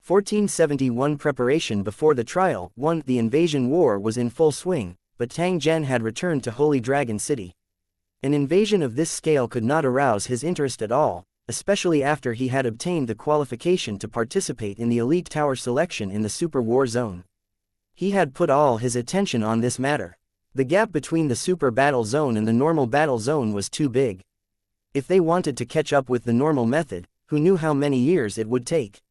1471 Preparation before the trial. 1. The invasion war was in full swing, but Tang Zhen had returned to Holy Dragon City. An invasion of this scale could not arouse his interest at all, especially after he had obtained the qualification to participate in the elite tower selection in the Super War Zone. He had put all his attention on this matter. The gap between the Super Battle Zone and the normal Battle Zone was too big. If they wanted to catch up with the normal method, who knew how many years it would take?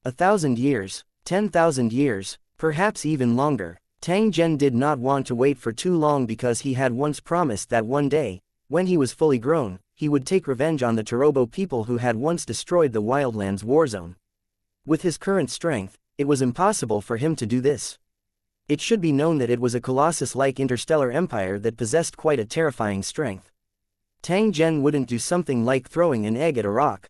1,000 years, 10,000 years, perhaps even longer. Tang Zhen did not want to wait for too long because he had once promised that one day, when he was fully grown, he would take revenge on the Turobo people who had once destroyed the Wildlands war zone. With his current strength, it was impossible for him to do this. It should be known that it was a colossus-like interstellar empire that possessed quite a terrifying strength. Tang Zhen wouldn't do something like throwing an egg at a rock.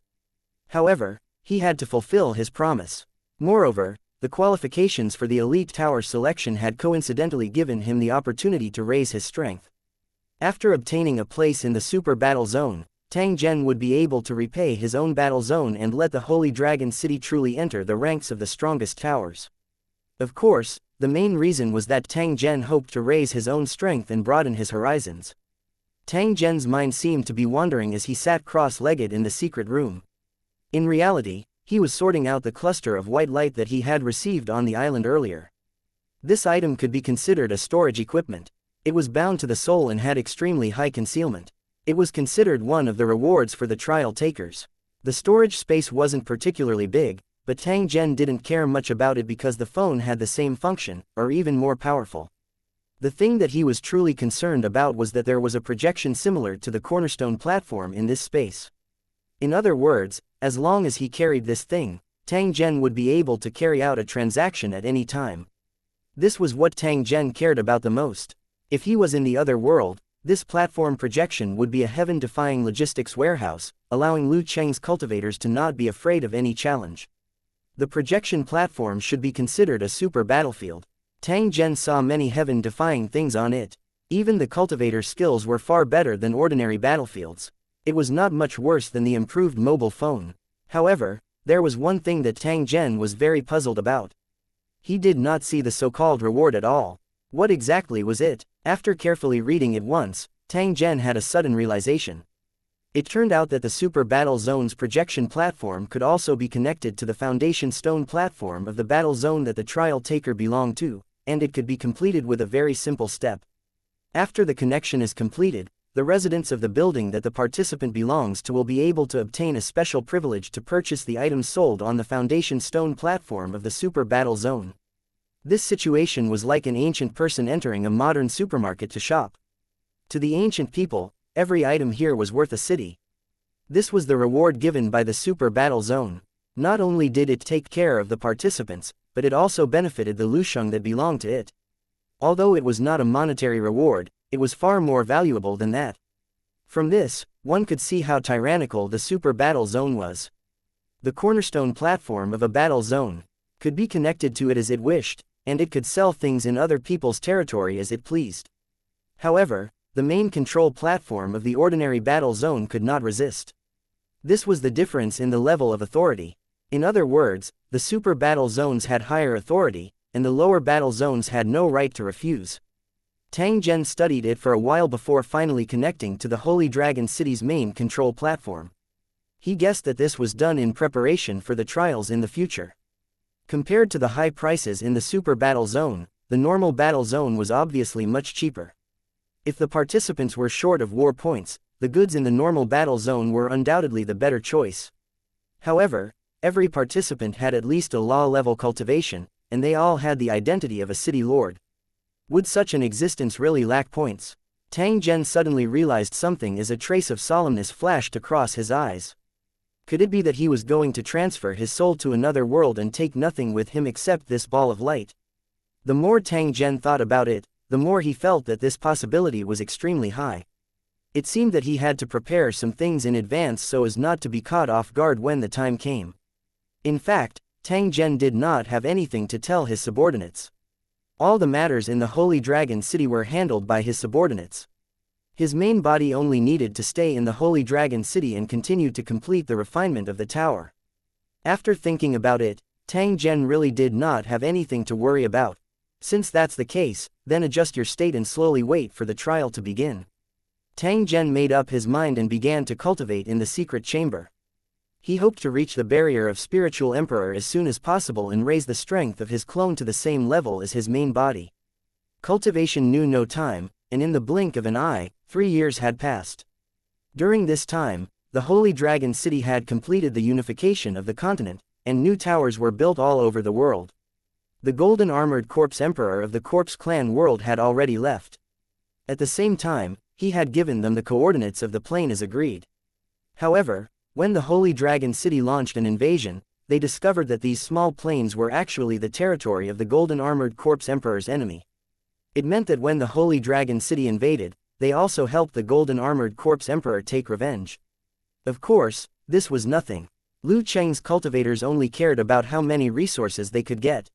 However, he had to fulfill his promise. Moreover, the qualifications for the elite tower selection had coincidentally given him the opportunity to raise his strength. After obtaining a place in the Super Battle Zone, Tang Zhen would be able to repay his own battle zone and let the Holy Dragon City truly enter the ranks of the strongest towers. Of course, the main reason was that Tang Zhen hoped to raise his own strength and broaden his horizons. Tang Zhen's mind seemed to be wandering as he sat cross-legged in the secret room. In reality, he was sorting out the cluster of white light that he had received on the island earlier. This item could be considered a storage equipment. It was bound to the soul and had extremely high concealment. It was considered one of the rewards for the trial takers. The storage space wasn't particularly big, but Tang Zhen didn't care much about it because the phone had the same function, or even more powerful. The thing that he was truly concerned about was that there was a projection similar to the cornerstone platform in this space. In other words, as long as he carried this thing, Tang Zhen would be able to carry out a transaction at any time. This was what Tang Zhen cared about the most. If he was in the other world, this platform projection would be a heaven-defying logistics warehouse, allowing Lu Cheng's cultivators to not be afraid of any challenge. The projection platform should be considered a super battlefield. Tang Zhen saw many heaven-defying things on it. Even the cultivator's skills were far better than ordinary battlefields. It was not much worse than the improved mobile phone. However, there was one thing that Tang Zhen was very puzzled about. He did not see the so-called reward at all. What exactly was it? After carefully reading it once, Tang Zhen had a sudden realization. It turned out that the Super Battle Zone's projection platform could also be connected to the foundation stone platform of the battle zone that the trial taker belonged to, and it could be completed with a very simple step. After the connection is completed, the residents of the building that the participant belongs to will be able to obtain a special privilege to purchase the items sold on the foundation stone platform of the Super Battle Zone. This situation was like an ancient person entering a modern supermarket to shop. To the ancient people, every item here was worth a city. This was the reward given by the Super Battle Zone. Not only did it take care of the participants, but it also benefited the Lusheng that belonged to it. Although it was not a monetary reward, it was far more valuable than that. From this, one could see how tyrannical the Super Battle Zone was. The cornerstone platform of a battle zone could be connected to it as it wished, and it could sell things in other people's territory as it pleased. However, the main control platform of the ordinary battle zone could not resist. This was the difference in the level of authority. In other words, the super battle zones had higher authority, and the lower battle zones had no right to refuse. Tang Zhen studied it for a while before finally connecting to the Holy Dragon City's main control platform. He guessed that this was done in preparation for the trials in the future. Compared to the high prices in the Super Battle Zone, the normal battle zone was obviously much cheaper. If the participants were short of war points, the goods in the normal battle zone were undoubtedly the better choice. However, every participant had at least a law-level cultivation, and they all had the identity of a city lord. Would such an existence really lack points? Tang Zhen suddenly realized something as a trace of solemnness flashed across his eyes. Could it be that he was going to transfer his soul to another world and take nothing with him except this ball of light? The more Tang Zhen thought about it, the more he felt that this possibility was extremely high. It seemed that he had to prepare some things in advance so as not to be caught off guard when the time came. In fact, Tang Zhen did not have anything to tell his subordinates. All the matters in the Holy Dragon City were handled by his subordinates. His main body only needed to stay in the Holy Dragon City and continue to complete the refinement of the tower. After thinking about it, Tang Zhen really did not have anything to worry about. Since that's the case, then adjust your state and slowly wait for the trial to begin. Tang Zhen made up his mind and began to cultivate in the secret chamber. He hoped to reach the barrier of spiritual emperor as soon as possible and raise the strength of his clone to the same level as his main body. Cultivation knew no time, and in the blink of an eye, 3 years had passed. During this time, the Holy Dragon City had completed the unification of the continent, and new towers were built all over the world. The golden armored corpse emperor of the corpse clan world had already left. At the same time, he had given them the coordinates of the plane as agreed. However, when the Holy Dragon City launched an invasion, they discovered that these small planes were actually the territory of the golden armored corpse emperor's enemy. It meant that when the Holy Dragon City invaded, they also helped the golden armored corpse emperor take revenge. Of course, this was nothing. Liu Cheng's cultivators only cared about how many resources they could get.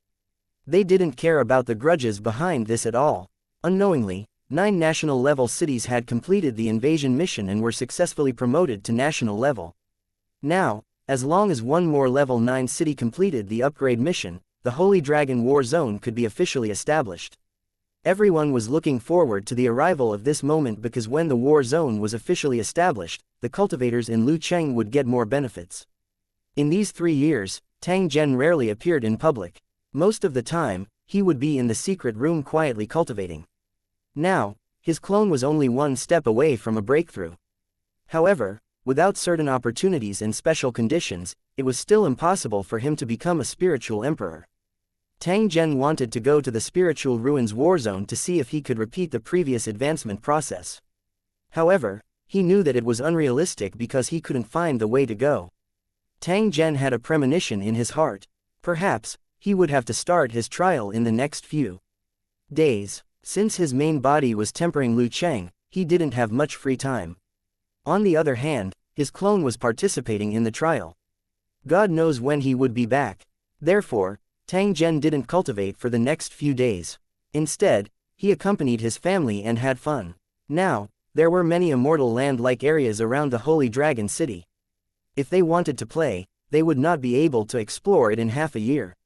They didn't care about the grudges behind this at all. Unknowingly, 9 national-level cities had completed the invasion mission and were successfully promoted to national level. Now, as long as one more level 9 city completed the upgrade mission, the Holy Dragon War Zone could be officially established. Everyone was looking forward to the arrival of this moment because when the War Zone was officially established, the cultivators in Liu Cheng would get more benefits. In these 3 years, Tang Zhen rarely appeared in public. Most of the time, he would be in the secret room quietly cultivating. Now, his clone was only one step away from a breakthrough. However, without certain opportunities and special conditions, it was still impossible for him to become a spiritual emperor. Tang Zhen wanted to go to the spiritual ruins war zone to see if he could repeat the previous advancement process. However, he knew that it was unrealistic because he couldn't find the way to go. Tang Zhen had a premonition in his heart. Perhaps, he would have to start his trial in the next few days. Since his main body was tempering Liu Cheng, he didn't have much free time. On the other hand, his clone was participating in the trial. God knows when he would be back. Therefore, Tang Zhen didn't cultivate for the next few days. Instead, he accompanied his family and had fun. Now, there were many immortal land-like areas around the Holy Dragon City. If they wanted to play, they would not be able to explore it in half a year.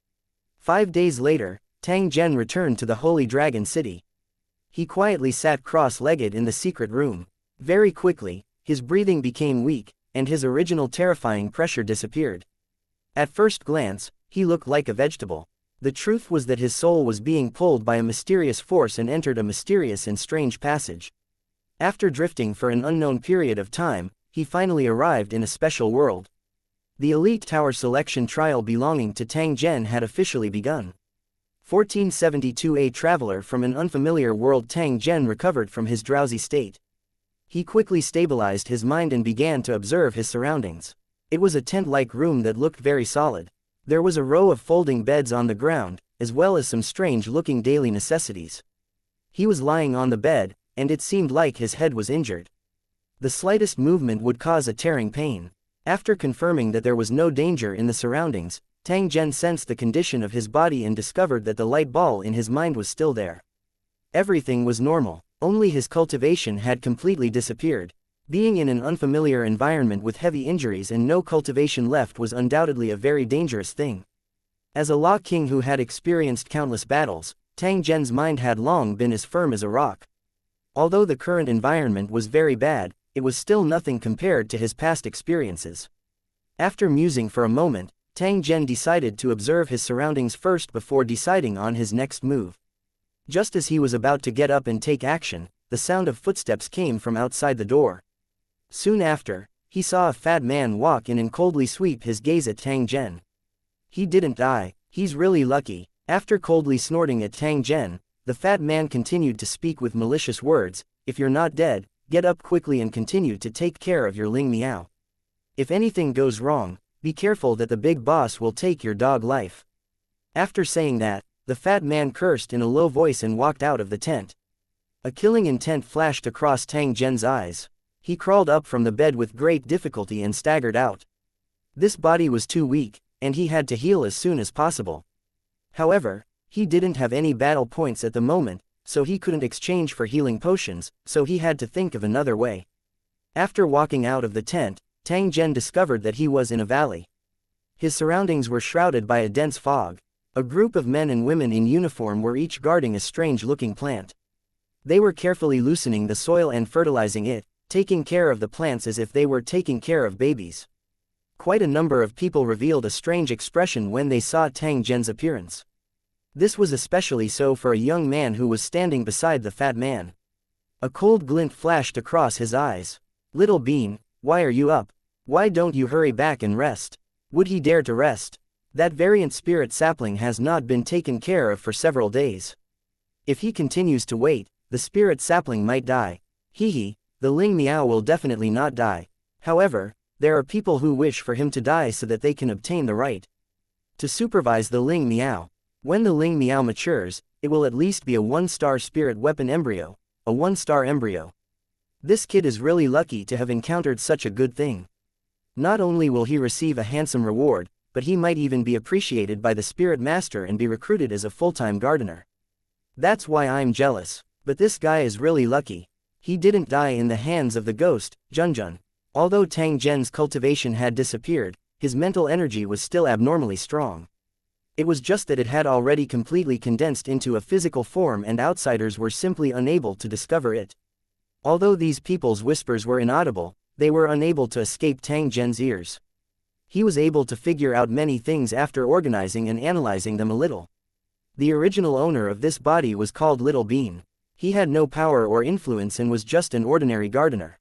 5 days later, Tang Zhen returned to the Holy Dragon City. He quietly sat cross-legged in the secret room. Very quickly, his breathing became weak, and his original terrifying pressure disappeared. At first glance, he looked like a vegetable. The truth was that his soul was being pulled by a mysterious force and entered a mysterious and strange passage. After drifting for an unknown period of time, he finally arrived in a special world. The elite tower selection trial belonging to Tang Zhen had officially begun. 1472 A traveler from an unfamiliar world. Tang Zhen recovered from his drowsy state. He quickly stabilized his mind and began to observe his surroundings. It was a tent-like room that looked very solid. There was a row of folding beds on the ground, as well as some strange-looking daily necessities. He was lying on the bed, and it seemed like his head was injured. The slightest movement would cause a tearing pain. After confirming that there was no danger in the surroundings, Tang Zhen sensed the condition of his body and discovered that the light ball in his mind was still there. Everything was normal. Only his cultivation had completely disappeared. Being in an unfamiliar environment with heavy injuries and no cultivation left was undoubtedly a very dangerous thing. As a Law King who had experienced countless battles, Tang Zhen's mind had long been as firm as a rock. Although the current environment was very bad, it was still nothing compared to his past experiences. After musing for a moment, Tang Zhen decided to observe his surroundings first before deciding on his next move. Just as he was about to get up and take action, the sound of footsteps came from outside the door. Soon after, he saw a fat man walk in and coldly sweep his gaze at Tang Zhen. He didn't die, he's really lucky. After coldly snorting at Tang Zhen, the fat man continued to speak with malicious words, if you're not dead, get up quickly and continue to take care of your Ling Miao. If anything goes wrong, be careful that the big boss will take your dog life. After saying that, the fat man cursed in a low voice and walked out of the tent. A killing intent flashed across Tang Zhen's eyes. He crawled up from the bed with great difficulty and staggered out. This body was too weak, and he had to heal as soon as possible. However, he didn't have any battle points at the moment, so he couldn't exchange for healing potions, so he had to think of another way. After walking out of the tent, Tang Zhen discovered that he was in a valley. His surroundings were shrouded by a dense fog. A group of men and women in uniform were each guarding a strange-looking plant. They were carefully loosening the soil and fertilizing it, taking care of the plants as if they were taking care of babies. Quite a number of people revealed a strange expression when they saw Tang Zhen's appearance. This was especially so for a young man who was standing beside the fat man. A cold glint flashed across his eyes. "Little bean, why are you up? Why don't you hurry back and rest?" Would he dare to rest? That variant spirit sapling has not been taken care of for several days. If he continues to wait, the spirit sapling might die. Hee, the Ling Miao will definitely not die. However, there are people who wish for him to die so that they can obtain the right to supervise the Ling Miao. When the Ling Miao matures, it will at least be a 1-star spirit weapon embryo, a 1-star embryo. This kid is really lucky to have encountered such a good thing. Not only will he receive a handsome reward, but he might even be appreciated by the spirit master and be recruited as a full-time gardener. That's why I'm jealous. But this guy is really lucky. He didn't die in the hands of the ghost, Junjun. Although Tang Zhen's cultivation had disappeared, his mental energy was still abnormally strong. It was just that it had already completely condensed into a physical form and outsiders were simply unable to discover it. Although these people's whispers were inaudible, they were unable to escape Tang Zhen's ears. He was able to figure out many things after organizing and analyzing them a little. The original owner of this body was called Little Bean. He had no power or influence and was just an ordinary gardener.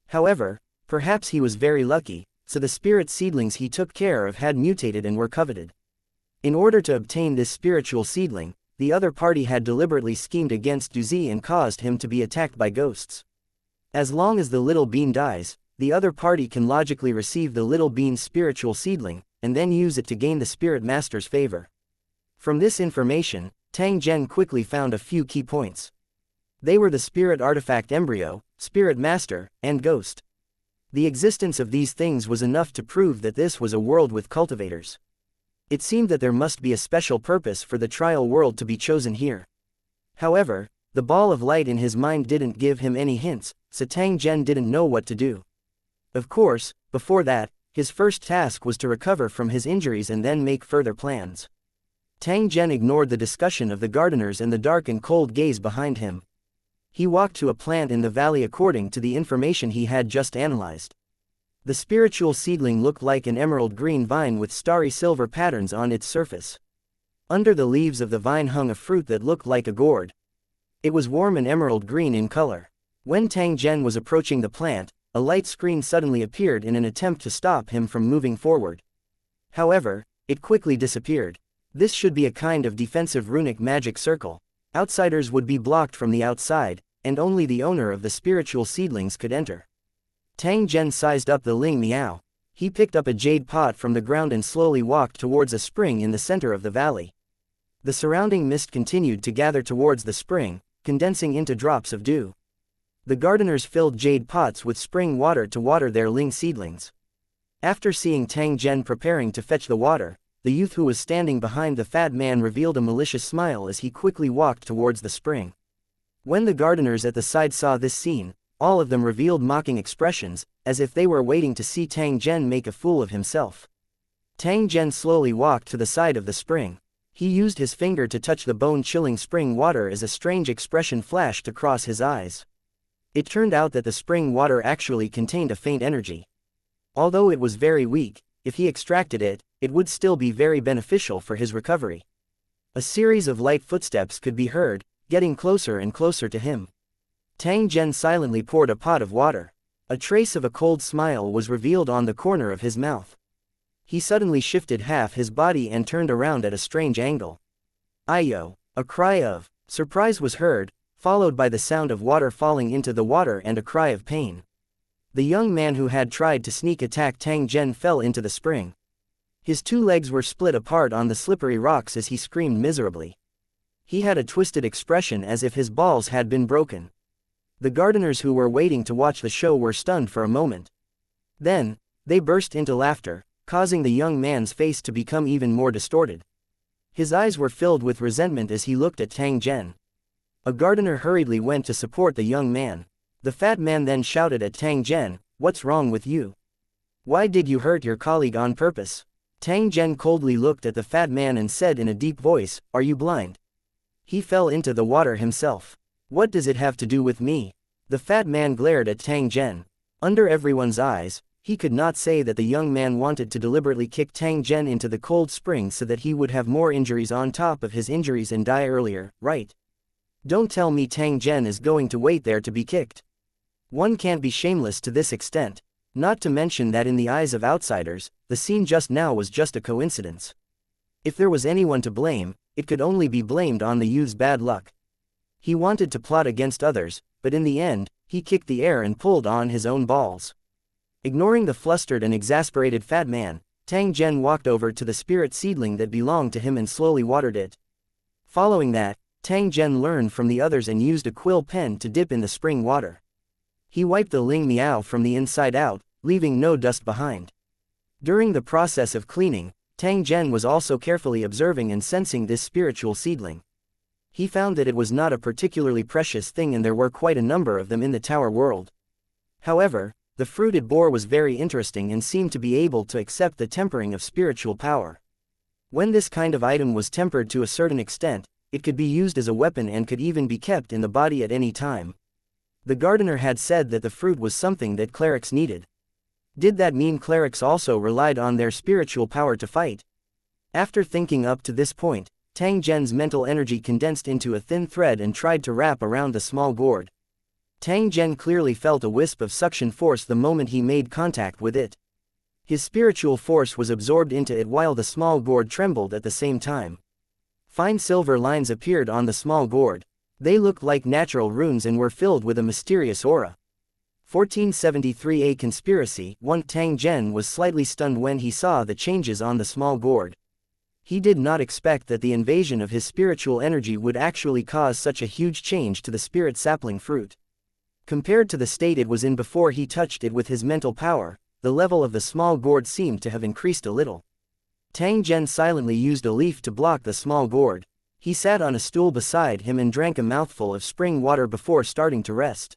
However, perhaps he was very lucky, so the spirit seedlings he took care of had mutated and were coveted. In order to obtain this spiritual seedling, the other party had deliberately schemed against Duzi and caused him to be attacked by ghosts. As long as the Little Bean dies, the other party can logically receive the Little Bean's spiritual seedling, and then use it to gain the spirit master's favor. From this information, Tang Zhen quickly found a few key points. They were the spirit artifact embryo, spirit master, and ghost. The existence of these things was enough to prove that this was a world with cultivators. It seemed that there must be a special purpose for the trial world to be chosen here. However, the ball of light in his mind didn't give him any hints, so Tang Zhen didn't know what to do. Of course, before that, his first task was to recover from his injuries and then make further plans. Tang Zhen ignored the discussion of the gardeners and the dark and cold gaze behind him. He walked to a plant in the valley according to the information he had just analyzed. The spiritual seedling looked like an emerald green vine with starry silver patterns on its surface. Under the leaves of the vine hung a fruit that looked like a gourd. It was warm and emerald green in color. When Tang Zhen was approaching the plant, a light screen suddenly appeared in an attempt to stop him from moving forward. However, it quickly disappeared. This should be a kind of defensive runic magic circle. Outsiders would be blocked from the outside, and only the owner of the spiritual seedlings could enter. Tang Zhen sized up the Ling Miao. He picked up a jade pot from the ground and slowly walked towards a spring in the center of the valley. The surrounding mist continued to gather towards the spring, condensing into drops of dew. The gardeners filled jade pots with spring water to water their Ling seedlings. After seeing Tang Zhen preparing to fetch the water, the youth who was standing behind the fat man revealed a malicious smile as he quickly walked towards the spring. When the gardeners at the side saw this scene, all of them revealed mocking expressions, as if they were waiting to see Tang Zhen make a fool of himself. Tang Zhen slowly walked to the side of the spring. He used his finger to touch the bone-chilling spring water as a strange expression flashed across his eyes. It turned out that the spring water actually contained a faint energy. Although it was very weak, if he extracted it, it would still be very beneficial for his recovery. A series of light footsteps could be heard, getting closer and closer to him. Tang Zhen silently poured a pot of water. A trace of a cold smile was revealed on the corner of his mouth. He suddenly shifted half his body and turned around at a strange angle. Ayo! A cry of surprise was heard, followed by the sound of water falling into the water and a cry of pain. The young man who had tried to sneak attack Tang Zhen fell into the spring. His 2 legs were split apart on the slippery rocks as he screamed miserably. He had a twisted expression as if his balls had been broken. The gardeners who were waiting to watch the show were stunned for a moment. Then, they burst into laughter, causing the young man's face to become even more distorted. His eyes were filled with resentment as he looked at Tang Zhen. A gardener hurriedly went to support the young man. The fat man then shouted at Tang Zhen, "What's wrong with you? Why did you hurt your colleague on purpose?" Tang Zhen coldly looked at the fat man and said in a deep voice, "Are you blind?" He fell into the water himself. "What does it have to do with me?" The fat man glared at Tang Zhen. Under everyone's eyes, he could not say that the young man wanted to deliberately kick Tang Zhen into the cold spring so that he would have more injuries on top of his injuries and die earlier, right? Don't tell me Tang Zhen is going to wait there to be kicked. One can't be shameless to this extent. Not to mention that in the eyes of outsiders, the scene just now was just a coincidence. If there was anyone to blame, it could only be blamed on the youth's bad luck. He wanted to plot against others, but in the end, he kicked the air and pulled on his own balls. Ignoring the flustered and exasperated fat man, Tang Zhen walked over to the spirit seedling that belonged to him and slowly watered it. Following that, Tang Zhen learned from the others and used a quill pen to dip in the spring water. He wiped the Ling Miao from the inside out, leaving no dust behind. During the process of cleaning, Tang Zhen was also carefully observing and sensing this spiritual seedling. He found that it was not a particularly precious thing and there were quite a number of them in the tower world. However, the fruit it bore was very interesting and seemed to be able to accept the tempering of spiritual power. When this kind of item was tempered to a certain extent, it could be used as a weapon and could even be kept in the body at any time. The gardener had said that the fruit was something that clerics needed. Did that mean clerics also relied on their spiritual power to fight? After thinking up to this point, Tang Zhen's mental energy condensed into a thin thread and tried to wrap around the small gourd. Tang Zhen clearly felt a wisp of suction force the moment he made contact with it. His spiritual force was absorbed into it while the small gourd trembled at the same time. Fine silver lines appeared on the small gourd. They looked like natural runes and were filled with a mysterious aura. 1473 A Conspiracy 1 Tang Zhen was slightly stunned when he saw the changes on the small gourd. He did not expect that the invasion of his spiritual energy would actually cause such a huge change to the spirit sapling fruit. Compared to the state it was in before he touched it with his mental power, the level of the small gourd seemed to have increased a little. Tang Zhen silently used a leaf to block the small gourd. He sat on a stool beside him and drank a mouthful of spring water before starting to rest.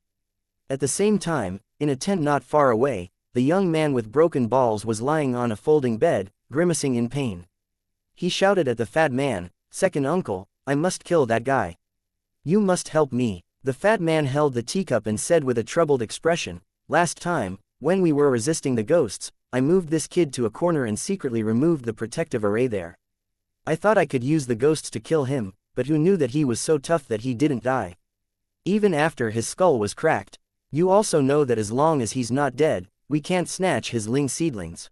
At the same time, in a tent not far away, the young man with broken balls was lying on a folding bed, grimacing in pain. He shouted at the fat man, "Second uncle, I must kill that guy. You must help me." The fat man held the teacup and said with a troubled expression, "Last time, when we were resisting the ghosts, I moved this kid to a corner and secretly removed the protective array there. I thought I could use the ghosts to kill him, but who knew that he was so tough that he didn't die? Even after his skull was cracked. You also know that as long as he's not dead, we can't snatch his Ling seedlings.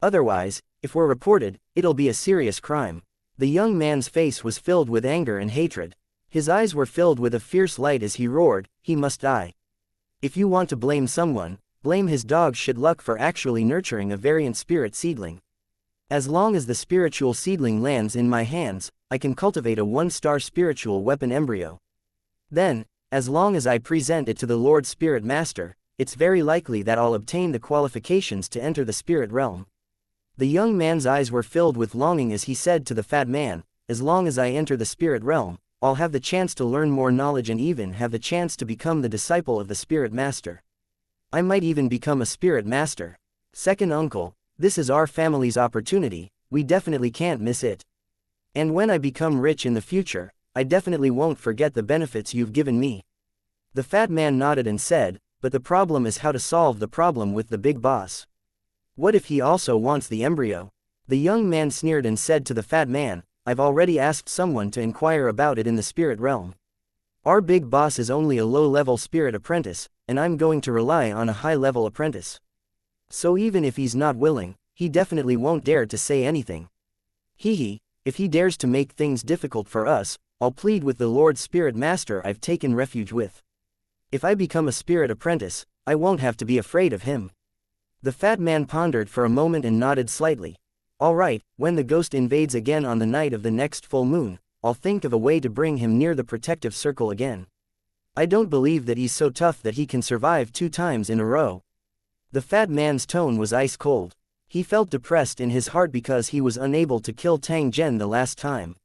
Otherwise, if we're reported, it'll be a serious crime." The young man's face was filled with anger and hatred. His eyes were filled with a fierce light as he roared, "He must die. If you want to blame someone, blame his dog shit luck for actually nurturing a variant spirit seedling. As long as the spiritual seedling lands in my hands, I can cultivate a 1-star spiritual weapon embryo. Then, as long as I present it to the Lord Spirit Master, it's very likely that I'll obtain the qualifications to enter the spirit realm." The young man's eyes were filled with longing as he said to the fat man, "As long as I enter the spirit realm, I'll have the chance to learn more knowledge and even have the chance to become the disciple of the Spirit Master. I might even become a Spirit Master. Second uncle, this is our family's opportunity, we definitely can't miss it. And when I become rich in the future, I definitely won't forget the benefits you've given me." The fat man nodded and said, "But the problem is how to solve the problem with the big boss. What if he also wants the embryo?" The young man sneered and said to the fat man, "I've already asked someone to inquire about it in the spirit realm. Our big boss is only a low-level spirit apprentice, and I'm going to rely on a high-level apprentice. So even if he's not willing, he definitely won't dare to say anything. Hee, if he dares to make things difficult for us, I'll plead with the Lord Spirit Master I've taken refuge with. If I become a spirit apprentice, I won't have to be afraid of him." The fat man pondered for a moment and nodded slightly. "All right, when the ghost invades again on the night of the next full moon, I'll think of a way to bring him near the protective circle again. I don't believe that he's so tough that he can survive 2 times in a row." The fat man's tone was ice cold. He felt depressed in his heart because he was unable to kill Tang Zhen the last time.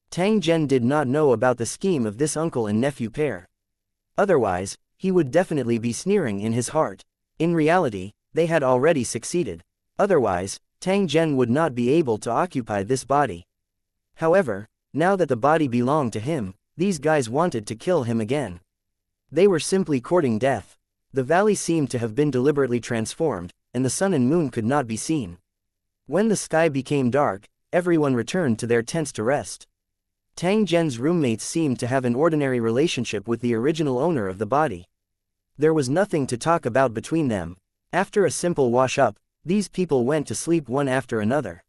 Tang Zhen did not know about the scheme of this uncle and nephew pair. Otherwise, he would definitely be sneering in his heart. In reality, they had already succeeded. Otherwise, Tang Zhen would not be able to occupy this body. However, now that the body belonged to him, these guys wanted to kill him again. They were simply courting death. The valley seemed to have been deliberately transformed, and the sun and moon could not be seen. When the sky became dark, everyone returned to their tents to rest. Tang Zhen's roommates seemed to have an ordinary relationship with the original owner of the body. There was nothing to talk about between them. After a simple wash-up, these people went to sleep one after another.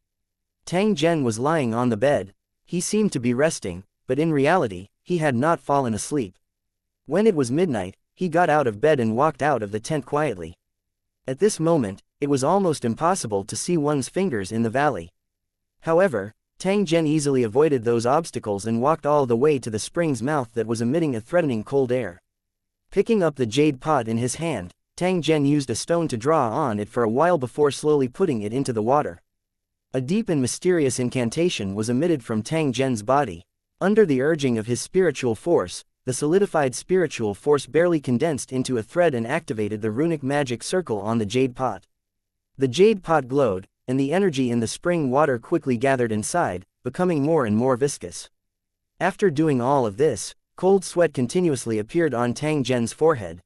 Tang Zhen was lying on the bed. He seemed to be resting, but in reality, he had not fallen asleep. When it was midnight, he got out of bed and walked out of the tent quietly. At this moment, it was almost impossible to see one's fingers in the valley. However, Tang Zhen easily avoided those obstacles and walked all the way to the spring's mouth that was emitting a threatening cold air. Picking up the jade pot in his hand, Tang Zhen used a stone to draw on it for a while before slowly putting it into the water. A deep and mysterious incantation was emitted from Tang Zhen's body. Under the urging of his spiritual force, the solidified spiritual force barely condensed into a thread and activated the runic magic circle on the jade pot. The jade pot glowed, and the energy in the spring water quickly gathered inside, becoming more and more viscous. After doing all of this, cold sweat continuously appeared on Tang Zhen's forehead.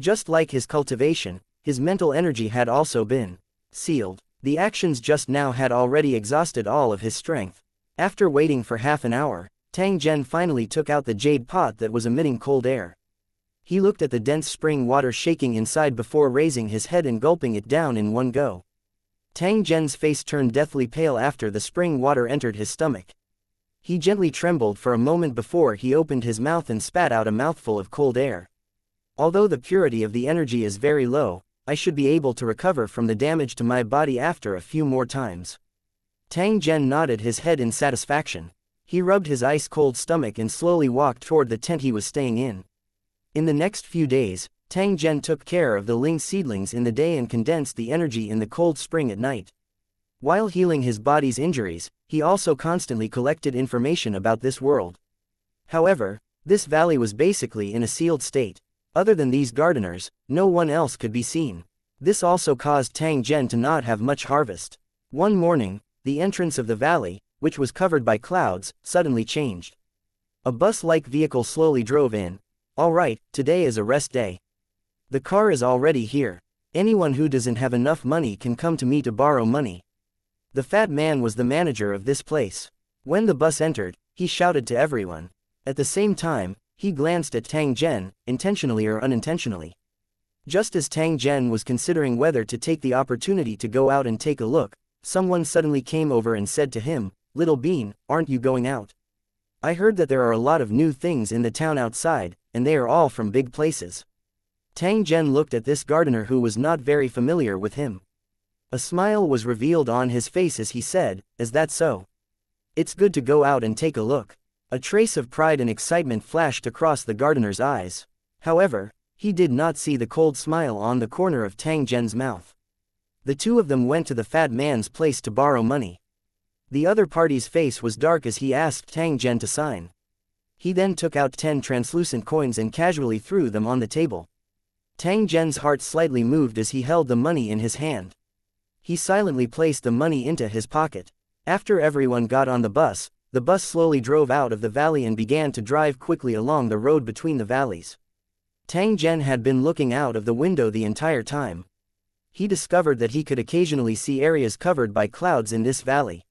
Just like his cultivation, his mental energy had also been sealed. The actions just now had already exhausted all of his strength. After waiting for half an hour, Tang Zhen finally took out the jade pot that was emitting cold air. He looked at the dense spring water shaking inside before raising his head and gulping it down in one go. Tang Zhen's face turned deathly pale after the spring water entered his stomach. He gently trembled for a moment before he opened his mouth and spat out a mouthful of cold air. Although the purity of the energy is very low, I should be able to recover from the damage to my body after a few more times. Tang Zhen nodded his head in satisfaction. He rubbed his ice-cold stomach and slowly walked toward the tent he was staying in. In the next few days, Tang Zhen took care of the ling seedlings in the day and condensed the energy in the cold spring at night. While healing his body's injuries, he also constantly collected information about this world. However, this valley was basically in a sealed state. Other than these gardeners, no one else could be seen. This also caused Tang Zhen to not have much harvest. One morning, the entrance of the valley, which was covered by clouds, suddenly changed. A bus-like vehicle slowly drove in. "All right, today is a rest day. The car is already here. Anyone who doesn't have enough money can come to me to borrow money." The fat man was the manager of this place. When the bus entered, he shouted to everyone. At the same time, he glanced at Tang Zhen, intentionally or unintentionally. Just as Tang Zhen was considering whether to take the opportunity to go out and take a look, someone suddenly came over and said to him, "Little Bean, aren't you going out? I heard that there are a lot of new things in the town outside, and they are all from big places." Tang Zhen looked at this gardener who was not very familiar with him. A smile was revealed on his face as he said, "Is that so? It's good to go out and take a look." A trace of pride and excitement flashed across the gardener's eyes. However, he did not see the cold smile on the corner of Tang Zhen's mouth. The two of them went to the fat man's place to borrow money. The other party's face was dark as he asked Tang Zhen to sign. He then took out 10 translucent coins and casually threw them on the table. Tang Zhen's heart slightly moved as he held the money in his hand. He silently placed the money into his pocket. After everyone got on the bus slowly drove out of the valley and began to drive quickly along the road between the valleys. Tang Zhen had been looking out of the window the entire time. He discovered that he could occasionally see areas covered by clouds in this valley.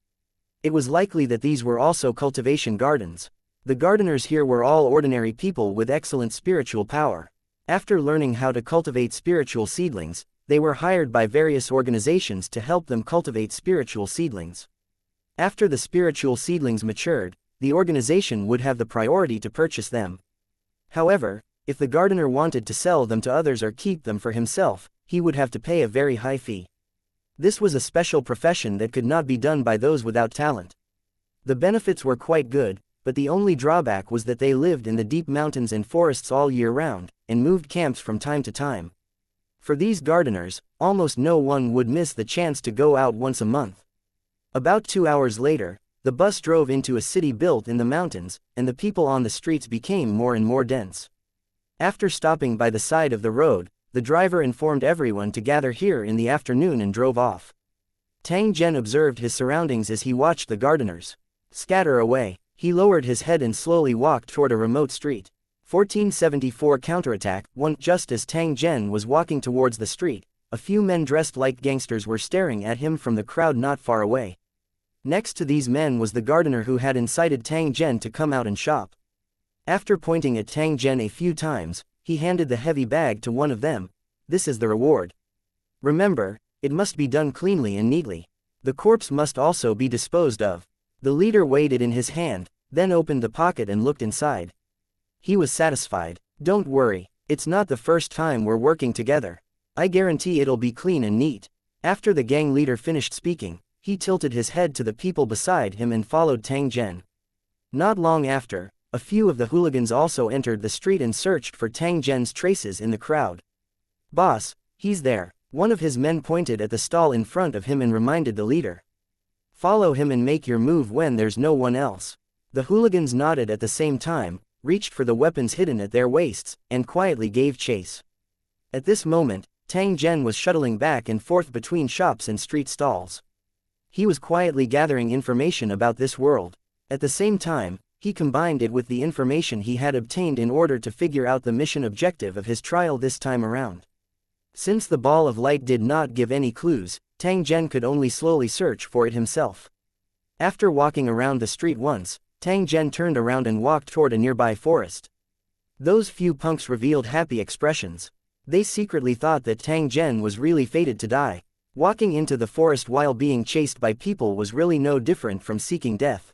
It was likely that these were also cultivation gardens. The gardeners here were all ordinary people with excellent spiritual power. After learning how to cultivate spiritual seedlings, they were hired by various organizations to help them cultivate spiritual seedlings. After the spiritual seedlings matured, the organization would have the priority to purchase them. However, if the gardener wanted to sell them to others or keep them for himself, he would have to pay a very high fee. This was a special profession that could not be done by those without talent. The benefits were quite good, but the only drawback was that they lived in the deep mountains and forests all year round, and moved camps from time to time. For these gardeners, almost no one would miss the chance to go out once a month. About 2 hours later, the bus drove into a city built in the mountains, and the people on the streets became more and more dense. After stopping by the side of the road, the driver informed everyone to gather here in the afternoon and drove off. Tang Zhen observed his surroundings as he watched the gardeners scatter away. He lowered his head and slowly walked toward a remote street. 1474 Counterattack 1. Just as Tang Zhen was walking towards the street, a few men dressed like gangsters were staring at him from the crowd not far away. Next to these men was the gardener who had incited Tang Zhen to come out and shop. After pointing at Tang Zhen a few times, he handed the heavy bag to one of them. This is the reward. Remember, it must be done cleanly and neatly. The corpse must also be disposed of. The leader weighed it in his hand, then opened the pocket and looked inside. He was satisfied. Don't worry, it's not the first time we're working together. I guarantee it'll be clean and neat. After the gang leader finished speaking, he tilted his head to the people beside him and followed Tang Zhen. Not long after, a few of the hooligans also entered the street and searched for Tang Zhen's traces in the crowd. Boss, he's there. One of his men pointed at the stall in front of him and reminded the leader. Follow him and make your move when there's no one else. The hooligans nodded at the same time, reached for the weapons hidden at their waists, and quietly gave chase. At this moment, Tang Zhen was shuttling back and forth between shops and street stalls. He was quietly gathering information about this world. At the same time, he combined it with the information he had obtained in order to figure out the mission objective of his trial this time around. Since the ball of light did not give any clues, Tang Zhen could only slowly search for it himself. After walking around the street once, Tang Zhen turned around and walked toward a nearby forest. Those few punks revealed happy expressions. They secretly thought that Tang Zhen was really fated to die. Walking into the forest while being chased by people was really no different from seeking death.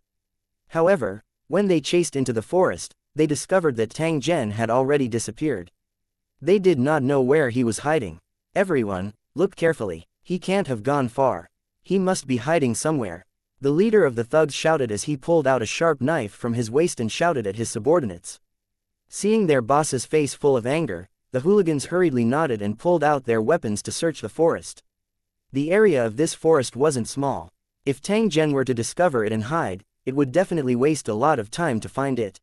However, when they chased into the forest, they discovered that Tang Zhen had already disappeared. They did not know where he was hiding. Everyone, look carefully. He can't have gone far. He must be hiding somewhere. The leader of the thugs shouted as he pulled out a sharp knife from his waist and shouted at his subordinates. Seeing their boss's face full of anger, the hooligans hurriedly nodded and pulled out their weapons to search the forest. The area of this forest wasn't small. If Tang Zhen were to discover it and hide, it would definitely waste a lot of time to find it.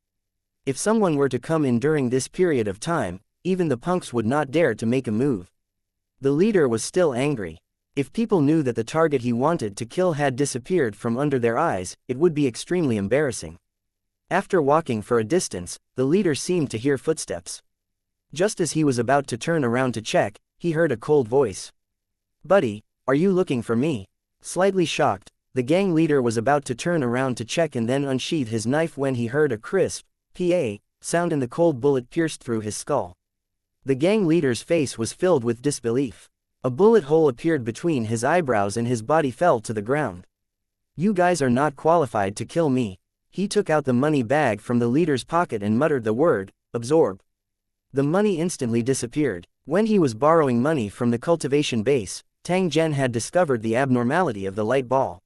If someone were to come in during this period of time, even the punks would not dare to make a move. The leader was still angry. If people knew that the target he wanted to kill had disappeared from under their eyes, it would be extremely embarrassing. After walking for a distance, the leader seemed to hear footsteps. Just as he was about to turn around to check, he heard a cold voice. "Buddy, are you looking for me?" Slightly shocked, the gang leader was about to turn around to check and then unsheath his knife when he heard a crisp, "pa" sound and the cold bullet pierced through his skull. The gang leader's face was filled with disbelief. A bullet hole appeared between his eyebrows and his body fell to the ground. "You guys are not qualified to kill me." He took out the money bag from the leader's pocket and muttered the word, "absorb." The money instantly disappeared. When he was borrowing money from the cultivation base, Tang Zhen had discovered the abnormality of the light ball.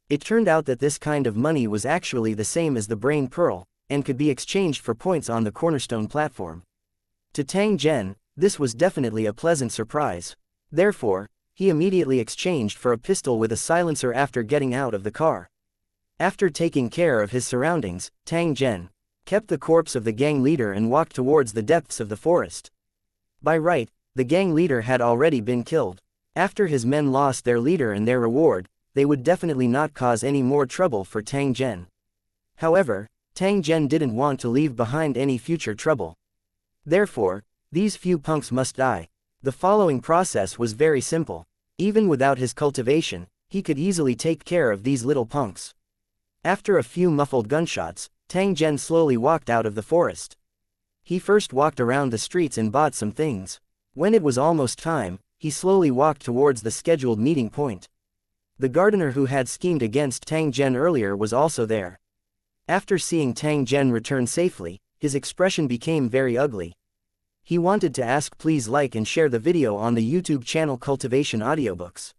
It turned out that this kind of money was actually the same as the brain pearl, and could be exchanged for points on the cornerstone platform. To Tang Zhen, this was definitely a pleasant surprise. Therefore, he immediately exchanged for a pistol with a silencer after getting out of the car. After taking care of his surroundings, Tang Zhen kept the corpse of the gang leader and walked towards the depths of the forest. By right, the gang leader had already been killed. After his men lost their leader and their reward, they would definitely not cause any more trouble for Tang Zhen. However, Tang Zhen didn't want to leave behind any future trouble. Therefore, these few punks must die. The following process was very simple. Even without his cultivation, he could easily take care of these little punks. After a few muffled gunshots, Tang Zhen slowly walked out of the forest. He first walked around the streets and bought some things. When it was almost time, he slowly walked towards the scheduled meeting point. The gardener who had schemed against Tang Zhen earlier was also there. After seeing Tang Zhen return safely, his expression became very ugly. He wanted to ask please like and share the video on the YouTube channel Cultivation Audiobooks.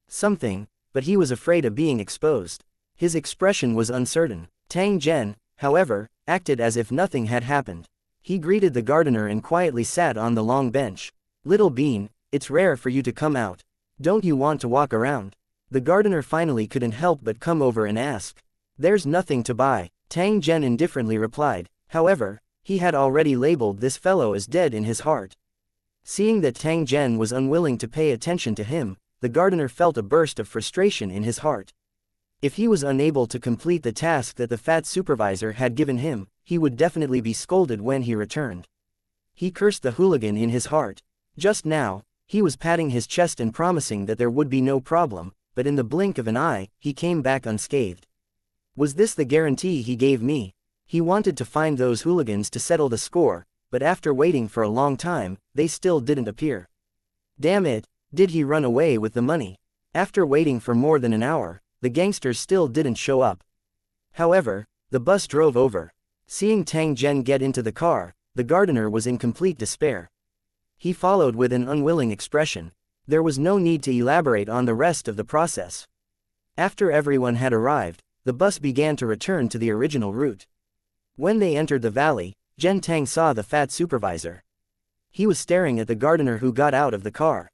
Something, but he was afraid of being exposed. His expression was uncertain. Tang Zhen, however, acted as if nothing had happened. He greeted the gardener and quietly sat on the long bench. "Little Bean, it's rare for you to come out. Don't you want to walk around?" The gardener finally couldn't help but come over and ask. "There's nothing to buy," Tang Zhen indifferently replied. However, he had already labeled this fellow as dead in his heart. Seeing that Tang Zhen was unwilling to pay attention to him, the gardener felt a burst of frustration in his heart. If he was unable to complete the task that the fat supervisor had given him, he would definitely be scolded when he returned. He cursed the hooligan in his heart. Just now, he was patting his chest and promising that there would be no problem, but in the blink of an eye, he came back unscathed. Was this the guarantee he gave me? He wanted to find those hooligans to settle the score, but after waiting for a long time, they still didn't appear. Damn it, did he run away with the money? After waiting for more than an hour, the gangsters still didn't show up. However, the bus drove over. Seeing Tang Zhen get into the car, the gardener was in complete despair. He followed with an unwilling expression. There was no need to elaborate on the rest of the process. After everyone had arrived, the bus began to return to the original route. When they entered the valley, Zhen Tang saw the fat supervisor. He was staring at the gardener who got out of the car.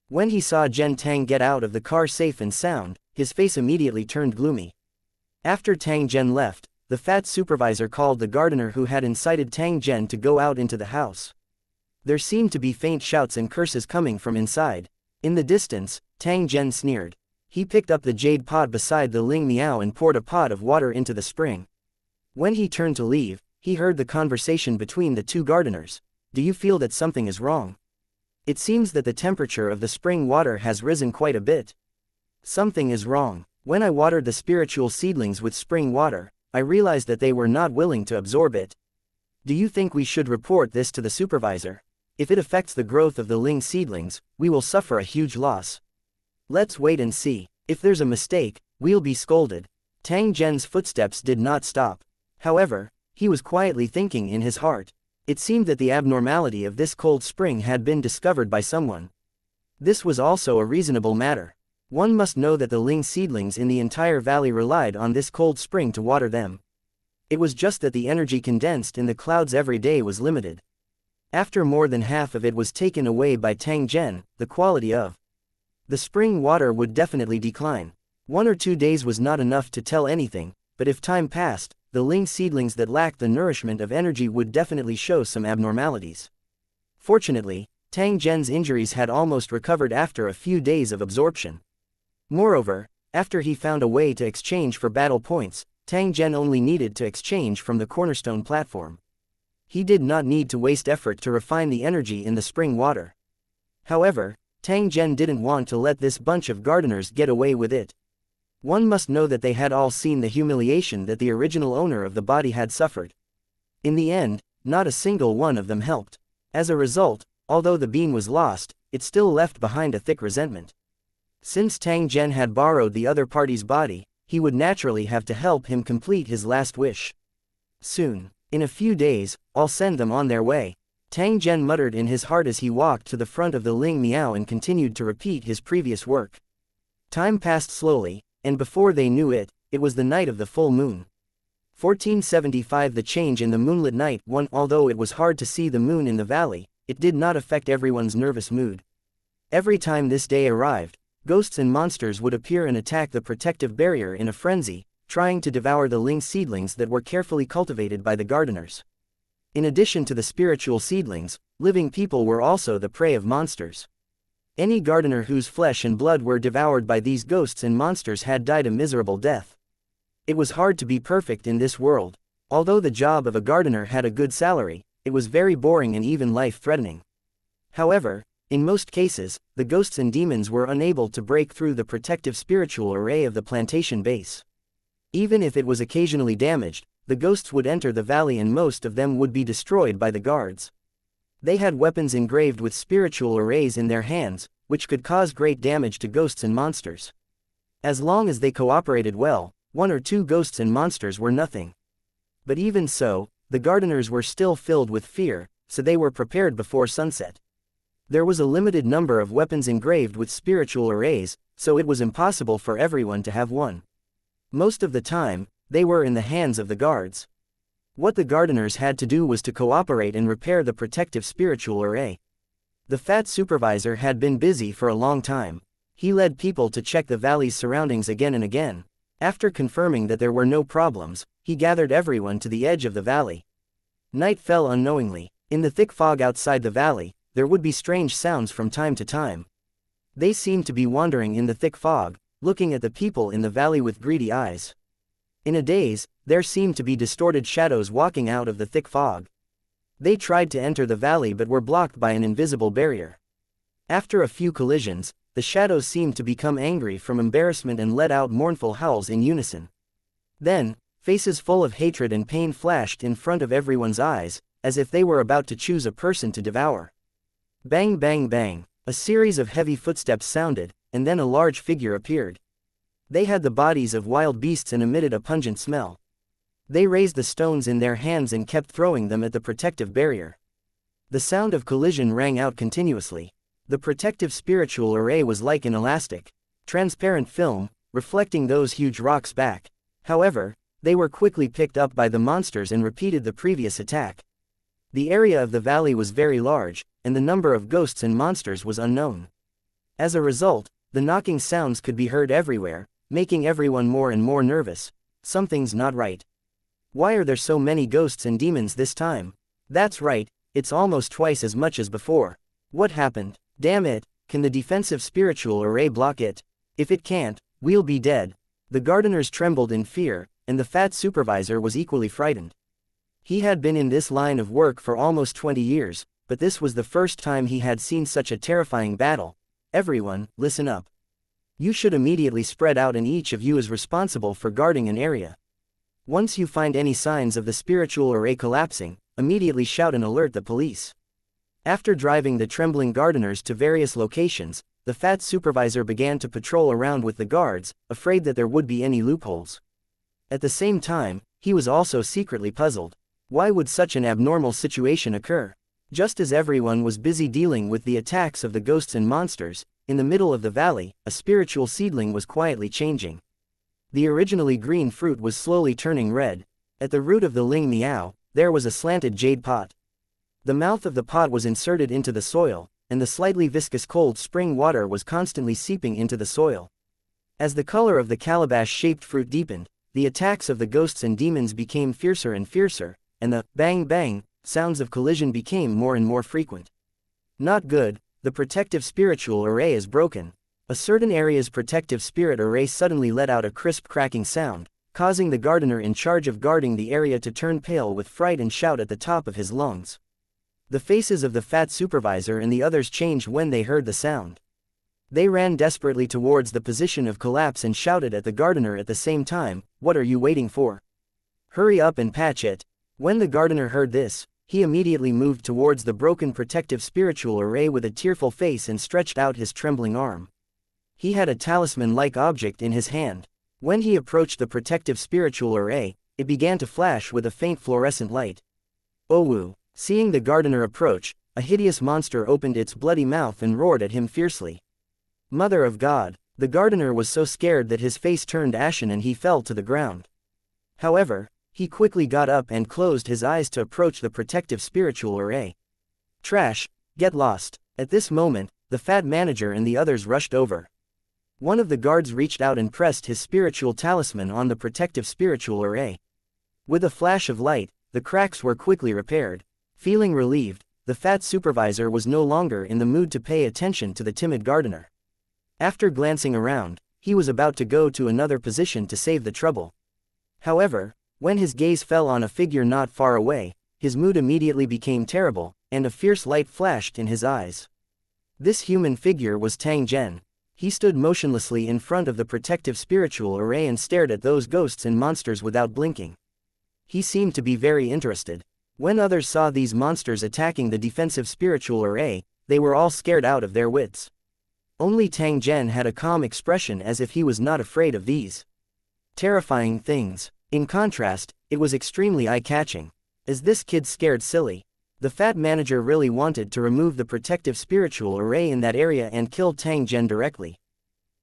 When he saw Zhen Tang get out of the car safe and sound, his face immediately turned gloomy. After Tang Zhen left, the fat supervisor called the gardener who had incited Tang Zhen to go out into the house. There seemed to be faint shouts and curses coming from inside. In the distance, Tang Zhen sneered. He picked up the jade pot beside the Ling Miao and poured a pot of water into the spring. When he turned to leave, he heard the conversation between the two gardeners. Do you feel that something is wrong? It seems that the temperature of the spring water has risen quite a bit. Something is wrong. When I watered the spiritual seedlings with spring water, I realized that they were not willing to absorb it. Do you think we should report this to the supervisor? If it affects the growth of the Ling seedlings, we will suffer a huge loss. Let's wait and see. If there's a mistake, we'll be scolded. Tang Zhen's footsteps did not stop. However, he was quietly thinking in his heart. It seemed that the abnormality of this cold spring had been discovered by someone. This was also a reasonable matter. One must know that the Ling seedlings in the entire valley relied on this cold spring to water them. It was just that the energy condensed in the clouds every day was limited. After more than half of it was taken away by Tang Zhen, the quality of the spring water would definitely decline. 1 or 2 days was not enough to tell anything, but if time passed, the Ling seedlings that lacked the nourishment of energy would definitely show some abnormalities. Fortunately, Tang Zhen's injuries had almost recovered after a few days of absorption. Moreover, after he found a way to exchange for battle points, Tang Zhen only needed to exchange from the cornerstone platform. He did not need to waste effort to refine the energy in the spring water. However, Tang Zhen didn't want to let this bunch of gardeners get away with it. One must know that they had all seen the humiliation that the original owner of the body had suffered. In the end, not a single one of them helped. As a result, although the bean was lost, it still left behind a thick resentment. Since Tang Zhen had borrowed the other party's body, he would naturally have to help him complete his last wish. Soon, in a few days, I'll send them on their way. Tang Zhen muttered in his heart as he walked to the front of the Ling Miao and continued to repeat his previous work. Time passed slowly, and before they knew it, it was the night of the full moon. 1475 The change in the moonlit night. Although it was hard to see the moon in the valley, it did not affect everyone's nervous mood. Every time this day arrived, ghosts and monsters would appear and attack the protective barrier in a frenzy, trying to devour the Ling seedlings that were carefully cultivated by the gardeners. In addition to the spiritual seedlings, living people were also the prey of monsters. Any gardener whose flesh and blood were devoured by these ghosts and monsters had died a miserable death. It was hard to be perfect in this world. Although the job of a gardener had a good salary, it was very boring and even life-threatening. However, in most cases, the ghosts and demons were unable to break through the protective spiritual array of the plantation base. Even if it was occasionally damaged, the ghosts would enter the valley and most of them would be destroyed by the guards. They had weapons engraved with spiritual arrays in their hands, which could cause great damage to ghosts and monsters. As long as they cooperated well, 1 or 2 ghosts and monsters were nothing. But even so, the gardeners were still filled with fear, so they were prepared before sunset. There was a limited number of weapons engraved with spiritual arrays, so it was impossible for everyone to have one. Most of the time, they were in the hands of the guards. What the gardeners had to do was to cooperate and repair the protective spiritual array. The fat supervisor had been busy for a long time. He led people to check the valley's surroundings again and again. After confirming that there were no problems, he gathered everyone to the edge of the valley. Night fell unknowingly. In the thick fog outside the valley, there would be strange sounds from time to time. They seemed to be wandering in the thick fog, looking at the people in the valley with greedy eyes. In a daze, there seemed to be distorted shadows walking out of the thick fog. They tried to enter the valley but were blocked by an invisible barrier. After a few collisions, the shadows seemed to become angry from embarrassment and let out mournful howls in unison. Then, faces full of hatred and pain flashed in front of everyone's eyes, as if they were about to choose a person to devour. Bang bang bang, a series of heavy footsteps sounded, and then a large figure appeared. They had the bodies of wild beasts and emitted a pungent smell. They raised the stones in their hands and kept throwing them at the protective barrier. The sound of collision rang out continuously. The protective spiritual array was like an elastic, transparent film, reflecting those huge rocks back. However, they were quickly picked up by the monsters and repeated the previous attack. The area of the valley was very large, and the number of ghosts and monsters was unknown. As a result, the knocking sounds could be heard everywhere, making everyone more and more nervous. Something's not right. Why are there so many ghosts and demons this time? That's right, it's almost twice as much as before. What happened? Damn it, can the defensive spiritual array block it? If it can't, we'll be dead. The gardeners trembled in fear, and the fat supervisor was equally frightened. He had been in this line of work for almost 20 years, but this was the first time he had seen such a terrifying battle. Everyone, listen up. You should immediately spread out and each of you is responsible for guarding an area. Once you find any signs of the spiritual array collapsing, immediately shout and alert the police. After driving the trembling gardeners to various locations, the fat supervisor began to patrol around with the guards, afraid that there would be any loopholes. At the same time, he was also secretly puzzled. Why would such an abnormal situation occur? Just as everyone was busy dealing with the attacks of the ghosts and monsters, in the middle of the valley, a spiritual seedling was quietly changing. The originally green fruit was slowly turning red. At the root of the ling miao, there was a slanted jade pot. The mouth of the pot was inserted into the soil, and the slightly viscous cold spring water was constantly seeping into the soil. As the color of the calabash-shaped fruit deepened, the attacks of the ghosts and demons became fiercer and fiercer, and the bang-bang sounds of collision became more and more frequent. Not good, the protective spiritual array is broken. A certain area's protective spirit array suddenly let out a crisp cracking sound, causing the gardener in charge of guarding the area to turn pale with fright and shout at the top of his lungs. The faces of the fat supervisor and the others changed when they heard the sound. They ran desperately towards the position of collapse and shouted at the gardener at the same time, "What are you waiting for? Hurry up and patch it." When the gardener heard this, he immediately moved towards the broken protective spiritual array with a tearful face and stretched out his trembling arm. He had a talisman-like object in his hand. When he approached the protective spiritual array, it began to flash with a faint fluorescent light. Owu! Seeing the gardener approach, a hideous monster opened its bloody mouth and roared at him fiercely. Mother of God! The gardener was so scared that his face turned ashen and he fell to the ground. However, he quickly got up and closed his eyes to approach the protective spiritual array. Trash! Get lost! At this moment, the fat manager and the others rushed over. One of the guards reached out and pressed his spiritual talisman on the protective spiritual array. With a flash of light, the cracks were quickly repaired. Feeling relieved, the fat supervisor was no longer in the mood to pay attention to the timid gardener. After glancing around, he was about to go to another position to save the trouble. However, when his gaze fell on a figure not far away, his mood immediately became terrible, and a fierce light flashed in his eyes. This human figure was Tang Zhen. He stood motionlessly in front of the protective spiritual array and stared at those ghosts and monsters without blinking. He seemed to be very interested. When others saw these monsters attacking the defensive spiritual array, they were all scared out of their wits. Only Tang Zhen had a calm expression as if he was not afraid of these terrifying things. In contrast, it was extremely eye-catching. Is this kid scared silly? The fat manager really wanted to remove the protective spiritual array in that area and kill Tang Zhen directly.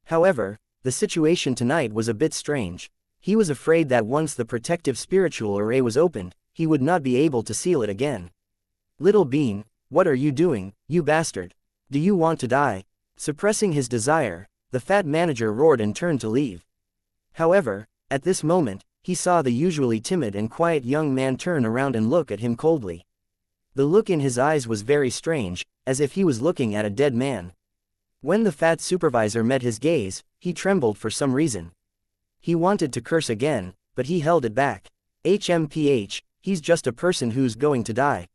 However, the situation tonight was a bit strange. He was afraid that once the protective spiritual array was opened, he would not be able to seal it again. Little Bean, what are you doing, you bastard? Do you want to die? Suppressing his desire, the fat manager roared and turned to leave. However, at this moment, he saw the usually timid and quiet young man turn around and look at him coldly. The look in his eyes was very strange, as if he was looking at a dead man. When the fat supervisor met his gaze, he trembled for some reason. He wanted to curse again, but he held it back. HMPH, he's just a person who's going to die.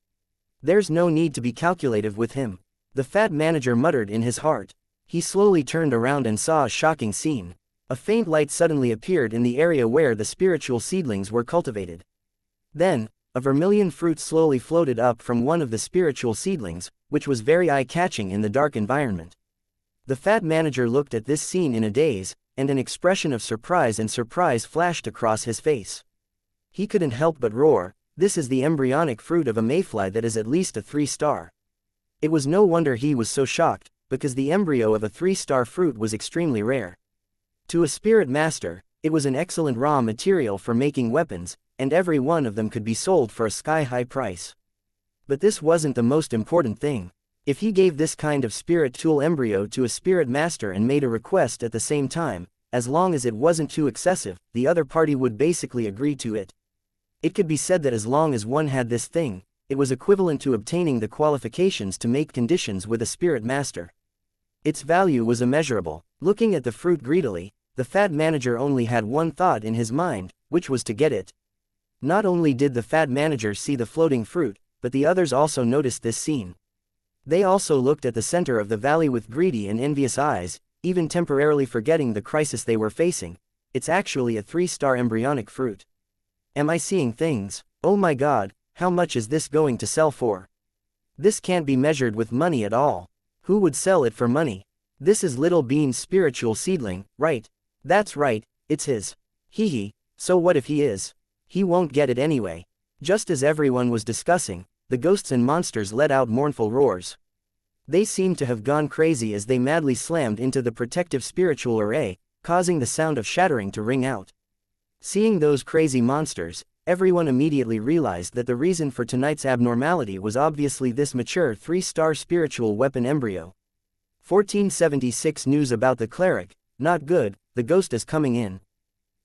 There's no need to be calculative with him. The fat manager muttered in his heart. He slowly turned around and saw a shocking scene. A faint light suddenly appeared in the area where the spiritual seedlings were cultivated. Then, a vermilion fruit slowly floated up from one of the spiritual seedlings, which was very eye-catching in the dark environment. The fat manager looked at this scene in a daze, and an expression of surprise flashed across his face. He couldn't help but roar, "This is the embryonic fruit of a mayfly that is at least a 3-star. It was no wonder he was so shocked, because the embryo of a 3-star fruit was extremely rare. To a spirit master, it was an excellent raw material for making weapons, and every one of them could be sold for a sky-high price. But this wasn't the most important thing. If he gave this kind of spirit tool embryo to a spirit master and made a request at the same time, as long as it wasn't too excessive, the other party would basically agree to it. It could be said that as long as one had this thing, it was equivalent to obtaining the qualifications to make conditions with a spirit master. Its value was immeasurable. Looking at the fruit greedily, the fat manager only had one thought in his mind, which was to get it. Not only did the fat manager see the floating fruit, but the others also noticed this scene. They also looked at the center of the valley with greedy and envious eyes, even temporarily forgetting the crisis they were facing. It's actually a 3-star embryonic fruit. Am I seeing things? Oh my god, how much is this going to sell for? This can't be measured with money at all. Who would sell it for money? This is Little Bean's spiritual seedling, right? That's right, it's his. Hee, so what if he is? He won't get it anyway. Just as everyone was discussing, the ghosts and monsters let out mournful roars. They seemed to have gone crazy as they madly slammed into the protective spiritual array, causing the sound of shattering to ring out. Seeing those crazy monsters, everyone immediately realized that the reason for tonight's abnormality was obviously this mature 3-star spiritual weapon embryo. 1476 News about the cleric, not good, the ghost is coming in.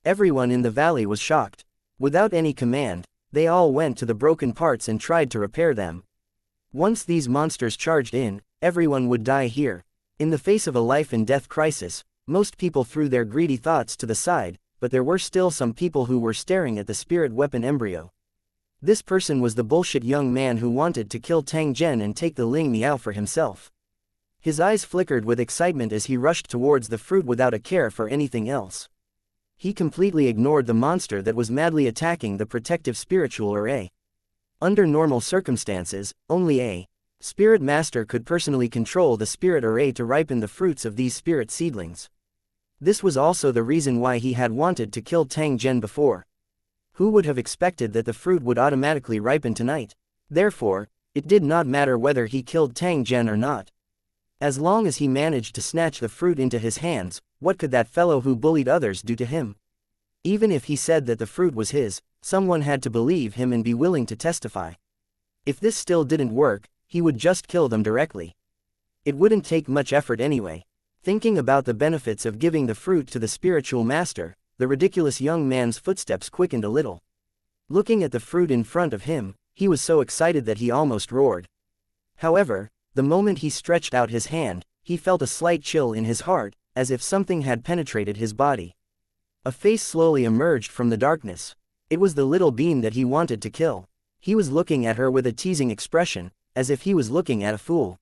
Everyone in the valley was shocked. Without any command, they all went to the broken parts and tried to repair them. Once these monsters charged in, everyone would die here. In the face of a life and death crisis, most people threw their greedy thoughts to the side, but there were still some people who were staring at the spirit weapon embryo. This person was the bullshit young man who wanted to kill Tang Zhen and take the Ling Miao for himself. His eyes flickered with excitement as he rushed towards the fruit without a care for anything else. He completely ignored the monster that was madly attacking the protective spiritual array. Under normal circumstances, only a spirit master could personally control the spirit array to ripen the fruits of these spirit seedlings. This was also the reason why he had wanted to kill Tang Zhen before. Who would have expected that the fruit would automatically ripen tonight? Therefore, it did not matter whether he killed Tang Zhen or not. As long as he managed to snatch the fruit into his hands, what could that fellow who bullied others do to him? Even if he said that the fruit was his, someone had to believe him and be willing to testify. If this still didn't work, he would just kill them directly. It wouldn't take much effort anyway. Thinking about the benefits of giving the fruit to the spiritual master, the ridiculous young man's footsteps quickened a little. Looking at the fruit in front of him, he was so excited that he almost roared. However, the moment he stretched out his hand, he felt a slight chill in his heart, as if something had penetrated his body. A face slowly emerged from the darkness. It was the little bean that he wanted to kill. He was looking at her with a teasing expression, as if he was looking at a fool.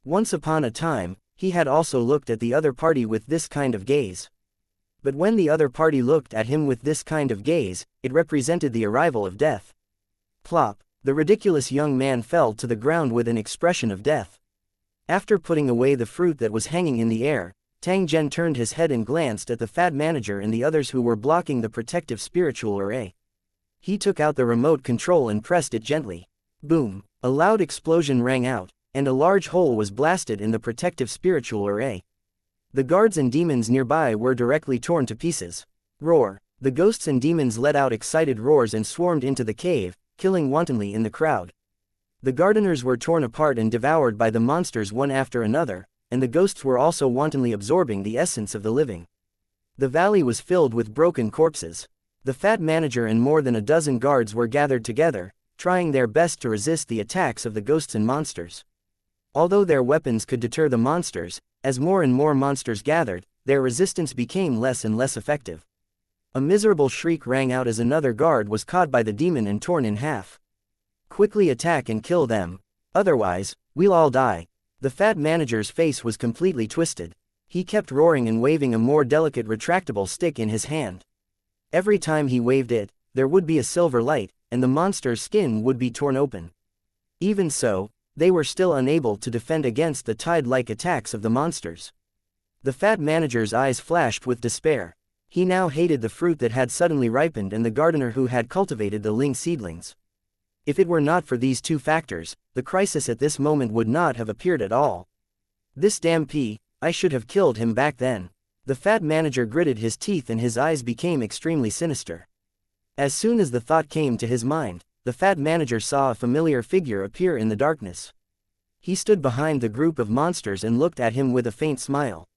Once upon a time, he had also looked at the other party with this kind of gaze. But when the other party looked at him with this kind of gaze, it represented the arrival of death. Plop, the ridiculous young man fell to the ground with an expression of death. After putting away the fruit that was hanging in the air, Tang Zhen turned his head and glanced at the fat manager and the others who were blocking the protective spiritual array. He took out the remote control and pressed it gently. Boom! A loud explosion rang out, and a large hole was blasted in the protective spiritual array. The guards and demons nearby were directly torn to pieces. Roar! The ghosts and demons let out excited roars and swarmed into the cave, killing wantonly in the crowd. The gardeners were torn apart and devoured by the monsters one after another, and the ghosts were also wantonly absorbing the essence of the living. The valley was filled with broken corpses. The fat manager and more than a dozen guards were gathered together, trying their best to resist the attacks of the ghosts and monsters. Although their weapons could deter the monsters, as more and more monsters gathered, their resistance became less and less effective. A miserable shriek rang out as another guard was caught by the demon and torn in half. Quickly attack and kill them. Otherwise, we'll all die. The fat manager's face was completely twisted. He kept roaring and waving a more delicate retractable stick in his hand. Every time he waved it, there would be a silver light, and the monster's skin would be torn open. Even so, they were still unable to defend against the tide-like attacks of the monsters. The fat manager's eyes flashed with despair. He now hated the fruit that had suddenly ripened and the gardener who had cultivated the ling seedlings. If it were not for these two factors, the crisis at this moment would not have appeared at all. This damn pea, I should have killed him back then. The fat manager gritted his teeth and his eyes became extremely sinister. As soon as the thought came to his mind, the fat manager saw a familiar figure appear in the darkness. He stood behind the group of monsters and looked at him with a faint smile.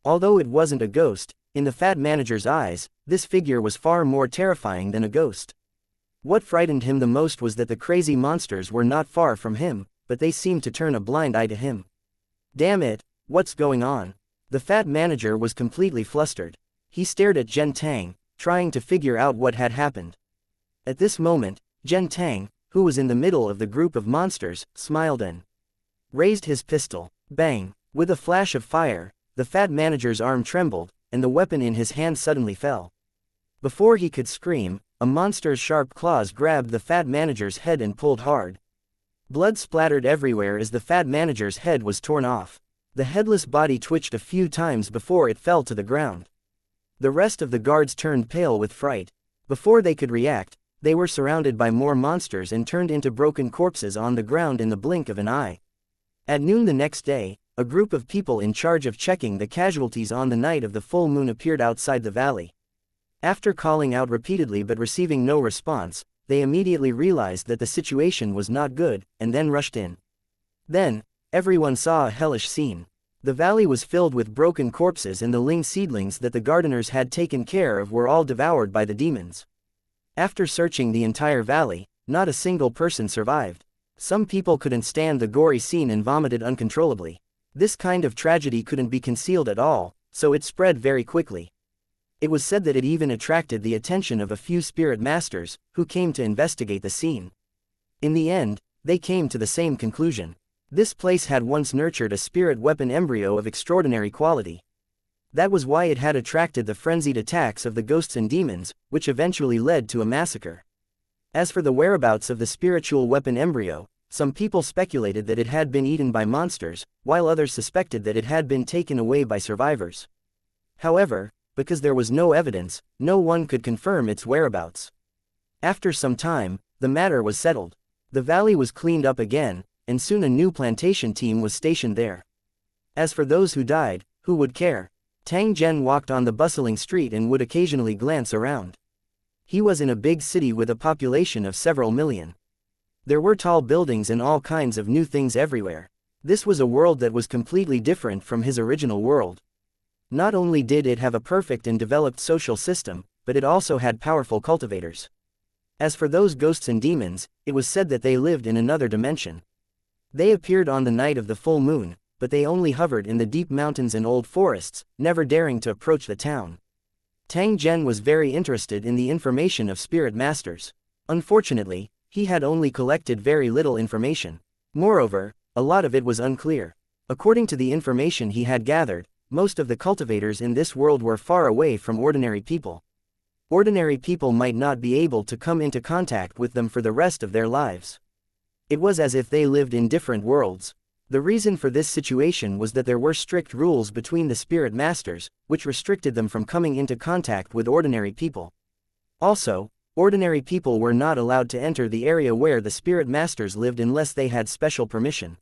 Although it wasn't a ghost, in the fat manager's eyes, this figure was far more terrifying than a ghost. What frightened him the most was that the crazy monsters were not far from him, but they seemed to turn a blind eye to him. Damn it, what's going on? The fat manager was completely flustered. He stared at Zhen Tang, trying to figure out what had happened. At this moment, Zhen Tang, who was in the middle of the group of monsters, smiled and raised his pistol. Bang! With a flash of fire, the fat manager's arm trembled, and the weapon in his hand suddenly fell. Before he could scream, a monster's sharp claws grabbed the fat manager's head and pulled hard. Blood splattered everywhere as the fat manager's head was torn off. The headless body twitched a few times before it fell to the ground. The rest of the guards turned pale with fright. Before they could react, they were surrounded by more monsters and turned into broken corpses on the ground in the blink of an eye. At noon the next day, a group of people in charge of checking the casualties on the night of the full moon appeared outside the valley. After calling out repeatedly but receiving no response, they immediately realized that the situation was not good, and then rushed in. Then, everyone saw a hellish scene. The valley was filled with broken corpses and the ling seedlings that the gardeners had taken care of were all devoured by the demons. After searching the entire valley, not a single person survived. Some people couldn't stand the gory scene and vomited uncontrollably. This kind of tragedy couldn't be concealed at all, so it spread very quickly. It was said that it even attracted the attention of a few spirit masters, who came to investigate the scene. In the end, they came to the same conclusion. This place had once nurtured a spirit weapon embryo of extraordinary quality. That was why it had attracted the frenzied attacks of the ghosts and demons, which eventually led to a massacre. As for the whereabouts of the spiritual weapon embryo, some people speculated that it had been eaten by monsters, while others suspected that it had been taken away by survivors. However, because there was no evidence, no one could confirm its whereabouts. After some time, the matter was settled. The valley was cleaned up again, and soon a new plantation team was stationed there. As for those who died, who would care? Tang Zhen walked on the bustling street and would occasionally glance around. He was in a big city with a population of several million. There were tall buildings and all kinds of new things everywhere. This was a world that was completely different from his original world. Not only did it have a perfect and developed social system, but it also had powerful cultivators. As for those ghosts and demons, it was said that they lived in another dimension. They appeared on the night of the full moon, but they only hovered in the deep mountains and old forests, never daring to approach the town. Tang Zhen was very interested in the information of spirit masters. Unfortunately, he had only collected very little information. Moreover, a lot of it was unclear. According to the information he had gathered, most of the cultivators in this world were far away from ordinary people. Ordinary people might not be able to come into contact with them for the rest of their lives. It was as if they lived in different worlds. The reason for this situation was that there were strict rules between the spirit masters, which restricted them from coming into contact with ordinary people. Also, ordinary people were not allowed to enter the area where the spirit masters lived unless they had special permission.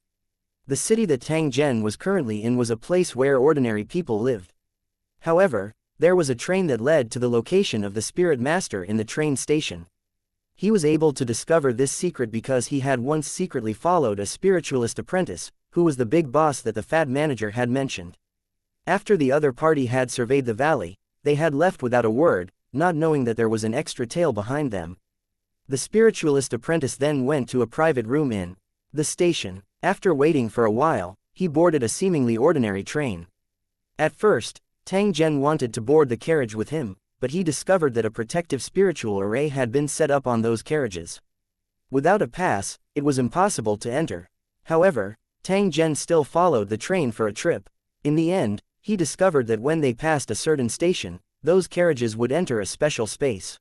The city that Tang Zhen was currently in was a place where ordinary people lived. However, there was a train that led to the location of the spirit master in the train station. He was able to discover this secret because he had once secretly followed a spiritualist apprentice, who was the big boss that the fat manager had mentioned. After the other party had surveyed the valley, they had left without a word, not knowing that there was an extra tale behind them. The spiritualist apprentice then went to a private room in the station. After waiting for a while, he boarded a seemingly ordinary train. At first, Tang Zhen wanted to board the carriage with him, but he discovered that a protective spiritual array had been set up on those carriages. Without a pass, it was impossible to enter. However, Tang Zhen still followed the train for a trip. In the end, he discovered that when they passed a certain station, those carriages would enter a special space.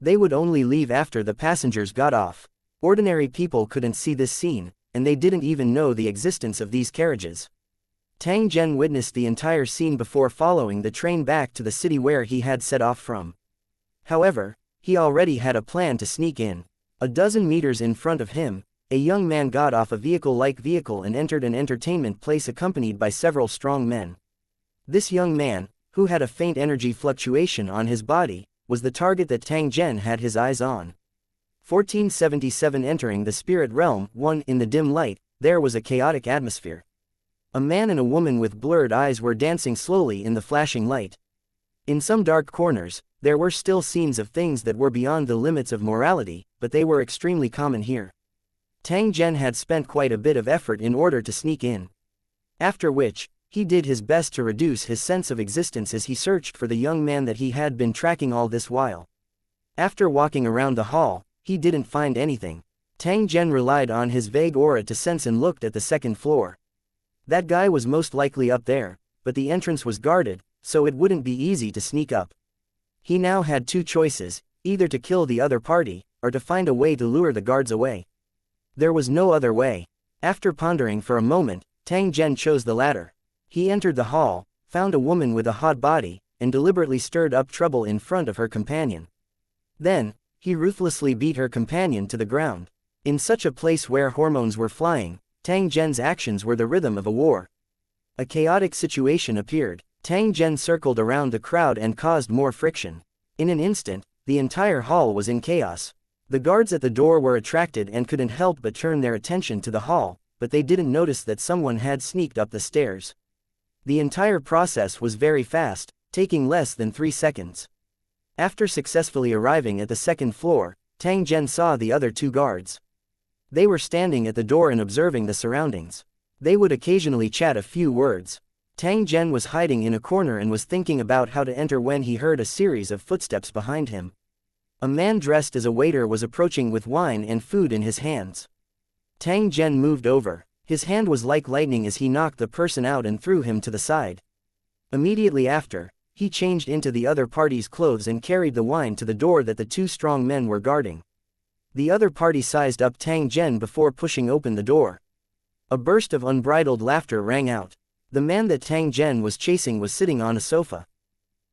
They would only leave after the passengers got off. Ordinary people couldn't see this scene, and they didn't even know the existence of these carriages. Tang Zhen witnessed the entire scene before following the train back to the city where he had set off from. However, he already had a plan to sneak in. A dozen meters in front of him, a young man got off a vehicle-like vehicle and entered an entertainment place accompanied by several strong men. This young man, who had a faint energy fluctuation on his body, was the target that Tang Zhen had his eyes on. 1477 Entering the spirit realm. 1. In the dim light, there was a chaotic atmosphere. A man and a woman with blurred eyes were dancing slowly in the flashing light. In some dark corners, there were still scenes of things that were beyond the limits of morality, but they were extremely common here. Tang Zhen had spent quite a bit of effort in order to sneak in. After which, he did his best to reduce his sense of existence as he searched for the young man that he had been tracking all this while. After walking around the hall, he didn't find anything. Tang Zhen relied on his vague aura to sense and looked at the second floor. That guy was most likely up there, but the entrance was guarded, so it wouldn't be easy to sneak up. He now had two choices, either to kill the other party, or to find a way to lure the guards away. There was no other way. After pondering for a moment, Tang Zhen chose the latter. He entered the hall, found a woman with a hot body, and deliberately stirred up trouble in front of her companion. Then, he ruthlessly beat her companion to the ground. In such a place where hormones were flying, Tang Zhen's actions were the rhythm of a war. A chaotic situation appeared. Tang Zhen circled around the crowd and caused more friction. In an instant, the entire hall was in chaos. The guards at the door were attracted and couldn't help but turn their attention to the hall, but they didn't notice that someone had sneaked up the stairs. The entire process was very fast, taking less than 3 seconds. After successfully arriving at the second floor, Tang Zhen saw the other two guards. They were standing at the door and observing the surroundings. They would occasionally chat a few words. Tang Zhen was hiding in a corner and was thinking about how to enter when he heard a series of footsteps behind him. A man dressed as a waiter was approaching with wine and food in his hands. Tang Zhen moved over. His hand was like lightning as he knocked the person out and threw him to the side. Immediately after, he changed into the other party's clothes and carried the wine to the door that the two strong men were guarding. The other party sized up Tang Zhen before pushing open the door. A burst of unbridled laughter rang out. The man that Tang Zhen was chasing was sitting on a sofa.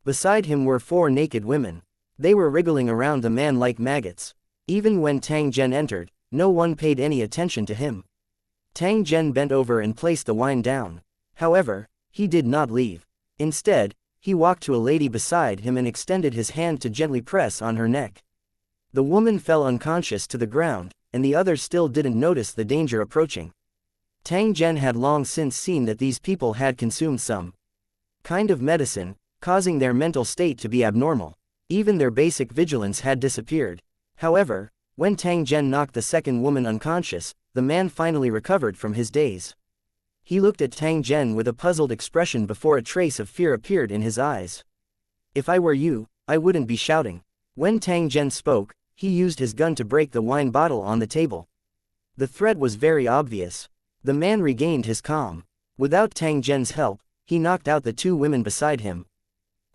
Beside him were 4 naked women. They were wriggling around the man like maggots. Even when Tang Zhen entered, no one paid any attention to him. Tang Zhen bent over and placed the wine down. However, he did not leave. Instead, he walked to a lady beside him and extended his hand to gently press on her neck. The woman fell unconscious to the ground, and the others still didn't notice the danger approaching. Tang Zhen had long since seen that these people had consumed some kind of medicine, causing their mental state to be abnormal. Even their basic vigilance had disappeared. However, when Tang Zhen knocked the second woman unconscious, the man finally recovered from his daze. He looked at Tang Zhen with a puzzled expression before a trace of fear appeared in his eyes. "If I were you, I wouldn't be shouting." When Tang Zhen spoke, he used his gun to break the wine bottle on the table. The threat was very obvious. The man regained his calm. Without Tang Zhen's help, he knocked out the 2 women beside him.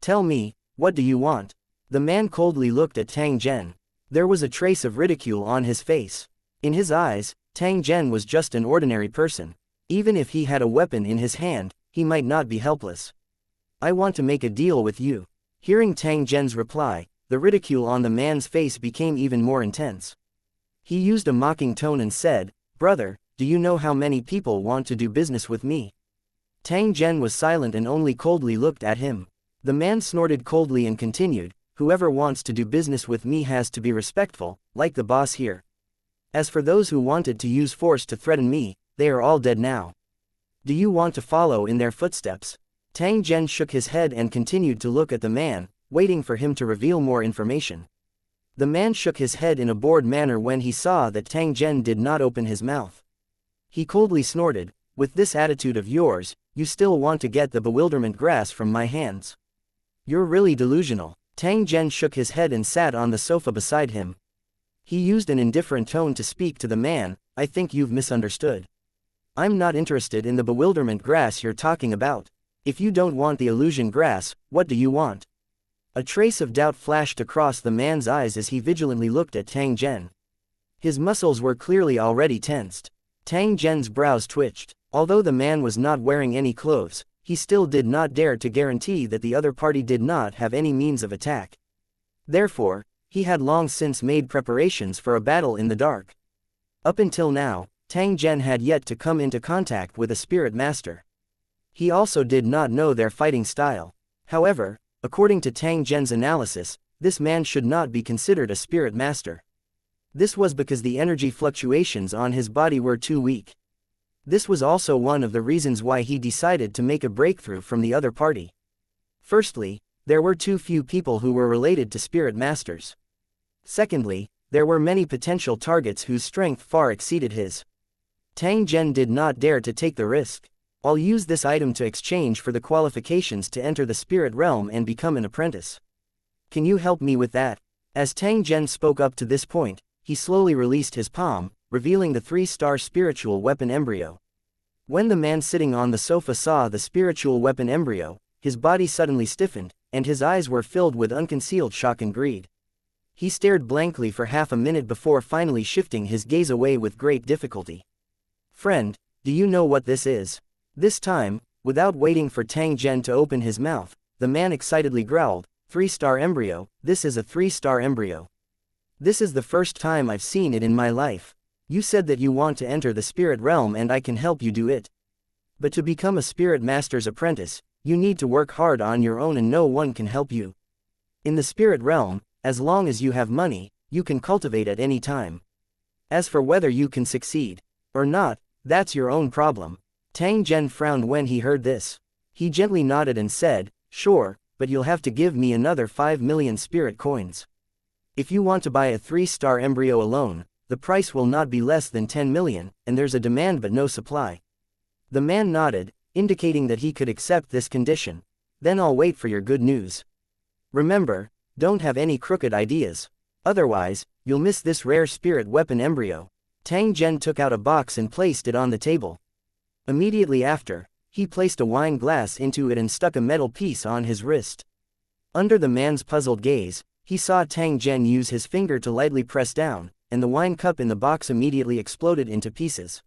"Tell me, what do you want?" The man coldly looked at Tang Zhen. There was a trace of ridicule on his face. In his eyes, Tang Zhen was just an ordinary person. Even if he had a weapon in his hand, he might not be helpless. "I want to make a deal with you." Hearing Tang Zhen's reply, the ridicule on the man's face became even more intense. He used a mocking tone and said, "Brother, do you know how many people want to do business with me?" Tang Zhen was silent and only coldly looked at him. The man snorted coldly and continued, "Whoever wants to do business with me has to be respectful, like the boss here. As for those who wanted to use force to threaten me, they are all dead now. Do you want to follow in their footsteps?" Tang Zhen shook his head and continued to look at the man, waiting for him to reveal more information. The man shook his head in a bored manner when he saw that Tang Zhen did not open his mouth. He coldly snorted, With this attitude of yours, you still want to get the bewilderment grass from my hands. You're really delusional. Tang Zhen shook his head and sat on the sofa beside him. He used an indifferent tone to speak to the man. I think you've misunderstood. I'm not interested in the bewilderment grass you're talking about. If you don't want the illusion grass, what do you want? A trace of doubt flashed across the man's eyes as he vigilantly looked at Tang Zhen. His muscles were clearly already tensed. Tang Zhen's brows twitched. Although the man was not wearing any clothes, he still did not dare to guarantee that the other party did not have any means of attack. Therefore, he had long since made preparations for a battle in the dark. Up until now, Tang Zhen had yet to come into contact with a spirit master. He also did not know their fighting style. However, according to Tang Zhen's analysis, this man should not be considered a spirit master. This was because the energy fluctuations on his body were too weak. This was also one of the reasons why he decided to make a breakthrough from the other party. Firstly, there were too few people who were related to spirit masters. Secondly, there were many potential targets whose strength far exceeded his. Tang Zhen did not dare to take the risk. I'll use this item to exchange for the qualifications to enter the spirit realm and become an apprentice. Can you help me with that? As Tang Zhen spoke up to this point, he slowly released his palm, revealing the 3-star spiritual weapon embryo. When the man sitting on the sofa saw the spiritual weapon embryo, his body suddenly stiffened, and his eyes were filled with unconcealed shock and greed. He stared blankly for half a minute before finally shifting his gaze away with great difficulty. Friend, do you know what this is? This time, without waiting for Tang Zhen to open his mouth, the man excitedly growled, 3-star embryo, this is a 3-star embryo. This is the first time I've seen it in my life. You said that you want to enter the spirit realm and I can help you do it. But to become a spirit master's apprentice, you need to work hard on your own and no one can help you. In the spirit realm, as long as you have money, you can cultivate at any time. As for whether you can succeed or not, that's your own problem. Tang Zhen frowned when he heard this. He gently nodded and said, sure, but you'll have to give me another 5 million spirit coins. If you want to buy a 3-star embryo alone, the price will not be less than 10 million, and there's a demand but no supply. The man nodded, indicating that he could accept this condition. Then I'll wait for your good news. Remember, don't have any crooked ideas. Otherwise, you'll miss this rare spirit weapon embryo. Tang Zhen took out a box and placed it on the table. Immediately after, he placed a wine glass into it and stuck a metal piece on his wrist. Under the man's puzzled gaze, he saw Tang Zhen use his finger to lightly press down, and the wine cup in the box immediately exploded into pieces.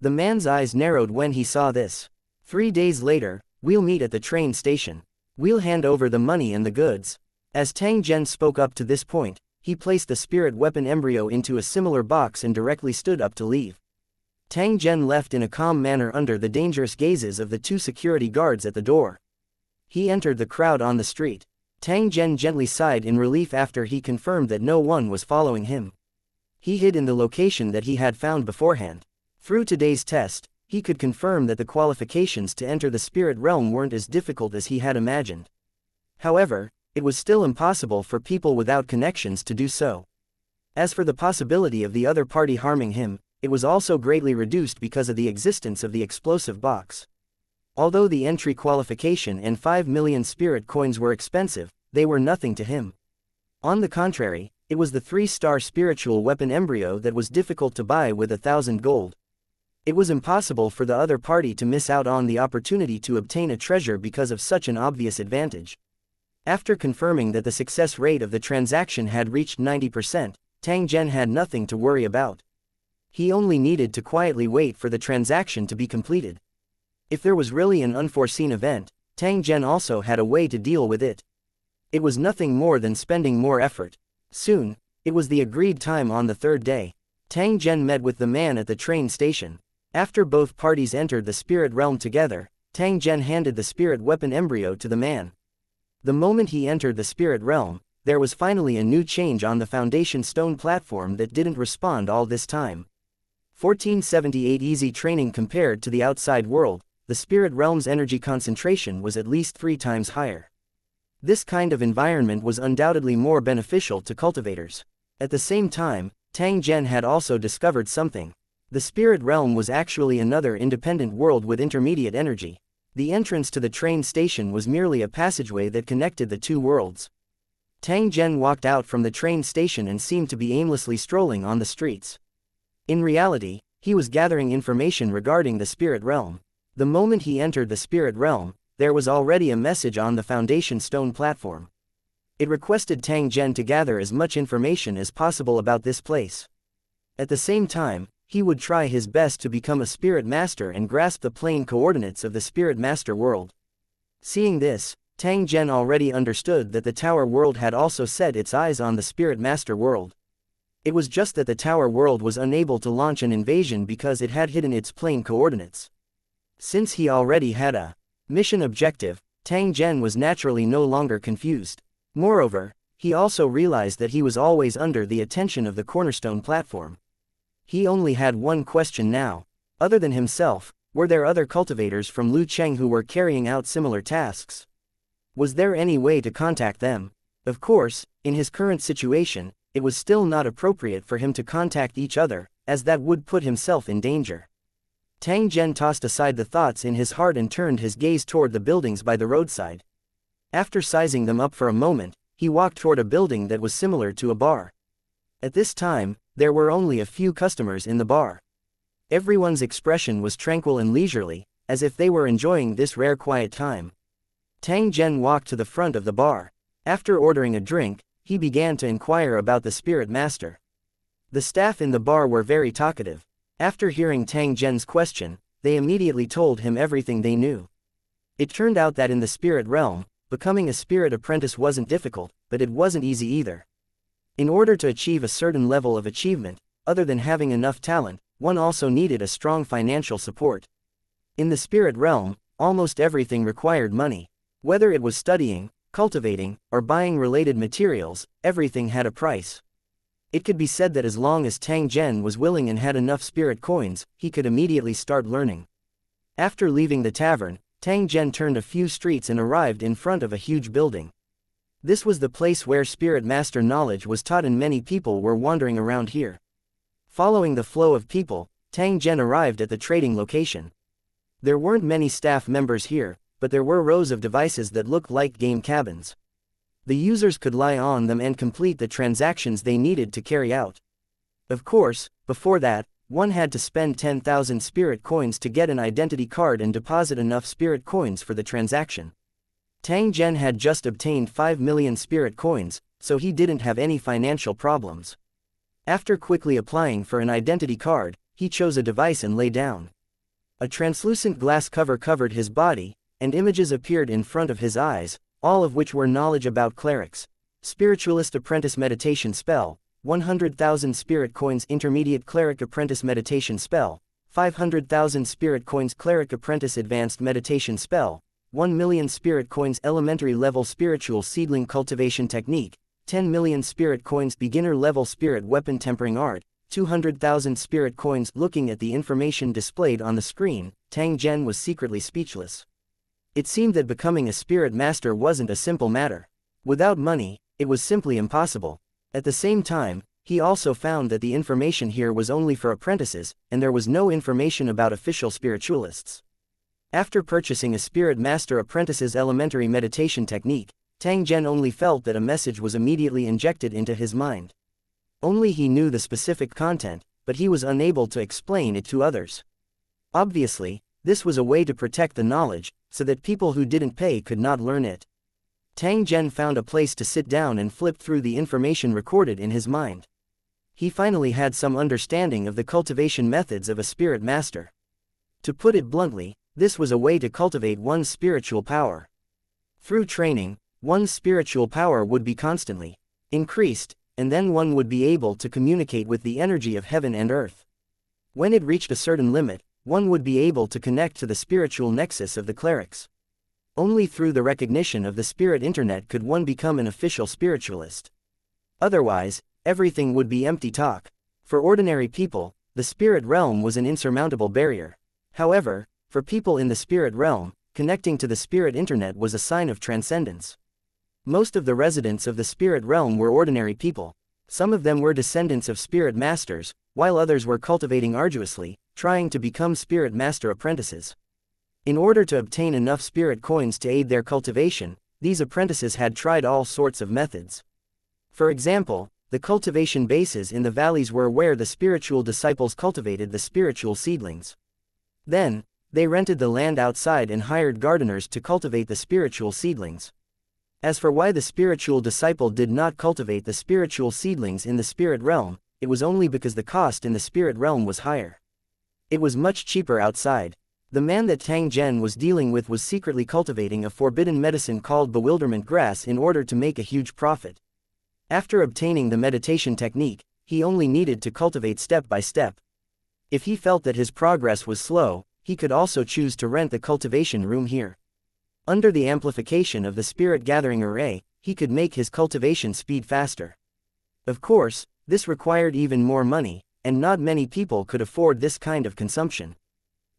The man's eyes narrowed when he saw this. 3 days later, we'll meet at the train station. We'll hand over the money and the goods. As Tang Zhen spoke up to this point, he placed the spirit weapon embryo into a similar box and directly stood up to leave. Tang Zhen left in a calm manner under the dangerous gazes of the 2 security guards at the door. He entered the crowd on the street. Tang Zhen gently sighed in relief after he confirmed that no one was following him. He hid in the location that he had found beforehand. Through today's test, he could confirm that the qualifications to enter the spirit realm weren't as difficult as he had imagined. However, it was still impossible for people without connections to do so. As for the possibility of the other party harming him, it was also greatly reduced because of the existence of the explosive box. Although the entry qualification and 5 million spirit coins were expensive, they were nothing to him. On the contrary, it was the 3-star spiritual weapon embryo that was difficult to buy with 1,000 gold. It was impossible for the other party to miss out on the opportunity to obtain a treasure because of such an obvious advantage. After confirming that the success rate of the transaction had reached 90%, Tang Zhen had nothing to worry about. He only needed to quietly wait for the transaction to be completed. If there was really an unforeseen event, Tang Zhen also had a way to deal with it. It was nothing more than spending more effort. Soon, it was the agreed time on the 3rd day. Tang Zhen met with the man at the train station. After both parties entered the spirit realm together, Tang Zhen handed the spirit weapon embryo to the man. The moment he entered the spirit realm, there was finally a new change on the foundation stone platform that didn't respond all this time. 1478 easy training. Compared to the outside world, the spirit realm's energy concentration was at least 3 times higher. This kind of environment was undoubtedly more beneficial to cultivators. At the same time, Tang Zhen had also discovered something. The spirit realm was actually another independent world with intermediate energy. The entrance to the train station was merely a passageway that connected the two worlds. Tang Zhen walked out from the train station and seemed to be aimlessly strolling on the streets. In reality, he was gathering information regarding the spirit realm. The moment he entered the spirit realm, there was already a message on the foundation stone platform. It requested Tang Zhen to gather as much information as possible about this place. At the same time, he would try his best to become a spirit master and grasp the plane coordinates of the spirit master world. Seeing this, Tang Zhen already understood that the tower world had also set its eyes on the spirit master world. It was just that the tower world was unable to launch an invasion because it had hidden its plane coordinates. Since he already had a mission objective, Tang Zhen was naturally no longer confused. Moreover, he also realized that he was always under the attention of the cornerstone platform. He only had one question now. Other than himself, were there other cultivators from Lu Cheng who were carrying out similar tasks? Was there any way to contact them? Of course, in his current situation, it was still not appropriate for him to contact each other, as that would put himself in danger. Tang Zhen tossed aside the thoughts in his heart and turned his gaze toward the buildings by the roadside. After sizing them up for a moment, he walked toward a building that was similar to a bar. At this time, there were only a few customers in the bar. Everyone's expression was tranquil and leisurely, as if they were enjoying this rare quiet time. Tang Zhen walked to the front of the bar. After ordering a drink, he began to inquire about the spirit master. The staff in the bar were very talkative. After hearing Tang Zhen's question, they immediately told him everything they knew. It turned out that in the spirit realm, becoming a spirit apprentice wasn't difficult, but it wasn't easy either. In order to achieve a certain level of achievement, other than having enough talent, one also needed a strong financial support. In the spirit realm, almost everything required money. Whether it was studying, cultivating, or buying related materials, everything had a price. It could be said that as long as Tang Zhen was willing and had enough spirit coins, he could immediately start learning. After leaving the tavern, Tang Zhen turned a few streets and arrived in front of a huge building. This was the place where spirit master knowledge was taught and many people were wandering around here. Following the flow of people, Tang Zhen arrived at the trading location. There weren't many staff members here, but there were rows of devices that looked like game cabins. The users could lie on them and complete the transactions they needed to carry out. Of course, before that, one had to spend 10,000 spirit coins to get an identity card and deposit enough spirit coins for the transaction. Tang Zhen had just obtained 5 million spirit coins, so he didn't have any financial problems. After quickly applying for an identity card, he chose a device and lay down. A translucent glass cover covered his body, and images appeared in front of his eyes, all of which were knowledge about clerics. Spiritualist Apprentice Meditation Spell, 100,000 spirit coins. Intermediate Cleric Apprentice Meditation Spell, 500,000 spirit coins. Cleric Apprentice Advanced Meditation Spell, 1 million spirit coins. Elementary level Spiritual Seedling Cultivation Technique, 10 million spirit coins. Beginner level Spirit Weapon Tempering Art, 200,000 spirit coins. Looking at the information displayed on the screen, Tang Zhen was secretly speechless. It seemed that becoming a spirit master wasn't a simple matter. Without money, it was simply impossible. At the same time, he also found that the information here was only for apprentices, and there was no information about official spiritualists. After purchasing a Spirit Master Apprentice's elementary meditation technique, Tang Zhen only felt that a message was immediately injected into his mind. Only he knew the specific content, but he was unable to explain it to others. Obviously, this was a way to protect the knowledge, so that people who didn't pay could not learn it. Tang Zhen found a place to sit down and flipped through the information recorded in his mind. He finally had some understanding of the cultivation methods of a spirit master. To put it bluntly, this was a way to cultivate one's spiritual power. Through training, one's spiritual power would be constantly increased, and then one would be able to communicate with the energy of heaven and earth. When it reached a certain limit, one would be able to connect to the spiritual nexus of the clerics. Only through the recognition of the spirit internet could one become an official spiritualist. Otherwise, everything would be empty talk. For ordinary people, the spirit realm was an insurmountable barrier. However, for people in the spirit realm, connecting to the spirit internet was a sign of transcendence. Most of the residents of the spirit realm were ordinary people. Some of them were descendants of spirit masters, while others were cultivating arduously, trying to become spirit master apprentices. In order to obtain enough spirit coins to aid their cultivation, these apprentices had tried all sorts of methods. For example, the cultivation bases in the valleys were where the spiritual disciples cultivated the spiritual seedlings. Then, they rented the land outside and hired gardeners to cultivate the spiritual seedlings. As for why the spiritual disciple did not cultivate the spiritual seedlings in the spirit realm, it was only because the cost in the spirit realm was higher. It was much cheaper outside. The man that Tang Zhen was dealing with was secretly cultivating a forbidden medicine called bewilderment grass in order to make a huge profit. After obtaining the meditation technique, he only needed to cultivate step by step. If he felt that his progress was slow, he could also choose to rent the cultivation room here. Under the amplification of the spirit gathering array, he could make his cultivation speed faster. Of course, this required even more money, and not many people could afford this kind of consumption.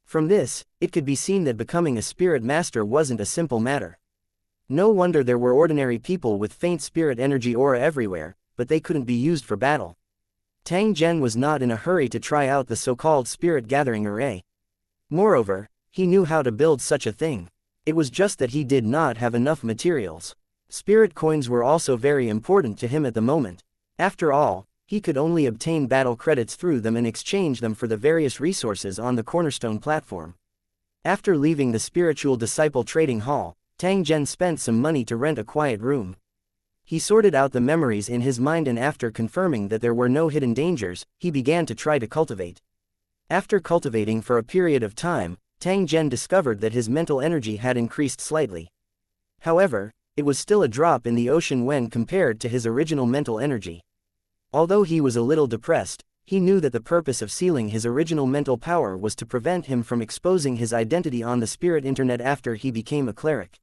From this, it could be seen that becoming a spirit master wasn't a simple matter. No wonder there were ordinary people with faint spirit energy aura everywhere, but they couldn't be used for battle. Tang Zhen was not in a hurry to try out the so-called spirit gathering array. Moreover, he knew how to build such a thing. It was just that he did not have enough materials. Spirit coins were also very important to him at the moment. After all, he could only obtain battle credits through them and exchange them for the various resources on the cornerstone platform. After leaving the spiritual disciple trading hall, Tang Zhen spent some money to rent a quiet room. He sorted out the memories in his mind, and after confirming that there were no hidden dangers, he began to try to cultivate. After cultivating for a period of time, Tang Zhen discovered that his mental energy had increased slightly. However, it was still a drop in the ocean when compared to his original mental energy. Although he was a little depressed, he knew that the purpose of sealing his original mental power was to prevent him from exposing his identity on the spirit internet after he became a cleric.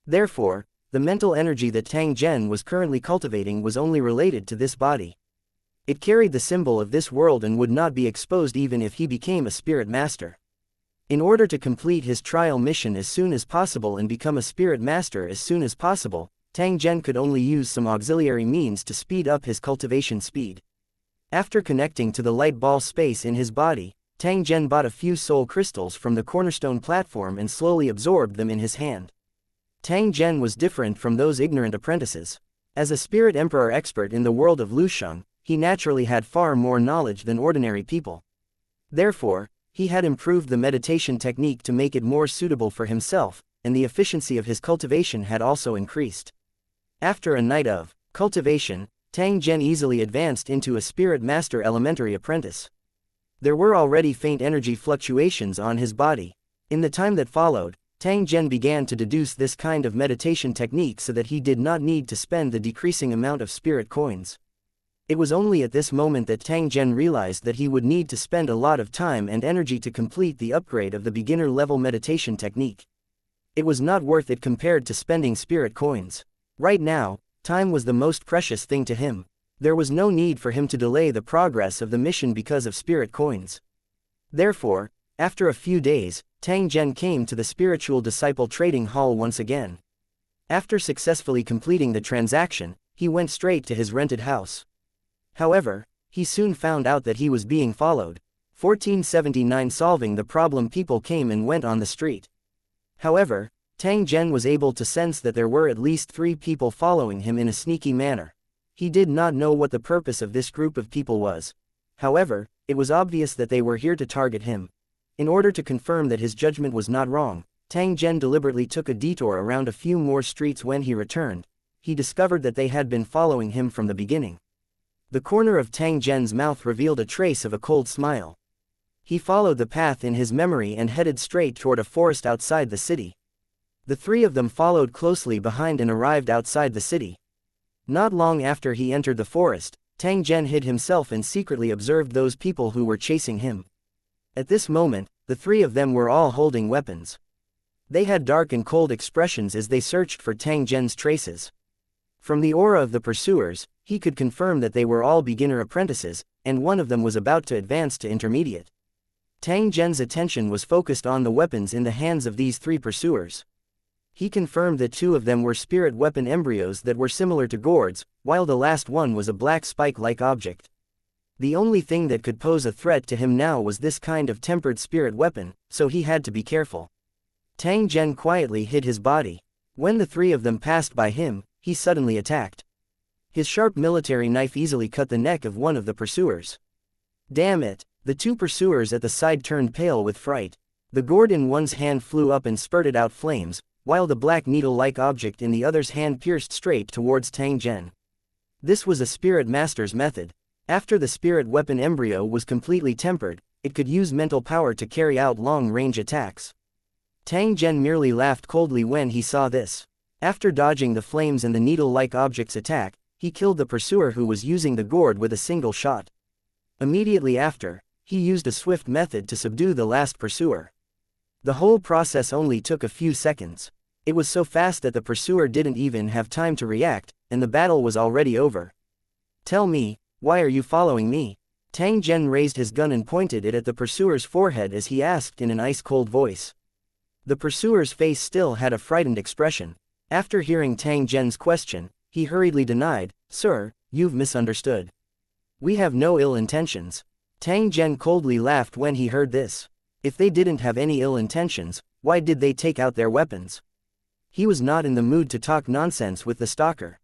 Therefore, the mental energy that Tang Zhen was currently cultivating was only related to this body. It carried the symbol of this world and would not be exposed even if he became a spirit master. In order to complete his trial mission as soon as possible and become a spirit master as soon as possible, Tang Zhen could only use some auxiliary means to speed up his cultivation speed. After connecting to the light ball space in his body, Tang Zhen bought a few soul crystals from the cornerstone platform and slowly absorbed them in his hand. Tang Zhen was different from those ignorant apprentices. As a spirit emperor expert in the world of Lusheng, he naturally had far more knowledge than ordinary people. Therefore, he had improved the meditation technique to make it more suitable for himself, and the efficiency of his cultivation had also increased. After a night of cultivation, Tang Zhen easily advanced into a spirit master elementary apprentice. There were already faint energy fluctuations on his body. In the time that followed, Tang Zhen began to deduce this kind of meditation technique so that he did not need to spend the decreasing amount of spirit coins. It was only at this moment that Tang Zhen realized that he would need to spend a lot of time and energy to complete the upgrade of the beginner-level meditation technique. It was not worth it compared to spending spirit coins. Right now, time was the most precious thing to him. There was no need for him to delay the progress of the mission because of spirit coins. Therefore, after a few days, Tang Zhen came to the spiritual disciple trading hall once again. After successfully completing the transaction, he went straight to his rented house. However, he soon found out that he was being followed. 1479 Solving the problem, people came and went on the street. However, Tang Zhen was able to sense that there were at least 3 people following him in a sneaky manner. He did not know what the purpose of this group of people was. However, it was obvious that they were here to target him. In order to confirm that his judgment was not wrong, Tang Zhen deliberately took a detour around a few more streets. When he returned, he discovered that they had been following him from the beginning. The corner of Tang Zhen's mouth revealed a trace of a cold smile. He followed the path in his memory and headed straight toward a forest outside the city. The 3 of them followed closely behind and arrived outside the city. Not long after he entered the forest, Tang Zhen hid himself and secretly observed those people who were chasing him. At this moment, the 3 of them were all holding weapons. They had dark and cold expressions as they searched for Tang Zhen's traces. From the aura of the pursuers, he could confirm that they were all beginner apprentices, and one of them was about to advance to intermediate. Tang Zhen's attention was focused on the weapons in the hands of these 3 pursuers. He confirmed that 2 of them were spirit weapon embryos that were similar to gourds, while the last one was a black spike-like object. The only thing that could pose a threat to him now was this kind of tempered spirit weapon, so he had to be careful. Tang Zhen quietly hid his body. When the three of them passed by him, he suddenly attacked. His sharp military knife easily cut the neck of one of the pursuers. Damn it! The two pursuers at the side turned pale with fright. The gourd in one's hand flew up and spurted out flames, while the black needle-like object in the other's hand pierced straight towards Tang Zhen. This was a spirit master's method. After the spirit weapon embryo was completely tempered, it could use mental power to carry out long-range attacks. Tang Zhen merely laughed coldly when he saw this. After dodging the flames and the needle-like object's attack, he killed the pursuer who was using the gourd with a single shot. Immediately after, he used a swift method to subdue the last pursuer. The whole process only took a few seconds. It was so fast that the pursuer didn't even have time to react, and the battle was already over. Tell me, why are you following me? Tang Zhen raised his gun and pointed it at the pursuer's forehead as he asked in an ice-cold voice. The pursuer's face still had a frightened expression. After hearing Tang Zhen's question, he hurriedly denied, "Sir, you've misunderstood. We have no ill intentions." Tang Zhen coldly laughed when he heard this. If they didn't have any ill intentions, why did they take out their weapons? He was not in the mood to talk nonsense with the stalker.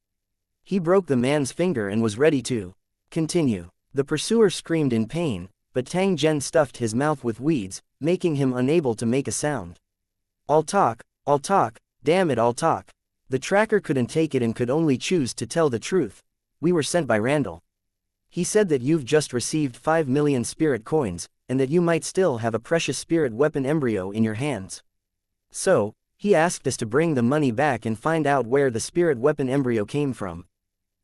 He broke the man's finger and was ready to continue. The pursuer screamed in pain, but Tang Zhen stuffed his mouth with weeds, making him unable to make a sound. I'll talk, damn it, I'll talk. The tracker couldn't take it and could only choose to tell the truth. We were sent by Randall. He said that you've just received 5 million spirit coins, and that you might still have a precious spirit weapon embryo in your hands. So, he asked us to bring the money back and find out where the spirit weapon embryo came from.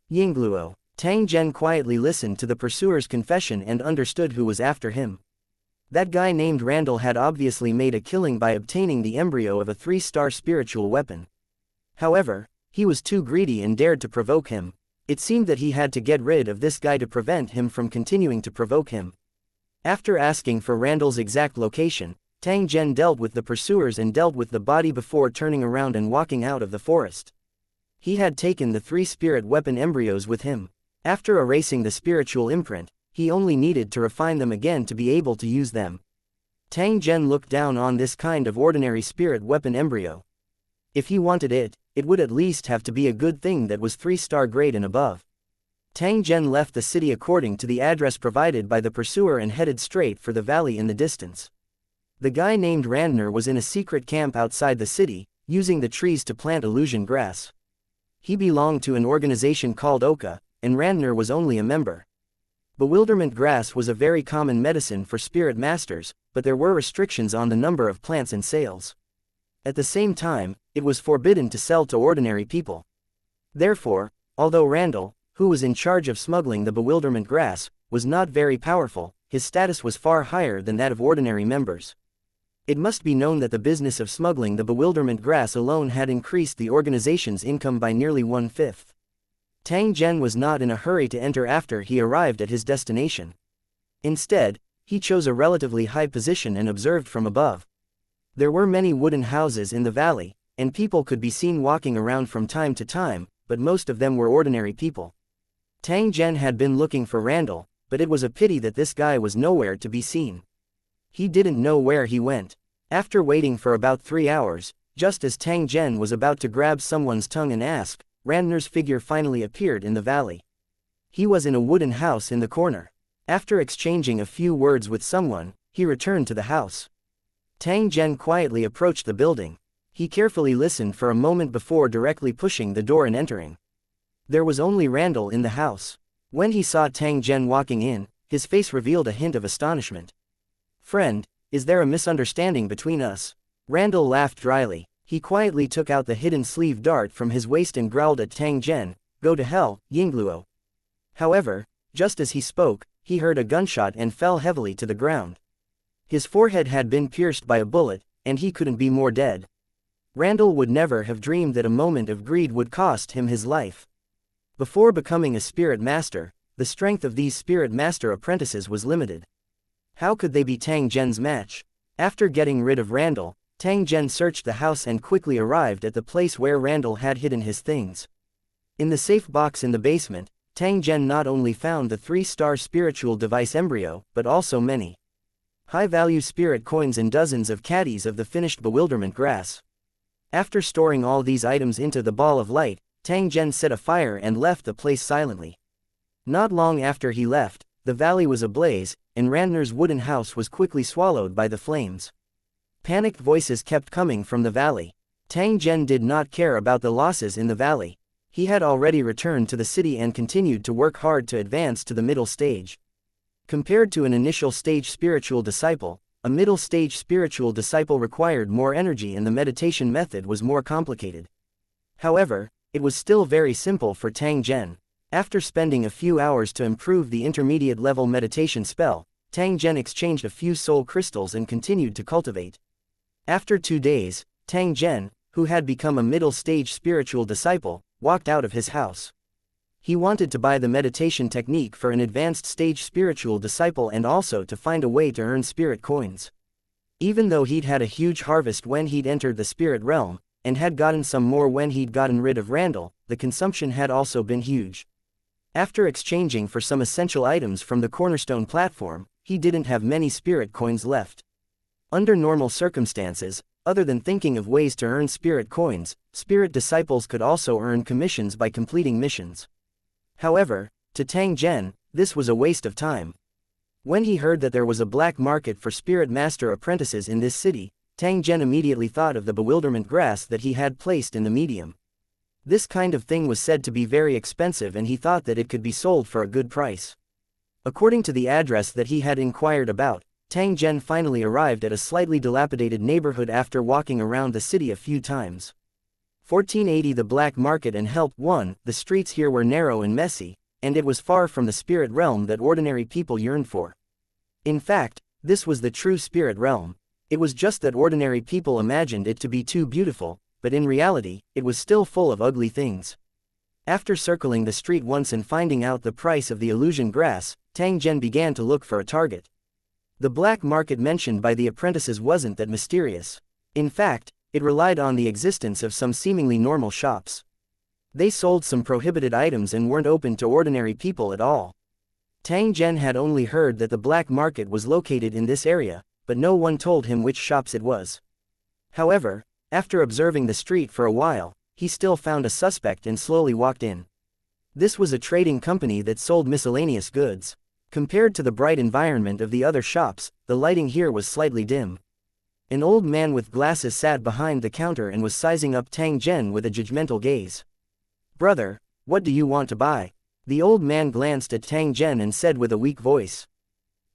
Yingluo. Tang Zhen quietly listened to the pursuer's confession and understood who was after him. That guy named Randall had obviously made a killing by obtaining the embryo of a 3-star spiritual weapon. However, he was too greedy and dared to provoke him. It seemed that he had to get rid of this guy to prevent him from continuing to provoke him. After asking for Randall's exact location, Tang Zhen dealt with the pursuers and dealt with the body before turning around and walking out of the forest. He had taken the 3 spirit weapon embryos with him. After erasing the spiritual imprint, he only needed to refine them again to be able to use them. Tang Zhen looked down on this kind of ordinary spirit weapon embryo. If he wanted it, it would at least have to be a good thing that was 3-star grade and above. Tang Zhen left the city according to the address provided by the pursuer and headed straight for the valley in the distance. The guy named Randner was in a secret camp outside the city, using the trees to plant illusion grass. He belonged to an organization called Oka, and Randner was only a member. Bewilderment grass was a very common medicine for spirit masters, but there were restrictions on the number of plants and sales. At the same time, it was forbidden to sell to ordinary people. Therefore, although Randall, who was in charge of smuggling the bewilderment grass, was not very powerful, his status was far higher than that of ordinary members. It must be known that the business of smuggling the bewilderment grass alone had increased the organization's income by nearly 1/5. Tang Zhen was not in a hurry to enter after he arrived at his destination. Instead, he chose a relatively high position and observed from above. There were many wooden houses in the valley, and people could be seen walking around from time to time, but most of them were ordinary people. Tang Zhen had been looking for Randall, but it was a pity that this guy was nowhere to be seen. He didn't know where he went. After waiting for about 3 hours, just as Tang Zhen was about to grab someone's tongue and ask, Randner's figure finally appeared in the valley. He was in a wooden house in the corner. After exchanging a few words with someone, he returned to the house. Tang Zhen quietly approached the building. He carefully listened for a moment before directly pushing the door and entering. There was only Randall in the house. When he saw Tang Zhen walking in, his face revealed a hint of astonishment. "Friend, is there a misunderstanding between us?" Randall laughed dryly. He quietly took out the hidden sleeve dart from his waist and growled at Tang Zhen, "Go to hell, Yingluo." However, just as he spoke, he heard a gunshot and fell heavily to the ground. His forehead had been pierced by a bullet, and he couldn't be more dead. Randall would never have dreamed that a moment of greed would cost him his life. Before becoming a spirit master, the strength of these spirit master apprentices was limited. How could they be Tang Zhen's match? After getting rid of Randall, Tang Zhen searched the house and quickly arrived at the place where Randall had hidden his things. In the safe box in the basement, Tang Zhen not only found the 3-star spiritual device embryo, but also many high-value spirit coins and dozens of caddies of the finished bewilderment grass. After storing all these items into the ball of light, Tang Zhen set a fire and left the place silently. Not long after he left, the valley was ablaze, and Randner's wooden house was quickly swallowed by the flames. Panicked voices kept coming from the valley. Tang Zhen did not care about the losses in the valley. He had already returned to the city and continued to work hard to advance to the middle stage. Compared to an initial stage spiritual disciple, a middle stage spiritual disciple required more energy and the meditation method was more complicated. However, it was still very simple for Tang Zhen. After spending a few hours to improve the intermediate level meditation spell, Tang Zhen exchanged a few soul crystals and continued to cultivate. After 2 days, Tang Zhen, who had become a middle stage spiritual disciple, walked out of his house. He wanted to buy the meditation technique for an advanced stage spiritual disciple and also to find a way to earn spirit coins. Even though he'd had a huge harvest when he'd entered the spirit realm, and had gotten some more when he'd gotten rid of Randall, the consumption had also been huge. After exchanging for some essential items from the cornerstone platform, he didn't have many spirit coins left. Under normal circumstances, other than thinking of ways to earn spirit coins, spirit disciples could also earn commissions by completing missions. However, to Tang Zhen, this was a waste of time. When he heard that there was a black market for spirit master apprentices in this city, Tang Zhen immediately thought of the bewilderment grass that he had placed in the medium. This kind of thing was said to be very expensive and he thought that it could be sold for a good price. According to the address that he had inquired about, Tang Zhen finally arrived at a slightly dilapidated neighborhood after walking around the city a few times. 1480 The black market and help 1. The streets here were narrow and messy, and it was far from the spirit realm that ordinary people yearned for. In fact, this was the true spirit realm. It was just that ordinary people imagined it to be too beautiful, but in reality, it was still full of ugly things. After circling the street once and finding out the price of the illusion grass, Tang Zhen began to look for a target. The black market mentioned by the apprentices wasn't that mysterious. In fact, it relied on the existence of some seemingly normal shops. They sold some prohibited items and weren't open to ordinary people at all. Tang Zhen had only heard that the black market was located in this area, but no one told him which shops it was. However, after observing the street for a while, he still found a suspect and slowly walked in. This was a trading company that sold miscellaneous goods. Compared to the bright environment of the other shops, the lighting here was slightly dim. An old man with glasses sat behind the counter and was sizing up Tang Zhen with a judgmental gaze. "Brother, what do you want to buy?" The old man glanced at Tang Zhen and said with a weak voice.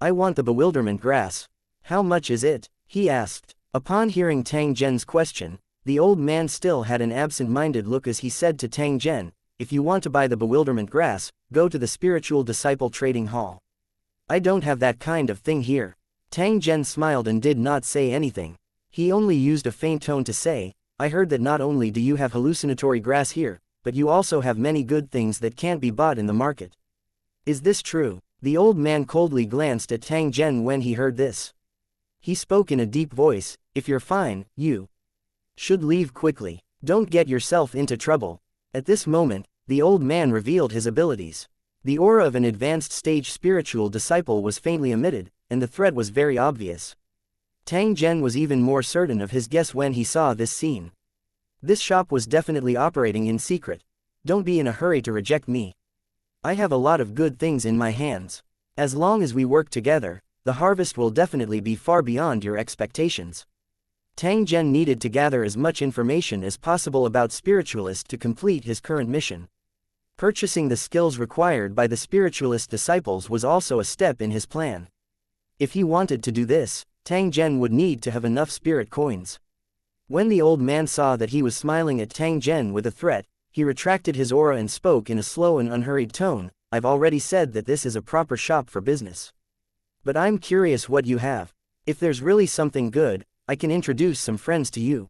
"I want the bewilderment grass." "How much is it?" he asked. Upon hearing Tang Zhen's question, the old man still had an absent-minded look as he said to Tang Zhen, "If you want to buy the bewilderment grass, go to the spiritual disciple trading hall. I don't have that kind of thing here." Tang Zhen smiled and did not say anything. He only used a faint tone to say, "I heard that not only do you have hallucinatory grass here, but you also have many good things that can't be bought in the market. Is this true?" The old man coldly glanced at Tang Zhen when he heard this. He spoke in a deep voice, "If you're fine, you should leave quickly. Don't get yourself into trouble." At this moment, the old man revealed his abilities. The aura of an advanced stage spiritual disciple was faintly emitted, and the threat was very obvious. Tang Zhen was even more certain of his guess when he saw this scene. This shop was definitely operating in secret. "Don't be in a hurry to reject me. I have a lot of good things in my hands. As long as we work together, the harvest will definitely be far beyond your expectations." Tang Zhen needed to gather as much information as possible about spiritualists to complete his current mission. Purchasing the skills required by the spiritualist disciples was also a step in his plan. If he wanted to do this, Tang Zhen would need to have enough spirit coins. When the old man saw that he was smiling at Tang Zhen with a threat, he retracted his aura and spoke in a slow and unhurried tone, "I've already said that this is a proper shop for business. But I'm curious what you have. If there's really something good, I can introduce some friends to you."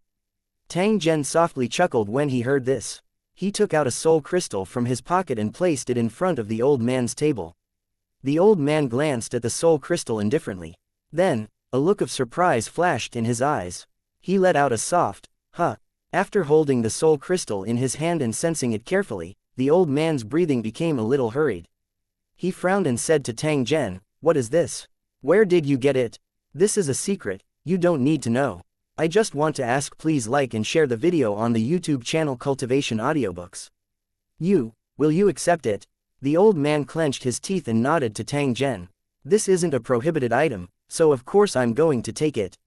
Tang Zhen softly chuckled when he heard this. He took out a soul crystal from his pocket and placed it in front of the old man's table. The old man glanced at the soul crystal indifferently. Then, a look of surprise flashed in his eyes. He let out a soft, "Huh." After holding the soul crystal in his hand and sensing it carefully, the old man's breathing became a little hurried. He frowned and said to Tang Zhen, "What is this? Where did you get it? This is a secret, you don't need to know. I just want to ask, please like and share the video on the YouTube channel Cultivation Audiobooks. Will you accept it?" The old man clenched his teeth and nodded to Tang Zhen. "This isn't a prohibited item, so of course I'm going to take it.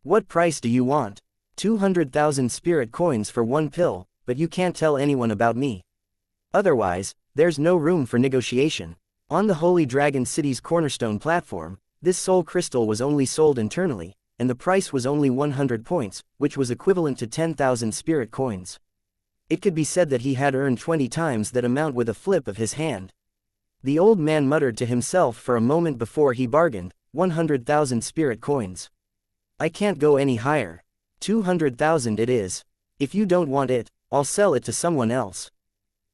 What price do you want?" 200,000 spirit coins for one pill, but you can't tell anyone about me. Otherwise, there's no room for negotiation. On the Holy Dragon City's cornerstone platform, this soul crystal was only sold internally, and the price was only 100 points, which was equivalent to 10,000 spirit coins. It could be said that he had earned 20 times that amount with a flip of his hand. The old man muttered to himself for a moment before he bargained, 100,000 spirit coins. I can't go any higher. 200,000 it is. If you don't want it, I'll sell it to someone else.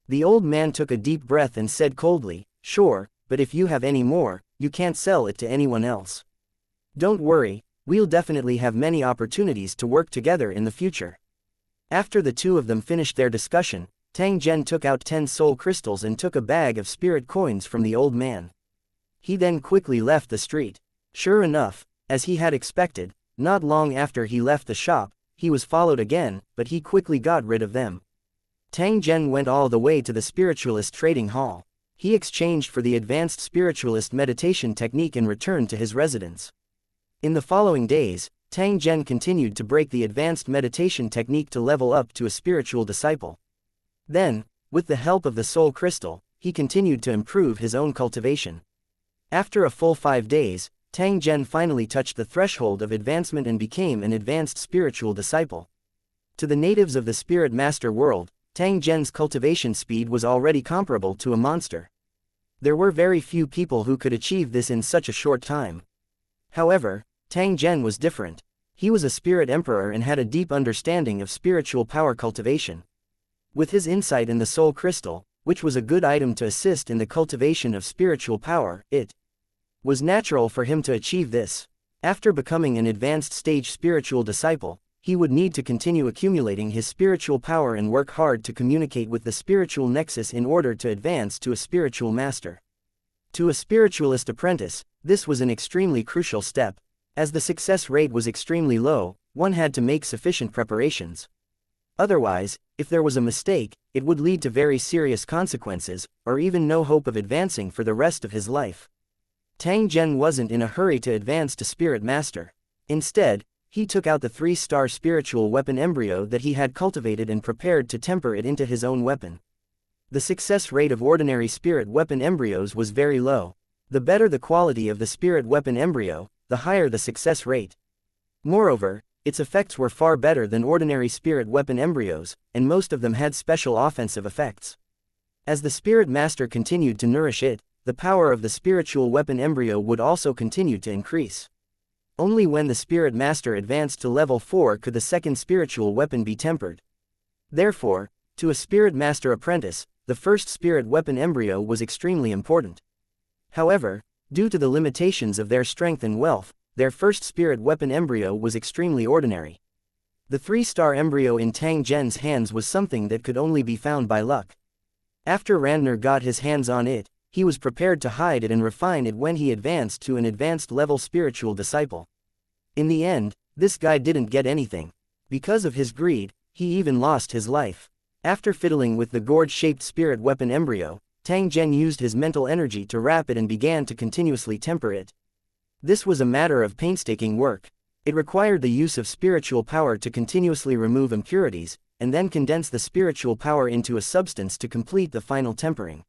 The old man took a deep breath and said coldly, "Sure, but if you have any more, you can't sell it to anyone else. Don't worry, we'll definitely have many opportunities to work together in the future." After the two of them finished their discussion, Tang Zhen took out 10 soul crystals and took a bag of spirit coins from the old man. He then quickly left the street. Sure enough, as he had expected, not long after he left the shop, he was followed again, but he quickly got rid of them. Tang Zhen went all the way to the spiritualist trading hall. He exchanged for the advanced spiritualist meditation technique and returned to his residence. In the following days, Tang Zhen continued to break the advanced meditation technique to level up to a spiritual disciple. Then, with the help of the soul crystal, he continued to improve his own cultivation. After a full 5 days, Tang Zhen finally touched the threshold of advancement and became an advanced spiritual disciple. To the natives of the Spirit Master world, Tang Zhen's cultivation speed was already comparable to a monster. There were very few people who could achieve this in such a short time. However, Tang Zhen was different. He was a spirit emperor and had a deep understanding of spiritual power cultivation. With his insight in the soul crystal, which was a good item to assist in the cultivation of spiritual power, it was natural for him to achieve this. After becoming an advanced stage spiritual disciple, he would need to continue accumulating his spiritual power and work hard to communicate with the spiritual nexus in order to advance to a spiritual master. To a spiritualist apprentice, this was an extremely crucial step. As the success rate was extremely low, one had to make sufficient preparations. Otherwise, if there was a mistake, it would lead to very serious consequences, or even no hope of advancing for the rest of his life. Tang Zhen wasn't in a hurry to advance to Spirit Master. Instead, he took out the 3-star spiritual weapon embryo that he had cultivated and prepared to temper it into his own weapon. The success rate of ordinary spirit weapon embryos was very low. The better the quality of the spirit weapon embryo, the higher the success rate. Moreover, its effects were far better than ordinary spirit weapon embryos, and most of them had special offensive effects. As the Spirit Master continued to nourish it, the power of the spiritual weapon embryo would also continue to increase. Only when the Spirit Master advanced to level 4 could the second spiritual weapon be tempered. Therefore, to a Spirit Master apprentice, the first spirit weapon embryo was extremely important. However, due to the limitations of their strength and wealth, their first spirit weapon embryo was extremely ordinary. The 3-star embryo in Tang Zhen's hands was something that could only be found by luck. After Randner got his hands on it, he was prepared to hide it and refine it when he advanced to an advanced level spiritual disciple. In the end, this guy didn't get anything. Because of his greed, he even lost his life. After fiddling with the gourd-shaped spirit weapon embryo, Tang Zhen used his mental energy to wrap it and began to continuously temper it. This was a matter of painstaking work. It required the use of spiritual power to continuously remove impurities, and then condense the spiritual power into a substance to complete the final tempering.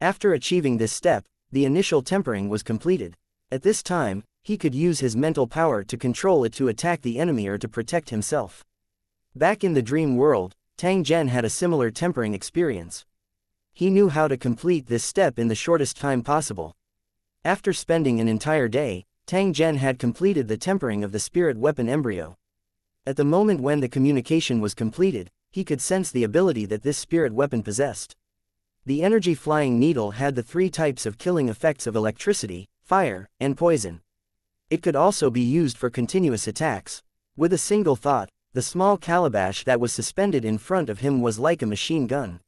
After achieving this step, the initial tempering was completed. At this time, he could use his mental power to control it to attack the enemy or to protect himself. Back in the dream world, Tang Zhen had a similar tempering experience. He knew how to complete this step in the shortest time possible. After spending an entire day, Tang Zhen had completed the tempering of the spirit weapon embryo. At the moment when the communication was completed, he could sense the ability that this spirit weapon possessed. The energy flying needle had the 3 types of killing effects of electricity, fire, and poison. It could also be used for continuous attacks. With a single thought, the small calabash that was suspended in front of him was like a machine gun.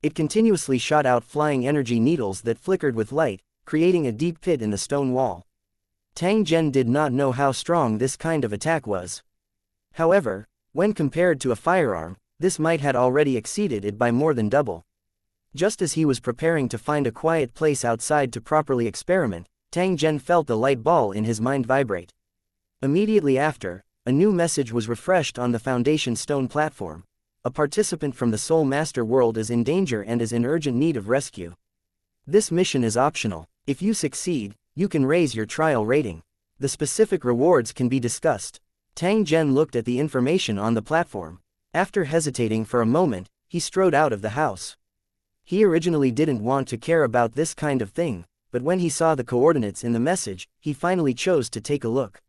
It continuously shot out flying energy needles that flickered with light, creating a deep pit in the stone wall. Tang Zhen did not know how strong this kind of attack was. However, when compared to a firearm, this might had already exceeded it by more than double. Just as he was preparing to find a quiet place outside to properly experiment, Tang Zhen felt the light ball in his mind vibrate. Immediately after, a new message was refreshed on the Foundation Stone platform. A participant from the Soul Master world is in danger and is in urgent need of rescue. This mission is optional. If you succeed, you can raise your trial rating. The specific rewards can be discussed. Tang Zhen looked at the information on the platform. After hesitating for a moment, he strode out of the house. He originally didn't want to care about this kind of thing, but when he saw the coordinates in the message, he finally chose to take a look.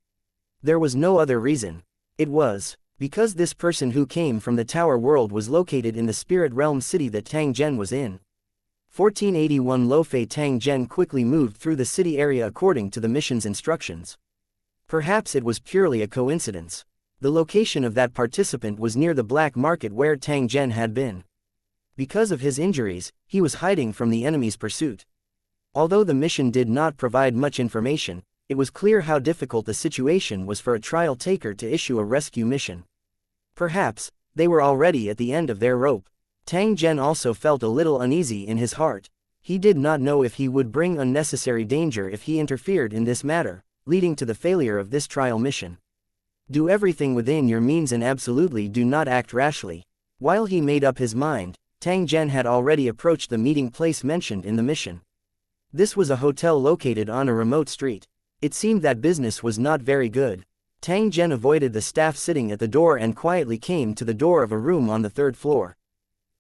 There was no other reason. It was because this person who came from the Tower World was located in the Spirit Realm city that Tang Zhen was in. 1481 Lofei. Tang Zhen quickly moved through the city area according to the mission's instructions. Perhaps it was purely a coincidence. The location of that participant was near the black market where Tang Zhen had been. Because of his injuries, he was hiding from the enemy's pursuit. Although the mission did not provide much information, it was clear how difficult the situation was for a trial taker to issue a rescue mission. Perhaps, they were already at the end of their rope. Tang Zhen also felt a little uneasy in his heart. He did not know if he would bring unnecessary danger if he interfered in this matter, leading to the failure of this trial mission. Do everything within your means and absolutely do not act rashly. While he made up his mind, Tang Zhen had already approached the meeting place mentioned in the mission. This was a hotel located on a remote street. It seemed that business was not very good. Tang Zhen avoided the staff sitting at the door and quietly came to the door of a room on the third floor.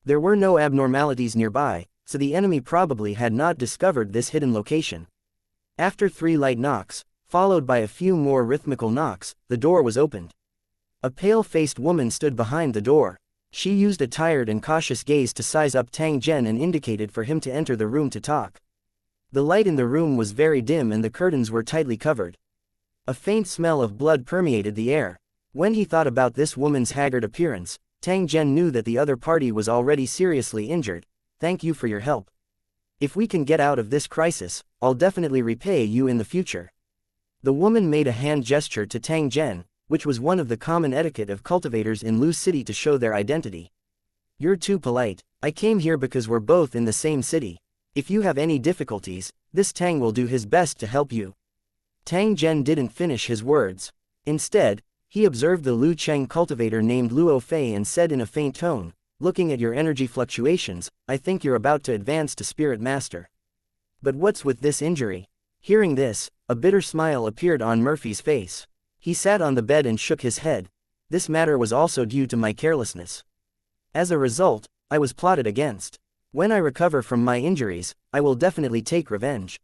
There were no abnormalities nearby, so the enemy probably had not discovered this hidden location. After 3 light knocks, followed by a few more rhythmical knocks, the door was opened. A pale-faced woman stood behind the door. She used a tired and cautious gaze to size up Tang Zhen and indicated for him to enter the room to talk. The light in the room was very dim and the curtains were tightly covered. A faint smell of blood permeated the air. When he thought about this woman's haggard appearance, Tang Zhen knew that the other party was already seriously injured. Thank you for your help. If we can get out of this crisis, I'll definitely repay you in the future. The woman made a hand gesture to Tang Zhen, which was one of the common etiquette of cultivators in Lu City to show their identity. You're too polite. I came here because we're both in the same city. If you have any difficulties, this Tang will do his best to help you. Tang Zhen didn't finish his words. Instead, he observed the Lu Cheng cultivator named Luo Fei and said in a faint tone, looking at your energy fluctuations, I think you're about to advance to Spirit Master. But what's with this injury? Hearing this, a bitter smile appeared on Murphy's face. He sat on the bed and shook his head. This matter was also due to my carelessness. As a result, I was plotted against. When I recover from my injuries, I will definitely take revenge.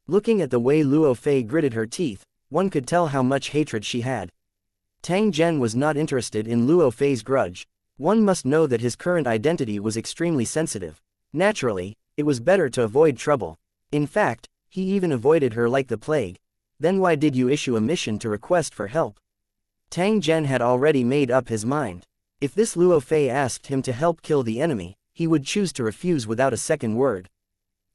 Looking at the way Luo Fei gritted her teeth, one could tell how much hatred she had. Tang Zhen was not interested in Luo Fei's grudge. One must know that his current identity was extremely sensitive. Naturally, it was better to avoid trouble. In fact, he even avoided her like the plague. Then why did you issue a mission to request for help? Tang Zhen had already made up his mind. If this Luo Fei asked him to help kill the enemy, he would choose to refuse without a second word.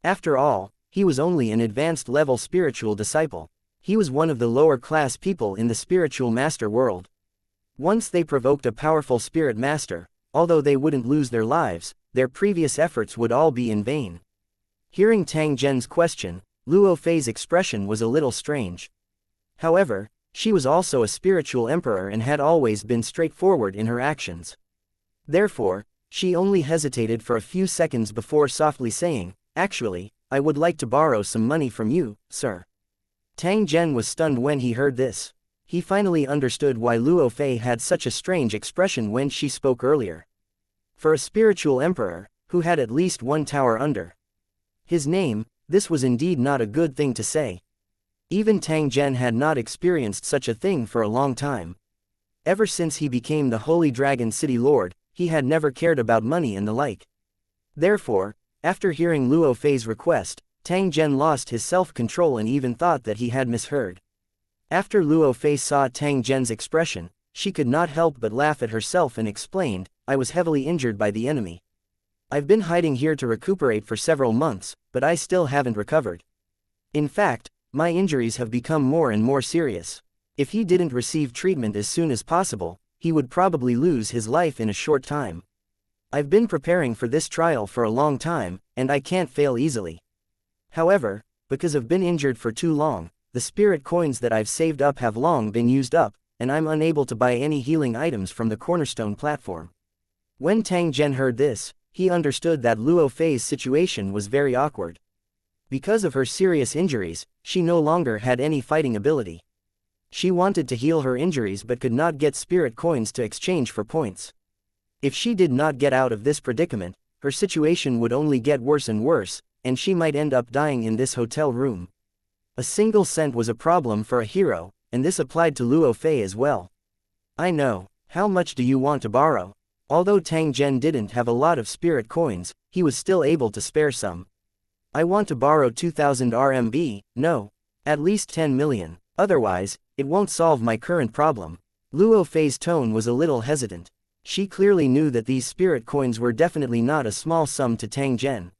After all, he was only an advanced-level spiritual disciple. He was one of the lower-class people in the spiritual master world. Once they provoked a powerful spirit master, although they wouldn't lose their lives, their previous efforts would all be in vain. Hearing Tang Zhen's question, Luo Fei's expression was a little strange. However, she was also a spiritual emperor and had always been straightforward in her actions. Therefore, she only hesitated for a few seconds before softly saying, actually, I would like to borrow some money from you, sir. Tang Zhen was stunned when he heard this. He finally understood why Luo Fei had such a strange expression when she spoke earlier. For a spiritual emperor, who had at least one tower under his name, this was indeed not a good thing to say. Even Tang Zhen had not experienced such a thing for a long time. Ever since he became the Holy Dragon City Lord, he had never cared about money and the like. Therefore, after hearing Luo Fei's request, Tang Zhen lost his self-control and even thought that he had misheard. After Luo Fei saw Tang Zhen's expression, she could not help but laugh at herself and explained, I was heavily injured by the enemy. I've been hiding here to recuperate for several months, but I still haven't recovered. In fact, my injuries have become more and more serious. If he didn't receive treatment as soon as possible, he would probably lose his life in a short time. I've been preparing for this trial for a long time, and I can't fail easily. However, because I've been injured for too long, the spirit coins that I've saved up have long been used up, and I'm unable to buy any healing items from the cornerstone platform. When Tang Zhen heard this, he understood that Luo Fei's situation was very awkward. Because of her serious injuries, she no longer had any fighting ability. She wanted to heal her injuries but could not get spirit coins to exchange for points. If she did not get out of this predicament, her situation would only get worse and worse, and she might end up dying in this hotel room. A single cent was a problem for a hero, and this applied to Luo Fei as well. I know. How much do you want to borrow? Although Tang Zhen didn't have a lot of spirit coins, he was still able to spare some. I want to borrow 2,000 RMB, no. At least 10 million, otherwise, it won't solve my current problem. Luo Fei's tone was a little hesitant. She clearly knew that these spirit coins were definitely not a small sum to Tang Zhen.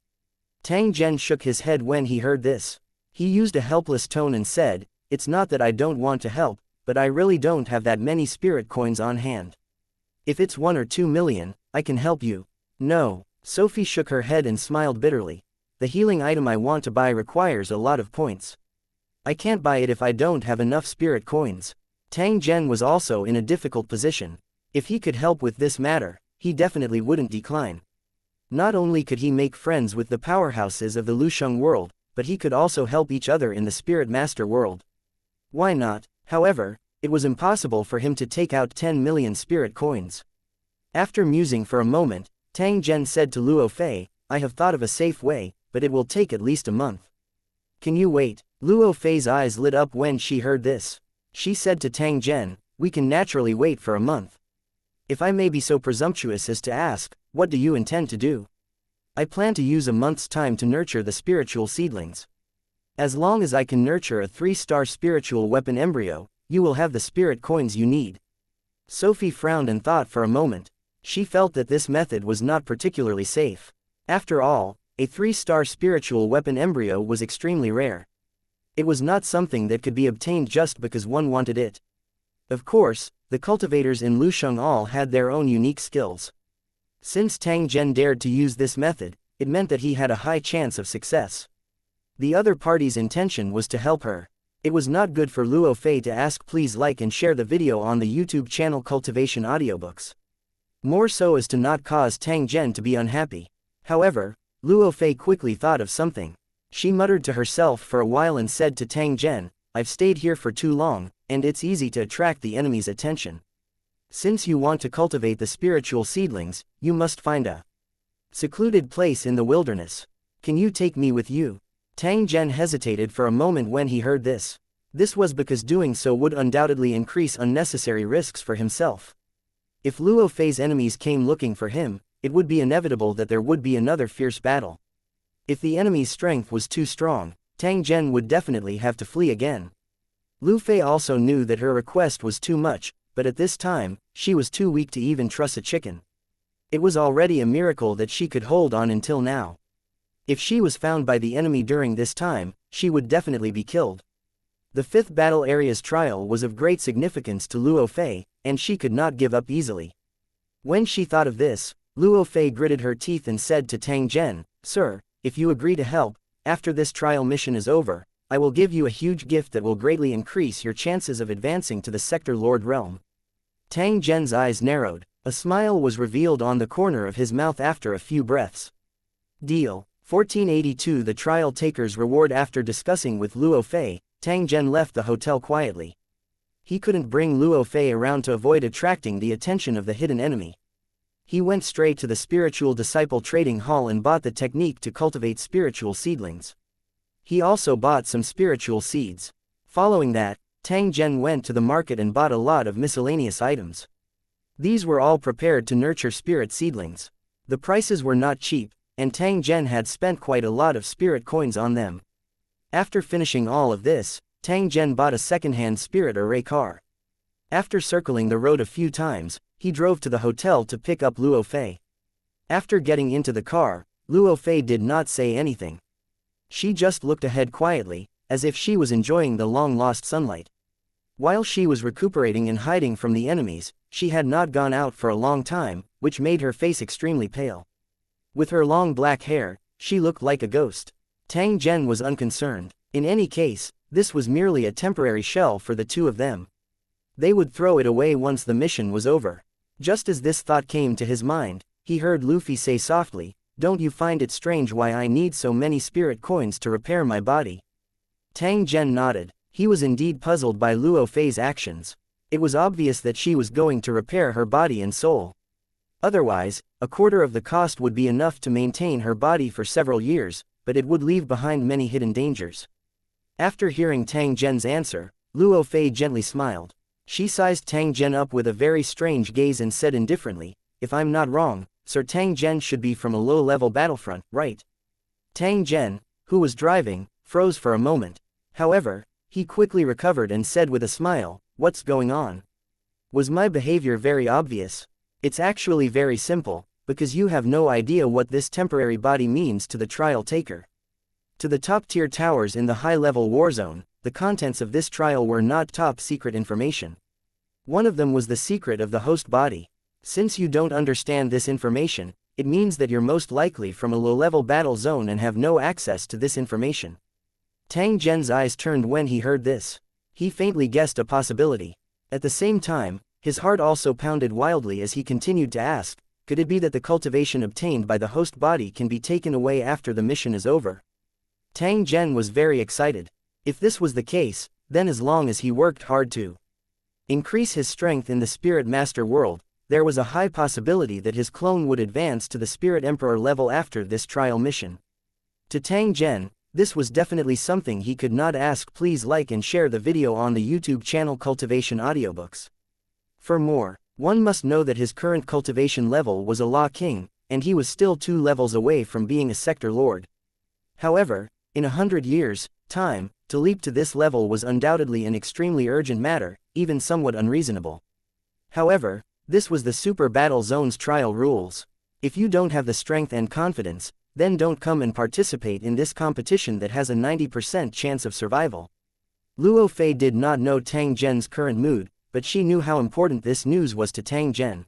Tang Zhen shook his head when he heard this. He used a helpless tone and said, "It's not that I don't want to help, but I really don't have that many spirit coins on hand. If it's 1 or 2 million, I can help you." "No." Sophie shook her head and smiled bitterly. "The healing item I want to buy requires a lot of points. I can't buy it if I don't have enough spirit coins." Tang Zhen was also in a difficult position. If he could help with this matter, he definitely wouldn't decline. Not only could he make friends with the powerhouses of the Lusheng world, but he could also help each other in the Spirit Master world. Why not? However, it was impossible for him to take out 10 million spirit coins. After musing for a moment, Tang Zhen said to Luo Fei, "I have thought of a safe way, but it will take at least a month. Can you wait?" Luo Fei's eyes lit up when she heard this. She said to Tang Zhen, "We can naturally wait for a month. If I may be so presumptuous as to ask, what do you intend to do?" "I plan to use a month's time to nurture the spiritual seedlings. As long as I can nurture a 3-star spiritual weapon embryo, you will have the spirit coins you need." Sophie frowned and thought for a moment. She felt that this method was not particularly safe. After all, a 3-star spiritual weapon embryo was extremely rare. It was not something that could be obtained just because one wanted it. Of course, the cultivators in Lusheng all had their own unique skills. Since Tang Zhen dared to use this method, it meant that he had a high chance of success. The other party's intention was to help her. It was not good for Luo Fei to ask please like and share the video on the YouTube channel Cultivation Audiobooks. More so as to not cause Tang Zhen to be unhappy. However, Luo Fei quickly thought of something. She muttered to herself for a while and said to Tang Zhen, "I've stayed here for too long, and it's easy to attract the enemy's attention. Since you want to cultivate the spiritual seedlings, you must find a secluded place in the wilderness. Can you take me with you?" Tang Zhen hesitated for a moment when he heard this. This was because doing so would undoubtedly increase unnecessary risks for himself. If Luo Fei's enemies came looking for him, it would be inevitable that there would be another fierce battle. If the enemy's strength was too strong, Tang Zhen would definitely have to flee again. Lu Fei also knew that her request was too much, but at this time, she was too weak to even trust a chicken. It was already a miracle that she could hold on until now. If she was found by the enemy during this time, she would definitely be killed. The 5th battle area's trial was of great significance to Luo Fei, and she could not give up easily. When she thought of this, Luo Fei gritted her teeth and said to Tang Zhen, "Sir, if you agree to help, after this trial mission is over, I will give you a huge gift that will greatly increase your chances of advancing to the Sector Lord realm." Tang Zhen's eyes narrowed. A smile was revealed on the corner of his mouth after a few breaths. Deal. 1482 The trial taker's reward. After discussing with Luo Fei, Tang Zhen left the hotel quietly. He couldn't bring Luo Fei around to avoid attracting the attention of the hidden enemy. He went straight to the spiritual disciple trading hall and bought the technique to cultivate spiritual seedlings. He also bought some spiritual seeds. Following that, Tang Zhen went to the market and bought a lot of miscellaneous items. These were all prepared to nurture spirit seedlings. The prices were not cheap, and Tang Zhen had spent quite a lot of spirit coins on them. After finishing all of this, Tang Zhen bought a second-hand spirit array car. After circling the road a few times, he drove to the hotel to pick up Luo Fei. After getting into the car, Luo Fei did not say anything. She just looked ahead quietly, as if she was enjoying the long-lost sunlight. While she was recuperating and hiding from the enemies, she had not gone out for a long time, which made her face extremely pale. With her long black hair, she looked like a ghost. Tang Zhen was unconcerned. In any case, this was merely a temporary shell for the two of them. They would throw it away once the mission was over. Just as this thought came to his mind, he heard Luffy say softly, "Don't you find it strange why I need so many spirit coins to repair my body?" Tang Zhen nodded. He was indeed puzzled by Luo Fei's actions. It was obvious that she was going to repair her body and soul. Otherwise, a quarter of the cost would be enough to maintain her body for several years, but it would leave behind many hidden dangers. After hearing Tang Zhen's answer, Luo Fei gently smiled. She sized Tang Zhen up with a very strange gaze and said indifferently, "If I'm not wrong, Sir Tang Zhen should be from a low-level battlefront, right?" Tang Zhen, who was driving, froze for a moment. However, he quickly recovered and said with a smile, "What's going on? Was my behavior very obvious? It's actually very simple, because you have no idea what this temporary body means to the trial taker. To the top-tier towers in the high-level war zone, the contents of this trial were not top-secret information. One of them was the secret of the host body. Since you don't understand this information, it means that you're most likely from a low-level battle zone and have no access to this information." Tang Zhen's eyes turned when he heard this. He faintly guessed a possibility. At the same time, his heart also pounded wildly as he continued to ask, could it be that the cultivation obtained by the host body can be taken away after the mission is over? Tang Zhen was very excited. If this was the case, then as long as he worked hard to increase his strength in the Spirit Master world, there was a high possibility that his clone would advance to the Spirit Emperor level after this trial mission. To Tang Zhen, this was definitely something he could not ask. Please like and share the video on the YouTube channel Cultivation Audiobooks. For more, one must know that his current cultivation level was a Law King, and he was still 2 levels away from being a Sector Lord. However, in 100 years' time, to leap to this level was undoubtedly an extremely urgent matter, even somewhat unreasonable. However, this was the Super Battle Zone's trial rules. If you don't have the strength and confidence, then don't come and participate in this competition that has a 90% chance of survival. Luo Fei did not know Tang Zhen's current mood, but she knew how important this news was to Tang Zhen.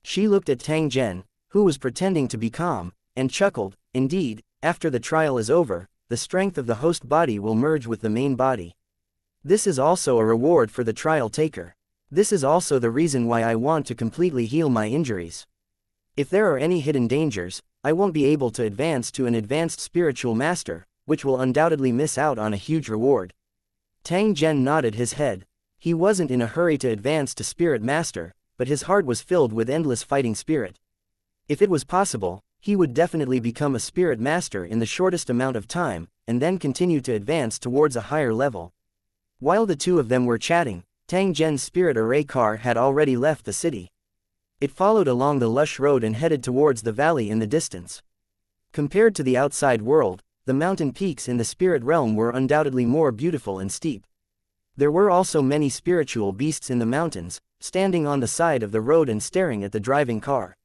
She looked at Tang Zhen, who was pretending to be calm, and chuckled. Indeed, after the trial is over, the strength of the host body will merge with the main body. This is also a reward for the trial taker. This is also the reason why I want to completely heal my injuries. If there are any hidden dangers, I won't be able to advance to an advanced spiritual master, which will undoubtedly miss out on a huge reward." Tang Zhen nodded his head. He wasn't in a hurry to advance to Spirit Master, but his heart was filled with endless fighting spirit. If it was possible, he would definitely become a Spirit Master in the shortest amount of time, and then continue to advance towards a higher level. While the two of them were chatting, Tang Zhen's spirit array car had already left the city. It followed along the lush road and headed towards the valley in the distance. Compared to the outside world, the mountain peaks in the spirit realm were undoubtedly more beautiful and steep. There were also many spiritual beasts in the mountains, standing on the side of the road and staring at the driving car.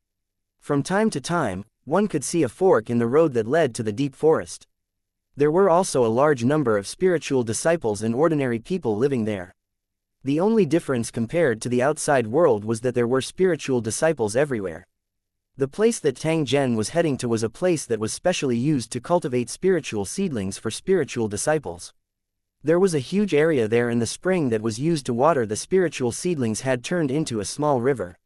From time to time, one could see a fork in the road that led to the deep forest. There were also a large number of spiritual disciples and ordinary people living there. The only difference compared to the outside world was that there were spiritual disciples everywhere. The place that Tang Zhen was heading to was a place that was specially used to cultivate spiritual seedlings for spiritual disciples. There was a huge area there, and the spring that was used to water the spiritual seedlings had turned into a small river.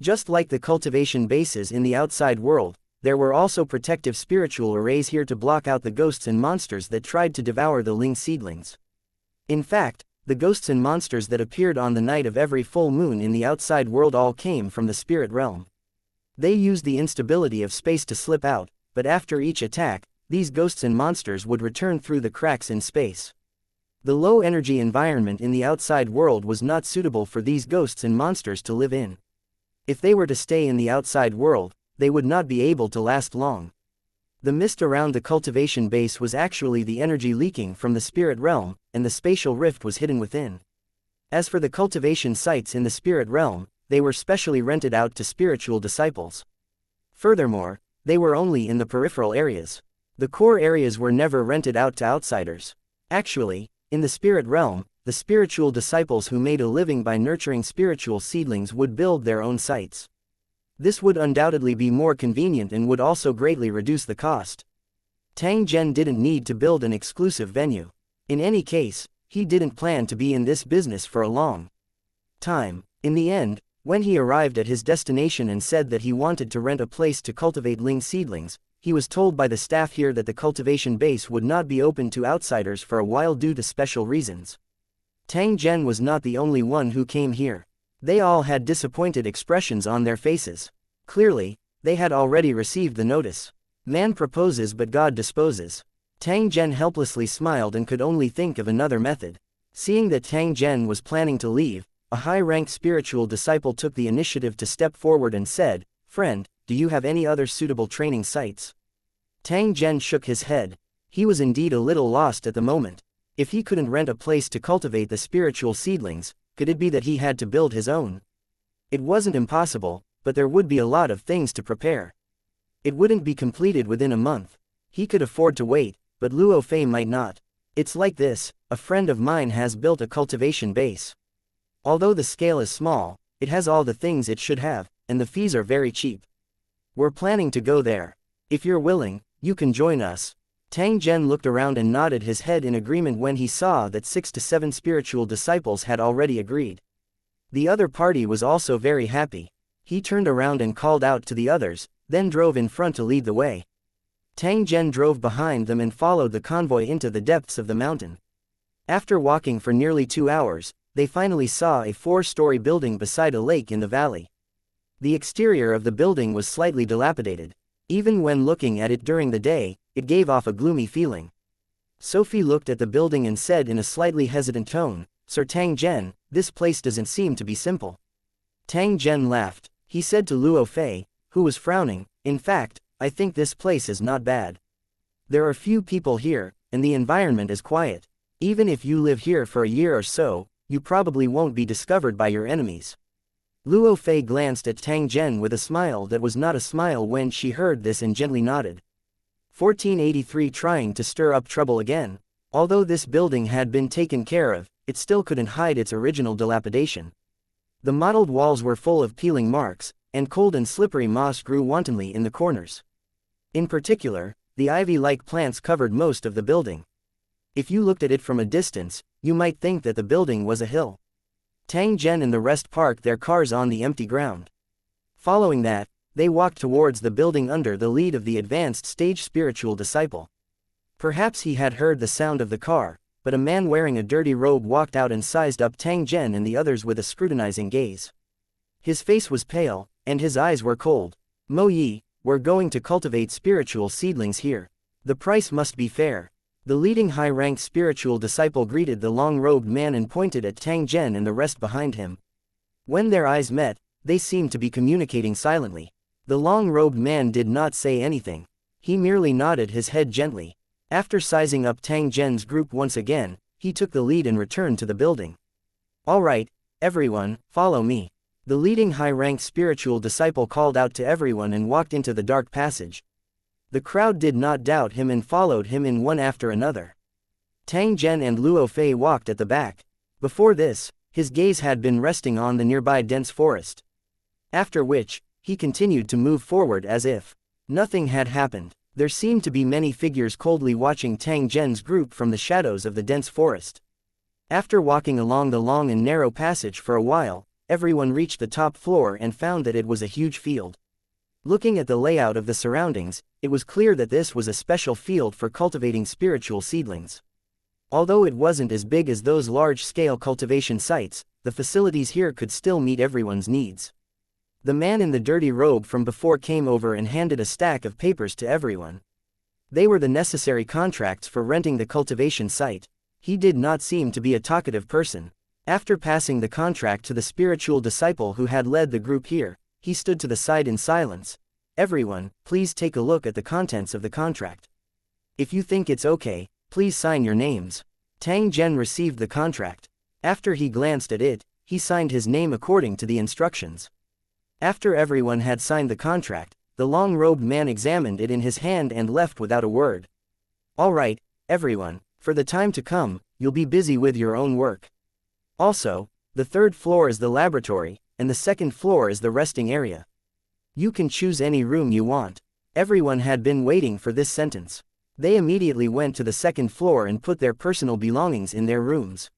Just like the cultivation bases in the outside world, there were also protective spiritual arrays here to block out the ghosts and monsters that tried to devour the Ling seedlings. In fact, the ghosts and monsters that appeared on the night of every full moon in the outside world all came from the spirit realm. They used the instability of space to slip out, but after each attack, these ghosts and monsters would return through the cracks in space. The low-energy environment in the outside world was not suitable for these ghosts and monsters to live in. If they were to stay in the outside world, they would not be able to last long. The mist around the cultivation base was actually the energy leaking from the spirit realm, and the spatial rift was hidden within. As for the cultivation sites in the spirit realm, they were specially rented out to spiritual disciples. Furthermore, they were only in the peripheral areas. The core areas were never rented out to outsiders. Actually, in the spirit realm, the spiritual disciples who made a living by nurturing spiritual seedlings would build their own sites. This would undoubtedly be more convenient and would also greatly reduce the cost. Tang Zhen didn't need to build an exclusive venue. In any case, he didn't plan to be in this business for a long time. In the end, when he arrived at his destination and said that he wanted to rent a place to cultivate ling seedlings, he was told by the staff here that the cultivation base would not be open to outsiders for a while due to special reasons. Tang Zhen was not the only one who came here. They all had disappointed expressions on their faces. Clearly, they had already received the notice. Man proposes but God disposes. Tang Zhen helplessly smiled and could only think of another method. Seeing that Tang Zhen was planning to leave, a high-ranked spiritual disciple took the initiative to step forward and said, "Friend, do you have any other suitable training sites?" Tang Zhen shook his head. He was indeed a little lost at the moment. If he couldn't rent a place to cultivate the spiritual seedlings, could it be that he had to build his own? It wasn't impossible, but there would be a lot of things to prepare. It wouldn't be completed within a month. He could afford to wait, but Luo Fei might not. It's like this: a friend of mine has built a cultivation base. Although the scale is small, it has all the things it should have, and the fees are very cheap. We're planning to go there. If you're willing, you can join us. Tang Zhen looked around and nodded his head in agreement when he saw that 6 to 7 spiritual disciples had already agreed. The other party was also very happy. He turned around and called out to the others, then drove in front to lead the way. Tang Zhen drove behind them and followed the convoy into the depths of the mountain. After walking for nearly 2 hours, they finally saw a 4-story building beside a lake in the valley. The exterior of the building was slightly dilapidated. Even when looking at it during the day, it gave off a gloomy feeling. Sophie looked at the building and said in a slightly hesitant tone, "Sir Tang Zhen, this place doesn't seem to be simple." Tang Zhen laughed. He said to Luo Fei, who was frowning, "In fact, I think this place is not bad. There are few people here, and the environment is quiet. Even if you live here for a year or so, you probably won't be discovered by your enemies." Luo Fei glanced at Tang Zhen with a smile that was not a smile when she heard this and gently nodded. 1483 Trying to stir up trouble again. Although this building had been taken care of, it still couldn't hide its original dilapidation. The mottled walls were full of peeling marks, and cold and slippery moss grew wantonly in the corners. In particular, the ivy-like plants covered most of the building. If you looked at it from a distance, you might think that the building was a hill. Tang Zhen and the rest parked their cars on the empty ground. Following that, they walked towards the building under the lead of the advanced stage spiritual disciple. Perhaps he had heard the sound of the car, but a man wearing a dirty robe walked out and sized up Tang Zhen and the others with a scrutinizing gaze. His face was pale, and his eyes were cold. "Mo Yi, we're going to cultivate spiritual seedlings here. The price must be fair." The leading high-ranked spiritual disciple greeted the long-robed man and pointed at Tang Zhen and the rest behind him. When their eyes met, they seemed to be communicating silently. The long-robed man did not say anything. He merely nodded his head gently. After sizing up Tang Zhen's group once again, he took the lead and returned to the building. "All right, everyone, follow me." The leading high-ranked spiritual disciple called out to everyone and walked into the dark passage. The crowd did not doubt him and followed him in one after another. Tang Zhen and Luo Fei walked at the back. Before this, his gaze had been resting on the nearby dense forest. After which, he continued to move forward as if nothing had happened. There seemed to be many figures coldly watching Tang Zhen's group from the shadows of the dense forest. After walking along the long and narrow passage for a while, everyone reached the top floor and found that it was a huge field. Looking at the layout of the surroundings, it was clear that this was a special field for cultivating spiritual seedlings. Although it wasn't as big as those large-scale cultivation sites, the facilities here could still meet everyone's needs. The man in the dirty robe from before came over and handed a stack of papers to everyone. They were the necessary contracts for renting the cultivation site. He did not seem to be a talkative person. After passing the contract to the spiritual disciple who had led the group here, he stood to the side in silence. "Everyone, please take a look at the contents of the contract. If you think it's okay, please sign your names." Tang Zhen received the contract. After he glanced at it, he signed his name according to the instructions. After everyone had signed the contract, The long-robed man examined it in his hand and left without a word. All right, everyone, for the time to come, you'll be busy with your own work. Also, the third floor is the laboratory, and the second floor is the resting area. You can choose any room you want. Everyone had been waiting for this sentence. They immediately went to the second floor and put their personal belongings in their rooms.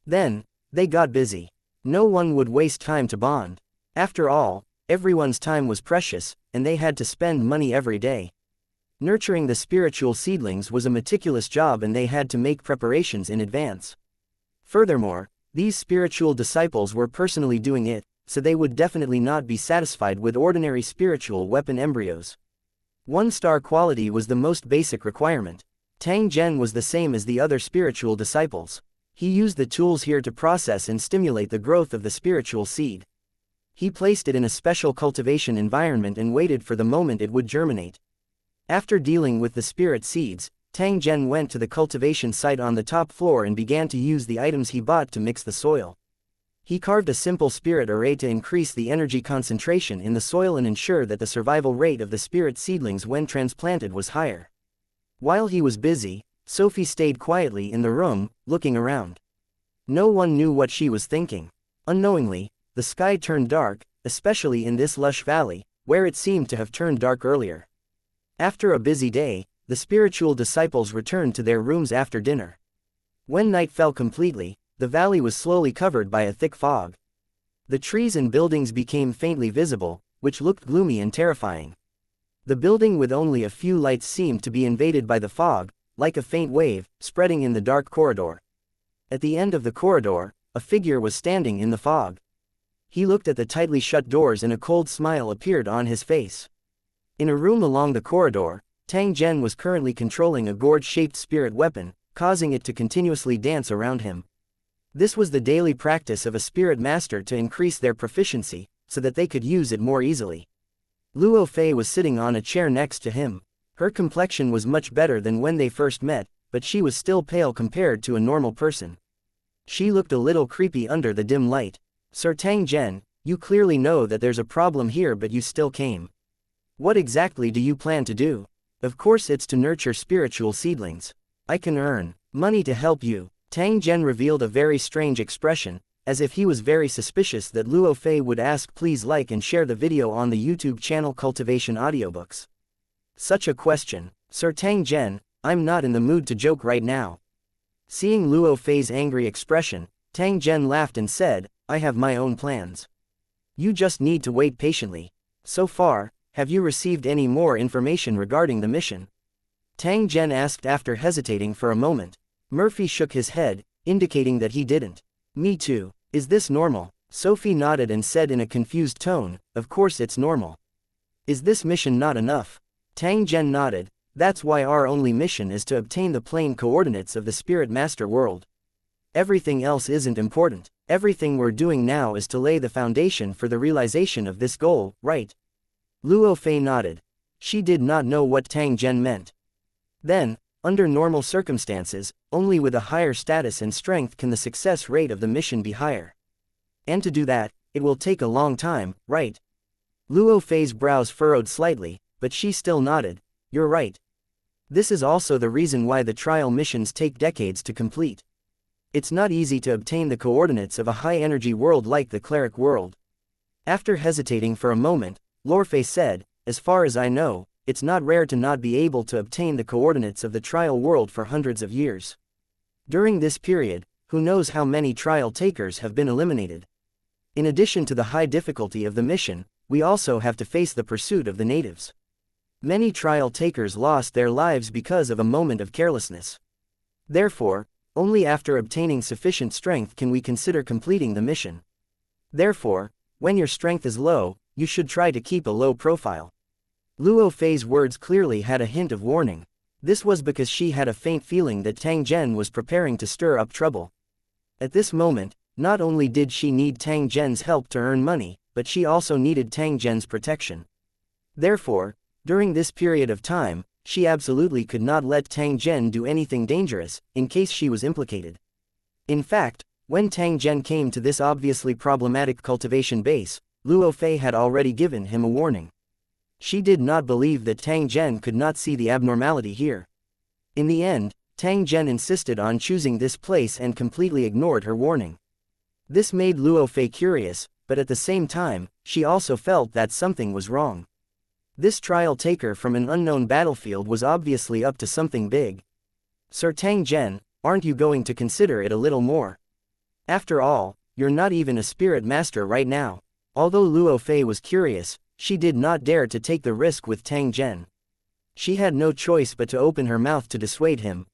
Then, they got busy. No one would waste time to bond. After all, everyone's time was precious, and they had to spend money every day. Nurturing the spiritual seedlings was a meticulous job, and they had to make preparations in advance. Furthermore, these spiritual disciples were personally doing it, so they would definitely not be satisfied with ordinary spiritual weapon embryos. 1-star quality was the most basic requirement. Tang Zhen was the same as the other spiritual disciples. He used the tools here to process and stimulate the growth of the spiritual seed. He placed it in a special cultivation environment and waited for the moment it would germinate. After dealing with the spirit seeds, Tang Zhen went to the cultivation site on the top floor and began to use the items he bought to mix the soil. He carved a simple spirit array to increase the energy concentration in the soil and ensure that the survival rate of the spirit seedlings when transplanted was higher. While he was busy, Sophie stayed quietly in the room, looking around. No one knew what she was thinking. Unknowingly, the sky turned dark, especially in this lush valley, where it seemed to have turned dark earlier. After a busy day, the spiritual disciples returned to their rooms after dinner. When night fell completely, the valley was slowly covered by a thick fog. The trees and buildings became faintly visible, which looked gloomy and terrifying. The building with only a few lights seemed to be invaded by the fog, like a faint wave, spreading in the dark corridor. At the end of the corridor, a figure was standing in the fog. He looked at the tightly shut doors and a cold smile appeared on his face. In a room along the corridor, Tang Zhen was currently controlling a gourd-shaped spirit weapon, causing it to continuously dance around him. This was the daily practice of a spirit master to increase their proficiency, so that they could use it more easily. Luo Fei was sitting on a chair next to him. Her complexion was much better than when they first met, but she was still pale compared to a normal person. She looked a little creepy under the dim light. Sir Tang Zhen, you clearly know that there's a problem here, but you still came. What exactly do you plan to do? Of course it's to nurture spiritual seedlings. I can earn money to help you. Tang Zhen revealed a very strange expression, as if he was very suspicious that Luo Fei would ask. Please like and share the video on the YouTube channel Cultivation Audiobooks. Such a question, Sir Tang Zhen, I'm not in the mood to joke right now. Seeing Luo Fei's angry expression, Tang Zhen laughed and said, I have my own plans. You just need to wait patiently. So far, have you received any more information regarding the mission? Tang Zhen asked after hesitating for a moment. Murphy shook his head, indicating that he didn't. Me too. Is this normal? Sophie nodded and said in a confused tone, of course it's normal. Is this mission not enough? Tang Zhen nodded. That's why our only mission is to obtain the plane coordinates of the Spirit Master world. Everything else isn't important. Everything we're doing now is to lay the foundation for the realization of this goal, right? Luo Fei nodded. She did not know what Tang Zhen meant. Then, under normal circumstances, only with a higher status and strength can the success rate of the mission be higher. And to do that, it will take a long time, right? Luo Fei's brows furrowed slightly, but she still nodded. You're right. This is also the reason why the trial missions take decades to complete. It's not easy to obtain the coordinates of a high-energy world like the cleric world. After hesitating for a moment, Lorfei said, as far as I know, it's not rare to not be able to obtain the coordinates of the trial world for hundreds of years. During this period, who knows how many trial takers have been eliminated. In addition to the high difficulty of the mission, we also have to face the pursuit of the natives. Many trial takers lost their lives because of a moment of carelessness. Therefore, only after obtaining sufficient strength can we consider completing the mission. Therefore, when your strength is low, you should try to keep a low profile. Luo Fei's words clearly had a hint of warning. This was because she had a faint feeling that Tang Zhen was preparing to stir up trouble. At this moment, not only did she need Tang Zhen's help to earn money, but she also needed Tang Zhen's protection. Therefore, during this period of time, she absolutely could not let Tang Zhen do anything dangerous, in case she was implicated. In fact, when Tang Zhen came to this obviously problematic cultivation base, Luo Fei had already given him a warning. She did not believe that Tang Zhen could not see the abnormality here. In the end, Tang Zhen insisted on choosing this place and completely ignored her warning. This made Luo Fei curious, but at the same time, she also felt that something was wrong. This trial taker from an unknown battlefield was obviously up to something big. Sir Tang Zhen, aren't you going to consider it a little more? After all, you're not even a spirit master right now. Although Luo Fei was curious, she did not dare to take the risk with Tang Zhen. She had no choice but to open her mouth to dissuade him.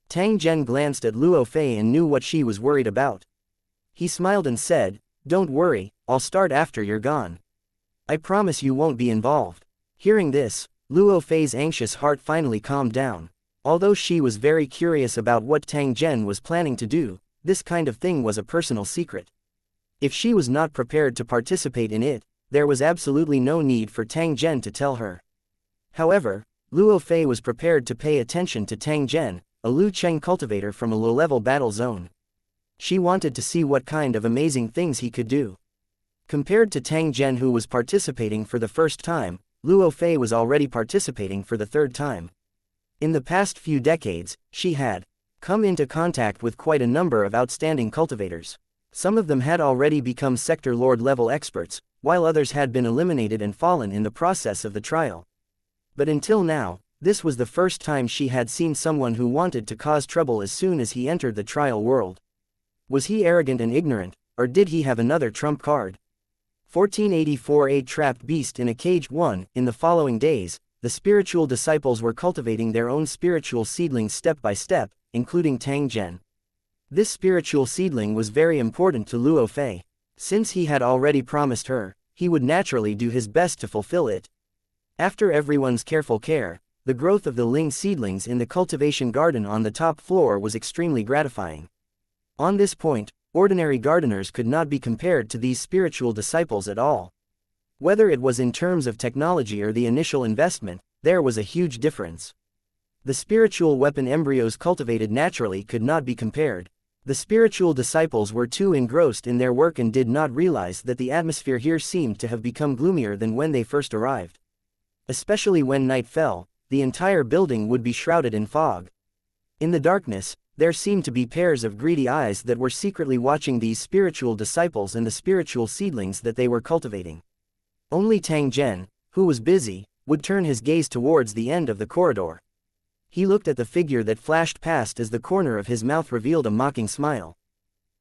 Tang Zhen glanced at Luo Fei and knew what she was worried about. He smiled and said, "Don't worry, I'll start after you're gone. I promise you won't be involved." Hearing this, Luo Fei's anxious heart finally calmed down. Although she was very curious about what Tang Zhen was planning to do, this kind of thing was a personal secret. If she was not prepared to participate in it, there was absolutely no need for Tang Zhen to tell her. However, Luo Fei was prepared to pay attention to Tang Zhen, a Lu Cheng cultivator from a low-level battle zone. She wanted to see what kind of amazing things he could do. Compared to Tang Zhen, who was participating for the first time, Luo Fei was already participating for the third time. In the past few decades, she had come into contact with quite a number of outstanding cultivators. Some of them had already become sector lord level experts, while others had been eliminated and fallen in the process of the trial. But until now, this was the first time she had seen someone who wanted to cause trouble as soon as he entered the trial world. Was he arrogant and ignorant, or did he have another trump card? 1484 A trapped beast in a cage. 1. In the following days, the spiritual disciples were cultivating their own spiritual seedlings step by step, including Tang Zhen. This spiritual seedling was very important to Luo Fei. Since he had already promised her, he would naturally do his best to fulfill it. After everyone's careful care, the growth of the Ling seedlings in the cultivation garden on the top floor was extremely gratifying. On this point, ordinary gardeners could not be compared to these spiritual disciples at all. Whether it was in terms of technology or the initial investment, there was a huge difference. The spiritual weapon embryos cultivated naturally could not be compared. The spiritual disciples were too engrossed in their work and did not realize that the atmosphere here seemed to have become gloomier than when they first arrived. Especially when night fell, the entire building would be shrouded in fog. In the darkness, there seemed to be pairs of greedy eyes that were secretly watching these spiritual disciples and the spiritual seedlings that they were cultivating. Only Tang Zhen, who was busy, would turn his gaze towards the end of the corridor. He looked at the figure that flashed past as the corner of his mouth revealed a mocking smile.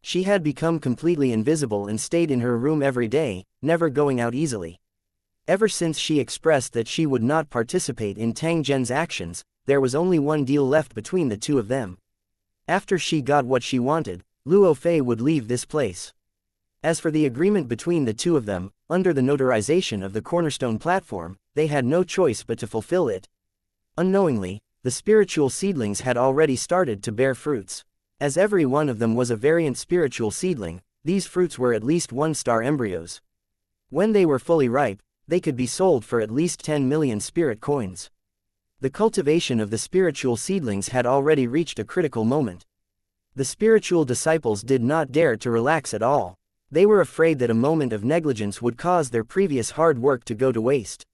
She had become completely invisible and stayed in her room every day, never going out easily. Ever since she expressed that she would not participate in Tang Zhen's actions, there was only one deal left between the two of them. After she got what she wanted, Luo Fei would leave this place. As for the agreement between the two of them, under the notarization of the cornerstone platform, they had no choice but to fulfill it. Unknowingly, the spiritual seedlings had already started to bear fruits. As every one of them was a variant spiritual seedling, these fruits were at least 1-star embryos. When they were fully ripe, they could be sold for at least 10 million spirit coins. The cultivation of the spiritual seedlings had already reached a critical moment. The spiritual disciples did not dare to relax at all. They were afraid that a moment of negligence would cause their previous hard work to go to waste.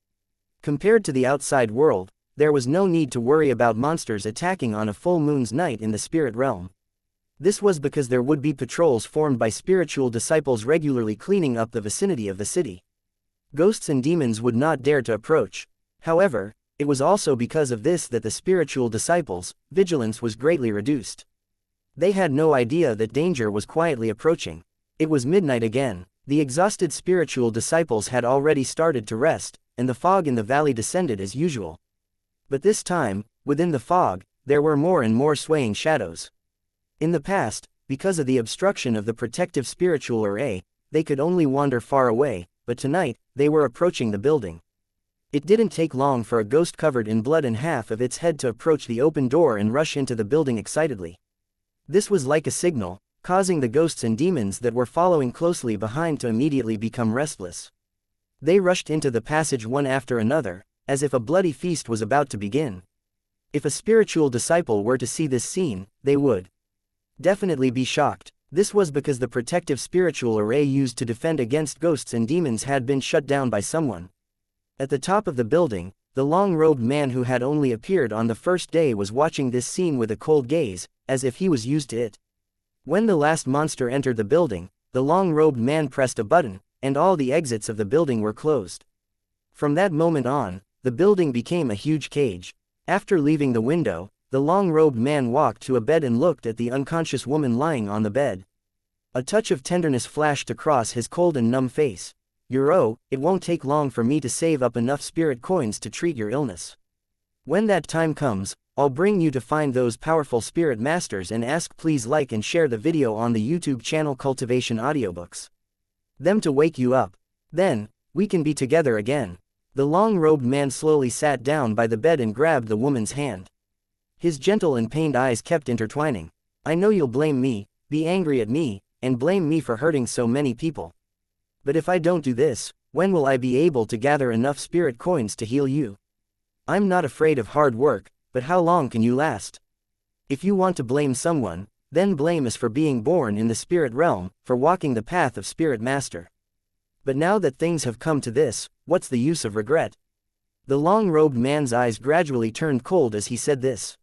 Compared to the outside world, there was no need to worry about monsters attacking on a full moon's night in the spirit realm. This was because there would be patrols formed by spiritual disciples regularly cleaning up the vicinity of the city. Ghosts and demons would not dare to approach. However, it was also because of this that the spiritual disciples' vigilance was greatly reduced. They had no idea that danger was quietly approaching. It was midnight again. The exhausted spiritual disciples had already started to rest, and the fog in the valley descended as usual. But this time, within the fog, there were more and more swaying shadows. In the past, because of the obstruction of the protective spiritual array, they could only wander far away, but tonight, they were approaching the building. It didn't take long for a ghost covered in blood and half of its head to approach the open door and rush into the building excitedly. This was like a signal, causing the ghosts and demons that were following closely behind to immediately become restless. They rushed into the passage one after another, as if a bloody feast was about to begin. If a spiritual disciple were to see this scene, they would definitely be shocked. This was because the protective spiritual array used to defend against ghosts and demons had been shut down by someone. At the top of the building, the long-robed man who had only appeared on the first day was watching this scene with a cold gaze, as if he was used to it. When the last monster entered the building, the long-robed man pressed a button, and all the exits of the building were closed. From that moment on, the building became a huge cage. After leaving the window, the long-robed man walked to a bed and looked at the unconscious woman lying on the bed. A touch of tenderness flashed across his cold and numb face. It won't take long for me to save up enough spirit coins to treat your illness. When that time comes, I'll bring you to find those powerful spirit masters and ask please like and share the video on the YouTube channel Cultivation Audiobooks. Them to wake you up. Then, we can be together again. The long-robed man slowly sat down by the bed and grabbed the woman's hand. His gentle and pained eyes kept intertwining. I know you'll blame me, be angry at me, and blame me for hurting so many people. But if I don't do this, when will I be able to gather enough spirit coins to heal you? I'm not afraid of hard work, but how long can you last? If you want to blame someone, then blame us for being born in the spirit realm, for walking the path of spirit master. But now that things have come to this, what's the use of regret? The long-robed man's eyes gradually turned cold as he said this.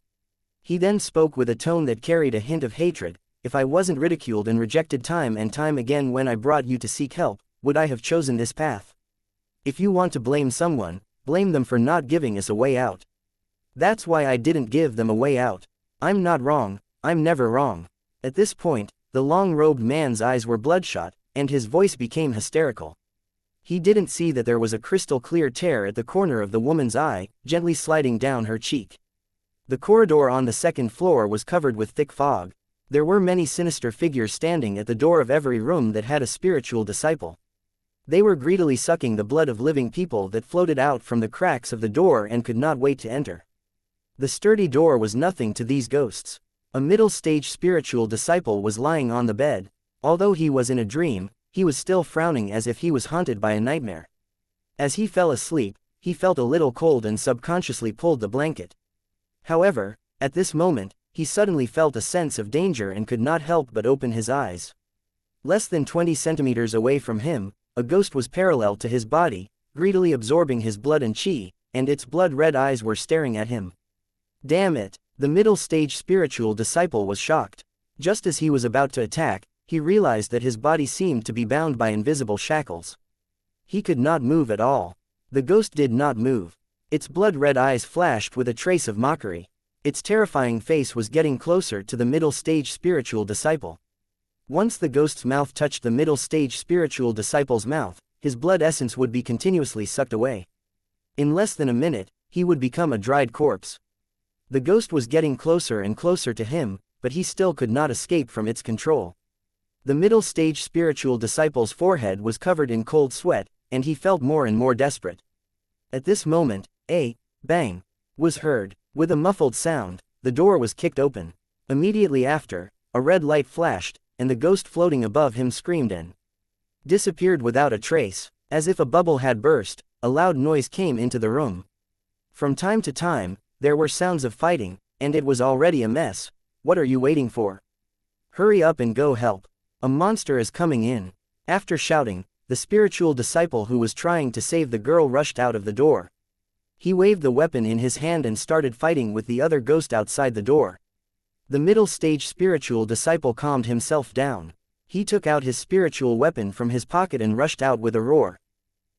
He then spoke with a tone that carried a hint of hatred. If I wasn't ridiculed and rejected time and time again when I brought you to seek help, would I have chosen this path? If you want to blame someone, blame them for not giving us a way out. That's why I didn't give them a way out. I'm not wrong, I'm never wrong. At this point, the long-robed man's eyes were bloodshot, and his voice became hysterical. He didn't see that there was a crystal-clear tear at the corner of the woman's eye, gently sliding down her cheek. The corridor on the second floor was covered with thick fog. There were many sinister figures standing at the door of every room that had a spiritual disciple. They were greedily sucking the blood of living people that floated out from the cracks of the door and could not wait to enter. The sturdy door was nothing to these ghosts. A middle-stage spiritual disciple was lying on the bed. Although he was in a dream, he was still frowning as if he was haunted by a nightmare. As he fell asleep, he felt a little cold and subconsciously pulled the blanket. However, at this moment, he suddenly felt a sense of danger and could not help but open his eyes. Less than 20 centimeters away from him, a ghost was parallel to his body, greedily absorbing his blood and chi, and its blood-red eyes were staring at him. Damn it! The middle-stage spiritual disciple was shocked. Just as he was about to attack, he realized that his body seemed to be bound by invisible shackles. He could not move at all. The ghost did not move. Its blood-red eyes flashed with a trace of mockery. Its terrifying face was getting closer to the middle-stage spiritual disciple. Once the ghost's mouth touched the middle-stage spiritual disciple's mouth, his blood essence would be continuously sucked away. In less than a minute, he would become a dried corpse. The ghost was getting closer and closer to him, but he still could not escape from its control. The middle-stage spiritual disciple's forehead was covered in cold sweat, and he felt more and more desperate. At this moment, a bang was heard. With a muffled sound, the door was kicked open. Immediately after, a red light flashed, and the ghost floating above him screamed and disappeared without a trace. As if a bubble had burst, a loud noise came into the room. From time to time, there were sounds of fighting, and it was already a mess. What are you waiting for? Hurry up and go help. A monster is coming in. After shouting, the spiritual disciple who was trying to save the girl rushed out of the door. He waved the weapon in his hand and started fighting with the other ghost outside the door. The middle-stage spiritual disciple calmed himself down. He took out his spiritual weapon from his pocket and rushed out with a roar.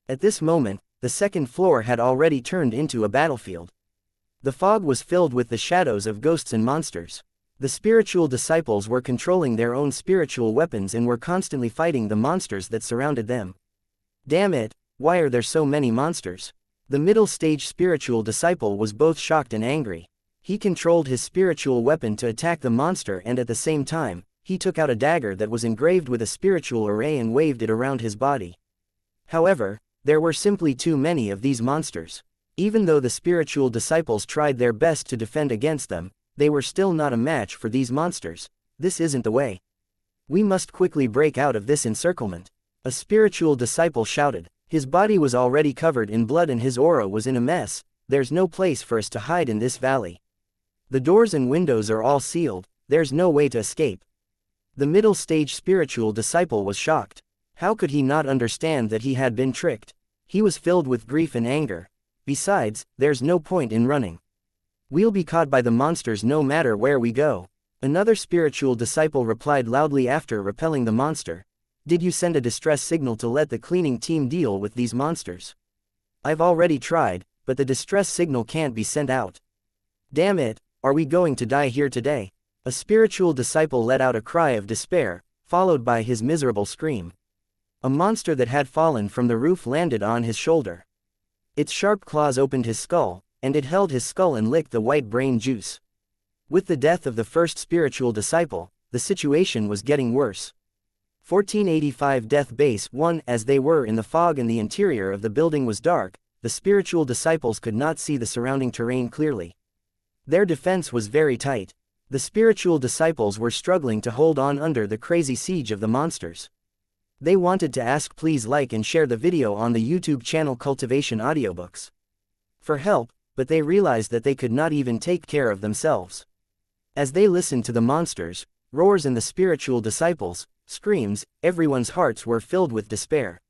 At this moment, the second floor had already turned into a battlefield. The fog was filled with the shadows of ghosts and monsters. The spiritual disciples were controlling their own spiritual weapons and were constantly fighting the monsters that surrounded them. Damn it, why are there so many monsters? The middle-stage spiritual disciple was both shocked and angry. He controlled his spiritual weapon to attack the monster, and at the same time, he took out a dagger that was engraved with a spiritual array and waved it around his body. However, there were simply too many of these monsters. Even though the spiritual disciples tried their best to defend against them, they were still not a match for these monsters. This isn't the way. We must quickly break out of this encirclement. A spiritual disciple shouted. His body was already covered in blood and his aura was in a mess. There's no place for us to hide in this valley. The doors and windows are all sealed, there's no way to escape. The middle-stage spiritual disciple was shocked. How could he not understand that he had been tricked? He was filled with grief and anger. Besides, there's no point in running. We'll be caught by the monsters no matter where we go. Another spiritual disciple replied loudly after repelling the monster. Did you send a distress signal to let the cleaning team deal with these monsters? I've already tried, but the distress signal can't be sent out. Damn it, are we going to die here today? A spiritual disciple let out a cry of despair, followed by his miserable scream. A monster that had fallen from the roof landed on his shoulder. Its sharp claws opened his skull, and it held his skull and licked the white brain juice. With the death of the first spiritual disciple, the situation was getting worse. 1485 Death Base 1. As they were in the fog and the interior of the building was dark, the spiritual disciples could not see the surrounding terrain clearly. Their defense was very tight. The spiritual disciples were struggling to hold on under the crazy siege of the monsters. They wanted to ask please like and share the video on the YouTube channel Cultivation Audiobooks for help, but they realized that they could not even take care of themselves. As they listened to the monsters, roars and the spiritual disciples, screams, everyone's hearts were filled with despair.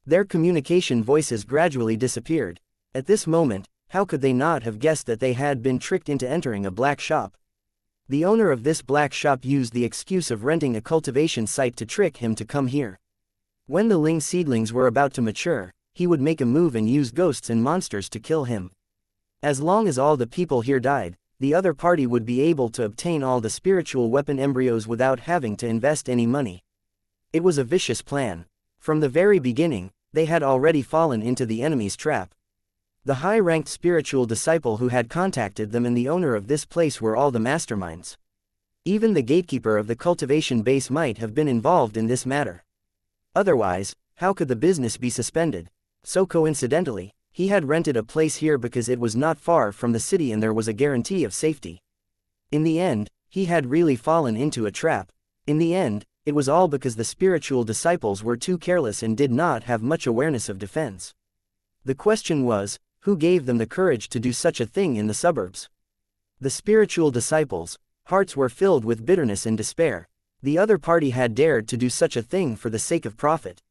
Their communication voices gradually disappeared. At this moment, how could they not have guessed that they had been tricked into entering a black shop? The owner of this black shop used the excuse of renting a cultivation site to trick him to come here. When the Ling seedlings were about to mature, he would make a move and use ghosts and monsters to kill him. As long as all the people here died, the other party would be able to obtain all the spiritual weapon embryos without having to invest any money. It was a vicious plan. From the very beginning, they had already fallen into the enemy's trap. The high-ranked spiritual disciple who had contacted them and the owner of this place were all the masterminds. Even the gatekeeper of the cultivation base might have been involved in this matter. Otherwise, how could the business be suspended? So coincidentally, he had rented a place here because it was not far from the city and there was a guarantee of safety. In the end, he had really fallen into a trap. In the end, it was all because the spiritual disciples were too careless and did not have much awareness of defense. The question was, who gave them the courage to do such a thing in the suburbs? The spiritual disciples' hearts were filled with bitterness and despair. The other party had dared to do such a thing for the sake of profit.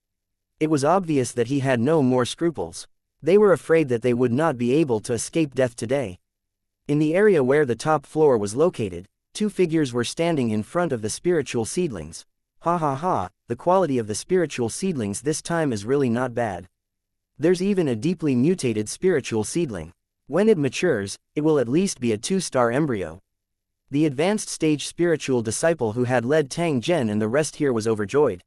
It was obvious that he had no more scruples. They were afraid that they would not be able to escape death today. In the area where the top floor was located, two figures were standing in front of the spiritual seedlings. Ha ha ha, the quality of the spiritual seedlings this time is really not bad. There's even a deeply mutated spiritual seedling. When it matures, it will at least be a 2-star embryo. The advanced stage spiritual disciple who had led Tang Zhen and the rest here was overjoyed.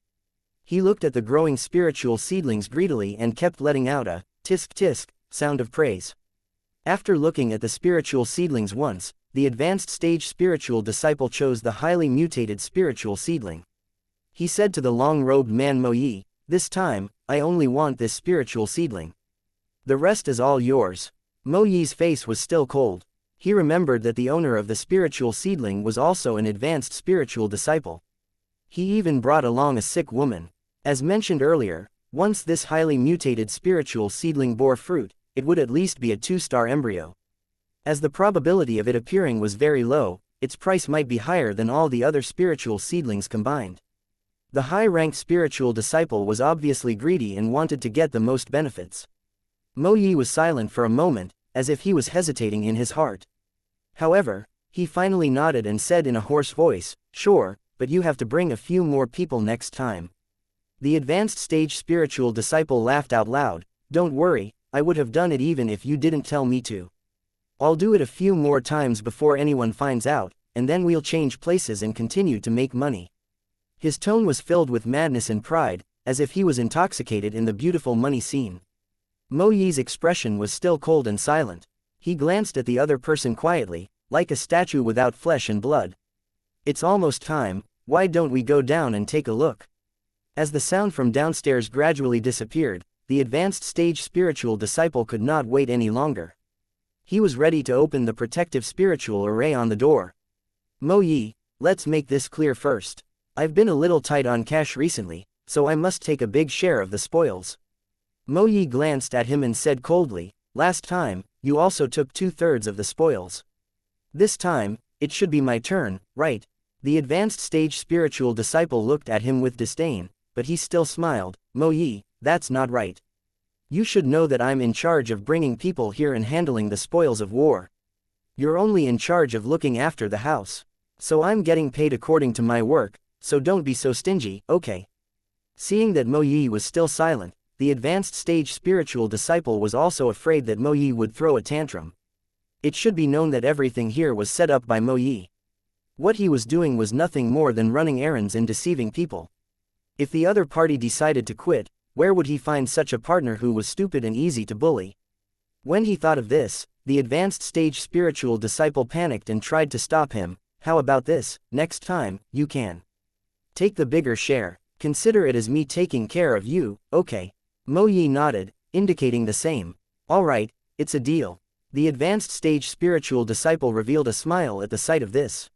He looked at the growing spiritual seedlings greedily and kept letting out a tisk tisk sound of praise. After looking at the spiritual seedlings once, the advanced stage spiritual disciple chose the highly mutated spiritual seedling. He said to the long-robed man Mo Yi, "This time, I only want this spiritual seedling. The rest is all yours." Mo Yi's face was still cold. He remembered that the owner of the spiritual seedling was also an advanced spiritual disciple. He even brought along a sick woman. As mentioned earlier, once this highly mutated spiritual seedling bore fruit, it would at least be a 2-star embryo. As the probability of it appearing was very low, its price might be higher than all the other spiritual seedlings combined. The high-ranked spiritual disciple was obviously greedy and wanted to get the most benefits. Mo Yi was silent for a moment, as if he was hesitating in his heart. However, he finally nodded and said in a hoarse voice, "Sure, but you have to bring a few more people next time." The advanced stage spiritual disciple laughed out loud. "Don't worry, I would have done it even if you didn't tell me to. I'll do it a few more times before anyone finds out, and then we'll change places and continue to make money." His tone was filled with madness and pride, as if he was intoxicated in the beautiful money scene. Mo Yi's expression was still cold and silent. He glanced at the other person quietly, like a statue without flesh and blood. "It's almost time, why don't we go down and take a look?" As the sound from downstairs gradually disappeared, the advanced stage spiritual disciple could not wait any longer. He was ready to open the protective spiritual array on the door. "Mo Yi, let's make this clear first. I've been a little tight on cash recently, so I must take a big share of the spoils." Mo Yi glanced at him and said coldly, "Last time, you also took 2/3 of the spoils. This time, it should be my turn, right?" The advanced stage spiritual disciple looked at him with disdain, but he still smiled. "Mo Yi, that's not right. You should know that I'm in charge of bringing people here and handling the spoils of war. You're only in charge of looking after the house. So I'm getting paid according to my work, so don't be so stingy, okay?" Seeing that Mo Yi was still silent, the advanced stage spiritual disciple was also afraid that Mo Yi would throw a tantrum. It should be known that everything here was set up by Mo Yi. What he was doing was nothing more than running errands and deceiving people. If the other party decided to quit, where would he find such a partner who was stupid and easy to bully? When he thought of this, the advanced stage spiritual disciple panicked and tried to stop him. "How about this, next time, you can take the bigger share. Consider it as me taking care of you, okay?" Mo Yi nodded, indicating the same. "Alright, it's a deal." The advanced stage spiritual disciple revealed a smile at the sight of this.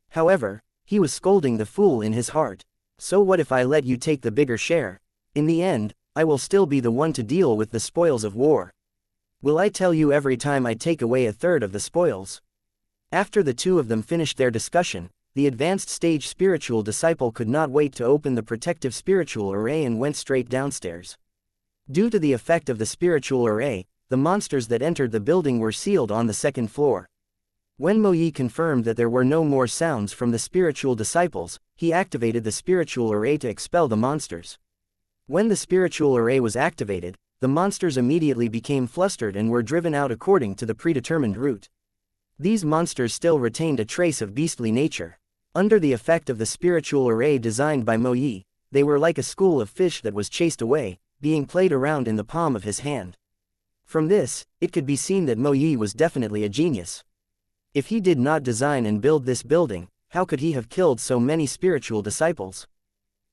However, he was scolding the fool in his heart. "So what if I let you take the bigger share? In the end, I will still be the one to deal with the spoils of war. Will I tell you every time I take away a third of the spoils?" After the two of them finished their discussion, the advanced stage spiritual disciple could not wait to open the protective spiritual array and went straight downstairs. Due to the effect of the spiritual array, the monsters that entered the building were sealed on the second floor. When Mo Yi confirmed that there were no more sounds from the spiritual disciples, he activated the spiritual array to expel the monsters. When the spiritual array was activated, the monsters immediately became flustered and were driven out according to the predetermined route. These monsters still retained a trace of beastly nature. Under the effect of the spiritual array designed by Mo Yi, they were like a school of fish that was chased away, being played around in the palm of his hand. From this, it could be seen that Mo Yi was definitely a genius. If he did not design and build this building, how could he have killed so many spiritual disciples?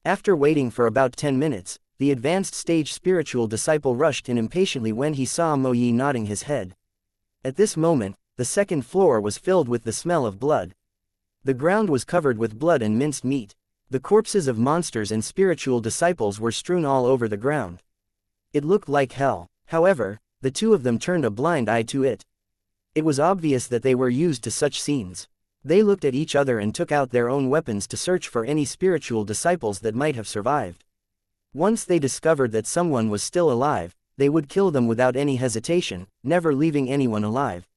After waiting for about 10 minutes, the advanced stage spiritual disciple rushed in impatiently when he saw Mo Yi nodding his head. At this moment, the second floor was filled with the smell of blood. The ground was covered with blood and minced meat. The corpses of monsters and spiritual disciples were strewn all over the ground. It looked like hell. However, the two of them turned a blind eye to it. It was obvious that they were used to such scenes. They looked at each other and took out their own weapons to search for any spiritual disciples that might have survived. Once they discovered that someone was still alive, they would kill them without any hesitation, never leaving anyone alive.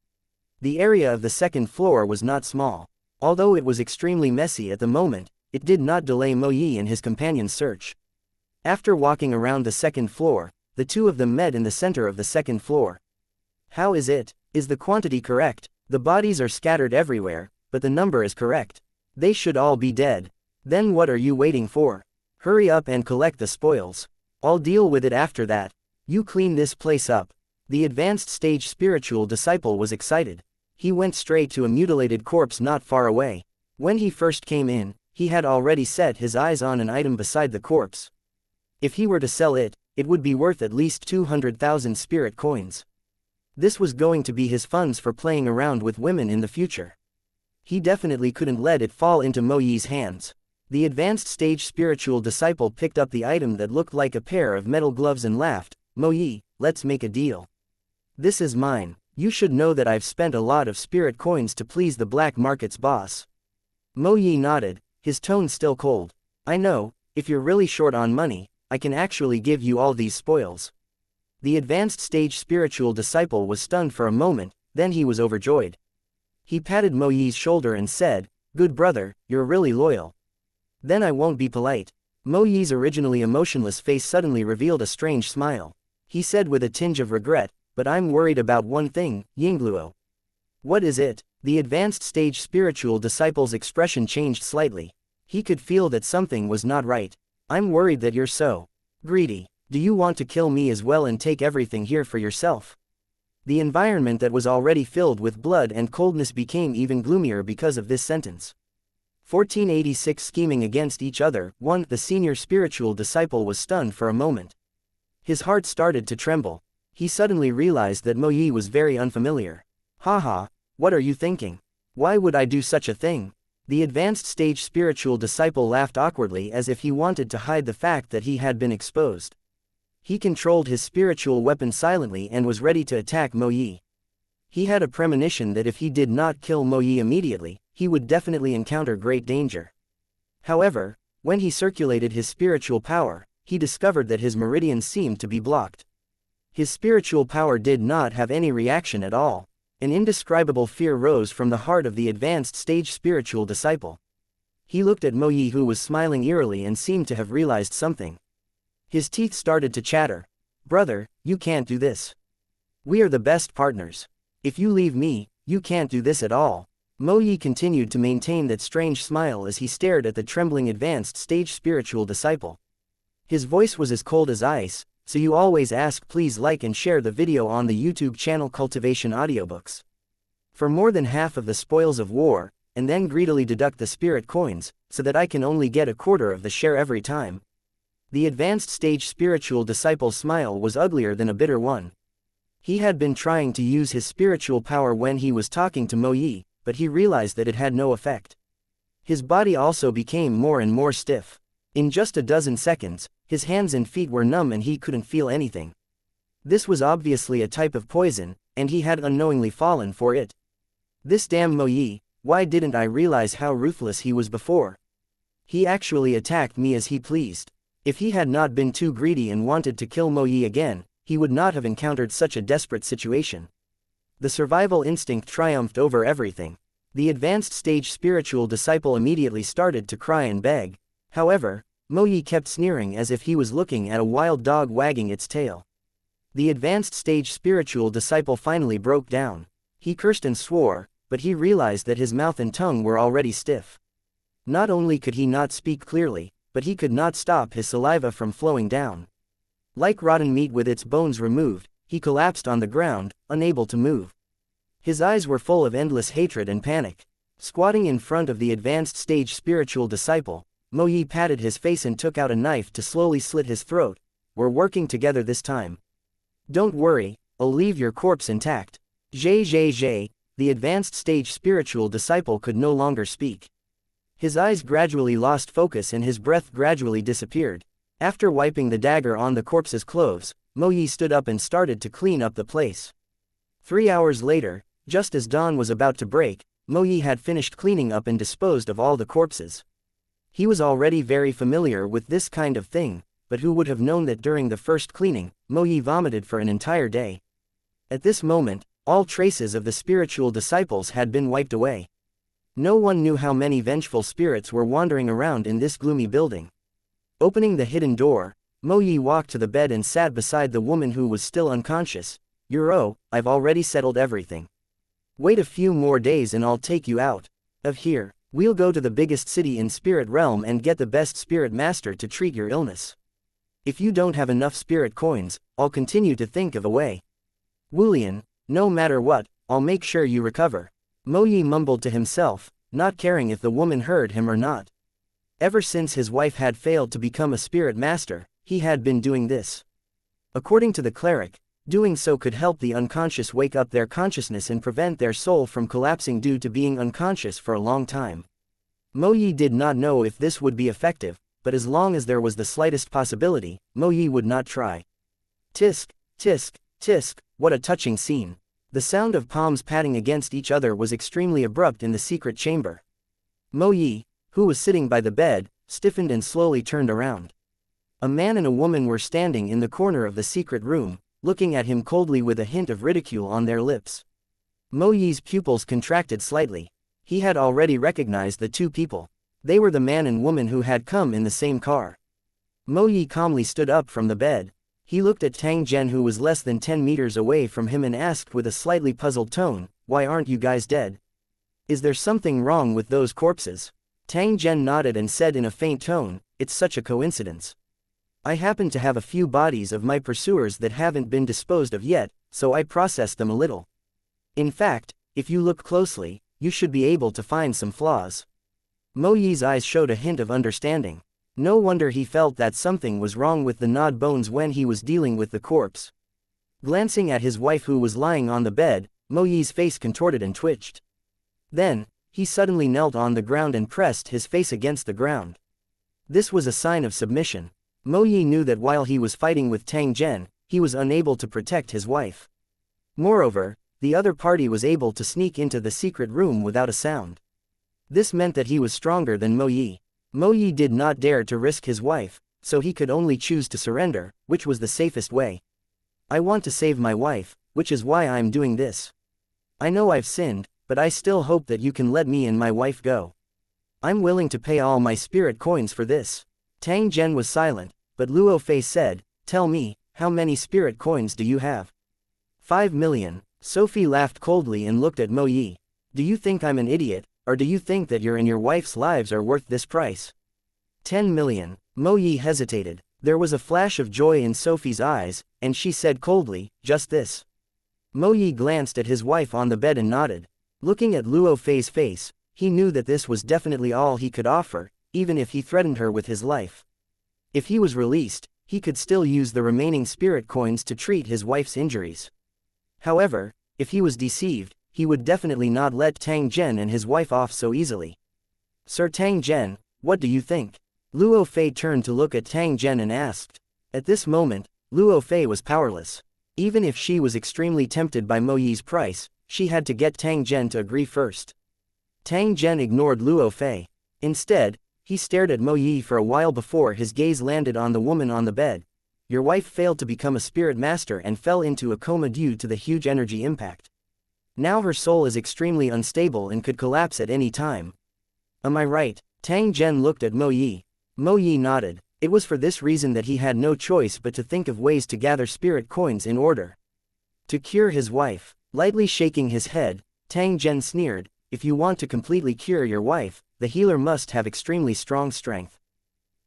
The area of the second floor was not small. Although it was extremely messy at the moment, it did not delay Mo Yi and his companion's search. After walking around the second floor, the two of them met in the center of the second floor. "How is it? Is the quantity correct? The bodies are scattered everywhere, but the number is correct. They should all be dead. Then what are you waiting for? Hurry up and collect the spoils. I'll deal with it after that. You clean this place up." The advanced stage spiritual disciple was excited. He went straight to a mutilated corpse not far away. When he first came in, he had already set his eyes on an item beside the corpse. If he were to sell it, it would be worth at least 200,000 spirit coins. This was going to be his funds for playing around with women in the future. He definitely couldn't let it fall into Mo Yi's hands. The advanced stage spiritual disciple picked up the item that looked like a pair of metal gloves and laughed. "Mo Yi, let's make a deal. This is mine. You should know that I've spent a lot of spirit coins to please the black market's boss." Mo Yi nodded, his tone still cold. "I know, if you're really short on money, I can actually give you all these spoils." The advanced stage spiritual disciple was stunned for a moment, then he was overjoyed. He patted Mo Yi's shoulder and said, "Good brother, you're really loyal. Then I won't be polite." Mo Yi's originally emotionless face suddenly revealed a strange smile. He said with a tinge of regret, "But I'm worried about one thing, Yingluo." "What is it?" The advanced stage spiritual disciple's expression changed slightly. He could feel that something was not right. "I'm worried that you're so greedy. Do you want to kill me as well and take everything here for yourself?" The environment that was already filled with blood and coldness became even gloomier because of this sentence. 1486 Scheming against each other. 1. The senior spiritual disciple was stunned for a moment. His heart started to tremble. He suddenly realized that Mo Yi was very unfamiliar. "Haha, what are you thinking? Why would I do such a thing?" The advanced stage spiritual disciple laughed awkwardly as if he wanted to hide the fact that he had been exposed. He controlled his spiritual weapon silently and was ready to attack Mo Yi. He had a premonition that if he did not kill Mo Yi immediately, he would definitely encounter great danger. However, when he circulated his spiritual power, he discovered that his meridians seemed to be blocked. His spiritual power did not have any reaction at all. An indescribable fear rose from the heart of the advanced stage spiritual disciple. He looked at Mo Yi, who was smiling eerily and seemed to have realized something. His teeth started to chatter. "Brother, you can't do this. We are the best partners. If you leave me, you can't do this at all." Mo Yi continued to maintain that strange smile as he stared at the trembling advanced stage spiritual disciple. His voice was as cold as ice. "So you always ask, please like and share the video on the YouTube channel Cultivation Audiobooks. For more than half of the spoils of war, and then greedily deduct the spirit coins, so that I can only get a quarter of the share every time." The advanced stage spiritual disciple's smile was uglier than a bitter one. He had been trying to use his spiritual power when he was talking to Mo Yi, but he realized that it had no effect. His body also became more and more stiff. In just a dozen seconds, his hands and feet were numb and he couldn't feel anything. This was obviously a type of poison, and he had unknowingly fallen for it. This damn Mo Yi, why didn't I realize how ruthless he was before? He actually attacked me as he pleased. If he had not been too greedy and wanted to kill Mo Yi again, he would not have encountered such a desperate situation. The survival instinct triumphed over everything. The advanced stage spiritual disciple immediately started to cry and beg. However, Mo Yi kept sneering as if he was looking at a wild dog wagging its tail. The advanced stage spiritual disciple finally broke down. He cursed and swore, but he realized that his mouth and tongue were already stiff. Not only could he not speak clearly, but he could not stop his saliva from flowing down. Like rotten meat with its bones removed, he collapsed on the ground, unable to move. His eyes were full of endless hatred and panic. Squatting in front of the advanced stage spiritual disciple, Mo Yi patted his face and took out a knife to slowly slit his throat. "We're working together this time. Don't worry, I'll leave your corpse intact." Zhe. The advanced stage spiritual disciple could no longer speak. His eyes gradually lost focus and his breath gradually disappeared. After wiping the dagger on the corpse's clothes, Mo Yi stood up and started to clean up the place. 3 hours later, just as dawn was about to break, Mo Yi had finished cleaning up and disposed of all the corpses. He was already very familiar with this kind of thing, but who would have known that during the first cleaning, Mo Yi vomited for an entire day. At this moment, all traces of the spiritual disciples had been wiped away. No one knew how many vengeful spirits were wandering around in this gloomy building. Opening the hidden door, Mo Yi walked to the bed and sat beside the woman who was still unconscious. I've already settled everything. Wait a few more days and I'll take you out of here. We'll go to the biggest city in Spirit Realm and get the best spirit master to treat your illness. If you don't have enough spirit coins, I'll continue to think of a way. Wulian, no matter what, I'll make sure you recover." Mo Yi mumbled to himself, not caring if the woman heard him or not. Ever since his wife had failed to become a spirit master, he had been doing this. According to the cleric, doing so could help the unconscious wake up their consciousness and prevent their soul from collapsing due to being unconscious for a long time. Mo Yi did not know if this would be effective, but as long as there was the slightest possibility, Mo Yi would not try. Tisk, tisk, tisk, what a touching scene. The sound of palms patting against each other was extremely abrupt in the secret chamber. Mo Yi, who was sitting by the bed, stiffened and slowly turned around. A man and a woman were standing in the corner of the secret room, looking at him coldly with a hint of ridicule on their lips. Mo Yi's pupils contracted slightly. He had already recognized the two people. They were the man and woman who had come in the same car. Mo Yi calmly stood up from the bed. He looked at Tang Zhen, who was less than 10 meters away from him, and asked with a slightly puzzled tone, "Why aren't you guys dead? Is there something wrong with those corpses?" Tang Zhen nodded and said in a faint tone, "It's such a coincidence. I happen to have a few bodies of my pursuers that haven't been disposed of yet, so I processed them a little. In fact, if you look closely, you should be able to find some flaws." Mo Yi's eyes showed a hint of understanding. No wonder he felt that something was wrong with the gnawed bones when he was dealing with the corpse. Glancing at his wife who was lying on the bed, Mo Yi's face contorted and twitched. Then, he suddenly knelt on the ground and pressed his face against the ground. This was a sign of submission. Mo Yi knew that while he was fighting with Tang Zhen, he was unable to protect his wife. Moreover, the other party was able to sneak into the secret room without a sound. This meant that he was stronger than Mo Yi. Mo Yi did not dare to risk his wife, so he could only choose to surrender, which was the safest way. I want to save my wife, which is why I'm doing this. I know I've sinned, but I still hope that you can let me and my wife go. I'm willing to pay all my spirit coins for this. Tang Zhen was silent, but Luo Fei said, tell me, how many spirit coins do you have? 5 million. Sophie laughed coldly and looked at Mo Yi. Do you think I'm an idiot, or do you think that your and your wife's lives are worth this price? 10 million. Mo Yi hesitated. There was a flash of joy in Sophie's eyes, and she said coldly, just this. Mo Yi glanced at his wife on the bed and nodded. Looking at Luo Fei's face, he knew that this was definitely all he could offer, even if he threatened her with his life. If he was released, he could still use the remaining spirit coins to treat his wife's injuries. However, if he was deceived, he would definitely not let Tang Zhen and his wife off so easily. Sir Tang Zhen, what do you think? Luo Fei turned to look at Tang Zhen and asked. At this moment, Luo Fei was powerless. Even if she was extremely tempted by Mo Yi's price, she had to get Tang Zhen to agree first. Tang Zhen ignored Luo Fei. Instead, he stared at Mo Yi for a while before his gaze landed on the woman on the bed. Your wife failed to become a spirit master and fell into a coma due to the huge energy impact. Now her soul is extremely unstable and could collapse at any time. Am I right? Tang Zhen looked at Mo Yi. Mo Yi nodded. It was for this reason that he had no choice but to think of ways to gather spirit coins in order to cure his wife. Lightly shaking his head, Tang Zhen sneered, if you want to completely cure your wife, the healer must have extremely strong strength.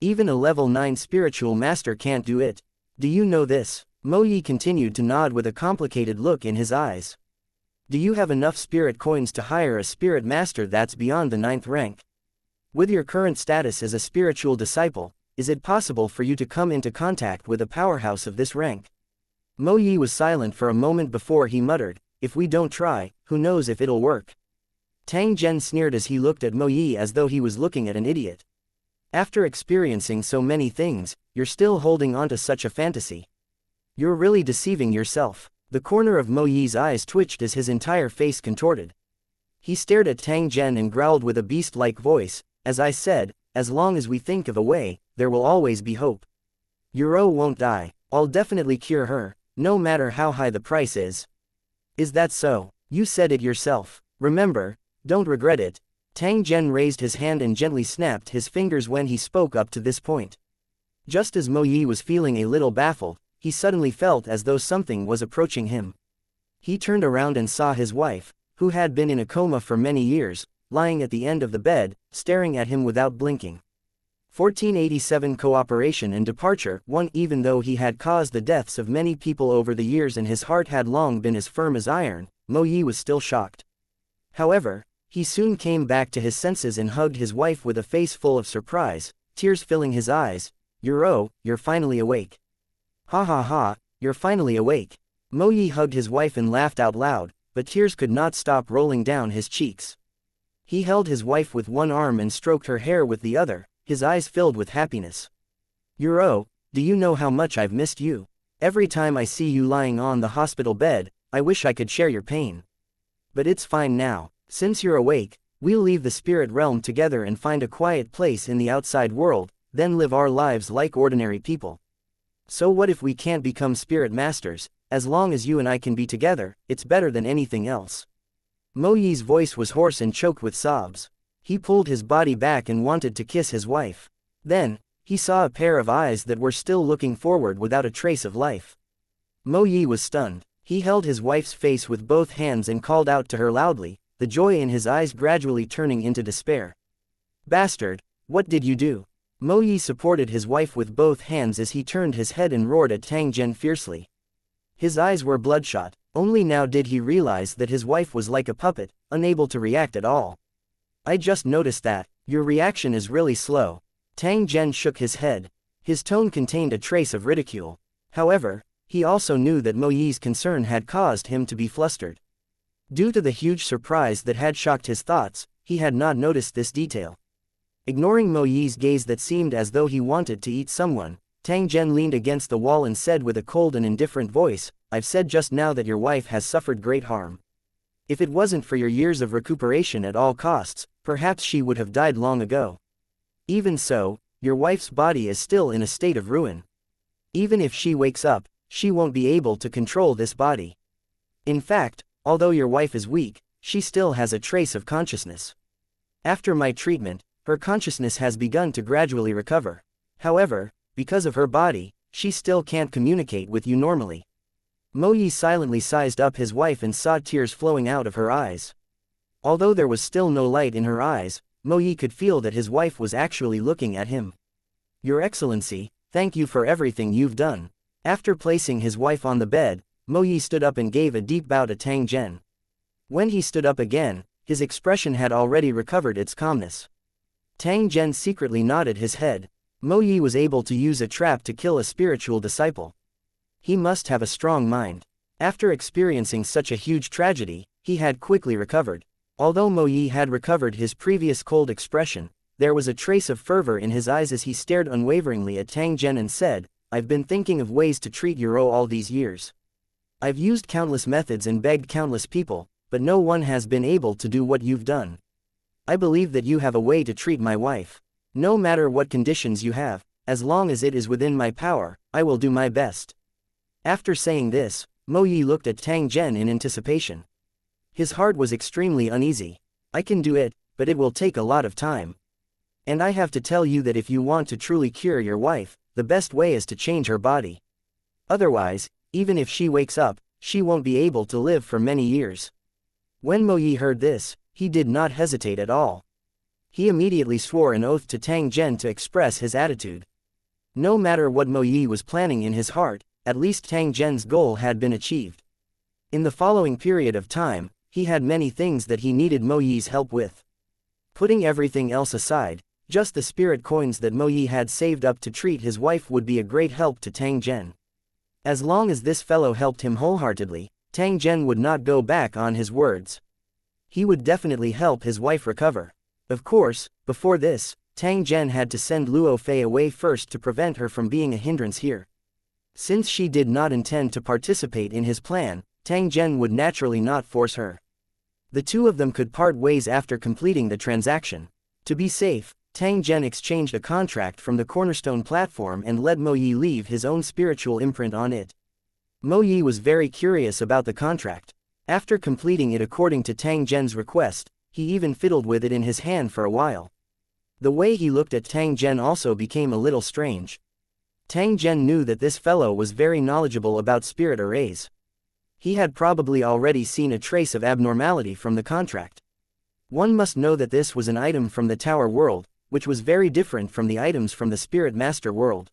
Even a level 9 spiritual master can't do it. Do you know this? Mo Yi continued to nod with a complicated look in his eyes. Do you have enough spirit coins to hire a spirit master that's beyond the 9th rank? With your current status as a spiritual disciple, is it possible for you to come into contact with a powerhouse of this rank? Mo Yi was silent for a moment before he muttered, if we don't try, who knows if it'll work? Tang Zhen sneered as he looked at Mo Yi as though he was looking at an idiot. After experiencing so many things, you're still holding on to such a fantasy. You're really deceiving yourself. The corner of Mo Yi's eyes twitched as his entire face contorted. He stared at Tang Zhen and growled with a beast-like voice, as I said, as long as we think of a way, there will always be hope. Yuro won't die. I'll definitely cure her, no matter how high the price is. Is that so? You said it yourself. Remember, don't regret it. Tang Zhen raised his hand and gently snapped his fingers when he spoke up to this point. Just as Mo Yi was feeling a little baffled, he suddenly felt as though something was approaching him. He turned around and saw his wife, who had been in a coma for many years, lying at the end of the bed, staring at him without blinking. 1487 Cooperation and Departure 1. Even though he had caused the deaths of many people over the years and his heart had long been as firm as iron, Mo Yi was still shocked. However, he soon came back to his senses and hugged his wife with a face full of surprise, tears filling his eyes. Yuro, you're finally awake. Ha ha ha, you're finally awake. Mo Yi hugged his wife and laughed out loud, but tears could not stop rolling down his cheeks. He held his wife with one arm and stroked her hair with the other, his eyes filled with happiness. Yuro, do you know how much I've missed you? Every time I see you lying on the hospital bed, I wish I could share your pain. But it's fine now. Since you're awake, we'll leave the spirit realm together and find a quiet place in the outside world, then live our lives like ordinary people. So what if we can't become spirit masters? As long as you and I can be together, it's better than anything else. Mo Yi's voice was hoarse and choked with sobs. He pulled his body back and wanted to kiss his wife. Then, he saw a pair of eyes that were still looking forward without a trace of life. Mo Yi was stunned. He held his wife's face with both hands and called out to her loudly, the joy in his eyes gradually turning into despair. Bastard, what did you do? Mo Yi supported his wife with both hands as he turned his head and roared at Tang Zhen fiercely. His eyes were bloodshot. Only now did he realize that his wife was like a puppet, unable to react at all. I just noticed that. Your reaction is really slow. Tang Zhen shook his head. His tone contained a trace of ridicule. However, he also knew that Mo Yi's concern had caused him to be flustered. Due to the huge surprise that had shocked his thoughts, he had not noticed this detail. Ignoring Mo Yi's gaze that seemed as though he wanted to eat someone, Tang Zhen leaned against the wall and said with a cold and indifferent voice, I've said just now that your wife has suffered great harm. If it wasn't for your years of recuperation at all costs, perhaps she would have died long ago. Even so, your wife's body is still in a state of ruin. Even if she wakes up, she won't be able to control this body. In fact, although your wife is weak, she still has a trace of consciousness. After my treatment, her consciousness has begun to gradually recover. However, because of her body, she still can't communicate with you normally. Mo Yi silently sized up his wife and saw tears flowing out of her eyes. Although there was still no light in her eyes, Mo Yi could feel that his wife was actually looking at him. Your Excellency, thank you for everything you've done. After placing his wife on the bed, Mo Yi stood up and gave a deep bow to Tang Zhen. When he stood up again, his expression had already recovered its calmness. Tang Zhen secretly nodded his head. Mo Yi was able to use a trap to kill a spiritual disciple. He must have a strong mind. After experiencing such a huge tragedy, he had quickly recovered. Although Mo Yi had recovered his previous cold expression, there was a trace of fervor in his eyes as he stared unwaveringly at Tang Zhen and said, I've been thinking of ways to treat Euro all these years. I've used countless methods and begged countless people, but no one has been able to do what you've done. I believe that you have a way to treat my wife. No matter what conditions you have, as long as it is within my power, I will do my best. After saying this, Mo Yi looked at Tang Zhen in anticipation. His heart was extremely uneasy. I can do it, but it will take a lot of time. And I have to tell you that if you want to truly cure your wife, the best way is to change her body. Otherwise, even if she wakes up, she won't be able to live for many years. When Mo Yi heard this, he did not hesitate at all. He immediately swore an oath to Tang Zhen to express his attitude. No matter what Mo Yi was planning in his heart, at least Tang Zhen's goal had been achieved. In the following period of time, he had many things that he needed Mo Yi's help with. Putting everything else aside, just the spirit coins that Mo Yi had saved up to treat his wife would be a great help to Tang Zhen. As long as this fellow helped him wholeheartedly, Tang Zhen would not go back on his words. He would definitely help his wife recover. Of course, before this, Tang Zhen had to send Luo Fei away first to prevent her from being a hindrance here. Since she did not intend to participate in his plan, Tang Zhen would naturally not force her. The two of them could part ways after completing the transaction. To be safe, Tang Zhen exchanged a contract from the cornerstone platform and let Mo Yi leave his own spiritual imprint on it. Mo Yi was very curious about the contract. After completing it according to Tang Zhen's request, he even fiddled with it in his hand for a while. The way he looked at Tang Zhen also became a little strange. Tang Zhen knew that this fellow was very knowledgeable about spirit arrays. He had probably already seen a trace of abnormality from the contract. One must know that this was an item from the Tower world, which was very different from the items from the Spirit Master world.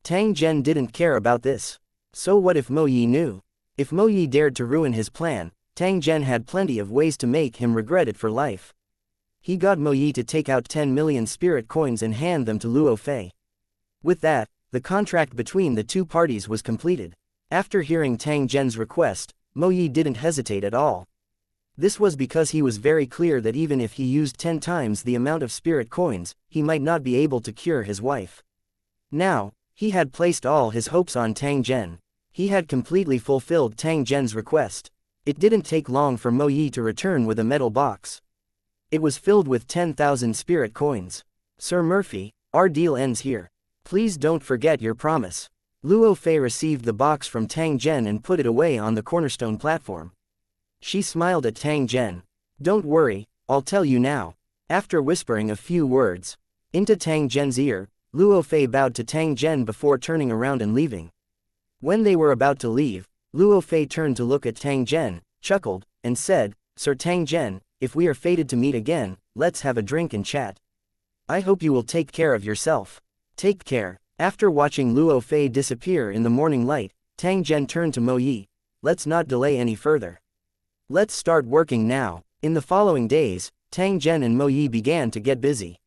Tang Zhen didn't care about this. So what if Mo Yi knew? If Mo Yi dared to ruin his plan, Tang Zhen had plenty of ways to make him regret it for life. He got Mo Yi to take out 10 million spirit coins and hand them to Luo Fei. With that, the contract between the two parties was completed. After hearing Tang Zhen's request, Mo Yi didn't hesitate at all. This was because he was very clear that even if he used 10 times the amount of spirit coins, he might not be able to cure his wife. Now, he had placed all his hopes on Tang Zhen. He had completely fulfilled Tang Zhen's request. It didn't take long for Mo Yi to return with a metal box. It was filled with 10,000 spirit coins. Sir Murphy, our deal ends here. Please don't forget your promise. Luo Fei received the box from Tang Zhen and put it away on the cornerstone platform. She smiled at Tang Zhen. Don't worry, I'll tell you now. After whispering a few words into Tang Zhen's ear, Luo Fei bowed to Tang Zhen before turning around and leaving. When they were about to leave, Luo Fei turned to look at Tang Zhen, chuckled, and said, Sir Tang Zhen, if we are fated to meet again, let's have a drink and chat. I hope you will take care of yourself. Take care. After watching Luo Fei disappear in the morning light, Tang Zhen turned to Mo Yi. Let's not delay any further. Let's start working now. In the following days, Tang Zhen and Mo Yi began to get busy.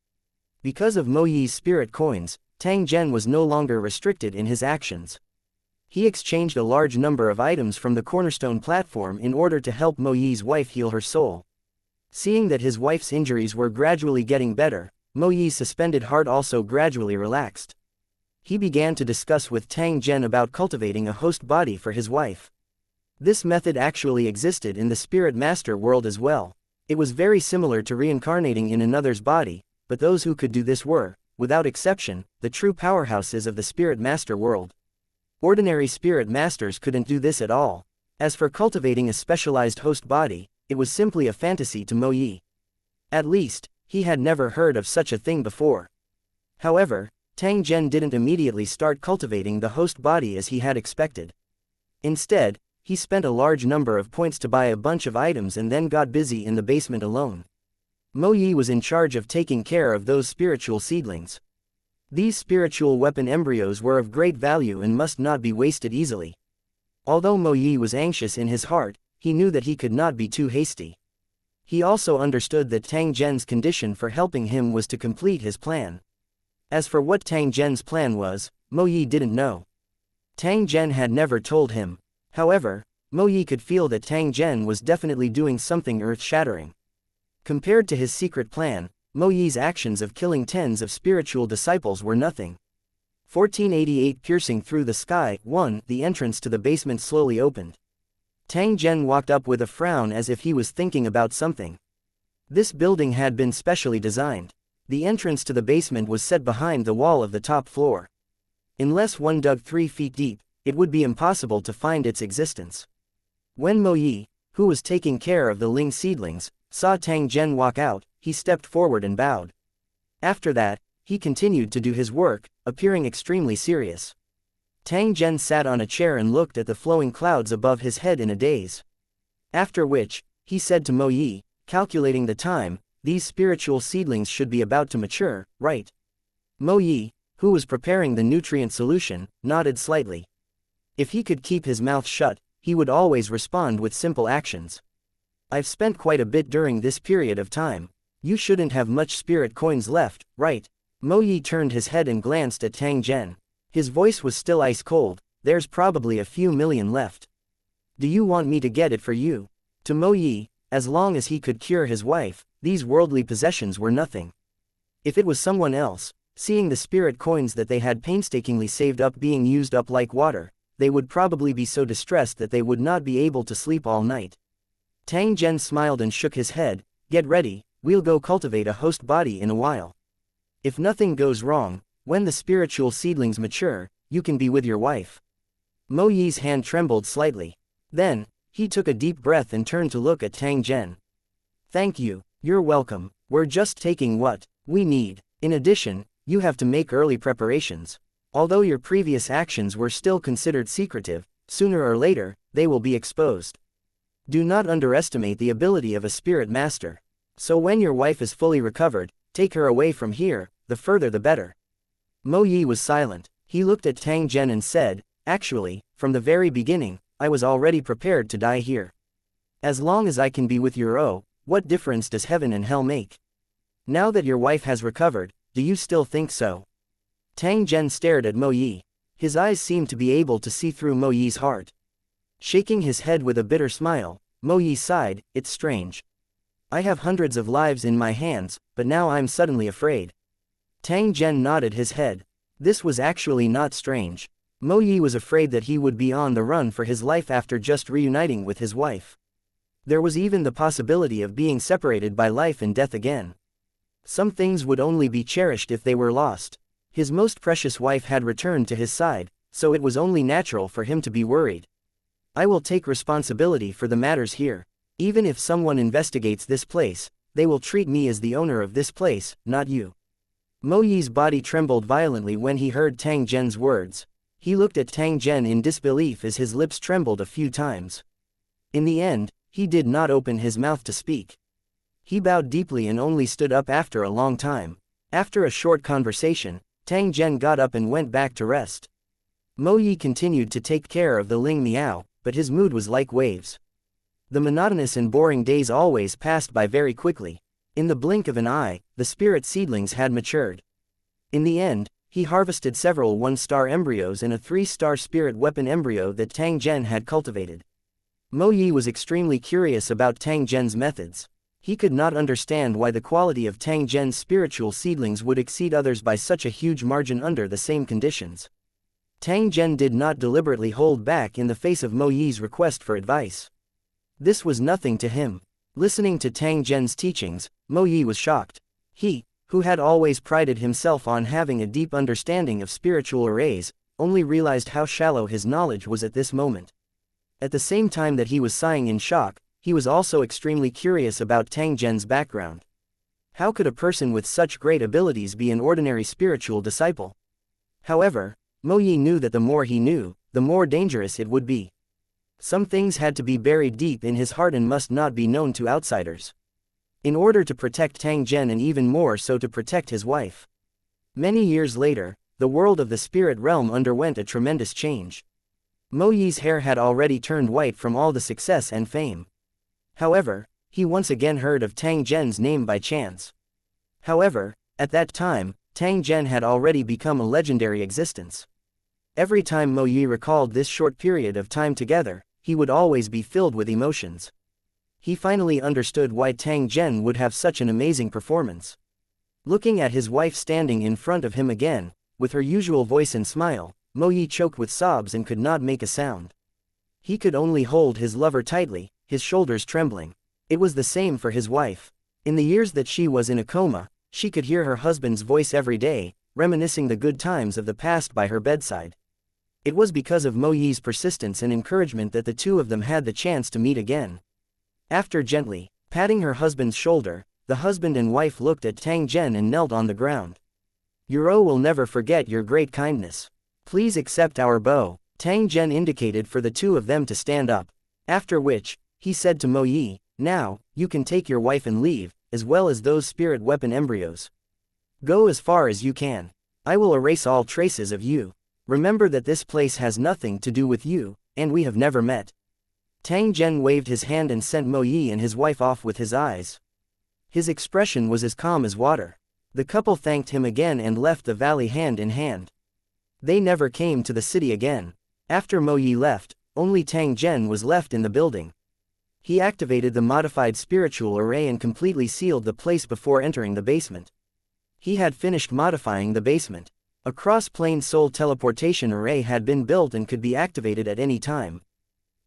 Because of Mo Yi's spirit coins, Tang Zhen was no longer restricted in his actions. He exchanged a large number of items from the cornerstone platform in order to help Mo Yi's wife heal her soul. Seeing that his wife's injuries were gradually getting better, Mo Yi's suspended heart also gradually relaxed. He began to discuss with Tang Zhen about cultivating a host body for his wife. This method actually existed in the Spirit Master world as well. It was very similar to reincarnating in another's body, but those who could do this were, without exception, the true powerhouses of the Spirit Master world. Ordinary spirit masters couldn't do this at all. As for cultivating a specialized host body, it was simply a fantasy to Mo Yi. At least, he had never heard of such a thing before. However, Tang Zhen didn't immediately start cultivating the host body as he had expected. Instead, he spent a large number of points to buy a bunch of items and then got busy in the basement alone. Mo Yi was in charge of taking care of those spiritual seedlings. These spiritual weapon embryos were of great value and must not be wasted easily. Although Mo Yi was anxious in his heart, he knew that he could not be too hasty. He also understood that Tang Zhen's condition for helping him was to complete his plan. As for what Tang Zhen's plan was, Mo Yi didn't know. Tang Zhen had never told him. However, Mo Yi could feel that Tang Zhen was definitely doing something earth-shattering. Compared to his secret plan, Mo Yi's actions of killing tens of spiritual disciples were nothing. 1488 Piercing through the sky. 1. The entrance to the basement slowly opened. Tang Zhen walked up with a frown as if he was thinking about something. This building had been specially designed. The entrance to the basement was set behind the wall of the top floor. Unless one dug 3 feet deep, it would be impossible to find its existence. When Mo Yi, who was taking care of the Ling seedlings, saw Tang Zhen walk out, he stepped forward and bowed. After that, he continued to do his work, appearing extremely serious. Tang Zhen sat on a chair and looked at the flowing clouds above his head in a daze. After which, he said to Mo Yi, calculating the time, "These spiritual seedlings should be about to mature, right?" Mo Yi, who was preparing the nutrient solution, nodded slightly. If he could keep his mouth shut, he would always respond with simple actions. "I've spent quite a bit during this period of time. You shouldn't have much spirit coins left, right?" Mo Yi turned his head and glanced at Tang Zhen. His voice was still ice cold. "There's probably a few million left. Do you want me to get it for you?" To Mo Yi, as long as he could cure his wife, these worldly possessions were nothing. If it was someone else, seeing the spirit coins that they had painstakingly saved up being used up like water, they would probably be so distressed that they would not be able to sleep all night. Tang Zhen smiled and shook his head. "Get ready, we'll go cultivate a host body in a while. If nothing goes wrong, when the spiritual seedlings mature, you can be with your wife." Mo Yi's hand trembled slightly. Then, he took a deep breath and turned to look at Tang Zhen. "Thank you, you're welcome, we're just taking what we need. In addition, you have to make early preparations. Although your previous actions were still considered secretive, sooner or later, they will be exposed. Do not underestimate the ability of a spirit master. So when your wife is fully recovered, take her away from here, the further the better." Mo Yi was silent. He looked at Tang Zhen and said, "Actually, from the very beginning, I was already prepared to die here. As long as I can be with your what difference does heaven and hell make? Now that your wife has recovered, do you still think so?" Tang Zhen stared at Mo Yi. His eyes seemed to be able to see through Mo Yi's heart. Shaking his head with a bitter smile, Mo Yi sighed, "It's strange. I have hundreds of lives in my hands, but now I'm suddenly afraid." Tang Zhen nodded his head. This was actually not strange. Mo Yi was afraid that he would be on the run for his life after just reuniting with his wife. There was even the possibility of being separated by life and death again. Some things would only be cherished if they were lost. His most precious wife had returned to his side, so it was only natural for him to be worried. "I will take responsibility for the matters here. Even if someone investigates this place, they will treat me as the owner of this place, not you." Mo Yi's body trembled violently when he heard Tang Zhen's words. He looked at Tang Zhen in disbelief as his lips trembled a few times. In the end, he did not open his mouth to speak. He bowed deeply and only stood up after a long time. After a short conversation, Tang Zhen got up and went back to rest. Mo Yi continued to take care of the Ling Miao, but his mood was like waves. The monotonous and boring days always passed by very quickly. In the blink of an eye, the spirit seedlings had matured. In the end, he harvested several 1-star embryos and a 3-star spirit weapon embryo that Tang Zhen had cultivated. Mo Yi was extremely curious about Tang Zhen's methods. He could not understand why the quality of Tang Zhen's spiritual seedlings would exceed others by such a huge margin under the same conditions. Tang Zhen did not deliberately hold back in the face of Mo Yi's request for advice. This was nothing to him. Listening to Tang Zhen's teachings, Mo Yi was shocked. He, who had always prided himself on having a deep understanding of spiritual arrays, only realized how shallow his knowledge was at this moment. At the same time that he was sighing in shock, he was also extremely curious about Tang Zhen's background. How could a person with such great abilities be an ordinary spiritual disciple? However, Mo Yi knew that the more he knew, the more dangerous it would be. Some things had to be buried deep in his heart and must not be known to outsiders. In order to protect Tang Zhen and even more so to protect his wife. Many years later, the world of the spirit realm underwent a tremendous change. Mo Yi's hair had already turned white from all the success and fame. However, he once again heard of Tang Zhen's name by chance. However, at that time, Tang Zhen had already become a legendary existence. Every time Mo Yi recalled this short period of time together, he would always be filled with emotions. He finally understood why Tang Zhen would have such an amazing performance. Looking at his wife standing in front of him again, with her usual voice and smile, Mo Yi choked with sobs and could not make a sound. He could only hold his lover tightly, his shoulders trembling. It was the same for his wife. In the years that she was in a coma, she could hear her husband's voice every day, reminiscing the good times of the past by her bedside. It was because of Mo Yi's persistence and encouragement that the two of them had the chance to meet again. After gently patting her husband's shoulder, the husband and wife looked at Tang Zhen and knelt on the ground. "Yuro will never forget your great kindness. Please accept our bow." Tang Zhen indicated for the two of them to stand up. After which, he said to Mo Yi, "Now, you can take your wife and leave, as well as those spirit weapon embryos. Go as far as you can. I will erase all traces of you. Remember that this place has nothing to do with you, and we have never met." Tang Zhen waved his hand and sent Mo Yi and his wife off with his eyes. His expression was as calm as water. The couple thanked him again and left the valley hand in hand. They never came to the city again. After Mo Yi left, only Tang Zhen was left in the building. He activated the modified spiritual array and completely sealed the place before entering the basement. He had finished modifying the basement. A cross-plane soul teleportation array had been built and could be activated at any time.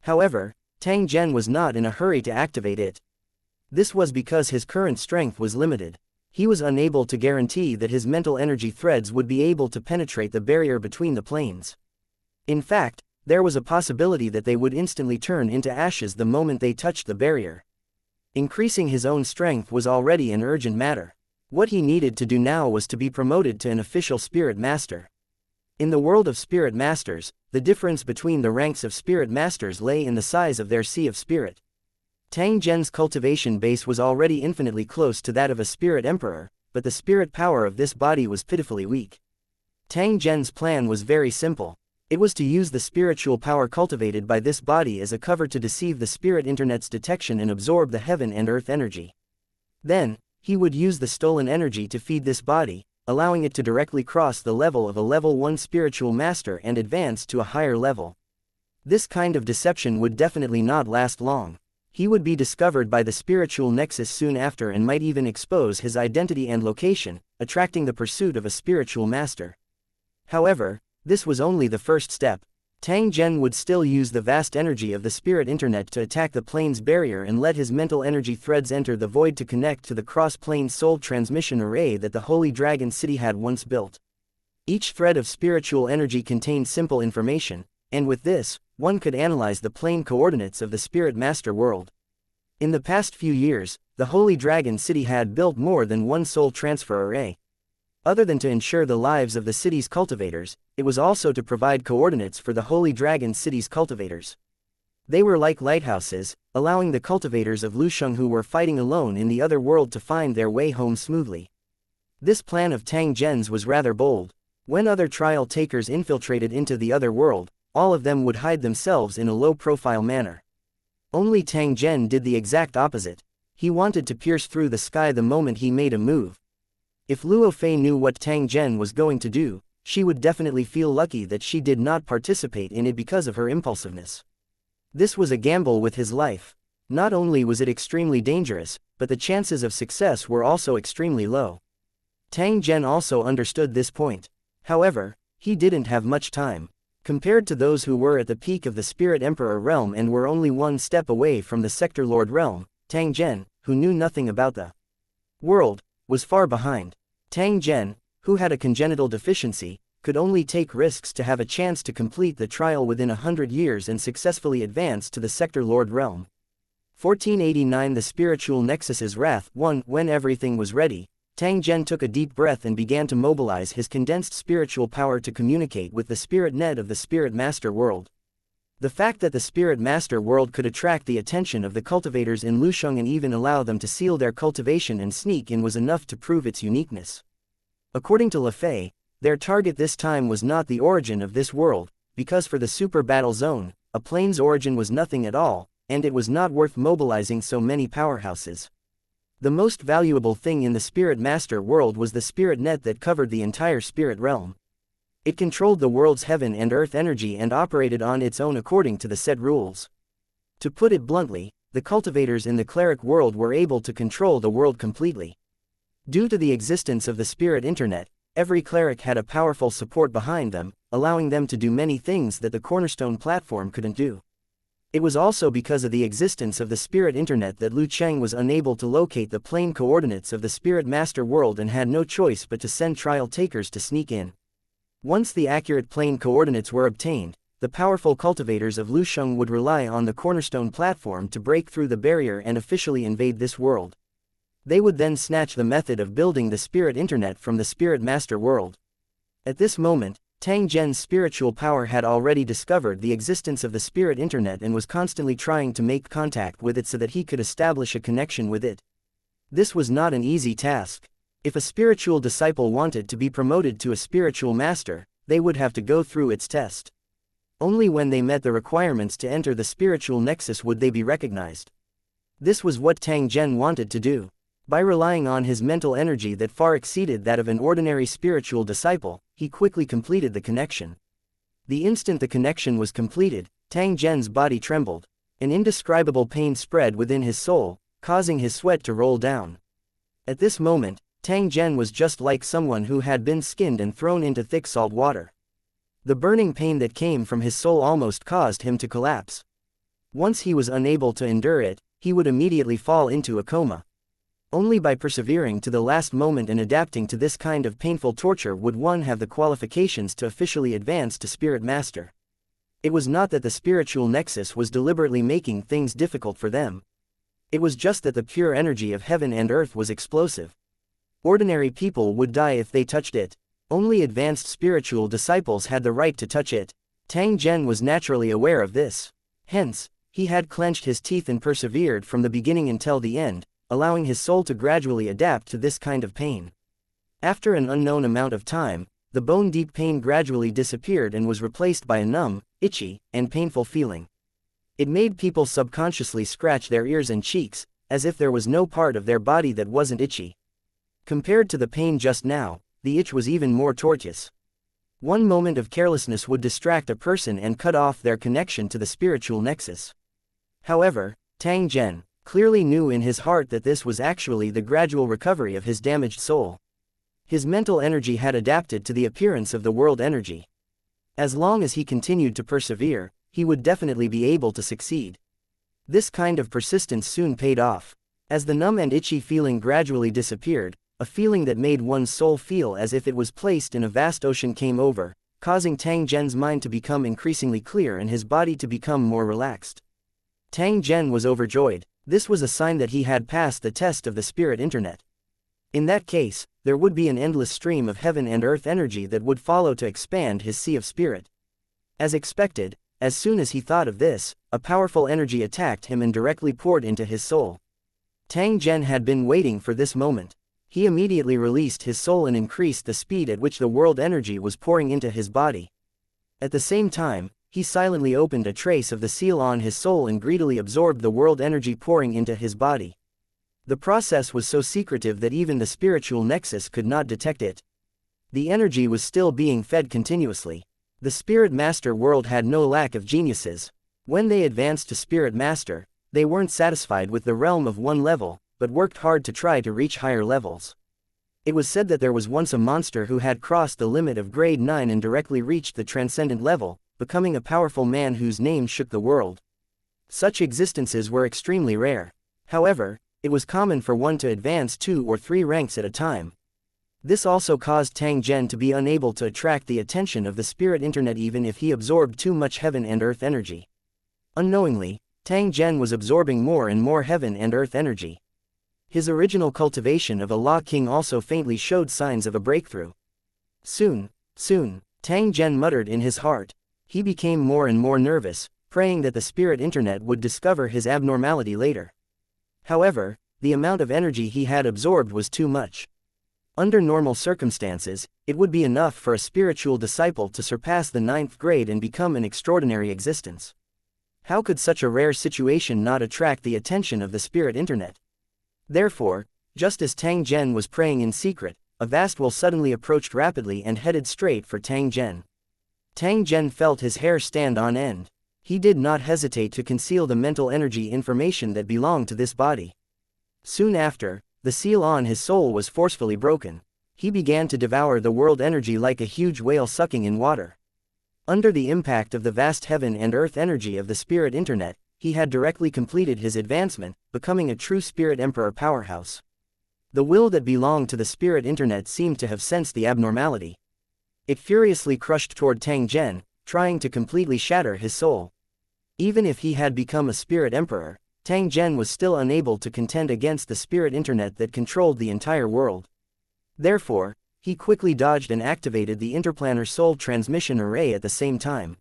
However, Tang Zhen was not in a hurry to activate it. This was because his current strength was limited. He was unable to guarantee that his mental energy threads would be able to penetrate the barrier between the planes. In fact, there was a possibility that they would instantly turn into ashes the moment they touched the barrier. Increasing his own strength was already an urgent matter. What he needed to do now was to be promoted to an official spirit master. In the world of spirit masters, the difference between the ranks of spirit masters lay in the size of their sea of spirit. Tang Zhen's cultivation base was already infinitely close to that of a spirit emperor, but the spirit power of this body was pitifully weak. Tang Zhen's plan was very simple. It was to use the spiritual power cultivated by this body as a cover to deceive the spirit internet's detection and absorb the heaven and earth energy. Then, he would use the stolen energy to feed this body, allowing it to directly cross the level of a level 1 spiritual master and advance to a higher level. This kind of deception would definitely not last long. He would be discovered by the spiritual nexus soon after and might even expose his identity and location, attracting the pursuit of a spiritual master. However, this was only the first step. Tang Zhen would still use the vast energy of the spirit internet to attack the plane's barrier and let his mental energy threads enter the void to connect to the cross-plane soul transmission array that the Holy Dragon City had once built. Each thread of spiritual energy contained simple information, and with this, one could analyze the plane coordinates of the spirit master world. In the past few years, the Holy Dragon City had built more than one soul transfer array. Other than to ensure the lives of the city's cultivators, it was also to provide coordinates for the Holy Dragon City's cultivators. They were like lighthouses, allowing the cultivators of Lusheng who were fighting alone in the other world to find their way home smoothly. This plan of Tang Zhen's was rather bold. When other trial takers infiltrated into the other world, all of them would hide themselves in a low-profile manner. Only Tang Zhen did the exact opposite. He wanted to pierce through the sky the moment he made a move. If Luo Fei knew what Tang Zhen was going to do, she would definitely feel lucky that she did not participate in it because of her impulsiveness. This was a gamble with his life. Not only was it extremely dangerous, but the chances of success were also extremely low. Tang Zhen also understood this point. However, he didn't have much time. Compared to those who were at the peak of the Spirit Emperor realm and were only one step away from the Sector Lord realm, Tang Zhen, who knew nothing about the world, was far behind. Tang Zhen, who had a congenital deficiency, could only take risks to have a chance to complete the trial within 100 years and successfully advance to the Sector Lord realm. 1489 The Spiritual Nexus's Wrath 1. When everything was ready, Tang Zhen took a deep breath and began to mobilize his condensed spiritual power to communicate with the spirit net of the Spirit Master world. The fact that the Spirit Master world could attract the attention of the cultivators in Lusheng and even allow them to seal their cultivation and sneak in was enough to prove its uniqueness. According to Le Fay, their target this time was not the origin of this world, because for the Super Battle Zone, a plane's origin was nothing at all, and it was not worth mobilizing so many powerhouses. The most valuable thing in the Spirit Master world was the spirit net that covered the entire spirit realm. It controlled the world's heaven and earth energy and operated on its own according to the set rules. To put it bluntly, the cultivators in the cleric world were able to control the world completely. Due to the existence of the spirit internet, every cleric had a powerful support behind them, allowing them to do many things that the Cornerstone platform couldn't do. It was also because of the existence of the spirit internet that Lu Cheng was unable to locate the plane coordinates of the Spirit Master world and had no choice but to send trial takers to sneak in. Once the accurate plane coordinates were obtained, the powerful cultivators of Lusheng would rely on the Cornerstone platform to break through the barrier and officially invade this world. They would then snatch the method of building the spirit internet from the Spirit Master world. At this moment, Tang Zhen's spiritual power had already discovered the existence of the spirit internet and was constantly trying to make contact with it so that he could establish a connection with it. This was not an easy task. If a spiritual disciple wanted to be promoted to a spiritual master, they would have to go through its test. Only when they met the requirements to enter the spiritual nexus would they be recognized. This was what Tang Zhen wanted to do. By relying on his mental energy that far exceeded that of an ordinary spiritual disciple, he quickly completed the connection. The instant the connection was completed, Tang Zhen's body trembled. An indescribable pain spread within his soul, causing his sweat to roll down. At this moment, Tang Zhen was just like someone who had been skinned and thrown into thick salt water. The burning pain that came from his soul almost caused him to collapse. Once he was unable to endure it, he would immediately fall into a coma. Only by persevering to the last moment and adapting to this kind of painful torture would one have the qualifications to officially advance to Spirit Master. It was not that the spiritual nexus was deliberately making things difficult for them. It was just that the pure energy of heaven and earth was explosive. Ordinary people would die if they touched it. Only advanced spiritual disciples had the right to touch it. Tang Zhen was naturally aware of this. Hence, he had clenched his teeth and persevered from the beginning until the end, allowing his soul to gradually adapt to this kind of pain. After an unknown amount of time, the bone-deep pain gradually disappeared and was replaced by a numb, itchy, and painful feeling. It made people subconsciously scratch their ears and cheeks, as if there was no part of their body that wasn't itchy. Compared to the pain just now, the itch was even more tortuous. One moment of carelessness would distract a person and cut off their connection to the spiritual nexus. However, Tang Zhen clearly knew in his heart that this was actually the gradual recovery of his damaged soul. His mental energy had adapted to the appearance of the world energy. As long as he continued to persevere, he would definitely be able to succeed. This kind of persistence soon paid off. As the numb and itchy feeling gradually disappeared, a feeling that made one's soul feel as if it was placed in a vast ocean came over, causing Tang Zhen's mind to become increasingly clear and his body to become more relaxed. Tang Zhen was overjoyed. This was a sign that he had passed the test of the spirit internet. In that case, there would be an endless stream of heaven and earth energy that would follow to expand his sea of spirit. As expected, as soon as he thought of this, a powerful energy attacked him and directly poured into his soul. Tang Zhen had been waiting for this moment. He immediately released his soul and increased the speed at which the world energy was pouring into his body. At the same time, he silently opened a trace of the seal on his soul and greedily absorbed the world energy pouring into his body. The process was so secretive that even the spiritual nexus could not detect it. The energy was still being fed continuously. The Spirit Master world had no lack of geniuses. When they advanced to Spirit Master, they weren't satisfied with the realm of one level, but worked hard to try to reach higher levels. It was said that there was once a monster who had crossed the limit of grade 9 and directly reached the transcendent level, becoming a powerful man whose name shook the world. Such existences were extremely rare. However, it was common for one to advance 2 or 3 ranks at a time. This also caused Tang Zhen to be unable to attract the attention of the spirit internet even if he absorbed too much heaven and earth energy. Unknowingly, Tang Zhen was absorbing more and more heaven and earth energy. His original cultivation of a Law King also faintly showed signs of a breakthrough. Soon, Tang Zhen muttered in his heart. He became more and more nervous, praying that the spirit internet would discover his abnormality later. However, the amount of energy he had absorbed was too much. Under normal circumstances, it would be enough for a spiritual disciple to surpass the 9th grade and become an extraordinary existence. How could such a rare situation not attract the attention of the spirit internet? Therefore, just as Tang Zhen was praying in secret, a vast wall suddenly approached rapidly and headed straight for Tang Zhen. Tang Zhen felt his hair stand on end. He did not hesitate to conceal the mental energy information that belonged to this body. Soon after, the seal on his soul was forcefully broken. He began to devour the world energy like a huge whale sucking in water. Under the impact of the vast heaven and earth energy of the spirit internet, he had directly completed his advancement, becoming a true spirit emperor powerhouse. The will that belonged to the spirit internet seemed to have sensed the abnormality. It furiously crushed toward Tang Zhen, trying to completely shatter his soul. Even if he had become a spirit emperor, Tang Zhen was still unable to contend against the spirit internet that controlled the entire world. Therefore, he quickly dodged and activated the interplanar soul transmission array at the same time.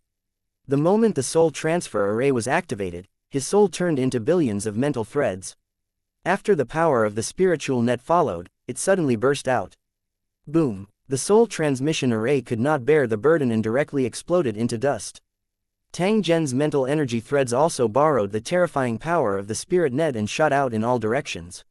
The moment the soul transfer array was activated, his soul turned into billions of mental threads. After the power of the spiritual net followed, it suddenly burst out. Boom! The soul transmission array could not bear the burden and directly exploded into dust. Tang Zhen's mental energy threads also borrowed the terrifying power of the spirit net and shot out in all directions.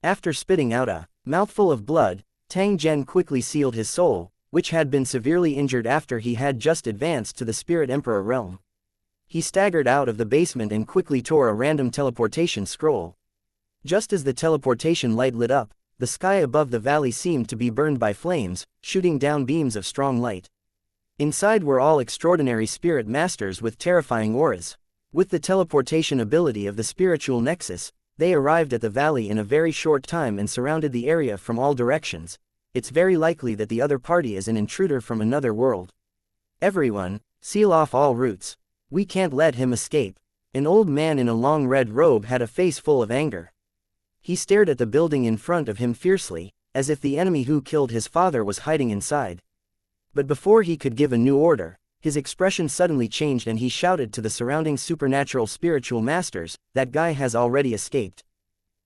After spitting out a mouthful of blood, Tang Zhen quickly sealed his soul, which had been severely injured after he had just advanced to the spirit emperor realm. He staggered out of the basement and quickly tore a random teleportation scroll. Just as the teleportation light lit up, the sky above the valley seemed to be burned by flames, shooting down beams of strong light. Inside were all extraordinary spirit masters with terrifying auras. With the teleportation ability of the spiritual nexus, they arrived at the valley in a very short time and surrounded the area from all directions. It's very likely that the other party is an intruder from another world. Everyone, seal off all routes. We can't let him escape. An old man in a long red robe had a face full of anger. He stared at the building in front of him fiercely, as if the enemy who killed his father was hiding inside. But before he could give a new order, his expression suddenly changed and he shouted to the surrounding supernatural spiritual masters, "That guy has already escaped.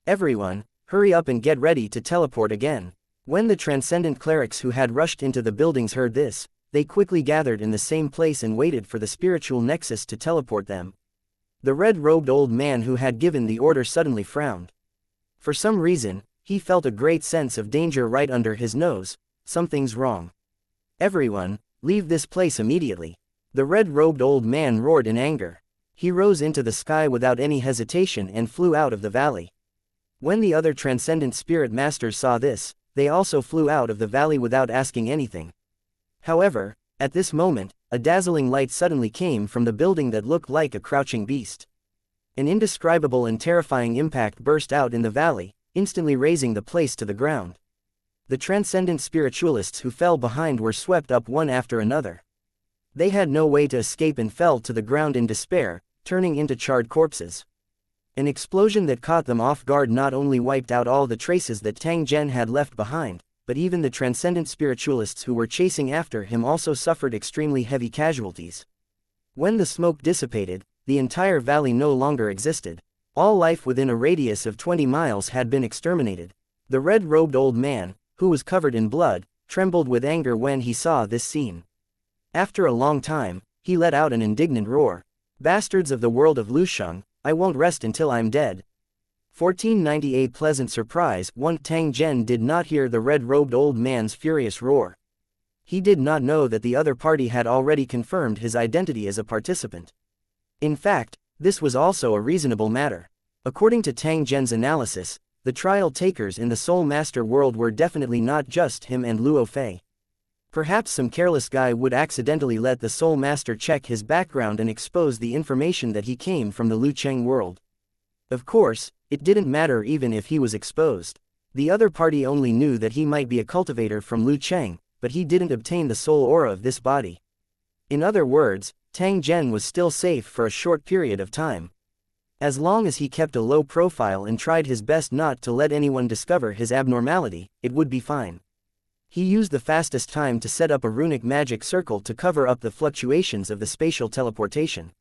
Everyone, hurry up and get ready to teleport again." When the transcendent clerics who had rushed into the buildings heard this, they quickly gathered in the same place and waited for the spiritual nexus to teleport them. The red-robed old man who had given the order suddenly frowned. For some reason, he felt a great sense of danger right under his nose. Something's wrong. Everyone, leave this place immediately. The red-robed old man roared in anger. He rose into the sky without any hesitation and flew out of the valley. When the other transcendent spirit masters saw this, they also flew out of the valley without asking anything. However, at this moment, a dazzling light suddenly came from the building that looked like a crouching beast. An indescribable and terrifying impact burst out in the valley, instantly razing the place to the ground. The transcendent spiritualists who fell behind were swept up one after another. They had no way to escape and fell to the ground in despair, turning into charred corpses. An explosion that caught them off guard not only wiped out all the traces that Tang Zhen had left behind, but even the transcendent spiritualists who were chasing after him also suffered extremely heavy casualties. When the smoke dissipated, the entire valley no longer existed. All life within a radius of 20 miles had been exterminated. The red-robed old man, who was covered in blood, trembled with anger when he saw this scene. After a long time, he let out an indignant roar. "Bastards of the world of Lusheng, I won't rest until I'm dead." 1498 Pleasant surprise. 1 Tang Zhen did not hear the red-robed old man's furious roar. He did not know that the other party had already confirmed his identity as a participant. In fact, this was also a reasonable matter. According to Tang Zhen's analysis, the trial takers in the Soul Master world were definitely not just him and Luo Fei. Perhaps some careless guy would accidentally let the Soul Master check his background and expose the information that he came from the Lu Cheng world. Of course, it didn't matter even if he was exposed. The other party only knew that he might be a cultivator from Lu Cheng, but he didn't obtain the soul aura of this body. In other words, Tang Zhen was still safe for a short period of time. As long as he kept a low profile and tried his best not to let anyone discover his abnormality, it would be fine. He used the fastest time to set up a runic magic circle to cover up the fluctuations of the spatial teleportation.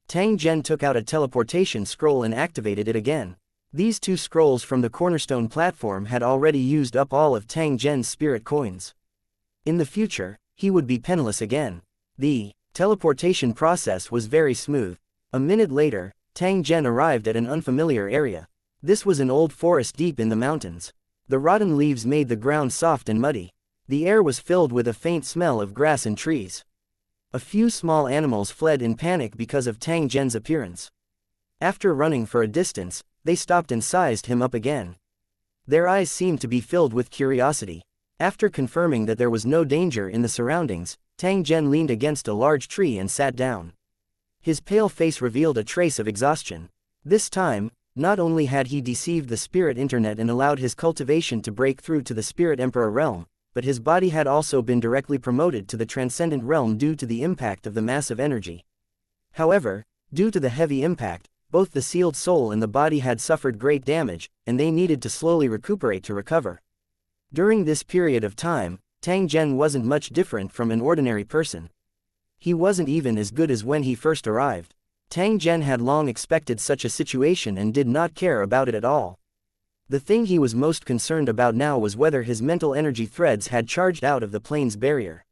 Tang Zhen took out a teleportation scroll and activated it again. These 2 scrolls from the cornerstone platform had already used up all of Tang Zhen's spirit coins. In the future, he would be penniless again. The teleportation process was very smooth. A minute later, Tang Zhen arrived at an unfamiliar area. This was an old forest deep in the mountains. The rotten leaves made the ground soft and muddy. The air was filled with a faint smell of grass and trees. A few small animals fled in panic because of Tang Zhen's appearance. After running for a distance, they stopped and sized him up again. Their eyes seemed to be filled with curiosity. After confirming that there was no danger in the surroundings, Tang Zhen leaned against a large tree and sat down. His pale face revealed a trace of exhaustion. This time, not only had he deceived the spirit internet and allowed his cultivation to break through to the spirit emperor realm, but his body had also been directly promoted to the transcendent realm due to the impact of the massive energy. However, due to the heavy impact, both the sealed soul and the body had suffered great damage, and they needed to slowly recuperate to recover. During this period of time, Tang Zhen wasn't much different from an ordinary person. He wasn't even as good as when he first arrived. Tang Zhen had long expected such a situation and did not care about it at all. The thing he was most concerned about now was whether his mental energy threads had charged out of the plane's barrier.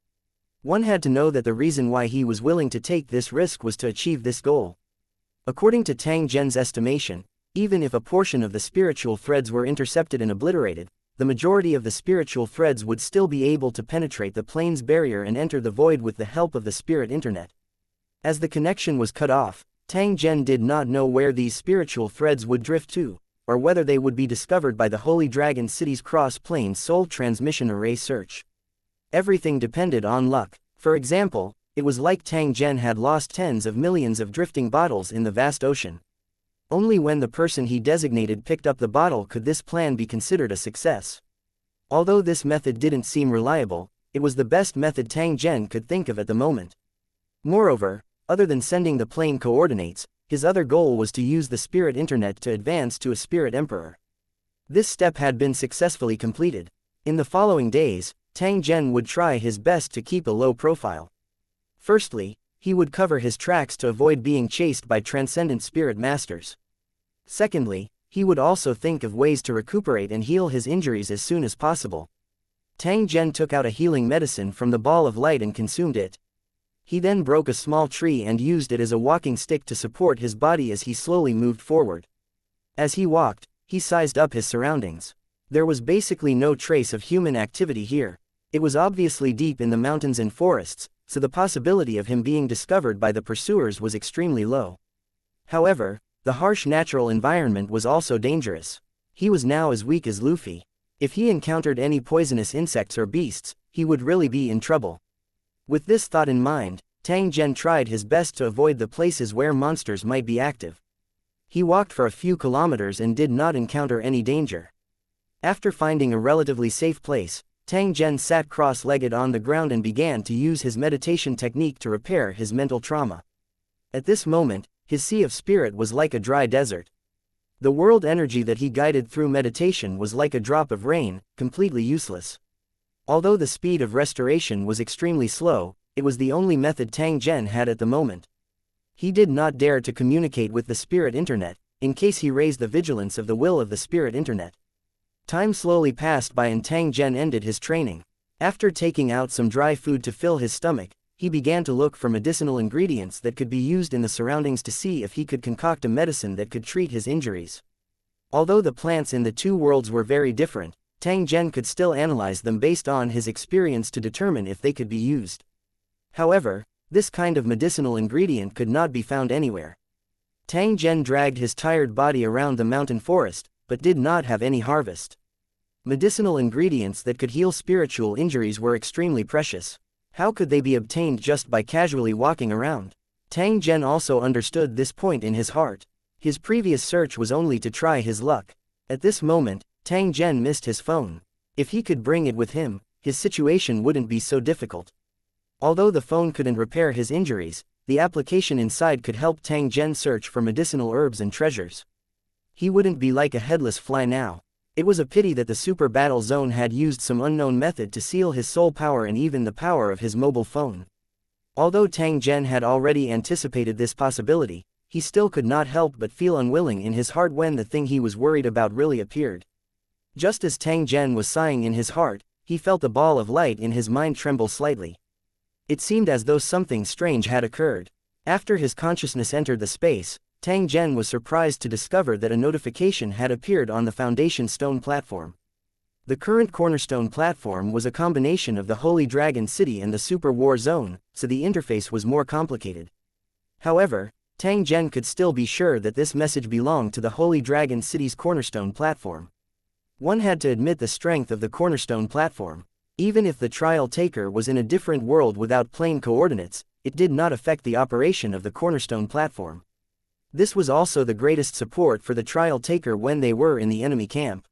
One had to know that the reason why he was willing to take this risk was to achieve this goal. According to Tang Zhen's estimation, even if a portion of the spiritual threads were intercepted and obliterated, the majority of the spiritual threads would still be able to penetrate the plane's barrier and enter the void with the help of the spirit internet. As the connection was cut off, Tang Zhen did not know where these spiritual threads would drift to, or whether they would be discovered by the Holy Dragon City's cross-plane soul transmission array search. Everything depended on luck. For example, it was like Tang Zhen had lost tens of millions of drifting bottles in the vast ocean. Only when the person he designated picked up the bottle could this plan be considered a success. Although this method didn't seem reliable, it was the best method Tang Zhen could think of at the moment. Moreover, other than sending the plane coordinates, his other goal was to use the spirit internet to advance to a spirit emperor. This step had been successfully completed. In the following days, Tang Zhen would try his best to keep a low profile. Firstly, he would cover his tracks to avoid being chased by transcendent spirit masters. Secondly, he would also think of ways to recuperate and heal his injuries as soon as possible. Tang Zhen took out a healing medicine from the ball of light and consumed it. He then broke a small tree and used it as a walking stick to support his body as he slowly moved forward. As he walked, he sized up his surroundings. There was basically no trace of human activity here. It was obviously deep in the mountains and forests, so the possibility of him being discovered by the pursuers was extremely low. However, the harsh natural environment was also dangerous. He was now as weak as Luffy. If he encountered any poisonous insects or beasts, he would really be in trouble. With this thought in mind, Tang Zhen tried his best to avoid the places where monsters might be active. He walked for a few kilometers and did not encounter any danger. After finding a relatively safe place, Tang Zhen sat cross-legged on the ground and began to use his meditation technique to repair his mental trauma. At this moment, his sea of spirit was like a dry desert. The world energy that he guided through meditation was like a drop of rain, completely useless. Although the speed of restoration was extremely slow, it was the only method Tang Zhen had at the moment. He did not dare to communicate with the spirit internet, in case he raised the vigilance of the will of the spirit internet. Time slowly passed by and Tang Zhen ended his training. After taking out some dry food to fill his stomach, he began to look for medicinal ingredients that could be used in the surroundings to see if he could concoct a medicine that could treat his injuries. Although the plants in the two worlds were very different, Tang Zhen could still analyze them based on his experience to determine if they could be used. However, this kind of medicinal ingredient could not be found anywhere. Tang Zhen dragged his tired body around the mountain forest, but did not have any harvest. Medicinal ingredients that could heal spiritual injuries were extremely precious. How could they be obtained just by casually walking around? Tang Zhen also understood this point in his heart. His previous search was only to try his luck. At this moment, Tang Zhen missed his phone. If he could bring it with him, his situation wouldn't be so difficult. Although the phone couldn't repair his injuries, the application inside could help Tang Zhen search for medicinal herbs and treasures. He wouldn't be like a headless fly now. It was a pity that the super battle zone had used some unknown method to seal his soul power and even the power of his mobile phone. Although Tang Zhen had already anticipated this possibility, he still could not help but feel unwilling in his heart when the thing he was worried about really appeared. Just as Tang Zhen was sighing in his heart, he felt a ball of light in his mind tremble slightly. It seemed as though something strange had occurred. After his consciousness entered the space, Tang Zhen was surprised to discover that a notification had appeared on the Foundation Stone platform. The current Cornerstone platform was a combination of the Holy Dragon City and the Super War Zone, so the interface was more complicated. However, Tang Zhen could still be sure that this message belonged to the Holy Dragon City's Cornerstone platform. One had to admit the strength of the Cornerstone platform. Even if the trial taker was in a different world without plane coordinates, it did not affect the operation of the Cornerstone platform. This was also the greatest support for the trial taker when they were in the enemy camp.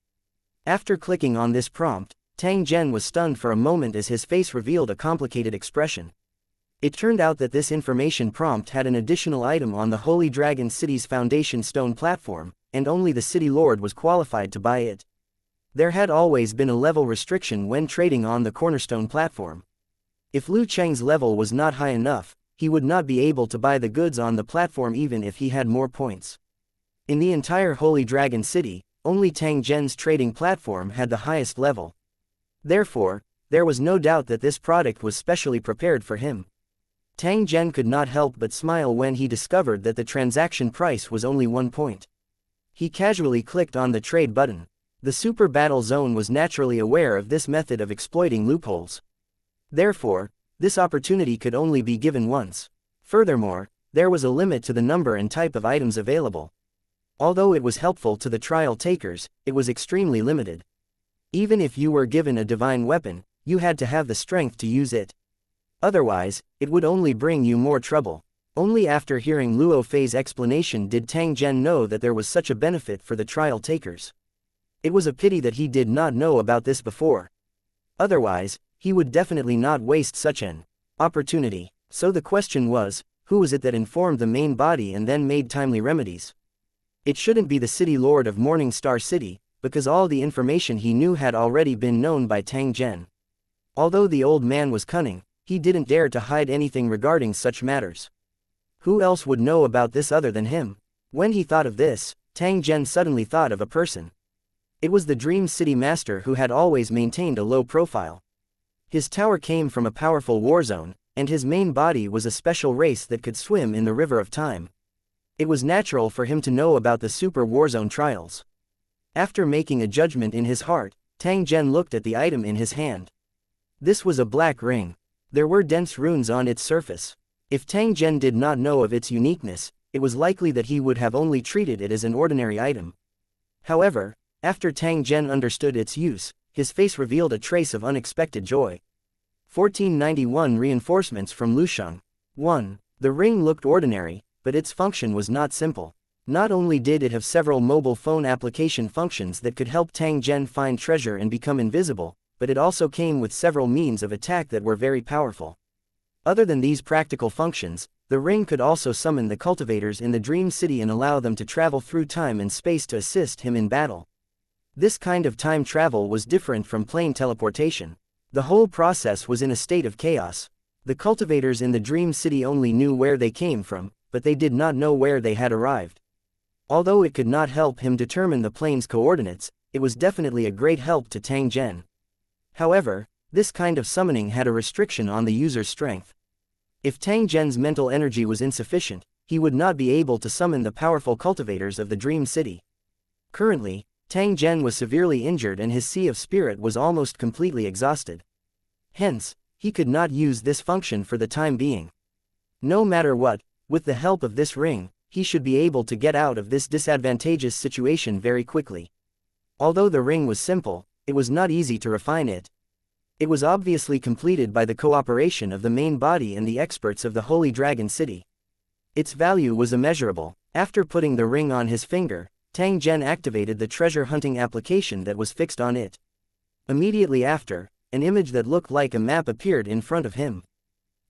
After clicking on this prompt, Tang Zhen was stunned for a moment as his face revealed a complicated expression. It turned out that this information prompt had an additional item on the Holy Dragon City's Foundation Stone platform, and only the City Lord was qualified to buy it. There had always been a level restriction when trading on the Cornerstone platform. If Lu Cheng's level was not high enough, he would not be able to buy the goods on the platform even if he had more points. In the entire Holy Dragon City, only Tang Zhen's trading platform had the highest level. Therefore, there was no doubt that this product was specially prepared for him. Tang Zhen could not help but smile when he discovered that the transaction price was only 1 point. He casually clicked on the trade button. The Super Battle Zone was naturally aware of this method of exploiting loopholes. Therefore, this opportunity could only be given once. Furthermore, there was a limit to the number and type of items available. Although it was helpful to the trial takers, it was extremely limited. Even if you were given a divine weapon, you had to have the strength to use it. Otherwise, it would only bring you more trouble. Only after hearing Luo Fei's explanation did Tang Zhen know that there was such a benefit for the trial takers. It was a pity that he did not know about this before. Otherwise, he would definitely not waste such an opportunity. So the question was, who was it that informed the main body and then made timely remedies? It shouldn't be the City Lord of Morning Star City, because all the information he knew had already been known by Tang Zhen. Although the old man was cunning, he didn't dare to hide anything regarding such matters. Who else would know about this other than him? When he thought of this, Tang Zhen suddenly thought of a person. It was the Dream City Master who had always maintained a low profile. His tower came from a powerful war zone, and his main body was a special race that could swim in the river of time. It was natural for him to know about the Super Warzone trials. After making a judgment in his heart, Tang Zhen looked at the item in his hand. This was a black ring. There were dense runes on its surface. If Tang Zhen did not know of its uniqueness, it was likely that he would have only treated it as an ordinary item. However, after Tang Zhen understood its use, his face revealed a trace of unexpected joy. 1491 Reinforcements from Lusheng. 1. The ring looked ordinary, but its function was not simple. Not only did it have several mobile phone application functions that could help Tang Zhen find treasure and become invisible, but it also came with several means of attack that were very powerful. Other than these practical functions, the ring could also summon the cultivators in the Dream City and allow them to travel through time and space to assist him in battle. This kind of time travel was different from plain teleportation. The whole process was in a state of chaos. The cultivators in the Dream City only knew where they came from, but they did not know where they had arrived. Although it could not help him determine the plane's coordinates, it was definitely a great help to Tang Zhen. However, this kind of summoning had a restriction on the user's strength. If Tang Zhen's mental energy was insufficient, he would not be able to summon the powerful cultivators of the Dream City. Currently, Tang Zhen was severely injured and his Sea of Spirit was almost completely exhausted. Hence, he could not use this function for the time being. No matter what, with the help of this ring, he should be able to get out of this disadvantageous situation very quickly. Although the ring was simple, it was not easy to refine it. It was obviously completed by the cooperation of the main body and the experts of the Holy Dragon City. Its value was immeasurable. After putting the ring on his finger, Tang Zhen activated the treasure hunting application that was fixed on it. Immediately after, an image that looked like a map appeared in front of him.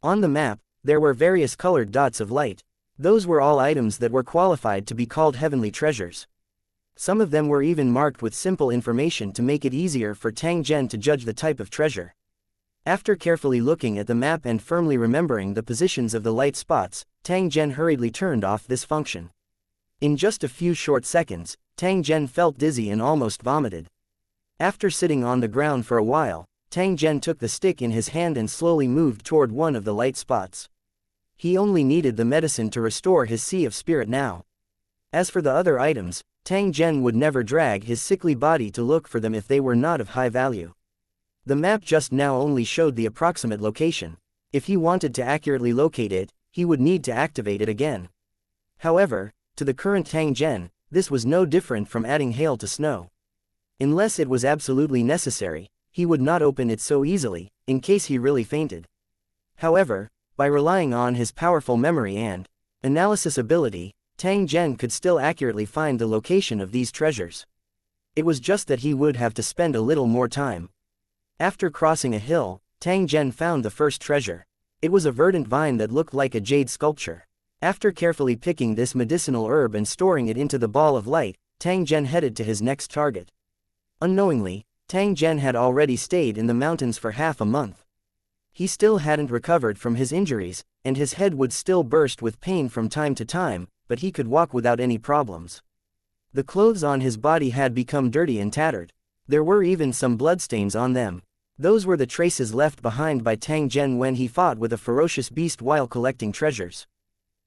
On the map, there were various colored dots of light. Those were all items that were qualified to be called heavenly treasures. Some of them were even marked with simple information to make it easier for Tang Zhen to judge the type of treasure. After carefully looking at the map and firmly remembering the positions of the light spots, Tang Zhen hurriedly turned off this function. In just a few short seconds, Tang Zhen felt dizzy and almost vomited. After sitting on the ground for a while, Tang Zhen took the stick in his hand and slowly moved toward one of the light spots. He only needed the medicine to restore his sea of spirit now. As for the other items, Tang Zhen would never drag his sickly body to look for them if they were not of high value. The map just now only showed the approximate location. If he wanted to accurately locate it, he would need to activate it again. However, to the current Tang Zhen, this was no different from adding hail to snow. Unless it was absolutely necessary, he would not open it so easily, in case he really fainted. However, by relying on his powerful memory and analysis ability, Tang Zhen could still accurately find the location of these treasures. It was just that he would have to spend a little more time. After crossing a hill, Tang Zhen found the first treasure. It was a verdant vine that looked like a jade sculpture. After carefully picking this medicinal herb and storing it into the ball of light, Tang Zhen headed to his next target. Unknowingly, Tang Zhen had already stayed in the mountains for half a month. He still hadn't recovered from his injuries, and his head would still burst with pain from time to time, but he could walk without any problems. The clothes on his body had become dirty and tattered. There were even some bloodstains on them. Those were the traces left behind by Tang Zhen when he fought with a ferocious beast while collecting treasures.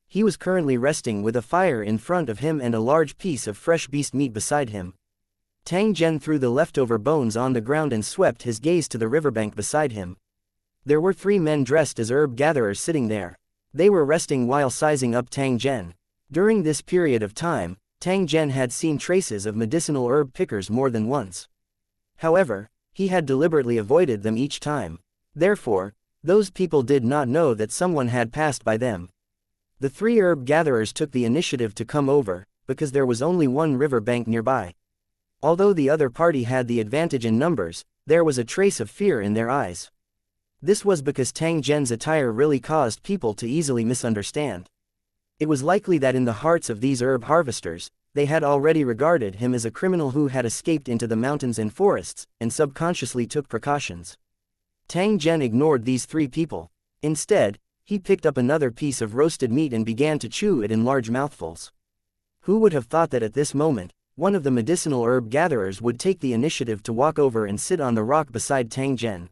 He was currently resting with a fire in front of him and a large piece of fresh beast meat beside him. Tang Zhen threw the leftover bones on the ground and swept his gaze to the riverbank beside him. There were 3 men dressed as herb gatherers sitting there. They were resting while sizing up Tang Zhen. During this period of time, Tang Zhen had seen traces of medicinal herb pickers more than once. However, he had deliberately avoided them each time. Therefore, those people did not know that someone had passed by them. The 3 herb gatherers took the initiative to come over, because there was only one river bank nearby. Although the other party had the advantage in numbers, there was a trace of fear in their eyes. This was because Tang Zhen's attire really caused people to easily misunderstand. It was likely that in the hearts of these herb harvesters, they had already regarded him as a criminal who had escaped into the mountains and forests, and subconsciously took precautions. Tang Zhen ignored these 3 people. Instead, he picked up another piece of roasted meat and began to chew it in large mouthfuls. Who would have thought that at this moment, one of the medicinal herb gatherers would take the initiative to walk over and sit on the rock beside Tang Zhen?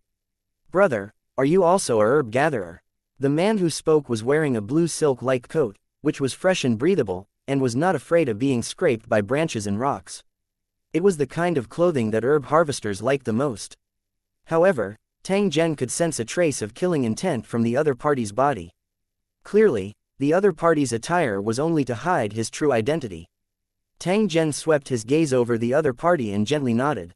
"Brother, are you also a herb gatherer?" The man who spoke was wearing a blue silk-like coat, which was fresh and breathable, and was not afraid of being scraped by branches and rocks. It was the kind of clothing that herb harvesters liked the most. However, Tang Zhen could sense a trace of killing intent from the other party's body. Clearly, the other party's attire was only to hide his true identity. Tang Zhen swept his gaze over the other party and gently nodded.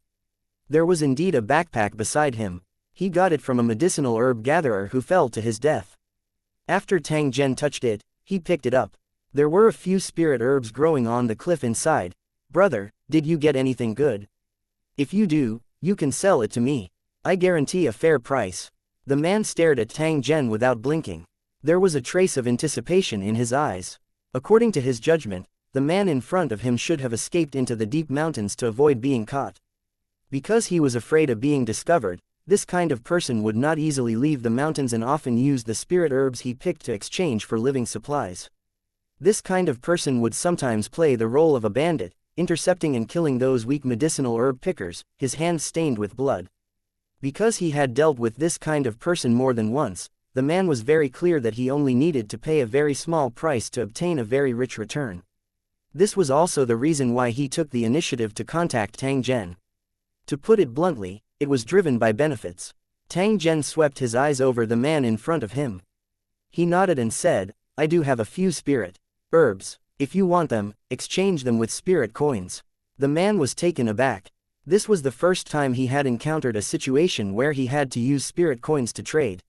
There was indeed a backpack beside him. He got it from a medicinal herb gatherer who fell to his death. After Tang Zhen touched it, he picked it up. There were a few spirit herbs growing on the cliff inside. "Brother, did you get anything good? If you do, you can sell it to me. I guarantee a fair price." The man stared at Tang Zhen without blinking. There was a trace of anticipation in his eyes. According to his judgment, the man in front of him should have escaped into the deep mountains to avoid being caught. Because he was afraid of being discovered, this kind of person would not easily leave the mountains and often use the spirit herbs he picked to exchange for living supplies. This kind of person would sometimes play the role of a bandit, intercepting and killing those weak medicinal herb pickers, his hands stained with blood. Because he had dealt with this kind of person more than once, the man was very clear that he only needed to pay a very small price to obtain a very rich return. This was also the reason why he took the initiative to contact Tang Zhen. To put it bluntly, it was driven by benefits. Tang Zhen swept his eyes over the man in front of him. He nodded and said, "I do have a few spirit herbs. If you want them, exchange them with spirit coins." The man was taken aback. This was the first time he had encountered a situation where he had to use spirit coins to trade.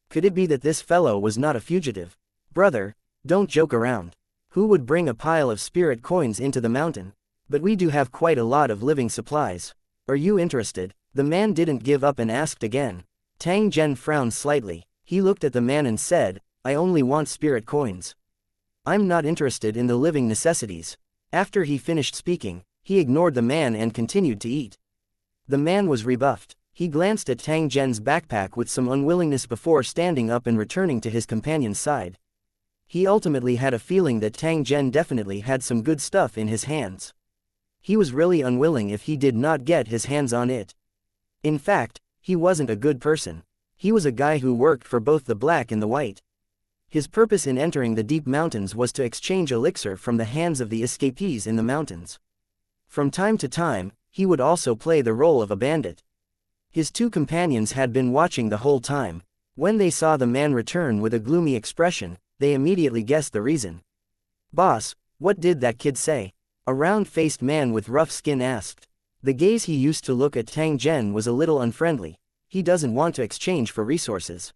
Could it be that this fellow was not a fugitive? "Brother, don't joke around. Who would bring a pile of spirit coins into the mountain?" But we do have quite a lot of living supplies. Are you interested? The man didn't give up and asked again. Tang Zhen frowned slightly. He looked at the man and said, I only want spirit coins. I'm not interested in the living necessities. After he finished speaking, he ignored the man and continued to eat. The man was rebuffed. He glanced at Tang Zhen's backpack with some unwillingness before standing up and returning to his companion's side. He ultimately had a feeling that Tang Zhen definitely had some good stuff in his hands. He was really unwilling if he did not get his hands on it. In fact, he wasn't a good person. He was a guy who worked for both the black and the white. His purpose in entering the deep mountains was to exchange elixir from the hands of the escapees in the mountains. From time to time, he would also play the role of a bandit. His two companions had been watching the whole time. When they saw the man return with a gloomy expression, they immediately guessed the reason. Boss, what did that kid say? A round-faced man with rough skin asked. The gaze he used to look at Tang Zhen was a little unfriendly. He doesn't want to exchange for resources.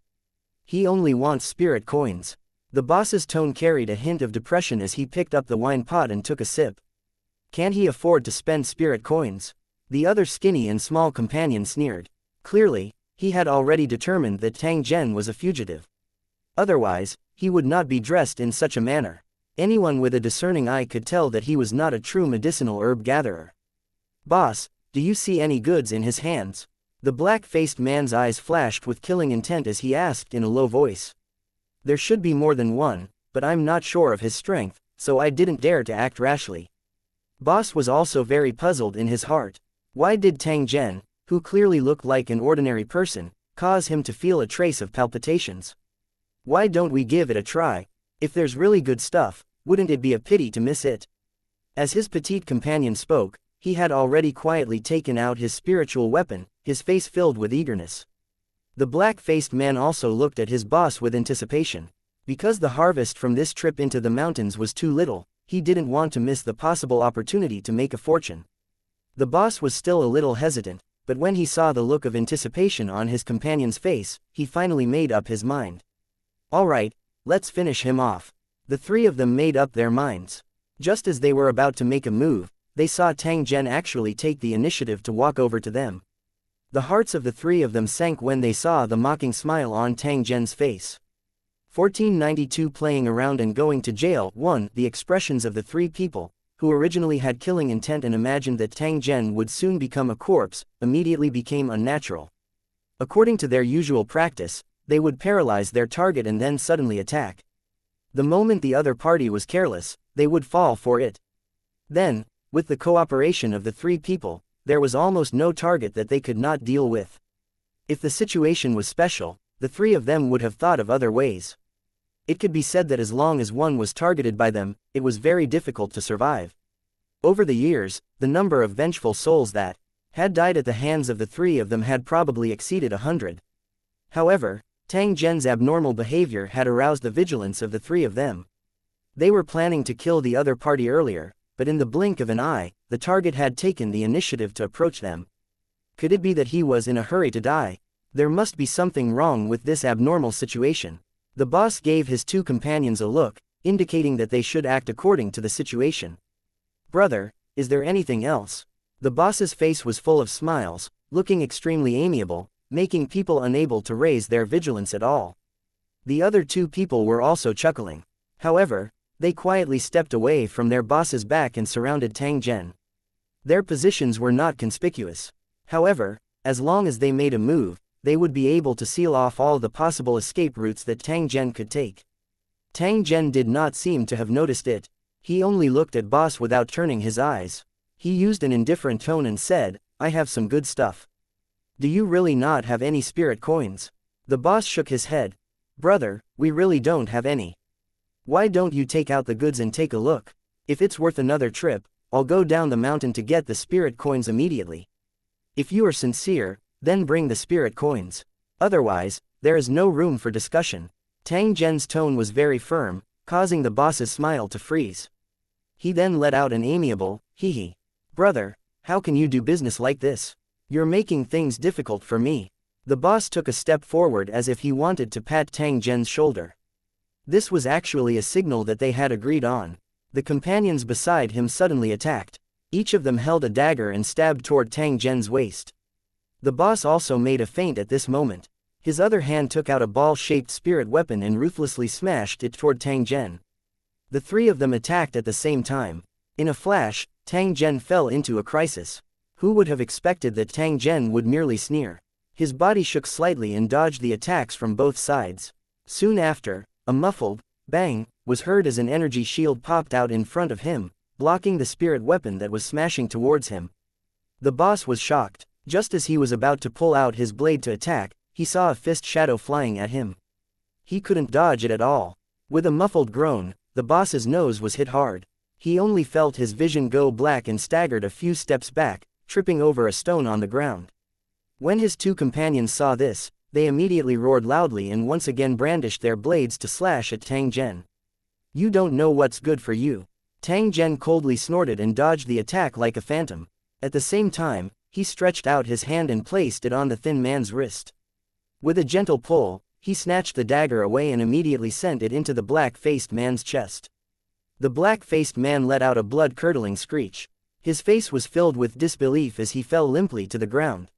He only wants spirit coins. The boss's tone carried a hint of depression as he picked up the wine pot and took a sip. Can't he afford to spend spirit coins? The other skinny and small companion sneered. Clearly, he had already determined that Tang Zhen was a fugitive. Otherwise, he would not be dressed in such a manner. Anyone with a discerning eye could tell that he was not a true medicinal herb gatherer. Boss, do you see any goods in his hands? The black-faced man's eyes flashed with killing intent as he asked in a low voice. There should be more than one, but I'm not sure of his strength, so I didn't dare to act rashly. Boss was also very puzzled in his heart. Why did Tang Zhen, who clearly looked like an ordinary person, cause him to feel a trace of palpitations? Why don't we give it a try? If there's really good stuff, wouldn't it be a pity to miss it? As his petite companion spoke, he had already quietly taken out his spiritual weapon, his face filled with eagerness. The black-faced man also looked at his boss with anticipation. Because the harvest from this trip into the mountains was too little, he didn't want to miss the possible opportunity to make a fortune. The boss was still a little hesitant, but when he saw the look of anticipation on his companion's face, he finally made up his mind. All right, let's finish him off. The three of them made up their minds. Just as they were about to make a move, they saw Tang Zhen actually take the initiative to walk over to them. The hearts of the three of them sank when they saw the mocking smile on Tang Zhen's face. 1492 Playing around and going to jail. 1. The expressions of the three people, who originally had killing intent and imagined that Tang Zhen would soon become a corpse, immediately became unnatural. According to their usual practice, they would paralyze their target and then suddenly attack. The moment the other party was careless, they would fall for it. Then, with the cooperation of the three people, there was almost no target that they could not deal with. If the situation was special, the three of them would have thought of other ways. It could be said that as long as one was targeted by them, it was very difficult to survive. Over the years, the number of vengeful souls that had died at the hands of the three of them had probably exceeded 100. However, Tang Zhen's abnormal behavior had aroused the vigilance of the three of them. They were planning to kill the other party earlier, but in the blink of an eye, the target had taken the initiative to approach them. Could it be that he was in a hurry to die? There must be something wrong with this abnormal situation. The boss gave his two companions a look, indicating that they should act according to the situation. Brother, is there anything else? The boss's face was full of smiles, looking extremely amiable, making people unable to raise their vigilance at all. The other two people were also chuckling. However, they quietly stepped away from their boss's back and surrounded Tang Zhen. Their positions were not conspicuous. However, as long as they made a move, they would be able to seal off all the possible escape routes that Tang Zhen could take. Tang Zhen did not seem to have noticed it. He only looked at boss without turning his eyes. He used an indifferent tone and said, I have some good stuff. Do you really not have any spirit coins? The boss shook his head. Brother, we really don't have any. Why don't you take out the goods and take a look? If it's worth another trip, I'll go down the mountain to get the spirit coins immediately. If you are sincere, then bring the spirit coins. Otherwise, there is no room for discussion. Tang Zhen's tone was very firm, causing the boss's smile to freeze. He then let out an amiable, hee. Brother, how can you do business like this? You're making things difficult for me. The boss took a step forward as if he wanted to pat Tang Zhen's shoulder. This was actually a signal that they had agreed on. The companions beside him suddenly attacked. Each of them held a dagger and stabbed toward Tang Zhen's waist. The boss also made a feint at this moment. His other hand took out a ball-shaped spirit weapon and ruthlessly smashed it toward Tang Zhen. The three of them attacked at the same time. In a flash, Tang Zhen fell into a crisis. Who would have expected that Tang Zhen would merely sneer? His body shook slightly and dodged the attacks from both sides. Soon after, a muffled bang was heard as an energy shield popped out in front of him, blocking the spirit weapon that was smashing towards him. The boss was shocked. Just as he was about to pull out his blade to attack, he saw a fist shadow flying at him. He couldn't dodge it at all. With a muffled groan, the boss's nose was hit hard. He only felt his vision go black and staggered a few steps back, tripping over a stone on the ground. When his two companions saw this, they immediately roared loudly and once again brandished their blades to slash at Tang Zhen. "You don't know what's good for you." Tang Zhen coldly snorted and dodged the attack like a phantom. At the same time, he stretched out his hand and placed it on the thin man's wrist. With a gentle pull, he snatched the dagger away and immediately sent it into the black-faced man's chest. The black-faced man let out a blood-curdling screech. His face was filled with disbelief as he fell limply to the ground.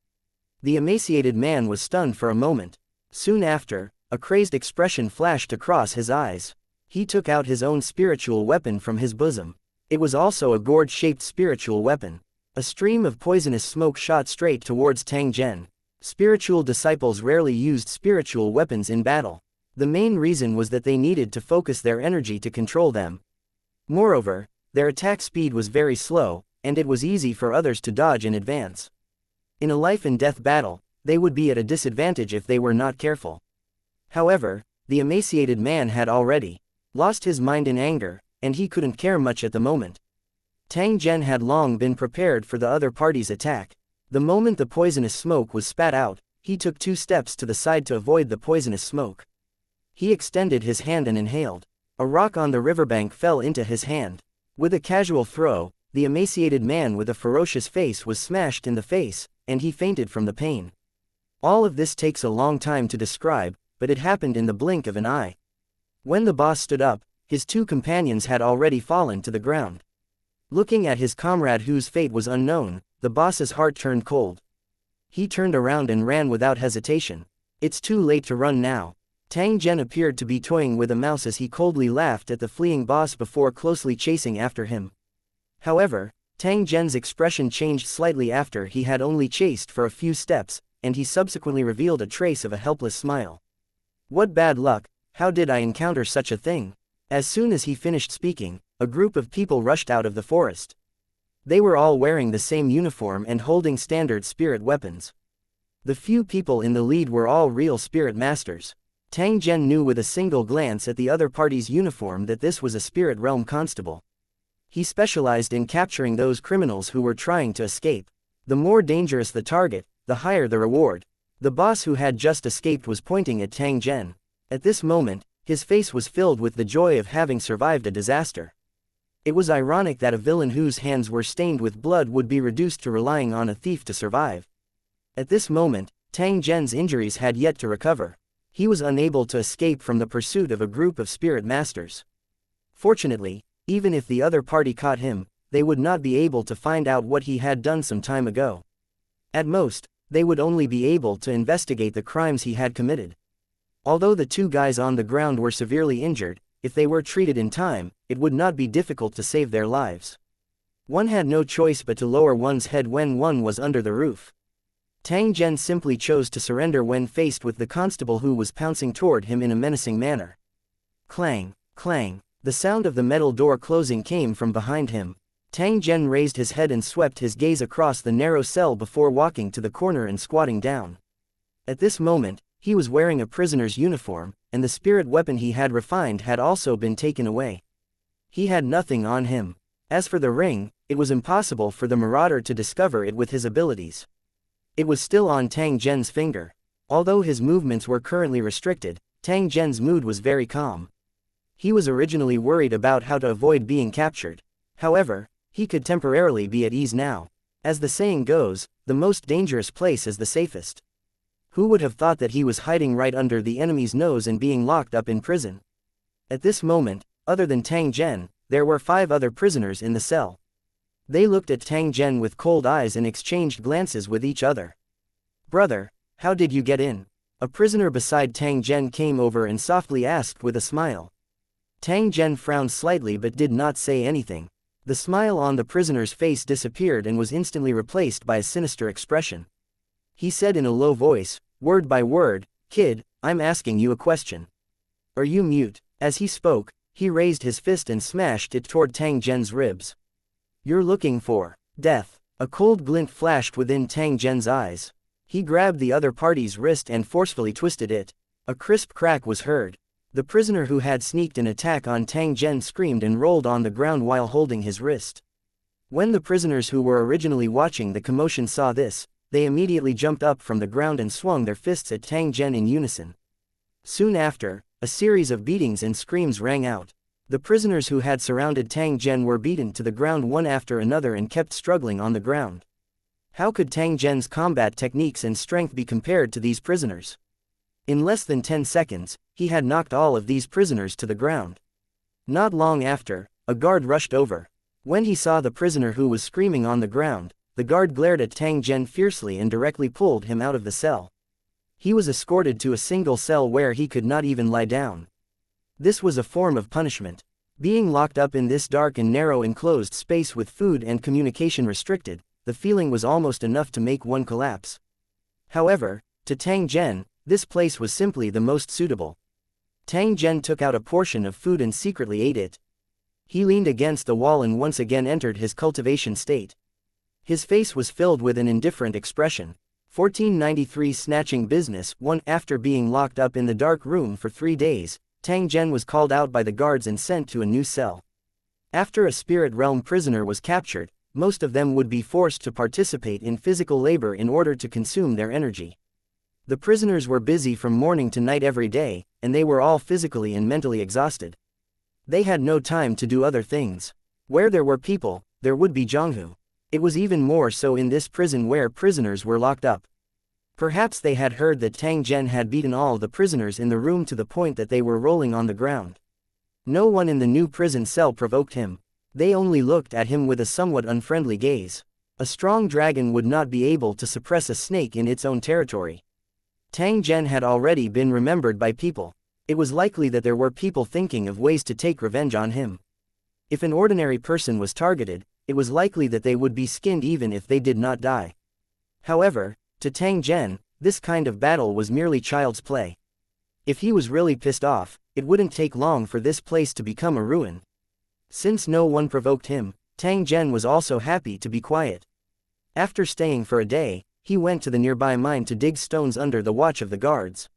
The emaciated man was stunned for a moment. Soon after, a crazed expression flashed across his eyes. He took out his own spiritual weapon from his bosom. It was also a gourd-shaped spiritual weapon. A stream of poisonous smoke shot straight towards Tang Zhen. Spiritual disciples rarely used spiritual weapons in battle. The main reason was that they needed to focus their energy to control them. Moreover, their attack speed was very slow, and it was easy for others to dodge in advance. In a life-and-death battle, they would be at a disadvantage if they were not careful. However, the emaciated man had already lost his mind in anger, and he couldn't care much at the moment. Tang Zhen had long been prepared for the other party's attack. The moment the poisonous smoke was spat out, he took 2 steps to the side to avoid the poisonous smoke. He extended his hand and inhaled. A rock on the riverbank fell into his hand. With a casual throw, the emaciated man with a ferocious face was smashed in the face, and he fainted from the pain. All of this takes a long time to describe, but it happened in the blink of an eye. When the boss stood up, his 2 companions had already fallen to the ground. Looking at his comrade whose fate was unknown, the boss's heart turned cold. He turned around and ran without hesitation. It's too late to run now. Tang Zhen appeared to be toying with a mouse as he coldly laughed at the fleeing boss before closely chasing after him. However, Tang Zhen's expression changed slightly after he had only chased for a few steps, and he subsequently revealed a trace of a helpless smile. "What bad luck, how did I encounter such a thing?" As soon as he finished speaking, a group of people rushed out of the forest. They were all wearing the same uniform and holding standard spirit weapons. The few people in the lead were all real spirit masters. Tang Zhen knew with a single glance at the other party's uniform that this was a spirit realm constable. He specialized in capturing those criminals who were trying to escape. The more dangerous the target, the higher the reward. The boss who had just escaped was pointing at Tang Zhen. At this moment, his face was filled with the joy of having survived a disaster. It was ironic that a villain whose hands were stained with blood would be reduced to relying on a thief to survive. At this moment, Tang Zhen's injuries had yet to recover. He was unable to escape from the pursuit of a group of spirit masters. Fortunately, even if the other party caught him, they would not be able to find out what he had done some time ago. At most, they would only be able to investigate the crimes he had committed. Although the 2 guys on the ground were severely injured, if they were treated in time, it would not be difficult to save their lives. One had no choice but to lower one's head when one was under the roof. Tang Zhen simply chose to surrender when faced with the constable who was pouncing toward him in a menacing manner. Clang, clang, the sound of the metal door closing came from behind him. Tang Zhen raised his head and swept his gaze across the narrow cell before walking to the corner and squatting down. At this moment, he was wearing a prisoner's uniform, and the spirit weapon he had refined had also been taken away. He had nothing on him. As for the ring, it was impossible for the marauder to discover it with his abilities. It was still on Tang Zhen's finger. Although his movements were currently restricted, Tang Zhen's mood was very calm. He was originally worried about how to avoid being captured. However, he could temporarily be at ease now. As the saying goes, the most dangerous place is the safest. Who would have thought that he was hiding right under the enemy's nose and being locked up in prison? At this moment, other than Tang Zhen, there were 5 other prisoners in the cell. They looked at Tang Zhen with cold eyes and exchanged glances with each other. "Brother, how did you get in?" A prisoner beside Tang Zhen came over and softly asked with a smile. Tang Zhen frowned slightly but did not say anything. The smile on the prisoner's face disappeared and was instantly replaced by a sinister expression. He said in a low voice, word by word, "Kid, I'm asking you a question. Are you mute?" As he spoke, he raised his fist and smashed it toward Tang Zhen's ribs. "You're looking for death." A cold glint flashed within Tang Zhen's eyes. He grabbed the other party's wrist and forcefully twisted it. A crisp crack was heard. The prisoner who had sneaked an attack on Tang Zhen screamed and rolled on the ground while holding his wrist. When the prisoners who were originally watching the commotion saw this, they immediately jumped up from the ground and swung their fists at Tang Zhen in unison. Soon after, a series of beatings and screams rang out. The prisoners who had surrounded Tang Zhen were beaten to the ground one after another and kept struggling on the ground. How could Tang Zhen's combat techniques and strength be compared to these prisoners? In less than 10 seconds, he had knocked all of these prisoners to the ground. Not long after, a guard rushed over. When he saw the prisoner who was screaming on the ground, the guard glared at Tang Zhen fiercely and directly pulled him out of the cell. He was escorted to a single cell where he could not even lie down. This was a form of punishment. Being locked up in this dark and narrow enclosed space with food and communication restricted, the feeling was almost enough to make one collapse. However, to Tang Zhen, this place was simply the most suitable. Tang Zhen took out a portion of food and secretly ate it. He leaned against the wall and once again entered his cultivation state. His face was filled with an indifferent expression. 1493 Snatching Business 1. After being locked up in the dark room for 3 days, Tang Zhen was called out by the guards and sent to a new cell. After a spirit realm prisoner was captured, most of them would be forced to participate in physical labor in order to consume their energy. The prisoners were busy from morning to night every day, and they were all physically and mentally exhausted. They had no time to do other things. Where there were people, there would be Zhonghu. It was even more so in this prison where prisoners were locked up. Perhaps they had heard that Tang Zhen had beaten all the prisoners in the room to the point that they were rolling on the ground. No one in the new prison cell provoked him. They only looked at him with a somewhat unfriendly gaze. A strong dragon would not be able to suppress a snake in its own territory. Tang Zhen had already been remembered by people. It was likely that there were people thinking of ways to take revenge on him. If an ordinary person was targeted, it was likely that they would be skinned even if they did not die. However, to Tang Zhen, this kind of battle was merely child's play. If he was really pissed off, it wouldn't take long for this place to become a ruin. Since no one provoked him, Tang Zhen was also happy to be quiet. After staying for a day, he went to the nearby mine to dig stones under the watch of the guards.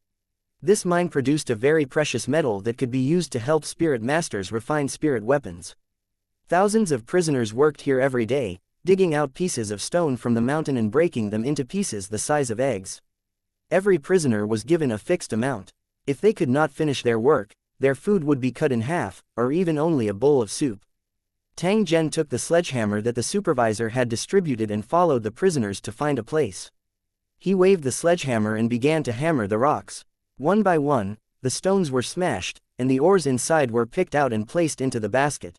This mine produced a very precious metal that could be used to help spirit masters refine spirit weapons. Thousands of prisoners worked here every day, digging out pieces of stone from the mountain and breaking them into pieces the size of eggs. Every prisoner was given a fixed amount. If they could not finish their work, their food would be cut in half, or even only a bowl of soup. Tang Zhen took the sledgehammer that the supervisor had distributed and followed the prisoners to find a place. He waved the sledgehammer and began to hammer the rocks. One by one, the stones were smashed, and the ores inside were picked out and placed into the basket.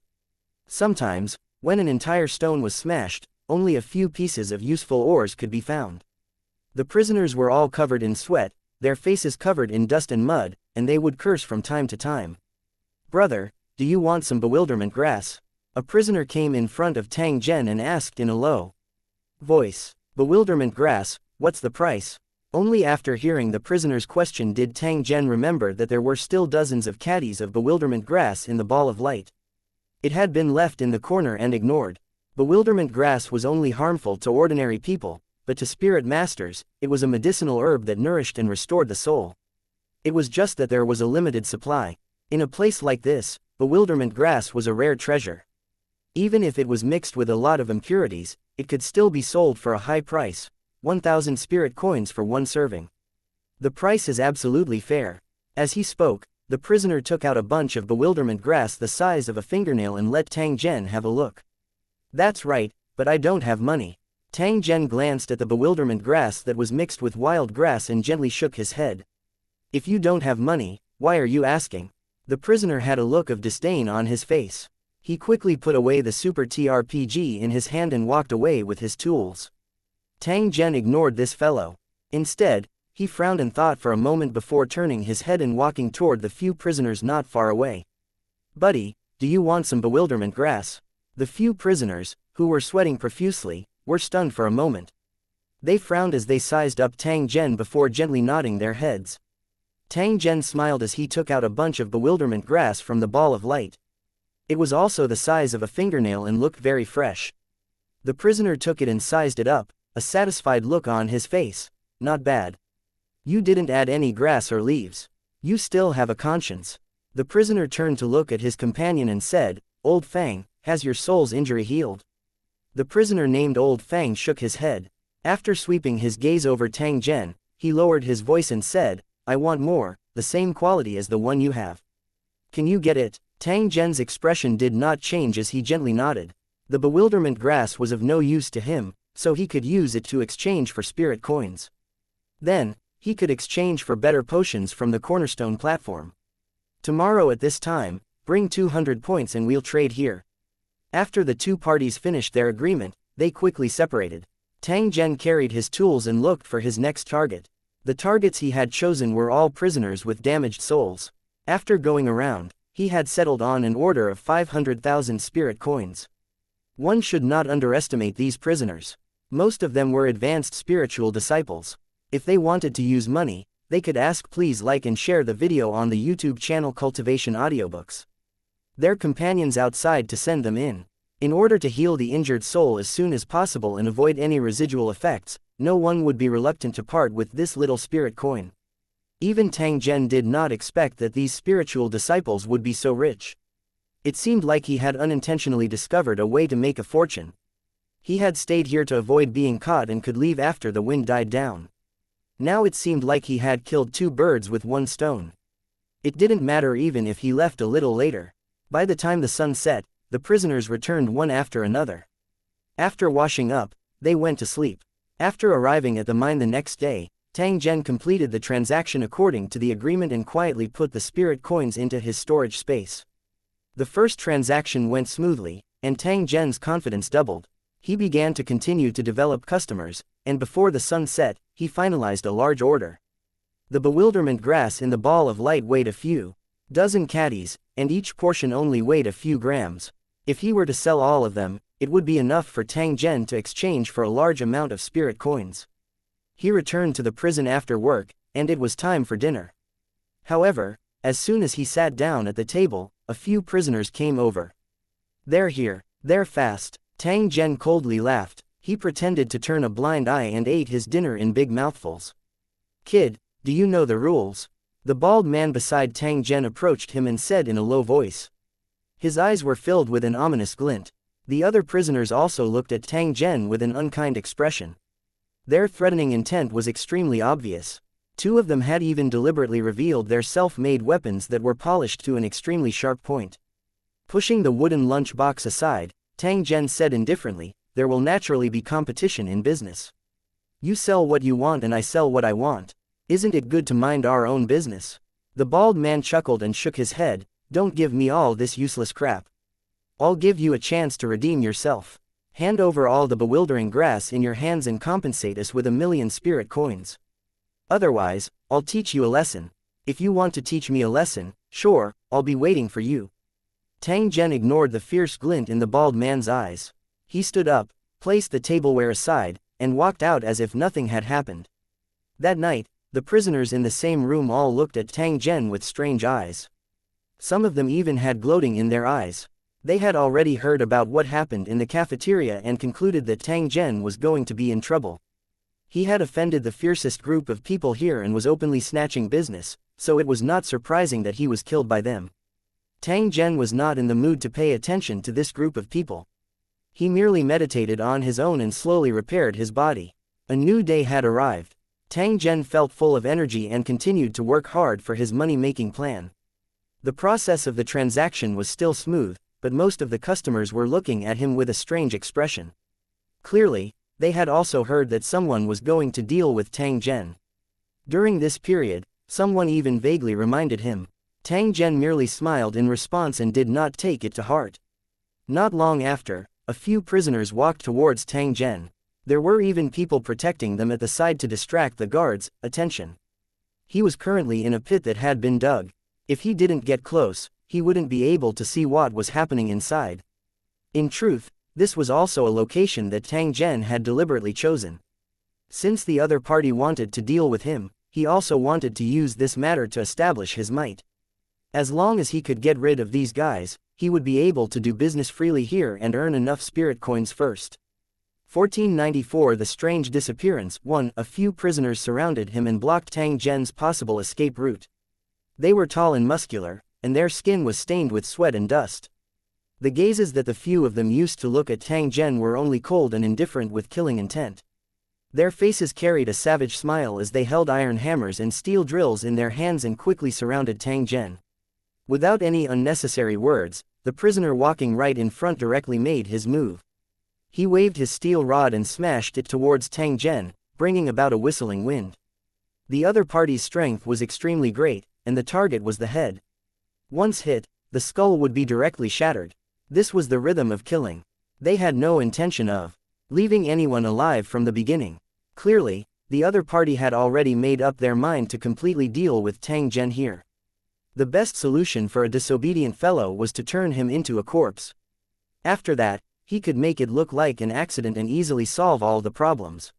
Sometimes, when an entire stone was smashed, only a few pieces of useful ores could be found. The prisoners were all covered in sweat, their faces covered in dust and mud, and they would curse from time to time. "Brother, do you want some bewilderment grass?" A prisoner came in front of Tang Zhen and asked in a low voice. "Bewilderment grass, what's the price?" Only after hearing the prisoner's question did Tang Zhen remember that there were still dozens of caddies of bewilderment grass in the ball of light. It had been left in the corner and ignored. Bewilderment grass was only harmful to ordinary people, but to spirit masters, it was a medicinal herb that nourished and restored the soul. It was just that there was a limited supply. In a place like this, bewilderment grass was a rare treasure. Even if it was mixed with a lot of impurities, it could still be sold for a high price, 1,000 spirit coins for one serving. The price is absolutely fair. As he spoke, the prisoner took out a bunch of bewilderment grass the size of a fingernail and let Tang Zhen have a look. "That's right, but I don't have money." Tang Zhen glanced at the bewilderment grass that was mixed with wild grass and gently shook his head. "If you don't have money, why are you asking?" The prisoner had a look of disdain on his face. He quickly put away the super TRPG in his hand and walked away with his tools. Tang Zhen ignored this fellow. Instead, he frowned and thought for a moment before turning his head and walking toward the few prisoners not far away. "Buddy, do you want some bewilderment grass?" The few prisoners, who were sweating profusely, were stunned for a moment. They frowned as they sized up Tang Zhen before gently nodding their heads. Tang Zhen smiled as he took out a bunch of bewilderment grass from the ball of light. It was also the size of a fingernail and looked very fresh. The prisoner took it and sized it up, a satisfied look on his face. "Not bad. You didn't add any grass or leaves. You still have a conscience." The prisoner turned to look at his companion and said, "Old Fang, has your soul's injury healed?" The prisoner named Old Fang shook his head. After sweeping his gaze over Tang Zhen, he lowered his voice and said, "I want more, the same quality as the one you have. Can you get it?" Tang Zhen's expression did not change as he gently nodded. The bewilderment grass was of no use to him, so he could use it to exchange for spirit coins. Then, he could exchange for better potions from the cornerstone platform. "Tomorrow at this time, bring 200 points and we'll trade here." After the two parties finished their agreement, they quickly separated. Tang Zhen carried his tools and looked for his next target. The targets he had chosen were all prisoners with damaged souls. After going around, he had settled on an order of 500,000 spirit coins. One should not underestimate these prisoners. Most of them were advanced spiritual disciples. If they wanted to use money, they could ask. Please like and share the video on the YouTube channel Cultivation Audiobooks. Their companions outside to send them in. In order to heal the injured soul as soon as possible and avoid any residual effects, no one would be reluctant to part with this little spirit coin. Even Tang Zhen did not expect that these spiritual disciples would be so rich. It seemed like he had unintentionally discovered a way to make a fortune. He had stayed here to avoid being caught and could leave after the wind died down. Now it seemed like he had killed two birds with one stone. It didn't matter even if he left a little later. By the time the sun set, the prisoners returned one after another. After washing up, they went to sleep. After arriving at the mine the next day, Tang Zhen completed the transaction according to the agreement and quietly put the spirit coins into his storage space. The first transaction went smoothly, and Tang Zhen's confidence doubled. He began to continue to develop customers, and before the sun set, he finalized a large order. The bewilderment grass in the ball of light weighed a few dozen caddies, and each portion only weighed a few grams. If he were to sell all of them, it would be enough for Tang Zhen to exchange for a large amount of spirit coins. He returned to the prison after work, and it was time for dinner. However, as soon as he sat down at the table, a few prisoners came over. "They're here, they're fast." Tang Zhen coldly laughed. He pretended to turn a blind eye and ate his dinner in big mouthfuls. "Kid, do you know the rules?" The bald man beside Tang Zhen approached him and said in a low voice. His eyes were filled with an ominous glint. The other prisoners also looked at Tang Zhen with an unkind expression. Their threatening intent was extremely obvious. Two of them had even deliberately revealed their self-made weapons that were polished to an extremely sharp point. Pushing the wooden lunch box aside, Tang Zhen said indifferently, "There will naturally be competition in business. You sell what you want and I sell what I want. Isn't it good to mind our own business?" The bald man chuckled and shook his head. "Don't give me all this useless crap. I'll give you a chance to redeem yourself. Hand over all the bewildering grass in your hands and compensate us with 1,000,000 spirit coins. Otherwise, I'll teach you a lesson. If you want to teach me a lesson, sure, I'll be waiting for you." Tang Zhen ignored the fierce glint in the bald man's eyes. He stood up, placed the tableware aside, and walked out as if nothing had happened. That night, the prisoners in the same room all looked at Tang Zhen with strange eyes. Some of them even had gloating in their eyes. They had already heard about what happened in the cafeteria and concluded that Tang Zhen was going to be in trouble. He had offended the fiercest group of people here and was openly snatching business, so it was not surprising that he was killed by them. Tang Zhen was not in the mood to pay attention to this group of people. He merely meditated on his own and slowly repaired his body. A new day had arrived. Tang Zhen felt full of energy and continued to work hard for his money-making plan. The process of the transaction was still smooth, but most of the customers were looking at him with a strange expression. Clearly, they had also heard that someone was going to deal with Tang Zhen. During this period, someone even vaguely reminded him. Tang Zhen merely smiled in response and did not take it to heart. Not long after, a few prisoners walked towards Tang Zhen. There were even people protecting them at the side to distract the guards' attention. He was currently in a pit that had been dug. If he didn't get close, he wouldn't be able to see what was happening inside. In truth, this was also a location that Tang Zhen had deliberately chosen. Since the other party wanted to deal with him, he also wanted to use this matter to establish his might. As long as he could get rid of these guys, he would be able to do business freely here and earn enough spirit coins first. 1494 The strange disappearance. 1. A few prisoners surrounded him and blocked Tang Zhen's possible escape route. They were tall and muscular, and their skin was stained with sweat and dust. The gazes that the few of them used to look at Tang Zhen were only cold and indifferent with killing intent. Their faces carried a savage smile as they held iron hammers and steel drills in their hands and quickly surrounded Tang Zhen. Without any unnecessary words, the prisoner walking right in front directly made his move. He waved his steel rod and smashed it towards Tang Zhen, bringing about a whistling wind. The other party's strength was extremely great, and the target was the head. Once hit, the skull would be directly shattered. This was the rhythm of killing. They had no intention of leaving anyone alive from the beginning. Clearly, the other party had already made up their mind to completely deal with Tang Zhen here. The best solution for a disobedient fellow was to turn him into a corpse. After that, he could make it look like an accident and easily solve all the problems.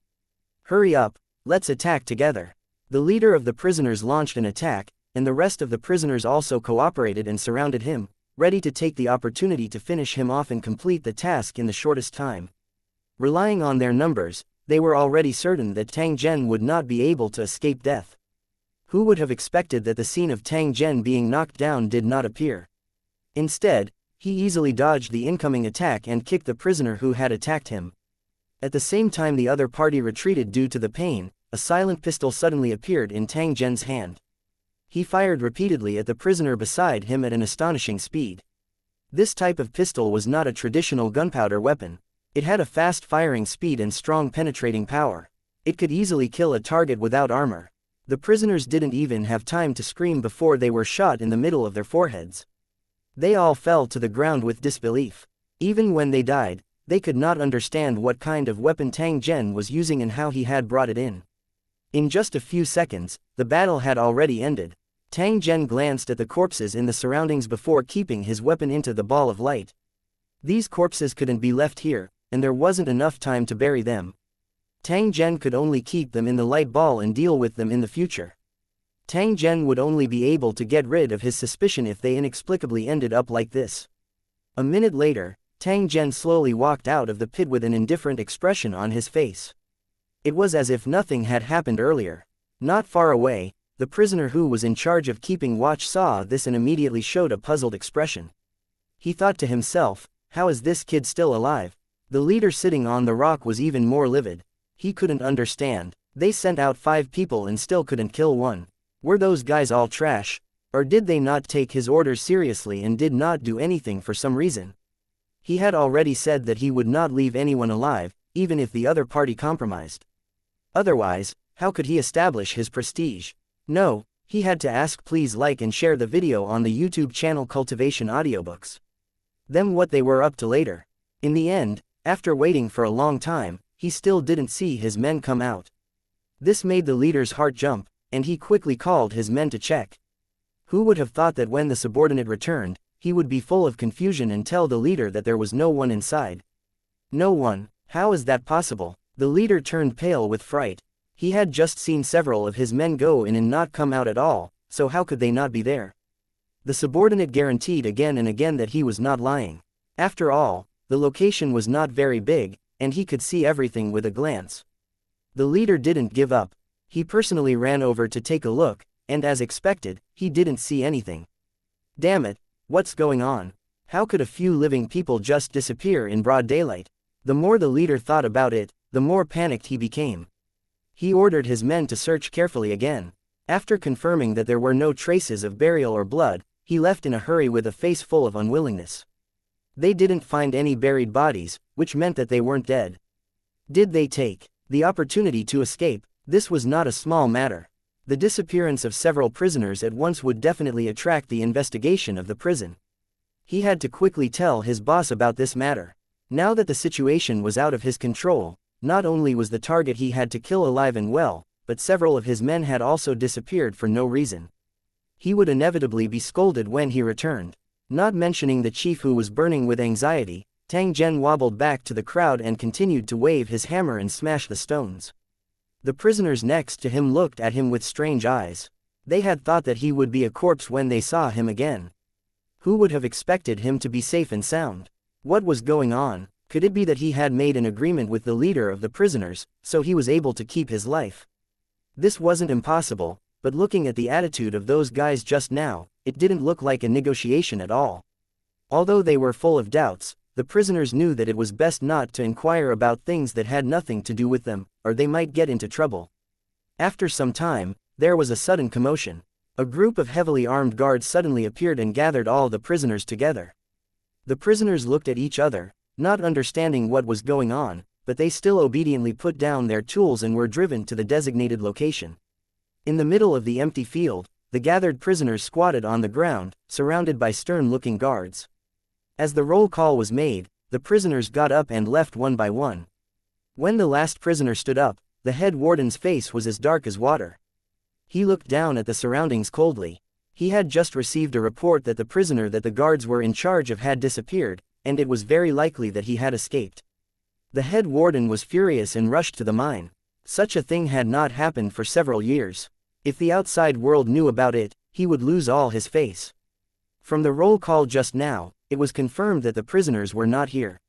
Hurry up, let's attack together. The leader of the prisoners launched an attack, and the rest of the prisoners also cooperated and surrounded him, ready to take the opportunity to finish him off and complete the task in the shortest time. Relying on their numbers, they were already certain that Tang Zhen would not be able to escape death. Who would have expected that the scene of Tang Zhen being knocked down did not appear? Instead, he easily dodged the incoming attack and kicked the prisoner who had attacked him. At the same time the other party retreated due to the pain, a silent pistol suddenly appeared in Tang Zhen's hand. He fired repeatedly at the prisoner beside him at an astonishing speed. This type of pistol was not a traditional gunpowder weapon. It had a fast firing speed and strong penetrating power. It could easily kill a target without armor. The prisoners didn't even have time to scream before they were shot in the middle of their foreheads. They all fell to the ground with disbelief. Even when they died, they could not understand what kind of weapon Tang Zhen was using and how he had brought it in. In just a few seconds, the battle had already ended. Tang Zhen glanced at the corpses in the surroundings before keeping his weapon into the ball of light. These corpses couldn't be left here, and there wasn't enough time to bury them. Tang Zhen could only keep them in the light ball and deal with them in the future. Tang Zhen would only be able to get rid of his suspicion if they inexplicably ended up like this. A minute later, Tang Zhen slowly walked out of the pit with an indifferent expression on his face. It was as if nothing had happened earlier. Not far away, the prisoner who was in charge of keeping watch saw this and immediately showed a puzzled expression. He thought to himself, how is this kid still alive? The leader sitting on the rock was even more livid. He couldn't understand. They sent out 5 people and still couldn't kill one. Were those guys all trash? Or did they not take his orders seriously and did not do anything for some reason? He had already said that he would not leave anyone alive, even if the other party compromised. Otherwise, how could he establish his prestige? No, he had to ask. Please like and share the video on the YouTube channel Cultivation Audiobooks. Then what they were up to later. In the end, after waiting for a long time, he still didn't see his men come out. This made the leader's heart jump, and he quickly called his men to check. Who would have thought that when the subordinate returned, he would be full of confusion and tell the leader that there was no one inside? No one? How is that possible? The leader turned pale with fright. He had just seen several of his men go in and not come out at all, so how could they not be there? The subordinate guaranteed again and again that he was not lying. After all, the location was not very big, and he could see everything with a glance. The leader didn't give up. He personally ran over to take a look, and as expected, he didn't see anything. Damn it, what's going on? How could a few living people just disappear in broad daylight? The more the leader thought about it, the more panicked he became. He ordered his men to search carefully again. After confirming that there were no traces of burial or blood, he left in a hurry with a face full of unwillingness. They didn't find any buried bodies, which meant that they weren't dead. Did they take the opportunity to escape? This was not a small matter. The disappearance of several prisoners at once would definitely attract the investigation of the prison. He had to quickly tell his boss about this matter. Now that the situation was out of his control, not only was the target he had to kill alive and well, but several of his men had also disappeared for no reason. He would inevitably be scolded when he returned. Not mentioning the chief who was burning with anxiety, Tang Zhen wobbled back to the crowd and continued to wave his hammer and smash the stones. The prisoners next to him looked at him with strange eyes. They had thought that he would be a corpse when they saw him again. Who would have expected him to be safe and sound? What was going on? Could it be that he had made an agreement with the leader of the prisoners, so he was able to keep his life? This wasn't impossible, but looking at the attitude of those guys just now, it didn't look like a negotiation at all. Although they were full of doubts, the prisoners knew that it was best not to inquire about things that had nothing to do with them, or they might get into trouble. After some time, there was a sudden commotion. A group of heavily armed guards suddenly appeared and gathered all the prisoners together. The prisoners looked at each other, not understanding what was going on, but they still obediently put down their tools and were driven to the designated location. In the middle of the empty field, the gathered prisoners squatted on the ground, surrounded by stern-looking guards. As the roll call was made, the prisoners got up and left one by one. When the last prisoner stood up, the head warden's face was as dark as water. He looked down at the surroundings coldly. He had just received a report that the prisoner that the guards were in charge of had disappeared, and it was very likely that he had escaped. The head warden was furious and rushed to the mine. Such a thing had not happened for several years. If the outside world knew about it, he would lose all his face. From the roll call just now, it was confirmed that the prisoners were not here.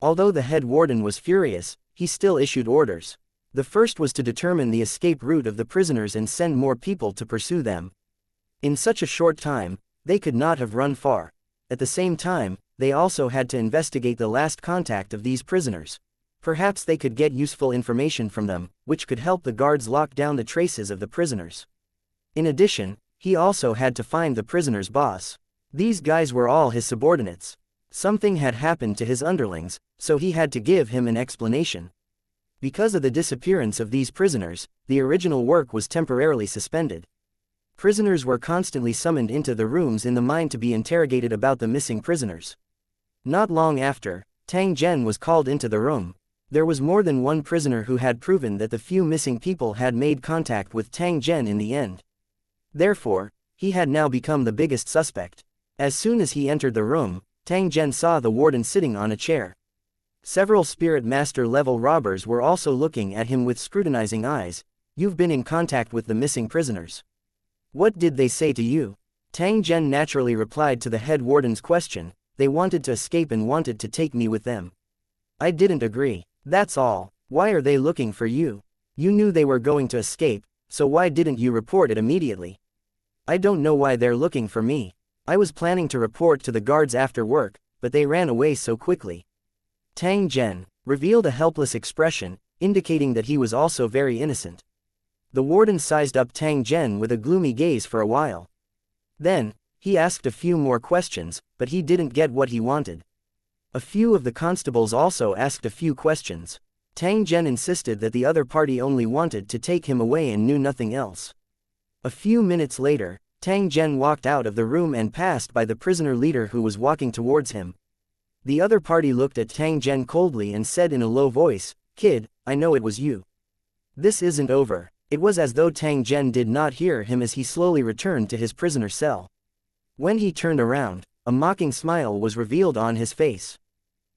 Although the head warden was furious, he still issued orders. The first was to determine the escape route of the prisoners and send more people to pursue them. In such a short time, they could not have run far. At the same time, they also had to investigate the last contact of these prisoners. Perhaps they could get useful information from them, which could help the guards lock down the traces of the prisoners. In addition, he also had to find the prisoner's boss. These guys were all his subordinates. Something had happened to his underlings, so he had to give him an explanation. Because of the disappearance of these prisoners, the original work was temporarily suspended. Prisoners were constantly summoned into the rooms in the mine to be interrogated about the missing prisoners. Not long after, Tang Zhen was called into the room. There was more than one prisoner who had proven that the few missing people had made contact with Tang Zhen in the end. Therefore, he had now become the biggest suspect. As soon as he entered the room, Tang Zhen saw the warden sitting on a chair. Several Spirit Master level robbers were also looking at him with scrutinizing eyes. "You've been in contact with the missing prisoners. What did they say to you?" Tang Zhen naturally replied to the head warden's question. "They wanted to escape and wanted to take me with them. I didn't agree. That's all. Why are they looking for you? You knew they were going to escape, so why didn't you report it immediately?" "I don't know why they're looking for me. I was planning to report to the guards after work, but they ran away so quickly." Tang Zhen revealed a helpless expression, indicating that he was also very innocent. The warden sized up Tang Zhen with a gloomy gaze for a while. Then, he asked a few more questions, but he didn't get what he wanted. A few of the constables also asked a few questions. Tang Zhen insisted that the other party only wanted to take him away and knew nothing else. A few minutes later, Tang Zhen walked out of the room and passed by the prisoner leader who was walking towards him. The other party looked at Tang Zhen coldly and said in a low voice, "Kid, I know it was you." This isn't over. It was as though Tang Zhen did not hear him as he slowly returned to his prisoner cell. When he turned around, a mocking smile was revealed on his face.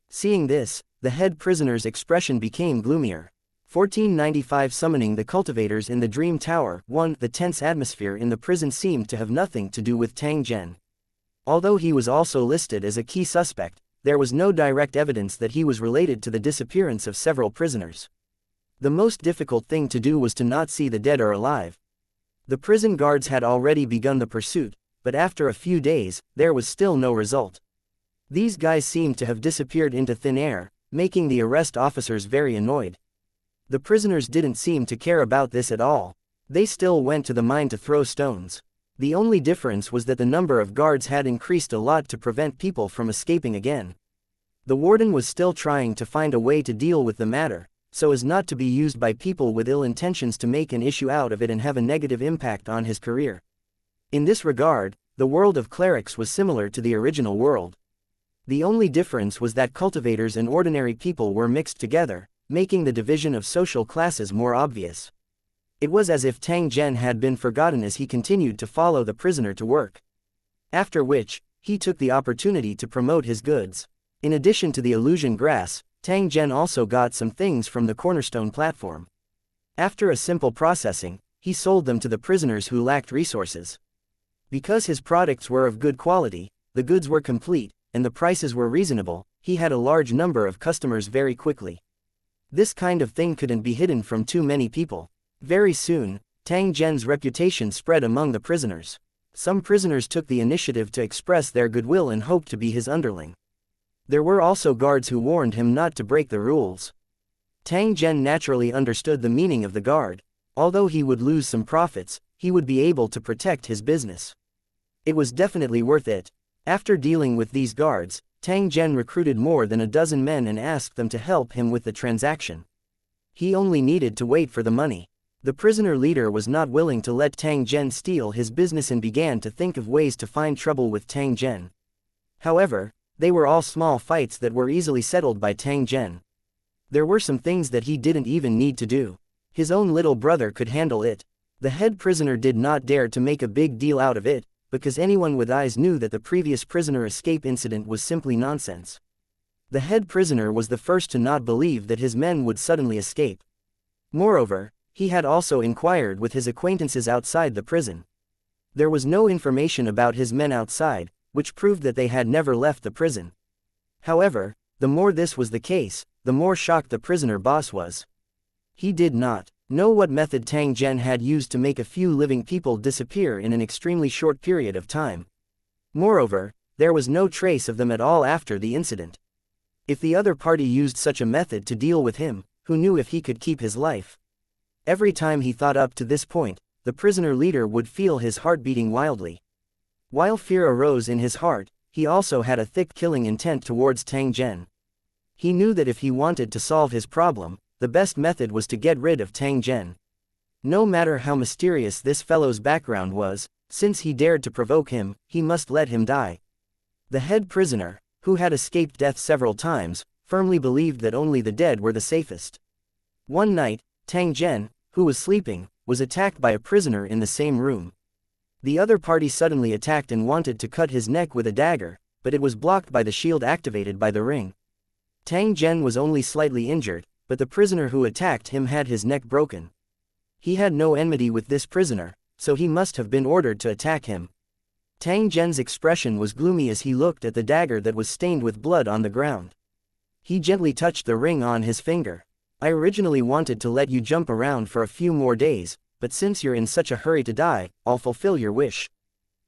Seeing this, the head prisoner's expression became gloomier. 1495 Summoning the cultivators in the Dream Tower. 1. The tense atmosphere in the prison seemed to have nothing to do with Tang Zhen. Although he was also listed as a key suspect, there was no direct evidence that he was related to the disappearance of several prisoners. The most difficult thing to do was to not see the dead or alive. The prison guards had already begun the pursuit, but after a few days, there was still no result. These guys seemed to have disappeared into thin air, making the arrest officers very annoyed. The prisoners didn't seem to care about this at all. They still went to the mine to throw stones. The only difference was that the number of guards had increased a lot to prevent people from escaping again. The warden was still trying to find a way to deal with the matter, so as not to be used by people with ill intentions to make an issue out of it and have a negative impact on his career. In this regard, the world of clerics was similar to the original world. The only difference was that cultivators and ordinary people were mixed together, making the division of social classes more obvious. It was as if Tang Zhen had been forgotten as he continued to follow the prisoner to work. After which, he took the opportunity to promote his goods. In addition to the illusion grass, Tang Zhen also got some things from the cornerstone platform. After a simple processing, he sold them to the prisoners who lacked resources. Because his products were of good quality, the goods were complete, and the prices were reasonable, he had a large number of customers very quickly. This kind of thing couldn't be hidden from too many people. Very soon, Tang Zhen's reputation spread among the prisoners. Some prisoners took the initiative to express their goodwill and hoped to be his underling. There were also guards who warned him not to break the rules. Tang Zhen naturally understood the meaning of the guard. Although he would lose some profits, he would be able to protect his business. It was definitely worth it. After dealing with these guards, Tang Zhen recruited more than a dozen men and asked them to help him with the transaction. He only needed to wait for the money. The prisoner leader was not willing to let Tang Zhen steal his business and began to think of ways to find trouble with Tang Zhen. However, they were all small fights that were easily settled by Tang Zhen. There were some things that he didn't even need to do. His own little brother could handle it. The head prisoner did not dare to make a big deal out of it, because anyone with eyes knew that the previous prisoner escape incident was simply nonsense. The head prisoner was the first to not believe that his men would suddenly escape. Moreover, he had also inquired with his acquaintances outside the prison. There was no information about his men outside, which proved that they had never left the prison. However, the more this was the case, the more shocked the prisoner boss was. He did not know what method Tang Zhen had used to make a few living people disappear in an extremely short period of time. Moreover, there was no trace of them at all after the incident. If the other party used such a method to deal with him, who knew if he could keep his life? Every time he thought up to this point, the prisoner leader would feel his heart beating wildly. While fear arose in his heart, he also had a thick killing intent towards Tang Zhen. He knew that if he wanted to solve his problem, the best method was to get rid of Tang Zhen. No matter how mysterious this fellow's background was, since he dared to provoke him, he must let him die. The head prisoner, who had escaped death several times, firmly believed that only the dead were the safest. One night, Tang Zhen, who was sleeping, was attacked by a prisoner in the same room. The other party suddenly attacked and wanted to cut his neck with a dagger, but it was blocked by the shield activated by the ring. Tang Zhen was only slightly injured, but the prisoner who attacked him had his neck broken. He had no enmity with this prisoner, so he must have been ordered to attack him. Tang Zhen's expression was gloomy as he looked at the dagger that was stained with blood on the ground. He gently touched the ring on his finger. I originally wanted to let you jump around for a few more days, but since you're in such a hurry to die, I'll fulfill your wish.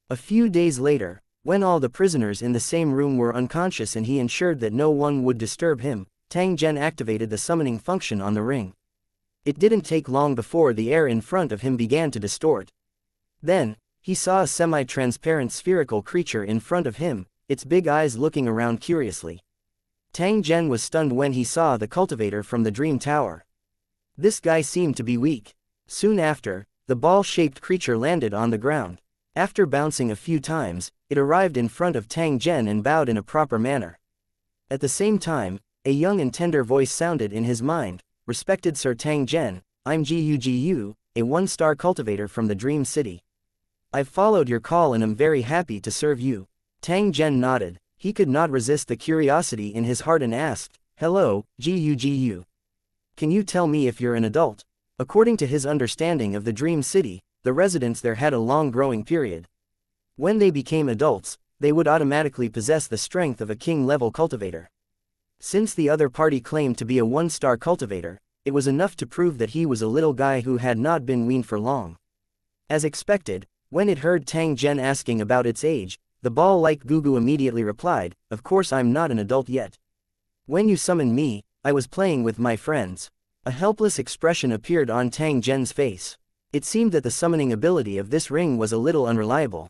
A few days later, when all the prisoners in the same room were unconscious and he ensured that no one would disturb him, Tang Zhen activated the summoning function on the ring. It didn't take long before the air in front of him began to distort. Then, he saw a semi-transparent spherical creature in front of him, its big eyes looking around curiously. Tang Zhen was stunned when he saw the cultivator from the Dream Tower. This guy seemed to be weak. Soon after, the ball-shaped creature landed on the ground. After bouncing a few times, it arrived in front of Tang Zhen and bowed in a proper manner. At the same time, a young and tender voice sounded in his mind, "Respected Sir Tang Zhen, I'm Gu, a one-star cultivator from the Dream City. I've followed your call and am very happy to serve you." Tang Zhen nodded. He could not resist the curiosity in his heart and asked, "Hello, Gu. Can you tell me if you're an adult?" According to his understanding of the Dream City, the residents there had a long growing period. When they became adults, they would automatically possess the strength of a king-level cultivator. Since the other party claimed to be a one-star cultivator, it was enough to prove that he was a little guy who had not been weaned for long. As expected, when it heard Tang Zhen asking about its age, the ball-like Gugu immediately replied, "Of course I'm not an adult yet. When you summoned me, I was playing with my friends." A helpless expression appeared on Tang Zhen's face. It seemed that the summoning ability of this ring was a little unreliable.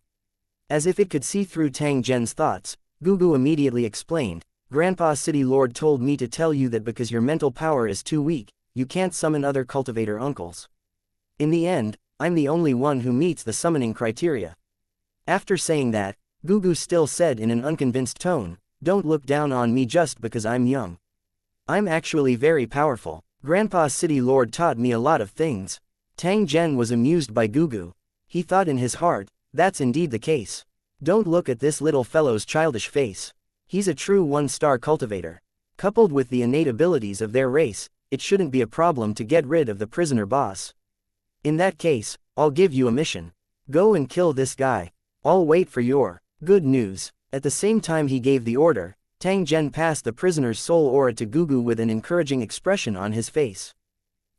As if it could see through Tang Zhen's thoughts, Gugu immediately explained, "Grandpa City Lord told me to tell you that because your mental power is too weak, you can't summon other cultivator uncles. In the end, I'm the only one who meets the summoning criteria." After saying that, Gugu still said in an unconvinced tone, "Don't look down on me just because I'm young. I'm actually very powerful. Grandpa's city lord taught me a lot of things." Tang Zhen was amused by Gugu. He thought in his heart, that's indeed the case. Don't look at this little fellow's childish face. He's a true one-star cultivator. Coupled with the innate abilities of their race, it shouldn't be a problem to get rid of the prisoner boss. In that case, I'll give you a mission. Go and kill this guy. I'll wait for your good news. At the same time he gave the order, Tang Zhen passed the prisoner's soul aura to Gugu with an encouraging expression on his face.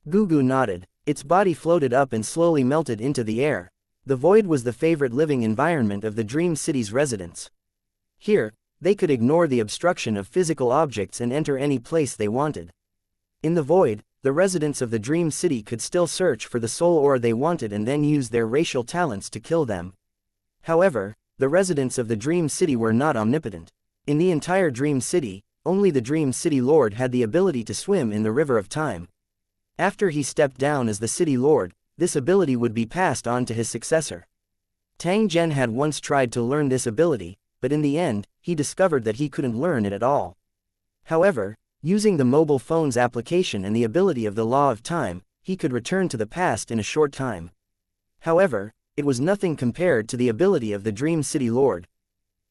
Gugu nodded. Its body floated up and slowly melted into the air. The void was the favorite living environment of the Dream City's residents. Here, they could ignore the obstruction of physical objects and enter any place they wanted. In the void, the residents of the Dream City could still search for the soul aura they wanted and then use their racial talents to kill them. However, the residents of the Dream City were not omnipotent. In the entire Dream City, only the Dream City Lord had the ability to swim in the river of time. After he stepped down as the City Lord, this ability would be passed on to his successor. Tang Zhen had once tried to learn this ability, but in the end, he discovered that he couldn't learn it at all. However, using the mobile phone's application and the ability of the law of time, he could return to the past in a short time. However, it was nothing compared to the ability of the Dream City Lord.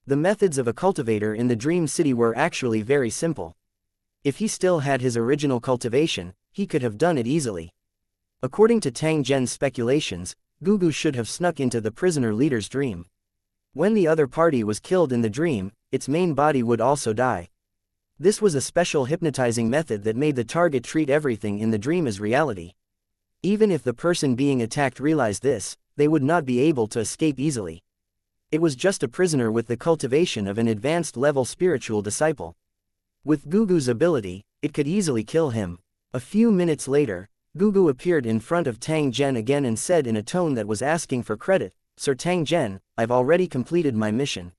The methods of a cultivator in the Dream City were actually very simple. If he still had his original cultivation, he could have done it easily. According to Tang Zhen's speculations, Gugu should have snuck into the prisoner leader's dream. When the other party was killed in the dream, its main body would also die. This was a special hypnotizing method that made the target treat everything in the dream as reality. Even if the person being attacked realized this, they would not be able to escape easily. It was just a prisoner with the cultivation of an advanced level spiritual disciple. With Gugu's ability, it could easily kill him. A few minutes later, Gugu appeared in front of Tang Zhen again and said in a tone that was asking for credit, "Sir Tang Zhen, I've already completed my mission."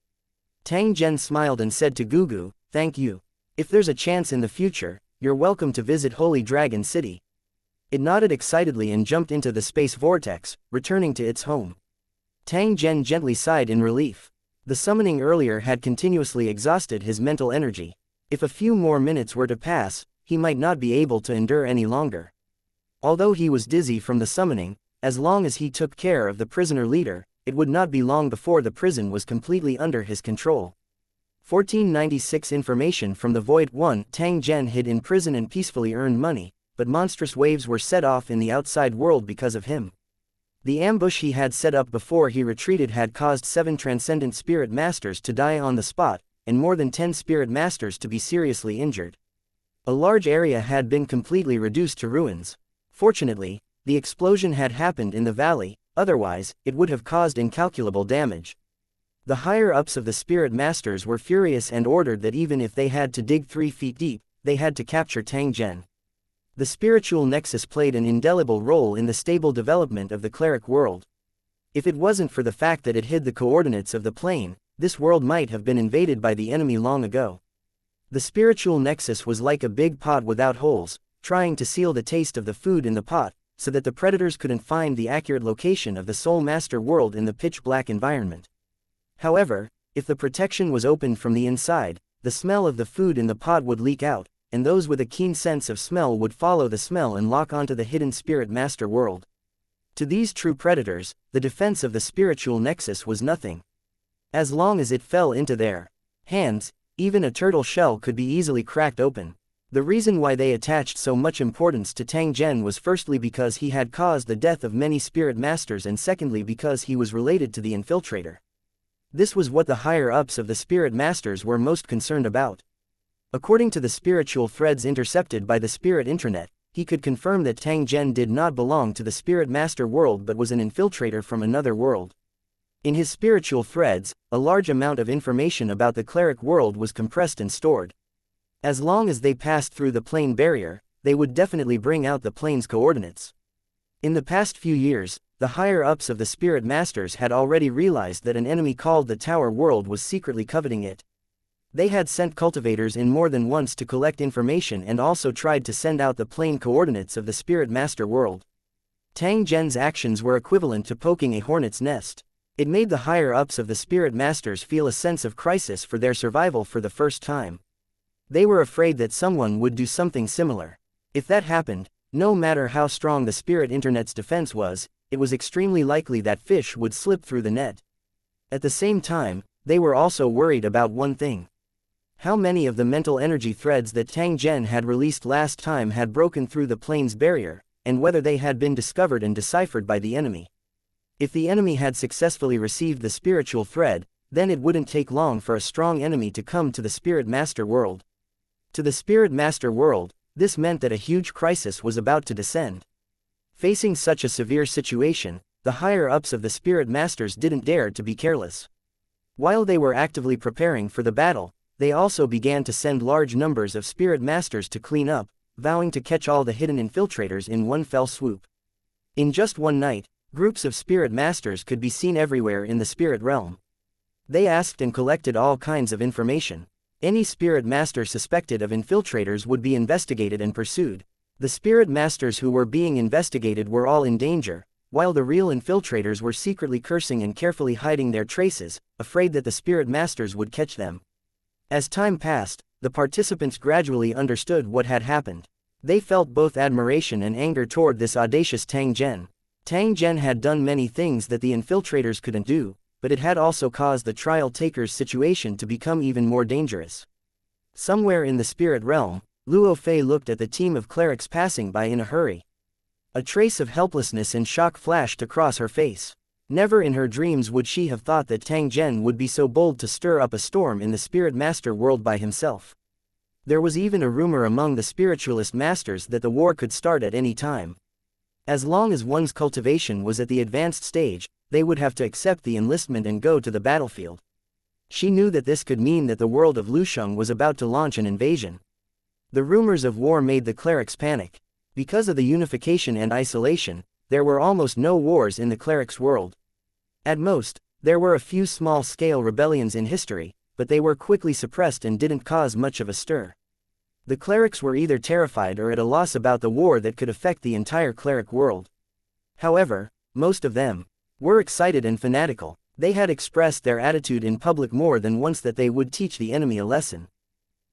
Tang Zhen smiled and said to Gugu, "Thank you. If there's a chance in the future, you're welcome to visit Holy Dragon City." It nodded excitedly and jumped into the space vortex, returning to its home. Tang Zhen gently sighed in relief. The summoning earlier had continuously exhausted his mental energy. If a few more minutes were to pass, he might not be able to endure any longer. Although he was dizzy from the summoning, as long as he took care of the prisoner leader, it would not be long before the prison was completely under his control. 1496 Information from the Void. 1. Tang Zhen hid in prison and peacefully earned money, but monstrous waves were set off in the outside world because of him. The ambush he had set up before he retreated had caused 7 transcendent spirit masters to die on the spot, and more than 10 spirit masters to be seriously injured. A large area had been completely reduced to ruins. Fortunately, the explosion had happened in the valley, otherwise, it would have caused incalculable damage. The higher-ups of the spirit masters were furious and ordered that even if they had to dig 3 feet deep, they had to capture Tang Zhen. The spiritual nexus played an indelible role in the stable development of the cleric world. If it wasn't for the fact that it hid the coordinates of the plane, this world might have been invaded by the enemy long ago. The spiritual nexus was like a big pot without holes, trying to seal the taste of the food in the pot, so that the predators couldn't find the accurate location of the Soul Master world in the pitch-black environment. However, if the protection was opened from the inside, the smell of the food in the pot would leak out, and those with a keen sense of smell would follow the smell and lock onto the hidden Spirit Master world. To these true predators, the defense of the spiritual nexus was nothing. As long as it fell into their hands, even a turtle shell could be easily cracked open. The reason why they attached so much importance to Tang Zhen was firstly because he had caused the death of many spirit masters and secondly because he was related to the infiltrator. This was what the higher-ups of the spirit masters were most concerned about. According to the spiritual threads intercepted by the Spirit Intranet, he could confirm that Tang Zhen did not belong to the Spirit Master world but was an infiltrator from another world. In his spiritual threads, a large amount of information about the cleric world was compressed and stored. As long as they passed through the plane barrier, they would definitely bring out the plane's coordinates. In the past few years, the higher-ups of the Spirit Masters had already realized that an enemy called the Tower World was secretly coveting it. They had sent cultivators in more than once to collect information and also tried to send out the plane coordinates of the Spirit Master world. Tang Zhen's actions were equivalent to poking a hornet's nest. It made the higher-ups of the spirit masters feel a sense of crisis for their survival for the first time. They were afraid that someone would do something similar. If that happened, no matter how strong the spirit internet's defense was, it was extremely likely that fish would slip through the net. At the same time, they were also worried about one thing. How many of the mental energy threads that Tang Zhen had released last time had broken through the plane's barrier, and whether they had been discovered and deciphered by the enemy. If the enemy had successfully received the spiritual thread, then it wouldn't take long for a strong enemy to come to the Spirit Master world. To the Spirit Master world, this meant that a huge crisis was about to descend. Facing such a severe situation, the higher-ups of the Spirit Masters didn't dare to be careless. While they were actively preparing for the battle, they also began to send large numbers of Spirit Masters to clean up, vowing to catch all the hidden infiltrators in one fell swoop. In just one night, groups of Spirit Masters could be seen everywhere in the spirit realm. They asked and collected all kinds of information. Any Spirit Master suspected of infiltrators would be investigated and pursued. The Spirit Masters who were being investigated were all in danger, while the real infiltrators were secretly cursing and carefully hiding their traces, afraid that the Spirit Masters would catch them. As time passed, the participants gradually understood what had happened. They felt both admiration and anger toward this audacious Tang Zhen. Tang Zhen had done many things that the infiltrators couldn't do, but it had also caused the trial taker's situation to become even more dangerous. Somewhere in the spirit realm, Luo Fei looked at the team of clerics passing by in a hurry. A trace of helplessness and shock flashed across her face. Never in her dreams would she have thought that Tang Zhen would be so bold to stir up a storm in the Spirit Master world by himself. There was even a rumor among the spiritualist masters that the war could start at any time. As long as one's cultivation was at the advanced stage, they would have to accept the enlistment and go to the battlefield. She knew that this could mean that the world of Lusheng was about to launch an invasion. The rumors of war made the clerics panic. Because of the unification and isolation, there were almost no wars in the clerics' world. At most, there were a few small-scale rebellions in history, but they were quickly suppressed and didn't cause much of a stir. The clerics were either terrified or at a loss about the war that could affect the entire cleric world. However, most of them were excited and fanatical. They had expressed their attitude in public more than once that they would teach the enemy a lesson.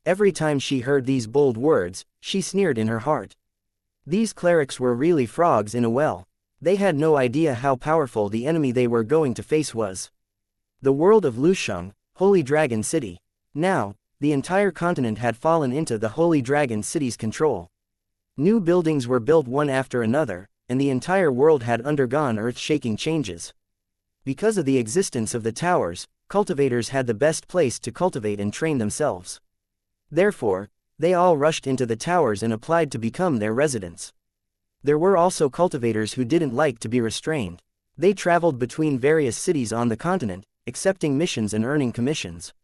Every time she heard these bold words, she sneered in her heart. These clerics were really frogs in a well. They had no idea how powerful the enemy they were going to face was. The world of Lusheng, Holy Dragon City. Now, the entire continent had fallen into the Holy Dragon City's control. New buildings were built one after another, and the entire world had undergone earth-shaking changes. Because of the existence of the towers, cultivators had the best place to cultivate and train themselves. Therefore, they all rushed into the towers and applied to become their residents. There were also cultivators who didn't like to be restrained. They traveled between various cities on the continent, accepting missions and earning commissions.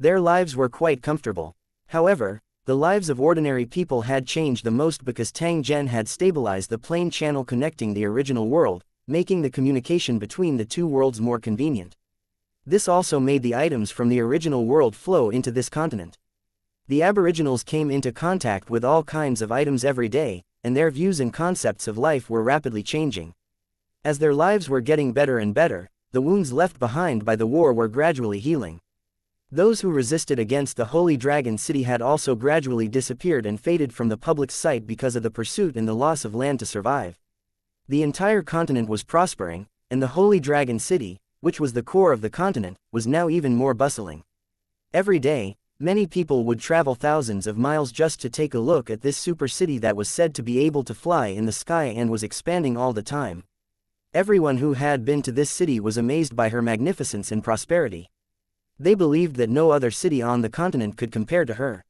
Their lives were quite comfortable. However, the lives of ordinary people had changed the most because Tang Zhen had stabilized the plane channel connecting the original world, making the communication between the two worlds more convenient. This also made the items from the original world flow into this continent. The Aboriginals came into contact with all kinds of items every day, and their views and concepts of life were rapidly changing. As their lives were getting better and better, the wounds left behind by the war were gradually healing. Those who resisted against the Holy Dragon City had also gradually disappeared and faded from the public sight because of the pursuit and the loss of land to survive. The entire continent was prospering, and the Holy Dragon City, which was the core of the continent, was now even more bustling. Every day, many people would travel thousands of miles just to take a look at this super city that was said to be able to fly in the sky and was expanding all the time. Everyone who had been to this city was amazed by her magnificence and prosperity. They believed that no other city on the continent could compare to her.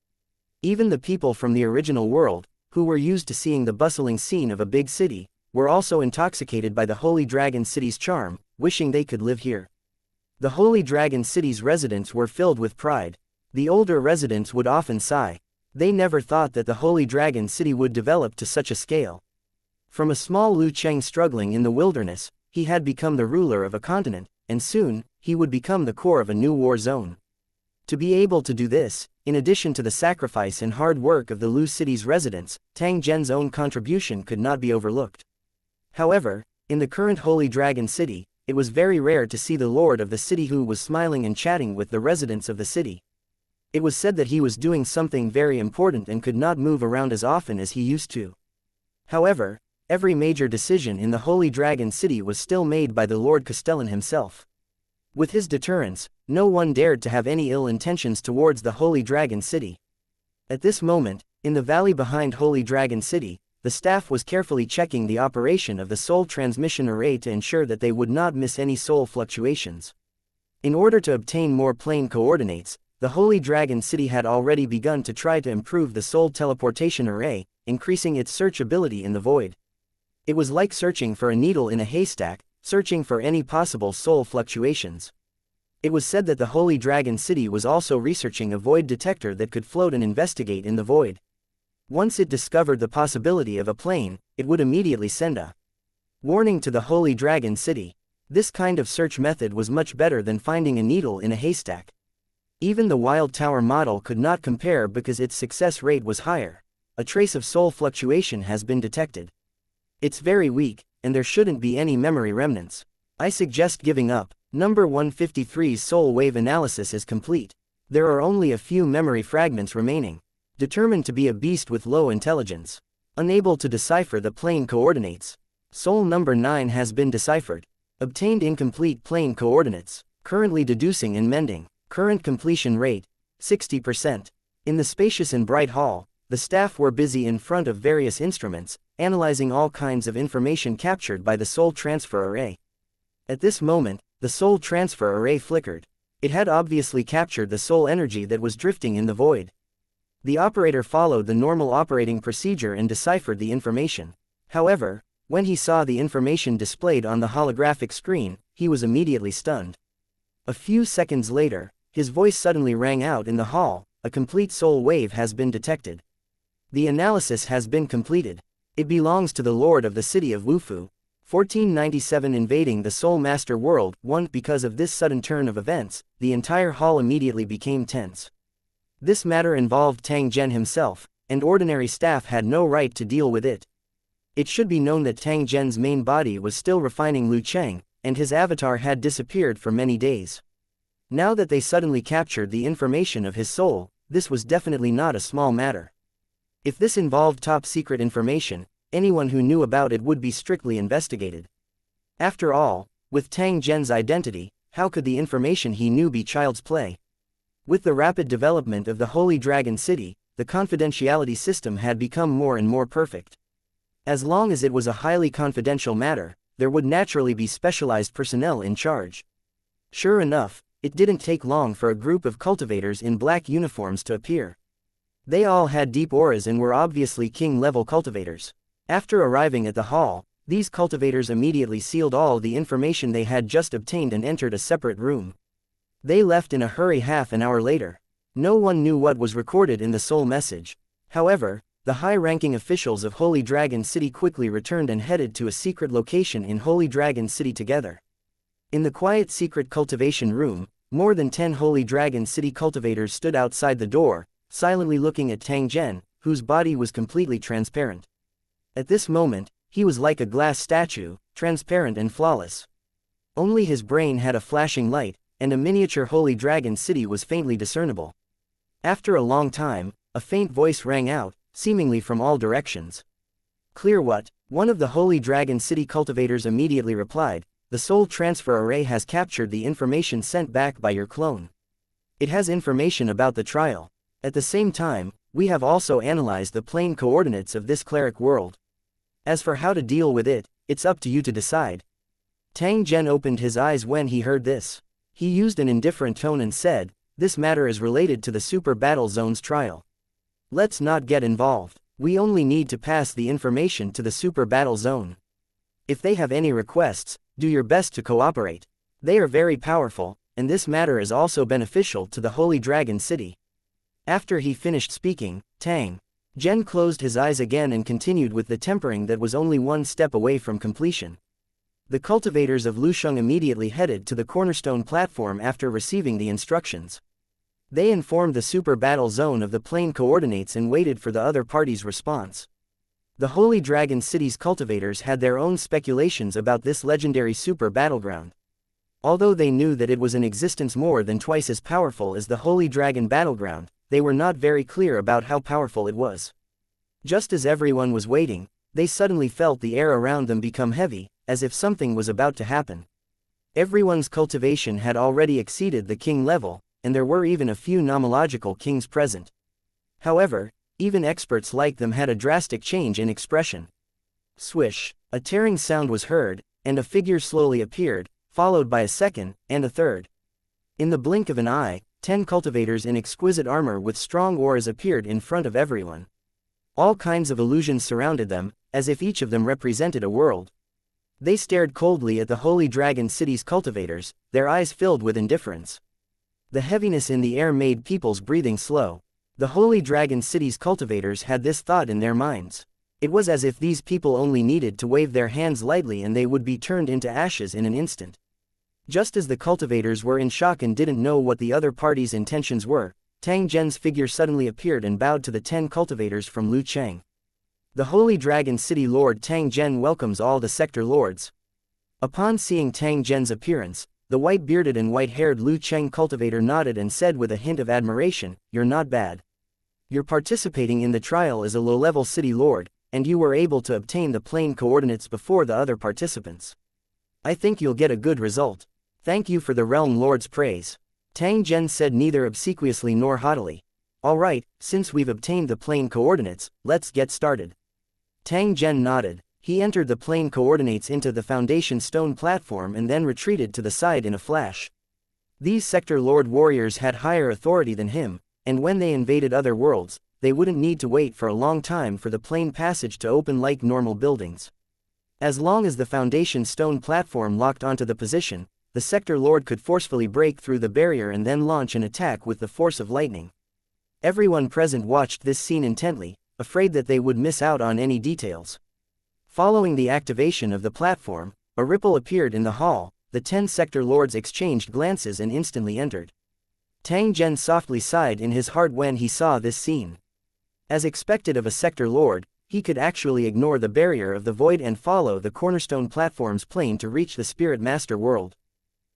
Even the people from the original world, who were used to seeing the bustling scene of a big city, were also intoxicated by the Holy Dragon City's charm, wishing they could live here. The Holy Dragon City's residents were filled with pride. The older residents would often sigh. They never thought that the Holy Dragon City would develop to such a scale. From a small Lu Cheng struggling in the wilderness, he had become the ruler of a continent, and soon, he would become the core of a new war zone. To be able to do this, in addition to the sacrifice and hard work of the Lu City's residents, Tang Zhen's own contribution could not be overlooked. However, in the current Holy Dragon City, it was very rare to see the lord of the city who was smiling and chatting with the residents of the city. It was said that he was doing something very important and could not move around as often as he used to. However, every major decision in the Holy Dragon City was still made by the Lord Castellan himself. With his deterrence, no one dared to have any ill intentions towards the Holy Dragon City. At this moment, in the valley behind Holy Dragon City, the staff was carefully checking the operation of the soul transmission array to ensure that they would not miss any soul fluctuations. In order to obtain more plane coordinates, the Holy Dragon City had already begun to try to improve the soul teleportation array, increasing its searchability in the void. It was like searching for a needle in a haystack, searching for any possible soul fluctuations. It was said that the Holy Dragon City was also researching a void detector that could float and investigate in the void. Once it discovered the possibility of a plane, it would immediately send a warning to the Holy Dragon City. This kind of search method was much better than finding a needle in a haystack. Even the Wild Tower model could not compare because its success rate was higher. A trace of soul fluctuation has been detected. It's very weak, and there shouldn't be any memory remnants. I suggest giving up. Number 153's soul wave analysis is complete. There are only a few memory fragments remaining. Determined to be a beast with low intelligence. Unable to decipher the plane coordinates. Soul number 9 has been deciphered. Obtained incomplete plane coordinates. Currently deducing and mending. Current completion rate, 60%. In the spacious and bright hall, the staff were busy in front of various instruments, analyzing all kinds of information captured by the soul transfer array. At this moment, the soul transfer array flickered. It had obviously captured the soul energy that was drifting in the void. The operator followed the normal operating procedure and deciphered the information. However, when he saw the information displayed on the holographic screen, he was immediately stunned. A few seconds later, his voice suddenly rang out in the hall, a complete soul wave has been detected. The analysis has been completed. It belongs to the Lord of the City of Wufu. 1497 invading the Soul Master World. Because of this sudden turn of events, the entire hall immediately became tense. This matter involved Tang Zhen himself, and ordinary staff had no right to deal with it. It should be known that Tang Zhen's main body was still refining Lu Cheng, and his avatar had disappeared for many days. Now that they suddenly captured the information of his soul, this was definitely not a small matter. If this involved top-secret information, anyone who knew about it would be strictly investigated. After all, with Tang Zhen's identity, how could the information he knew be child's play? With the rapid development of the Holy Dragon City, the confidentiality system had become more and more perfect. As long as it was a highly confidential matter, there would naturally be specialized personnel in charge. Sure enough, it didn't take long for a group of cultivators in black uniforms to appear. They all had deep auras and were obviously king-level cultivators. After arriving at the hall, these cultivators immediately sealed all the information they had just obtained and entered a separate room. They left in a hurry half an hour later. No one knew what was recorded in the soul message. However, the high-ranking officials of Holy Dragon City quickly returned and headed to a secret location in Holy Dragon City together. In the quiet secret cultivation room, more than 10 Holy Dragon City cultivators stood outside the door, silently looking at Tang Zhen, whose body was completely transparent. At this moment, he was like a glass statue, transparent and flawless. Only his brain had a flashing light, and a miniature Holy Dragon City was faintly discernible. After a long time, a faint voice rang out, seemingly from all directions. "Clear what?" One of the Holy Dragon City cultivators immediately replied, "The soul transfer array has captured the information sent back by your clone. It has information about the trial. At the same time, we have also analyzed the plane coordinates of this cleric world. As for how to deal with it, it's up to you to decide." Tang Zhen opened his eyes when he heard this. He used an indifferent tone and said, "This matter is related to the Super Battle Zone's trial. Let's not get involved. We only need to pass the information to the Super Battle Zone. If they have any requests, do your best to cooperate. They are very powerful, and this matter is also beneficial to the Holy Dragon City." After he finished speaking, Tang Zhen closed his eyes again and continued with the tempering that was only one step away from completion. The cultivators of Lusheng immediately headed to the cornerstone platform after receiving the instructions. They informed the Super Battle Zone of the plane coordinates and waited for the other party's response. The Holy Dragon City's cultivators had their own speculations about this legendary super battleground. Although they knew that it was in existence more than twice as powerful as the Holy Dragon battleground, they were not very clear about how powerful it was. Just as everyone was waiting, they suddenly felt the air around them become heavy, as if something was about to happen. Everyone's cultivation had already exceeded the king level, and there were even a few nomological kings present. However, even experts like them had a drastic change in expression. Swish, a tearing sound was heard, and a figure slowly appeared, followed by a second, and a third. In the blink of an eye, 10 cultivators in exquisite armor with strong auras appeared in front of everyone. All kinds of illusions surrounded them, as if each of them represented a world. They stared coldly at the Holy Dragon City's cultivators, their eyes filled with indifference. The heaviness in the air made people's breathing slow. The Holy Dragon City's cultivators had this thought in their minds. It was as if these people only needed to wave their hands lightly and they would be turned into ashes in an instant. Just as the cultivators were in shock and didn't know what the other party's intentions were, Tang Zhen's figure suddenly appeared and bowed to the 10 cultivators from Lucheng. The Holy Dragon City Lord Tang Zhen welcomes all the sector lords. Upon seeing Tang Zhen's appearance, the white-bearded and white-haired Lucheng cultivator nodded and said with a hint of admiration, "You're not bad. You're participating in the trial as a low-level city lord, and you were able to obtain the plane coordinates before the other participants. I think you'll get a good result. Thank you for the realm lord's praise." Tang Zhen said neither obsequiously nor haughtily. "All right, since we've obtained the plane coordinates, let's get started." Tang Zhen nodded. He entered the plane coordinates into the foundation stone platform and then retreated to the side in a flash. These sector lord warriors had higher authority than him, and when they invaded other worlds, they wouldn't need to wait for a long time for the plane passage to open like normal buildings. As long as the foundation stone platform locked onto the position, the sector lord could forcefully break through the barrier and then launch an attack with the force of lightning. Everyone present watched this scene intently, afraid that they would miss out on any details. Following the activation of the platform, a ripple appeared in the hall. The 10 sector lords exchanged glances and instantly entered. Tang Zhen softly sighed in his heart when he saw this scene. As expected of a sector lord, he could actually ignore the barrier of the void and follow the cornerstone platform's plane to reach the Spirit Master world.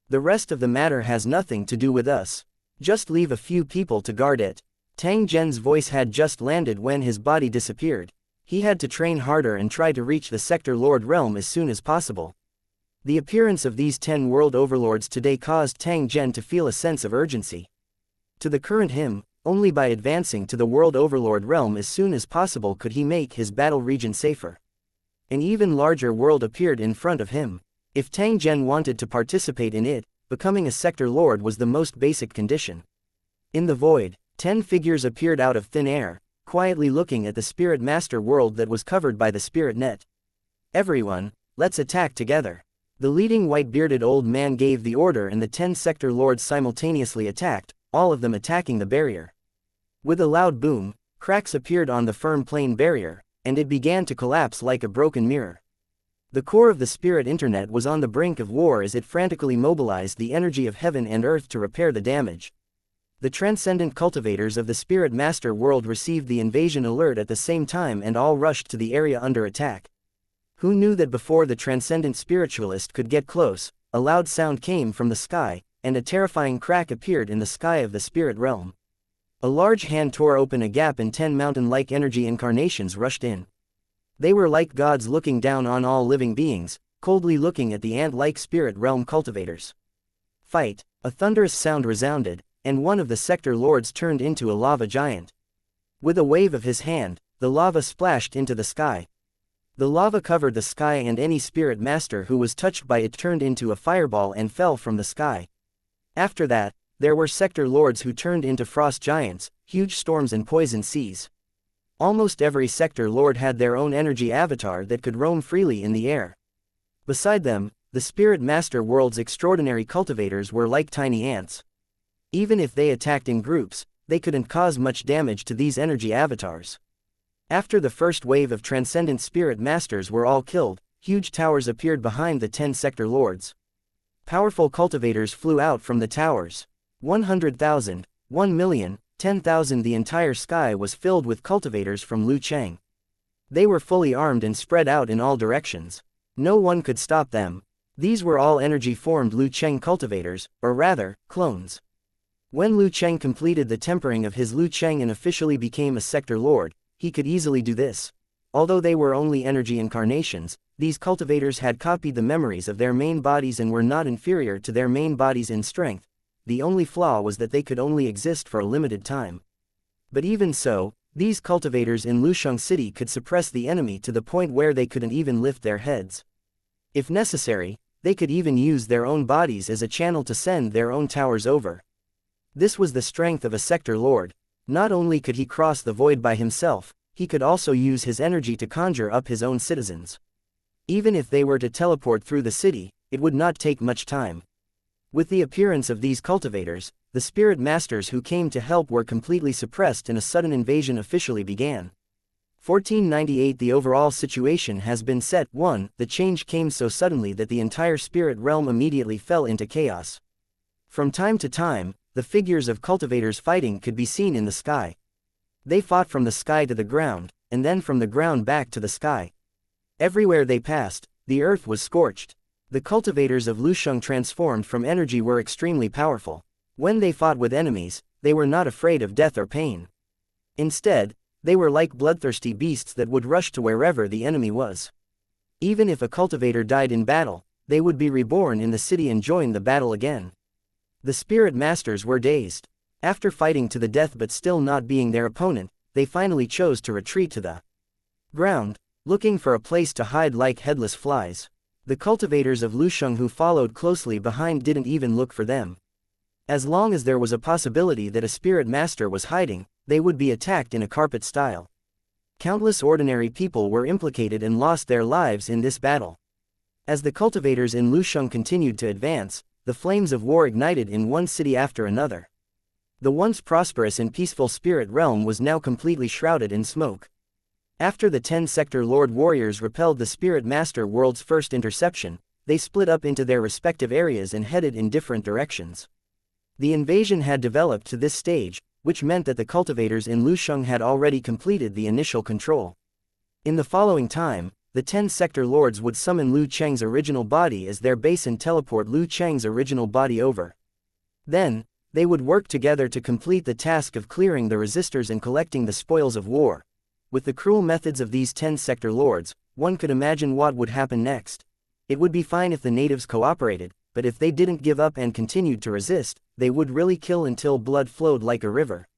The rest of the matter has nothing to do with us. Just leave a few people to guard it. Tang Zhen's voice had just landed when his body disappeared. He had to train harder and try to reach the sector lord realm as soon as possible. The appearance of these 10 world overlords today caused Tang Zhen to feel a sense of urgency. To the current him, only by advancing to the world overlord realm as soon as possible could he make his battle region safer. An even larger world appeared in front of him. If Tang Zhen wanted to participate in it, becoming a sector lord was the most basic condition. In the void, 10 figures appeared out of thin air, quietly looking at the Spirit Master world that was covered by the spirit net. "Everyone, let's attack together." The leading white-bearded old man gave the order and the 10 sector lords simultaneously attacked, all of them attacking the barrier. With a loud boom, cracks appeared on the firm plane barrier, and it began to collapse like a broken mirror. The core of the spirit internet was on the brink of war as it frantically mobilized the energy of heaven and earth to repair the damage. The transcendent cultivators of the Spirit Master world received the invasion alert at the same time and all rushed to the area under attack. Who knew that before the transcendent spiritualist could get close, a loud sound came from the sky, and a terrifying crack appeared in the sky of the spirit realm. A large hand tore open a gap and 10 mountain-like energy incarnations rushed in. They were like gods looking down on all living beings, coldly looking at the ant-like spirit realm cultivators. Fight! A thunderous sound resounded, and one of the sector lords turned into a lava giant. With a wave of his hand, the lava splashed into the sky. The lava covered the sky and any spirit master who was touched by it turned into a fireball and fell from the sky. After that, there were sector lords who turned into frost giants, huge storms and poison seas. Almost every sector lord had their own energy avatar that could roam freely in the air. Beside them, the Spirit Master world's extraordinary cultivators were like tiny ants. Even if they attacked in groups, they couldn't cause much damage to these energy avatars. After the first wave of transcendent spirit masters were all killed, huge towers appeared behind the 10 sector lords. Powerful cultivators flew out from the towers. 100,000, 1,000,000, 10,000. The entire sky was filled with cultivators from Lucheng. They were fully armed and spread out in all directions. No one could stop them. These were all energy-formed Lu Cheng cultivators, or rather, clones. When Lu Cheng completed the tempering of his Lu Cheng and officially became a sector lord, he could easily do this. Although they were only energy incarnations, these cultivators had copied the memories of their main bodies and were not inferior to their main bodies in strength. The only flaw was that they could only exist for a limited time. But even so, these cultivators in Lusheng City could suppress the enemy to the point where they couldn't even lift their heads. If necessary, they could even use their own bodies as a channel to send their own towers over. This was the strength of a sector lord. Not only could he cross the void by himself, he could also use his energy to conjure up his own citizens. Even if they were to teleport through the city, it would not take much time. With the appearance of these cultivators, the spirit masters who came to help were completely suppressed and a sudden invasion officially began. 1498 The overall situation has been set. 1. The change came so suddenly that the entire spirit realm immediately fell into chaos. From time to time, the figures of cultivators fighting could be seen in the sky. They fought from the sky to the ground, and then from the ground back to the sky. Everywhere they passed, the earth was scorched. The cultivators of Lusheng transformed from energy were extremely powerful. When they fought with enemies, they were not afraid of death or pain. Instead, they were like bloodthirsty beasts that would rush to wherever the enemy was. Even if a cultivator died in battle, they would be reborn in the city and join the battle again. The spirit masters were dazed. After fighting to the death but still not being their opponent, they finally chose to retreat to the ground, looking for a place to hide like headless flies. The cultivators of Lusheng who followed closely behind didn't even look for them. As long as there was a possibility that a spirit master was hiding, they would be attacked in a carpet style. Countless ordinary people were implicated and lost their lives in this battle. As the cultivators in Lusheng continued to advance, the flames of war ignited in one city after another. The once prosperous and peaceful spirit realm was now completely shrouded in smoke. After the 10-sector Lord warriors repelled the Spirit Master world's first interception, they split up into their respective areas and headed in different directions. The invasion had developed to this stage, which meant that the cultivators in Lusheng had already completed the initial control. In the following time, the 10-sector lords would summon Lu Cheng's original body as their base and teleport Lu Cheng's original body over. Then, they would work together to complete the task of clearing the resistors and collecting the spoils of war. With the cruel methods of these 10-sector lords, one could imagine what would happen next. It would be fine if the natives cooperated, but if they didn't give up and continued to resist, they would really kill until blood flowed like a river.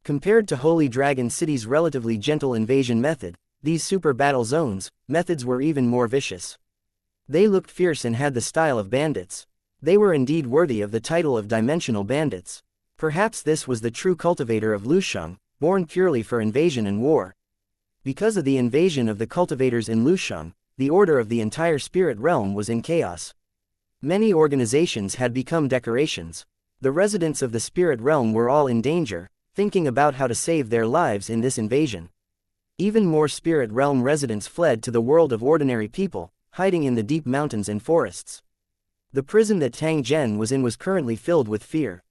Compared to Holy Dragon City's relatively gentle invasion method, these super battle zones' methods were even more vicious. They looked fierce and had the style of bandits. They were indeed worthy of the title of dimensional bandits. Perhaps this was the true cultivator of Lusheng, born purely for invasion and war. Because of the invasion of the cultivators in Lusheng, the order of the entire spirit realm was in chaos. Many organizations had become decorations. The residents of the spirit realm were all in danger, thinking about how to save their lives in this invasion. Even more spirit realm residents fled to the world of ordinary people, hiding in the deep mountains and forests. The prison that Tang Zhen was in was currently filled with fear.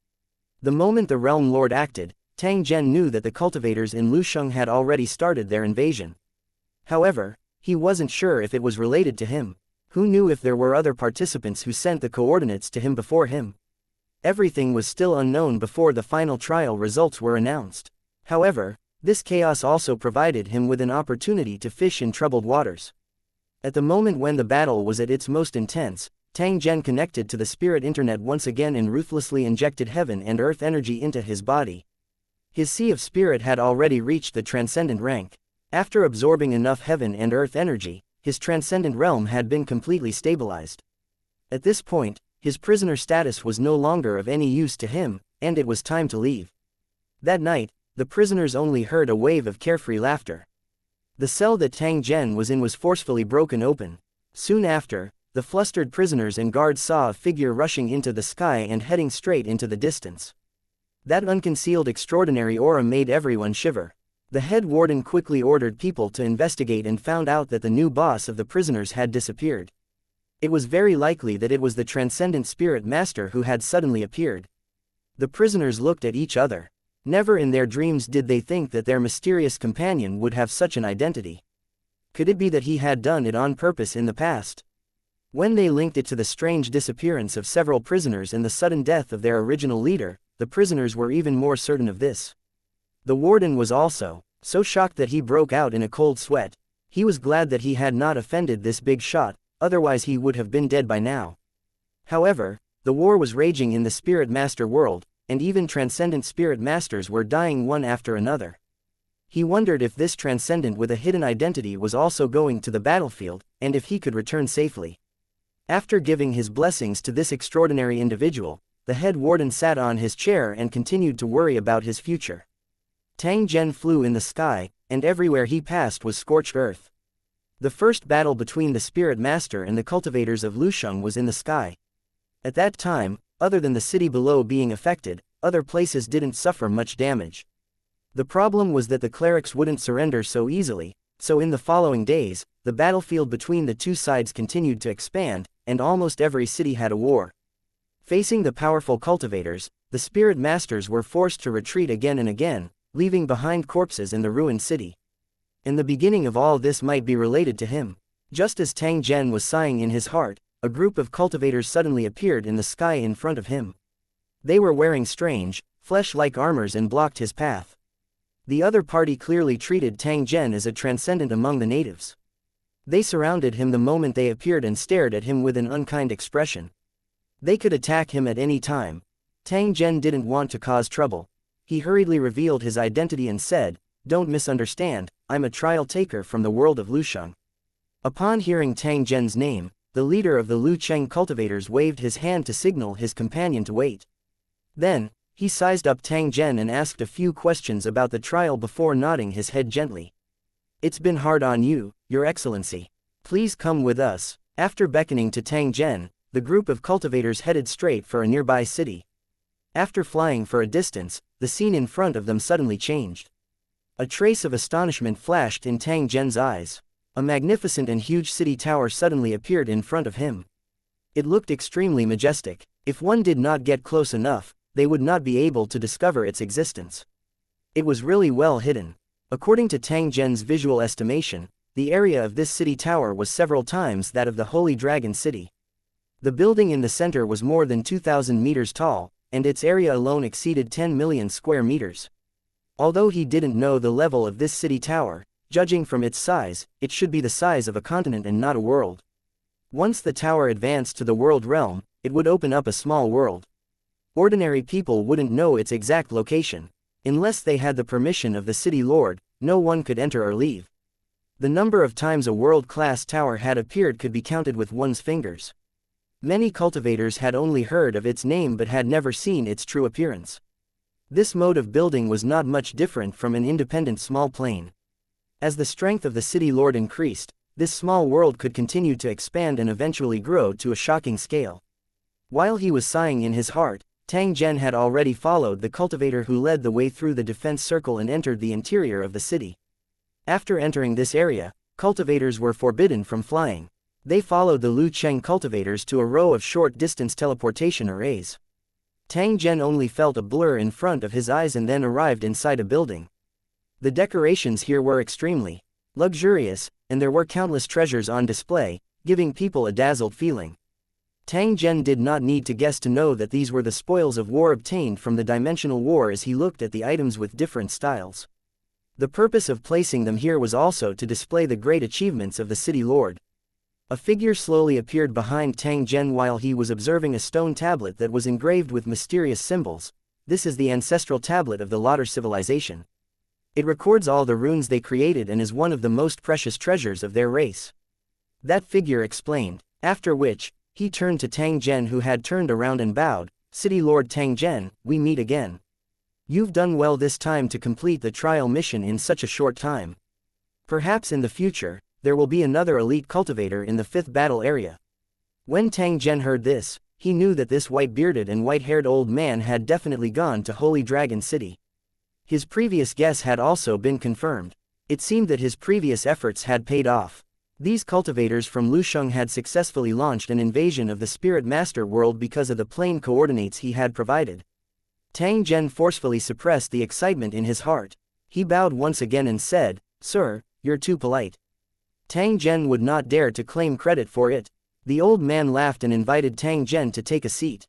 The moment the realm lord acted, Tang Zhen knew that the cultivators in Lusheng had already started their invasion. However, he wasn't sure if it was related to him. Who knew if there were other participants who sent the coordinates to him before him? Everything was still unknown before the final trial results were announced. However, this chaos also provided him with an opportunity to fish in troubled waters. At the moment when the battle was at its most intense, Tang Zhen connected to the spirit internet once again and ruthlessly injected heaven and earth energy into his body. His sea of spirit had already reached the transcendent rank. After absorbing enough heaven and earth energy, his transcendent realm had been completely stabilized. At this point, his prisoner status was no longer of any use to him, and it was time to leave. That night, the prisoners only heard a wave of carefree laughter. The cell that Tang Zhen was in was forcefully broken open. Soon after, the flustered prisoners and guards saw a figure rushing into the sky and heading straight into the distance. That unconcealed extraordinary aura made everyone shiver. The head warden quickly ordered people to investigate and found out that the new boss of the prisoners had disappeared. It was very likely that it was the transcendent spirit master who had suddenly appeared. The prisoners looked at each other. Never in their dreams did they think that their mysterious companion would have such an identity. Could it be that he had done it on purpose in the past? When they linked it to the strange disappearance of several prisoners and the sudden death of their original leader, the prisoners were even more certain of this. The warden was also so shocked that he broke out in a cold sweat. He was glad that he had not offended this big shot, otherwise he would have been dead by now. However, the war was raging in the Spirit Master world, and even transcendent Spirit Masters were dying one after another. He wondered if this transcendent with a hidden identity was also going to the battlefield, and if he could return safely. After giving his blessings to this extraordinary individual, the head warden sat on his chair and continued to worry about his future. Tang Zhen flew in the sky, and everywhere he passed was scorched earth. The first battle between the Spirit Master and the cultivators of Lusheng was in the sky. At that time, other than the city below being affected, other places didn't suffer much damage. The problem was that the clerics wouldn't surrender so easily, so in the following days, the battlefield between the two sides continued to expand, and almost every city had a war. Facing the powerful cultivators, the Spirit Masters were forced to retreat again and again, leaving behind corpses in the ruined city. And the beginning of all this might be related to him. Just as Tang Zhen was sighing in his heart, a group of cultivators suddenly appeared in the sky in front of him. They were wearing strange, flesh-like armors and blocked his path. The other party clearly treated Tang Zhen as a transcendent among the natives. They surrounded him the moment they appeared and stared at him with an unkind expression. They could attack him at any time. Tang Zhen didn't want to cause trouble. He hurriedly revealed his identity and said, "Don't misunderstand, I'm a trial taker from the world of Lusheng." Upon hearing Tang Zhen's name, the leader of the Lu Cheng cultivators waved his hand to signal his companion to wait. Then, he sized up Tang Zhen and asked a few questions about the trial before nodding his head gently. "It's been hard on you, Your Excellency. Please come with us." After beckoning to Tang Zhen, the group of cultivators headed straight for a nearby city. After flying for a distance, the scene in front of them suddenly changed. A trace of astonishment flashed in Tang Zhen's eyes. A magnificent and huge city tower suddenly appeared in front of him. It looked extremely majestic. If one did not get close enough, they would not be able to discover its existence. It was really well hidden. According to Tang Zhen's visual estimation, the area of this city tower was several times that of the Holy Dragon City. The building in the center was more than 2,000 meters tall, and its area alone exceeded 10 million square meters. Although he didn't know the level of this city tower, judging from its size, it should be the size of a continent and not a world. Once the tower advanced to the world realm, it would open up a small world. Ordinary people wouldn't know its exact location. Unless they had the permission of the city lord, no one could enter or leave. The number of times a world-class tower had appeared could be counted with one's fingers. Many cultivators had only heard of its name but had never seen its true appearance. This mode of building was not much different from an independent small plane. As the strength of the city lord increased, this small world could continue to expand and eventually grow to a shocking scale. While he was sighing in his heart, Tang Zhen had already followed the cultivator who led the way through the defense circle and entered the interior of the city. After entering this area, cultivators were forbidden from flying. They followed the Lu Cheng cultivators to a row of short-distance teleportation arrays. Tang Zhen only felt a blur in front of his eyes and then arrived inside a building. The decorations here were extremely luxurious, and there were countless treasures on display, giving people a dazzled feeling. Tang Zhen did not need to guess to know that these were the spoils of war obtained from the dimensional war as he looked at the items with different styles. The purpose of placing them here was also to display the great achievements of the city lord. A figure slowly appeared behind Tang Zhen while he was observing a stone tablet that was engraved with mysterious symbols. This is the ancestral tablet of the Lauder civilization. It records all the runes they created and is one of the most precious treasures of their race. That figure explained, after which, he turned to Tang Zhen who had turned around and bowed. "City Lord Tang Zhen, we meet again. You've done well this time to complete the trial mission in such a short time. Perhaps in the future, there will be another elite cultivator in the 5th battle area." When Tang Zhen heard this, he knew that this white-bearded and white-haired old man had definitely gone to Holy Dragon City. His previous guess had also been confirmed. It seemed that his previous efforts had paid off. These cultivators from Lusheng had successfully launched an invasion of the Spirit Master world because of the plane coordinates he had provided. Tang Zhen forcefully suppressed the excitement in his heart. He bowed once again and said, "Sir, you're too polite." Tang Zhen would not dare to claim credit for it. The old man laughed and invited Tang Zhen to take a seat.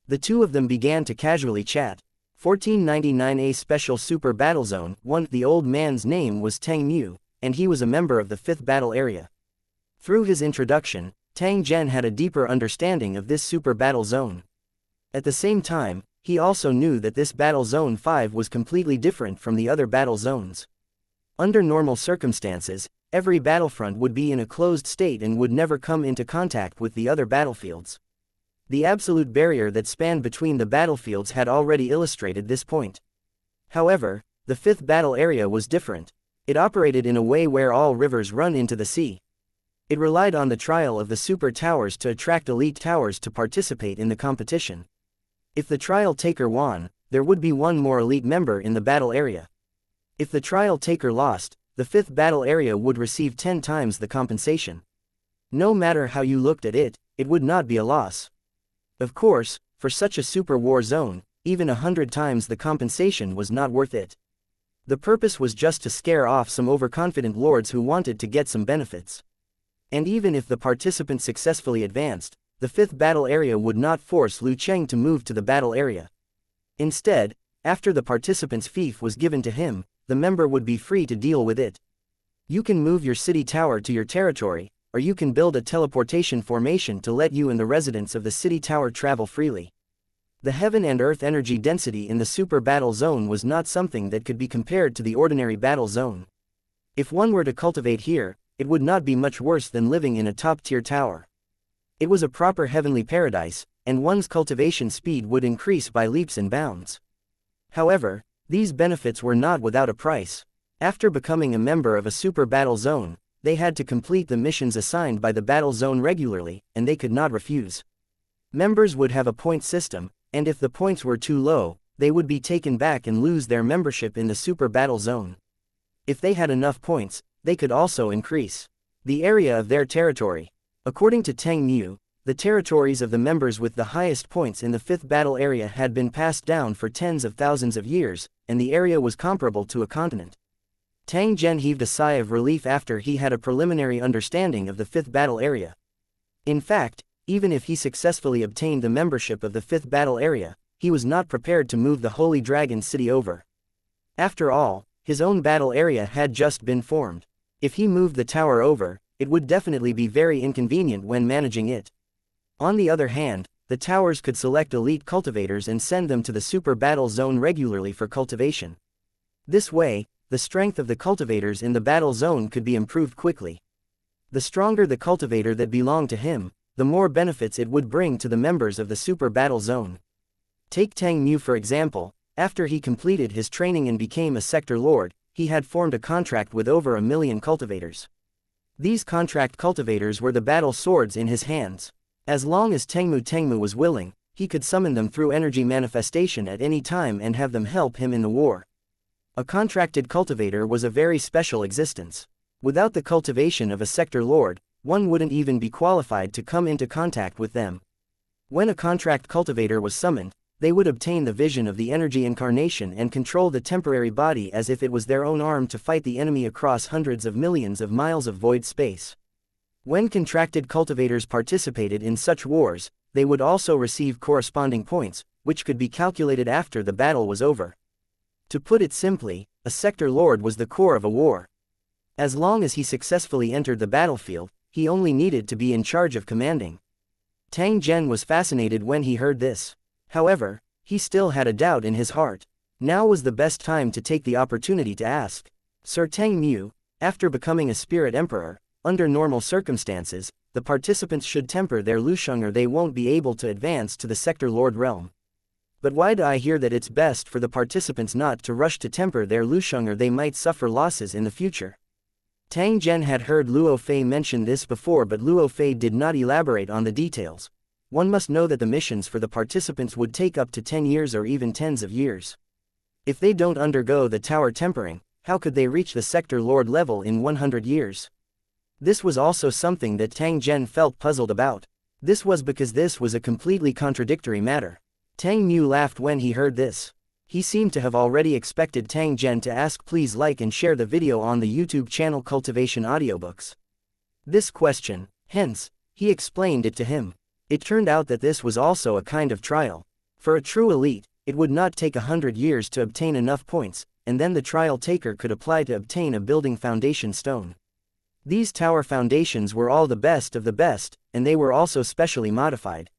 The two of them began to casually chat. 1499 A Special Super Battle Zone 1. The old man's name was Tang Mu, and he was a member of the 5th Battle Area. Through his introduction, Tang Zhen had a deeper understanding of this Super Battle Zone. At the same time, he also knew that this Battle Zone 5 was completely different from the other battle zones. Under normal circumstances, every battlefront would be in a closed state and would never come into contact with the other battlefields. The absolute barrier that spanned between the battlefields had already illustrated this point. However, the 5th Battle Area was different. It operated in a way where all rivers run into the sea. It relied on the trial of the super towers to attract elite towers to participate in the competition. If the trial taker won, there would be one more elite member in the battle area. If the trial taker lost, the 5th Battle Area would receive 10 times the compensation. No matter how you looked at it, it would not be a loss. Of course, for such a super war zone, even 100 times the compensation was not worth it. The purpose was just to scare off some overconfident lords who wanted to get some benefits. And even if the participant successfully advanced, the 5th Battle Area would not force Lu Cheng to move to the battle area. Instead, after the participant's fief was given to him, the member would be free to deal with it. You can move your city tower to your territory, or you can build a teleportation formation to let you and the residents of the city tower travel freely. The heaven and earth energy density in the super battle zone was not something that could be compared to the ordinary battle zone. If one were to cultivate here, it would not be much worse than living in a top-tier tower. It was a proper heavenly paradise, and one's cultivation speed would increase by leaps and bounds. However, these benefits were not without a price. After becoming a member of a super battle zone, they had to complete the missions assigned by the battle zone regularly, and they could not refuse. Members would have a point system, and if the points were too low, they would be taken back and lose their membership in the super battle zone. If they had enough points, they could also increase the area of their territory. According to Tang Mu, the territories of the members with the highest points in the 5th Battle Area had been passed down for tens of thousands of years, and the area was comparable to a continent. Tang Zhen heaved a sigh of relief after he had a preliminary understanding of the 5th Battle Area. In fact, even if he successfully obtained the membership of the 5th Battle Area, he was not prepared to move the Holy Dragon City over. After all, his own battle area had just been formed. If he moved the tower over, it would definitely be very inconvenient when managing it. On the other hand, the towers could select elite cultivators and send them to the super battle zone regularly for cultivation. This way, the strength of the cultivators in the battle zone could be improved quickly. The stronger the cultivator that belonged to him, the more benefits it would bring to the members of the super battle zone. Take Tang Mu for example. After he completed his training and became a sector lord, he had formed a contract with over 1 million cultivators. These contract cultivators were the battle swords in his hands. As long as Tengmu was willing, he could summon them through energy manifestation at any time and have them help him in the war. A contracted cultivator was a very special existence. Without the cultivation of a sector lord, one wouldn't even be qualified to come into contact with them. When a contract cultivator was summoned, they would obtain the vision of the energy incarnation and control the temporary body as if it was their own arm to fight the enemy across hundreds of millions of miles of void space. When contracted cultivators participated in such wars, they would also receive corresponding points, which could be calculated after the battle was over. To put it simply, a sector lord was the core of a war. As long as he successfully entered the battlefield, he only needed to be in charge of commanding. Tang Zhen was fascinated when he heard this. However, he still had a doubt in his heart. Now was the best time to take the opportunity to ask. Sir Tang Mu, after becoming a spirit emperor, under normal circumstances, the participants should temper their lusheng or they won't be able to advance to the sector lord realm. But why do I hear that it's best for the participants not to rush to temper their lusheng or they might suffer losses in the future? Tang Zhen had heard Luo Fei mention this before, but Luo Fei did not elaborate on the details. One must know that the missions for the participants would take up to 10 years or even tens of years. If they don't undergo the tower tempering, how could they reach the sector lord level in 100 years? This was also something that Tang Zhen felt puzzled about. This was because this was a completely contradictory matter. Tang Mu laughed when he heard this. He seemed to have already expected Tang Zhen to ask. Please like and share the video on the YouTube channel Cultivation Audiobooks. This question, hence, He explained it to him. It turned out that this was also a kind of trial. For a true elite, it would not take 100 years to obtain enough points, and then the trial taker could apply to obtain a building foundation stone. These tower foundations were all the best of the best, and they were also specially modified.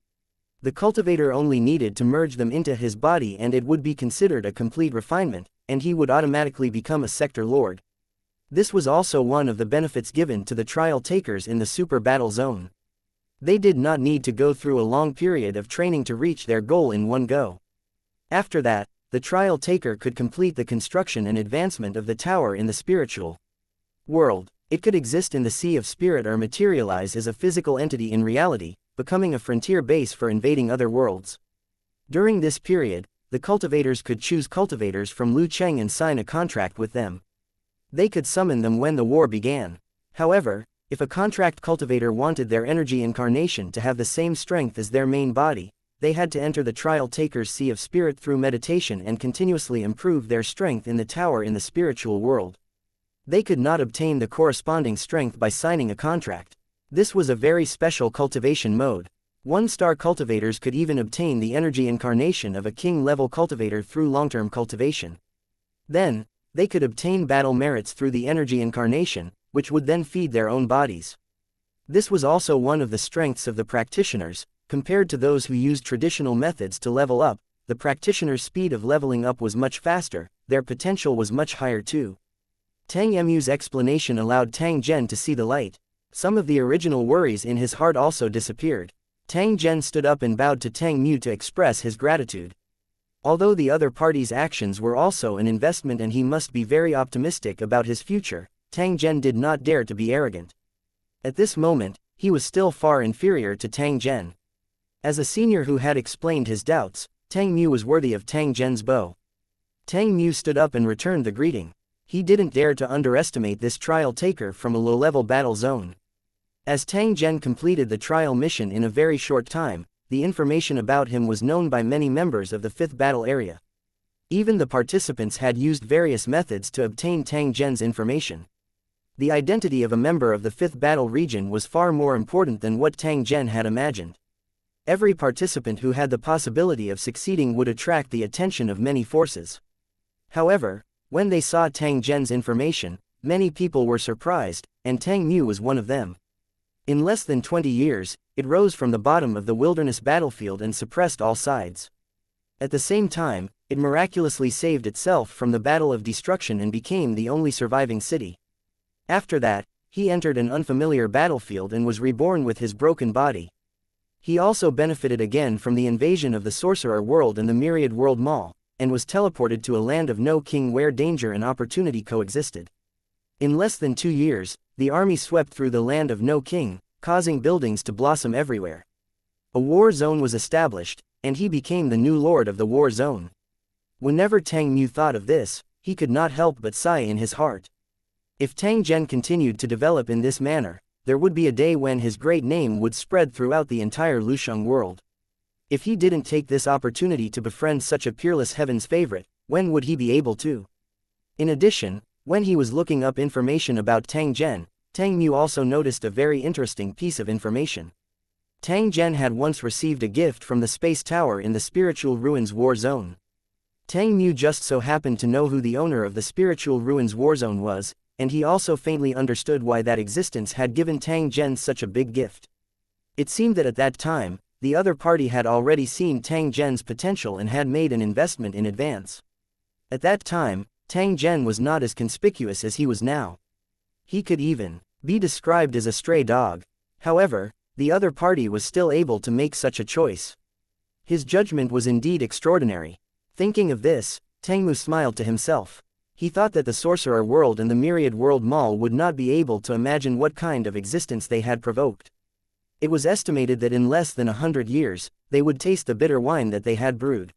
The cultivator only needed to merge them into his body and it would be considered a complete refinement, and he would automatically become a sector lord. This was also one of the benefits given to the trial takers in the super battle zone. They did not need to go through a long period of training to reach their goal in one go. After that, the trial taker could complete the construction and advancement of the tower in the spiritual world. It could exist in the sea of spirit or materialize as a physical entity in reality, becoming a frontier base for invading other worlds. During this period, the cultivators could choose cultivators from Lu Cheng and sign a contract with them. They could summon them when the war began. However, if a contract cultivator wanted their energy incarnation to have the same strength as their main body, they had to enter the trial taker's sea of spirit through meditation and continuously improve their strength in the tower in the spiritual world. They could not obtain the corresponding strength by signing a contract. This was a very special cultivation mode. One-star cultivators could even obtain the energy incarnation of a king-level cultivator through long-term cultivation. Then, they could obtain battle merits through the energy incarnation, which would then feed their own bodies. This was also one of the strengths of the practitioners. Compared to those who used traditional methods to level up, the practitioner's speed of leveling up was much faster, their potential was much higher too. Tang Mu's explanation allowed Tang Zhen to see the light. Some of the original worries in his heart also disappeared. Tang Zhen stood up and bowed to Tang Mu to express his gratitude. Although the other party's actions were also an investment and he must be very optimistic about his future, Tang Zhen did not dare to be arrogant. At this moment, he was still far inferior to Tang Zhen. As a senior who had explained his doubts, Tang Mu was worthy of Tang Zhen's bow. Tang Mu stood up and returned the greeting. He didn't dare to underestimate this trial taker from a low-level battle zone. As Tang Zhen completed the trial mission in a very short time, the information about him was known by many members of the 5th battle area. Even the participants had used various methods to obtain Tang Zhen's information. The identity of a member of the 5th battle region was far more important than what Tang Zhen had imagined. Every participant who had the possibility of succeeding would attract the attention of many forces. However, when they saw Tang Zhen's information, many people were surprised, and Tang Mu was one of them. In less than 20 years, it rose from the bottom of the wilderness battlefield and suppressed all sides. At the same time, it miraculously saved itself from the battle of destruction and became the only surviving city. After that, he entered an unfamiliar battlefield and was reborn with his broken body. He also benefited again from the invasion of the Sorcerer World and the Myriad World Mall, and was teleported to a land of no king where danger and opportunity coexisted. In less than 2 years, the army swept through the land of no king, causing buildings to blossom everywhere. A war zone was established, and he became the new lord of the war zone. Whenever Tang Mu thought of this, he could not help but sigh in his heart. If Tang Zhen continued to develop in this manner, there would be a day when his great name would spread throughout the entire Lusheng world. If he didn't take this opportunity to befriend such a peerless heaven's favorite, when would he be able to? In addition, when he was looking up information about Tang Zhen, Tang Mu also noticed a very interesting piece of information. Tang Zhen had once received a gift from the space tower in the Spiritual Ruins War Zone. Tang Mu just so happened to know who the owner of the Spiritual Ruins War Zone was, and he also faintly understood why that existence had given Tang Zhen such a big gift. It seemed that at that time, the other party had already seen Tang Zhen's potential and had made an investment in advance. At that time, Tang Zhen was not as conspicuous as he was now. He could even be described as a stray dog. However, the other party was still able to make such a choice. His judgment was indeed extraordinary. Thinking of this, Tang Mu smiled to himself. He thought that the Sorcerer World and the Myriad World Mall would not be able to imagine what kind of existence they had provoked. It was estimated that in less than 100 years, they would taste the bitter wine that they had brewed.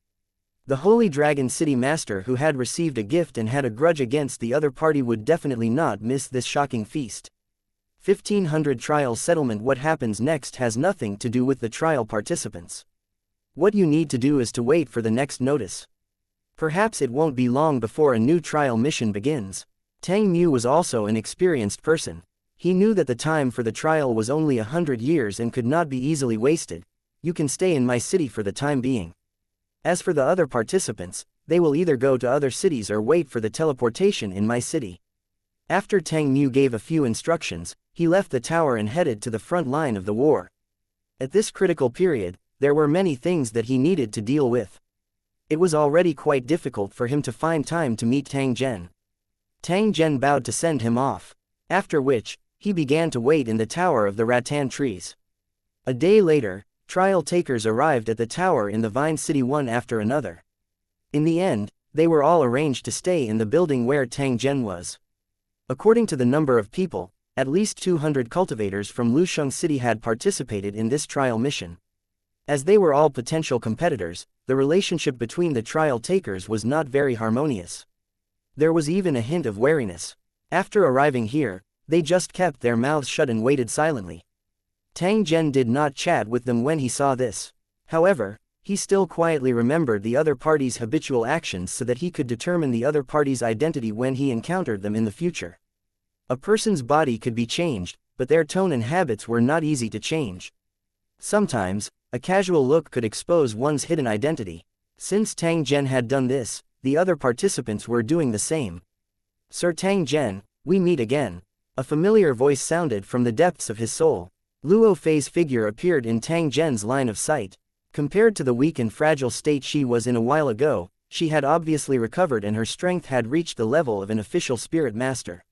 The Holy Dragon City Master who had received a gift and had a grudge against the other party would definitely not miss this shocking feast. 1500 Trial Settlement. What happens next has nothing to do with the trial participants. What you need to do is to wait for the next notice. Perhaps it won't be long before a new trial mission begins. Tang Mu was also an experienced person. He knew that the time for the trial was only 100 years and could not be easily wasted. You can stay in my city for the time being. As for the other participants, they will either go to other cities or wait for the teleportation in my city. After Tang Mu gave a few instructions, he left the tower and headed to the front line of the war. At this critical period, there were many things that he needed to deal with. It was already quite difficult for him to find time to meet Tang Zhen. Tang Zhen bowed to send him off, after which, he began to wait in the tower of the rattan trees. A day later, trial takers arrived at the tower in the Vine City one after another. In the end, they were all arranged to stay in the building where Tang Zhen was. According to the number of people, at least 200 cultivators from Lusheng City had participated in this trial mission. As they were all potential competitors, the relationship between the trial takers was not very harmonious. There was even a hint of wariness. After arriving here, they just kept their mouths shut and waited silently. Tang Zhen did not chat with them when he saw this. However, he still quietly remembered the other party's habitual actions so that he could determine the other party's identity when he encountered them in the future. A person's body could be changed, but their tone and habits were not easy to change. Sometimes, a casual look could expose one's hidden identity. Since Tang Zhen had done this, the other participants were doing the same. "Sir Tang Zhen, we meet again." A familiar voice sounded from the depths of his soul. Luo Fei's figure appeared in Tang Zhen's line of sight. Compared to the weak and fragile state she was in a while ago, she had obviously recovered and her strength had reached the level of an official spirit master.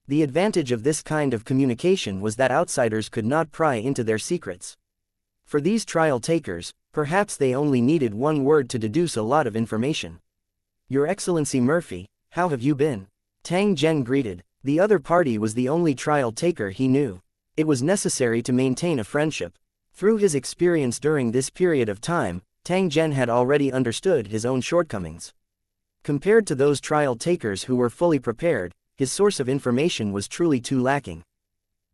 The advantage of this kind of communication was that outsiders could not pry into their secrets. For these trial takers, perhaps they only needed one word to deduce a lot of information. "Your Excellency Murphy, how have you been?" Tang Zhen greeted. The other party was the only trial taker he knew. It was necessary to maintain a friendship. Through his experience during this period of time, Tang Zhen had already understood his own shortcomings. Compared to those trial takers who were fully prepared, his source of information was truly too lacking.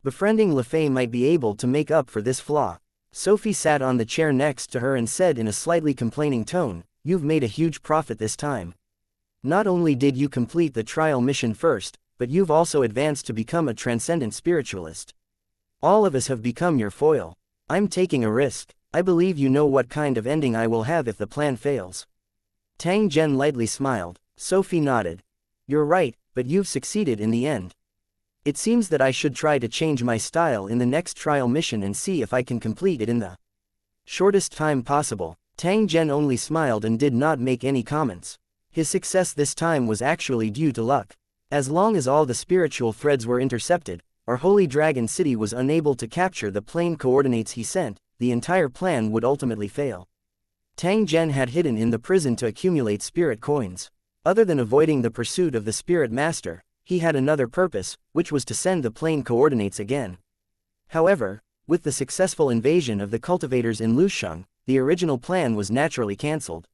Befriending Le Fei might be able to make up for this flaw. Sophie sat on the chair next to her and said in a slightly complaining tone, "You've made a huge profit this time. Not only did you complete the trial mission first, but you've also advanced to become a transcendent spiritualist. All of us have become your foil. I'm taking a risk. I believe you know what kind of ending I will have if the plan fails." Tang Zhen lightly smiled. Sophie nodded. "You're right, but you've succeeded in the end. It seems that I should try to change my style in the next trial mission and see if I can complete it in the shortest time possible." Tang Zhen only smiled and did not make any comments. His success this time was actually due to luck. As long as all the spiritual threads were intercepted, or Holy Dragon City was unable to capture the plane coordinates he sent, the entire plan would ultimately fail. Tang Zhen had hidden in the prison to accumulate spirit coins. Other than avoiding the pursuit of the spirit master, he had another purpose, which was to send the plane coordinates again. However, with the successful invasion of the cultivators in Lusheng, the original plan was naturally cancelled.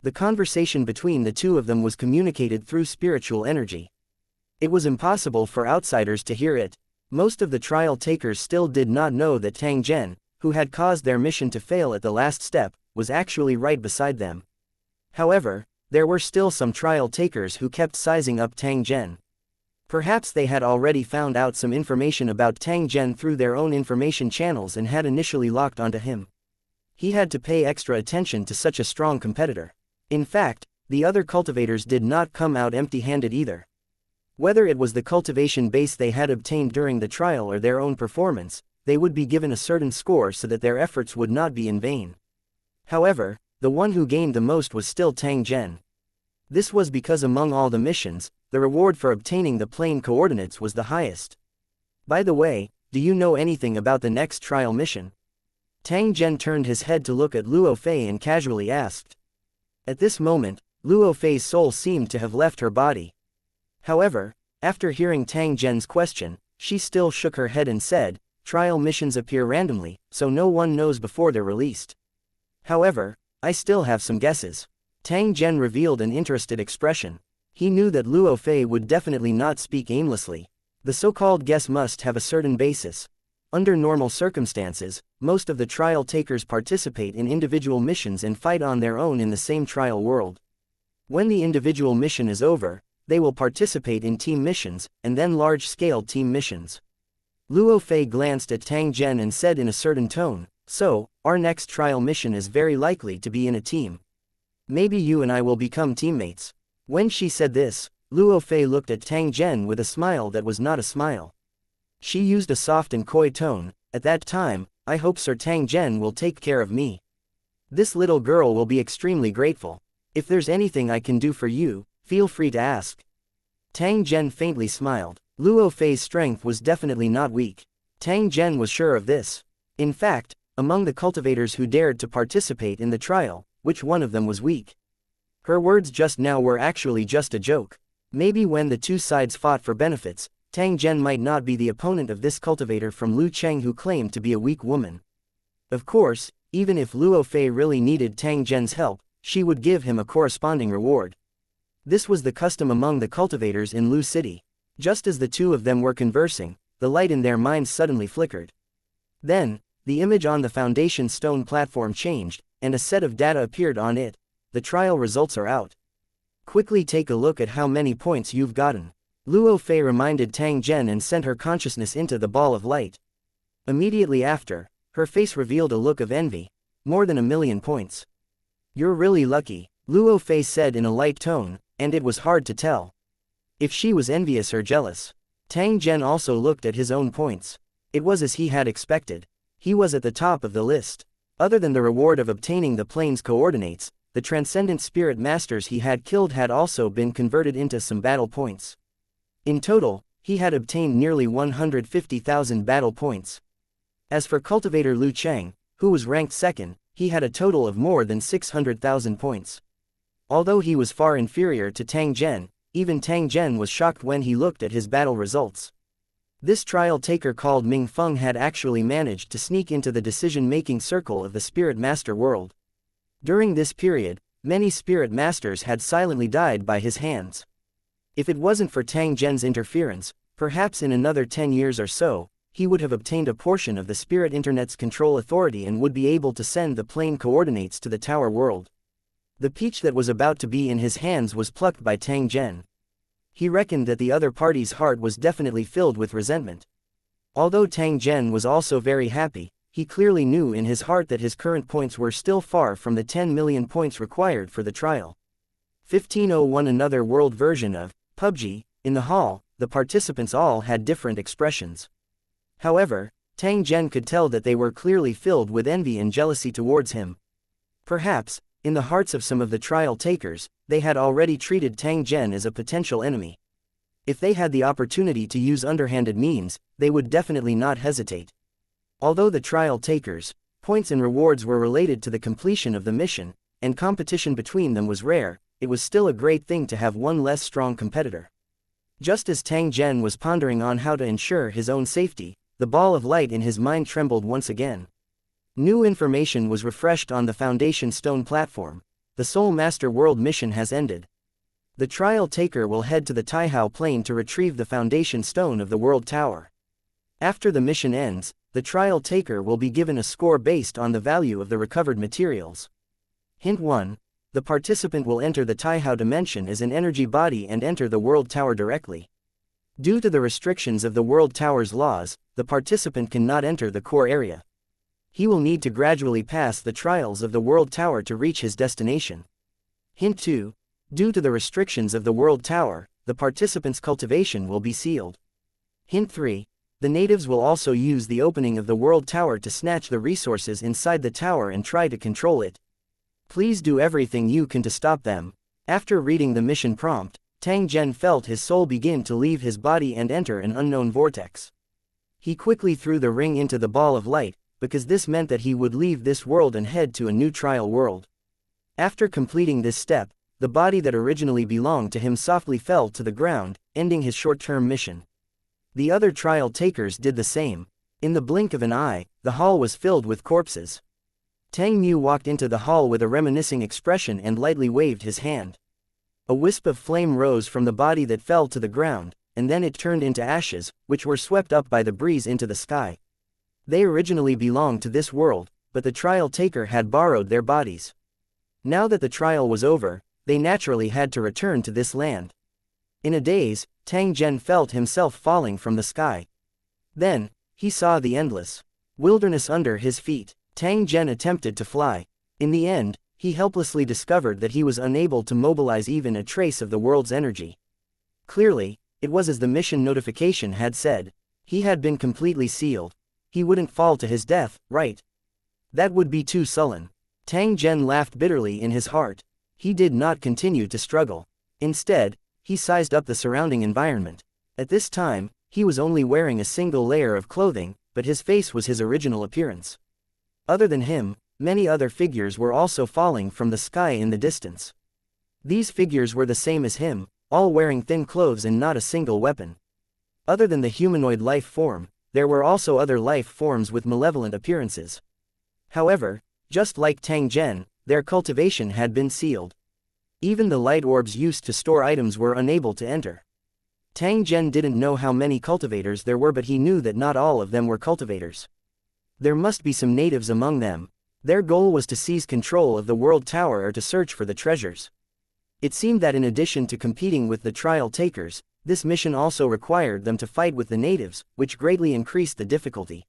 The conversation between the two of them was communicated through spiritual energy. It was impossible for outsiders to hear it. Most of the trial takers still did not know that Tang Zhen, who had caused their mission to fail at the last step, was actually right beside them. However, there were still some trial takers who kept sizing up Tang Zhen. Perhaps they had already found out some information about Tang Zhen through their own information channels and had initially locked onto him. He had to pay extra attention to such a strong competitor. In fact, the other cultivators did not come out empty-handed either. Whether it was the cultivation base they had obtained during the trial or their own performance, they would be given a certain score so that their efforts would not be in vain. However, the one who gained the most was still Tang Zhen. This was because among all the missions, the reward for obtaining the plane coordinates was the highest. "By the way, do you know anything about the next trial mission?" Tang Zhen turned his head to look at Luo Fei and casually asked. At this moment, Luo Fei's soul seemed to have left her body. However, after hearing Tang Zhen's question, she still shook her head and said, "Trial missions appear randomly, so no one knows before they're released. However, I still have some guesses." Tang Zhen revealed an interested expression. He knew that Luo Fei would definitely not speak aimlessly. The so-called guess must have a certain basis. Under normal circumstances, most of the trial takers participate in individual missions and fight on their own in the same trial world. When the individual mission is over, they will participate in team missions, and then large-scale team missions. Luo Fei glanced at Tang Zhen and said in a certain tone, "So, our next trial mission is very likely to be in a team. Maybe you and I will become teammates." When she said this, Luo Fei looked at Tang Zhen with a smile that was not a smile. She used a soft and coy tone, "At that time, I hope Sir Tang Zhen will take care of me. This little girl will be extremely grateful. If there's anything I can do for you, feel free to ask." Tang Zhen faintly smiled. Luo Fei's strength was definitely not weak. Tang Zhen was sure of this. In fact, among the cultivators who dared to participate in the trial, which one of them was weak? Her words just now were actually just a joke. Maybe when the two sides fought for benefits, Tang Zhen might not be the opponent of this cultivator from Lu Cheng who claimed to be a weak woman. Of course, even if Luo Fei really needed Tang Zhen's help, she would give him a corresponding reward. This was the custom among the cultivators in Lu City. Just as the two of them were conversing, the light in their minds suddenly flickered. Then, the image on the foundation stone platform changed, and a set of data appeared on it. The trial results are out. Quickly take a look at how many points you've gotten. Luo Fei reminded Tang Zhen and sent her consciousness into the ball of light. Immediately after, her face revealed a look of envy. More than 1,000,000 points. You're really lucky, Luo Fei said in a light tone, and it was hard to tell if she was envious or jealous. Tang Zhen also looked at his own points. It was as he had expected. He was at the top of the list. Other than the reward of obtaining the plane's coordinates, the transcendent spirit masters he had killed had also been converted into some battle points. In total, he had obtained nearly 150,000 battle points. As for cultivator Lu Cheng, who was ranked second, he had a total of more than 600,000 points. Although he was far inferior to Tang Zhen, even Tang Zhen was shocked when he looked at his battle results. This trial taker called Ming Feng had actually managed to sneak into the decision-making circle of the Spirit Master world. During this period, many Spirit Masters had silently died by his hands. If it wasn't for Tang Zhen's interference, perhaps in another 10 years or so, he would have obtained a portion of the Spirit Internet's control authority and would be able to send the plane coordinates to the Tower World. The peach that was about to be in his hands was plucked by Tang Zhen. He reckoned that the other party's heart was definitely filled with resentment. Although Tang Zhen was also very happy, he clearly knew in his heart that his current points were still far from the 10 million points required for the trial. 1501 Another world version of PUBG. In the hall, the participants all had different expressions. However, Tang Zhen could tell that they were clearly filled with envy and jealousy towards him. Perhaps, in the hearts of some of the trial takers, they had already treated Tang Zhen as a potential enemy. If they had the opportunity to use underhanded means, they would definitely not hesitate. Although the trial takers' points and rewards were related to the completion of the mission, and competition between them was rare, it was still a great thing to have one less strong competitor. Just as Tang Zhen was pondering on how to ensure his own safety, the ball of light in his mind trembled once again. New information was refreshed on the Foundation Stone platform. The Soul Master World mission has ended. The trial taker will head to the Taihao Plain to retrieve the Foundation Stone of the World Tower. After the mission ends, the trial taker will be given a score based on the value of the recovered materials. Hint 1. The participant will enter the Taihao dimension as an energy body and enter the World Tower directly. Due to the restrictions of the World Tower's laws, the participant cannot enter the core area. He will need to gradually pass the trials of the World Tower to reach his destination. Hint 2. Due to the restrictions of the World Tower, the participant's cultivation will be sealed. Hint 3. The natives will also use the opening of the World Tower to snatch the resources inside the tower and try to control it. Please do everything you can to stop them. After reading the mission prompt, Tang Zhen felt his soul begin to leave his body and enter an unknown vortex. He quickly threw the ring into the ball of light, because this meant that he would leave this world and head to a new trial world. After completing this step, the body that originally belonged to him softly fell to the ground, ending his short-term mission. The other trial takers did the same. In the blink of an eye, the hall was filled with corpses. Tang Mu walked into the hall with a reminiscing expression and lightly waved his hand. A wisp of flame rose from the body that fell to the ground, and then it turned into ashes, which were swept up by the breeze into the sky. They originally belonged to this world, but the trial taker had borrowed their bodies. Now that the trial was over, they naturally had to return to this land. In a daze, Tang Zhen felt himself falling from the sky. Then, he saw the endless wilderness under his feet. Tang Zhen attempted to fly. In the end, he helplessly discovered that he was unable to mobilize even a trace of the world's energy. Clearly, it was as the mission notification had said. He had been completely sealed. He wouldn't fall to his death, right? That would be too sullen. Tang Zhen laughed bitterly in his heart. He did not continue to struggle. Instead, he sized up the surrounding environment. At this time, he was only wearing a single layer of clothing, but his face was his original appearance. Other than him, many other figures were also falling from the sky in the distance. These figures were the same as him, all wearing thin clothes and not a single weapon. Other than the humanoid life form, there were also other life forms with malevolent appearances. However, just like Tang Zhen, their cultivation had been sealed. Even the light orbs used to store items were unable to enter. Tang Zhen didn't know how many cultivators there were, but he knew that not all of them were cultivators. There must be some natives among them. Their goal was to seize control of the World Tower or to search for the treasures. It seemed that in addition to competing with the trial takers, this mission also required them to fight with the natives, which greatly increased the difficulty.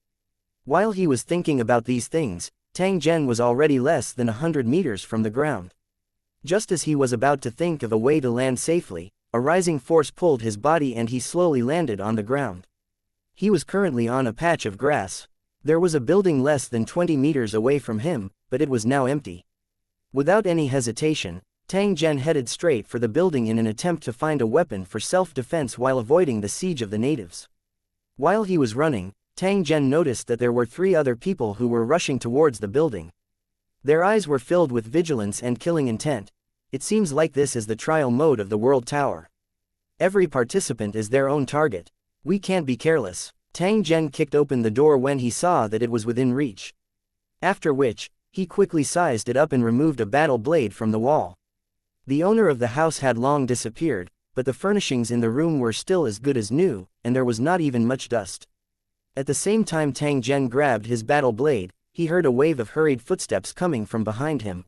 While he was thinking about these things, Tang Zhen was already less than 100 meters from the ground. Just as he was about to think of a way to land safely, a rising force pulled his body and he slowly landed on the ground. He was currently on a patch of grass. There was a building less than 20 meters away from him, but it was now empty. Without any hesitation, Tang Zhen headed straight for the building in an attempt to find a weapon for self-defense while avoiding the siege of the natives. While he was running, Tang Zhen noticed that there were 3 other people who were rushing towards the building. Their eyes were filled with vigilance and killing intent. It seems like this is the trial mode of the World Tower. Every participant is their own target. We can't be careless. Tang Zhen kicked open the door when he saw that it was within reach. After which, he quickly sized it up and removed a battle blade from the wall. The owner of the house had long disappeared, but the furnishings in the room were still as good as new, and there was not even much dust. At the same time Tang Zhen grabbed his battle blade, he heard a wave of hurried footsteps coming from behind him.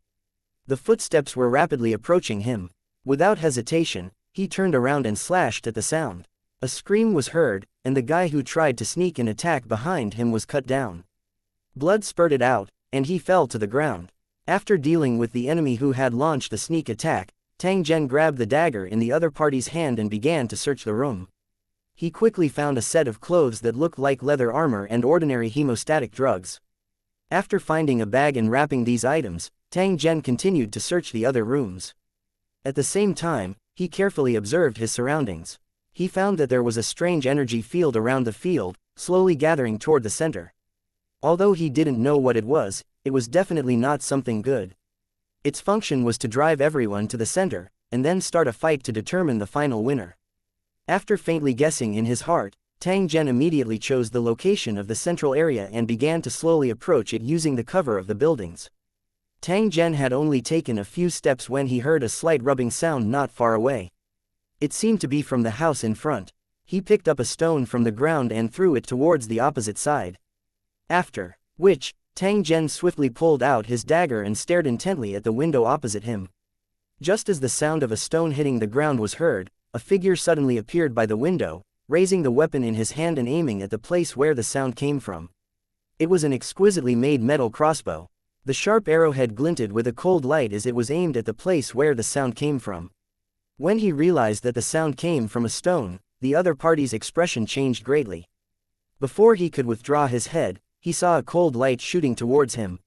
The footsteps were rapidly approaching him. Without hesitation, he turned around and slashed at the sound. A scream was heard, and the guy who tried to sneak an attack behind him was cut down. Blood spurted out, and he fell to the ground. After dealing with the enemy who had launched the sneak attack, Tang Zhen grabbed the dagger in the other party's hand and began to search the room. He quickly found a set of clothes that looked like leather armor and ordinary hemostatic drugs. After finding a bag and wrapping these items, Tang Zhen continued to search the other rooms. At the same time, he carefully observed his surroundings. He found that there was a strange energy field around the field, slowly gathering toward the center. Although he didn't know what it was definitely not something good. Its function was to drive everyone to the center, and then start a fight to determine the final winner. After faintly guessing in his heart, Tang Zhen immediately chose the location of the central area and began to slowly approach it using the cover of the buildings. Tang Zhen had only taken a few steps when he heard a slight rubbing sound not far away. It seemed to be from the house in front. He picked up a stone from the ground and threw it towards the opposite side. After which, Tang Zhen swiftly pulled out his dagger and stared intently at the window opposite him. Just as the sound of a stone hitting the ground was heard, a figure suddenly appeared by the window, raising the weapon in his hand and aiming at the place where the sound came from. It was an exquisitely made metal crossbow. The sharp arrowhead glinted with a cold light as it was aimed at the place where the sound came from. When he realized that the sound came from a stone, the other party's expression changed greatly. Before he could withdraw his head, he saw a cold light shooting towards him.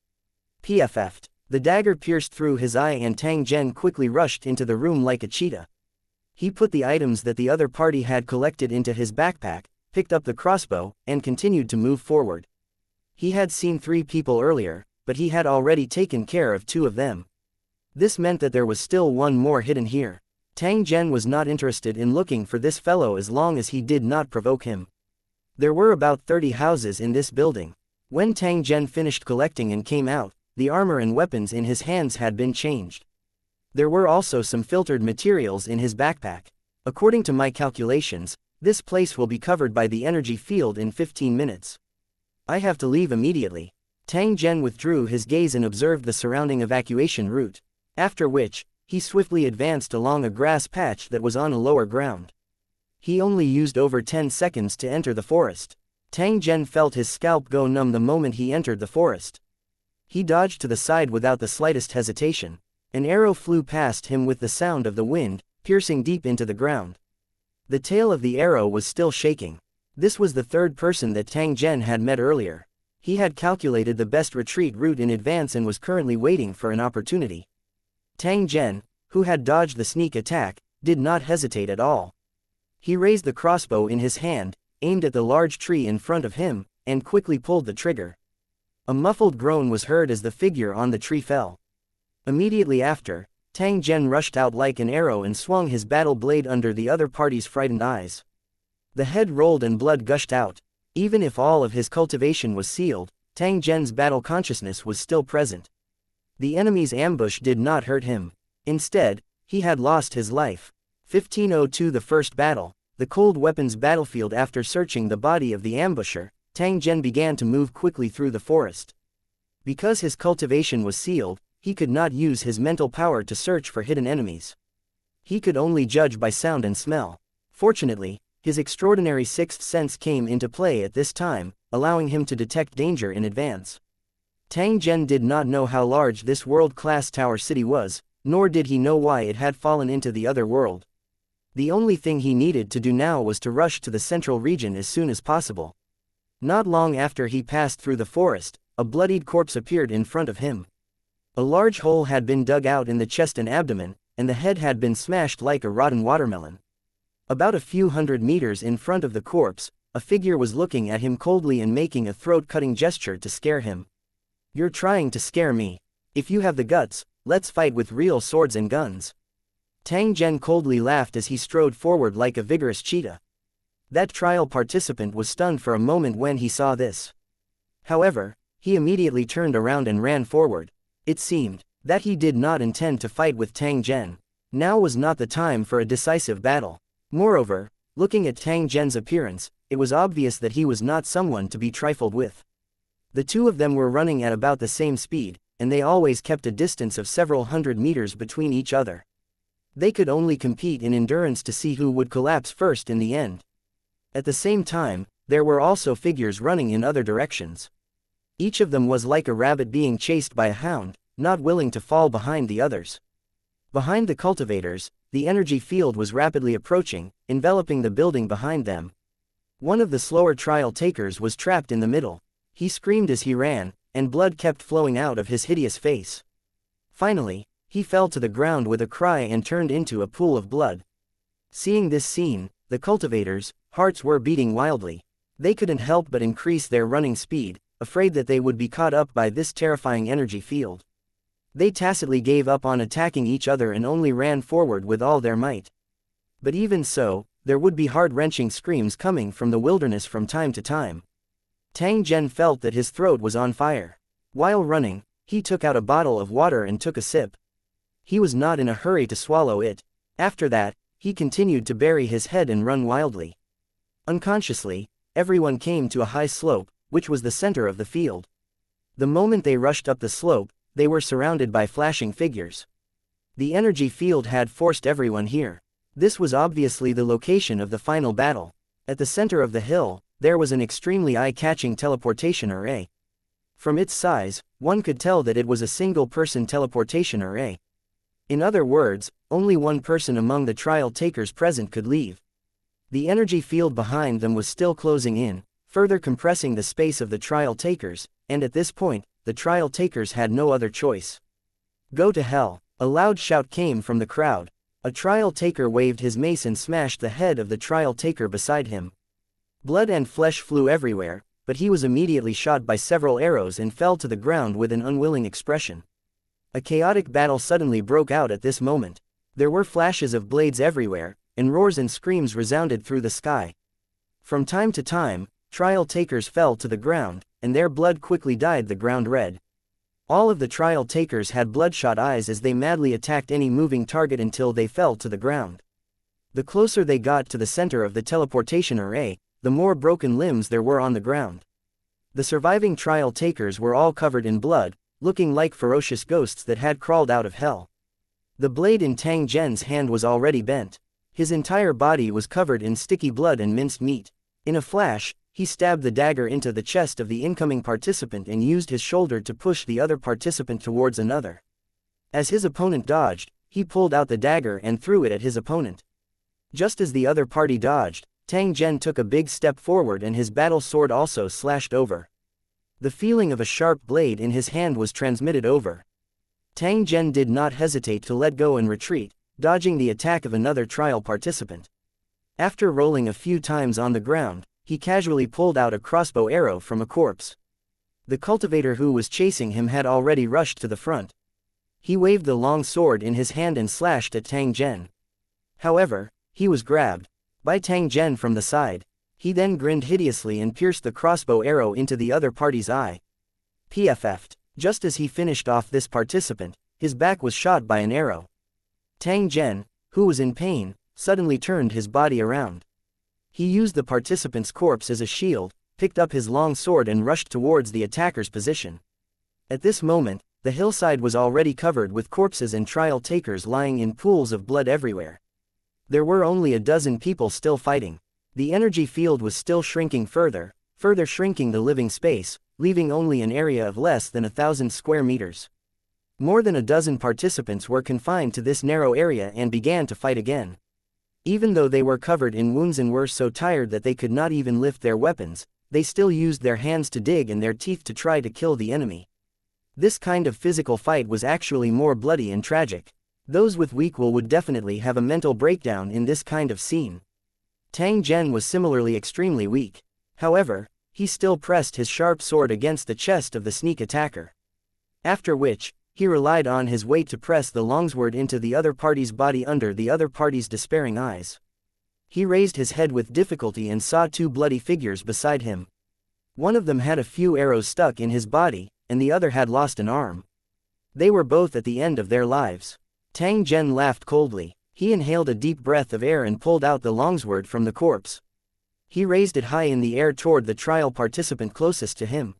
PFF'd. The dagger pierced through his eye and Tang Zhen quickly rushed into the room like a cheetah. He put the items that the other party had collected into his backpack, picked up the crossbow, and continued to move forward. He had seen 3 people earlier, but he had already taken care of 2 of them. This meant that there was still one more hidden here. Tang Zhen was not interested in looking for this fellow as long as he did not provoke him. There were about 30 houses in this building. When Tang Zhen finished collecting and came out, the armor and weapons in his hands had been changed. There were also some filtered materials in his backpack. According to my calculations, this place will be covered by the energy field in 15 minutes. I have to leave immediately. Tang Zhen withdrew his gaze and observed the surrounding evacuation route. After which, he swiftly advanced along a grass patch that was on a lower ground. He only used over 10 seconds to enter the forest. Tang Zhen felt his scalp go numb the moment he entered the forest. He dodged to the side without the slightest hesitation. An arrow flew past him with the sound of the wind, piercing deep into the ground. The tail of the arrow was still shaking. This was the third person that Tang Zhen had met earlier. He had calculated the best retreat route in advance and was currently waiting for an opportunity. Tang Zhen, who had dodged the sneak attack, did not hesitate at all. He raised the crossbow in his hand, aimed at the large tree in front of him, and quickly pulled the trigger. A muffled groan was heard as the figure on the tree fell. Immediately after, Tang Zhen rushed out like an arrow and swung his battle blade under the other party's frightened eyes. The head rolled and blood gushed out. Even if all of his cultivation was sealed, Tang Zhen's battle consciousness was still present. The enemy's ambush did not hurt him. Instead, he had lost his life. 1502 The first battle, the cold weapons battlefield. After searching the body of the ambusher, Tang Zhen began to move quickly through the forest. Because his cultivation was sealed, he could not use his mental power to search for hidden enemies. He could only judge by sound and smell. Fortunately, his extraordinary sixth sense came into play at this time, allowing him to detect danger in advance. Tang Zhen did not know how large this world-class tower city was, nor did he know why it had fallen into the other world. The only thing he needed to do now was to rush to the central region as soon as possible. Not long after he passed through the forest, a bloodied corpse appeared in front of him. A large hole had been dug out in the chest and abdomen, and the head had been smashed like a rotten watermelon. About a few hundred meters in front of the corpse, a figure was looking at him coldly and making a throat-cutting gesture to scare him. "You're trying to scare me. If you have the guts, let's fight with real swords and guns." Tang Zhen coldly laughed as he strode forward like a vigorous cheetah. That trial participant was stunned for a moment when he saw this. However, he immediately turned around and ran forward. It seemed that he did not intend to fight with Tang Zhen. Now was not the time for a decisive battle. Moreover, looking at Tang Zhen's appearance, it was obvious that he was not someone to be trifled with. The two of them were running at about the same speed, and they always kept a distance of several hundred meters between each other. They could only compete in endurance to see who would collapse first in the end. At the same time, there were also figures running in other directions. Each of them was like a rabbit being chased by a hound, not willing to fall behind the others. Behind the cultivators, the energy field was rapidly approaching, enveloping the building behind them. One of the slower trial takers was trapped in the middle. He screamed as he ran, and blood kept flowing out of his hideous face. Finally, he fell to the ground with a cry and turned into a pool of blood. Seeing this scene, the cultivators' hearts were beating wildly. They couldn't help but increase their running speed, afraid that they would be caught up by this terrifying energy field. They tacitly gave up on attacking each other and only ran forward with all their might. But even so, there would be heart-wrenching screams coming from the wilderness from time to time. Tang Zhen felt that his throat was on fire. While running, he took out a bottle of water and took a sip. He was not in a hurry to swallow it. After that, he continued to bury his head and run wildly. Unconsciously, everyone came to a high slope, which was the center of the field. The moment they rushed up the slope, they were surrounded by flashing figures. The energy field had forced everyone here. This was obviously the location of the final battle. At the center of the hill, there was an extremely eye-catching teleportation array. From its size, one could tell that it was a single-person teleportation array. In other words, only one person among the trial takers present could leave. The energy field behind them was still closing in, further compressing the space of the trial takers, and at this point, the trial takers had no other choice. "Go to hell!" A loud shout came from the crowd. A trial taker waved his mace and smashed the head of the trial taker beside him. Blood and flesh flew everywhere, but he was immediately shot by several arrows and fell to the ground with an unwilling expression. A chaotic battle suddenly broke out at this moment. There were flashes of blades everywhere, and roars and screams resounded through the sky. From time to time, trial takers fell to the ground, and their blood quickly dyed the ground red. All of the trial takers had bloodshot eyes as they madly attacked any moving target until they fell to the ground. The closer they got to the center of the teleportation array, the more broken limbs there were on the ground. The surviving trial takers were all covered in blood, looking like ferocious ghosts that had crawled out of hell. The blade in Tang Zhen's hand was already bent. His entire body was covered in sticky blood and minced meat. In a flash, he stabbed the dagger into the chest of the incoming participant and used his shoulder to push the other participant towards another. As his opponent dodged, he pulled out the dagger and threw it at his opponent. Just as the other party dodged, Tang Zhen took a big step forward and his battle sword also slashed over. The feeling of a sharp blade in his hand was transmitted over. Tang Zhen did not hesitate to let go and retreat, dodging the attack of another trial participant. After rolling a few times on the ground, he casually pulled out a crossbow arrow from a corpse. The cultivator who was chasing him had already rushed to the front. He waved the long sword in his hand and slashed at Tang Zhen. However, he was grabbed by Tang Zhen from the side. He then grinned hideously and pierced the crossbow arrow into the other party's eye. PFF'd. Just as he finished off this participant, his back was shot by an arrow. Tang Zhen, who was in pain, suddenly turned his body around. He used the participant's corpse as a shield, picked up his long sword and rushed towards the attacker's position. At this moment, the hillside was already covered with corpses and trial takers lying in pools of blood everywhere. There were only a dozen people still fighting. The energy field was still shrinking further shrinking the living space, leaving only an area of less than 1,000 square meters. More than a dozen participants were confined to this narrow area and began to fight again. Even though they were covered in wounds and were so tired that they could not even lift their weapons, they still used their hands to dig and their teeth to try to kill the enemy. This kind of physical fight was actually more bloody and tragic. Those with weak will would definitely have a mental breakdown in this kind of scene. Tang Zhen was similarly extremely weak. However, he still pressed his sharp sword against the chest of the sneak attacker. After which, he relied on his weight to press the longsword into the other party's body under the other party's despairing eyes. He raised his head with difficulty and saw two bloody figures beside him. One of them had a few arrows stuck in his body, and the other had lost an arm. They were both at the end of their lives. Tang Zhen laughed coldly. He inhaled a deep breath of air and pulled out the longsword from the corpse. He raised it high in the air toward the trial participant closest to him.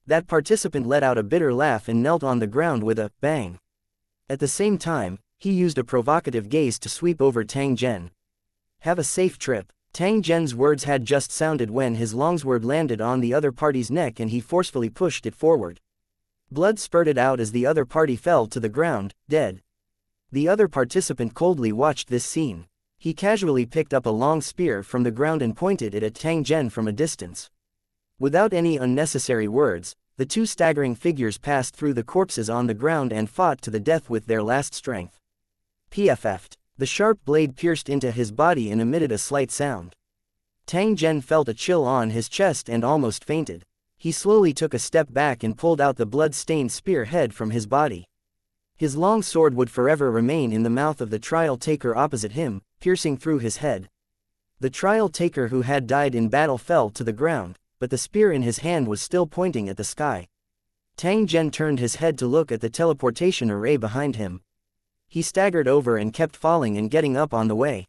That participant let out a bitter laugh and knelt on the ground with a bang. At the same time, he used a provocative gaze to sweep over Tang Zhen. "Have a safe trip." Tang Zhen's words had just sounded when his longsword landed on the other party's neck and he forcefully pushed it forward. Blood spurted out as the other party fell to the ground, dead. The other participant coldly watched this scene. He casually picked up a long spear from the ground and pointed it at Tang Zhen from a distance. Without any unnecessary words, the two staggering figures passed through the corpses on the ground and fought to the death with their last strength. PFF'd. The sharp blade pierced into his body and emitted a slight sound. Tang Zhen felt a chill on his chest and almost fainted. He slowly took a step back and pulled out the blood-stained spear head from his body. His long sword would forever remain in the mouth of the trial taker opposite him, piercing through his head. The trial taker who had died in battle fell to the ground, but the spear in his hand was still pointing at the sky. Tang Zhen turned his head to look at the teleportation array behind him. He staggered over and kept falling and getting up on the way.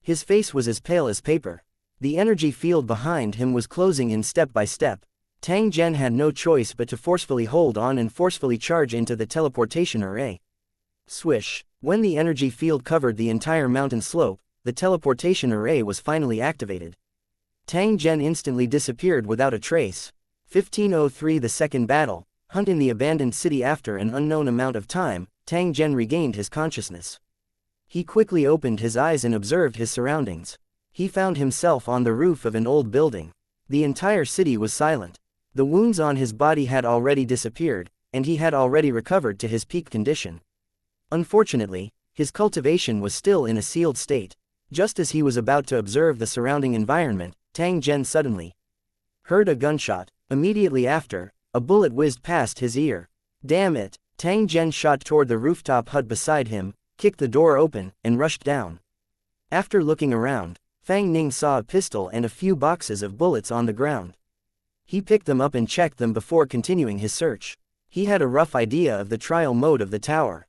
His face was as pale as paper. The energy field behind him was closing in step by step. Tang Zhen had no choice but to forcefully hold on and forcefully charge into the teleportation array. Swish! When the energy field covered the entire mountain slope, the teleportation array was finally activated. Tang Zhen instantly disappeared without a trace. 1503 The second battle, hunt in the abandoned city. After an unknown amount of time, Tang Zhen regained his consciousness. He quickly opened his eyes and observed his surroundings. He found himself on the roof of an old building. The entire city was silent. The wounds on his body had already disappeared, and he had already recovered to his peak condition. Unfortunately, his cultivation was still in a sealed state. Just as he was about to observe the surrounding environment, Tang Zhen suddenly heard a gunshot. Immediately after, a bullet whizzed past his ear. Damn it! Tang Zhen shot toward the rooftop hut beside him, kicked the door open, and rushed down. After looking around, Fang Ning saw a pistol and a few boxes of bullets on the ground. He picked them up and checked them before continuing his search. He had a rough idea of the trial mode of the tower.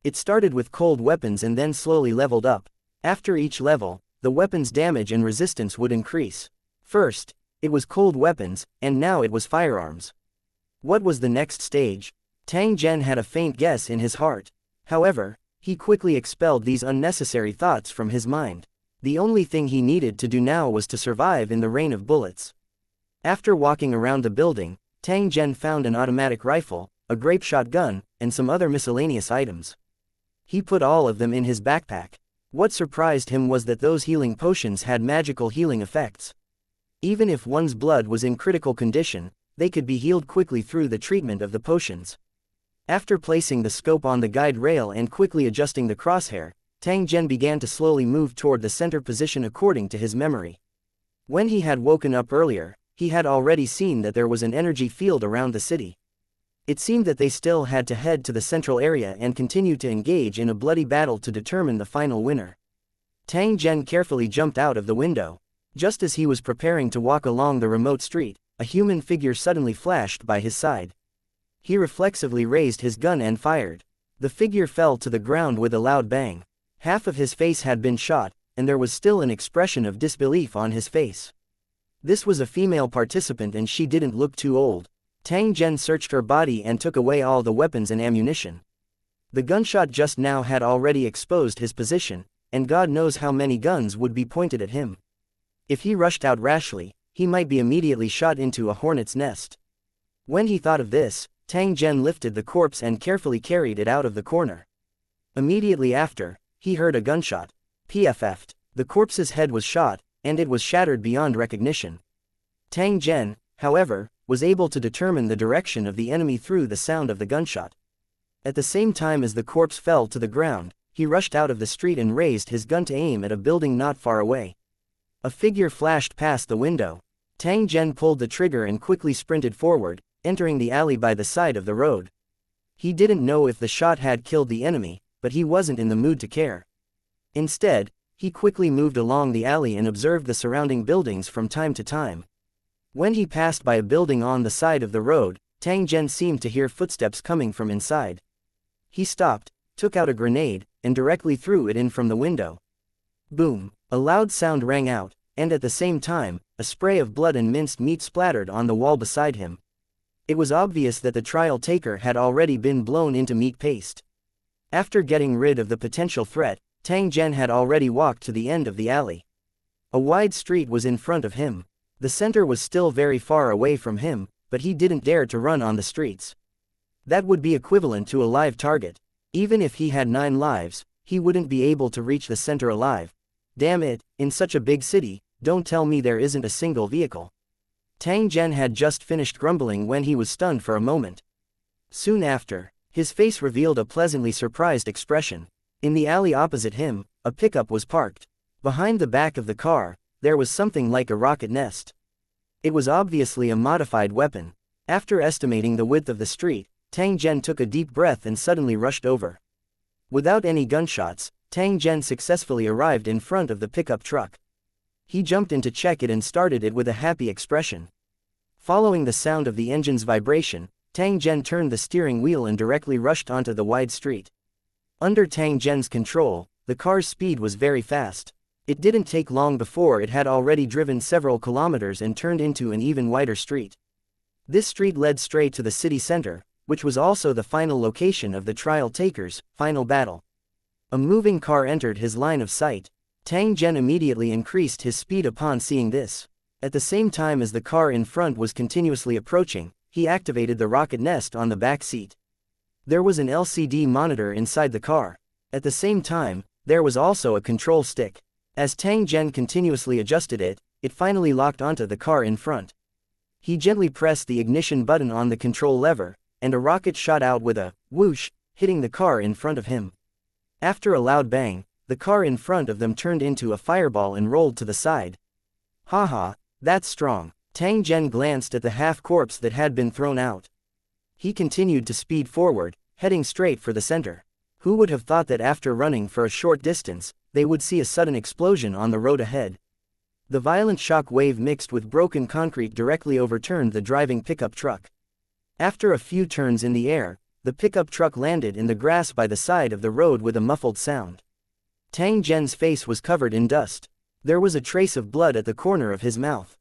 It started with cold weapons and then slowly leveled up. After each level, the weapon's damage and resistance would increase. First, it was cold weapons, and now it was firearms. What was the next stage? Tang Zhen had a faint guess in his heart. However, he quickly expelled these unnecessary thoughts from his mind. The only thing he needed to do now was to survive in the rain of bullets. After walking around the building, Tang Zhen found an automatic rifle, a grape shotgun, and some other miscellaneous items. He put all of them in his backpack. What surprised him was that those healing potions had magical healing effects. Even if one's blood was in critical condition, they could be healed quickly through the treatment of the potions. After placing the scope on the guide rail and quickly adjusting the crosshair, Tang Zhen began to slowly move toward the center position according to his memory. When he had woken up earlier, he had already seen that there was an energy field around the city. It seemed that they still had to head to the central area and continue to engage in a bloody battle to determine the final winner. Tang Zhen carefully jumped out of the window. Just as he was preparing to walk along the remote street, a human figure suddenly flashed by his side. He reflexively raised his gun and fired. The figure fell to the ground with a loud bang. Half of his face had been shot, and there was still an expression of disbelief on his face. This was a female participant and she didn't look too old. Tang Zhen searched her body and took away all the weapons and ammunition. The gunshot just now had already exposed his position, and God knows how many guns would be pointed at him. If he rushed out rashly, he might be immediately shot into a hornet's nest. When he thought of this, Tang Zhen lifted the corpse and carefully carried it out of the corner. Immediately after, he heard a gunshot. PFF'd. The corpse's head was shot, and it was shattered beyond recognition. Tang Zhen, however, was able to determine the direction of the enemy through the sound of the gunshot. At the same time as the corpse fell to the ground, he rushed out of the street and raised his gun to aim at a building not far away. A figure flashed past the window. Tang Zhen pulled the trigger and quickly sprinted forward, entering the alley by the side of the road. He didn't know if the shot had killed the enemy, but he wasn't in the mood to care. Instead, he quickly moved along the alley and observed the surrounding buildings from time to time. When he passed by a building on the side of the road, Tang Zhen seemed to hear footsteps coming from inside. He stopped, took out a grenade, and directly threw it in from the window. Boom! A loud sound rang out, and at the same time, a spray of blood and minced meat splattered on the wall beside him. It was obvious that the trial taker had already been blown into meat paste. After getting rid of the potential threat, Tang Zhen had already walked to the end of the alley. A wide street was in front of him. The center was still very far away from him, but he didn't dare to run on the streets. That would be equivalent to a live target. Even if he had 9 lives, he wouldn't be able to reach the center alive. Damn it, in such a big city, don't tell me there isn't a single vehicle. Tang Zhen had just finished grumbling when he was stunned for a moment. Soon after, his face revealed a pleasantly surprised expression. In the alley opposite him, a pickup was parked. Behind the back of the car, there was something like a rocket nest. It was obviously a modified weapon. After estimating the width of the street, Tang Zhen took a deep breath and suddenly rushed over. Without any gunshots, Tang Zhen successfully arrived in front of the pickup truck. He jumped in to check it and started it with a happy expression. Following the sound of the engine's vibration, Tang Zhen turned the steering wheel and directly rushed onto the wide street. Under Tang Zhen's control, the car's speed was very fast. It didn't take long before it had already driven several kilometers and turned into an even wider street. This street led straight to the city center, which was also the final location of the trial taker's final battle. A moving car entered his line of sight. Tang Zhen immediately increased his speed upon seeing this. At the same time as the car in front was continuously approaching, he activated the rocket nest on the back seat. There was an LCD monitor inside the car. At the same time, there was also a control stick. As Tang Zhen continuously adjusted it, it finally locked onto the car in front. He gently pressed the ignition button on the control lever, and a rocket shot out with a whoosh, hitting the car in front of him. After a loud bang, the car in front of them turned into a fireball and rolled to the side. Haha, that's strong. Tang Zhen glanced at the half-corpse that had been thrown out. He continued to speed forward, heading straight for the center. Who would have thought that after running for a short distance, they would see a sudden explosion on the road ahead? The violent shock wave mixed with broken concrete directly overturned the driving pickup truck. After a few turns in the air, the pickup truck landed in the grass by the side of the road with a muffled sound. Tang Zhen's face was covered in dust. There was a trace of blood at the corner of his mouth.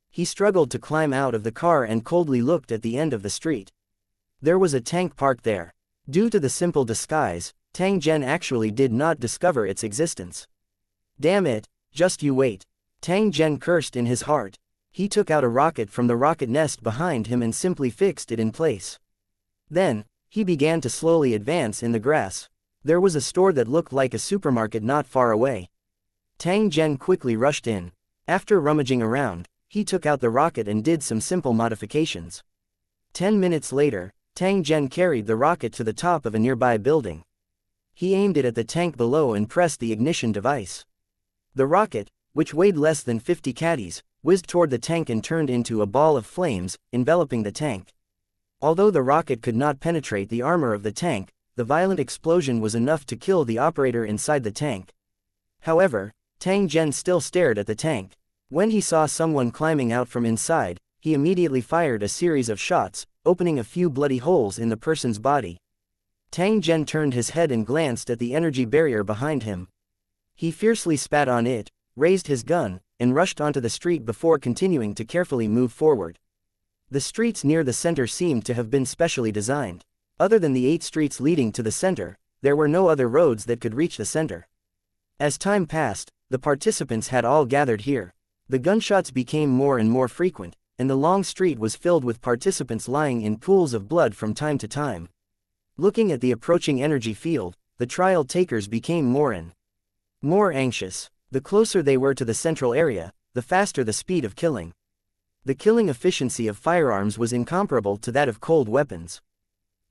He struggled to climb out of the car and coldly looked at the end of the street. There was a tank parked there. Due to the simple disguise, Tang Zhen actually did not discover its existence. Damn it, Just you wait. Tang Zhen cursed in his heart. He took out a rocket from the rocket nest behind him and simply fixed it in place. Then, he began to slowly advance in the grass. There was a store that looked like a supermarket not far away. Tang Zhen quickly rushed in. After rummaging around, he took out the rocket and did some simple modifications. 10 minutes later, Tang Zhen carried the rocket to the top of a nearby building. He aimed it at the tank below and pressed the ignition device. The rocket, which weighed less than 50 caddies, whizzed toward the tank and turned into a ball of flames, enveloping the tank. Although the rocket could not penetrate the armor of the tank, the violent explosion was enough to kill the operator inside the tank. However, Tang Zhen still stared at the tank. When he saw someone climbing out from inside, he immediately fired a series of shots, opening a few bloody holes in the person's body. Tang Zhen turned his head and glanced at the energy barrier behind him. He fiercely spat on it, raised his gun, and rushed onto the street before continuing to carefully move forward. The streets near the center seemed to have been specially designed. Other than the 8 streets leading to the center, there were no other roads that could reach the center. As time passed, the participants had all gathered here. The gunshots became more and more frequent, and the long street was filled with participants lying in pools of blood from time to time. Looking at the approaching energy field, the trial takers became more and more anxious. The closer they were to the central area, the faster the speed of killing. The killing efficiency of firearms was incomparable to that of cold weapons.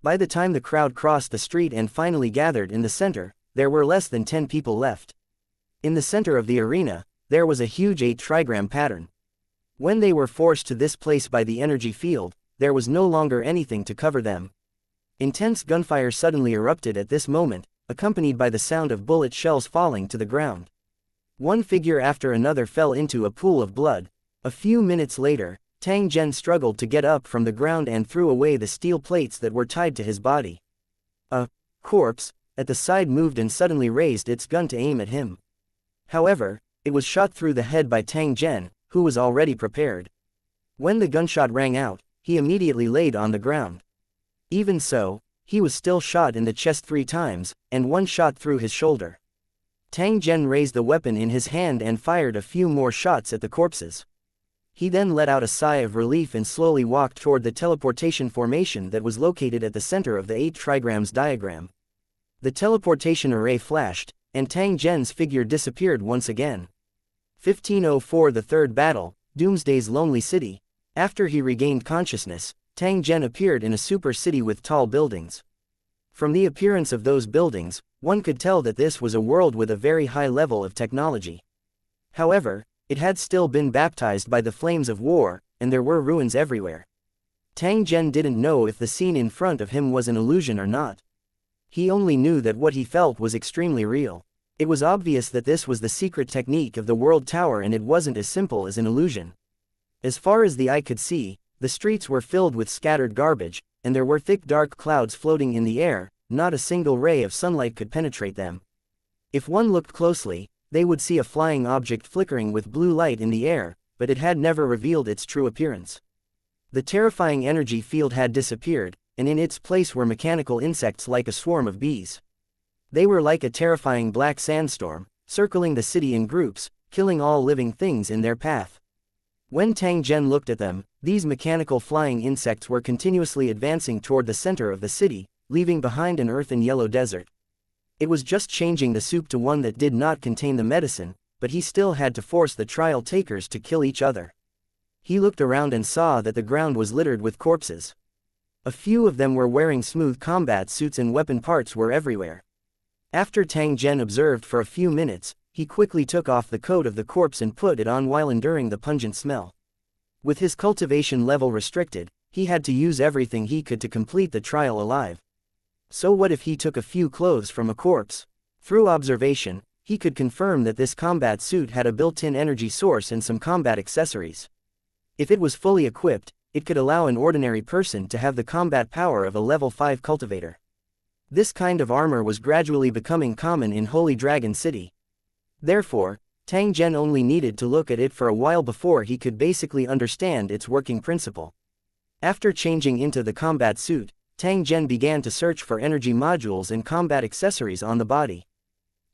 By the time the crowd crossed the street and finally gathered in the center, there were less than 10 people left. In the center of the arena, there was a huge 8-trigram pattern. When they were forced to this place by the energy field, there was no longer anything to cover them. Intense gunfire suddenly erupted at this moment, accompanied by the sound of bullet shells falling to the ground. One figure after another fell into a pool of blood. A few minutes later, Tang Zhen struggled to get up from the ground and threw away the steel plates that were tied to his body. A corpse at the side moved and suddenly raised its gun to aim at him. However, it was shot through the head by Tang Zhen, who was already prepared. When the gunshot rang out, he immediately laid on the ground. Even so, he was still shot in the chest 3 times, and 1 shot through his shoulder. Tang Zhen raised the weapon in his hand and fired a few more shots at the corpses. He then let out a sigh of relief and slowly walked toward the teleportation formation that was located at the center of the 8 trigrams diagram. The teleportation array flashed, and Tang Zhen's figure disappeared once again. 1504 The Third Battle, Doomsday's Lonely City. After he regained consciousness, Tang Zhen appeared in a super city with tall buildings. From the appearance of those buildings, one could tell that this was a world with a very high level of technology. However, it had still been baptized by the flames of war, and there were ruins everywhere. Tang Zhen didn't know if the scene in front of him was an illusion or not. He only knew that what he felt was extremely real. It was obvious that this was the secret technique of the World Tower, and it wasn't as simple as an illusion. As far as the eye could see, the streets were filled with scattered garbage, and there were thick dark clouds floating in the air. Not a single ray of sunlight could penetrate them. If one looked closely, they would see a flying object flickering with blue light in the air, but it had never revealed its true appearance. The terrifying energy field had disappeared, and in its place were mechanical insects like a swarm of bees. They were like a terrifying black sandstorm, circling the city in groups, killing all living things in their path. When Tang Zhen looked at them, these mechanical flying insects were continuously advancing toward the center of the city, leaving behind an earthen yellow desert. It was just changing the soup to one that did not contain the medicine, but he still had to force the trial takers to kill each other. He looked around and saw that the ground was littered with corpses. A few of them were wearing smooth combat suits and weapon parts were everywhere. After Tang Zhen observed for a few minutes, he quickly took off the coat of the corpse and put it on while enduring the pungent smell. With his cultivation level restricted, he had to use everything he could to complete the trial alive. So what if he took a few clothes from a corpse? Through observation, he could confirm that this combat suit had a built-in energy source and some combat accessories. If it was fully equipped, it could allow an ordinary person to have the combat power of a level 5 cultivator. This kind of armor was gradually becoming common in Holy Dragon City. Therefore, Tang Zhen only needed to look at it for a while before he could basically understand its working principle. After changing into the combat suit, Tang Zhen began to search for energy modules and combat accessories on the body.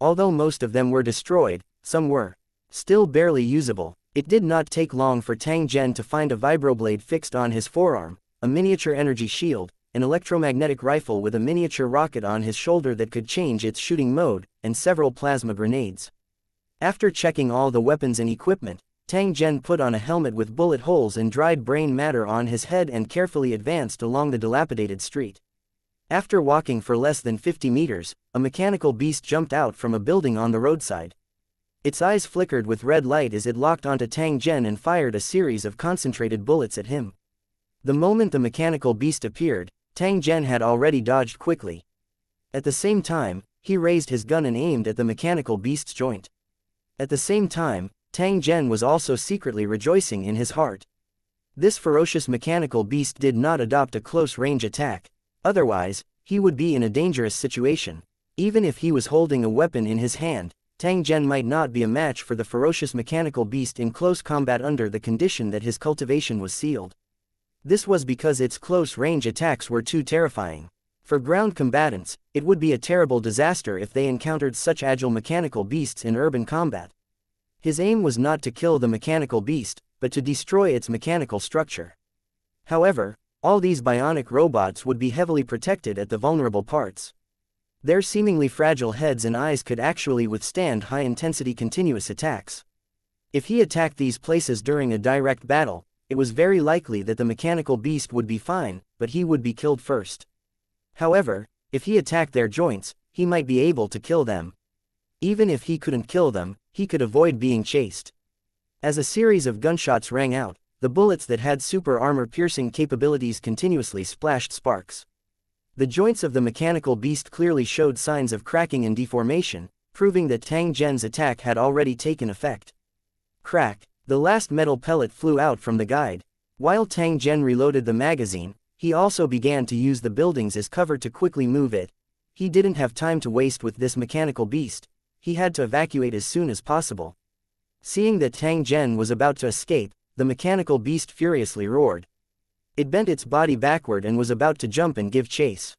Although most of them were destroyed, some were Still barely usable, it did not take long for Tang Zhen to find a vibroblade fixed on his forearm, a miniature energy shield, an electromagnetic rifle with a miniature rocket on his shoulder that could change its shooting mode, and several plasma grenades. After checking all the weapons and equipment, Tang Zhen put on a helmet with bullet holes and dried brain matter on his head and carefully advanced along the dilapidated street. After walking for less than 50 meters, a mechanical beast jumped out from a building on the roadside. Its eyes flickered with red light as it locked onto Tang Zhen and fired a series of concentrated bullets at him. The moment the mechanical beast appeared, Tang Zhen had already dodged quickly. At the same time, he raised his gun and aimed at the mechanical beast's joint. At the same time, Tang Zhen was also secretly rejoicing in his heart. This ferocious mechanical beast did not adopt a close-range attack. Otherwise, he would be in a dangerous situation. Even if he was holding a weapon in his hand, Tang Zhen might not be a match for the ferocious mechanical beast in close combat under the condition that his cultivation was sealed. This was because its close-range attacks were too terrifying. For ground combatants, it would be a terrible disaster if they encountered such agile mechanical beasts in urban combat. His aim was not to kill the mechanical beast, but to destroy its mechanical structure. However, all these bionic robots would be heavily protected at the vulnerable parts. Their seemingly fragile heads and eyes could actually withstand high-intensity continuous attacks. If he attacked these places during a direct battle, it was very likely that the mechanical beast would be fine, but he would be killed first. However, if he attacked their joints, he might be able to kill them. Even if he couldn't kill them, he could avoid being chased. As a series of gunshots rang out, the bullets that had super armor-piercing capabilities continuously splashed sparks. The joints of the mechanical beast clearly showed signs of cracking and deformation, proving that Tang Zhen's attack had already taken effect. Crack! The last metal pellet flew out from the guide. While Tang Zhen reloaded the magazine, he also began to use the buildings as cover to quickly move it. He didn't have time to waste with this mechanical beast. He had to evacuate as soon as possible. Seeing that Tang Zhen was about to escape, the mechanical beast furiously roared. It bent its body backward and was about to jump and give chase.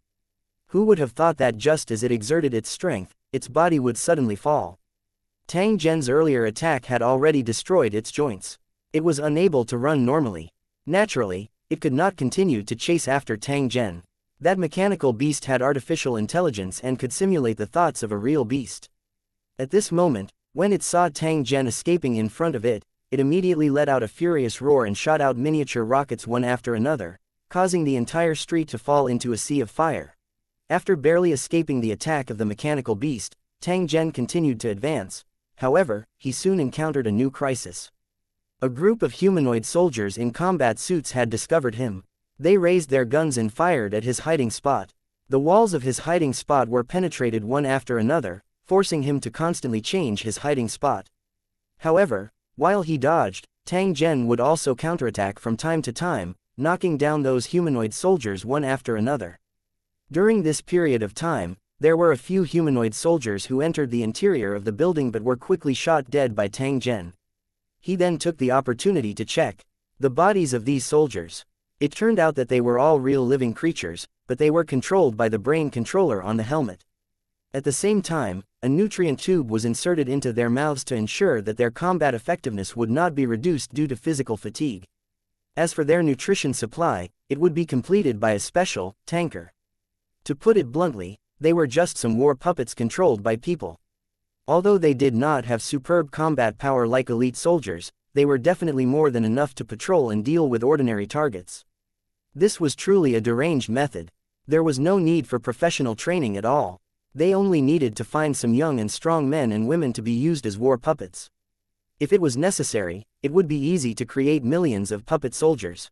Who would have thought that just as it exerted its strength, its body would suddenly fall? Tang Zhen's earlier attack had already destroyed its joints. It was unable to run normally. Naturally, it could not continue to chase after Tang Zhen. That mechanical beast had artificial intelligence and could simulate the thoughts of a real beast. At this moment, when it saw Tang Zhen escaping in front of it, it immediately let out a furious roar and shot out miniature rockets one after another, causing the entire street to fall into a sea of fire. After barely escaping the attack of the mechanical beast, Tang Zhen continued to advance. However, he soon encountered a new crisis. A group of humanoid soldiers in combat suits had discovered him. They raised their guns and fired at his hiding spot. The walls of his hiding spot were penetrated one after another, forcing him to constantly change his hiding spot. However, while he dodged, Tang Zhen would also counterattack from time to time, knocking down those humanoid soldiers one after another. During this period of time, there were a few humanoid soldiers who entered the interior of the building but were quickly shot dead by Tang Zhen. He then took the opportunity to check the bodies of these soldiers. It turned out that they were all real living creatures, but they were controlled by the brain controller on the helmet. At the same time, a nutrient tube was inserted into their mouths to ensure that their combat effectiveness would not be reduced due to physical fatigue. As for their nutrition supply, it would be completed by a special tanker. To put it bluntly, they were just some war puppets controlled by people. Although they did not have superb combat power like elite soldiers, they were definitely more than enough to patrol and deal with ordinary targets. This was truly a deranged method. There was no need for professional training at all. They only needed to find some young and strong men and women to be used as war puppets. If it was necessary, it would be easy to create millions of puppet soldiers.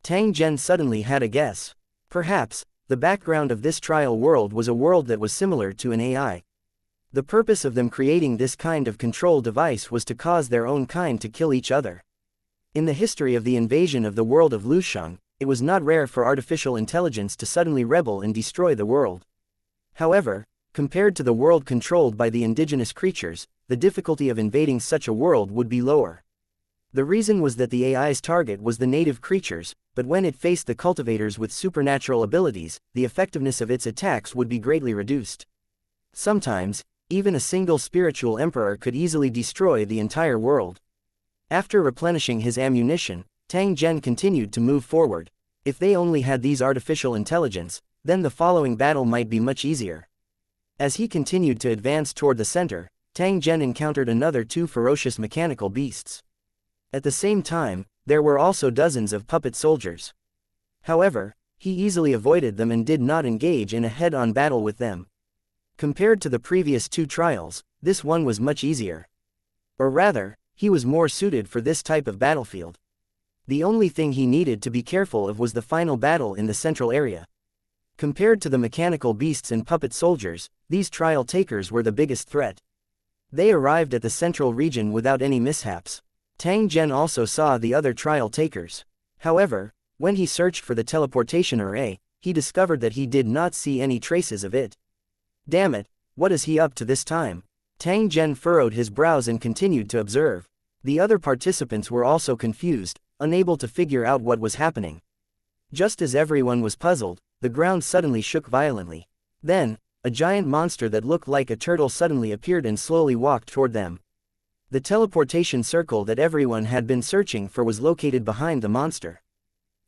Tang Zhen suddenly had a guess. Perhaps, the background of this trial world was a world that was similar to an AI. The purpose of them creating this kind of control device was to cause their own kind to kill each other. In the history of the invasion of the world of Lusheng, it was not rare for artificial intelligence to suddenly rebel and destroy the world. However, compared to the world controlled by the indigenous creatures, the difficulty of invading such a world would be lower. The reason was that the AI's target was the native creatures, but when it faced the cultivators with supernatural abilities, the effectiveness of its attacks would be greatly reduced. Sometimes, Even a single spiritual emperor could easily destroy the entire world. After replenishing his ammunition, Tang Zhen continued to move forward. If they only had these artificial intelligence, then the following battle might be much easier. As he continued to advance toward the center, Tang Zhen encountered another two ferocious mechanical beasts. At the same time, there were also dozens of puppet soldiers. However, he easily avoided them and did not engage in a head-on battle with them. Compared to the previous two trials, this one was much easier. Or rather, he was more suited for this type of battlefield. The only thing he needed to be careful of was the final battle in the central area. Compared to the mechanical beasts and puppet soldiers, these trial takers were the biggest threat. They arrived at the central region without any mishaps. Tang Zhen also saw the other trial takers. However, when he searched for the teleportation array, he discovered that he did not see any traces of it. Damn it, what is he up to this time? Tang Zhen furrowed his brows and continued to observe. The other participants were also confused, unable to figure out what was happening. Just as everyone was puzzled, the ground suddenly shook violently. Then, a giant monster that looked like a turtle suddenly appeared and slowly walked toward them. The teleportation circle that everyone had been searching for was located behind the monster.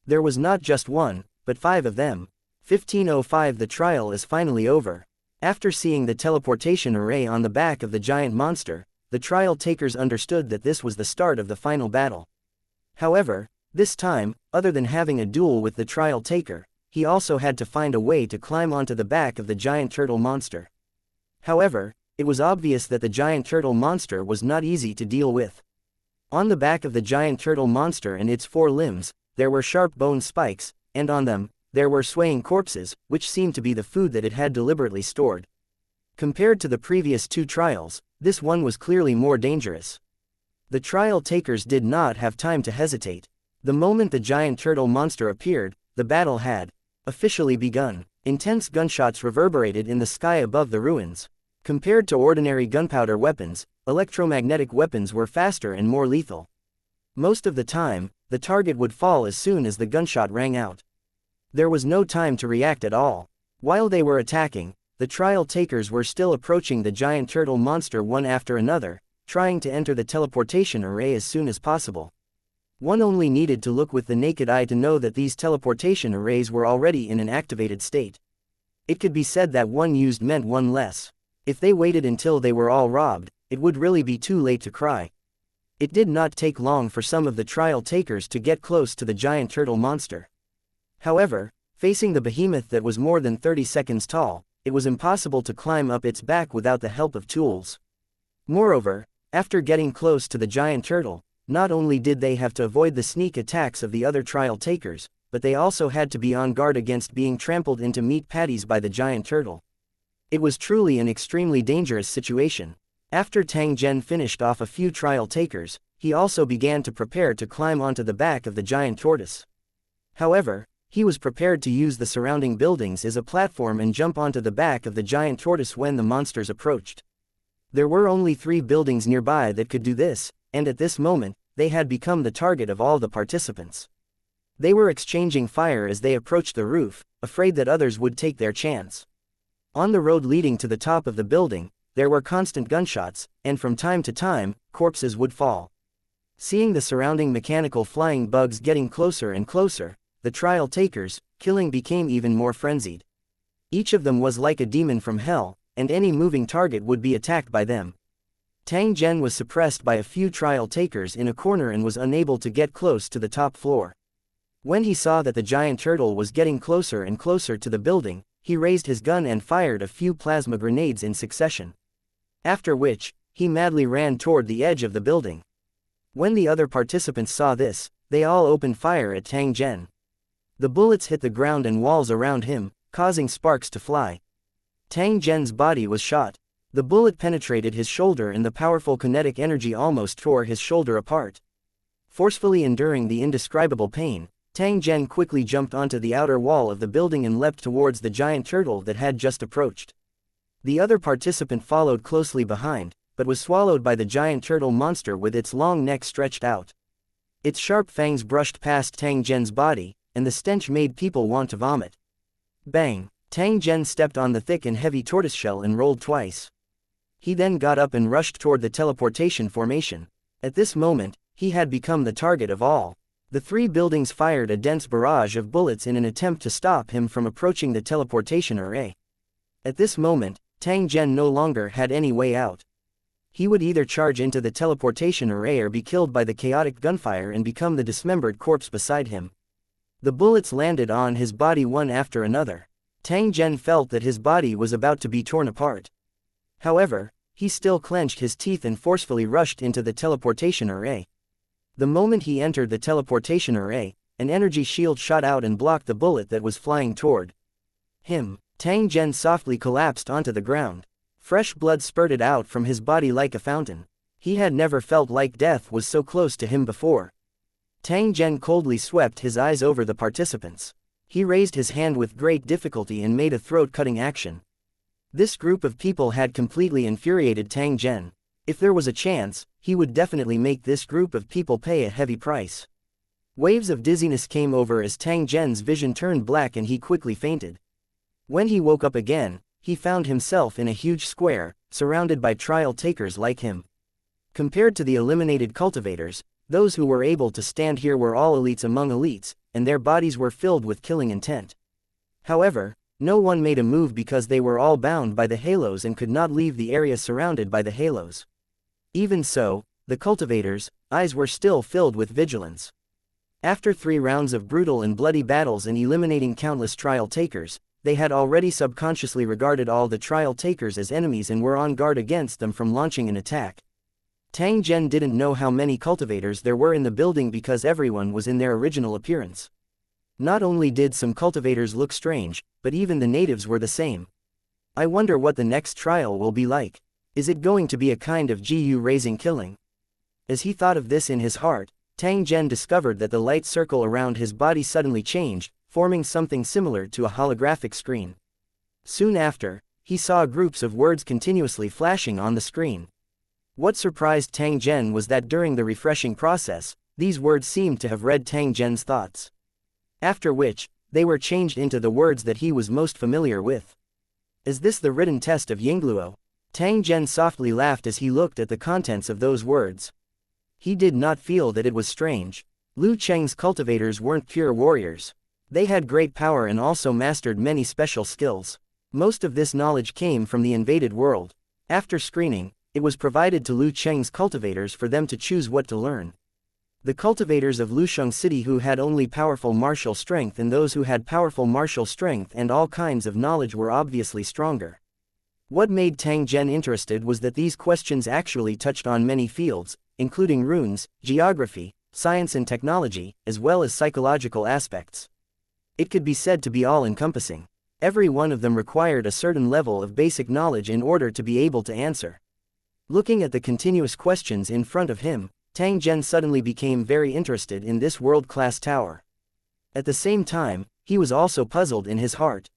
There was not just one, but 5 of them. 15:05 The trial is finally over. After seeing the teleportation array on the back of the giant monster, the trial takers understood that this was the start of the final battle. However, this time, other than having a duel with the trial taker, he also had to find a way to climb onto the back of the giant turtle monster. However, it was obvious that the giant turtle monster was not easy to deal with. On the back of the giant turtle monster and its 4 limbs, there were sharp bone spikes, and on them, there were swaying corpses, which seemed to be the food that it had deliberately stored. Compared to the previous 2 trials, this one was clearly more dangerous. The trial takers did not have time to hesitate. The moment the giant turtle monster appeared, the battle had officially begun. Intense gunshots reverberated in the sky above the ruins. Compared to ordinary gunpowder weapons, electromagnetic weapons were faster and more lethal. Most of the time, the target would fall as soon as the gunshot rang out. There was no time to react at all. While they were attacking, the trial takers were still approaching the giant turtle monster one after another, trying to enter the teleportation array as soon as possible. One only needed to look with the naked eye to know that these teleportation arrays were already in an activated state. It could be said that one used meant one less. If they waited until they were all robbed, it would really be too late to cry. It did not take long for some of the trial takers to get close to the giant turtle monster. However, facing the behemoth that was more than 30 seconds tall, it was impossible to climb up its back without the help of tools. Moreover, after getting close to the giant turtle, not only did they have to avoid the sneak attacks of the other trial takers, but they also had to be on guard against being trampled into meat patties by the giant turtle. It was truly an extremely dangerous situation. After Tang Zhen finished off a few trial takers, he also began to prepare to climb onto the back of the giant tortoise. However, he was prepared to use the surrounding buildings as a platform and jump onto the back of the giant tortoise when the monsters approached. There were only 3 buildings nearby that could do this, and at this moment, they had become the target of all the participants. They were exchanging fire as they approached the roof, afraid that others would take their chance. On the road leading to the top of the building, there were constant gunshots, and from time to time, corpses would fall. Seeing the surrounding mechanical flying bugs getting closer and closer, the trial takers, killing became even more frenzied. Each of them was like a demon from hell, and any moving target would be attacked by them. Tang Zhen was suppressed by a few trial takers in a corner and was unable to get close to the top floor. When he saw that the giant turtle was getting closer and closer to the building, he raised his gun and fired a few plasma grenades in succession. After which, he madly ran toward the edge of the building. When the other participants saw this, they all opened fire at Tang Zhen. The bullets hit the ground and walls around him, causing sparks to fly. Tang Zhen's body was shot. The bullet penetrated his shoulder and the powerful kinetic energy almost tore his shoulder apart. Forcefully enduring the indescribable pain, Tang Zhen quickly jumped onto the outer wall of the building and leapt towards the giant turtle that had just approached. The other participant followed closely behind, but was swallowed by the giant turtle monster with its long neck stretched out. Its sharp fangs brushed past Tang Zhen's body, and the stench made people want to vomit. Bang! Tang Zhen stepped on the thick and heavy tortoiseshell and rolled twice. He then got up and rushed toward the teleportation formation. At this moment, he had become the target of all. The three buildings fired a dense barrage of bullets in an attempt to stop him from approaching the teleportation array. At this moment, Tang Zhen no longer had any way out. He would either charge into the teleportation array or be killed by the chaotic gunfire and become the dismembered corpse beside him. The bullets landed on his body one after another. Tang Zhen felt that his body was about to be torn apart. However, he still clenched his teeth and forcefully rushed into the teleportation array. The moment he entered the teleportation array, an energy shield shot out and blocked the bullet that was flying toward him. Tang Zhen softly collapsed onto the ground. Fresh blood spurted out from his body like a fountain. He had never felt like death was so close to him before. Tang Zhen coldly swept his eyes over the participants. He raised his hand with great difficulty and made a throat-cutting action. This group of people had completely infuriated Tang Zhen. If there was a chance, he would definitely make this group of people pay a heavy price. Waves of dizziness came over as Tang Zhen's vision turned black and he quickly fainted. When he woke up again, he found himself in a huge square, surrounded by trial takers like him. Compared to the eliminated cultivators, those who were able to stand here were all elites among elites, and their bodies were filled with killing intent. However, no one made a move because they were all bound by the halos and could not leave the area surrounded by the halos. Even so, the cultivators' eyes were still filled with vigilance. After 3 rounds of brutal and bloody battles and eliminating countless trial takers, they had already subconsciously regarded all the trial takers as enemies and were on guard against them from launching an attack. Tang Zhen didn't know how many cultivators there were in the building because everyone was in their original appearance. Not only did some cultivators look strange, but even the natives were the same. I wonder what the next trial will be like. Is it going to be a kind of GU-raising killing? As he thought of this in his heart, Tang Zhen discovered that the light circle around his body suddenly changed, forming something similar to a holographic screen. Soon after, he saw groups of words continuously flashing on the screen. What surprised Tang Zhen was that during the refreshing process, these words seemed to have read Tang Zhen's thoughts. After which, they were changed into the words that he was most familiar with. Is this the written test of Yingluo? Tang Zhen softly laughed as he looked at the contents of those words. He did not feel that it was strange. Lu Cheng's cultivators weren't pure warriors. They had great power and also mastered many special skills. Most of this knowledge came from the invaded world. After screening, it was provided to Lu Cheng's cultivators for them to choose what to learn. The cultivators of Lusheng City who had only powerful martial strength and those who had powerful martial strength and all kinds of knowledge were obviously stronger. What made Tang Zhen interested was that these questions actually touched on many fields, including runes, geography, science and technology, as well as psychological aspects. It could be said to be all-encompassing. Every one of them required a certain level of basic knowledge in order to be able to answer. Looking at the continuous questions in front of him, Tang Zhen suddenly became very interested in this world-class tower. At the same time, he was also puzzled in his heart.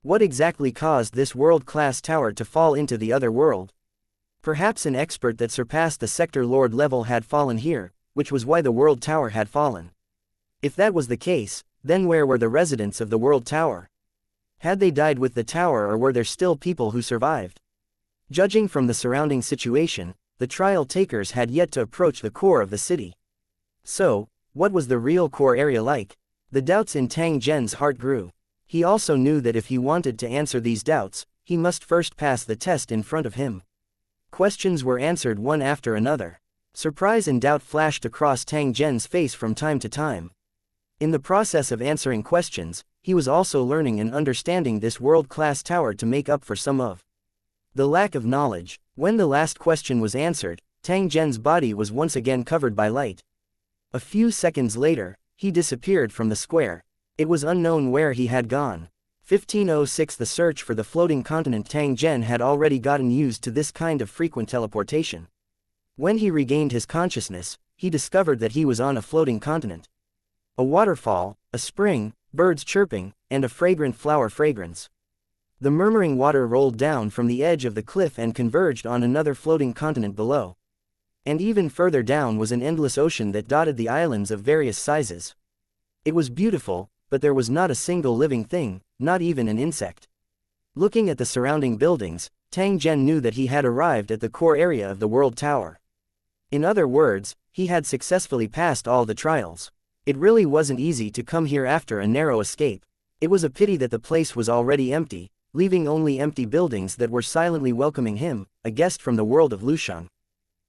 What exactly caused this world-class tower to fall into the other world? Perhaps an expert that surpassed the sector lord level had fallen here, which was why the world tower had fallen. If that was the case, then where were the residents of the world tower? Had they died with the tower or were there still people who survived? Judging from the surrounding situation, the trial takers had yet to approach the core of the city. So, what was the real core area like? The doubts in Tang Zhen's heart grew. He also knew that if he wanted to answer these doubts, he must first pass the test in front of him. Questions were answered one after another. Surprise and doubt flashed across Tang Zhen's face from time to time. In the process of answering questions, he was also learning and understanding this world-class tower to make up for some of the lack of knowledge. When the last question was answered, Tang Zhen's body was once again covered by light. A few seconds later, he disappeared from the square. It was unknown where he had gone. 1506 The search for the floating continent. Tang Zhen had already gotten used to this kind of frequent teleportation. When he regained his consciousness, he discovered that he was on a floating continent. A waterfall, a spring, birds chirping, and a fragrant flower fragrance. The murmuring water rolled down from the edge of the cliff and converged on another floating continent below. And even further down was an endless ocean that dotted the islands of various sizes. It was beautiful, but there was not a single living thing, not even an insect. Looking at the surrounding buildings, Tang Zhen knew that he had arrived at the core area of the World Tower. In other words, he had successfully passed all the trials. It really wasn't easy to come here after a narrow escape. It was a pity that the place was already empty, leaving only empty buildings that were silently welcoming him, a guest from the world of Lushan.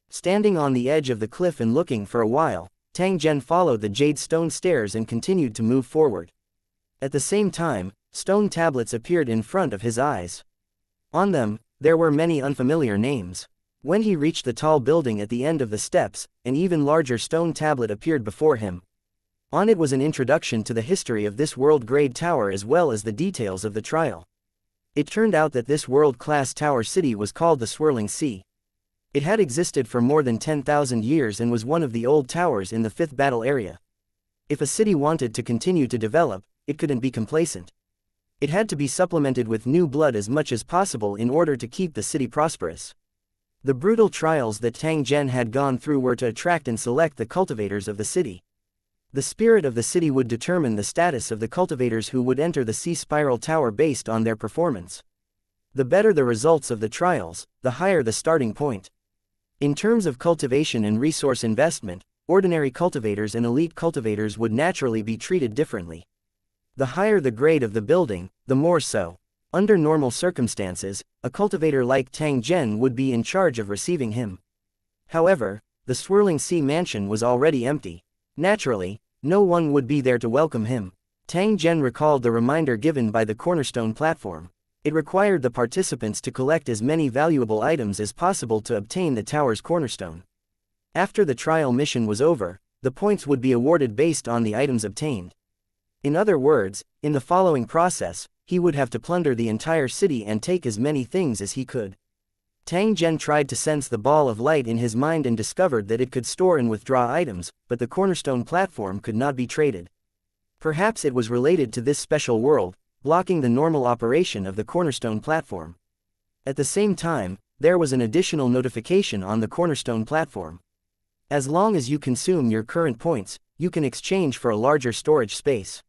Standing on the edge of the cliff and looking for a while, Tang Zhen followed the jade stone stairs and continued to move forward. At the same time, stone tablets appeared in front of his eyes. On them, there were many unfamiliar names. When he reached the tall building at the end of the steps, an even larger stone tablet appeared before him. On it was an introduction to the history of this world-grade tower as well as the details of the trial. It turned out that this world-class tower city was called the Swirling Sea. It had existed for more than 10,000 years and was one of the old towers in the 5th battle area. If a city wanted to continue to develop, it couldn't be complacent. It had to be supplemented with new blood as much as possible in order to keep the city prosperous. The brutal trials that Tang Zhen had gone through were to attract and select the cultivators of the city. The spirit of the city would determine the status of the cultivators who would enter the sea spiral tower based on their performance. The better the results of the trials, the higher the starting point. In terms of cultivation and resource investment, ordinary cultivators and elite cultivators would naturally be treated differently. The higher the grade of the building, the more so. Under normal circumstances, a cultivator like Tang Zhen would be in charge of receiving him. However, the Swirling Sea mansion was already empty. Naturally, no one would be there to welcome him. Tang Zhen recalled the reminder given by the cornerstone platform. It required the participants to collect as many valuable items as possible to obtain the tower's cornerstone. After the trial mission was over, the points would be awarded based on the items obtained. In other words, in the following process, he would have to plunder the entire city and take as many things as he could. Tang Zhen tried to sense the ball of light in his mind and discovered that it could store and withdraw items, but the cornerstone platform could not be traded. Perhaps it was related to this special world, blocking the normal operation of the cornerstone platform. At the same time, there was an additional notification on the cornerstone platform. As long as you consume your current points, you can exchange for a larger storage space.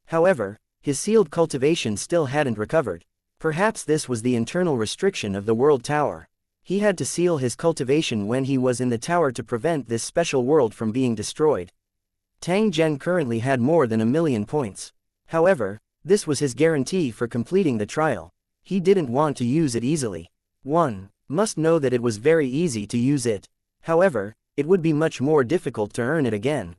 However, his sealed cultivation still hadn't recovered. Perhaps this was the internal restriction of the World Tower. He had to seal his cultivation when he was in the tower to prevent this special world from being destroyed. Tang Zhen currently had more than 1,000,000 points. However, this was his guarantee for completing the trial. He didn't want to use it easily. One must know that it was very easy to use it. However, it would be much more difficult to earn it again.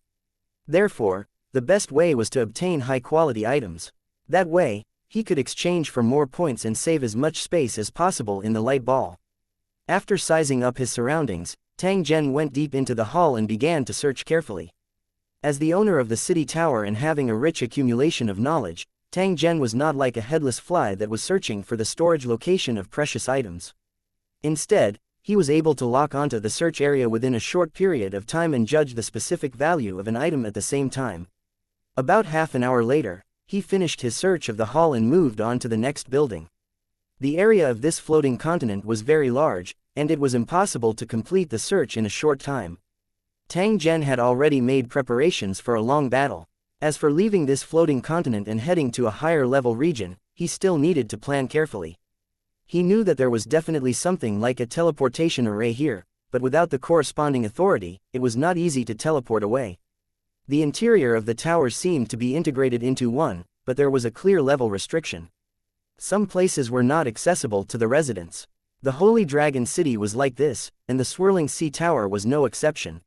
Therefore, the best way was to obtain high-quality items. That way, he could exchange for more points and save as much space as possible in the light ball. After sizing up his surroundings, Tang Zhen went deep into the hall and began to search carefully. As the owner of the city tower and having a rich accumulation of knowledge, Tang Zhen was not like a headless fly that was searching for the storage location of precious items. Instead, he was able to lock onto the search area within a short period of time and judge the specific value of an item at the same time. About half an hour later, he finished his search of the hall and moved on to the next building. The area of this floating continent was very large, and it was impossible to complete the search in a short time. Tang Zhen had already made preparations for a long battle. As for leaving this floating continent and heading to a higher level region, he still needed to plan carefully. He knew that there was definitely something like a teleportation array here, but without the corresponding authority, it was not easy to teleport away. The interior of the towers seemed to be integrated into one, but there was a clear level restriction. Some places were not accessible to the residents. The Holy Dragon City was like this, and the Swirling Sea Tower was no exception.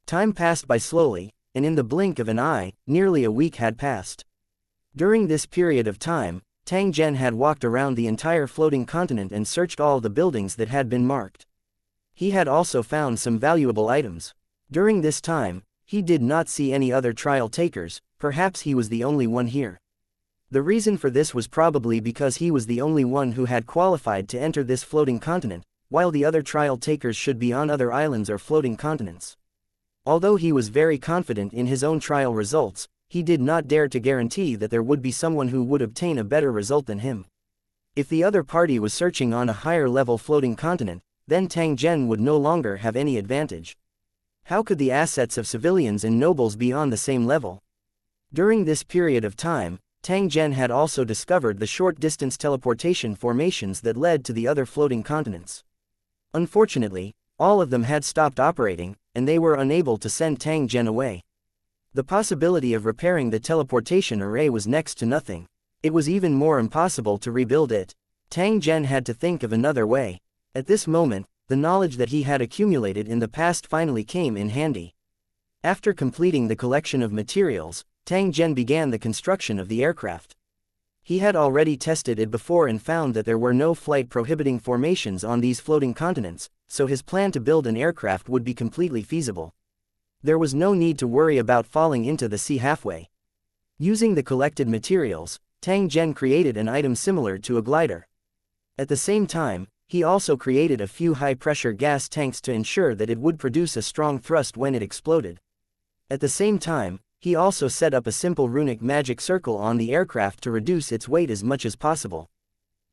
Time passed by slowly, and in the blink of an eye, nearly a week had passed. During this period of time, Tang Zhen had walked around the entire floating continent and searched all the buildings that had been marked. He had also found some valuable items. During this time, he did not see any other trial takers, perhaps he was the only one here. The reason for this was probably because he was the only one who had qualified to enter this floating continent, while the other trial takers should be on other islands or floating continents. Although he was very confident in his own trial results, he did not dare to guarantee that there would be someone who would obtain a better result than him. If the other party was searching on a higher level floating continent, then Tang Zhen would no longer have any advantage. How could the assets of civilians and nobles be on the same level? During this period of time, Tang Zhen had also discovered the short-distance teleportation formations that led to the other floating continents. Unfortunately, all of them had stopped operating, and they were unable to send Tang Zhen away. The possibility of repairing the teleportation array was next to nothing. It was even more impossible to rebuild it. Tang Zhen had to think of another way. At this moment, the knowledge that he had accumulated in the past finally came in handy. After completing the collection of materials, Tang Zhen began the construction of the aircraft. He had already tested it before and found that there were no flight-prohibiting formations on these floating continents, so his plan to build an aircraft would be completely feasible. There was no need to worry about falling into the sea halfway. Using the collected materials, Tang Zhen created an item similar to a glider. At the same time, he also created a few high-pressure gas tanks to ensure that it would produce a strong thrust when it exploded. At the same time, he also set up a simple runic magic circle on the aircraft to reduce its weight as much as possible.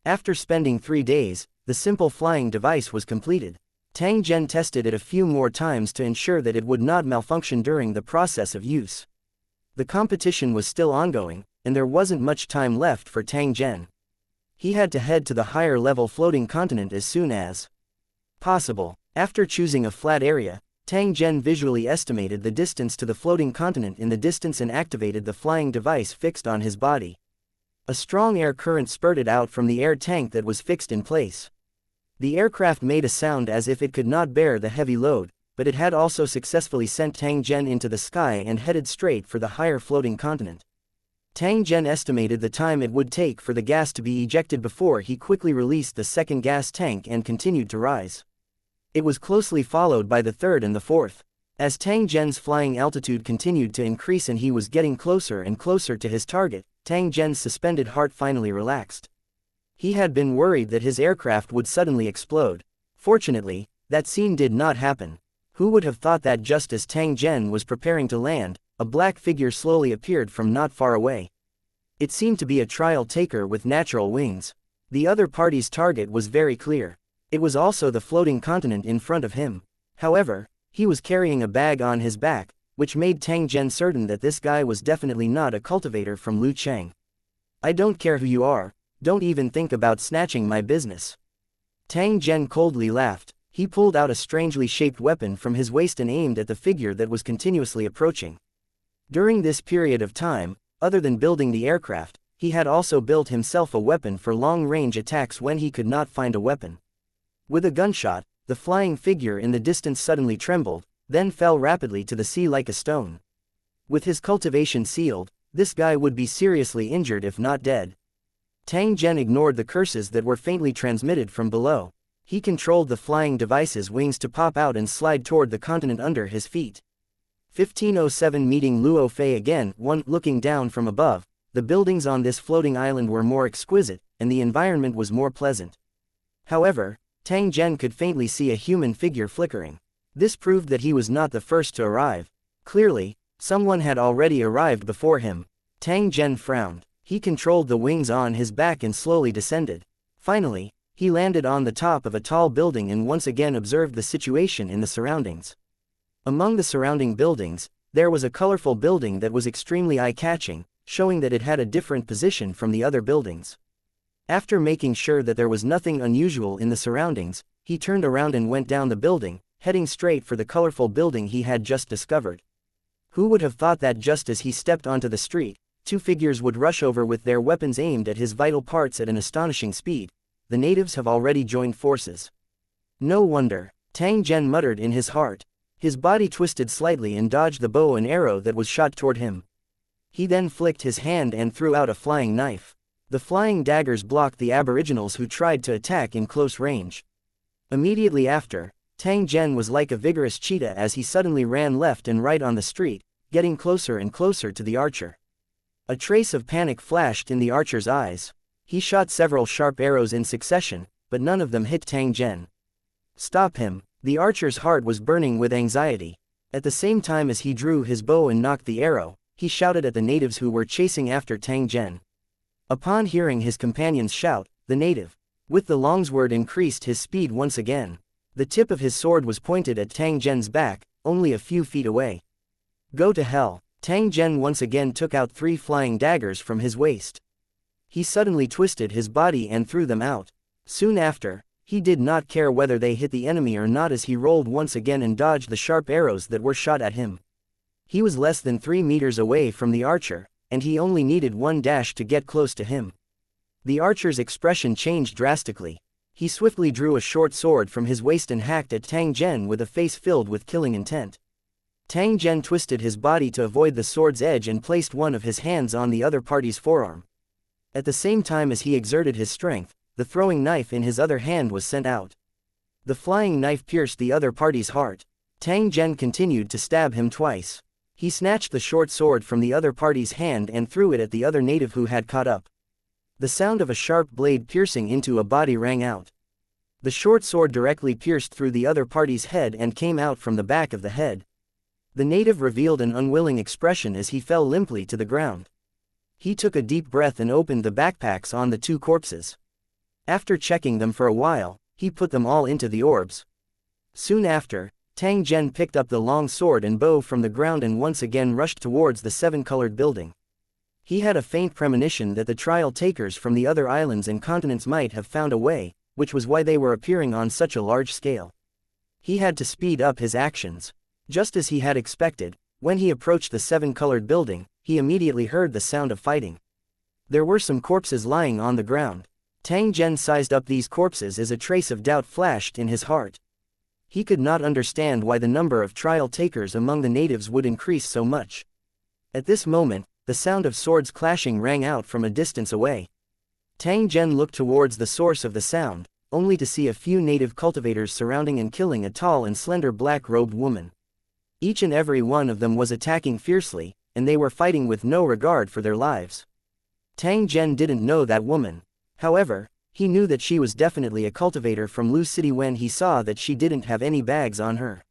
After spending 3 days, the simple flying device was completed. Tang Zhen tested it a few more times to ensure that it would not malfunction during the process of use. The competition was still ongoing, and there wasn't much time left for Tang Zhen. He had to head to the higher-level floating continent as soon as possible. After choosing a flat area, Tang Zhen visually estimated the distance to the floating continent in the distance and activated the flying device fixed on his body. A strong air current spurted out from the air tank that was fixed in place. The aircraft made a sound as if it could not bear the heavy load, but it had also successfully sent Tang Zhen into the sky and headed straight for the higher floating continent. Tang Zhen estimated the time it would take for the gas to be ejected before he quickly released the second gas tank and continued to rise. It was closely followed by the third and the fourth. As Tang Zhen's flying altitude continued to increase and he was getting closer and closer to his target, Tang Zhen's suspended heart finally relaxed. He had been worried that his aircraft would suddenly explode. Fortunately, that scene did not happen. Who would have thought that just as Tang Zhen was preparing to land, a black figure slowly appeared from not far away. It seemed to be a trial taker with natural wings. The other party's target was very clear. It was also the floating continent in front of him. However, he was carrying a bag on his back, which made Tang Zhen certain that this guy was definitely not a cultivator from Lu Cheng. "I don't care who you are, don't even think about snatching my business." Tang Zhen coldly laughed. He pulled out a strangely shaped weapon from his waist and aimed at the figure that was continuously approaching. During this period of time, other than building the aircraft, he had also built himself a weapon for long-range attacks when he could not find a weapon. With a gunshot, the flying figure in the distance suddenly trembled, then fell rapidly to the sea like a stone. With his cultivation sealed, this guy would be seriously injured if not dead. Tang Zhen ignored the curses that were faintly transmitted from below. He controlled the flying device's wings to pop out and slide toward the continent under his feet. 1507 Meeting Luo Fei again. 1. Looking down from above, the buildings on this floating island were more exquisite, and the environment was more pleasant. However, Tang Zhen could faintly see a human figure flickering. This proved that he was not the first to arrive. Clearly, someone had already arrived before him. Tang Zhen frowned. He controlled the wings on his back and slowly descended. Finally, he landed on the top of a tall building and once again observed the situation in the surroundings. Among the surrounding buildings, there was a colorful building that was extremely eye-catching, showing that it had a different position from the other buildings. After making sure that there was nothing unusual in the surroundings, he turned around and went down the building, heading straight for the colorful building he had just discovered. Who would have thought that just as he stepped onto the street, 2 figures would rush over with their weapons aimed at his vital parts at an astonishing speed. The natives have already joined forces. No wonder, Tang Zhen muttered in his heart. His body twisted slightly and dodged the bow and arrow that was shot toward him. He then flicked his hand and threw out a flying knife. The flying daggers blocked the aboriginals who tried to attack in close range. Immediately after, Tang Zhen was like a vigorous cheetah as he suddenly ran left and right on the street, getting closer and closer to the archer. A trace of panic flashed in the archer's eyes. He shot several sharp arrows in succession, but none of them hit Tang Zhen. "Stop him!" The archer's heart was burning with anxiety. At the same time as he drew his bow and nocked the arrow, he shouted at the natives who were chasing after Tang Zhen. Upon hearing his companion's shout, the native, with the longsword, increased his speed once again. The tip of his sword was pointed at Tang Zhen's back, only a few feet away. "Go to hell!" Tang Zhen once again took out 3 flying daggers from his waist. He suddenly twisted his body and threw them out. Soon after, he did not care whether they hit the enemy or not as he rolled once again and dodged the sharp arrows that were shot at him. He was less than 3 meters away from the archer, and he only needed 1 dash to get close to him. The archer's expression changed drastically. He swiftly drew a short sword from his waist and hacked at Tang Zhen with a face filled with killing intent. Tang Zhen twisted his body to avoid the sword's edge and placed one of his hands on the other party's forearm. At the same time as he exerted his strength, the throwing knife in his other hand was sent out. The flying knife pierced the other party's heart. Tang Zhen continued to stab him twice. He snatched the short sword from the other party's hand and threw it at the other native who had caught up. The sound of a sharp blade piercing into a body rang out. The short sword directly pierced through the other party's head and came out from the back of the head. The native revealed an unwilling expression as he fell limply to the ground. He took a deep breath and opened the backpacks on the 2 corpses. After checking them for a while, he put them all into the orbs. Soon after, Tang Zhen picked up the long sword and bow from the ground and once again rushed towards the 7-colored building. He had a faint premonition that the trial takers from the other islands and continents might have found a way, which was why they were appearing on such a large scale. He had to speed up his actions. Just as he had expected, when he approached the 7-colored building, he immediately heard the sound of fighting. There were some corpses lying on the ground. Tang Zhen sized up these corpses as a trace of doubt flashed in his heart. He could not understand why the number of trial takers among the natives would increase so much. At this moment, the sound of swords clashing rang out from a distance away. Tang Zhen looked towards the source of the sound, only to see a few native cultivators surrounding and killing a tall and slender black-robed woman. Each and every one of them was attacking fiercely, and they were fighting with no regard for their lives. Tang Zhen didn't know that woman. However, he knew that she was definitely a cultivator from Lu City when he saw that she didn't have any bags on her.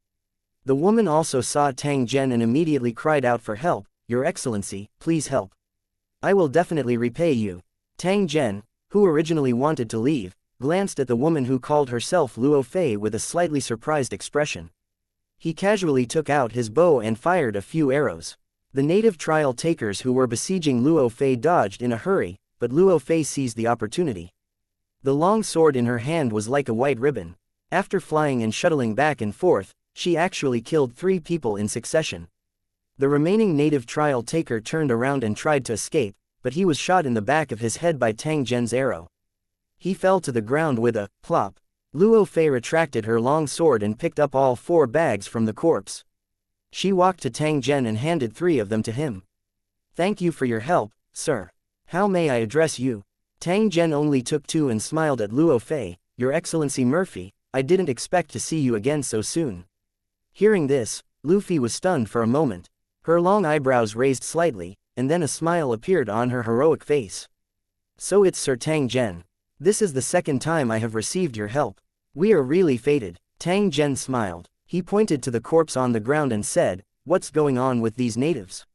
The woman also saw Tang Zhen and immediately cried out for help, "Your Excellency, please help. I will definitely repay you." Tang Zhen, who originally wanted to leave, glanced at the woman who called herself Luo Fei with a slightly surprised expression. He casually took out his bow and fired a few arrows. The native trial takers who were besieging Luo Fei dodged in a hurry, but Luo Fei seized the opportunity. The long sword in her hand was like a white ribbon. After flying and shuttling back and forth, she actually killed 3 people in succession. The remaining native trial taker turned around and tried to escape, but he was shot in the back of his head by Tang Zhen's arrow. He fell to the ground with a plop. Luo Fei retracted her long sword and picked up all 4 bags from the corpse. She walked to Tang Zhen and handed 3 of them to him. "Thank you for your help, sir. How may I address you?" Tang Zhen only took 2 and smiled at Luo Fei. "Your Excellency Murphy, I didn't expect to see you again so soon." Hearing this, Lu Fei was stunned for a moment. Her long eyebrows raised slightly, and then a smile appeared on her heroic face. "So it's Sir Tang Zhen. This is the 2nd time I have received your help. We are really fated." Tang Zhen smiled. He pointed to the corpse on the ground and said, "What's going on with these natives?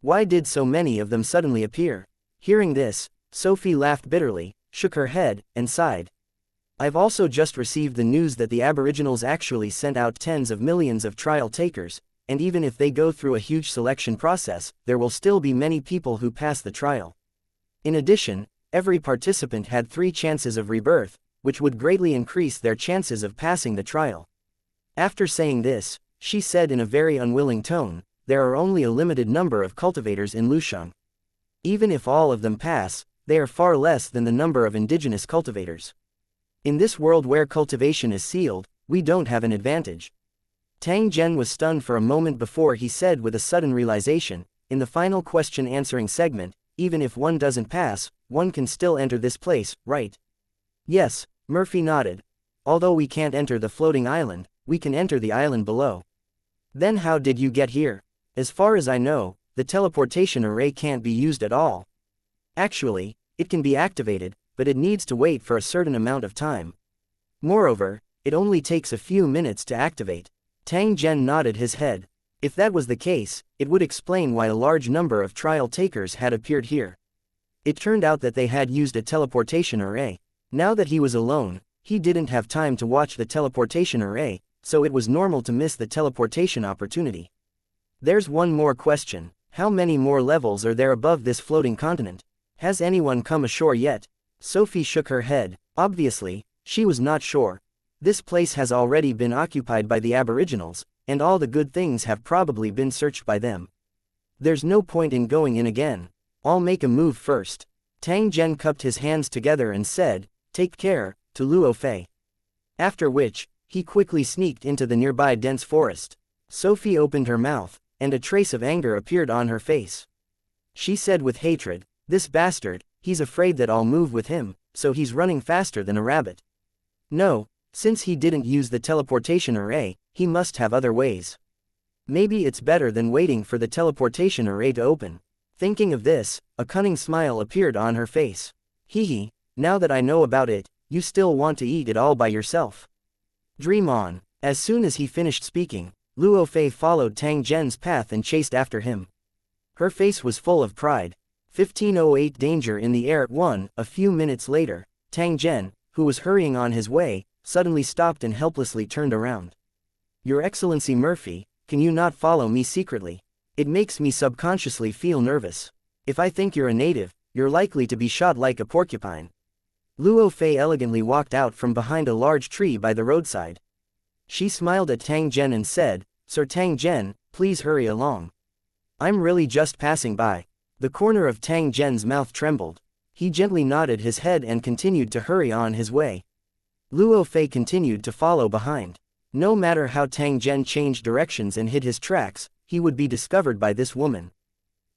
Why did so many of them suddenly appear?" Hearing this, Sophie laughed bitterly, shook her head, and sighed. "I've also just received the news that the Aboriginals actually sent out tens of millions of trial takers, and even if they go through a huge selection process, there will still be many people who pass the trial. In addition, every participant had 3 chances of rebirth, which would greatly increase their chances of passing the trial." After saying this, she said in a very unwilling tone, "There are only a limited number of cultivators in Lusheng. Even if all of them pass, they are far less than the number of indigenous cultivators. In this world where cultivation is sealed, we don't have an advantage." Tang Zhen was stunned for a moment before he said with a sudden realization, "In the final question-answering segment, even if one doesn't pass, one can still enter this place, right?" "Yes," Murphy nodded. "Although we can't enter the floating island, we can enter the island below." "Then how did you get here?" "As far as I know, the teleportation array can't be used at all. Actually, it can be activated, but it needs to wait for a certain amount of time. Moreover, it only takes a few minutes to activate." Tang Zhen nodded his head. If that was the case, it would explain why a large number of trial takers had appeared here. It turned out that they had used a teleportation array. Now that he was alone, he didn't have time to watch the teleportation array, so it was normal to miss the teleportation opportunity. "There's one more question. How many more levels are there above this floating continent? Has anyone come ashore yet? Sophie shook her head. Obviously, she was not sure. This place has already been occupied by the Aboriginals, and all the good things have probably been searched by them. There's no point in going in again. I'll make a move first. Tang Zhen cupped his hands together and said, "Take care," to Luo Fei. After which, he quickly sneaked into the nearby dense forest. Sophie opened her mouth, and a trace of anger appeared on her face. She said with hatred, "This bastard, he's afraid that I'll move with him, so he's running faster than a rabbit. No, since he didn't use the teleportation array, he must have other ways. Maybe it's better than waiting for the teleportation array to open." Thinking of this, a cunning smile appeared on her face. "Hee, now that I know about it, you still want to eat it all by yourself. Dream on." As soon as he finished speaking, Luo Fei followed Tang Zhen's path and chased after him. Her face was full of pride. 1508 Danger in the air at 1. A few minutes later, Tang Zhen, who was hurrying on his way, suddenly stopped and helplessly turned around. "Your Excellency Murphy, can you not follow me secretly? It makes me subconsciously feel nervous. If I think you're a native, you're likely to be shot like a porcupine." Luo Fei elegantly walked out from behind a large tree by the roadside. She smiled at Tang Zhen and said, "Sir Tang Zhen, please hurry along. I'm really just passing by." The corner of Tang Zhen's mouth trembled. He gently nodded his head and continued to hurry on his way. Luo Fei continued to follow behind. No matter how Tang Zhen changed directions and hid his tracks, he would be discovered by this woman.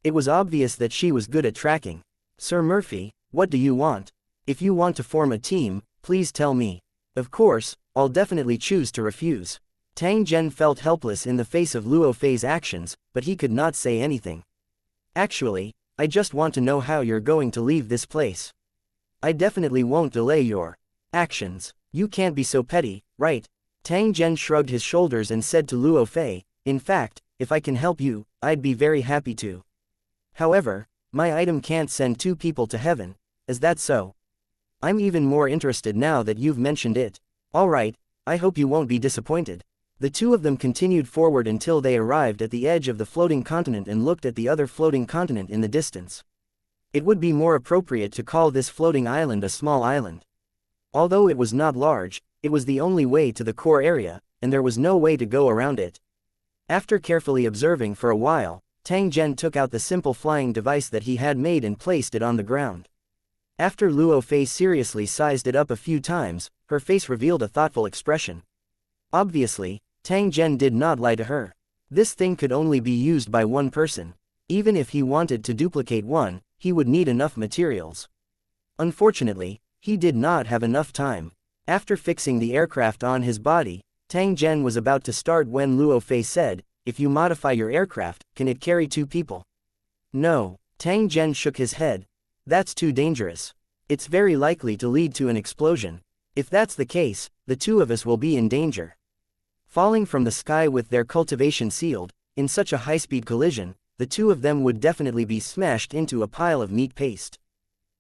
It was obvious that she was good at tracking. "Sir Murphy, what do you want? If you want to form a team, please tell me. Of course, I'll definitely choose to refuse." Tang Zhen felt helpless in the face of Luo Fei's actions, but he could not say anything. "Actually, I just want to know how you're going to leave this place. I definitely won't delay your actions. You can't be so petty, right?" Tang Zhen shrugged his shoulders and said to Luo Fei, "In fact, if I can help you, I'd be very happy to. However, my item can't send 2 people to heaven. Is that so? I'm even more interested now that you've mentioned it. Alright, I hope you won't be disappointed." The two of them continued forward until they arrived at the edge of the floating continent and looked at the other floating continent in the distance. It would be more appropriate to call this floating island a small island. Although it was not large, it was the only way to the core area, and there was no way to go around it. After carefully observing for a while, Tang Zhen took out the simple flying device that he had made and placed it on the ground. After Luo Fei seriously sized it up a few times, her face revealed a thoughtful expression. Obviously, Tang Zhen did not lie to her. This thing could only be used by one person. Even if he wanted to duplicate one, he would need enough materials. Unfortunately, he did not have enough time. After fixing the aircraft on his body, Tang Zhen was about to start when Luo Fei said, "If you modify your aircraft, can it carry 2 people?" "No." Tang Zhen shook his head. "That's too dangerous. It's very likely to lead to an explosion. If that's the case, the 2 of us will be in danger. Falling from the sky with their cultivation sealed, in such a high-speed collision, the 2 of them would definitely be smashed into a pile of meat paste.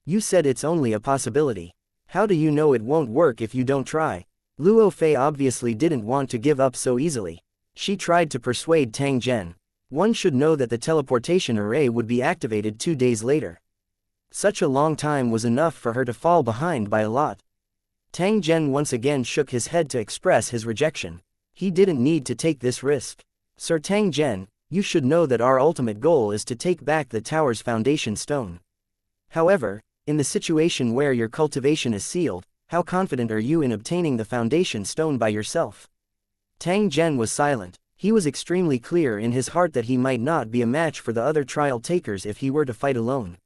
You said it's only a possibility. How do you know it won't work if you don't try?" Luo Fei obviously didn't want to give up so easily. She tried to persuade Tang Zhen. One should know that the teleportation array would be activated 2 days later. Such a long time was enough for her to fall behind by a lot. Tang Zhen once again shook his head to express his rejection. He didn't need to take this risk. "Sir Tang Zhen, you should know that our ultimate goal is to take back the tower's foundation stone. However, in the situation where your cultivation is sealed, how confident are you in obtaining the foundation stone by yourself?" Tang Zhen was silent. He was extremely clear in his heart that he might not be a match for the other trial takers if he were to fight alone.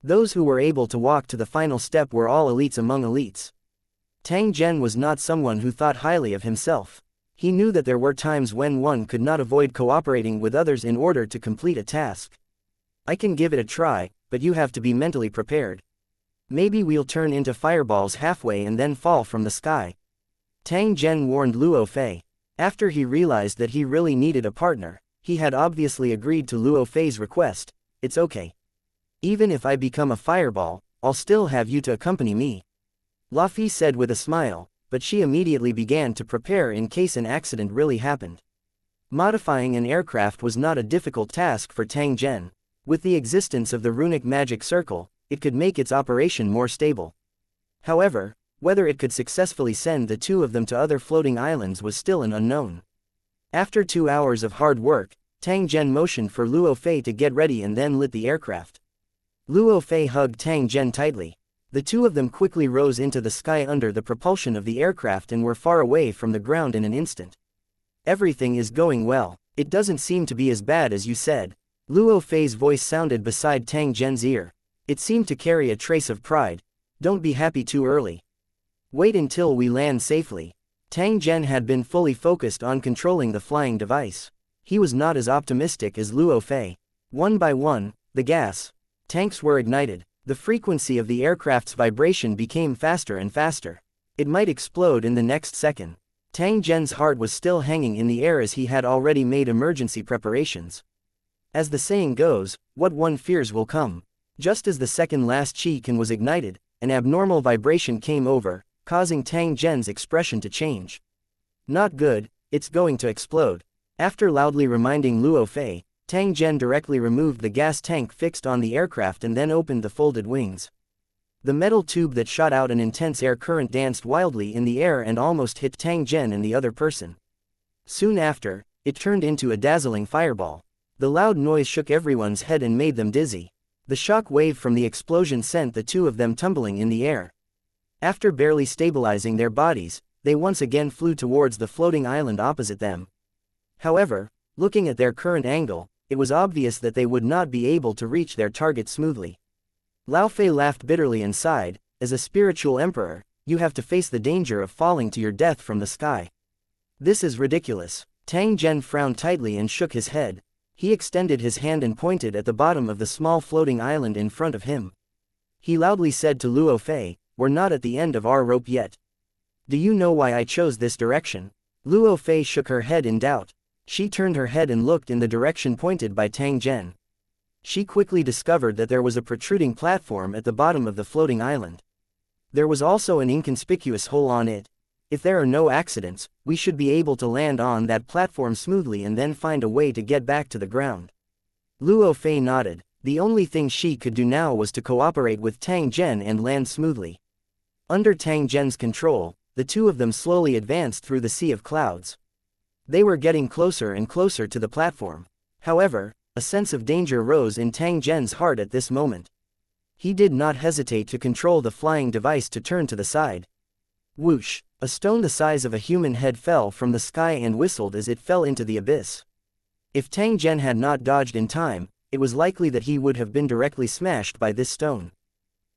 Those who were able to walk to the final step were all elites among elites. Tang Zhen was not someone who thought highly of himself. He knew that there were times when one could not avoid cooperating with others in order to complete a task. "I can give it a try, but you have to be mentally prepared. Maybe we'll turn into fireballs halfway and then fall from the sky." Tang Zhen warned Luo Fei. After he realized that he really needed a partner, he had obviously agreed to Luo Fei's request. "It's okay. Even if I become a fireball, I'll still have you to accompany me," La Fei said with a smile, but she immediately began to prepare in case an accident really happened. Modifying an aircraft was not a difficult task for Tang Zhen. With the existence of the runic magic circle, it could make its operation more stable. However, whether it could successfully send the two of them to other floating islands was still an unknown. After 2 hours of hard work, Tang Zhen motioned for Luo Fei to get ready and then lit the aircraft. Luo Fei hugged Tang Zhen tightly. The two of them quickly rose into the sky under the propulsion of the aircraft and were far away from the ground in an instant. Everything is going well. It doesn't seem to be as bad as you said. Luo Fei's voice sounded beside Tang Zhen's ear. It seemed to carry a trace of pride. Don't be happy too early. Wait until we land safely. Tang Zhen had been fully focused on controlling the flying device. He was not as optimistic as Luo Fei. One by one, the gas tanks were ignited. The frequency of the aircraft's vibration became faster and faster. It might explode in the next second. Tang Zhen's heart was still hanging in the air as he had already made emergency preparations. As the saying goes, what one fears will come. Just as the second last chi-can was ignited, an abnormal vibration came over, causing Tang Zhen's expression to change. Not good, it's going to explode. After loudly reminding Luo Fei, Tang Zhen directly removed the gas tank fixed on the aircraft and then opened the folded wings. The metal tube that shot out an intense air current danced wildly in the air and almost hit Tang Zhen and the other person. Soon after, it turned into a dazzling fireball. The loud noise shook everyone's head and made them dizzy. The shock wave from the explosion sent the two of them tumbling in the air. After barely stabilizing their bodies, they once again flew towards the floating island opposite them. However, looking at their current angle, it was obvious that they would not be able to reach their target smoothly. Lao Fei laughed bitterly and sighed, as a spiritual emperor, you have to face the danger of falling to your death from the sky. This is ridiculous. Tang Zhen frowned tightly and shook his head. He extended his hand and pointed at the bottom of the small floating island in front of him. He loudly said to Luo Fei, we're not at the end of our rope yet. Do you know why I chose this direction? Luo Fei shook her head in doubt. She turned her head and looked in the direction pointed by Tang Zhen. She quickly discovered that there was a protruding platform at the bottom of the floating island. There was also an inconspicuous hole on it. If there are no accidents, we should be able to land on that platform smoothly and then find a way to get back to the ground. Luo Fei nodded. The only thing she could do now was to cooperate with Tang Zhen and land smoothly. Under Tang Zhen's control, the two of them slowly advanced through the sea of clouds. They were getting closer and closer to the platform. However, a sense of danger rose in Tang Zhen's heart at this moment. He did not hesitate to control the flying device to turn to the side. Whoosh! A stone the size of a human head fell from the sky and whistled as it fell into the abyss. If Tang Zhen had not dodged in time, it was likely that he would have been directly smashed by this stone.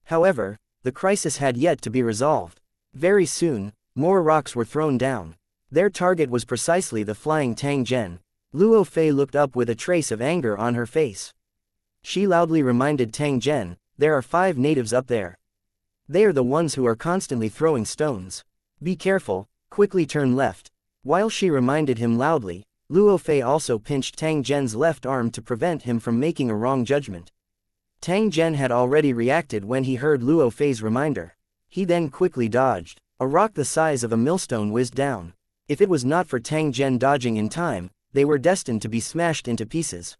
However, the crisis had yet to be resolved. Very soon, more rocks were thrown down. Their target was precisely the flying Tang Zhen. Luo Fei looked up with a trace of anger on her face. She loudly reminded Tang Zhen, there are 5 natives up there. They are the ones who are constantly throwing stones. Be careful, quickly turn left. While she reminded him loudly, Luo Fei also pinched Tang Zhen's left arm to prevent him from making a wrong judgment. Tang Zhen had already reacted when he heard Luo Fei's reminder. He then quickly dodged. A rock the size of a millstone whizzed down. If it was not for Tang Zhen dodging in time, they were destined to be smashed into pieces.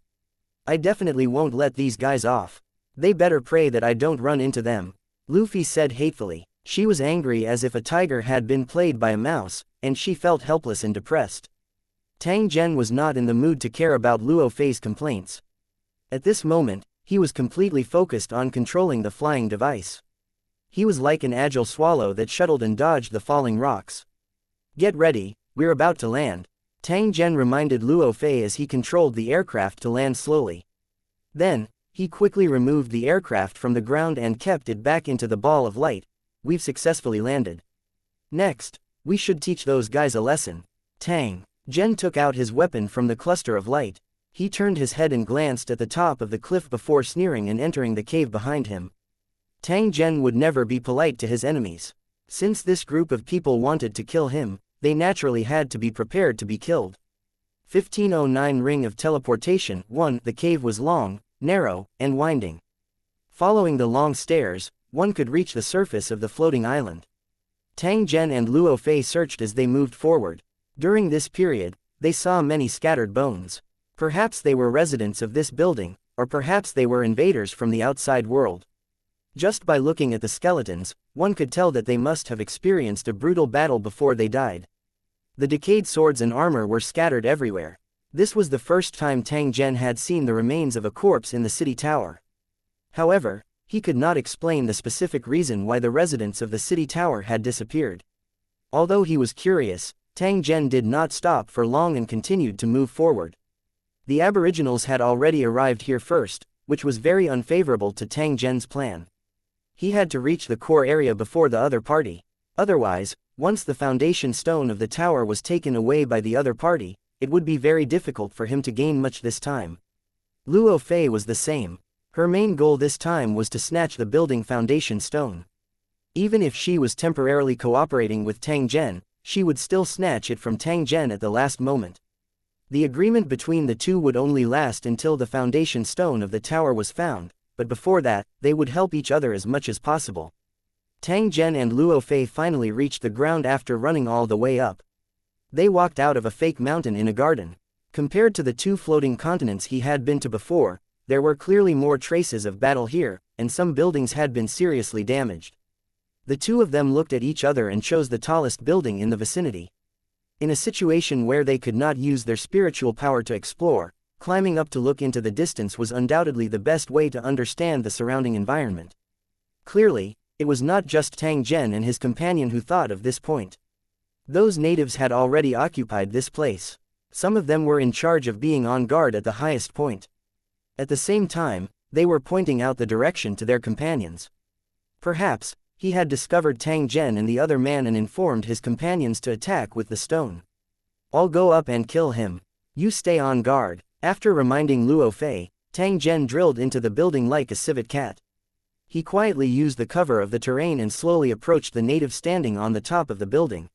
I definitely won't let these guys off. They better pray that I don't run into them, Luffy said hatefully. She was angry as if a tiger had been played by a mouse, and she felt helpless and depressed. Tang Zhen was not in the mood to care about Luo Fei's complaints. At this moment, he was completely focused on controlling the flying device. He was like an agile swallow that shuttled and dodged the falling rocks. Get ready, we're about to land, Tang Zhen reminded Luo Fei as he controlled the aircraft to land slowly. Then, he quickly removed the aircraft from the ground and kept it back into the ball of light. We've successfully landed. Next, we should teach those guys a lesson. Tang Zhen took out his weapon from the cluster of light. He turned his head and glanced at the top of the cliff before sneering and entering the cave behind him. Tang Zhen would never be polite to his enemies. Since this group of people wanted to kill him, they naturally had to be prepared to be killed. 1509 Ring of Teleportation 1. The cave was long, narrow, and winding. Following the long stairs, one could reach the surface of the floating island. Tang Zhen and Luo Fei searched as they moved forward. During this period, they saw many scattered bones. Perhaps they were residents of this building, or perhaps they were invaders from the outside world. Just by looking at the skeletons, one could tell that they must have experienced a brutal battle before they died. The decayed swords and armor were scattered everywhere. This was the first time Tang Zhen had seen the remains of a corpse in the city tower. However, he could not explain the specific reason why the residents of the city tower had disappeared. Although he was curious, Tang Zhen did not stop for long and continued to move forward. The aboriginals had already arrived here first, which was very unfavorable to Tang Zhen's plan. He had to reach the core area before the other party. Otherwise, once the foundation stone of the tower was taken away by the other party, it would be very difficult for him to gain much this time. Luo Fei was the same. Her main goal this time was to snatch the building foundation stone. Even if she was temporarily cooperating with Tang Zhen, she would still snatch it from Tang Zhen at the last moment. The agreement between the two would only last until the foundation stone of the tower was found, but before that, they would help each other as much as possible. Tang Zhen and Luo Fei finally reached the ground after running all the way up. They walked out of a fake mountain in a garden. Compared to the two floating continents he had been to before, there were clearly more traces of battle here, and some buildings had been seriously damaged. The two of them looked at each other and chose the tallest building in the vicinity. In a situation where they could not use their spiritual power to explore, climbing up to look into the distance was undoubtedly the best way to understand the surrounding environment. Clearly, it was not just Tang Zhen and his companion who thought of this point. Those natives had already occupied this place. Some of them were in charge of being on guard at the highest point. At the same time, they were pointing out the direction to their companions. Perhaps, he had discovered Tang Zhen and the other man and informed his companions to attack with the stone. "I'll go up and kill him. You stay on guard." After reminding Luo Fei, Tang Zhen drilled into the building like a civet cat. He quietly used the cover of the terrain and slowly approached the native standing on the top of the building.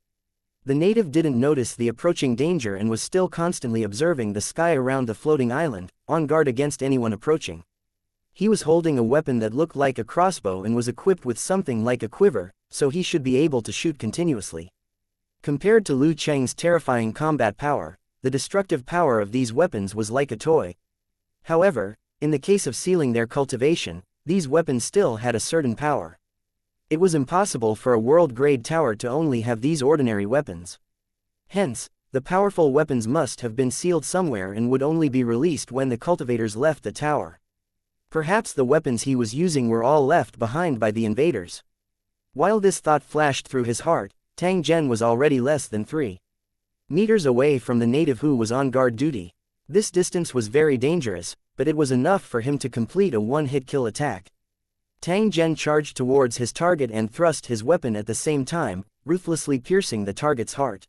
The native didn't notice the approaching danger and was still constantly observing the sky around the floating island, on guard against anyone approaching. He was holding a weapon that looked like a crossbow and was equipped with something like a quiver, so he should be able to shoot continuously. Compared to Lu Cheng's terrifying combat power, the destructive power of these weapons was like a toy. However, in the case of sealing their cultivation, these weapons still had a certain power. It was impossible for a world-grade tower to only have these ordinary weapons. Hence, the powerful weapons must have been sealed somewhere and would only be released when the cultivators left the tower. Perhaps the weapons he was using were all left behind by the invaders. While this thought flashed through his heart, Tang Zhen was already less than 3 meters away from the native who was on guard duty. This distance was very dangerous, but it was enough for him to complete a one-hit kill attack. Tang Zhen charged towards his target and thrust his weapon at the same time, ruthlessly piercing the target's heart.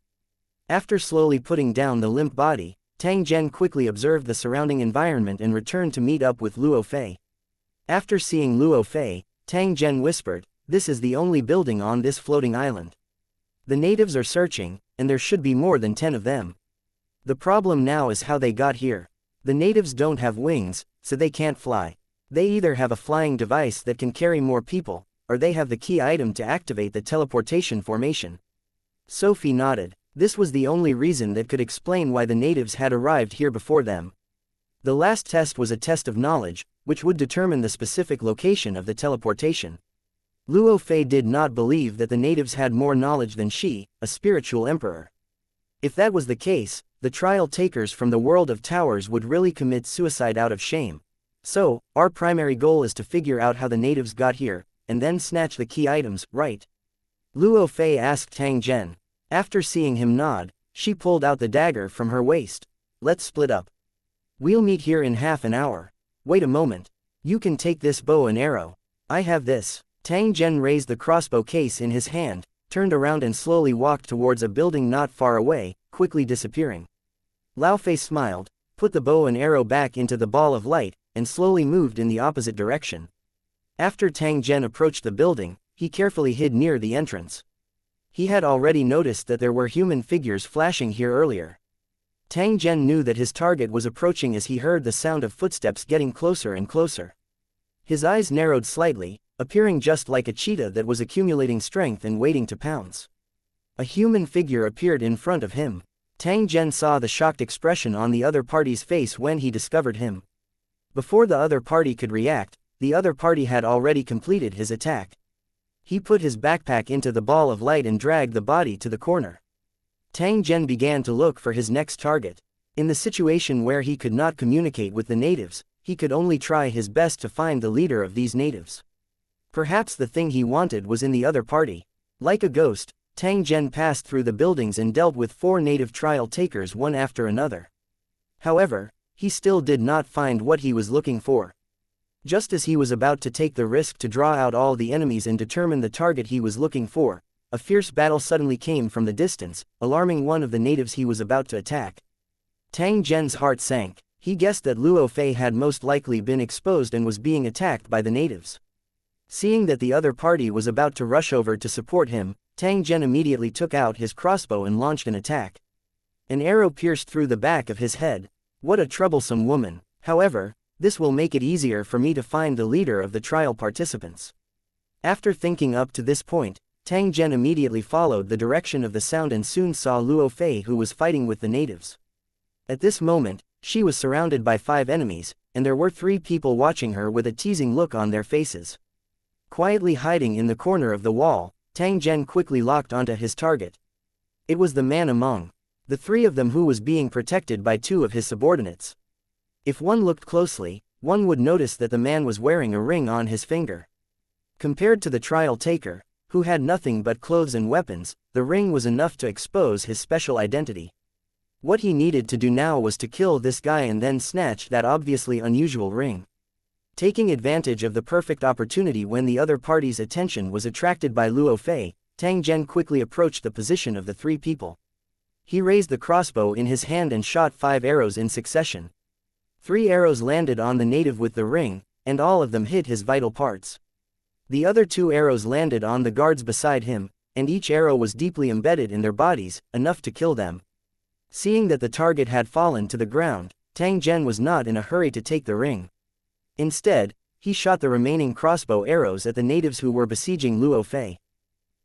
After slowly putting down the limp body, Tang Zhen quickly observed the surrounding environment and returned to meet up with Luo Fei. After seeing Luo Fei, Tang Zhen whispered, "This is the only building on this floating island. The natives are searching, and there should be more than 10 of them. The problem now is how they got here. The natives don't have wings, so they can't fly. They either have a flying device that can carry more people, or they have the key item to activate the teleportation formation." Sophie nodded. This was the only reason that could explain why the natives had arrived here before them. The last test was a test of knowledge, which would determine the specific location of the teleportation. Luo Fei did not believe that the natives had more knowledge than she, a spiritual emperor. If that was the case, the trial takers from the world of towers would really commit suicide out of shame. So, our primary goal is to figure out how the natives got here, and then snatch the key items, right? Luo Fei asked Tang Zhen. After seeing him nod, she pulled out the dagger from her waist. "Let's split up. We'll meet here in half an hour. Wait a moment. You can take this bow and arrow. I have this." Tang Zhen raised the crossbow case in his hand, turned around and slowly walked towards a building not far away, quickly disappearing. Lao Fei smiled, put the bow and arrow back into the ball of light, and slowly moved in the opposite direction. After Tang Zhen approached the building, he carefully hid near the entrance. He had already noticed that there were human figures flashing here earlier. Tang Zhen knew that his target was approaching as he heard the sound of footsteps getting closer and closer. His eyes narrowed slightly, appearing just like a cheetah that was accumulating strength and waiting to pounce. A human figure appeared in front of him. Tang Zhen saw the shocked expression on the other party's face when he discovered him. Before the other party could react, the other party had already completed his attack. He put his backpack into the ball of light and dragged the body to the corner. Tang Zhen began to look for his next target. In the situation where he could not communicate with the natives, he could only try his best to find the leader of these natives. Perhaps the thing he wanted was in the other party. Like a ghost, Tang Zhen passed through the buildings and dealt with 4 native trial takers one after another. However, he still did not find what he was looking for. Just as he was about to take the risk to draw out all the enemies and determine the target he was looking for, a fierce battle suddenly came from the distance, alarming one of the natives he was about to attack. Tang Zhen's heart sank. He guessed that Luo Fei had most likely been exposed and was being attacked by the natives. Seeing that the other party was about to rush over to support him, Tang Zhen immediately took out his crossbow and launched an attack. An arrow pierced through the back of his head. What a troublesome woman. However, this will make it easier for me to find the leader of the trial participants. After thinking up to this point, Tang Zhen immediately followed the direction of the sound and soon saw Luo Fei, who was fighting with the natives. At this moment, she was surrounded by 5 enemies, and there were 3 people watching her with a teasing look on their faces. Quietly hiding in the corner of the wall, Tang Zhen quickly locked onto his target. It was the man among the 3 of them who was being protected by 2 of his subordinates. If one looked closely, one would notice that the man was wearing a ring on his finger. Compared to the trial taker, who had nothing but clothes and weapons, the ring was enough to expose his special identity. What he needed to do now was to kill this guy and then snatch that obviously unusual ring. Taking advantage of the perfect opportunity when the other party's attention was attracted by Luo Fei, Tang Zhen quickly approached the position of the 3 people. He raised the crossbow in his hand and shot 5 arrows in succession. 3 arrows landed on the native with the ring, and all of them hit his vital parts. The other 2 arrows landed on the guards beside him, and each arrow was deeply embedded in their bodies, enough to kill them. Seeing that the target had fallen to the ground, Tang Zhen was not in a hurry to take the ring. Instead, he shot the remaining crossbow arrows at the natives who were besieging Luo Fei.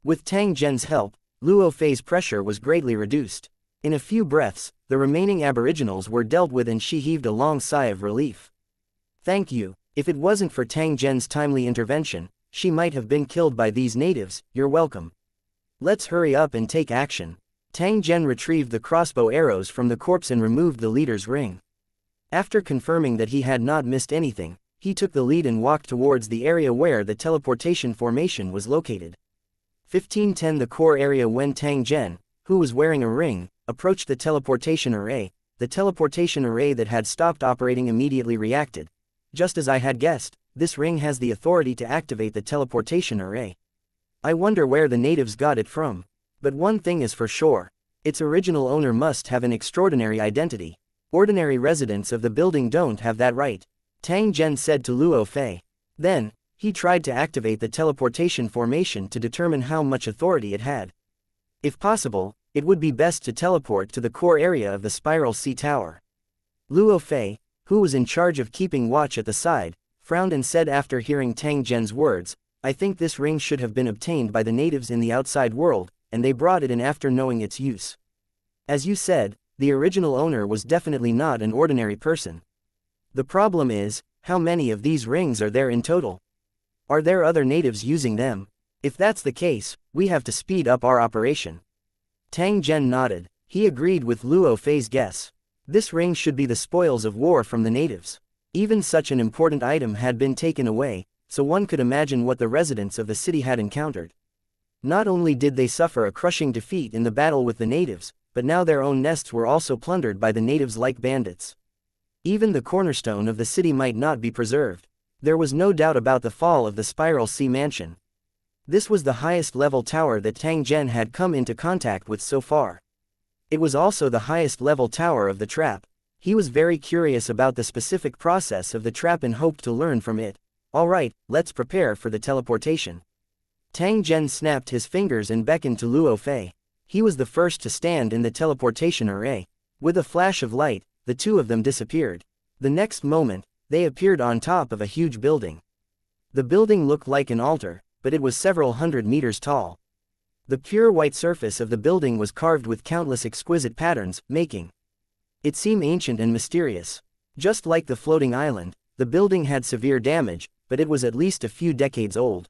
With Tang Zhen's help, Luo Fei's pressure was greatly reduced. In a few breaths, the remaining aboriginals were dealt with and she heaved a long sigh of relief. Thank you. If it wasn't for Tang Zhen's timely intervention, she might have been killed by these natives. You're welcome. Let's hurry up and take action. Tang Zhen retrieved the crossbow arrows from the corpse and removed the leader's ring. After confirming that he had not missed anything, he took the lead and walked towards the area where the teleportation formation was located. 1510 The core area. When Tang Zhen, who was wearing a ring, approached the teleportation array that had stopped operating immediately reacted. Just as I had guessed, this ring has the authority to activate the teleportation array. I wonder where the natives got it from. But one thing is for sure. Its original owner must have an extraordinary identity. Ordinary residents of the building don't have that right, Tang Zhen said to Luo Fei. Then, he tried to activate the teleportation formation to determine how much authority it had. If possible, it would be best to teleport to the core area of the Spiral Sea Tower. Luo Fei, who was in charge of keeping watch at the side, frowned and said after hearing Tang Zhen's words, I think this ring should have been obtained by the natives in the outside world, and they brought it in after knowing its use. As you said, the original owner was definitely not an ordinary person. The problem is, how many of these rings are there in total? Are there other natives using them? If that's the case, we have to speed up our operation. Tang Zhen nodded. He agreed with Luo Fei's guess. This ring should be the spoils of war from the natives. Even such an important item had been taken away, so one could imagine what the residents of the city had encountered. Not only did they suffer a crushing defeat in the battle with the natives, but now their own nests were also plundered by the natives like bandits. Even the cornerstone of the city might not be preserved. There was no doubt about the fall of the Spiral Sea Mansion. This was the highest level tower that Tang Zhen had come into contact with so far. It was also the highest level tower of the trap. He was very curious about the specific process of the trap and hoped to learn from it. Alright, let's prepare for the teleportation. Tang Zhen snapped his fingers and beckoned to Luo Fei. He was the first to stand in the teleportation array. With a flash of light, the 2 of them disappeared. The next moment, they appeared on top of a huge building. The building looked like an altar, but it was several hundred meters tall. The pure white surface of the building was carved with countless exquisite patterns, making it seem ancient and mysterious. Just like the floating island, the building had severe damage, but it was at least a few decades old.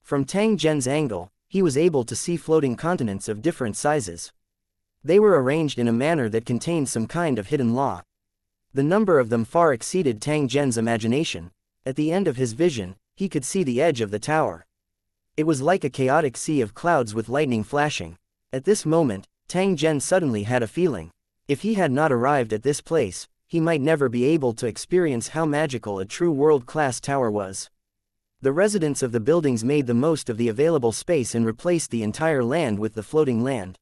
From Tang Zhen's angle, he was able to see floating continents of different sizes. They were arranged in a manner that contained some kind of hidden law. The number of them far exceeded Tang Zhen's imagination. At the end of his vision, he could see the edge of the tower. It was like a chaotic sea of clouds with lightning flashing. At this moment, Tang Zhen suddenly had a feeling. If he had not arrived at this place, he might never be able to experience how magical a true world-class tower was. The residents of the buildings made the most of the available space and replaced the entire land with the floating land.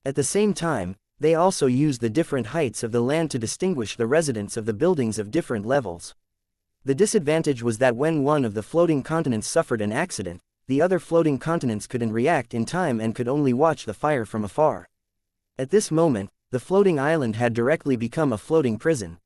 At the same time, they also used the different heights of the land to distinguish the residents of the buildings of different levels. The disadvantage was that when one of the floating continents suffered an accident, the other floating continents couldn't react in time and could only watch the fire from afar. At this moment, the floating island had directly become a floating prison.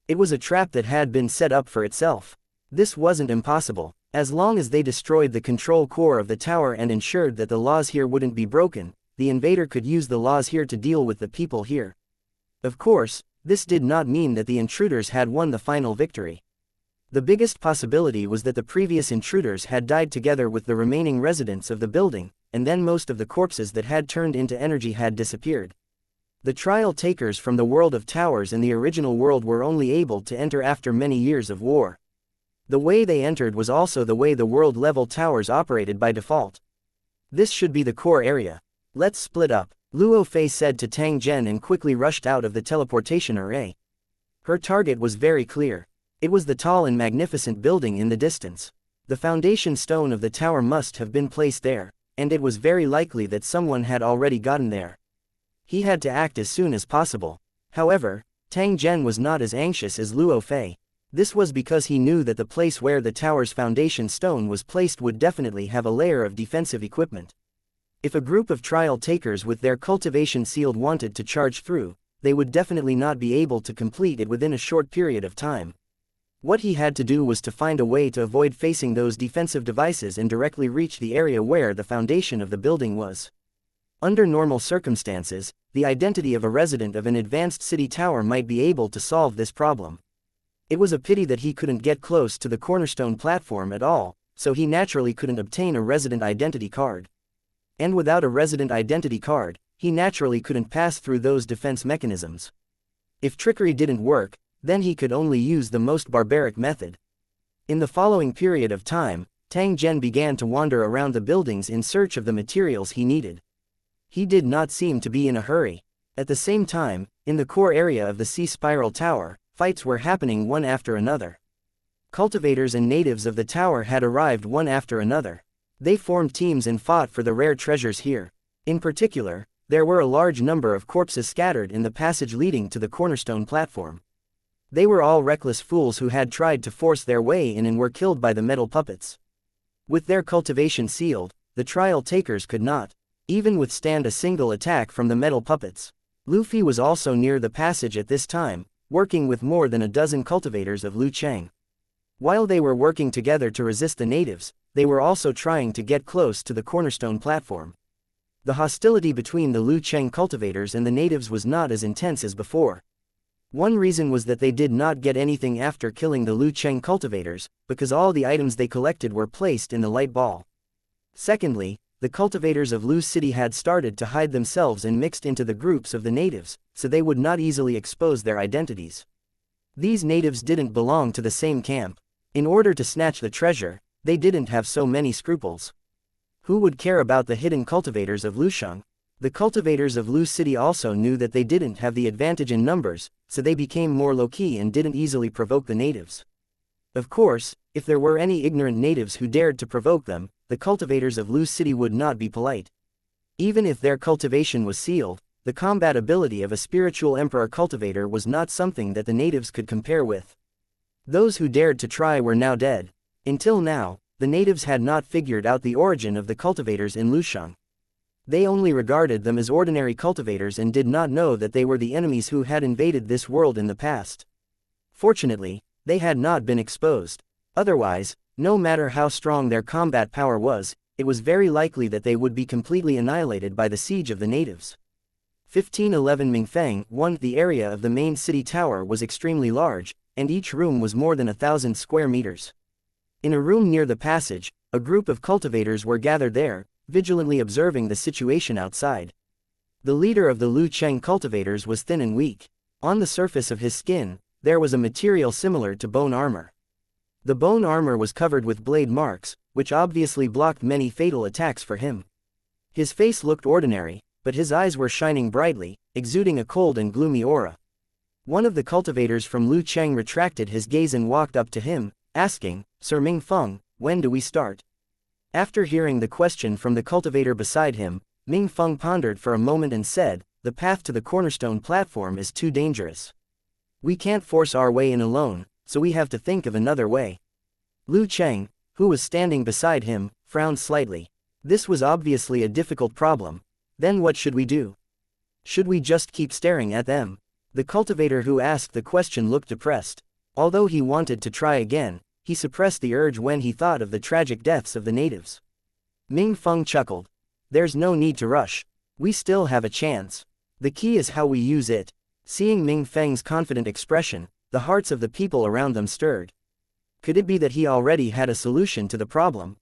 It was a trap that had been set up for itself. This wasn't impossible. As long as they destroyed the control core of the tower and ensured that the laws here wouldn't be broken, the invader could use the laws here to deal with the people here. Of course, this did not mean that the intruders had won the final victory. The biggest possibility was that the previous intruders had died together with the remaining residents of the building, and then most of the corpses that had turned into energy had disappeared. The trial takers from the world of towers and the original world were only able to enter after many years of war. The way they entered was also the way the world-level towers operated by default. This should be the core area. Let's split up, Luo Fei said to Tang Zhen and quickly rushed out of the teleportation array. Her target was very clear. It was the tall and magnificent building in the distance. The foundation stone of the tower must have been placed there, and it was very likely that someone had already gotten there. He had to act as soon as possible. However, Tang Zhen was not as anxious as Luo Fei. This was because he knew that the place where the tower's foundation stone was placed would definitely have a layer of defensive equipment. If a group of trial takers with their cultivation sealed wanted to charge through, they would definitely not be able to complete it within a short period of time. What he had to do was to find a way to avoid facing those defensive devices and directly reach the area where the foundation of the building was. Under normal circumstances, the identity of a resident of an advanced city tower might be able to solve this problem. It was a pity that he couldn't get close to the cornerstone platform at all, so he naturally couldn't obtain a resident identity card. And without a resident identity card, he naturally couldn't pass through those defense mechanisms. If trickery didn't work, then he could only use the most barbaric method. In the following period of time, Tang Zhen began to wander around the buildings in search of the materials he needed. He did not seem to be in a hurry. At the same time, in the core area of the sea spiral tower, fights were happening one after another. Cultivators and natives of the tower had arrived one after another. They formed teams and fought for the rare treasures here. In particular, there were a large number of corpses scattered in the passage leading to the cornerstone platform. They were all reckless fools who had tried to force their way in and were killed by the metal puppets. With their cultivation sealed, the trial takers could not even withstand a single attack from the metal puppets. Luffy was also near the passage at this time, working with more than a dozen cultivators of Lu Cheng. While they were working together to resist the natives, they were also trying to get close to the cornerstone platform. The hostility between the Lu Cheng cultivators and the natives was not as intense as before. One reason was that they did not get anything after killing the Lu Cheng cultivators, because all the items they collected were placed in the light ball. Secondly, the cultivators of Lu City had started to hide themselves and mixed into the groups of the natives, so they would not easily expose their identities. These natives didn't belong to the same camp. In order to snatch the treasure, they didn't have so many scruples. Who would care about the hidden cultivators of Lusheng? The cultivators of Lu City also knew that they didn't have the advantage in numbers, so they became more low-key and didn't easily provoke the natives. Of course, if there were any ignorant natives who dared to provoke them, the cultivators of Lu City would not be polite. Even if their cultivation was sealed, the combat ability of a spiritual emperor cultivator was not something that the natives could compare with. Those who dared to try were now dead. Until now, the natives had not figured out the origin of the cultivators in Lusheng. They only regarded them as ordinary cultivators and did not know that they were the enemies who had invaded this world in the past. Fortunately, they had not been exposed. Otherwise, no matter how strong their combat power was, it was very likely that they would be completely annihilated by the siege of the natives. 1511 Mingfeng 1. The area of the main city tower was extremely large, and each room was more than 1,000 square meters. In a room near the passage, a group of cultivators were gathered there, vigilantly observing the situation outside. The leader of the Lu Cheng cultivators was thin and weak. On the surface of his skin, there was a material similar to bone armor. The bone armor was covered with blade marks, which obviously blocked many fatal attacks for him. His face looked ordinary, but his eyes were shining brightly, exuding a cold and gloomy aura. One of the cultivators from Lu Cheng retracted his gaze and walked up to him, asking, "Sir Mingfeng, when do we start?" After hearing the question from the cultivator beside him, Mingfeng pondered for a moment and said, "The path to the cornerstone platform is too dangerous. We can't force our way in alone, so we have to think of another way." Lu Cheng, who was standing beside him, frowned slightly. This was obviously a difficult problem. Then what should we do? Should we just keep staring at them? The cultivator who asked the question looked depressed. Although he wanted to try again, he suppressed the urge when he thought of the tragic deaths of the natives. Mingfeng chuckled. "There's no need to rush. We still have a chance. The key is how we use it." Seeing Mingfeng's confident expression, the hearts of the people around them stirred. Could it be that he already had a solution to the problem?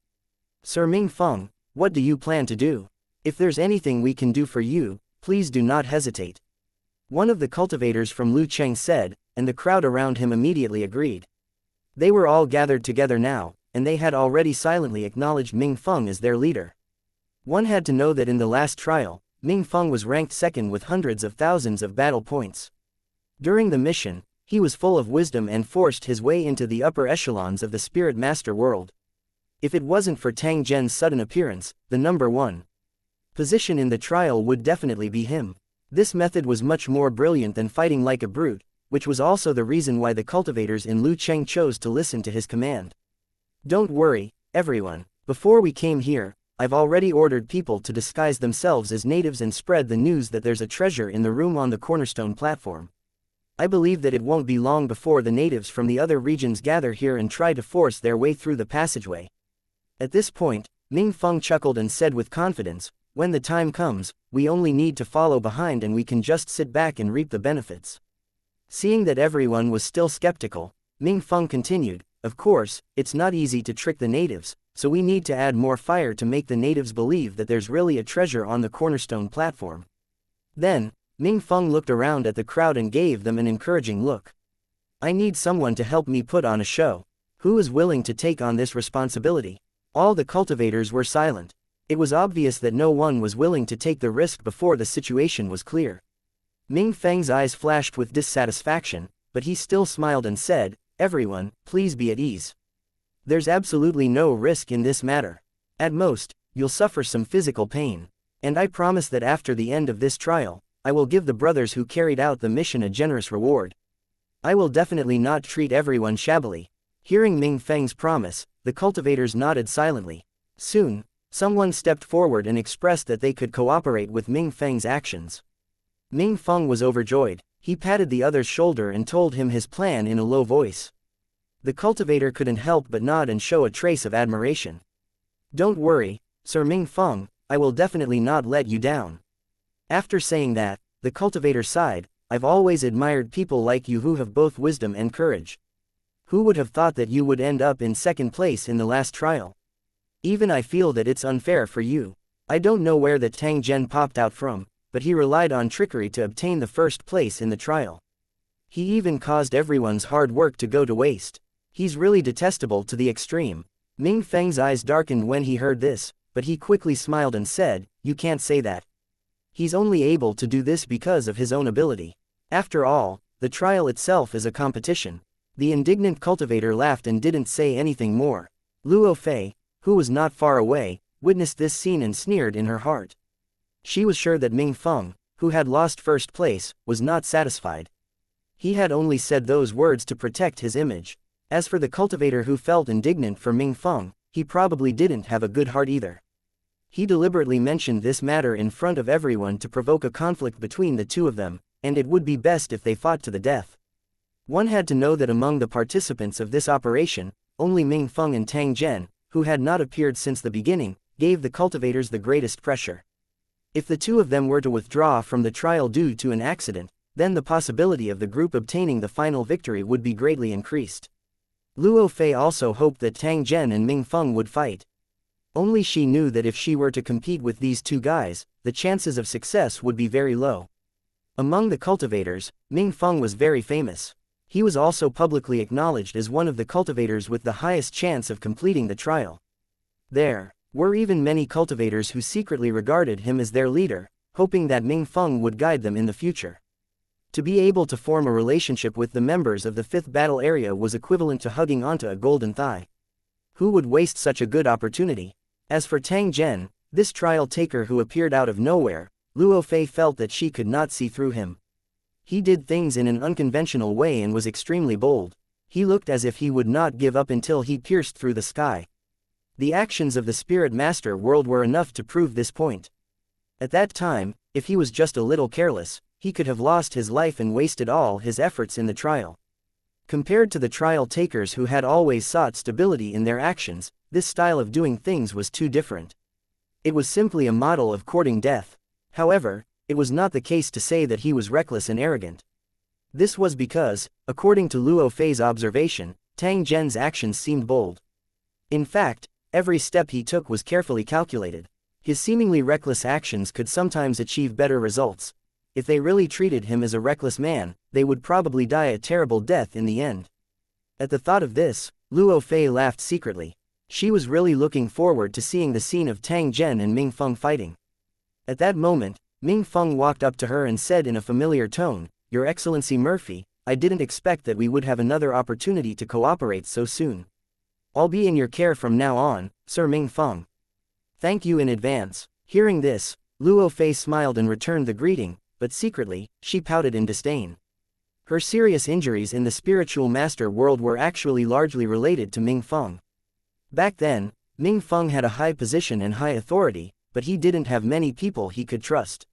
"Sir Mingfeng, what do you plan to do? If there's anything we can do for you, please do not hesitate." One of the cultivators from Lu Cheng said, and the crowd around him immediately agreed. They were all gathered together now, and they had already silently acknowledged Mingfeng as their leader. One had to know that in the last trial, Mingfeng was ranked second with hundreds of thousands of battle points. During the mission, he was full of wisdom and forced his way into the upper echelons of the Spirit Master world. If it wasn't for Tang Zhen's sudden appearance, the number one position in the trial would definitely be him. This method was much more brilliant than fighting like a brute, which was also the reason why the cultivators in Lu Cheng chose to listen to his command. "Don't worry, everyone. Before we came here, I've already ordered people to disguise themselves as natives and spread the news that there's a treasure in the room on the cornerstone platform. I believe that it won't be long before the natives from the other regions gather here and try to force their way through the passageway." At this point, Mingfeng chuckled and said with confidence, "When the time comes, we only need to follow behind and we can just sit back and reap the benefits." Seeing that everyone was still skeptical, Mingfeng continued, "Of course, it's not easy to trick the natives, so we need to add more fire to make the natives believe that there's really a treasure on the cornerstone platform." Then, Mingfeng looked around at the crowd and gave them an encouraging look. "I need someone to help me put on a show. Who is willing to take on this responsibility?" All the cultivators were silent. It was obvious that no one was willing to take the risk before the situation was clear. Mingfeng's eyes flashed with dissatisfaction, but he still smiled and said, "Everyone, please be at ease. There's absolutely no risk in this matter. At most, you'll suffer some physical pain. And I promise that after the end of this trial, I will give the brothers who carried out the mission a generous reward. I will definitely not treat everyone shabbily." Hearing Mingfeng's promise, the cultivators nodded silently. Soon, someone stepped forward and expressed that they could cooperate with Mingfeng's actions. Mingfeng was overjoyed. He patted the other's shoulder and told him his plan in a low voice. The cultivator couldn't help but nod and show a trace of admiration. "Don't worry, Sir Mingfeng, I will definitely not let you down." After saying that, the cultivator sighed, "I've always admired people like you who have both wisdom and courage. Who would have thought that you would end up in second place in the last trial? Even I feel that it's unfair for you. I don't know where that Tang Zhen popped out from, but he relied on trickery to obtain the first place in the trial. He even caused everyone's hard work to go to waste. He's really detestable to the extreme." Mingfeng's eyes darkened when he heard this, but he quickly smiled and said, "You can't say that. He's only able to do this because of his own ability. After all, the trial itself is a competition." The indignant cultivator laughed and didn't say anything more. Luo Fei, who was not far away, witnessed this scene and sneered in her heart. She was sure that Mingfeng, who had lost first place, was not satisfied. He had only said those words to protect his image. As for the cultivator who felt indignant for Mingfeng, he probably didn't have a good heart either. He deliberately mentioned this matter in front of everyone to provoke a conflict between the two of them, and it would be best if they fought to the death. One had to know that among the participants of this operation, only Mingfeng and Tang Zhen, who had not appeared since the beginning, gave the cultivators the greatest pressure. If the two of them were to withdraw from the trial due to an accident, then the possibility of the group obtaining the final victory would be greatly increased. Luo Fei also hoped that Tang Zhen and Ming Feng would fight. Only she knew that if she were to compete with these two guys, the chances of success would be very low. Among the cultivators, Ming Feng was very famous. He was also publicly acknowledged as one of the cultivators with the highest chance of completing the trial. There were even many cultivators who secretly regarded him as their leader, hoping that Ming Feng would guide them in the future. To be able to form a relationship with the members of the 5th battle area was equivalent to hugging onto a golden thigh. Who would waste such a good opportunity? As for Tang Zhen, this trial taker who appeared out of nowhere, Luo Fei felt that she could not see through him. He did things in an unconventional way and was extremely bold. He looked as if he would not give up until he pierced through the sky. The actions of the Spirit Master World were enough to prove this point. At that time, if he was just a little careless, he could have lost his life and wasted all his efforts in the trial. Compared to the trial takers who had always sought stability in their actions, this style of doing things was too different. It was simply a model of courting death. However, it was not the case to say that he was reckless and arrogant. This was because, according to Luo Fei's observation, Tang Zhen's actions seemed bold. In fact, every step he took was carefully calculated. His seemingly reckless actions could sometimes achieve better results. If they really treated him as a reckless man, they would probably die a terrible death in the end. At the thought of this, Luo Fei laughed secretly. She was really looking forward to seeing the scene of Tang Zhen and Ming Feng fighting. At that moment, Ming Feng walked up to her and said in a familiar tone, "Your Excellency Murphy, I didn't expect that we would have another opportunity to cooperate so soon. I'll be in your care from now on, Sir Ming Feng." "Thank you in advance." Hearing this, Luo Fei smiled and returned the greeting, but secretly, she pouted in disdain. Her serious injuries in the spiritual master world were actually largely related to Ming Feng. Back then, Ming Feng had a high position and high authority, but he didn't have many people he could trust.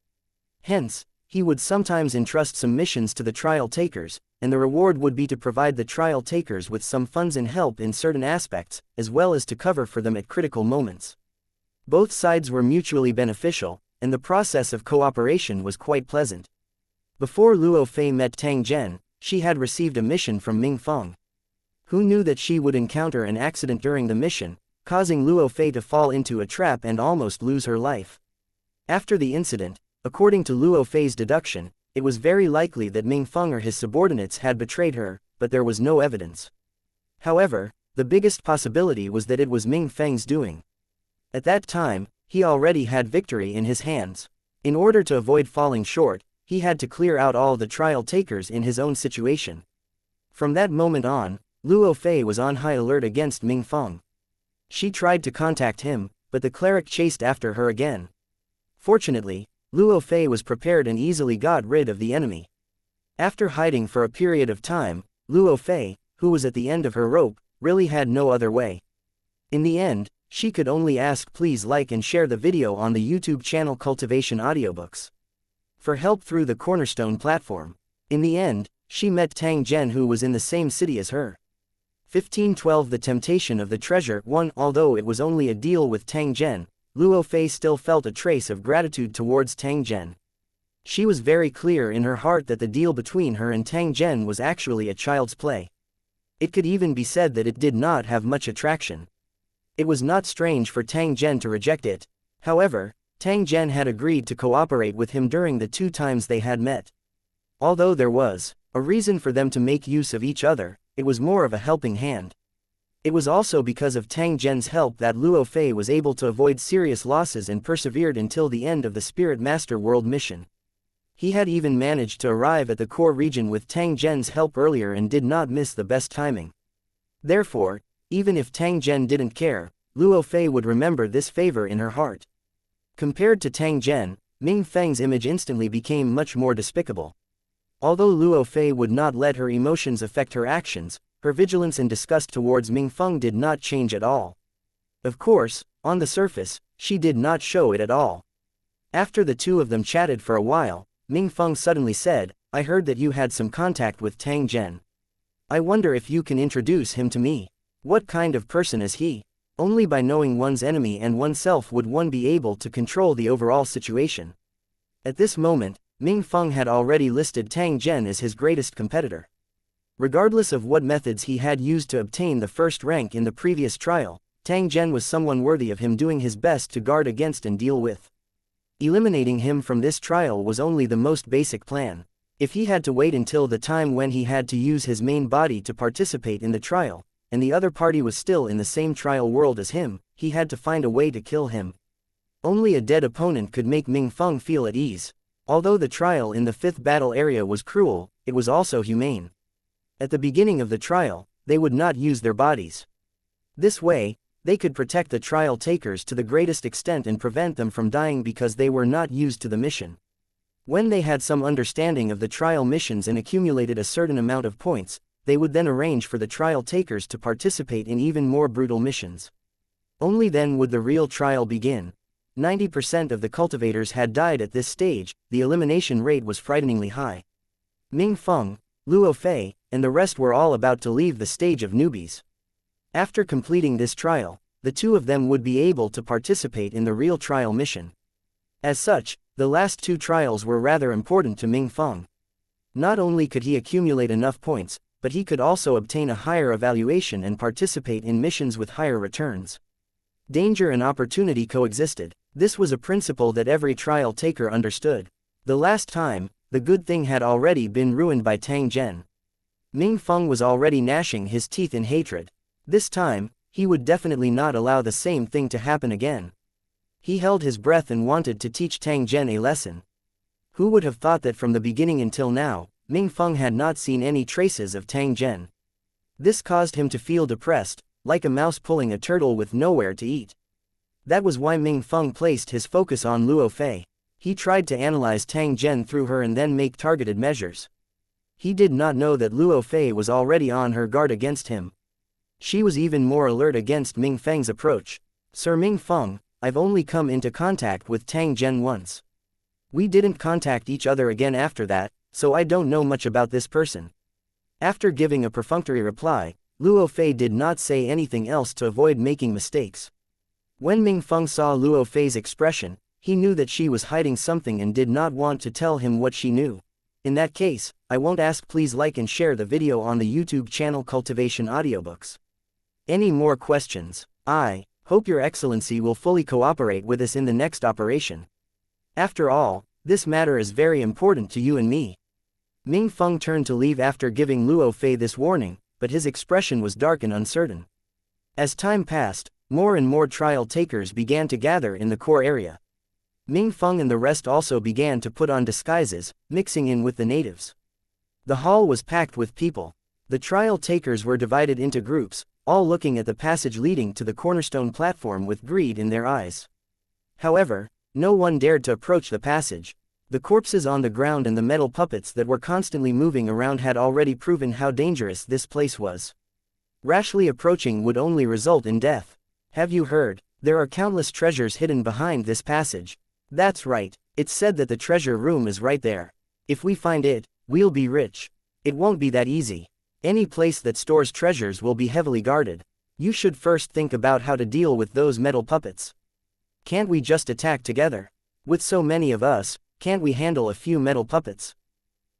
Hence, he would sometimes entrust some missions to the trial takers, and the reward would be to provide the trial takers with some funds and help in certain aspects, as well as to cover for them at critical moments. Both sides were mutually beneficial, and the process of cooperation was quite pleasant. Before Luo Fei met Tang Zhen, she had received a mission from Ming Feng. Who knew that she would encounter an accident during the mission, causing Luo Fei to fall into a trap and almost lose her life? After the incident, according to Luo Fei's deduction, it was very likely that Ming Feng or his subordinates had betrayed her, but there was no evidence. However, the biggest possibility was that it was Ming Feng's doing. At that time, he already had victory in his hands. In order to avoid falling short, he had to clear out all the trial takers in his own situation. From that moment on, Luo Fei was on high alert against Ming Feng. She tried to contact him, but the cleric chased after her again. Fortunately, Luo Fei was prepared and easily got rid of the enemy. After hiding for a period of time, Luo Fei, who was at the end of her rope, really had no other way. In the end, she could only ask please like and share the video on the YouTube channel Cultivation Audiobooks for help through the Cornerstone platform. In the end, she met Tang Zhen who was in the same city as her. 1512 The Temptation of the Treasure 1. Although it was only a deal with Tang Zhen, Luo Fei still felt a trace of gratitude towards Tang Zhen. She was very clear in her heart that the deal between her and Tang Zhen was actually a child's play. It could even be said that it did not have much attraction. It was not strange for Tang Zhen to reject it. However, Tang Zhen had agreed to cooperate with him during the 2 times they had met. Although there was a reason for them to make use of each other, it was more of a helping hand. It was also because of Tang Zhen's help that Luo Fei was able to avoid serious losses and persevered until the end of the Spirit Master World mission. He had even managed to arrive at the core region with Tang Zhen's help earlier and did not miss the best timing. Therefore, even if Tang Zhen didn't care, Luo Fei would remember this favor in her heart. Compared to Tang Zhen, Ming Feng's image instantly became much more despicable. Although Luo Fei would not let her emotions affect her actions, her vigilance and disgust towards Ming Feng did not change at all. Of course, on the surface, she did not show it at all. After the two of them chatted for a while, Ming Feng suddenly said, "I heard that you had some contact with Tang Zhen. I wonder if you can introduce him to me. What kind of person is he?" Only by knowing one's enemy and oneself would one be able to control the overall situation. At this moment, Ming Feng had already listed Tang Zhen as his greatest competitor. Regardless of what methods he had used to obtain the first rank in the previous trial, Tang Zhen was someone worthy of him doing his best to guard against and deal with. Eliminating him from this trial was only the most basic plan. If he had to wait until the time when he had to use his main body to participate in the trial, and the other party was still in the same trial world as him, he had to find a way to kill him. Only a dead opponent could make Ming Feng feel at ease. Although the trial in the 5th battle area was cruel, it was also humane. At the beginning of the trial, they would not use their bodies. This way, they could protect the trial takers to the greatest extent and prevent them from dying because they were not used to the mission. When they had some understanding of the trial missions and accumulated a certain amount of points, they would then arrange for the trial takers to participate in even more brutal missions. Only then would the real trial begin. 90% of the cultivators had died at this stage. The elimination rate was frighteningly high. Ming Feng, Luo Fei, and the rest were all about to leave the stage of newbies. After completing this trial, the two of them would be able to participate in the real trial mission. As such, the last 2 trials were rather important to Ming Feng. Not only could he accumulate enough points, but he could also obtain a higher evaluation and participate in missions with higher returns. Danger and opportunity coexisted. This was a principle that every trial taker understood. The last time, the good thing had already been ruined by Tang Zhen. Ming Feng was already gnashing his teeth in hatred. This time, he would definitely not allow the same thing to happen again. He held his breath and wanted to teach Tang Zhen a lesson. Who would have thought that from the beginning until now, Ming Feng had not seen any traces of Tang Zhen? This caused him to feel depressed, like a mouse pulling a turtle with nowhere to eat. That was why Ming Feng placed his focus on Luo Fei. He tried to analyze Tang Zhen through her and then make targeted measures. He did not know that Luo Fei was already on her guard against him. She was even more alert against Ming Feng's approach. Sir Ming Feng, I've only come into contact with Tang Zhen once. We didn't contact each other again after that, so I don't know much about this person. After giving a perfunctory reply, Luo Fei did not say anything else to avoid making mistakes. When Ming Feng saw Luo Fei's expression, he knew that she was hiding something and did not want to tell him what she knew. In that case, I won't ask. Please like and share the video on the YouTube channel Cultivation Audiobooks. Any more questions? I hope Your Excellency will fully cooperate with us in the next operation. After all, this matter is very important to you and me. Ming Feng turned to leave after giving Luo Fei this warning, but his expression was dark and uncertain. As time passed, more and more trial takers began to gather in the core area. Ming Feng and the rest also began to put on disguises, mixing in with the natives. The hall was packed with people. The trial takers were divided into groups, all looking at the passage leading to the cornerstone platform with greed in their eyes. However, no one dared to approach the passage. The corpses on the ground and the metal puppets that were constantly moving around had already proven how dangerous this place was. Rashly approaching would only result in death. Have you heard? There are countless treasures hidden behind this passage. That's right, it's said that the treasure room is right there. If we find it, we'll be rich. It won't be that easy. Any place that stores treasures will be heavily guarded. You should first think about how to deal with those metal puppets. Can't we just attack together? With so many of us, can't we handle a few metal puppets?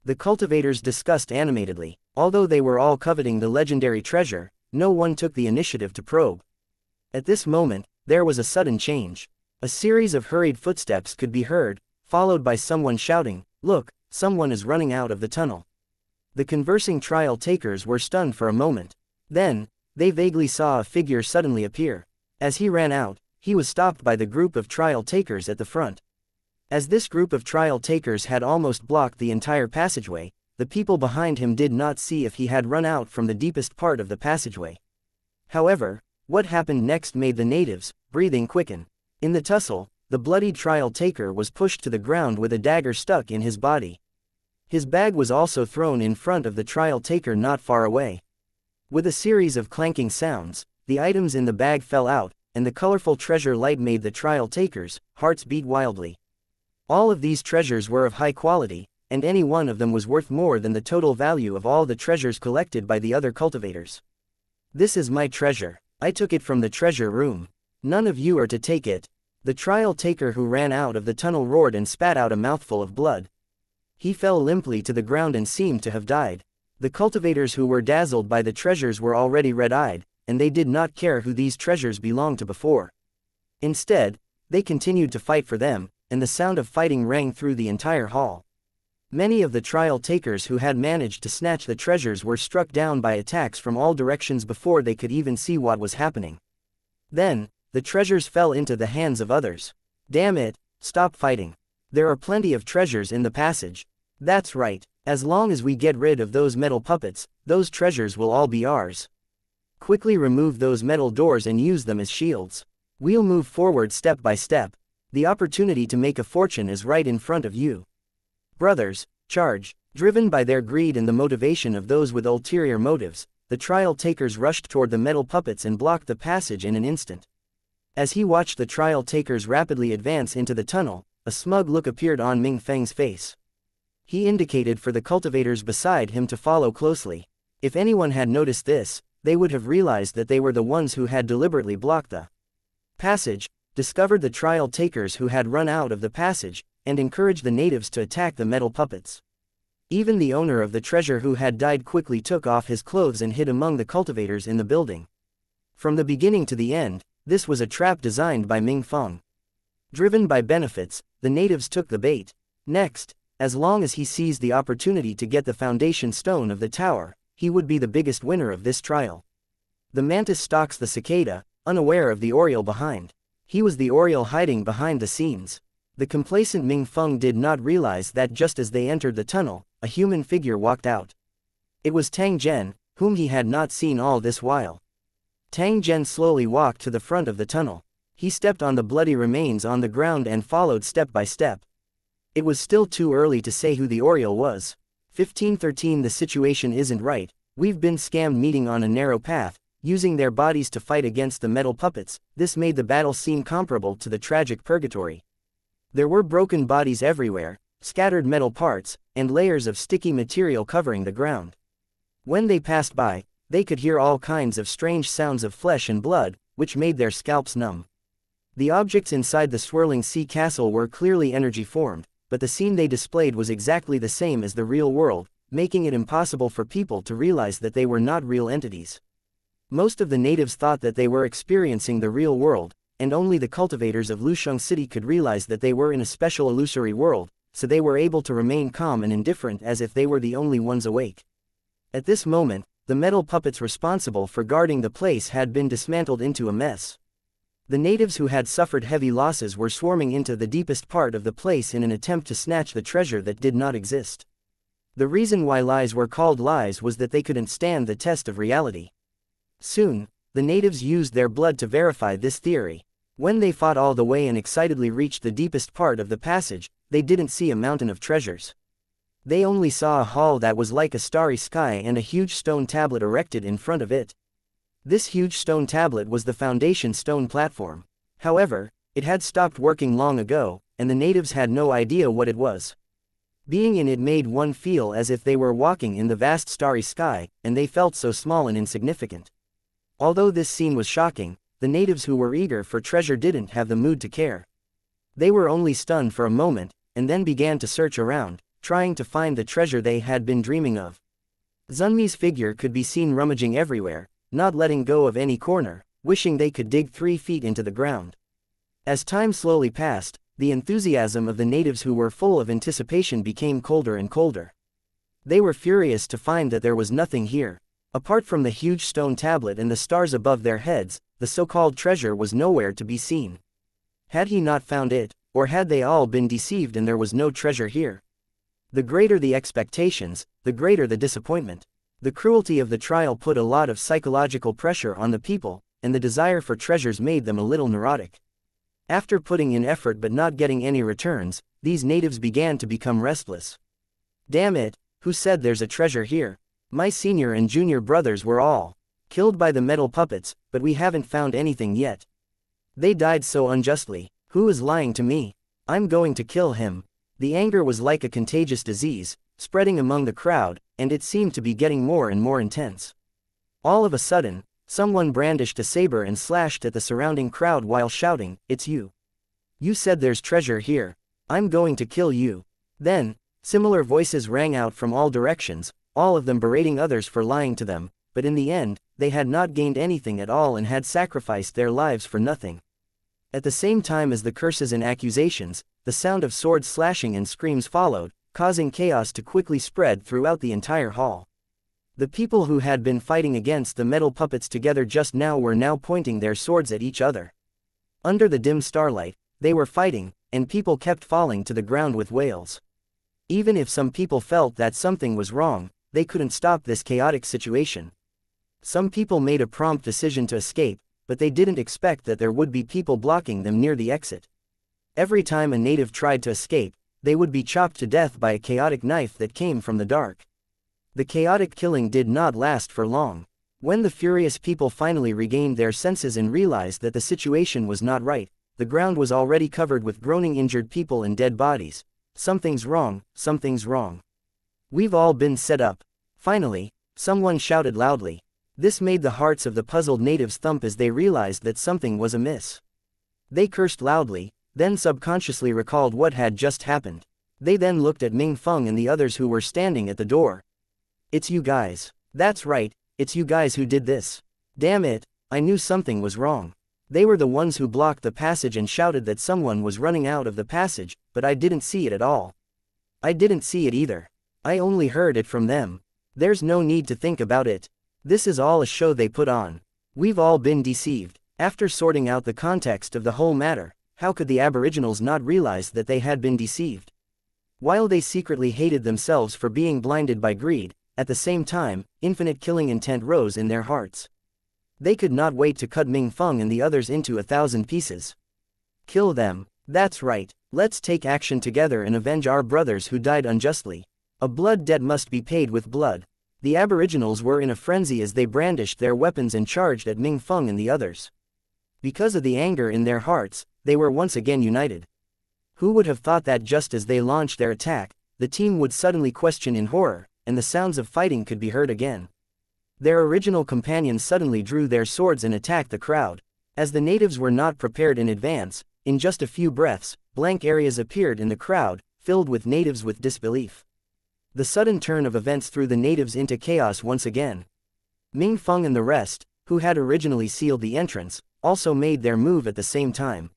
The cultivators discussed animatedly. Although they were all coveting the legendary treasure, no one took the initiative to probe. At this moment, there was a sudden change. A series of hurried footsteps could be heard, followed by someone shouting, "Look, someone is running out of the tunnel." The conversing trial takers were stunned for a moment. Then, they vaguely saw a figure suddenly appear. As he ran out, he was stopped by the group of trial takers at the front. As this group of trial takers had almost blocked the entire passageway, the people behind him did not see if he had run out from the deepest part of the passageway. However, what happened next made the natives' breathing quicken. In the tussle, the bloodied trial taker was pushed to the ground with a dagger stuck in his body. His bag was also thrown in front of the trial taker not far away. With a series of clanking sounds, the items in the bag fell out, and the colorful treasure light made the trial takers' hearts beat wildly. All of these treasures were of high quality, and any one of them was worth more than the total value of all the treasures collected by the other cultivators. "This is my treasure. I took it from the treasure room. None of you are to take it. The trial taker who ran out of the tunnel roared and spat out a mouthful of blood. He fell limply to the ground and seemed to have died. The cultivators who were dazzled by the treasures were already red-eyed, and they did not care who these treasures belonged to before. Instead, they continued to fight for them, and the sound of fighting rang through the entire hall. Many of the trial takers who had managed to snatch the treasures were struck down by attacks from all directions before they could even see what was happening. Then, the treasures fell into the hands of others. Damn it, stop fighting. There are plenty of treasures in the passage. That's right, as long as we get rid of those metal puppets, those treasures will all be ours. Quickly remove those metal doors and use them as shields. We'll move forward step by step. The opportunity to make a fortune is right in front of you. Brothers, charge. Driven by their greed and the motivation of those with ulterior motives, the trial takers rushed toward the metal puppets and blocked the passage in an instant. As he watched the trial takers rapidly advance into the tunnel, a smug look appeared on Ming Feng's face. He indicated for the cultivators beside him to follow closely. If anyone had noticed this, they would have realized that they were the ones who had deliberately blocked the passage, discovered the trial takers who had run out of the passage, and encouraged the natives to attack the metal puppets. Even the owner of the treasure who had died quickly took off his clothes and hid among the cultivators in the building. From the beginning to the end, this was a trap designed by Ming Feng. Driven by benefits, the natives took the bait. Next, as long as he seized the opportunity to get the foundation stone of the tower, he would be the biggest winner of this trial. The mantis stalks the cicada, unaware of the oriole behind. He was the oriole hiding behind the scenes. The complacent Ming Feng did not realize that just as they entered the tunnel, a human figure walked out. It was Tang Zhen, whom he had not seen all this while. Tang Zhen slowly walked to the front of the tunnel. He stepped on the bloody remains on the ground and followed step by step. It was still too early to say who the oriole was. 1513 The situation isn't right, we've been scammed meeting on a narrow path, using their bodies to fight against the metal puppets. This made the battle seem comparable to the tragic purgatory. There were broken bodies everywhere, scattered metal parts, and layers of sticky material covering the ground. When they passed by, they could hear all kinds of strange sounds of flesh and blood, which made their scalps numb. The objects inside the swirling sea castle were clearly energy-formed, but the scene they displayed was exactly the same as the real world, making it impossible for people to realize that they were not real entities. Most of the natives thought that they were experiencing the real world, and only the cultivators of Lusheng City could realize that they were in a special illusory world, so they were able to remain calm and indifferent as if they were the only ones awake. At this moment, the metal puppets responsible for guarding the place had been dismantled into a mess. The natives who had suffered heavy losses were swarming into the deepest part of the place in an attempt to snatch the treasure that did not exist. The reason why lies were called lies was that they couldn't stand the test of reality. Soon, the natives used their blood to verify this theory. When they fought all the way and excitedly reached the deepest part of the passage, they didn't see a mountain of treasures. They only saw a hall that was like a starry sky and a huge stone tablet erected in front of it. This huge stone tablet was the foundation stone platform. However, it had stopped working long ago, and the natives had no idea what it was. Being in it made one feel as if they were walking in the vast starry sky, and they felt so small and insignificant. Although this scene was shocking, the natives who were eager for treasure didn't have the mood to care. They were only stunned for a moment, and then began to search around, trying to find the treasure they had been dreaming of. Zunmi's figure could be seen rummaging everywhere, not letting go of any corner, wishing they could dig 3 feet into the ground. As time slowly passed, the enthusiasm of the natives who were full of anticipation became colder and colder. They were furious to find that there was nothing here. Apart from the huge stone tablet and the stars above their heads, the so-called treasure was nowhere to be seen. Had he not found it, or had they all been deceived and there was no treasure here? The greater the expectations, the greater the disappointment. The cruelty of the trial put a lot of psychological pressure on the people, and the desire for treasures made them a little neurotic. After putting in effort but not getting any returns, these natives began to become restless. Damn it, who said there's a treasure here? My senior and junior brothers were all killed by the metal puppets, but we haven't found anything yet. They died so unjustly. Who is lying to me? I'm going to kill him. The anger was like a contagious disease, spreading among the crowd, and it seemed to be getting more and more intense. All of a sudden, Someone brandished a saber and slashed at the surrounding crowd while shouting, "It's you. You said there's treasure here. I'm going to kill you." Then, similar voices rang out from all directions, all of them berating others for lying to them, but in the end, they had not gained anything at all and had sacrificed their lives for nothing. At the same time as the curses and accusations, the sound of swords slashing and screams followed, causing chaos to quickly spread throughout the entire hall. The people who had been fighting against the metal puppets together just now were now pointing their swords at each other. Under the dim starlight, they were fighting, and people kept falling to the ground with wails. Even if some people felt that something was wrong, they couldn't stop this chaotic situation. Some people made a prompt decision to escape, but they didn't expect that there would be people blocking them near the exit. Every time a native tried to escape, they would be chopped to death by a chaotic knife that came from the dark. The chaotic killing did not last for long. When the furious people finally regained their senses and realized that the situation was not right, the ground was already covered with groaning injured people and dead bodies. "Something's wrong, something's wrong. We've all been set up." Finally, someone shouted loudly. This made the hearts of the puzzled natives thump as they realized that something was amiss. They cursed loudly, then subconsciously recalled what had just happened. They then looked at Ming Feng and the others who were standing at the door. "It's you guys. That's right, it's you guys who did this. Damn it, I knew something was wrong." They were the ones who blocked the passage and shouted that someone was running out of the passage, but I didn't see it at all. I didn't see it either. I only heard it from them. There's no need to think about it. This is all a show they put on. We've all been deceived. After sorting out the context of the whole matter, how could the Aboriginals not realize that they had been deceived? While they secretly hated themselves for being blinded by greed, at the same time, infinite killing intent rose in their hearts. They could not wait to cut Ming Feng and the others into 1,000 pieces. Kill them. That's right, let's take action together and avenge our brothers who died unjustly. A blood debt must be paid with blood. The Aboriginals were in a frenzy as they brandished their weapons and charged at Ming Feng and the others. Because of the anger in their hearts, they were once again united. Who would have thought that just as they launched their attack, the team would suddenly question in horror, and the sounds of fighting could be heard again. Their original companions suddenly drew their swords and attacked the crowd. As the natives were not prepared in advance, in just a few breaths, blank areas appeared in the crowd, filled with natives with disbelief. The sudden turn of events threw the natives into chaos once again. Ming Feng and the rest, who had originally sealed the entrance, also made their move at the same time.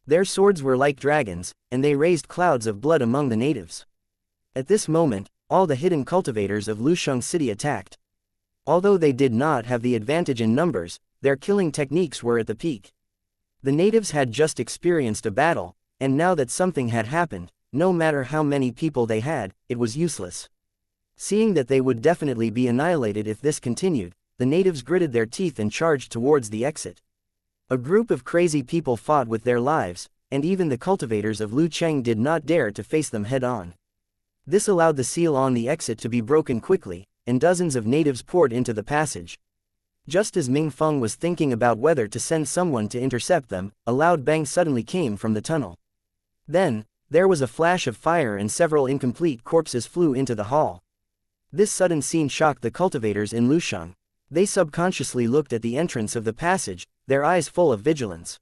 Their swords were like dragons, and they raised clouds of blood among the natives. At this moment, all the hidden cultivators of Lusheng City attacked. Although they did not have the advantage in numbers, their killing techniques were at the peak. The natives had just experienced a battle, and now that something had happened, no matter how many people they had, it was useless. Seeing that they would definitely be annihilated if this continued, the natives gritted their teeth and charged towards the exit. A group of crazy people fought with their lives, and even the cultivators of Lu Cheng did not dare to face them head-on. This allowed the seal on the exit to be broken quickly, and dozens of natives poured into the passage. Just as Ming Feng was thinking about whether to send someone to intercept them, a loud bang suddenly came from the tunnel. Then, there was a flash of fire and several incomplete corpses flew into the hall. This sudden scene shocked the cultivators in Lusheng. They subconsciously looked at the entrance of the passage, their eyes full of vigilance.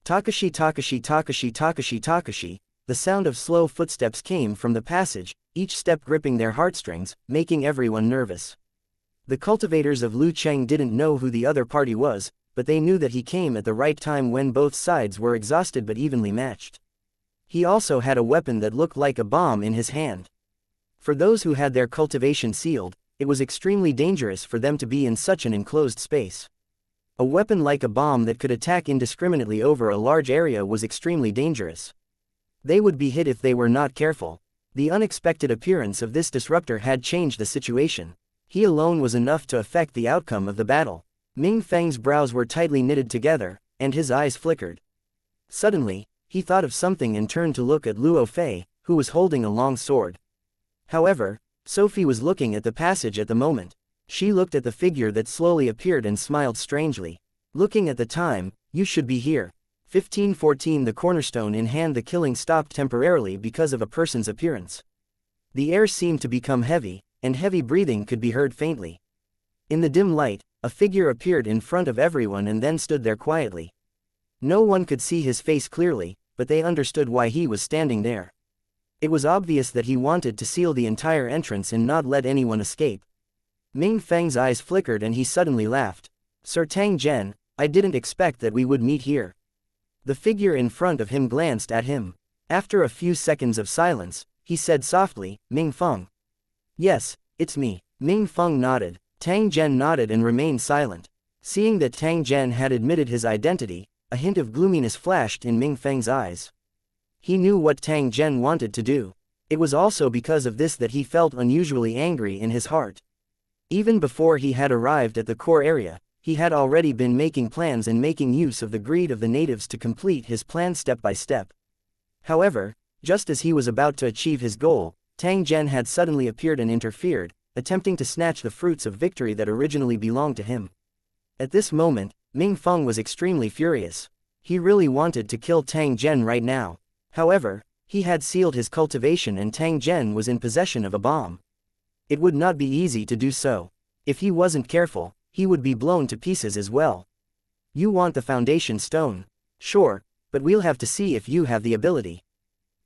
Takashi, Takashi, Takashi, Takashi, Takashi. The sound of slow footsteps came from the passage, each step gripping their heartstrings, making everyone nervous. The cultivators of Lu Cheng didn't know who the other party was, but they knew that he came at the right time when both sides were exhausted but evenly matched. He also had a weapon that looked like a bomb in his hand. For those who had their cultivation sealed, it was extremely dangerous for them to be in such an enclosed space. A weapon like a bomb that could attack indiscriminately over a large area was extremely dangerous. They would be hit if they were not careful. The unexpected appearance of this disruptor had changed the situation. He alone was enough to affect the outcome of the battle. Ming Feng's brows were tightly knitted together, and his eyes flickered. Suddenly, he thought of something and turned to look at Luo Fei, who was holding a long sword. However, Sophie was looking at the passage at the moment. She looked at the figure that slowly appeared and smiled strangely. Looking at the time, "You should be here." 1514. The cornerstone in hand. The killing stopped temporarily because of a person's appearance. The air seemed to become heavy, and heavy breathing could be heard faintly. In the dim light, a a figure appeared in front of everyone and then stood there quietly. No one could see his face clearly, but they understood why he was standing there. It was obvious that he wanted to seal the entire entrance and not let anyone escape. Ming Feng's eyes flickered and he suddenly laughed. "Sir Tang Zhen, I didn't expect that we would meet here." The figure in front of him glanced at him. After a few seconds of silence, he said softly, "Ming Feng." "Yes, it's me." Ming Feng nodded. Tang Zhen nodded and remained silent. Seeing that Tang Zhen had admitted his identity, a hint of gloominess flashed in Ming Feng's eyes. He knew what Tang Zhen wanted to do. It was also because of this that he felt unusually angry in his heart. Even before he had arrived at the core area, he had already been making plans and making use of the greed of the natives to complete his plan step by step. However, just as he was about to achieve his goal, Tang Zhen had suddenly appeared and interfered, attempting to snatch the fruits of victory that originally belonged to him. At this moment, Ming Feng was extremely furious. He really wanted to kill Tang Zhen right now. However, he had sealed his cultivation and Tang Zhen was in possession of a bomb. It would not be easy to do so. If he wasn't careful, he would be blown to pieces as well. "You want the foundation stone? Sure, but we'll have to see if you have the ability."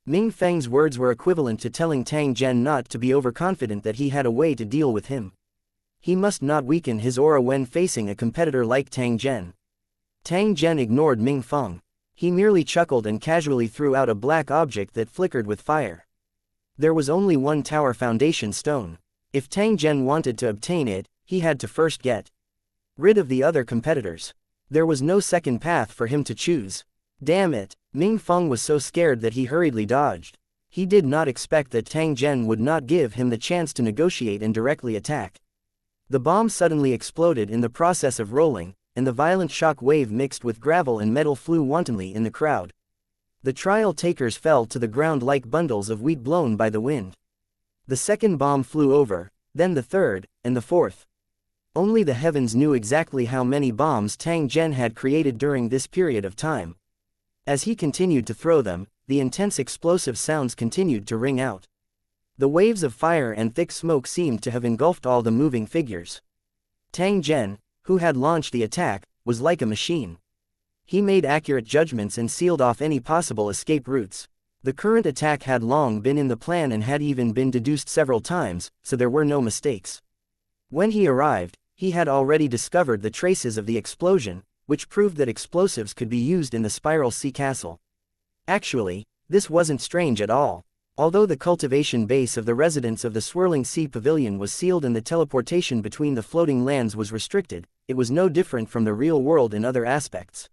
Ming Feng's words were equivalent to telling Tang Zhen not to be overconfident that he had a way to deal with him. He must not weaken his aura when facing a competitor like Tang Zhen. Tang Zhen ignored Ming Feng. He merely chuckled and casually threw out a black object that flickered with fire. There was only one tower foundation stone. If Tang Zhen wanted to obtain it, he had to first get rid of the other competitors. There was no second path for him to choose. Damn it! Ming Feng was so scared that he hurriedly dodged. He did not expect that Tang Zhen would not give him the chance to negotiate and directly attack. The bomb suddenly exploded in the process of rolling, and the violent shock wave mixed with gravel and metal flew wantonly in the crowd. The trial takers fell to the ground like bundles of wheat blown by the wind. The second bomb flew over, then the third, and the fourth. Only the heavens knew exactly how many bombs Tang Zhen had created during this period of time. As he continued to throw them, the intense explosive sounds continued to ring out. The waves of fire and thick smoke seemed to have engulfed all the moving figures. Tang Zhen, who had launched the attack, was like a machine. He made accurate judgments and sealed off any possible escape routes. The current attack had long been in the plan and had even been deduced several times, so there were no mistakes. When he arrived, he had already discovered the traces of the explosion, which proved that explosives could be used in the Spiral Sea Castle. Actually, this wasn't strange at all. Although the cultivation base of the residents of the Swirling Sea Pavilion was sealed and the teleportation between the floating lands was restricted, it was no different from the real world in other aspects.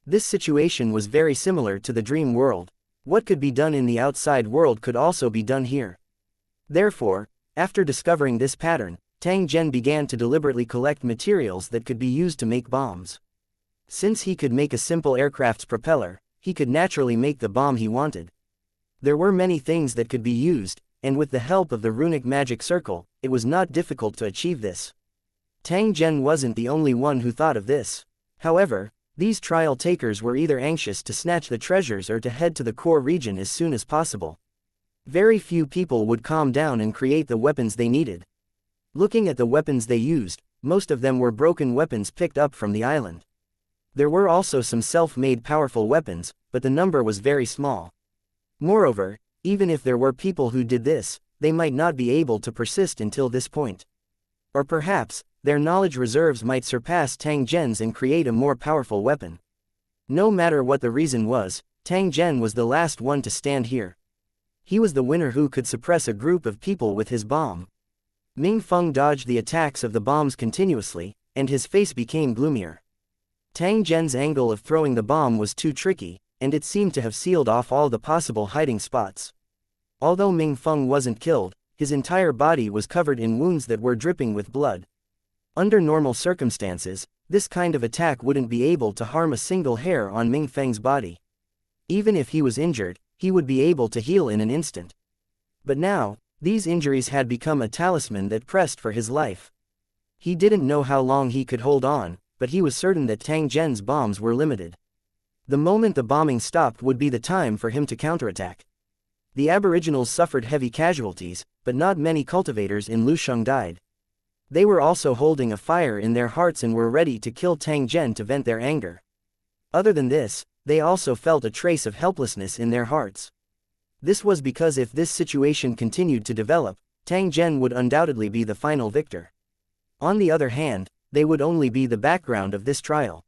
This situation was very similar to the dream world. What could be done in the outside world could also be done here. Therefore, after discovering this pattern, Tang Zhen began to deliberately collect materials that could be used to make bombs. Since he could make a simple aircraft's propeller, he could naturally make the bomb he wanted. There were many things that could be used, and with the help of the runic magic circle, it was not difficult to achieve this. Tang Zhen wasn't the only one who thought of this. However, these trial takers were either anxious to snatch the treasures or to head to the core region as soon as possible. Very few people would calm down and create the weapons they needed. Looking at the weapons they used, most of them were broken weapons picked up from the island. There were also some self-made powerful weapons, but the number was very small. Moreover, even if there were people who did this, they might not be able to persist until this point. Or perhaps, their knowledge reserves might surpass Tang Zhen's and create a more powerful weapon. No matter what the reason was, Tang Zhen was the last one to stand here. He was the winner who could suppress a group of people with his bomb. Ming Feng dodged the attacks of the bombs continuously, and his face became gloomier. Tang Zhen's angle of throwing the bomb was too tricky, and it seemed to have sealed off all the possible hiding spots. Although Ming Feng wasn't killed, his entire body was covered in wounds that were dripping with blood. Under normal circumstances, this kind of attack wouldn't be able to harm a single hair on Ming Feng's body. Even if he was injured, he would be able to heal in an instant. But now, these injuries had become a talisman that pressed for his life. He didn't know how long he could hold on, but he was certain that Tang Zhen's bombs were limited. The moment the bombing stopped would be the time for him to counterattack. The aboriginals suffered heavy casualties, but not many cultivators in Lusheng died. They were also holding a fire in their hearts and were ready to kill Tang Zhen to vent their anger. Other than this, they also felt a trace of helplessness in their hearts. This was because if this situation continued to develop, Tang Zhen would undoubtedly be the final victor. On the other hand, they would only be the background of this trial.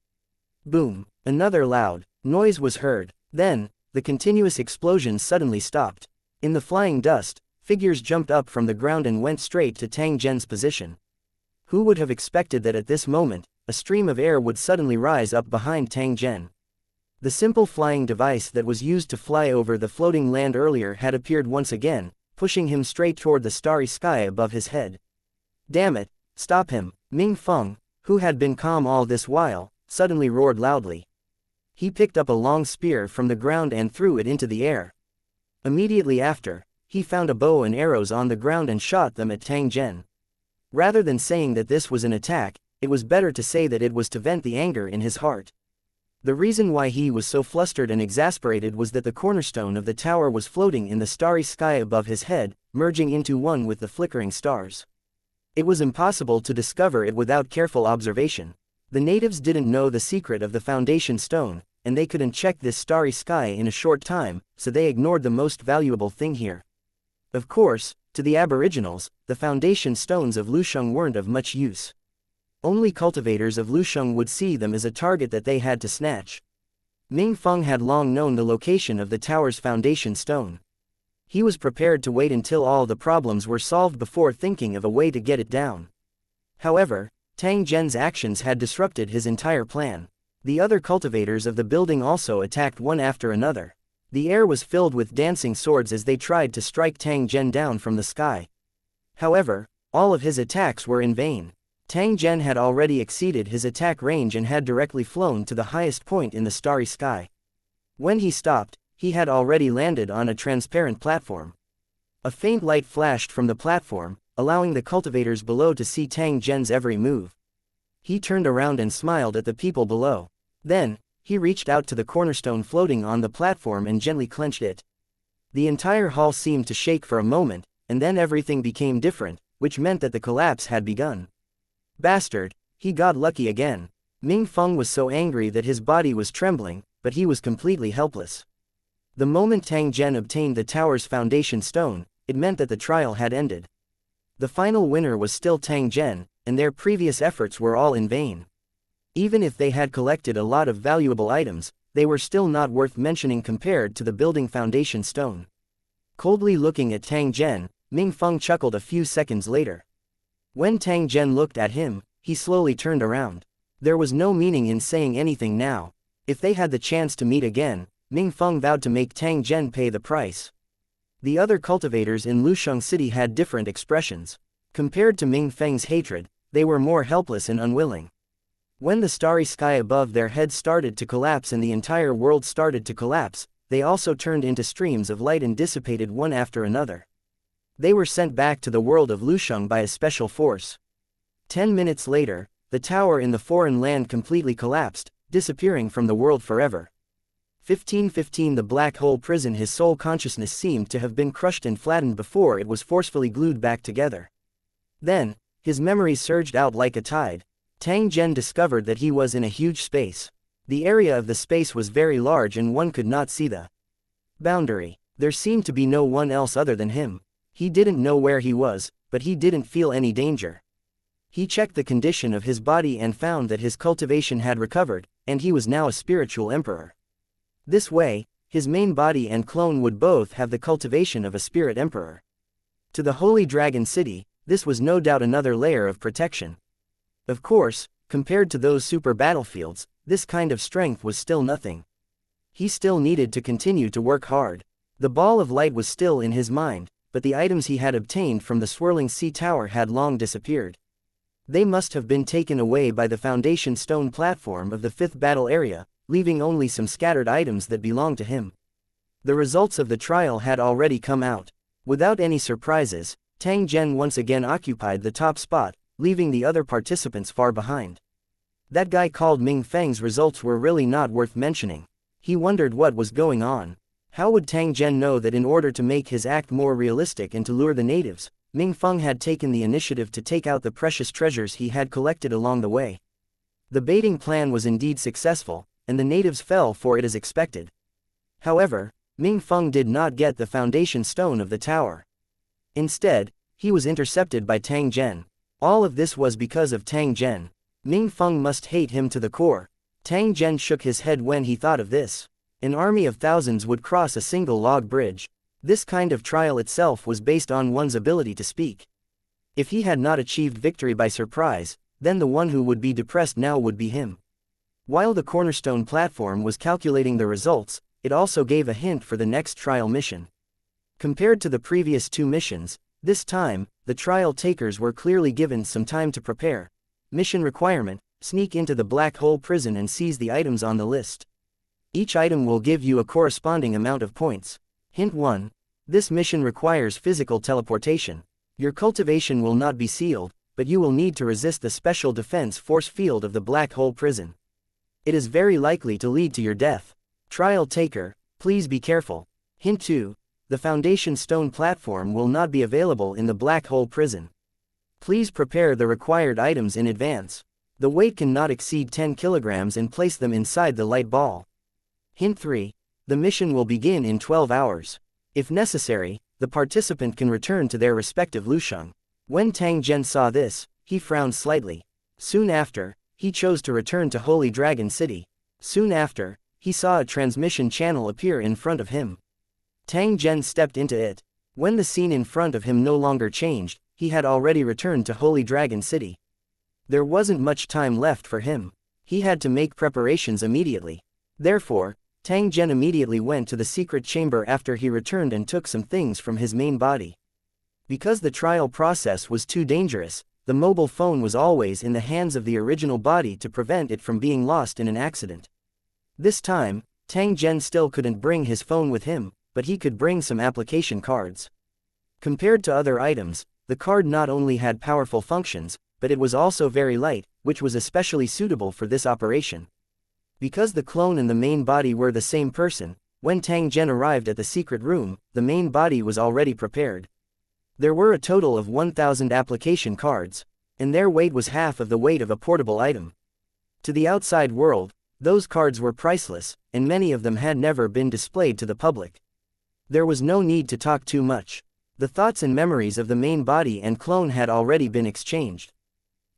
Boom! Another loud noise was heard. Then, the continuous explosions suddenly stopped. In the flying dust, figures jumped up from the ground and went straight to Tang Zhen's position. Who would have expected that at this moment, a stream of air would suddenly rise up behind Tang Zhen? The simple flying device that was used to fly over the floating land earlier had appeared once again, pushing him straight toward the starry sky above his head. Damn it, stop him! Ming Feng, who had been calm all this while, suddenly roared loudly. He picked up a long spear from the ground and threw it into the air. Immediately after, he found a bow and arrows on the ground and shot them at Tang Zhen. Rather than saying that this was an attack, it was better to say that it was to vent the anger in his heart. The reason why he was so flustered and exasperated was that the cornerstone of the tower was floating in the starry sky above his head, merging into one with the flickering stars. It was impossible to discover it without careful observation. The natives didn't know the secret of the foundation stone, and they couldn't check this starry sky in a short time, so they ignored the most valuable thing here. Of course, to the aboriginals, the foundation stones of Lusheng weren't of much use. Only cultivators of Lusheng would see them as a target that they had to snatch. Ming Feng had long known the location of the tower's foundation stone. He was prepared to wait until all the problems were solved before thinking of a way to get it down. However, Tang Zhen's actions had disrupted his entire plan. The other cultivators of the building also attacked one after another. The air was filled with dancing swords as they tried to strike Tang Zhen down from the sky. However, all of his attacks were in vain. Tang Zhen had already exceeded his attack range and had directly flown to the highest point in the starry sky. When he stopped, he had already landed on a transparent platform. A faint light flashed from the platform, allowing the cultivators below to see Tang Zhen's every move. He turned around and smiled at the people below. Then, he reached out to the cornerstone floating on the platform and gently clenched it. The entire hall seemed to shake for a moment, and then everything became different, which meant that the collapse had begun. Bastard, he got lucky again. Ming Feng was so angry that his body was trembling, but he was completely helpless. The moment Tang Zhen obtained the tower's foundation stone, it meant that the trial had ended. The final winner was still Tang Zhen, and their previous efforts were all in vain. Even if they had collected a lot of valuable items, they were still not worth mentioning compared to the building foundation stone. Coldly looking at Tang Zhen, Ming Feng chuckled a few seconds later. When Tang Zhen looked at him, he slowly turned around. There was no meaning in saying anything now. If they had the chance to meet again, Ming Feng vowed to make Tang Zhen pay the price. The other cultivators in Lusheng City had different expressions. Compared to Ming Feng's hatred, they were more helpless and unwilling. When the starry sky above their heads started to collapse and the entire world started to collapse, they also turned into streams of light and dissipated one after another. They were sent back to the world of Lusheng by a special force. 10 minutes later, the tower in the foreign land completely collapsed, disappearing from the world forever. 1515 The black hole prison. His soul consciousness seemed to have been crushed and flattened before it was forcefully glued back together. Then, his memories surged out like a tide. Tang Zhen discovered that he was in a huge space. The area of the space was very large and one could not see the boundary. There seemed to be no one else other than him. He didn't know where he was, but he didn't feel any danger. He checked the condition of his body and found that his cultivation had recovered, and he was now a spiritual emperor. This way, his main body and clone would both have the cultivation of a spirit emperor. To the Holy Dragon City, this was no doubt another layer of protection. Of course, compared to those super battlefields, this kind of strength was still nothing. He still needed to continue to work hard. The ball of light was still in his mind, but the items he had obtained from the swirling sea tower had long disappeared. They must have been taken away by the foundation stone platform of the fifth battle area, leaving only some scattered items that belonged to him. The results of the trial had already come out. Without any surprises, Tang Zhen once again occupied the top spot, leaving the other participants far behind. That guy called Ming Feng's results were really not worth mentioning. He wondered what was going on. How would Tang Zhen know that in order to make his act more realistic and to lure the natives, Ming Feng had taken the initiative to take out the precious treasures he had collected along the way. The baiting plan was indeed successful, and the natives fell for it as expected. However, Ming Feng did not get the foundation stone of the tower. Instead, he was intercepted by Tang Zhen. All of this was because of Tang Zhen. Ming Feng must hate him to the core. Tang Zhen shook his head when he thought of this. An army of thousands would cross a single log bridge. This kind of trial itself was based on one's ability to speak. If he had not achieved victory by surprise, then the one who would be depressed now would be him. While the cornerstone platform was calculating the results, it also gave a hint for the next trial mission. Compared to the previous two missions, this time, the trial takers were clearly given some time to prepare. Mission requirement: sneak into the black hole prison and seize the items on the list. Each item will give you a corresponding amount of points. Hint 1. This mission requires physical teleportation. Your cultivation will not be sealed, but you will need to resist the special defense force field of the black hole prison. It is very likely to lead to your death. Trial taker, please be careful. Hint 2. The foundation stone platform will not be available in the black hole prison. Please prepare the required items in advance. The weight cannot exceed 10 kilograms and place them inside the light ball. Hint 3. The mission will begin in 12 hours. If necessary, the participant can return to their respective lusheng. When Tang Zhen saw this, he frowned slightly. Soon after, he chose to return to Holy Dragon City. Soon after, he saw a transmission channel appear in front of him. Tang Zhen stepped into it. When the scene in front of him no longer changed, he had already returned to Holy Dragon City. There wasn't much time left for him. He had to make preparations immediately. Therefore, Tang Zhen immediately went to the secret chamber after he returned and took some things from his main body. Because the trial process was too dangerous, the mobile phone was always in the hands of the original body to prevent it from being lost in an accident. This time, Tang Zhen still couldn't bring his phone with him, but he could bring some application cards. Compared to other items, the card not only had powerful functions, but it was also very light, which was especially suitable for this operation. Because the clone and the main body were the same person, when Tang Zhen arrived at the secret room, the main body was already prepared. There were a total of 1,000 application cards, and their weight was half of the weight of a portable item. To the outside world, those cards were priceless, and many of them had never been displayed to the public. There was no need to talk too much. The thoughts and memories of the main body and clone had already been exchanged.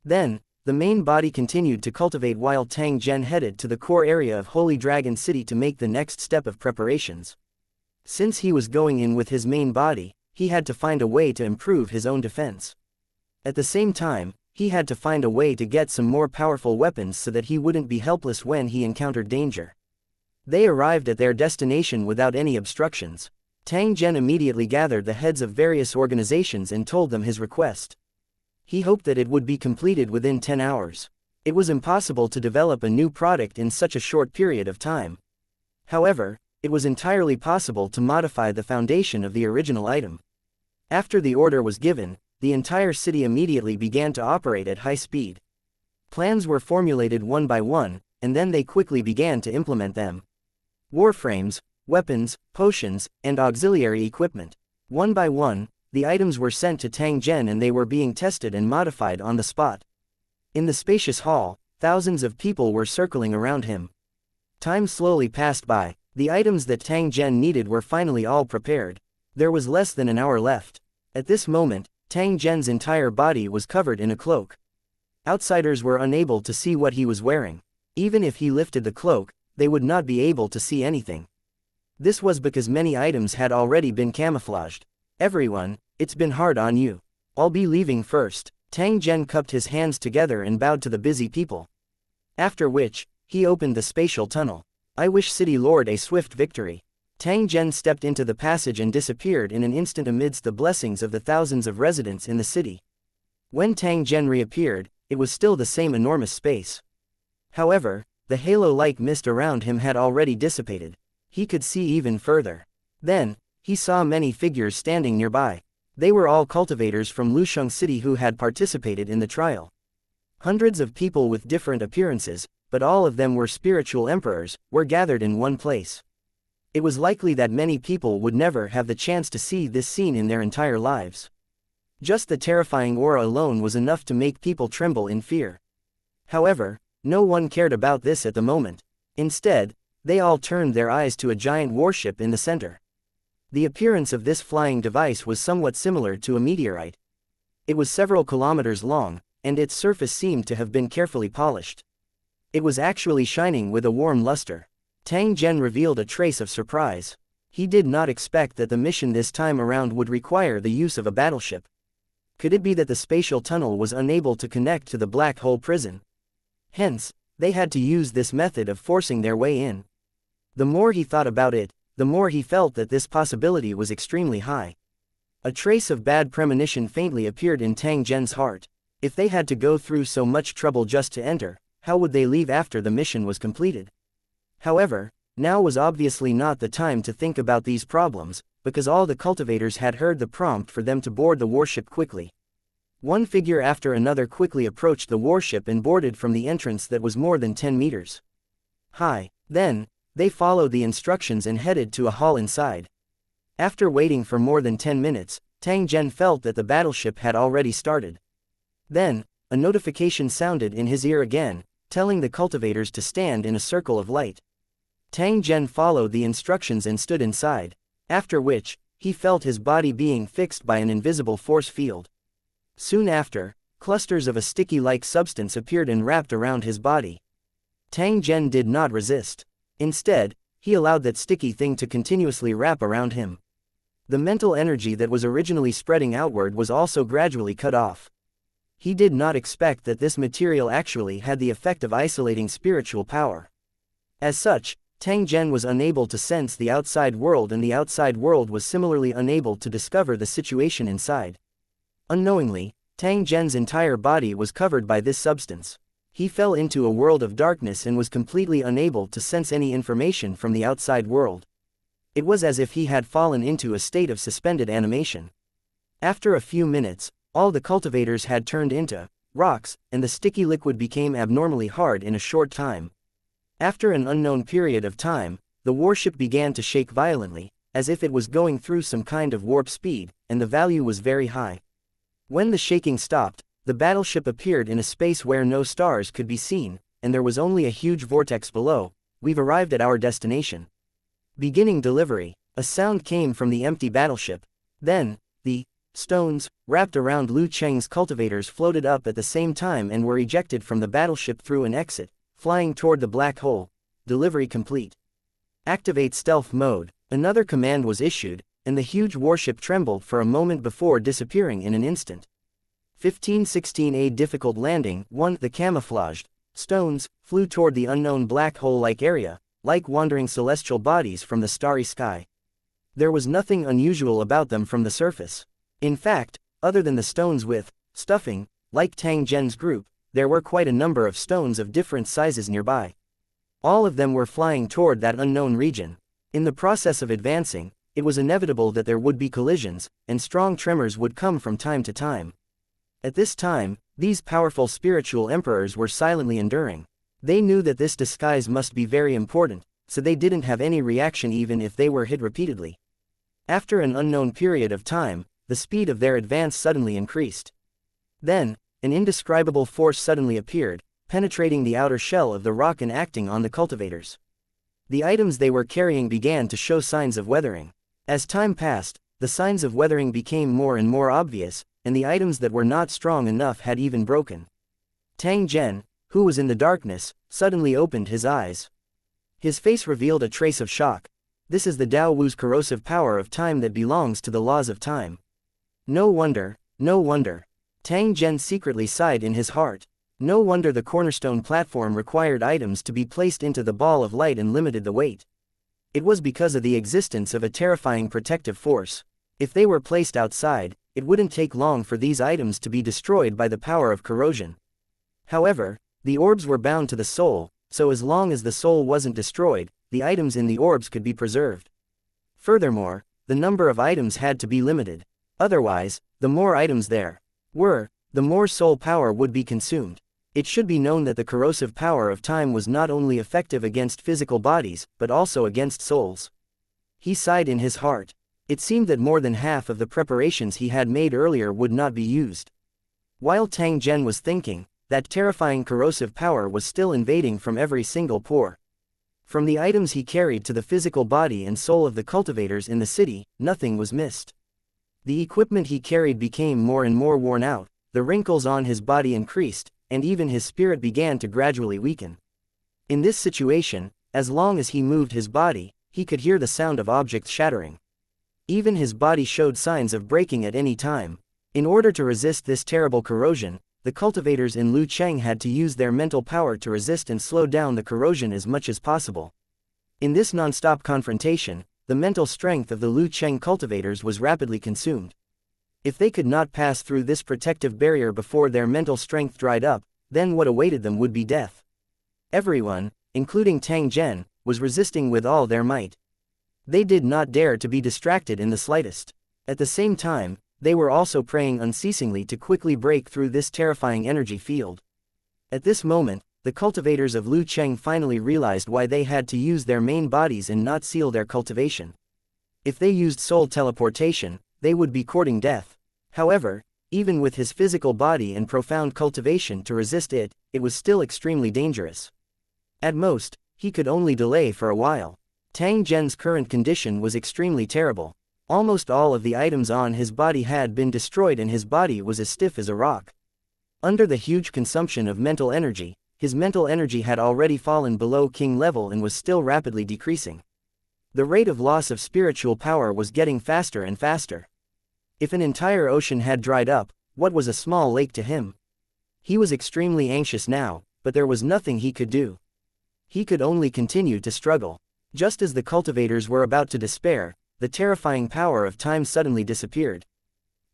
Then, the main body continued to cultivate while Tang Zhen headed to the core area of Holy Dragon City to make the next step of preparations. Since he was going in with his main body, he had to find a way to improve his own defense. At the same time, he had to find a way to get some more powerful weapons so that he wouldn't be helpless when he encountered danger. They arrived at their destination without any obstructions. Tang Zhen immediately gathered the heads of various organizations and told them his request. He hoped that it would be completed within 10 hours. It was impossible to develop a new product in such a short period of time. However, it was entirely possible to modify the foundation of the original item. After the order was given, the entire city immediately began to operate at high speed. Plans were formulated one by one, and then they quickly began to implement them. Warframes, weapons, potions, and auxiliary equipment. One by one, the items were sent to Tang Zhen and they were being tested and modified on the spot. In the spacious hall, thousands of people were circling around him. Time slowly passed by. The items that Tang Zhen needed were finally all prepared. There was less than an hour left. At this moment, Tang Zhen's entire body was covered in a cloak. Outsiders were unable to see what he was wearing. Even if he lifted the cloak, they would not be able to see anything. This was because many items had already been camouflaged. Everyone, it's been hard on you. I'll be leaving first. Tang Zhen cupped his hands together and bowed to the busy people. After which, he opened the spatial tunnel. I wish City Lord a swift victory. Tang Zhen stepped into the passage and disappeared in an instant amidst the blessings of the thousands of residents in the city. When Tang Zhen reappeared, it was still the same enormous space. However, the halo-like mist around him had already dissipated. He could see even further. Then, he saw many figures standing nearby. They were all cultivators from Lusheng City who had participated in the trial. Hundreds of people with different appearances, but all of them were spiritual emperors, were gathered in one place. It was likely that many people would never have the chance to see this scene in their entire lives. Just the terrifying aura alone was enough to make people tremble in fear. However, no one cared about this at the moment. Instead, they all turned their eyes to a giant warship in the center. The appearance of this flying device was somewhat similar to a meteorite. It was several kilometers long, and its surface seemed to have been carefully polished. It was actually shining with a warm luster. Tang Zhen revealed a trace of surprise. He did not expect that the mission this time around would require the use of a battleship. Could it be that the spatial tunnel was unable to connect to the black hole prison? Hence, they had to use this method of forcing their way in. The more he thought about it, the more he felt that this possibility was extremely high. A trace of bad premonition faintly appeared in Tang Zhen's heart. If they had to go through so much trouble just to enter, how would they leave after the mission was completed? However, now was obviously not the time to think about these problems, because all the cultivators had heard the prompt for them to board the warship quickly. One figure after another quickly approached the warship and boarded from the entrance that was more than 10 meters high. Then, they followed the instructions and headed to a hall inside. After waiting for more than 10 minutes, Tang Zhen felt that the battleship had already started. Then, a notification sounded in his ear again, telling the cultivators to stand in a circle of light. Tang Zhen followed the instructions and stood inside, after which, he felt his body being fixed by an invisible force field. Soon after, clusters of a sticky-like substance appeared and wrapped around his body. Tang Zhen did not resist. Instead, he allowed that sticky thing to continuously wrap around him. The mental energy that was originally spreading outward was also gradually cut off. He did not expect that this material actually had the effect of isolating spiritual power. As such, Tang Zhen was unable to sense the outside world, and the outside world was similarly unable to discover the situation inside. Unknowingly, Tang Zhen's entire body was covered by this substance. He fell into a world of darkness and was completely unable to sense any information from the outside world. It was as if he had fallen into a state of suspended animation. After a few minutes, all the cultivators had turned into rocks, and the sticky liquid became abnormally hard in a short time. After an unknown period of time, the warship began to shake violently, as if it was going through some kind of warp speed, and the value was very high. When the shaking stopped, the battleship appeared in a space where no stars could be seen, and there was only a huge vortex below. We've arrived at our destination. Beginning delivery. A sound came from the empty battleship. Then, the stones, wrapped around Lu Cheng's cultivators, floated up at the same time and were ejected from the battleship through an exit, flying toward the black hole. Delivery complete. Activate stealth mode. Another command was issued, and the huge warship trembled for a moment before disappearing in an instant. 1516A difficult landing. 1. The camouflaged stones flew toward the unknown black hole-like area, like wandering celestial bodies from the starry sky. There was nothing unusual about them from the surface. In fact, other than the stones with stuffing, like Tang Zhen's group, there were quite a number of stones of different sizes nearby. All of them were flying toward that unknown region. In the process of advancing, it was inevitable that there would be collisions, and strong tremors would come from time to time. At this time, these powerful spiritual emperors were silently enduring. They knew that this disguise must be very important, so they didn't have any reaction even if they were hit repeatedly. After an unknown period of time, the speed of their advance suddenly increased. Then, an indescribable force suddenly appeared, penetrating the outer shell of the rock and acting on the cultivators. The items they were carrying began to show signs of weathering. As time passed, the signs of weathering became more and more obvious, and the items that were not strong enough had even broken. Tang Zhen, who was in the darkness, suddenly opened his eyes. His face revealed a trace of shock. This is the Dao Wu's corrosive power of time that belongs to the laws of time. No wonder, no wonder. Tang Zhen secretly sighed in his heart. No wonder the cornerstone platform required items to be placed into the ball of light and limited the weight. It was because of the existence of a terrifying protective force. If they were placed outside, it wouldn't take long for these items to be destroyed by the power of corrosion. However, the orbs were bound to the soul, so as long as the soul wasn't destroyed, the items in the orbs could be preserved. Furthermore, the number of items had to be limited. Otherwise, the more items there were, the more soul power would be consumed. It should be known that the corrosive power of time was not only effective against physical bodies, but also against souls. He sighed in his heart. It seemed that more than half of the preparations he had made earlier would not be used. While Tang Zhen was thinking, that terrifying corrosive power was still invading from every single pore. From the items he carried to the physical body and soul of the cultivators in the city, nothing was missed. The equipment he carried became more and more worn out, the wrinkles on his body increased, and even his spirit began to gradually weaken. In this situation, as long as he moved his body, he could hear the sound of objects shattering. Even his body showed signs of breaking at any time. In order to resist this terrible corrosion, the cultivators in Lu Cheng had to use their mental power to resist and slow down the corrosion as much as possible. In this non-stop confrontation, the mental strength of the Lu Cheng cultivators was rapidly consumed. If they could not pass through this protective barrier before their mental strength dried up, then what awaited them would be death. Everyone, including Tang Zhen, was resisting with all their might. They did not dare to be distracted in the slightest. At the same time, they were also praying unceasingly to quickly break through this terrifying energy field. At this moment, the cultivators of Lu Cheng finally realized why they had to use their main bodies and not seal their cultivation. If they used soul teleportation, they would be courting death. However, even with his physical body and profound cultivation to resist it, it was still extremely dangerous. At most, he could only delay for a while. Tang Zhen's current condition was extremely terrible. Almost all of the items on his body had been destroyed and his body was as stiff as a rock. Under the huge consumption of mental energy, his mental energy had already fallen below king level and was still rapidly decreasing. The rate of loss of spiritual power was getting faster and faster. If an entire ocean had dried up, what was a small lake to him? He was extremely anxious now, but there was nothing he could do. He could only continue to struggle. Just as the cultivators were about to despair, the terrifying power of time suddenly disappeared.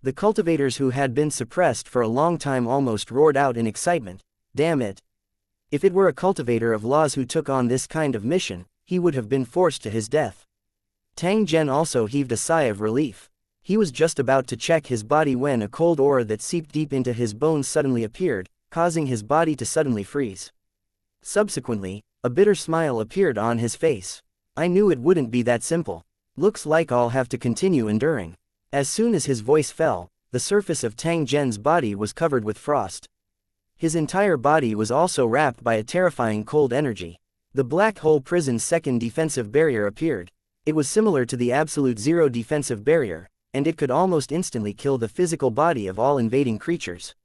The cultivators who had been suppressed for a long time almost roared out in excitement, "Damn it! If it were a cultivator of laws who took on this kind of mission, he would have been forced to his death." Tang Zhen also heaved a sigh of relief. He was just about to check his body when a cold aura that seeped deep into his bones suddenly appeared, causing his body to suddenly freeze. Subsequently, a bitter smile appeared on his face. "I knew it wouldn't be that simple. Looks like I'll have to continue enduring." As soon as his voice fell, the surface of Tang Zhen's body was covered with frost. His entire body was also wrapped by a terrifying cold energy. The black hole prison's second defensive barrier appeared. It was similar to the absolute zero defensive barrier, and it could almost instantly kill the physical body of all invading creatures.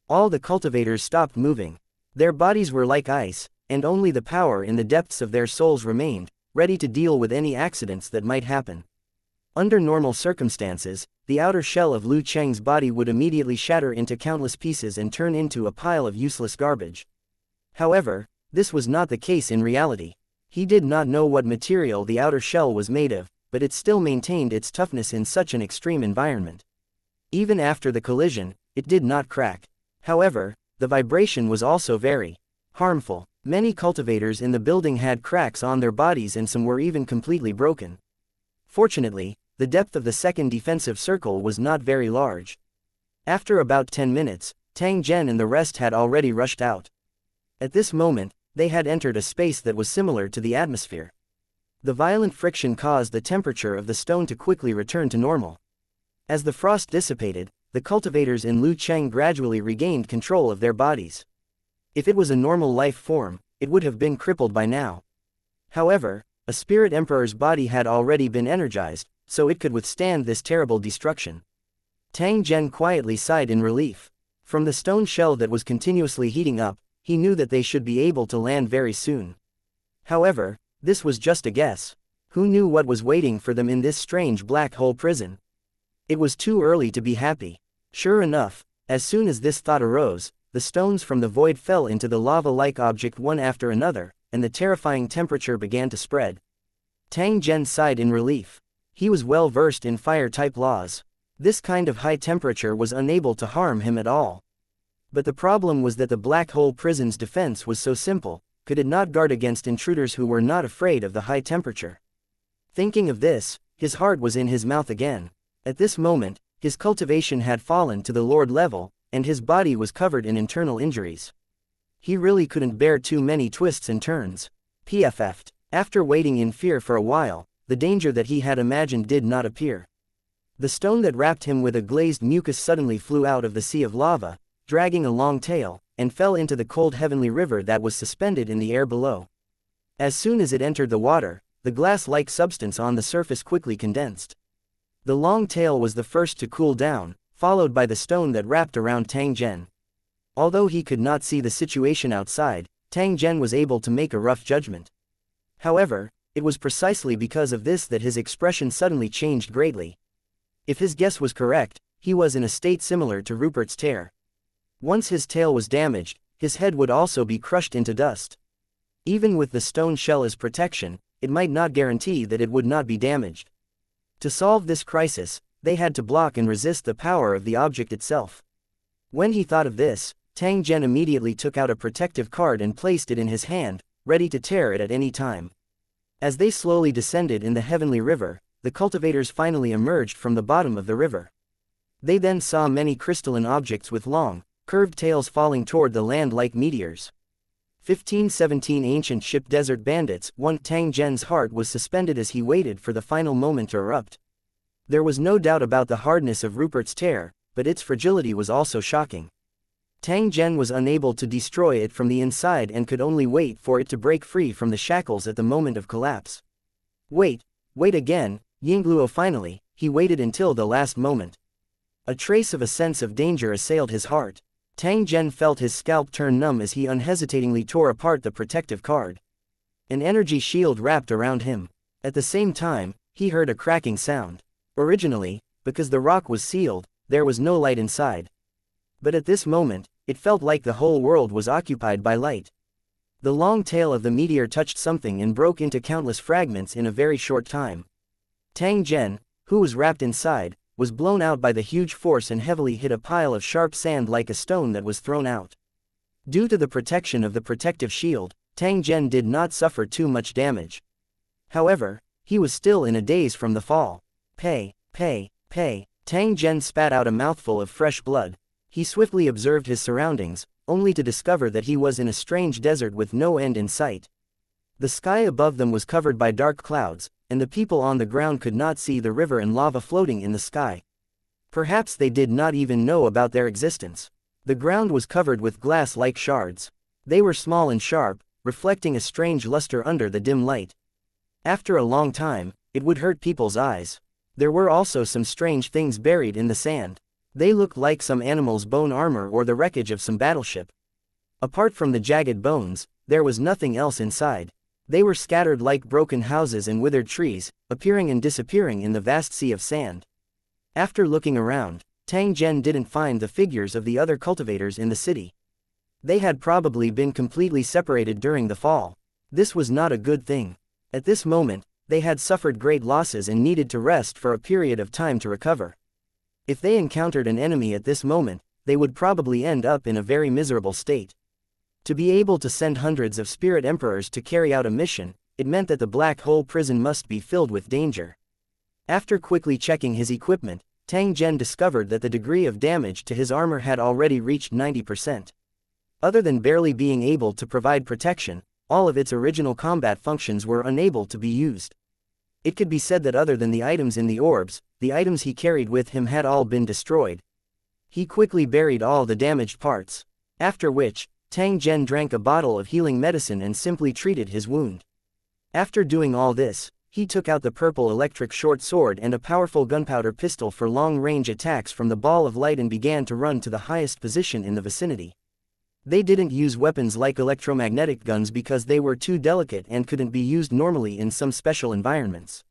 All the cultivators stopped moving. Their bodies were like ice, and only the power in the depths of their souls remained, ready to deal with any accidents that might happen. Under normal circumstances, the outer shell of Lu Cheng's body would immediately shatter into countless pieces and turn into a pile of useless garbage. However, this was not the case in reality. He did not know what material the outer shell was made of, but it still maintained its toughness in such an extreme environment. Even after the collision, it did not crack. However, the vibration was also very harmful. Many cultivators in the building had cracks on their bodies and some were even completely broken. Fortunately, the depth of the second defensive circle was not very large. After about 10 minutes, Tang Zhen and the rest had already rushed out. At this moment, they had entered a space that was similar to the atmosphere. The violent friction caused the temperature of the stone to quickly return to normal. As the frost dissipated, the cultivators in Lu Cheng gradually regained control of their bodies. If it was a normal life form, it would have been crippled by now. However, a spirit emperor's body had already been energized, so it could withstand this terrible destruction. Tang Zhen quietly sighed in relief. From the stone shell that was continuously heating up, he knew that they should be able to land very soon. However, this was just a guess. Who knew what was waiting for them in this strange black hole prison? It was too early to be happy. Sure enough, as soon as this thought arose, the stones from the void fell into the lava-like object one after another, and the terrifying temperature began to spread. Tang Zhen sighed in relief. He was well versed in fire-type laws. This kind of high temperature was unable to harm him at all. But the problem was that the black hole prison's defense was so simple, could it not guard against intruders who were not afraid of the high temperature? Thinking of this, his heart was in his mouth again. At this moment, his cultivation had fallen to the Lord level, and his body was covered in internal injuries. He really couldn't bear too many twists and turns. PFF'd. After waiting in fear for a while, the danger that he had imagined did not appear. The stone that wrapped him with a glazed mucus suddenly flew out of the sea of lava, dragging a long tail, and fell into the cold heavenly river that was suspended in the air below. As soon as it entered the water, the glass-like substance on the surface quickly condensed. The long tail was the first to cool down, followed by the stone that wrapped around Tang Zhen. Although he could not see the situation outside, Tang Zhen was able to make a rough judgment. However, it was precisely because of this that his expression suddenly changed greatly. If his guess was correct, he was in a state similar to Rupert's tear. Once his tail was damaged, his head would also be crushed into dust. Even with the stone shell as protection, it might not guarantee that it would not be damaged. To solve this crisis, they had to block and resist the power of the object itself. When he thought of this, Tang Zhen immediately took out a protective card and placed it in his hand, ready to tear it at any time. As they slowly descended in the heavenly river, the cultivators finally emerged from the bottom of the river. They then saw many crystalline objects with long, curved tails falling toward the land like meteors. 1517 Ancient Ship Desert Bandits. Tang Zhen's heart was suspended as he waited for the final moment to erupt. There was no doubt about the hardness of Rupert's tear, but its fragility was also shocking. Tang Zhen was unable to destroy it from the inside and could only wait for it to break free from the shackles at the moment of collapse. Wait again, Yingluo finally, he waited until the last moment. A trace of a sense of danger assailed his heart. Tang Zhen felt his scalp turn numb as he unhesitatingly tore apart the protective card. An energy shield wrapped around him. At the same time, he heard a cracking sound. Originally, because the rock was sealed, there was no light inside. But at this moment, it felt like the whole world was occupied by light. The long tail of the meteor touched something and broke into countless fragments in a very short time. Tang Zhen, who was wrapped inside, was blown out by the huge force and heavily hit a pile of sharp sand like a stone that was thrown out. Due to the protection of the protective shield, Tang Zhen did not suffer too much damage. However, he was still in a daze from the fall. Pay. Tang Zhen spat out a mouthful of fresh blood. He swiftly observed his surroundings, only to discover that he was in a strange desert with no end in sight. The sky above them was covered by dark clouds, and the people on the ground could not see the river and lava floating in the sky. Perhaps they did not even know about their existence. The ground was covered with glass-like shards. They were small and sharp, reflecting a strange luster under the dim light. After a long time, it would hurt people's eyes. There were also some strange things buried in the sand. They looked like some animal's bone armor or the wreckage of some battleship. Apart from the jagged bones, there was nothing else inside. They were scattered like broken houses and withered trees, appearing and disappearing in the vast sea of sand. After looking around, Tang Zhen didn't find the figures of the other cultivators in the city. They had probably been completely separated during the fall. This was not a good thing. At this moment, they had suffered great losses and needed to rest for a period of time to recover. If they encountered an enemy at this moment, they would probably end up in a very miserable state. To be able to send hundreds of spirit emperors to carry out a mission, it meant that the black hole prison must be filled with danger. After quickly checking his equipment, Tang Zhen discovered that the degree of damage to his armor had already reached 90%. Other than barely being able to provide protection, all of its original combat functions were unable to be used. It could be said that other than the items in the orbs, the items he carried with him had all been destroyed. He quickly buried all the damaged parts. After which, Tang Zhen drank a bottle of healing medicine and simply treated his wound. After doing all this, he took out the purple electric short sword and a powerful gunpowder pistol for long-range attacks from the ball of light and began to run to the highest position in the vicinity. They didn't use weapons like electromagnetic guns because they were too delicate and couldn't be used normally in some special environments.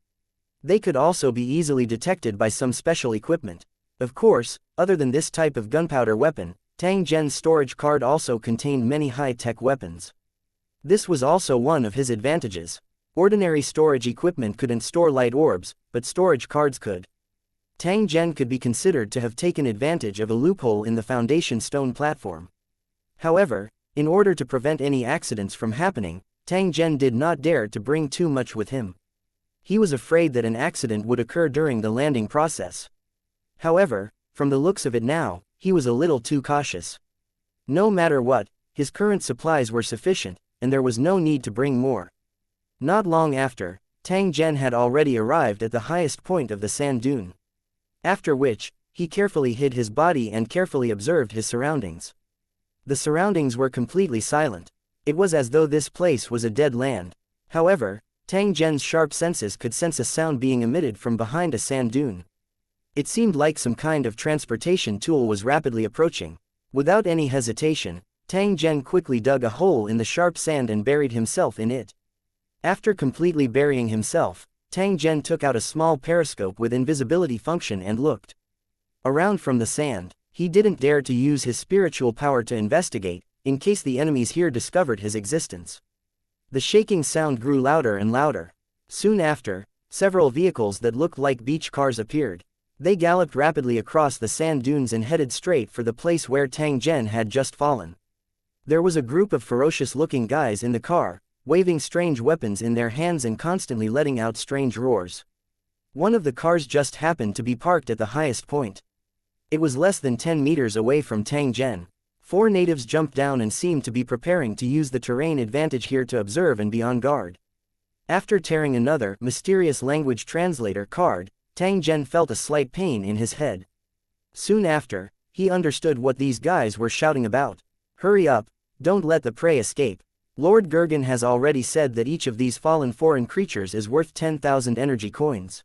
They could also be easily detected by some special equipment. Of course, other than this type of gunpowder weapon, Tang Zhen's storage card also contained many high-tech weapons. This was also one of his advantages. Ordinary storage equipment couldn't store light orbs, but storage cards could. Tang Zhen could be considered to have taken advantage of a loophole in the foundation stone platform. However, in order to prevent any accidents from happening, Tang Zhen did not dare to bring too much with him. He was afraid that an accident would occur during the landing process. However, from the looks of it now, he was a little too cautious. No matter what, his current supplies were sufficient, and there was no need to bring more. Not long after, Tang Zhen had already arrived at the highest point of the sand dune. After which, he carefully hid his body and carefully observed his surroundings. The surroundings were completely silent. It was as though this place was a dead land. However, Tang Zhen's sharp senses could sense a sound being emitted from behind a sand dune. It seemed like some kind of transportation tool was rapidly approaching. Without any hesitation, Tang Zhen quickly dug a hole in the sharp sand and buried himself in it. After completely burying himself, Tang Zhen took out a small periscope with invisibility function and looked around from the sand. He didn't dare to use his spiritual power to investigate, in case the enemies here discovered his existence. The shaking sound grew louder and louder. Soon after, several vehicles that looked like beach cars appeared. They galloped rapidly across the sand dunes and headed straight for the place where Tang Zhen had just fallen. There was a group of ferocious-looking guys in the car, waving strange weapons in their hands and constantly letting out strange roars. One of the cars just happened to be parked at the highest point. It was less than 10 meters away from Tang Zhen. 4 natives jumped down and seemed to be preparing to use the terrain advantage here to observe and be on guard. After tearing another mysterious language translator card, Tang Zhen felt a slight pain in his head. Soon after, he understood what these guys were shouting about. Hurry up, don't let the prey escape. Lord Gurgen has already said that each of these fallen foreign creatures is worth 10,000 energy coins.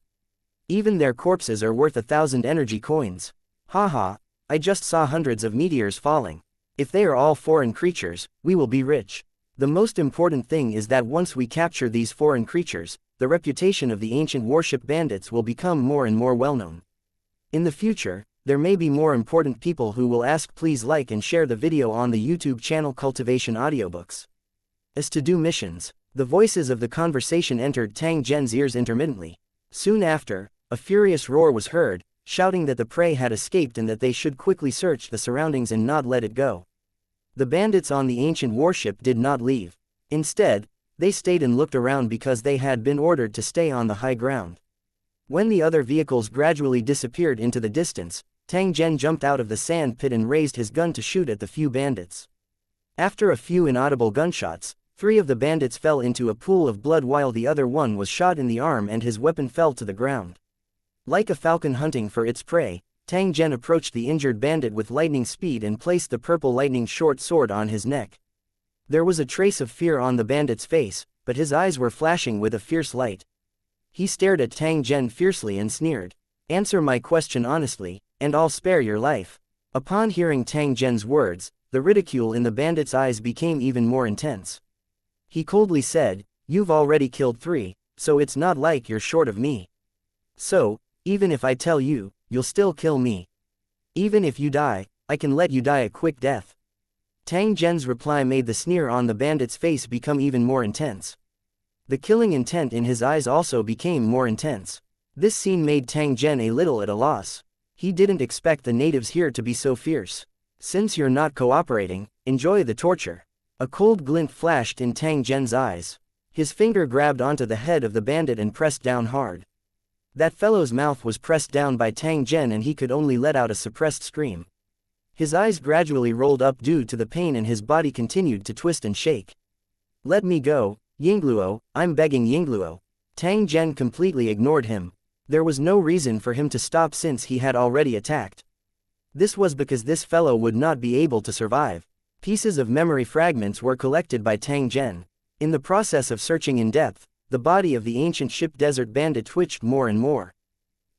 Even their corpses are worth 1,000 energy coins. Haha, I just saw hundreds of meteors falling. If they are all foreign creatures, we will be rich. The most important thing is that once we capture these foreign creatures, the reputation of the ancient warship bandits will become more and more well-known. In the future, there may be more important people who will ask. Please like and share the video on the YouTube channel Cultivation Audiobooks. As to do missions, the voices of the conversation entered Tang Zhen's ears intermittently. Soon after, a furious roar was heard, shouting that the prey had escaped and that they should quickly search the surroundings and not let it go. The bandits on the ancient warship did not leave. Instead, they stayed and looked around because they had been ordered to stay on the high ground. When the other vehicles gradually disappeared into the distance, Tang Zhen jumped out of the sand pit and raised his gun to shoot at the few bandits. After a few inaudible gunshots, 3 of the bandits fell into a pool of blood while the other one was shot in the arm and his weapon fell to the ground. Like a falcon hunting for its prey, Tang Zhen approached the injured bandit with lightning speed and placed the purple lightning short sword on his neck. There was a trace of fear on the bandit's face, but his eyes were flashing with a fierce light. He stared at Tang Zhen fiercely and sneered. Answer my question honestly, and I'll spare your life. Upon hearing Tang Zhen's words, the ridicule in the bandit's eyes became even more intense. He coldly said, "You've already killed 3, so it's not like you're short of me. So, even if I tell you, you'll still kill me. Even if you die, I can let you die a quick death." Tang Zhen's reply made the sneer on the bandit's face become even more intense. The killing intent in his eyes also became more intense. This scene made Tang Zhen a little at a loss. He didn't expect the natives here to be so fierce. Since you're not cooperating, enjoy the torture. A cold glint flashed in Tang Zhen's eyes. His finger grabbed onto the head of the bandit and pressed down hard. That fellow's mouth was pressed down by Tang Zhen and he could only let out a suppressed scream. His eyes gradually rolled up due to the pain and his body continued to twist and shake. "Let me go, Yingluo, I'm begging Yingluo." Tang Zhen completely ignored him. There was no reason for him to stop since he had already attacked. This was because this fellow would not be able to survive. Pieces of memory fragments were collected by Tang Zhen. In the process of searching in depth, the body of the ancient ship desert bandit twitched more and more.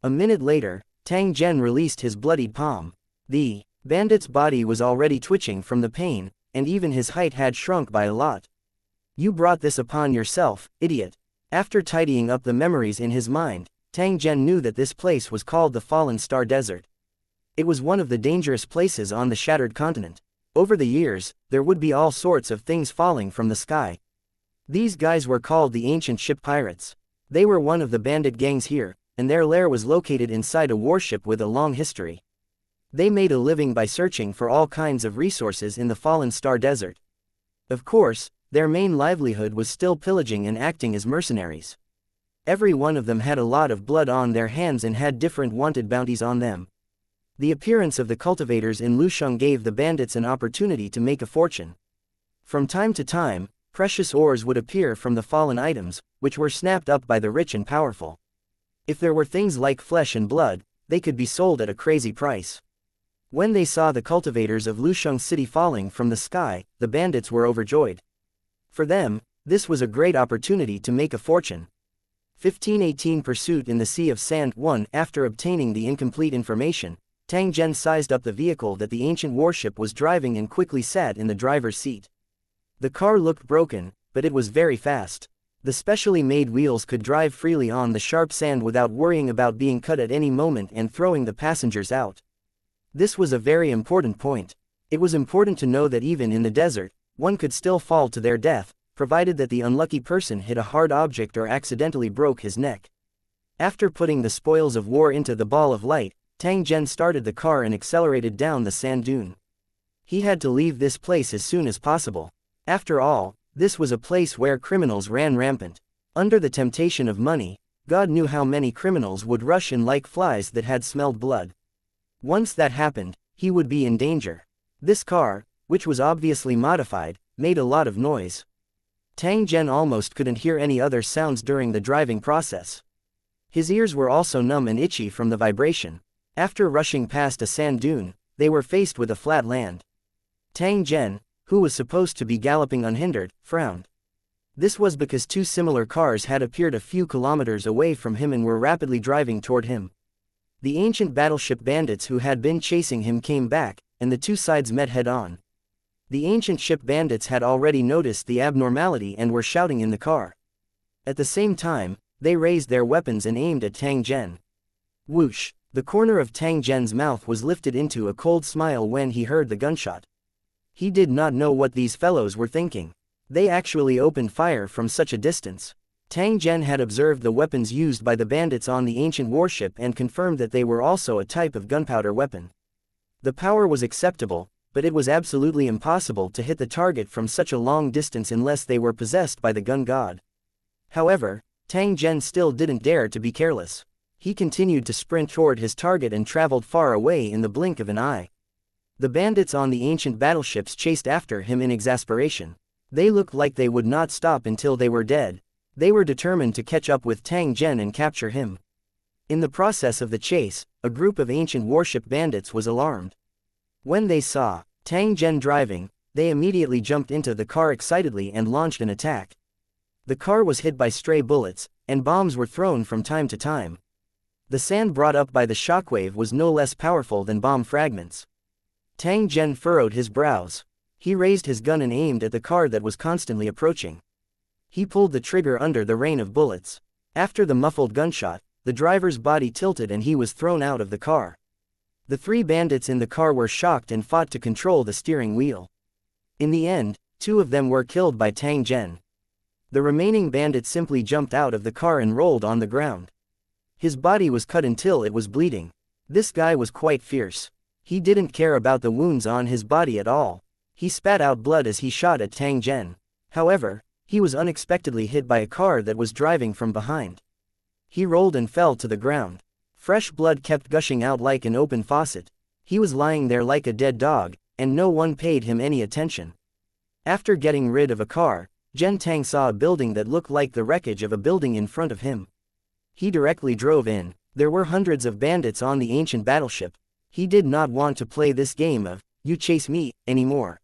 A minute later, Tang Zhen released his bloodied palm. The bandit's body was already twitching from the pain, and even his height had shrunk by a lot. "You brought this upon yourself, idiot." After tidying up the memories in his mind, Tang Zhen knew that this place was called the Fallen Star Desert. It was one of the dangerous places on the Shattered Continent. Over the years, there would be all sorts of things falling from the sky. These guys were called the Ancient Ship Pirates. They were one of the bandit gangs here, and their lair was located inside a warship with a long history. They made a living by searching for all kinds of resources in the Fallen Star Desert. Of course, their main livelihood was still pillaging and acting as mercenaries. Every one of them had a lot of blood on their hands and had different wanted bounties on them. The appearance of the cultivators in Lusheng gave the bandits an opportunity to make a fortune. From time to time, precious ores would appear from the fallen items, which were snapped up by the rich and powerful. If there were things like flesh and blood, they could be sold at a crazy price. When they saw the cultivators of Lusheng City falling from the sky, the bandits were overjoyed. For them, this was a great opportunity to make a fortune. 1518 Pursuit in the Sea of Sand 1. After obtaining the incomplete information, Tang Zhen sized up the vehicle that the ancient warship was driving and quickly sat in the driver's seat. The car looked broken, but it was very fast. The specially made wheels could drive freely on the sharp sand without worrying about being cut at any moment and throwing the passengers out. This was a very important point. It was important to know that even in the desert, one could still fall to their death, provided that the unlucky person hit a hard object or accidentally broke his neck. After putting the spoils of war into the ball of light, Tang Zhen started the car and accelerated down the sand dune. He had to leave this place as soon as possible. After all, this was a place where criminals ran rampant. Under the temptation of money, God knew how many criminals would rush in like flies that had smelled blood. Once that happened, he would be in danger. This car, which was obviously modified, made a lot of noise. Tang Zhen almost couldn't hear any other sounds during the driving process. His ears were also numb and itchy from the vibration. After rushing past a sand dune, they were faced with a flat land. Tang Zhen, who was supposed to be galloping unhindered, frowned. This was because two similar cars had appeared a few kilometers away from him and were rapidly driving toward him. The ancient battleship bandits who had been chasing him came back, and the two sides met head-on. The ancient ship bandits had already noticed the abnormality and were shouting in the car. At the same time, they raised their weapons and aimed at Tang Zhen. Whoosh! The corner of Tang Zhen's mouth was lifted into a cold smile when he heard the gunshot. He did not know what these fellows were thinking. They actually opened fire from such a distance. Tang Zhen had observed the weapons used by the bandits on the ancient warship and confirmed that they were also a type of gunpowder weapon. The power was acceptable, but it was absolutely impossible to hit the target from such a long distance unless they were possessed by the gun god. However, Tang Zhen still didn't dare to be careless. He continued to sprint toward his target and traveled far away in the blink of an eye. The bandits on the ancient battleships chased after him in exasperation. They looked like they would not stop until they were dead. They were determined to catch up with Tang Zhen and capture him. In the process of the chase, a group of ancient warship bandits was alarmed. When they saw Tang Zhen driving, they immediately jumped into the car excitedly and launched an attack. The car was hit by stray bullets, and bombs were thrown from time to time. The sand brought up by the shockwave was no less powerful than bomb fragments. Tang Zhen furrowed his brows. He raised his gun and aimed at the car that was constantly approaching. He pulled the trigger under the rain of bullets. After the muffled gunshot, the driver's body tilted and he was thrown out of the car. The three bandits in the car were shocked and fought to control the steering wheel. In the end, two of them were killed by Tang Zhen. The remaining bandit simply jumped out of the car and rolled on the ground. His body was cut until it was bleeding. This guy was quite fierce. He didn't care about the wounds on his body at all. He spat out blood as he shot at Tang Zhen. However, he was unexpectedly hit by a car that was driving from behind. He rolled and fell to the ground. Fresh blood kept gushing out like an open faucet. He was lying there like a dead dog, and no one paid him any attention. After getting rid of a car, Zhen Tang saw a building that looked like the wreckage of a building in front of him. He directly drove in. There were hundreds of bandits on the ancient battleship. He did not want to play this game of, "you chase me," anymore.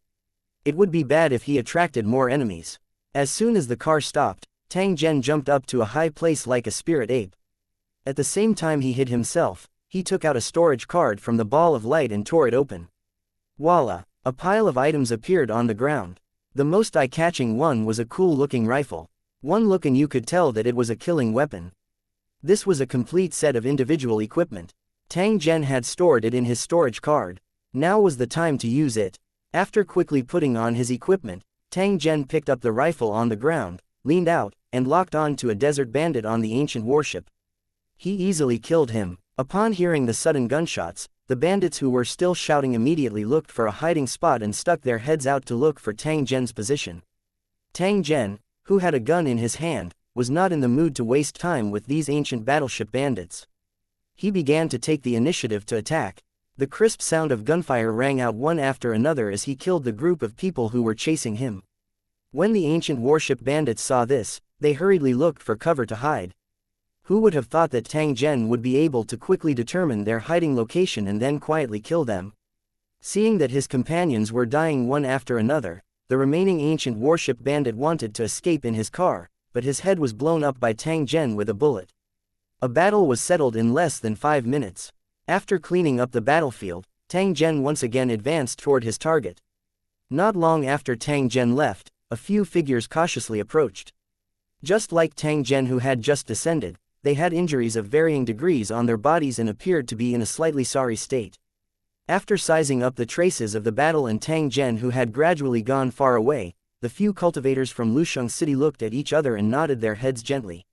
It would be bad if he attracted more enemies. As soon as the car stopped, Tang Zhen jumped up to a high place like a spirit ape. At the same time he hid himself, he took out a storage card from the ball of light and tore it open. Voila! A pile of items appeared on the ground. The most eye-catching one was a cool-looking rifle. One look and you could tell that it was a killing weapon. This was a complete set of individual equipment. Tang Zhen had stored it in his storage card. Now was the time to use it. After quickly putting on his equipment, Tang Zhen picked up the rifle on the ground, leaned out, and locked on to a desert bandit on the ancient warship. He easily killed him. Upon hearing the sudden gunshots, the bandits who were still shouting immediately looked for a hiding spot and stuck their heads out to look for Tang Zhen's position. Tang Zhen, who had a gun in his hand, was not in the mood to waste time with these ancient battleship bandits. He began to take the initiative to attack. The crisp sound of gunfire rang out one after another as he killed the group of people who were chasing him. When the ancient warship bandits saw this, they hurriedly looked for cover to hide. Who would have thought that Tang Zhen would be able to quickly determine their hiding location and then quietly kill them? Seeing that his companions were dying one after another, the remaining ancient warship bandit wanted to escape in his car, but his head was blown up by Tang Zhen with a bullet. A battle was settled in less than 5 minutes. After cleaning up the battlefield, Tang Zhen once again advanced toward his target. Not long after Tang Zhen left, a few figures cautiously approached. Just like Tang Zhen, who had just descended, they had injuries of varying degrees on their bodies and appeared to be in a slightly sorry state. After sizing up the traces of the battle and Tang Zhen, who had gradually gone far away, the few cultivators from Lusheng City looked at each other and nodded their heads gently.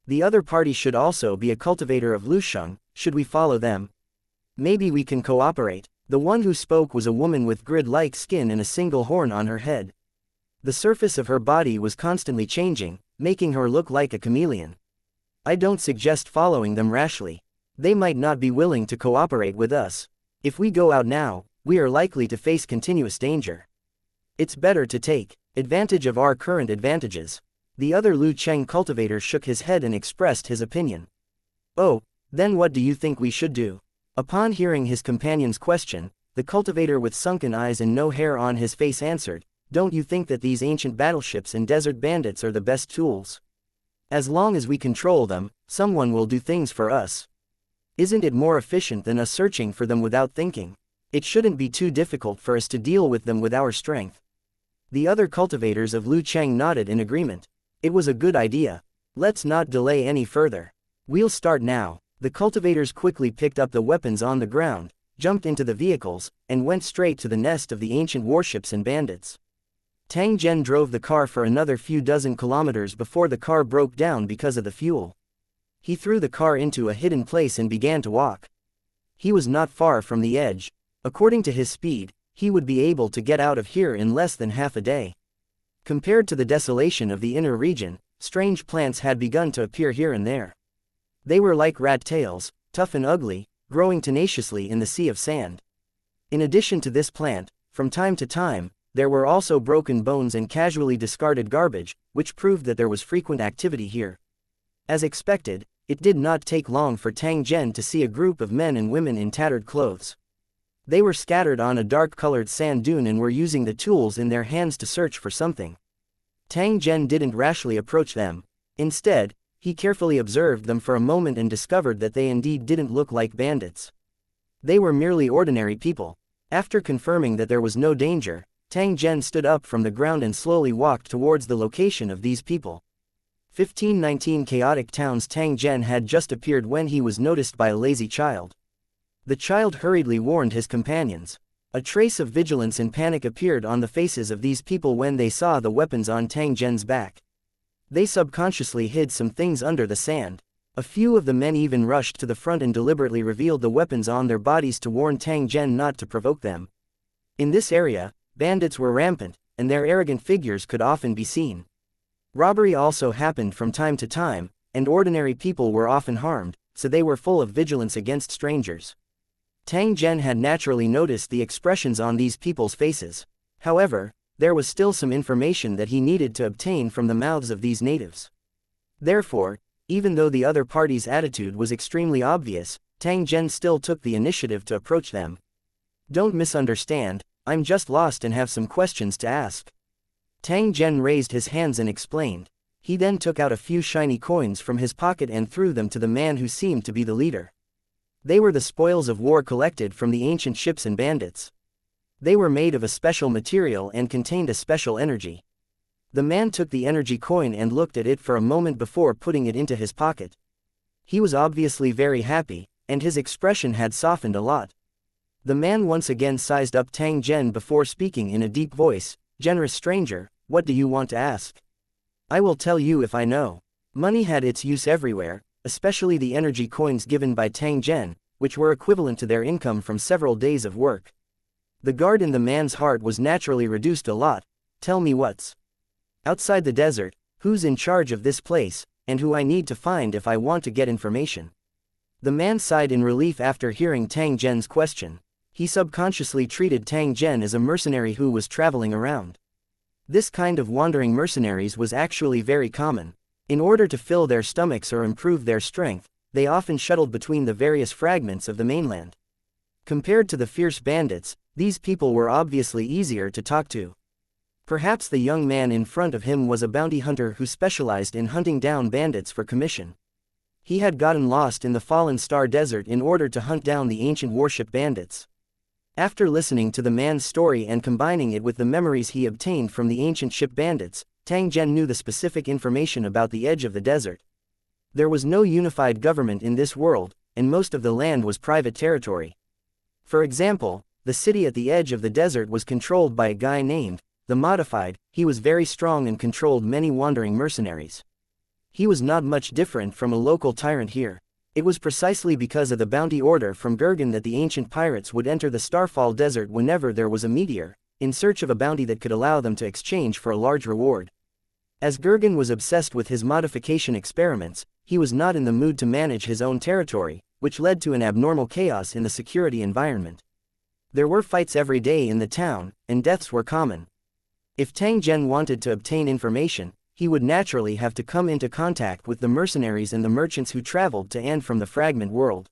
The other party should also be a cultivator of Lusheng. Should we follow them? Maybe we can cooperate. The one who spoke was a woman with grid-like skin and a single horn on her head. The surface of her body was constantly changing, making her look like a chameleon. I don't suggest following them rashly. They might not be willing to cooperate with us. If we go out now, we are likely to face continuous danger. It's better to take advantage of our current advantages. The other Lu Cheng cultivator shook his head and expressed his opinion. Oh, then what do you think we should do? Upon hearing his companion's question, the cultivator with sunken eyes and no hair on his face answered, "Don't you think that these ancient battleships and desert bandits are the best tools? As long as we control them, someone will do things for us. Isn't it more efficient than us searching for them without thinking? It shouldn't be too difficult for us to deal with them with our strength." The other cultivators of Lu Cheng nodded in agreement. It was a good idea. Let's not delay any further. We'll start now. The cultivators quickly picked up the weapons on the ground, jumped into the vehicles, and went straight to the nest of the ancient warships and bandits. Tang Zhen drove the car for another few dozen kilometers before the car broke down because of the fuel. He threw the car into a hidden place and began to walk. He was not far from the edge. According to his speed, he would be able to get out of here in less than half a day. Compared to the desolation of the inner region, strange plants had begun to appear here and there. They were like rat tails, tough and ugly, growing tenaciously in the sea of sand. In addition to this plant, from time to time, there were also broken bones and casually discarded garbage, which proved that there was frequent activity here. As expected, it did not take long for Tang Zhen to see a group of men and women in tattered clothes. They were scattered on a dark-colored sand dune and were using the tools in their hands to search for something. Tang Zhen didn't rashly approach them. Instead, he carefully observed them for a moment and discovered that they indeed didn't look like bandits. They were merely ordinary people. After confirming that there was no danger, Tang Zhen stood up from the ground and slowly walked towards the location of these people. 1519 Chaotic Town's Tang Zhen had just appeared when he was noticed by a lazy child. The child hurriedly warned his companions. A trace of vigilance and panic appeared on the faces of these people when they saw the weapons on Tang Zhen's back. They subconsciously hid some things under the sand. A few of the men even rushed to the front and deliberately revealed the weapons on their bodies to warn Tang Zhen not to provoke them. In this area, bandits were rampant, and their arrogant figures could often be seen. Robbery also happened from time to time, and ordinary people were often harmed, so they were full of vigilance against strangers. Tang Zhen had naturally noticed the expressions on these people's faces. However, there was still some information that he needed to obtain from the mouths of these natives. Therefore, even though the other party's attitude was extremely obvious, Tang Zhen still took the initiative to approach them. "Don't misunderstand, I'm just lost and have some questions to ask." Tang Zhen raised his hands and explained. He then took out a few shiny coins from his pocket and threw them to the man who seemed to be the leader. They were the spoils of war collected from the ancient ships and bandits. They were made of a special material and contained a special energy. The man took the energy coin and looked at it for a moment before putting it into his pocket. He was obviously very happy, and his expression had softened a lot. The man once again sized up Tang Zhen before speaking in a deep voice. "Generous stranger, what do you want to ask? I will tell you if I know." Money had its use everywhere, especially the energy coins given by Tang Zhen, which were equivalent to their income from several days of work. The guard in the man's heart was naturally reduced a lot. "Tell me what's outside the desert, who's in charge of this place, and who I need to find if I want to get information." The man sighed in relief after hearing Tang Zhen's question. He subconsciously treated Tang Zhen as a mercenary who was traveling around. This kind of wandering mercenaries was actually very common. In order to fill their stomachs or improve their strength, they often shuttled between the various fragments of the mainland. Compared to the fierce bandits, these people were obviously easier to talk to. Perhaps the young man in front of him was a bounty hunter who specialized in hunting down bandits for commission. He had gotten lost in the Fallen Star Desert in order to hunt down the ancient warship bandits. After listening to the man's story and combining it with the memories he obtained from the ancient ship bandits, Tang Zhen knew the specific information about the edge of the desert. There was no unified government in this world, and most of the land was private territory. For example, the city at the edge of the desert was controlled by a guy named the Modified. He was very strong and controlled many wandering mercenaries. He was not much different from a local tyrant here. It was precisely because of the bounty order from Gurgen that the ancient pirates would enter the Starfall Desert whenever there was a meteor, in search of a bounty that could allow them to exchange for a large reward. As Gurgen was obsessed with his modification experiments, he was not in the mood to manage his own territory, which led to an abnormal chaos in the security environment. There were fights every day in the town, and deaths were common. If Tang Zhen wanted to obtain information, he would naturally have to come into contact with the mercenaries and the merchants who traveled to and from the fragment world.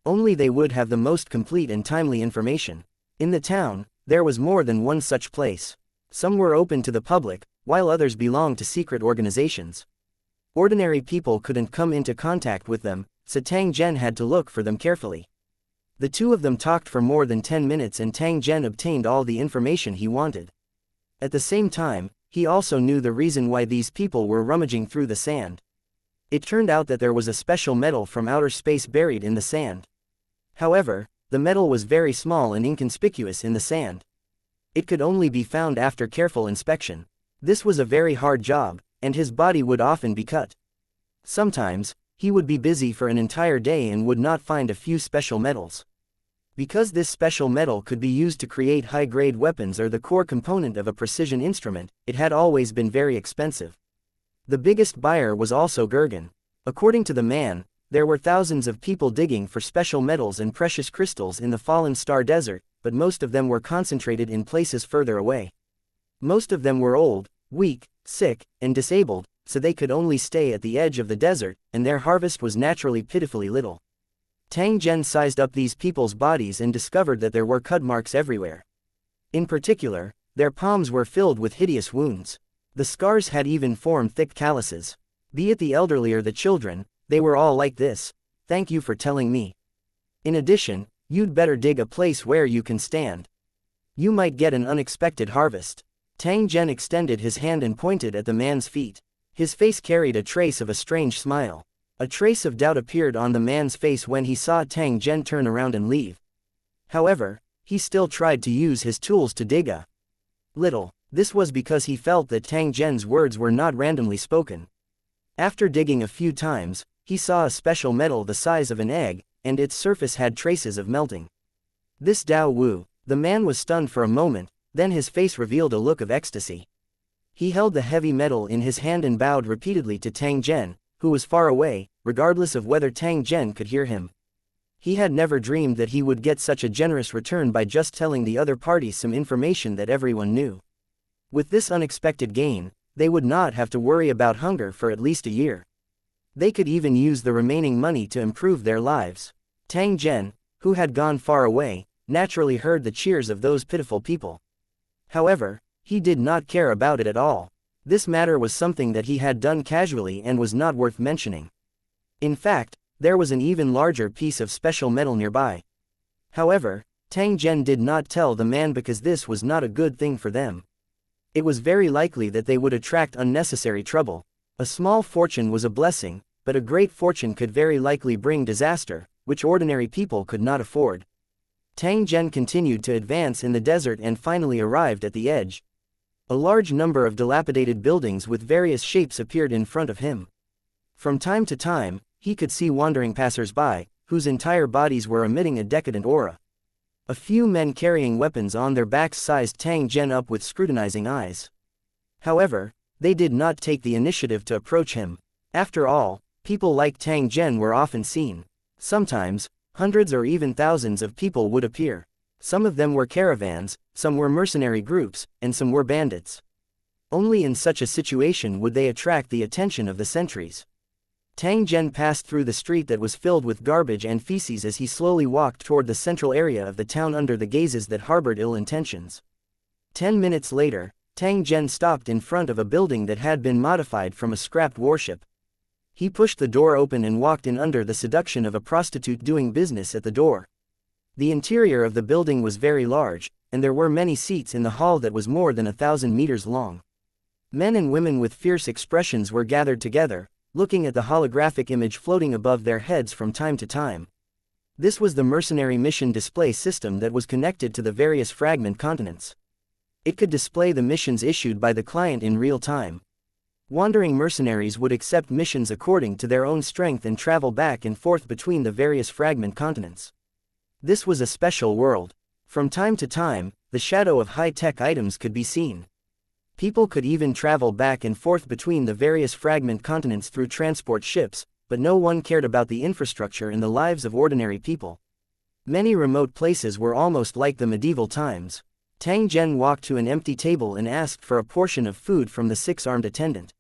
Only they would have the most complete and timely information. In the town, there was more than one such place. Some were open to the public, while others belonged to secret organizations. Ordinary people couldn't come into contact with them, so Tang Zhen had to look for them carefully. The two of them talked for more than 10 minutes and Tang Zhen obtained all the information he wanted. At the same time, he also knew the reason why these people were rummaging through the sand. It turned out that there was a special metal from outer space buried in the sand. However, the metal was very small and inconspicuous in the sand. It could only be found after careful inspection. This was a very hard job, and his body would often be cut. Sometimes, he would be busy for an entire day and would not find a few special metals. Because this special metal could be used to create high-grade weapons or the core component of a precision instrument, it had always been very expensive. The biggest buyer was also Gurgen. According to the man, there were thousands of people digging for special metals and precious crystals in the Fallen Star Desert, but most of them were concentrated in places further away. Most of them were old, weak, sick, and disabled, so they could only stay at the edge of the desert, and their harvest was naturally pitifully little. Tang Zhen sized up these people's bodies and discovered that there were cut marks everywhere. In particular, their palms were filled with hideous wounds. The scars had even formed thick calluses. Be it the elderly or the children, they were all like this. Thank you for telling me. In addition, you'd better dig a place where you can stand. You might get an unexpected harvest. Tang Zhen extended his hand and pointed at the man's feet. His face carried a trace of a strange smile. A trace of doubt appeared on the man's face when he saw Tang Zhen turn around and leave. However, he still tried to use his tools to dig a little. This was because he felt that Tang Zhen's words were not randomly spoken. After digging a few times, he saw a special metal the size of an egg, and its surface had traces of melting. This Dao Wu. The man was stunned for a moment, then his face revealed a look of ecstasy. He held the heavy metal in his hand and bowed repeatedly to Tang Zhen, who was far away, regardless of whether Tang Zhen could hear him. He had never dreamed that he would get such a generous return by just telling the other parties some information that everyone knew. With this unexpected gain, they would not have to worry about hunger for at least a year. They could even use the remaining money to improve their lives. Tang Zhen, who had gone far away, naturally heard the cheers of those pitiful people. However, he did not care about it at all. This matter was something that he had done casually and was not worth mentioning. In fact, there was an even larger piece of special metal nearby. However, Tang Zhen did not tell the man because this was not a good thing for them. It was very likely that they would attract unnecessary trouble. A small fortune was a blessing, but a great fortune could very likely bring disaster, which ordinary people could not afford. Tang Zhen continued to advance in the desert and finally arrived at the edge. A large number of dilapidated buildings with various shapes appeared in front of him. From time to time, he could see wandering passers-by, whose entire bodies were emitting a decadent aura. A few men carrying weapons on their backs sized Tang Zhen up with scrutinizing eyes. However, they did not take the initiative to approach him. After all, people like Tang Zhen were often seen. Sometimes, hundreds or even thousands of people would appear. Some of them were caravans, some were mercenary groups, and some were bandits. Only in such a situation would they attract the attention of the sentries. Tang Zhen passed through the street that was filled with garbage and feces as he slowly walked toward the central area of the town under the gazes that harbored ill intentions. 10 minutes later, Tang Zhen stopped in front of a building that had been modified from a scrapped warship. He pushed the door open and walked in under the seduction of a prostitute doing business at the door. The interior of the building was very large, and there were many seats in the hall that was more than 1,000 meters long. Men and women with fierce expressions were gathered together, looking at the holographic image floating above their heads from time to time. This was the mercenary mission display system that was connected to the various fragment continents. It could display the missions issued by the client in real time. Wandering mercenaries would accept missions according to their own strength and travel back and forth between the various fragment continents. This was a special world. From time to time, the shadow of high-tech items could be seen. People could even travel back and forth between the various fragment continents through transport ships, but no one cared about the infrastructure and the lives of ordinary people. Many remote places were almost like the medieval times. Tang Zhen walked to an empty table and asked for a portion of food from the six-armed attendant.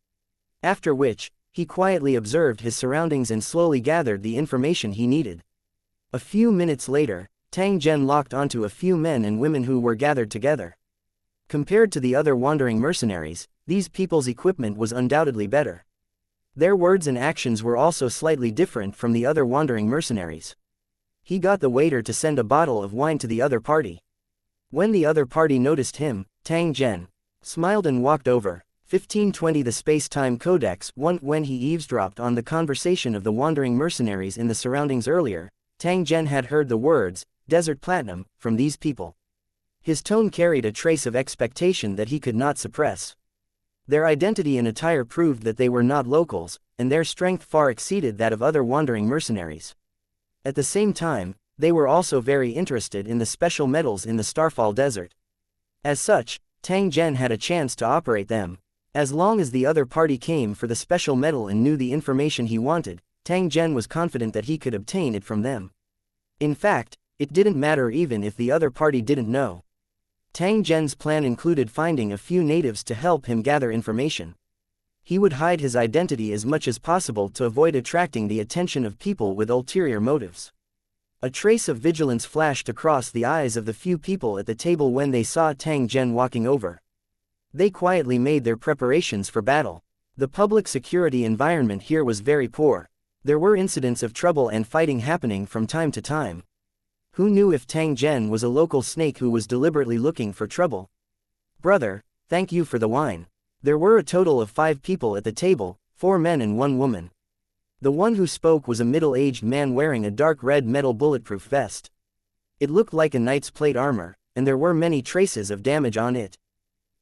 After which, he quietly observed his surroundings and slowly gathered the information he needed. A few minutes later, Tang Zhen locked onto a few men and women who were gathered together. Compared to the other wandering mercenaries, these people's equipment was undoubtedly better. Their words and actions were also slightly different from the other wandering mercenaries. He got the waiter to send a bottle of wine to the other party. When the other party noticed him, Tang Zhen smiled and walked over. 1520 The Space-Time Codex 1 When he eavesdropped on the conversation of the wandering mercenaries in the surroundings earlier, Tang Zhen had heard the words, "Desert Platinum," from these people. His tone carried a trace of expectation that he could not suppress. Their identity and attire proved that they were not locals, and their strength far exceeded that of other wandering mercenaries. At the same time, they were also very interested in the special metals in the Starfall Desert. As such, Tang Zhen had a chance to operate them. As long as the other party came for the special metal and knew the information he wanted, Tang Zhen was confident that he could obtain it from them. In fact, it didn't matter even if the other party didn't know. Tang Zhen's plan included finding a few natives to help him gather information. He would hide his identity as much as possible to avoid attracting the attention of people with ulterior motives. A trace of vigilance flashed across the eyes of the few people at the table when they saw Tang Zhen walking over. They quietly made their preparations for battle. The public security environment here was very poor. There were incidents of trouble and fighting happening from time to time. Who knew if Tang Zhen was a local snake who was deliberately looking for trouble? "Brother, thank you for the wine." There were a total of 5 people at the table, 4 men and 1 woman. The one who spoke was a middle-aged man wearing a dark red metal bulletproof vest. It looked like a knight's plate armor, and there were many traces of damage on it.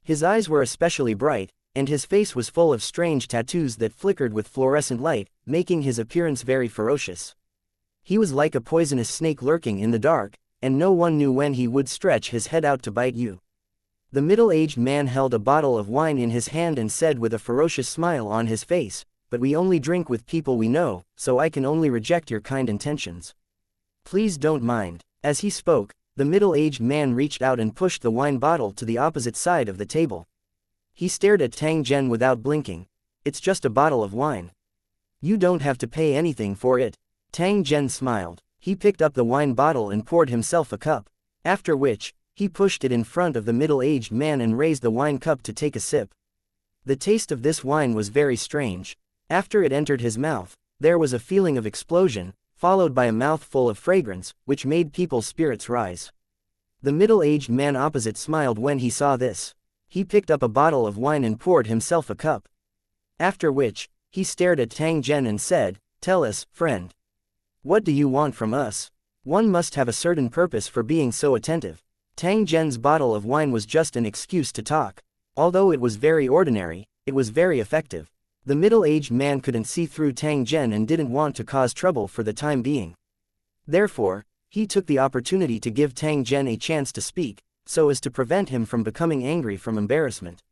His eyes were especially bright, and his face was full of strange tattoos that flickered with fluorescent light, making his appearance very ferocious. He was like a poisonous snake lurking in the dark, and no one knew when he would stretch his head out to bite you. The middle-aged man held a bottle of wine in his hand and said with a ferocious smile on his face, "But we only drink with people we know, so I can only reject your kind intentions. Please don't mind." As he spoke, the middle-aged man reached out and pushed the wine bottle to the opposite side of the table. He stared at Tang Zhen without blinking. "It's just a bottle of wine. You don't have to pay anything for it." Tang Zhen smiled. He picked up the wine bottle and poured himself a cup. After which, he pushed it in front of the middle-aged man and raised the wine cup to take a sip. The taste of this wine was very strange. After it entered his mouth, there was a feeling of explosion, followed by a mouthful of fragrance, which made people's spirits rise. The middle-aged man opposite smiled when he saw this. He picked up a bottle of wine and poured himself a cup. After which, he stared at Tang Zhen and said, "Tell us, friend. What do you want from us? One must have a certain purpose for being so attentive." Tang Zhen's bottle of wine was just an excuse to talk. Although it was very ordinary, it was very effective. The middle-aged man couldn't see through Tang Zhen and didn't want to cause trouble for the time being. Therefore, he took the opportunity to give Tang Zhen a chance to speak, so as to prevent him from becoming angry from embarrassment.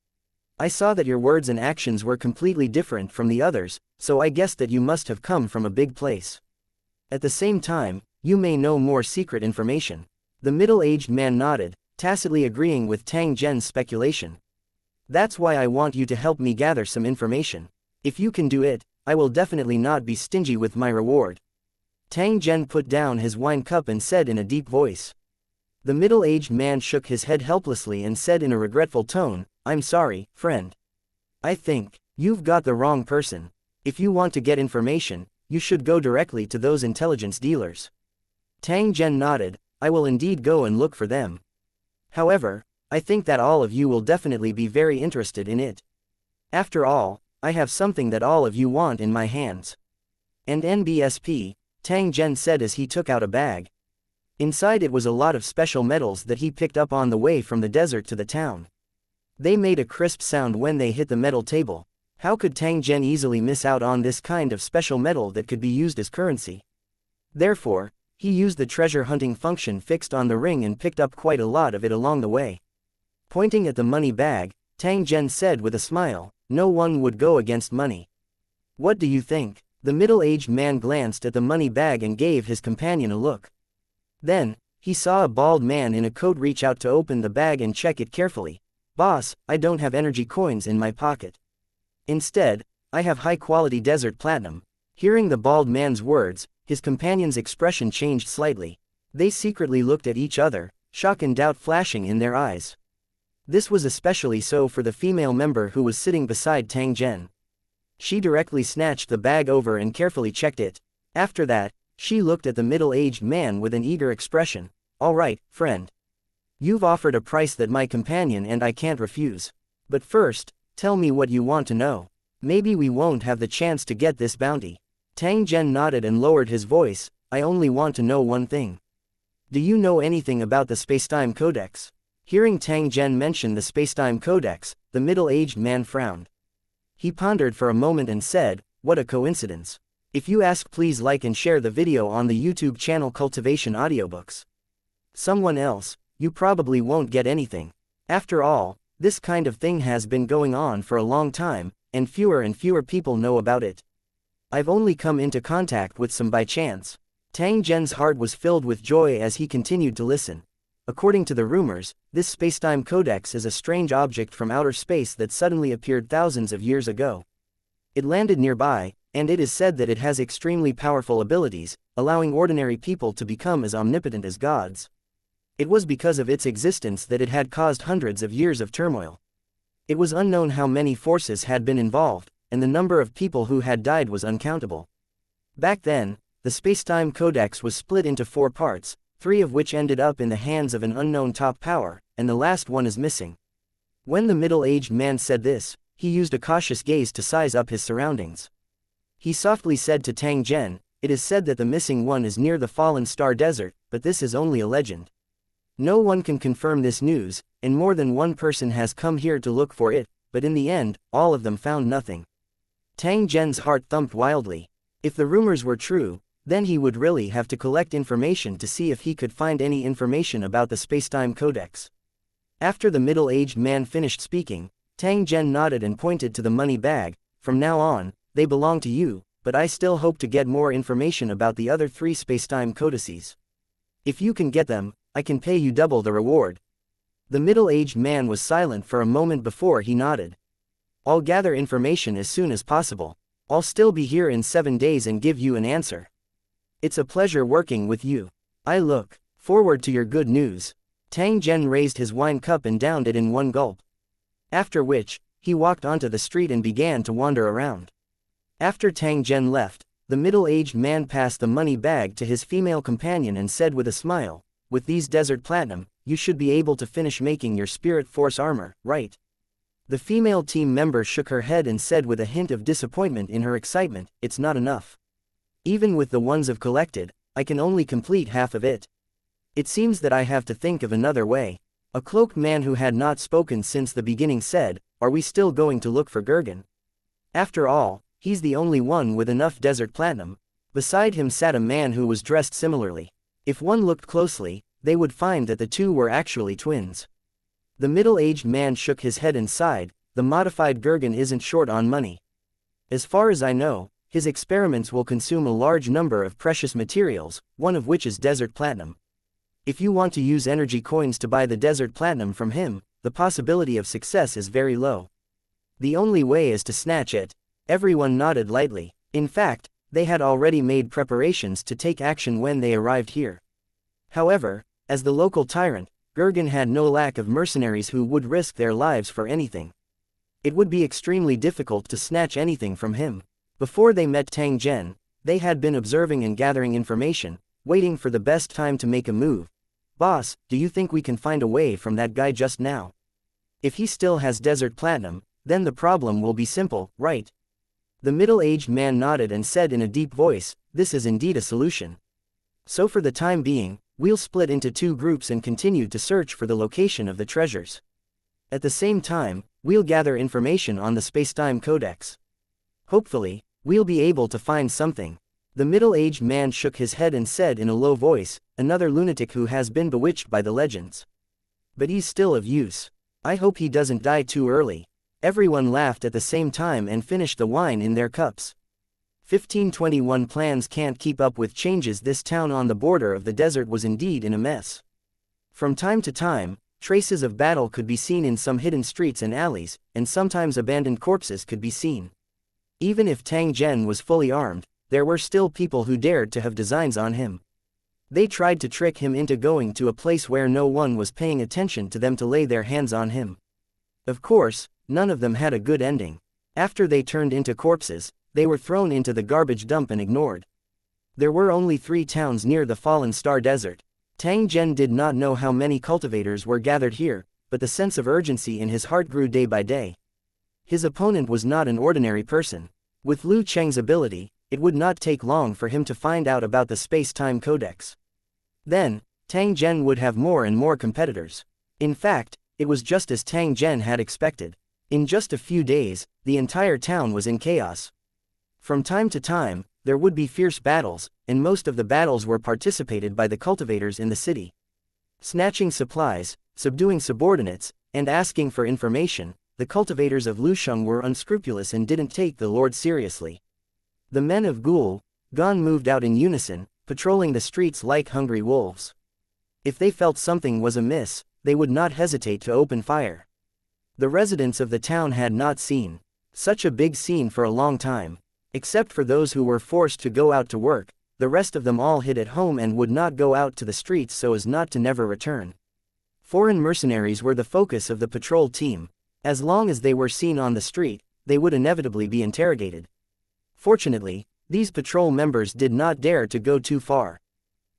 "I saw that your words and actions were completely different from the others, so I guessed that you must have come from a big place. At the same time, you may know more secret information." The middle-aged man nodded, tacitly agreeing with Tang Zhen's speculation. That's why I want you to help me gather some information. If you can do it, I will definitely not be stingy with my reward. Tang Zhen put down his wine cup and said in a deep voice. The middle-aged man shook his head helplessly and said in a regretful tone, I'm sorry, friend. I think you've got the wrong person. If you want to get information, you should go directly to those intelligence dealers. Tang Zhen nodded, I will indeed go and look for them. However, I think that all of you will definitely be very interested in it. After all, I have something that all of you want in my hands. And NBSP, Tang Zhen said as he took out a bag. Inside it was a lot of special metals that he picked up on the way from the desert to the town. They made a crisp sound when they hit the metal table. How could Tang Zhen easily miss out on this kind of special metal that could be used as currency? Therefore, he used the treasure hunting function fixed on the ring and picked up quite a lot of it along the way. Pointing at the money bag, Tang Zhen said with a smile, no one would go against money. What do you think? The middle-aged man glanced at the money bag and gave his companion a look. Then, he saw a bald man in a coat reach out to open the bag and check it carefully. Boss, I don't have energy coins in my pocket. Instead, I have high-quality desert platinum. Hearing the bald man's words, his companion's expression changed slightly. They secretly looked at each other, shock and doubt flashing in their eyes. This was especially so for the female member who was sitting beside Tang Zhen. She directly snatched the bag over and carefully checked it. After that, she looked at the middle-aged man with an eager expression. All right, friend. You've offered a price that my companion and I can't refuse. But first, tell me what you want to know. Maybe we won't have the chance to get this bounty. Tang Zhen nodded and lowered his voice, I only want to know one thing. Do you know anything about the Spacetime Codex? Hearing Tang Zhen mention the Spacetime Codex, the middle-aged man frowned. He pondered for a moment and said, what a coincidence. If you ask, please like and share the video on the YouTube channel Cultivation Audiobooks. Someone else, you probably won't get anything. After all, this kind of thing has been going on for a long time, and fewer people know about it. I've only come into contact with some by chance. Tang Zhen's heart was filled with joy as he continued to listen. According to the rumors, this spacetime codex is a strange object from outer space that suddenly appeared thousands of years ago. It landed nearby, and it is said that it has extremely powerful abilities, allowing ordinary people to become as omnipotent as gods. It was because of its existence that it had caused hundreds of years of turmoil. It was unknown how many forces had been involved, and the number of people who had died was uncountable. Back then, the spacetime codex was split into 4 parts, 3 of which ended up in the hands of an unknown top power, and the last one is missing. When the middle-aged man said this, he used a cautious gaze to size up his surroundings. He softly said to Tang Zhen, it is said that the missing one is near the Fallen Star Desert, but this is only a legend. No one can confirm this news, and more than one person has come here to look for it, but in the end, all of them found nothing. Tang Zhen's heart thumped wildly. If the rumors were true, then he would really have to collect information to see if he could find any information about the Spacetime Codex. After the middle-aged man finished speaking, Tang Zhen nodded and pointed to the money bag. From now on, they belong to you, but I still hope to get more information about the other 3 spacetime codices. If you can get them, I can pay you double the reward. The middle-aged man was silent for a moment before he nodded. I'll gather information as soon as possible. I'll still be here in 7 days and give you an answer. It's a pleasure working with you. I look forward to your good news. Tang Zhen raised his wine cup and downed it in one gulp. After which, he walked onto the street and began to wander around. After Tang Zhen left, the middle-aged man passed the money bag to his female companion and said with a smile, with these desert platinum, you should be able to finish making your spirit force armor, right? The female team member shook her head and said with a hint of disappointment in her excitement, it's not enough. Even with the ones I've collected, I can only complete half of it. It seems that I have to think of another way. A cloaked man who had not spoken since the beginning said, are we still going to look for Gurgen? After all, he's the only one with enough desert platinum. Beside him sat a man who was dressed similarly. If one looked closely, they would find that the two were actually twins. The middle-aged man shook his head and sighed, the modified Gurgen isn't short on money. As far as I know, his experiments will consume a large number of precious materials, one of which is desert platinum. If you want to use energy coins to buy the desert platinum from him, the possibility of success is very low. The only way is to snatch it. Everyone nodded lightly. In fact, they had already made preparations to take action when they arrived here. However, as the local tyrant, Gurgen had no lack of mercenaries who would risk their lives for anything. It would be extremely difficult to snatch anything from him. Before they met Tang Zhen, they had been observing and gathering information, waiting for the best time to make a move. "Boss, do you think we can find a way from that guy just now? If he still has desert platinum, then the problem will be simple, right?" The middle-aged man nodded and said in a deep voice, "This is indeed a solution. So for the time being, we'll split into two groups and continue to search for the location of the treasures. At the same time, we'll gather information on the space-time codex. Hopefully, we'll be able to find something." The middle-aged man shook his head and said in a low voice, "Another lunatic who has been bewitched by the legends. But he's still of use. I hope he doesn't die too early." Everyone laughed at the same time and finished the wine in their cups. 1521 plans can't keep up with changes. This town on the border of the desert was indeed in a mess. From time to time, traces of battle could be seen in some hidden streets and alleys, and sometimes abandoned corpses could be seen. Even if Tang Zhen was fully armed, there were still people who dared to have designs on him. They tried to trick him into going to a place where no one was paying attention to them to lay their hands on him. Of course, none of them had a good ending. After they turned into corpses, they were thrown into the garbage dump and ignored. There were only 3 towns near the Fallen Star Desert. Tang Zhen did not know how many cultivators were gathered here, but the sense of urgency in his heart grew day by day. His opponent was not an ordinary person. With Lu Cheng's ability, it would not take long for him to find out about the space-time codex. Then, Tang Zhen would have more and more competitors. In fact, it was just as Tang Zhen had expected. In just a few days, the entire town was in chaos. From time to time, there would be fierce battles, and most of the battles were participated by the cultivators in the city. Snatching supplies, subduing subordinates, and asking for information, the cultivators of Lusheng were unscrupulous and didn't take the Lord seriously. The men of Gan moved out in unison, patrolling the streets like hungry wolves. If they felt something was amiss, they would not hesitate to open fire. The residents of the town had not seen such a big scene for a long time. Except for those who were forced to go out to work, the rest of them all hid at home and would not go out to the streets so as not to never return. Foreign mercenaries were the focus of the patrol team. As long as they were seen on the street, they would inevitably be interrogated. Fortunately, these patrol members did not dare to go too far.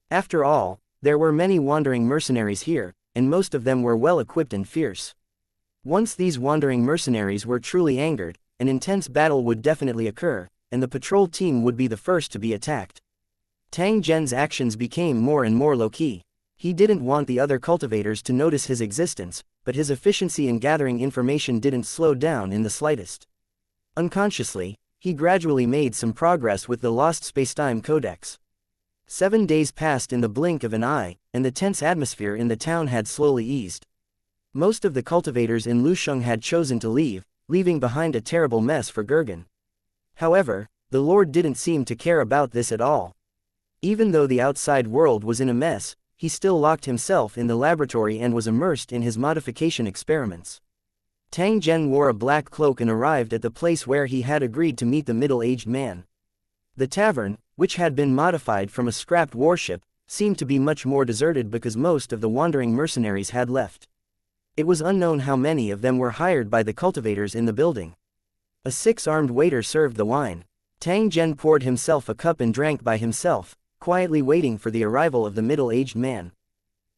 After all, there were many wandering mercenaries here, and most of them were well equipped and fierce. Once these wandering mercenaries were truly angered, an intense battle would definitely occur, and the patrol team would be the first to be attacked. Tang Zhen's actions became more and more low-key. He didn't want the other cultivators to notice his existence, but his efficiency in gathering information didn't slow down in the slightest. Unconsciously, he gradually made some progress with the lost space-time codex. 7 days passed in the blink of an eye, and the tense atmosphere in the town had slowly eased. Most of the cultivators in Lusheng had chosen to leave, leaving behind a terrible mess for Gurgen. However, the Lord didn't seem to care about this at all. Even though the outside world was in a mess, he still locked himself in the laboratory and was immersed in his modification experiments. Tang Zhen wore a black cloak and arrived at the place where he had agreed to meet the middle-aged man. The tavern, which had been modified from a scrapped warship, seemed to be much more deserted because most of the wandering mercenaries had left. It was unknown how many of them were hired by the cultivators in the building. A 6-armed waiter served the wine. Tang Zhen poured himself a cup and drank by himself, quietly waiting for the arrival of the middle-aged man.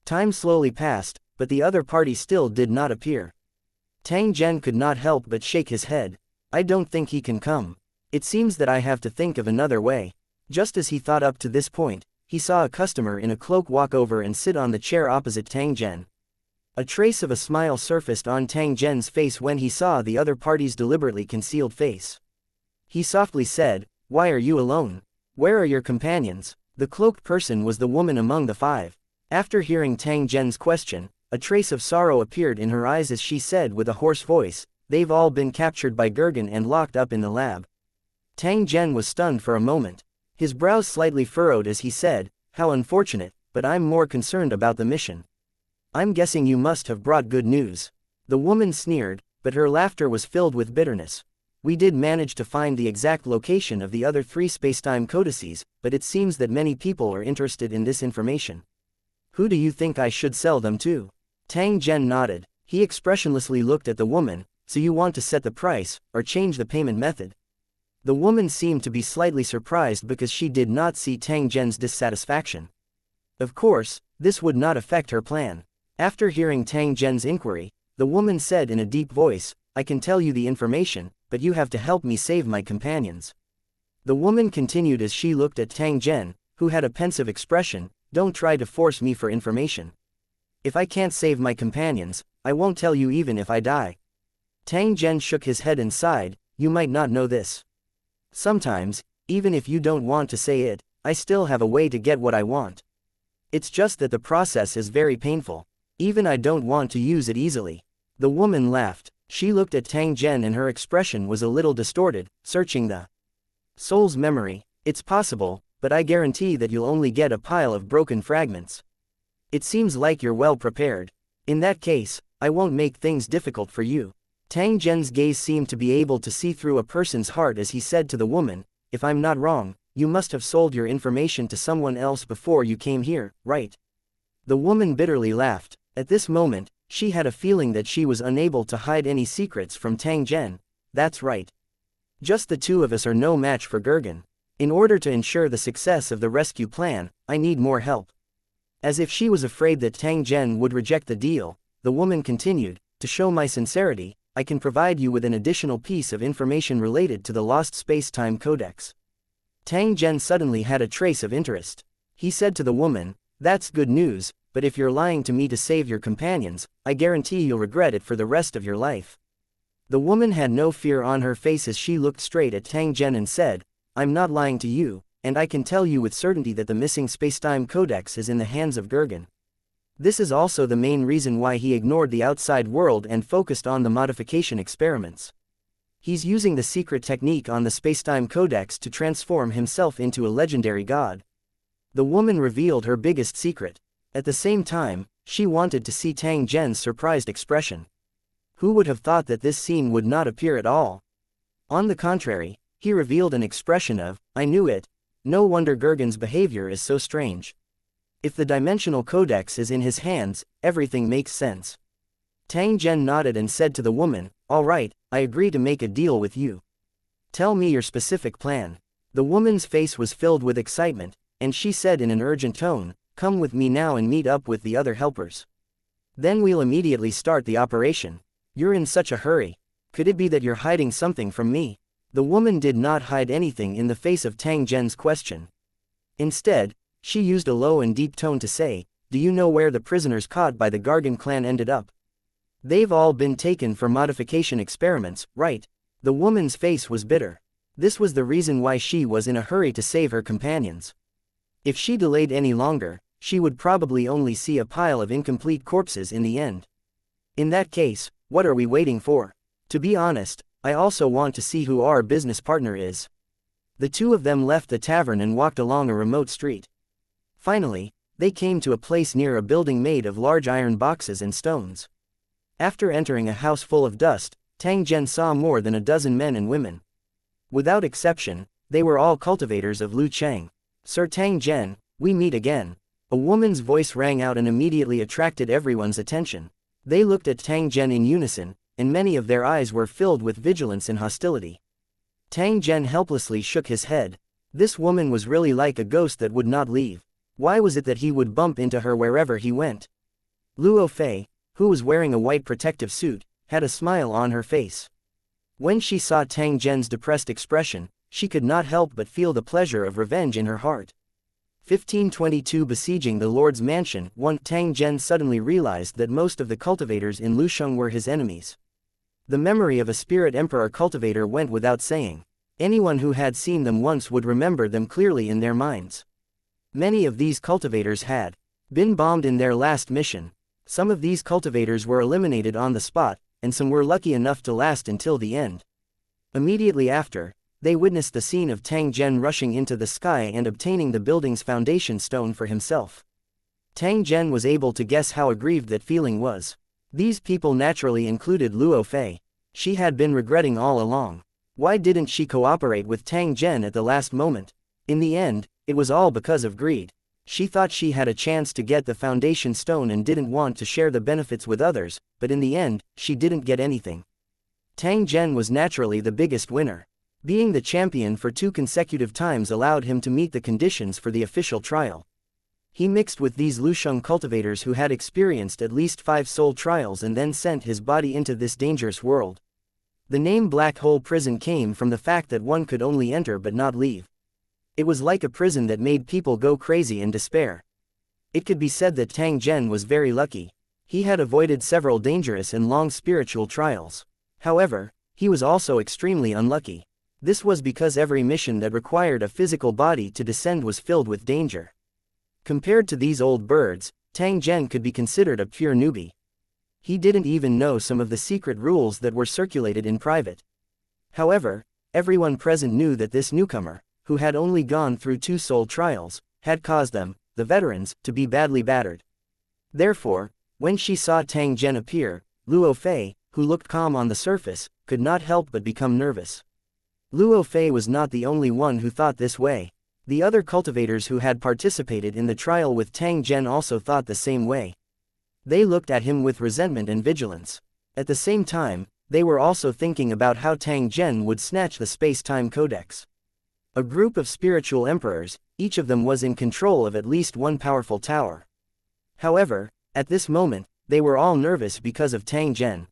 Time slowly passed, but the other party still did not appear. Tang Zhen could not help but shake his head. "I don't think he can come. It seems that I have to think of another way." Just as he thought up to this point, he saw a customer in a cloak walk over and sit on the chair opposite Tang Zhen. A trace of a smile surfaced on Tang Zhen's face when he saw the other party's deliberately concealed face. He softly said, "Why are you alone? Where are your companions?" The cloaked person was the woman among the 5. After hearing Tang Zhen's question, a trace of sorrow appeared in her eyes as she said with a hoarse voice, "They've all been captured by Gurgen and locked up in the lab." Tang Zhen was stunned for a moment. His brows slightly furrowed as he said, "How unfortunate, but I'm more concerned about the mission. I'm guessing you must have brought good news." The woman sneered, but her laughter was filled with bitterness. We did manage to find the exact location of the other 3 spacetime codices, but it seems that many people are interested in this information. Who do you think I should sell them to? Tang Zhen nodded. He expressionlessly looked at the woman. So you want to set the price, or change the payment method? The woman seemed to be slightly surprised because she did not see Tang Zhen's dissatisfaction. Of course, this would not affect her plan. After hearing Tang Zhen's inquiry, the woman said in a deep voice, I can tell you the information, but you have to help me save my companions. The woman continued as she looked at Tang Zhen, who had a pensive expression, don't try to force me for information. If I can't save my companions, I won't tell you even if I die. Tang Zhen shook his head and sighed, you might not know this. Sometimes, even if you don't want to say it, I still have a way to get what I want. It's just that the process is very painful. Even I don't want to use it easily. The woman laughed. She looked at Tang Zhen and her expression was a little distorted, searching the soul's memory. It's possible, but I guarantee that you'll only get a pile of broken fragments. It seems like you're well prepared. In that case, I won't make things difficult for you. Tang Zhen's gaze seemed to be able to see through a person's heart as he said to the woman, if I'm not wrong, you must have sold your information to someone else before you came here, right? The woman bitterly laughed. At this moment, she had a feeling that she was unable to hide any secrets from Tang Zhen. That's right. Just the 2 of us are no match for Gergen. In order to ensure the success of the rescue plan, I need more help. As if she was afraid that Tang Zhen would reject the deal, the woman continued, to show my sincerity, I can provide you with an additional piece of information related to the lost space-time codex. Tang Zhen suddenly had a trace of interest. He said to the woman, that's good news, but if you're lying to me to save your companions, I guarantee you'll regret it for the rest of your life. The woman had no fear on her face as she looked straight at Tang Zhen and said, I'm not lying to you, and I can tell you with certainty that the missing space-time codex is in the hands of Gergen. This is also the main reason why he ignored the outside world and focused on the modification experiments. He's using the secret technique on the spacetime codex to transform himself into a legendary god. The woman revealed her biggest secret. At the same time, she wanted to see Tang Zhen's surprised expression. Who would have thought that this scene would not appear at all? On the contrary, he revealed an expression of, I knew it. No wonder Gergen's behavior is so strange. If the dimensional codex is in his hands, everything makes sense. Tang Zhen nodded and said to the woman, all right, I agree to make a deal with you. Tell me your specific plan. The woman's face was filled with excitement, and she said in an urgent tone, come with me now and meet up with the other helpers. Then we'll immediately start the operation. You're in such a hurry. Could it be that you're hiding something from me? The woman did not hide anything in the face of Tang Zhen's question. Instead, she used a low and deep tone to say, do you know where the prisoners caught by the Gargan clan ended up? They've all been taken for modification experiments, right? The woman's face was bitter. This was the reason why she was in a hurry to save her companions. If she delayed any longer, she would probably only see a pile of incomplete corpses in the end. In that case, what are we waiting for? To be honest, I also want to see who our business partner is. The 2 of them left the tavern and walked along a remote street. Finally, they came to a place near a building made of large iron boxes and stones. After entering a house full of dust, Tang Zhen saw more than a dozen men and women. Without exception, they were all cultivators of Lu Cheng. Sir Tang Zhen, we meet again. A woman's voice rang out and immediately attracted everyone's attention. They looked at Tang Zhen in unison, and many of their eyes were filled with vigilance and hostility. Tang Zhen helplessly shook his head. This woman was really like a ghost that would not leave. Why was it that he would bump into her wherever he went? Luo Fei, who was wearing a white protective suit, had a smile on her face. When she saw Tang Zhen's depressed expression, she could not help but feel the pleasure of revenge in her heart. 1522 Besieging the Lord's Mansion. Tang Zhen suddenly realized that most of the cultivators in Lusheng were his enemies. The memory of a spirit emperor cultivator went without saying. Anyone who had seen them once would remember them clearly in their minds. Many of these cultivators had been bombed in their last mission. Some of these cultivators were eliminated on the spot, and some were lucky enough to last until the end. Immediately after, they witnessed the scene of Tang Zhen rushing into the sky and obtaining the building's foundation stone for himself. Tang Zhen was able to guess how aggrieved that feeling was. These people naturally included Luo Fei. She had been regretting all along. Why didn't she cooperate with Tang Zhen at the last moment? In the end, it was all because of greed. She thought she had a chance to get the foundation stone and didn't want to share the benefits with others, but in the end, she didn't get anything. Tang Zhen was naturally the biggest winner. Being the champion for 2 consecutive times allowed him to meet the conditions for the official trial. He mixed with these Lusheng cultivators who had experienced at least 5 soul trials and then sent his body into this dangerous world. The name Black Hole Prison came from the fact that one could only enter but not leave. It was like a prison that made people go crazy in despair. It could be said that Tang Zhen was very lucky. He had avoided several dangerous and long spiritual trials. However, he was also extremely unlucky. This was because every mission that required a physical body to descend was filled with danger. Compared to these old birds, Tang Zhen could be considered a pure newbie. He didn't even know some of the secret rules that were circulated in private. However, everyone present knew that this newcomer, who had only gone through 2 soul trials, had caused them, the veterans, to be badly battered. Therefore, when she saw Tang Zhen appear, Luo Fei, who looked calm on the surface, could not help but become nervous. Luo Fei was not the only one who thought this way. The other cultivators who had participated in the trial with Tang Zhen also thought the same way. They looked at him with resentment and vigilance. At the same time, they were also thinking about how Tang Zhen would snatch the space-time codex. A group of spiritual emperors, each of them was in control of at least one powerful tower. However, at this moment, they were all nervous because of Tang Zhen.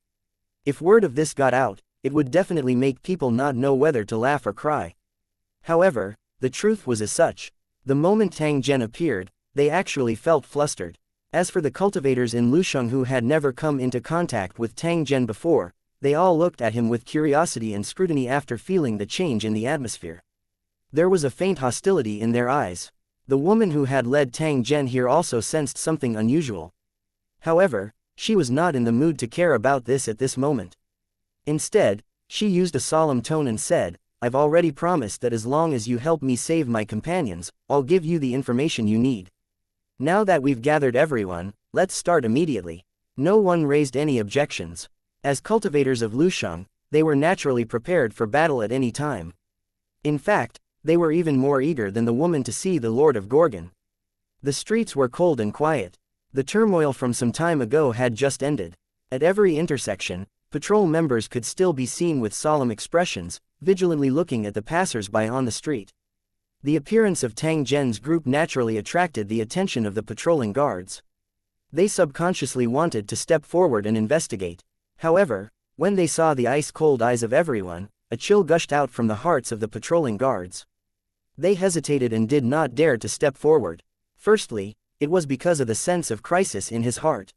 If word of this got out, it would definitely make people not know whether to laugh or cry. However, the truth was as such. The moment Tang Zhen appeared, they actually felt flustered. As for the cultivators in Lusheng who had never come into contact with Tang Zhen before, they all looked at him with curiosity and scrutiny after feeling the change in the atmosphere. There was a faint hostility in their eyes. The woman who had led Tang Zhen here also sensed something unusual. However, she was not in the mood to care about this at this moment. Instead, she used a solemn tone and said, "I've already promised that as long as you help me save my companions, I'll give you the information you need. Now that we've gathered everyone, let's start immediately." No one raised any objections. As cultivators of Lusheng, they were naturally prepared for battle at any time. In fact, they were even more eager than the woman to see the Lord of Gorgon. The streets were cold and quiet. The turmoil from some time ago had just ended. At every intersection, patrol members could still be seen with solemn expressions, vigilantly looking at the passers-by on the street. The appearance of Tang Zhen's group naturally attracted the attention of the patrolling guards. They subconsciously wanted to step forward and investigate. However, when they saw the ice-cold eyes of everyone, a chill gushed out from the hearts of the patrolling guards. They hesitated and did not dare to step forward. Firstly, it was because of the sense of crisis in his heart.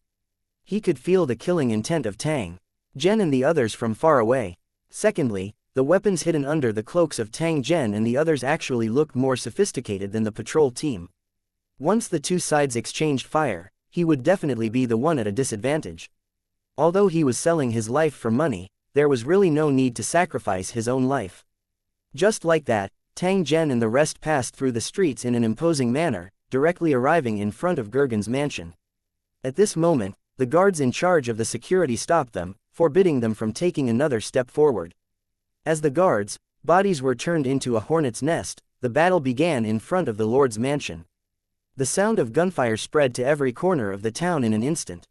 He could feel the killing intent of Tang Zhen and the others from far away. Secondly, the weapons hidden under the cloaks of Tang Zhen and the others actually looked more sophisticated than the patrol team. Once the 2 sides exchanged fire, he would definitely be the one at a disadvantage. Although he was selling his life for money, there was really no need to sacrifice his own life. Just like that, Tang Zhen and the rest passed through the streets in an imposing manner, directly arriving in front of Gergen's mansion. At this moment, the guards in charge of the security stopped them, forbidding them from taking another step forward. As the guards' bodies were turned into a hornet's nest, the battle began in front of the Lord's mansion. The sound of gunfire spread to every corner of the town in an instant.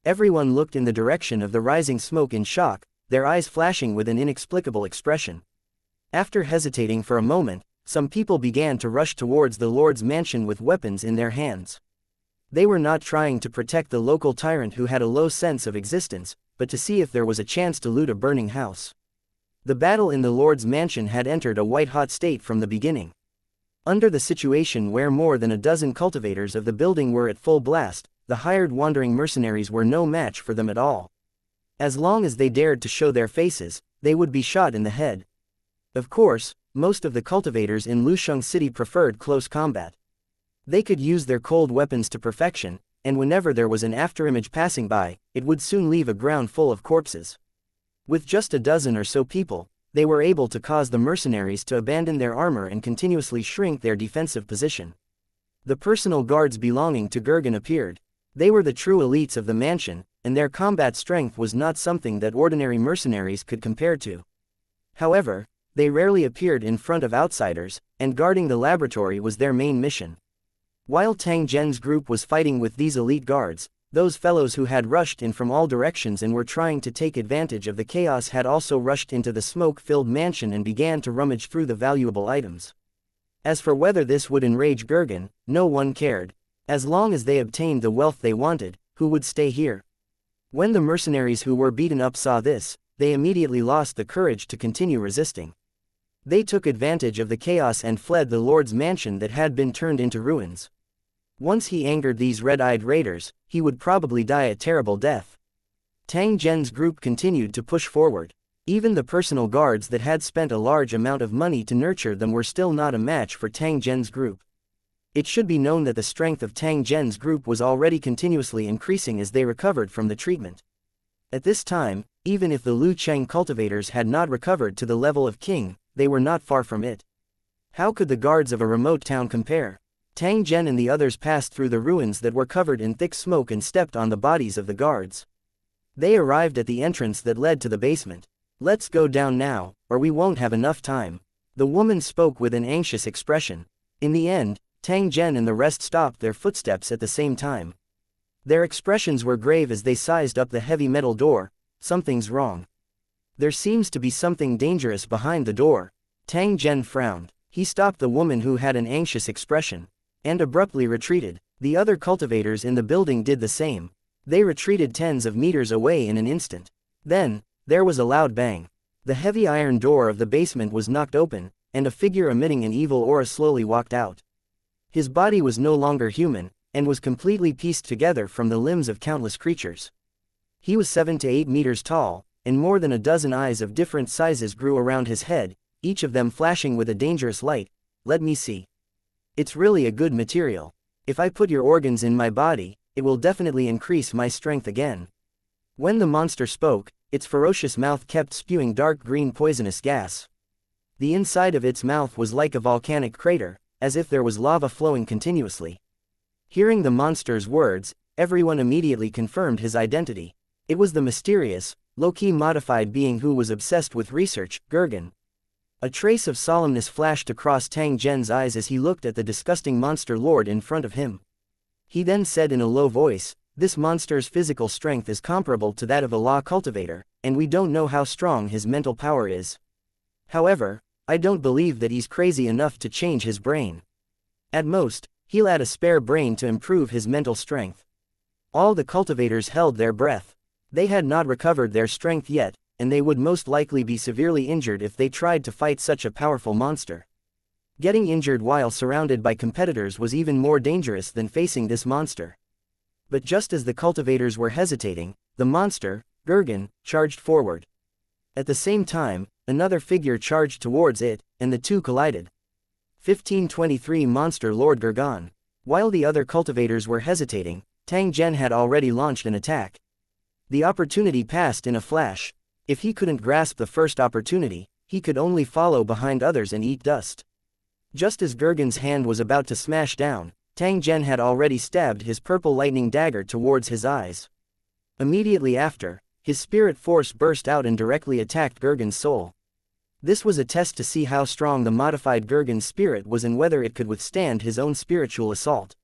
Everyone looked in the direction of the rising smoke in shock, their eyes flashing with an inexplicable expression. After hesitating for a moment, some people began to rush towards the Lord's mansion with weapons in their hands. They were not trying to protect the local tyrant who had a low sense of existence, but to see if there was a chance to loot a burning house. The battle in the Lord's mansion had entered a white-hot state from the beginning. Under the situation where more than a dozen cultivators of the building were at full blast, the hired wandering mercenaries were no match for them at all. As long as they dared to show their faces, they would be shot in the head. Of course, most of the cultivators in Lusheng City preferred close combat. They could use their cold weapons to perfection, and whenever there was an afterimage passing by, it would soon leave a ground full of corpses. With just a dozen or so people, they were able to cause the mercenaries to abandon their armor and continuously shrink their defensive position. The personal guards belonging to Gergen appeared. They were the true elites of the mansion, and their combat strength was not something that ordinary mercenaries could compare to. However, they rarely appeared in front of outsiders, and guarding the laboratory was their main mission. While Tang Zhen's group was fighting with these elite guards, those fellows who had rushed in from all directions and were trying to take advantage of the chaos had also rushed into the smoke-filled mansion and began to rummage through the valuable items. As for whether this would enrage Gurgen, no one cared. As long as they obtained the wealth they wanted, who would stay here? When the mercenaries who were beaten up saw this, they immediately lost the courage to continue resisting. They took advantage of the chaos and fled the Lord's mansion that had been turned into ruins. Once he angered these red-eyed raiders, he would probably die a terrible death. Tang Zhen's group continued to push forward. Even the personal guards that had spent a large amount of money to nurture them were still not a match for Tang Zhen's group. It should be known that the strength of Tang Zhen's group was already continuously increasing as they recovered from the treatment. At this time, even if the Lu Cheng cultivators had not recovered to the level of king, they were not far from it. How could the guards of a remote town compare? Tang Zhen and the others passed through the ruins that were covered in thick smoke and stepped on the bodies of the guards. They arrived at the entrance that led to the basement. "Let's go down now, or we won't have enough time." The woman spoke with an anxious expression. In the end, Tang Zhen and the rest stopped their footsteps at the same time. Their expressions were grave as they sized up the heavy metal door. "Something's wrong. There seems to be something dangerous behind the door." Tang Zhen frowned. He stopped the woman who had an anxious expression, and abruptly retreated. The other cultivators in the building did the same. They retreated tens of meters away in an instant. Then, there was a loud bang. The heavy iron door of the basement was knocked open, and a figure emitting an evil aura slowly walked out. His body was no longer human, and was completely pieced together from the limbs of countless creatures. He was 7 to 8 meters tall, and more than a dozen eyes of different sizes grew around his head, each of them flashing with a dangerous light. "Let me see. It's really a good material. If I put your organs in my body, it will definitely increase my strength again." When the monster spoke, its ferocious mouth kept spewing dark green poisonous gas. The inside of its mouth was like a volcanic crater, as if there was lava flowing continuously. Hearing the monster's words, everyone immediately confirmed his identity. It was the mysterious, low-key modified being who was obsessed with research, Gurgen. A trace of solemnness flashed across Tang Zhen's eyes as he looked at the disgusting monster lord in front of him. He then said in a low voice, "This monster's physical strength is comparable to that of a law cultivator, and we don't know how strong his mental power is. However, I don't believe that he's crazy enough to change his brain. At most, he'll add a spare brain to improve his mental strength." All the cultivators held their breath. They had not recovered their strength yet, and they would most likely be severely injured if they tried to fight such a powerful monster. Getting injured while surrounded by competitors was even more dangerous than facing this monster. But just as the cultivators were hesitating, the monster, Gurgen, charged forward. At the same time, another figure charged towards it, and the two collided. 1523 Monster Lord Gurgen. While the other cultivators were hesitating, Tang Zhen had already launched an attack. The opportunity passed in a flash. If he couldn't grasp the first opportunity, he could only follow behind others and eat dust. Just as Gurgen's hand was about to smash down, Tang Zhen had already stabbed his purple lightning dagger towards his eyes. Immediately after, his spirit force burst out and directly attacked Gurgen's soul. This was a test to see how strong the modified Gurgen's spirit was and whether it could withstand his own spiritual assault.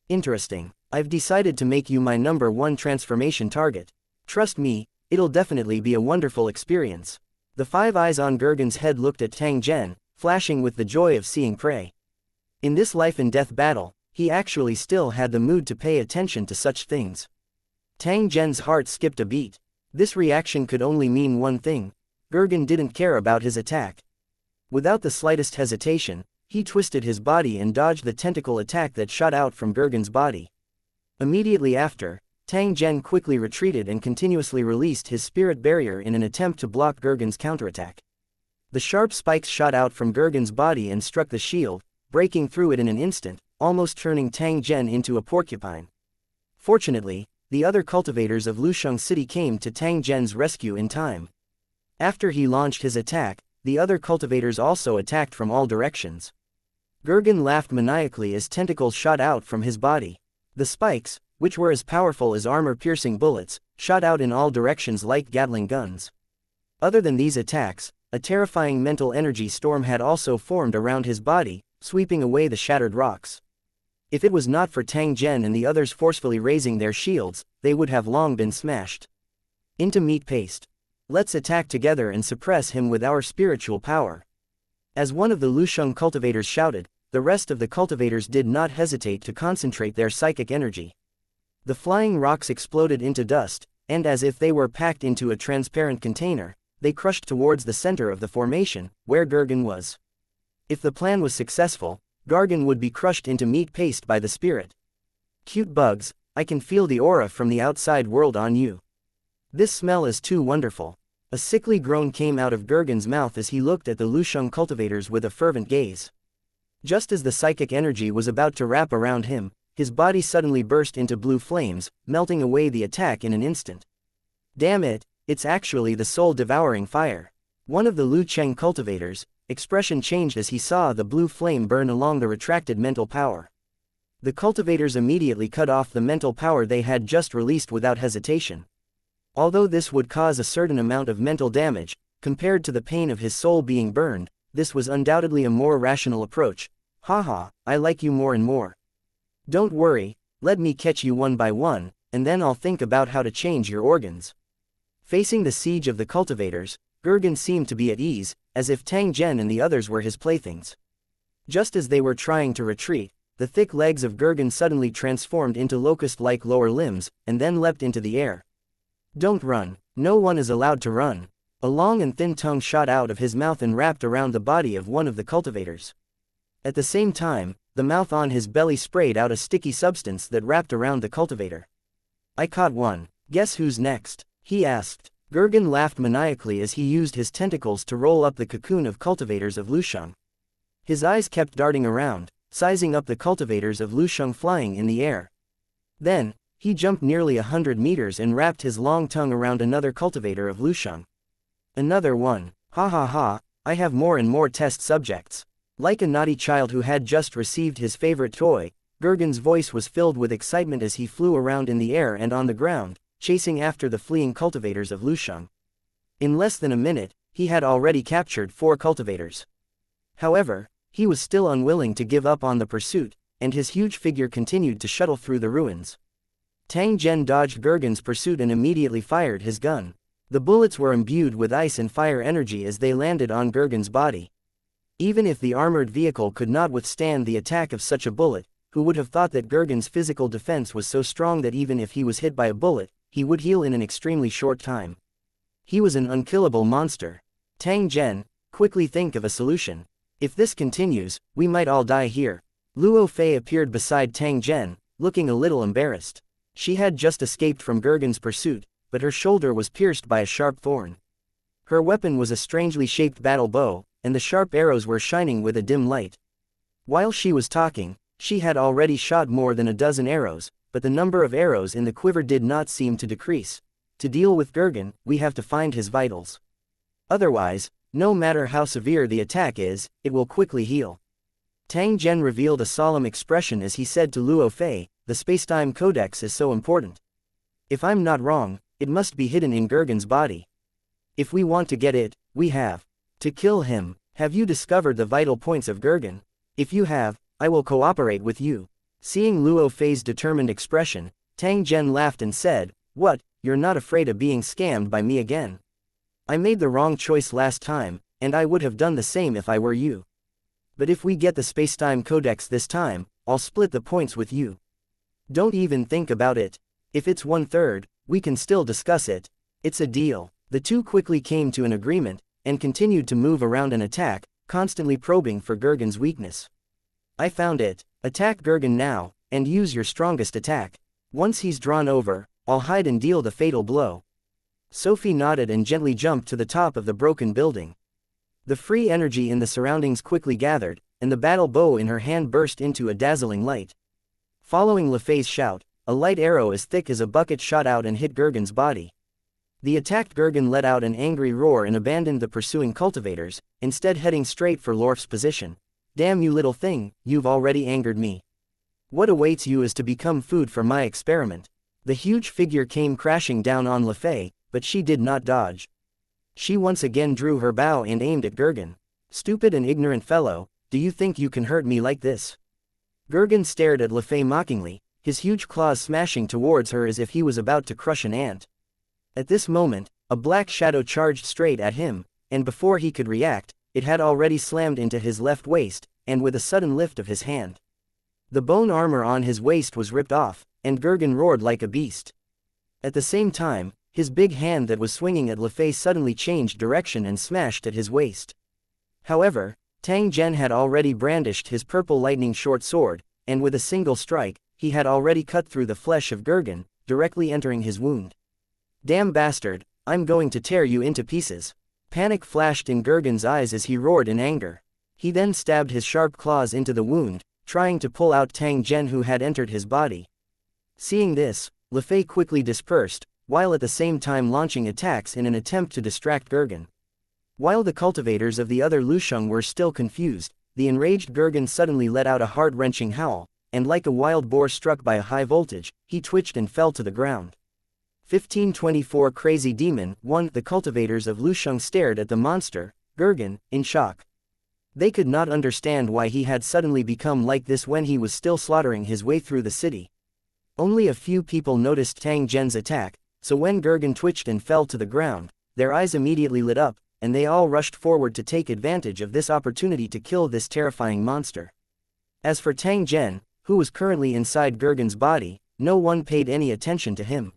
"Interesting. I've decided to make you my #1 transformation target. Trust me, it'll definitely be a wonderful experience." The 5 eyes on Gurgen's head looked at Tang Zhen, flashing with the joy of seeing prey. In this life-and-death battle, he actually still had the mood to pay attention to such things. Tang Zhen's heart skipped a beat. This reaction could only mean one thing: Gurgen didn't care about his attack. Without the slightest hesitation, he twisted his body and dodged the tentacle attack that shot out from Gurgen's body. Immediately after, Tang Zhen quickly retreated and continuously released his spirit barrier in an attempt to block Gurgen's counterattack. The sharp spikes shot out from Gurgen's body and struck the shield, breaking through it in an instant, almost turning Tang Zhen into a porcupine. Fortunately, the other cultivators of Lusheng City came to Tang Zhen's rescue in time. After he launched his attack, the other cultivators also attacked from all directions. Gurgen laughed maniacally as tentacles shot out from his body. The spikes, which were as powerful as armor-piercing bullets, shot out in all directions like Gatling guns. Other than these attacks, a terrifying mental energy storm had also formed around his body, sweeping away the shattered rocks. If it was not for Tang Zhen and the others forcefully raising their shields, they would have long been smashed into meat paste. Let's attack together and suppress him with our spiritual power. As one of the Lusheng cultivators shouted, the rest of the cultivators did not hesitate to concentrate their psychic energy. The flying rocks exploded into dust, and as if they were packed into a transparent container, they crushed towards the center of the formation, where Gergen was. If the plan was successful, Gergen would be crushed into meat paste by the spirit. Cute bugs, I can feel the aura from the outside world on you. This smell is too wonderful. A sickly groan came out of Gergen's mouth as he looked at the Lusheng cultivators with a fervent gaze. Just as the psychic energy was about to wrap around him, his body suddenly burst into blue flames, melting away the attack in an instant. Damn it, it's actually the soul-devouring fire. One of the Lu Cheng cultivators' expression changed as he saw the blue flame burn along the retracted mental power. The cultivators immediately cut off the mental power they had just released without hesitation. Although this would cause a certain amount of mental damage, compared to the pain of his soul being burned, this was undoubtedly a more rational approach. Haha, I like you more and more. Don't worry, let me catch you one by one, and then I'll think about how to change your organs. Facing the siege of the cultivators, Gergen seemed to be at ease, as if Tang Zhen and the others were his playthings. Just as they were trying to retreat, the thick legs of Gergen suddenly transformed into locust-like lower limbs, and then leapt into the air. Don't run, no one is allowed to run. A long and thin tongue shot out of his mouth and wrapped around the body of one of the cultivators. At the same time, the mouth on his belly sprayed out a sticky substance that wrapped around the cultivator. I caught one. Guess who's next? He asked. Gergen laughed maniacally as he used his tentacles to roll up the cocoon of cultivators of Lusheng. His eyes kept darting around, sizing up the cultivators of Lusheng flying in the air. Then, he jumped nearly 100 meters and wrapped his long tongue around another cultivator of Lusheng. Another one. Ha ha ha, I have more and more test subjects. Like a naughty child who had just received his favorite toy, Gergen's voice was filled with excitement as he flew around in the air and on the ground, chasing after the fleeing cultivators of Lusheng. In less than a minute, he had already captured 4 cultivators. However, he was still unwilling to give up on the pursuit, and his huge figure continued to shuttle through the ruins. Tang Zhen dodged Gergen's pursuit and immediately fired his gun. The bullets were imbued with ice and fire energy as they landed on Gergen's body. Even if the armored vehicle could not withstand the attack of such a bullet, who would have thought that Gergen's physical defense was so strong that even if he was hit by a bullet, he would heal in an extremely short time. He was an unkillable monster. Tang Zhen, quickly think of a solution. If this continues, we might all die here. Luo Fei appeared beside Tang Zhen, looking a little embarrassed. She had just escaped from Gergen's pursuit, but her shoulder was pierced by a sharp thorn. Her weapon was a strangely shaped battle bow, and the sharp arrows were shining with a dim light. While she was talking, she had already shot more than a dozen arrows, but the number of arrows in the quiver did not seem to decrease. To deal with Gergen, we have to find his vitals. Otherwise, no matter how severe the attack is, it will quickly heal. Tang Zhen revealed a solemn expression as he said to Luo Fei, the spacetime codex is so important. If I'm not wrong, it must be hidden in Gergen's body. If we want to get it, we have to kill him. Have you discovered the vital points of Gergen? If you have, I will cooperate with you. Seeing Luo Fei's determined expression, Tang Zhen laughed and said, What, you're not afraid of being scammed by me again? I made the wrong choice last time, and I would have done the same if I were you. But if we get the spacetime codex this time, I'll split the points with you. Don't even think about it. If it's 1/3, we can still discuss it. It's a deal. The two quickly came to an agreement, and continued to move around and attack, constantly probing for Gergen's weakness. I found it. Attack Gergen now, and use your strongest attack. Once he's drawn over, I'll hide and deal the fatal blow. Sophie nodded and gently jumped to the top of the broken building. The free energy in the surroundings quickly gathered, and the battle bow in her hand burst into a dazzling light. Following Le Fei's shout, a light arrow as thick as a bucket shot out and hit Gergen's body. The attacked Gergen let out an angry roar and abandoned the pursuing cultivators, instead heading straight for Lorf's position. Damn you little thing, you've already angered me. What awaits you is to become food for my experiment. The huge figure came crashing down on Le Fay, but she did not dodge. She once again drew her bow and aimed at Gurgen. Stupid and ignorant fellow, do you think you can hurt me like this? Gurgen stared at Le Fay mockingly, his huge claws smashing towards her as if he was about to crush an ant. At this moment, a black shadow charged straight at him, and before he could react, it had already slammed into his left waist, and with a sudden lift of his hand, the bone armor on his waist was ripped off, and Gurgen roared like a beast. At the same time, his big hand that was swinging at Le Fay suddenly changed direction and smashed at his waist. However, Tang Zhen had already brandished his purple lightning short sword, and with a single strike, he had already cut through the flesh of Gurgen, directly entering his wound. Damn bastard, I'm going to tear you into pieces. Panic flashed in Gurgen's eyes as he roared in anger. He then stabbed his sharp claws into the wound, trying to pull out Tang Zhen who had entered his body. Seeing this, Le Fay quickly dispersed, while at the same time launching attacks in an attempt to distract Gurgen. While the cultivators of the other Lusheng were still confused, the enraged Gurgen suddenly let out a heart-wrenching howl, and like a wild boar struck by a high voltage, he twitched and fell to the ground. 1524 Crazy Demon 1. The cultivators of Lusheng stared at the monster, Gurgen, in shock. They could not understand why he had suddenly become like this when he was still slaughtering his way through the city. Only a few people noticed Tang Zhen's attack, so when Gurgen twitched and fell to the ground, their eyes immediately lit up, and they all rushed forward to take advantage of this opportunity to kill this terrifying monster. As for Tang Zhen, who was currently inside Gurgen's body, no one paid any attention to him.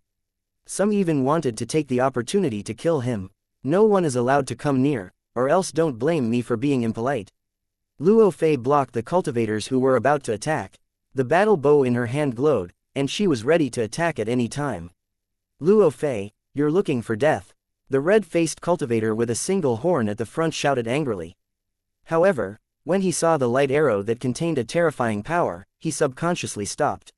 Some even wanted to take the opportunity to kill him. No one is allowed to come near, or else don't blame me for being impolite. Luo Fei blocked the cultivators who were about to attack. The battle bow in her hand glowed, and she was ready to attack at any time. Luo Fei, you're looking for death. The red-faced cultivator with a single horn at the front shouted angrily. However, when he saw the light arrow that contained a terrifying power, he subconsciously stopped.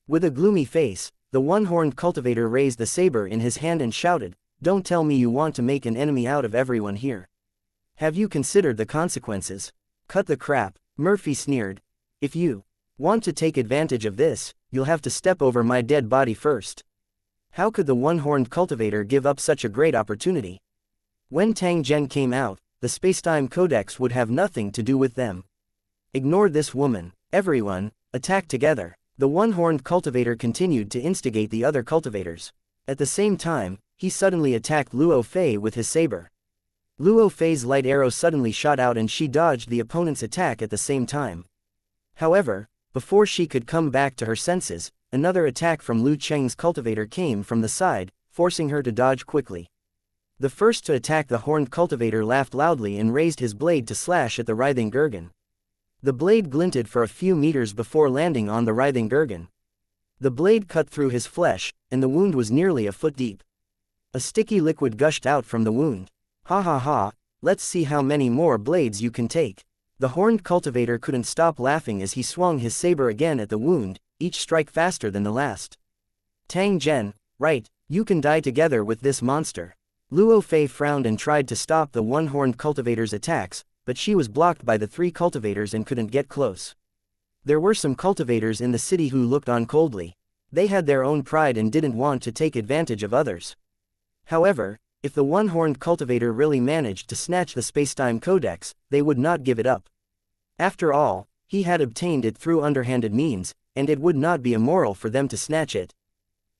With a gloomy face, the one-horned cultivator raised the saber in his hand and shouted, "Don't tell me you want to make an enemy out of everyone here. Have you considered the consequences?" "Cut the crap," Murphy sneered. "If you want to take advantage of this, you'll have to step over my dead body first." How could the one-horned cultivator give up such a great opportunity? When Tang Zhen came out, the spacetime codex would have nothing to do with them. Ignore this woman. Everyone, attack together. The one-horned cultivator continued to instigate the other cultivators. At the same time, he suddenly attacked Luo Fei with his saber. Luo Fei's light arrow suddenly shot out and she dodged the opponent's attack at the same time. However, before she could come back to her senses, another attack from Lu Cheng's cultivator came from the side, forcing her to dodge quickly. The first to attack the horned cultivator laughed loudly and raised his blade to slash at the writhing Gurgen. The blade glinted for a few meters before landing on the writhing Gurgen. The blade cut through his flesh, and the wound was nearly a foot deep. A sticky liquid gushed out from the wound. "Ha ha ha, let's see how many more blades you can take." The horned cultivator couldn't stop laughing as he swung his saber again at the wound, each strike faster than the last. "Tang Zhen, right, you can die together with this monster." Luo Fei frowned and tried to stop the one-horned cultivator's attacks, but she was blocked by the three cultivators and couldn't get close. There were some cultivators in the city who looked on coldly. They had their own pride and didn't want to take advantage of others. However, if the one-horned cultivator really managed to snatch the spacetime codex, they would not give it up. After all, he had obtained it through underhanded means, and it would not be immoral for them to snatch it.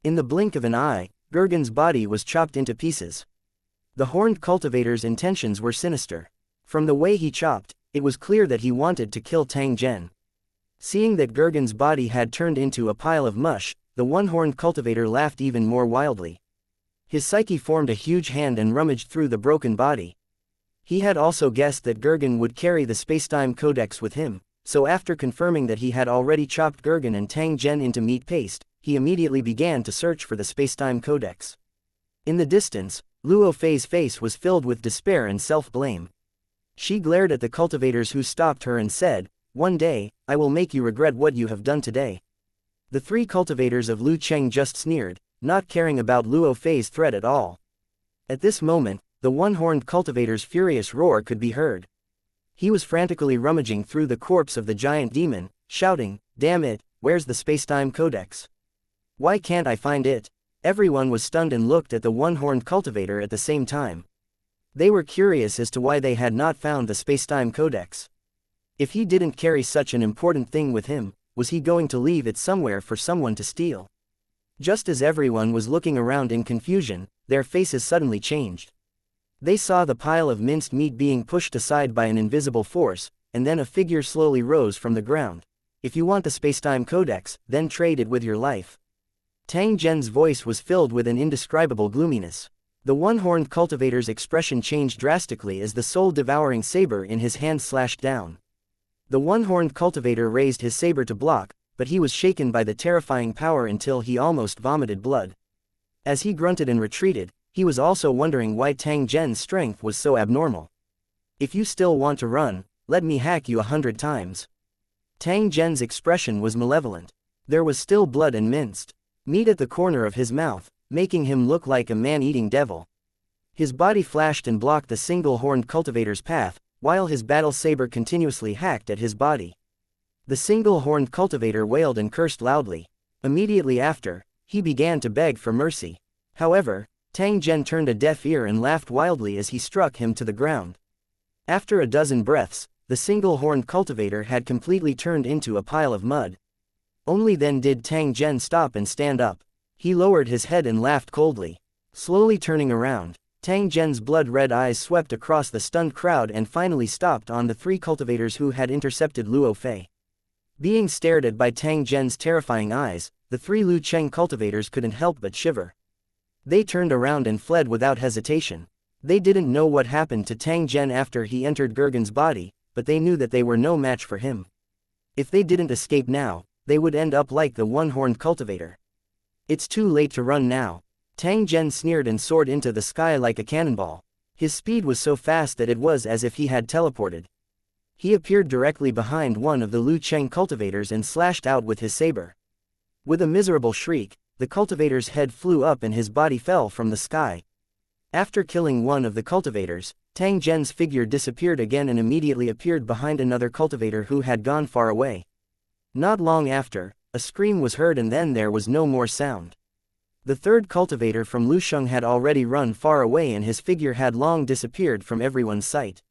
In the blink of an eye, Gurgen's body was chopped into pieces. The horned cultivator's intentions were sinister. From the way he chopped, it was clear that he wanted to kill Tang Zhen. Seeing that Gurgen's body had turned into a pile of mush, the one-horned cultivator laughed even more wildly. His psyche formed a huge hand and rummaged through the broken body. He had also guessed that Gurgen would carry the spacetime codex with him, so after confirming that he had already chopped Gurgen and Tang Zhen into meat paste, he immediately began to search for the spacetime codex. In the distance, Luo Fei's face was filled with despair and self-blame. She glared at the cultivators who stopped her and said, "One day, I will make you regret what you have done today." The three cultivators of Lu Cheng just sneered, not caring about Luo Fei's threat at all. At this moment, the one-horned cultivator's furious roar could be heard. He was frantically rummaging through the corpse of the giant demon, shouting, "Damn it, where's the spacetime codex? Why can't I find it? Everyone was stunned and looked at the one-horned cultivator at the same time. They were curious as to why they had not found the spacetime codex. If he didn't carry such an important thing with him, was he going to leave it somewhere for someone to steal? Just as everyone was looking around in confusion, their faces suddenly changed. They saw the pile of minced meat being pushed aside by an invisible force, and then a figure slowly rose from the ground. If you want the spacetime codex, then trade it with your life. Tang Zhen's voice was filled with an indescribable gloominess. The one-horned cultivator's expression changed drastically as the soul-devouring saber in his hand slashed down. The one-horned cultivator raised his saber to block, but he was shaken by the terrifying power until he almost vomited blood. As he grunted and retreated, he was also wondering why Tang Zhen's strength was so abnormal. If you still want to run, let me hack you 100 times. Tang Zhen's expression was malevolent. There was still blood and minced meat at the corner of his mouth, making him look like a man-eating devil. His body flashed and blocked the single-horned cultivator's path, while his battle saber continuously hacked at his body. The single-horned cultivator wailed and cursed loudly. Immediately after, he began to beg for mercy. However, Tang Zhen turned a deaf ear and laughed wildly as he struck him to the ground. After a dozen breaths, the single-horned cultivator had completely turned into a pile of mud. Only then did Tang Zhen stop and stand up. He lowered his head and laughed coldly. Slowly turning around, Tang Zhen's blood-red eyes swept across the stunned crowd and finally stopped on the three cultivators who had intercepted Luo Fei. Being stared at by Tang Zhen's terrifying eyes, the three Lu Cheng cultivators couldn't help but shiver. They turned around and fled without hesitation. They didn't know what happened to Tang Zhen after he entered Gergen's body, but they knew that they were no match for him. If they didn't escape now, they would end up like the one-horned cultivator. It's too late to run now. Tang Zhen sneered and soared into the sky like a cannonball. His speed was so fast that it was as if he had teleported. He appeared directly behind one of the Lu Cheng cultivators and slashed out with his saber. With a miserable shriek, the cultivator's head flew up and his body fell from the sky. After killing one of the cultivators, Tang Zhen's figure disappeared again and immediately appeared behind another cultivator who had gone far away. Not long after, a scream was heard and then there was no more sound. The third cultivator from Lusheng had already run far away and his figure had long disappeared from everyone's sight.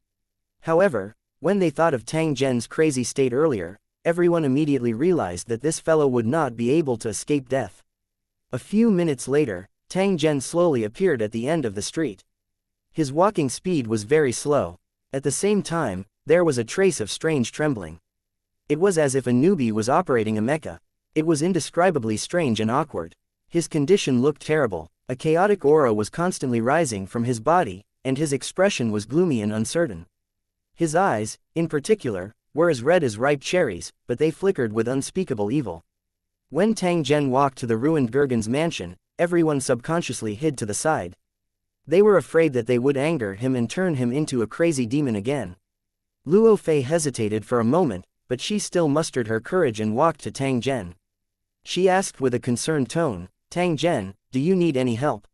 However, when they thought of Tang Zhen's crazy state earlier, everyone immediately realized that this fellow would not be able to escape death. A few minutes later, Tang Zhen slowly appeared at the end of the street. His walking speed was very slow. At the same time, there was a trace of strange trembling. It was as if a newbie was operating a mecha. It was indescribably strange and awkward. His condition looked terrible. A chaotic aura was constantly rising from his body, and his expression was gloomy and uncertain. His eyes, in particular, were as red as ripe cherries, but they flickered with unspeakable evil. When Tang Zhen walked to the ruined Gergen's mansion, everyone subconsciously hid to the side. They were afraid that they would anger him and turn him into a crazy demon again. Luo Fei hesitated for a moment, but she still mustered her courage and walked to Tang Zhen. She asked with a concerned tone, "Tang Zhen, do you need any help?"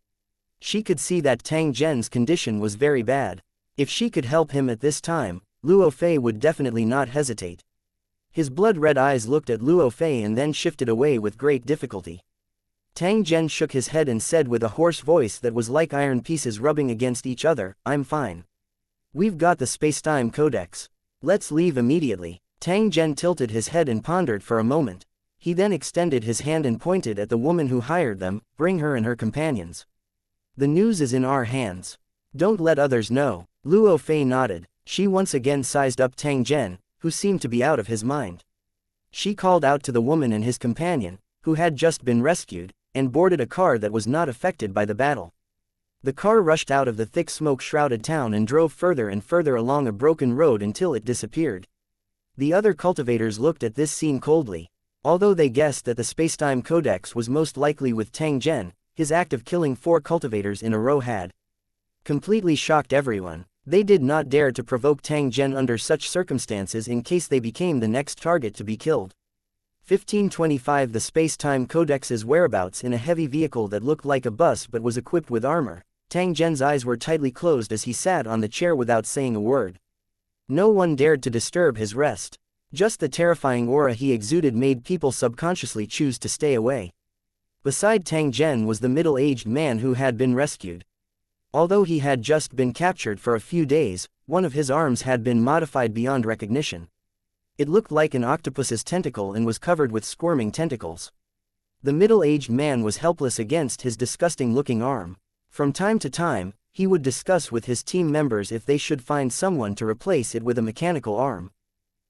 She could see that Tang Zhen's condition was very bad. If she could help him at this time, Luo Fei would definitely not hesitate. His blood-red eyes looked at Luo Fei and then shifted away with great difficulty. Tang Zhen shook his head and said with a hoarse voice that was like iron pieces rubbing against each other, "I'm fine. We've got the spacetime codex. Let's leave immediately." Tang Zhen tilted his head and pondered for a moment. He then extended his hand and pointed at the woman who hired them, "Bring her and her companions. The news is in our hands. Don't let others know." Luo Fei nodded. She once again sized up Tang Zhen, who seemed to be out of his mind. She called out to the woman and his companion, who had just been rescued, and boarded a car that was not affected by the battle. The car rushed out of the thick smoke-shrouded town and drove further and further along a broken road until it disappeared. The other cultivators looked at this scene coldly. Although they guessed that the spacetime codex was most likely with Tang Zhen, his act of killing 4 cultivators in a row had completely shocked everyone. They did not dare to provoke Tang Zhen under such circumstances in case they became the next target to be killed. 1525 The spacetime codex's whereabouts in a heavy vehicle that looked like a bus but was equipped with armor. Tang Zhen's eyes were tightly closed as he sat on the chair without saying a word. No one dared to disturb his rest. Just the terrifying aura he exuded made people subconsciously choose to stay away. Beside Tang Zhen was the middle-aged man who had been rescued. Although he had just been captured for a few days, one of his arms had been modified beyond recognition. It looked like an octopus's tentacle and was covered with squirming tentacles. The middle-aged man was helpless against his disgusting-looking arm. From time to time, he would discuss with his team members if they should find someone to replace it with a mechanical arm.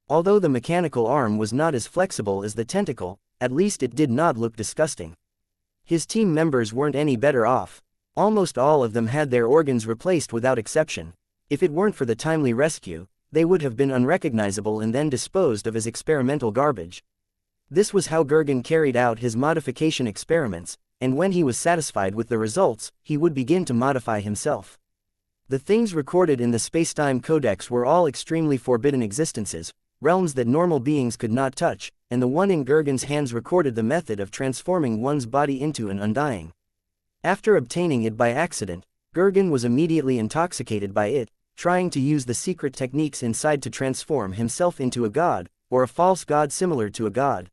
Although the mechanical arm was not as flexible as the tentacle, at least it did not look disgusting. His team members weren't any better off. Almost all of them had their organs replaced without exception. If it weren't for the timely rescue, they would have been unrecognizable and then disposed of as experimental garbage. This was how Gurgen carried out his modification experiments, and when he was satisfied with the results, he would begin to modify himself. The things recorded in the Spacetime Codex were all extremely forbidden existences, realms that normal beings could not touch, and the one in Gurgen's hands recorded the method of transforming one's body into an undying. After obtaining it by accident, Gurgen was immediately intoxicated by it, trying to use the secret techniques inside to transform himself into a god, or a false god similar to a god.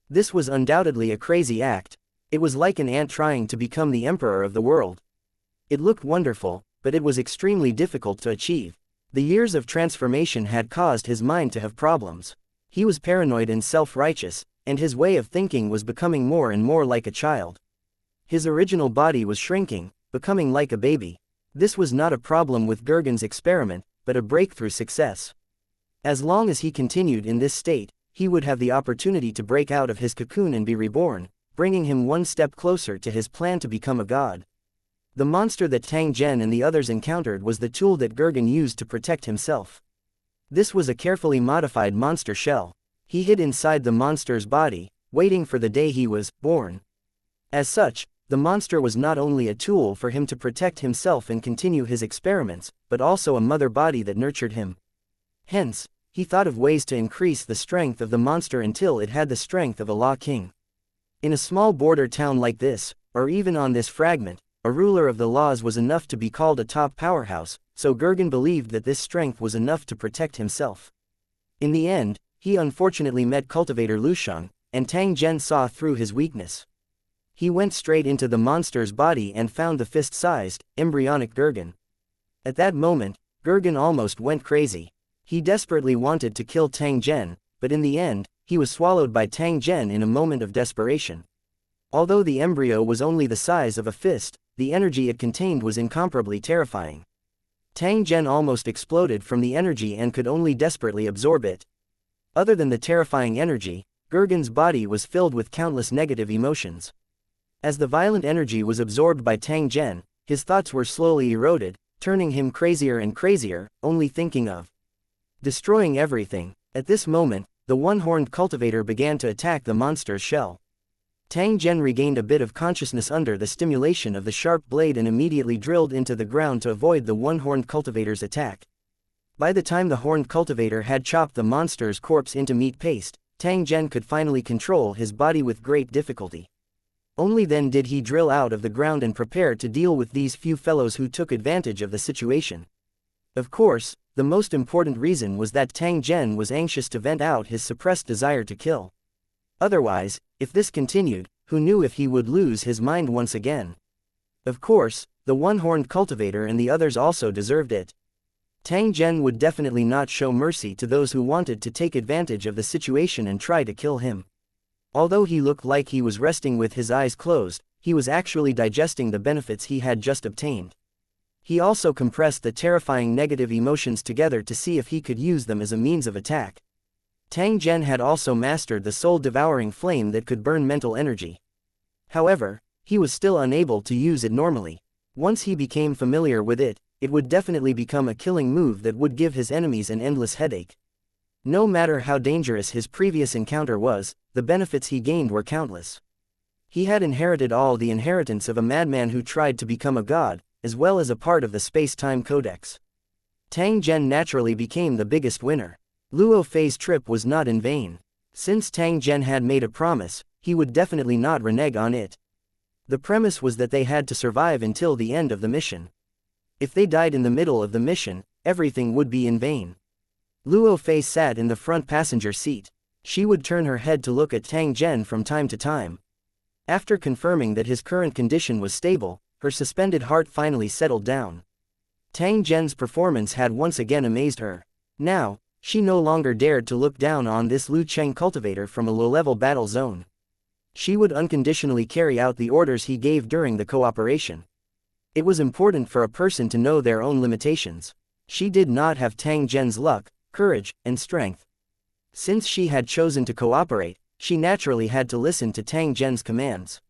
This was undoubtedly a crazy act. It was like an ant trying to become the emperor of the world. It looked wonderful, but it was extremely difficult to achieve. The years of transformation had caused his mind to have problems. He was paranoid and self-righteous, and his way of thinking was becoming more and more like a child. His original body was shrinking, becoming like a baby. This was not a problem with Gurgen's experiment, but a breakthrough success. As long as he continued in this state, he would have the opportunity to break out of his cocoon and be reborn, bringing him one step closer to his plan to become a god. The monster that Tang Zhen and the others encountered was the tool that Gurgen used to protect himself. This was a carefully modified monster shell. He hid inside the monster's body, waiting for the day he was born. As such, the monster was not only a tool for him to protect himself and continue his experiments, but also a mother body that nurtured him. Hence, he thought of ways to increase the strength of the monster until it had the strength of a law king. In a small border town like this, or even on this fragment, a ruler of the laws was enough to be called a top powerhouse, so Gurgen believed that this strength was enough to protect himself. In the end, he unfortunately met cultivator Lusheng, and Tang Zhen saw through his weakness. He went straight into the monster's body and found the fist-sized, embryonic Gurgen. At that moment, Gurgen almost went crazy. He desperately wanted to kill Tang Zhen, but in the end, he was swallowed by Tang Zhen in a moment of desperation. Although the embryo was only the size of a fist, the energy it contained was incomparably terrifying. Tang Zhen almost exploded from the energy and could only desperately absorb it. Other than the terrifying energy, Gurgen's body was filled with countless negative emotions. As the violent energy was absorbed by Tang Zhen, his thoughts were slowly eroded, turning him crazier and crazier, only thinking of destroying everything. At this moment, the one-horned cultivator began to attack the monster's shell. Tang Zhen regained a bit of consciousness under the stimulation of the sharp blade and immediately drilled into the ground to avoid the one-horned cultivator's attack. By the time the horned cultivator had chopped the monster's corpse into meat paste, Tang Zhen could finally control his body with great difficulty. Only then did he drill out of the ground and prepare to deal with these few fellows who took advantage of the situation. Of course, the most important reason was that Tang Zhen was anxious to vent out his suppressed desire to kill. Otherwise, if this continued, who knew if he would lose his mind once again? Of course, the one-horned cultivator and the others also deserved it. Tang Zhen would definitely not show mercy to those who wanted to take advantage of the situation and try to kill him. Although he looked like he was resting with his eyes closed, he was actually digesting the benefits he had just obtained. He also compressed the terrifying negative emotions together to see if he could use them as a means of attack. Tang Zhen had also mastered the soul-devouring flame that could burn mental energy. However, he was still unable to use it normally. Once he became familiar with it, it would definitely become a killing move that would give his enemies an endless headache. No matter how dangerous his previous encounter was, the benefits he gained were countless. He had inherited all the inheritance of a madman who tried to become a god, as well as a part of the Space-Time Codex. Tang Zhen naturally became the biggest winner. Luo Fei's trip was not in vain. Since Tang Zhen had made a promise, he would definitely not renege on it. The premise was that they had to survive until the end of the mission. If they died in the middle of the mission, everything would be in vain. Luo Fei sat in the front passenger seat. She would turn her head to look at Tang Zhen from time to time. After confirming that his current condition was stable, her suspended heart finally settled down. Tang Zhen's performance had once again amazed her. Now, she no longer dared to look down on this Lu Cheng cultivator from a low-level battle zone. She would unconditionally carry out the orders he gave during the cooperation. It was important for a person to know their own limitations. She did not have Tang Zhen's luck, courage, and strength. Since she had chosen to cooperate, she naturally had to listen to Tang Zhen's commands.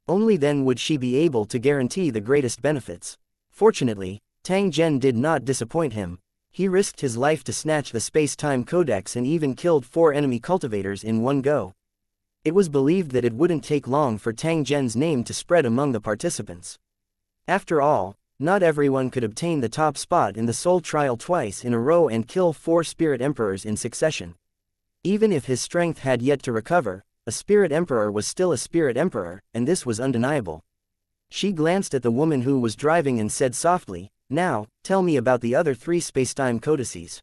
Only then would she be able to guarantee the greatest benefits. Fortunately, Tang Zhen did not disappoint him. He risked his life to snatch the space-time codex and even killed 4 enemy cultivators in one go. It was believed that it wouldn't take long for Tang Zhen's name to spread among the participants. After all, not everyone could obtain the top spot in the soul trial twice in a row and kill 4 spirit emperors in succession. Even if his strength had yet to recover, a spirit emperor was still a spirit emperor, and this was undeniable. She glanced at the woman who was driving and said softly, "Now, tell me about the other 3 spacetime codices."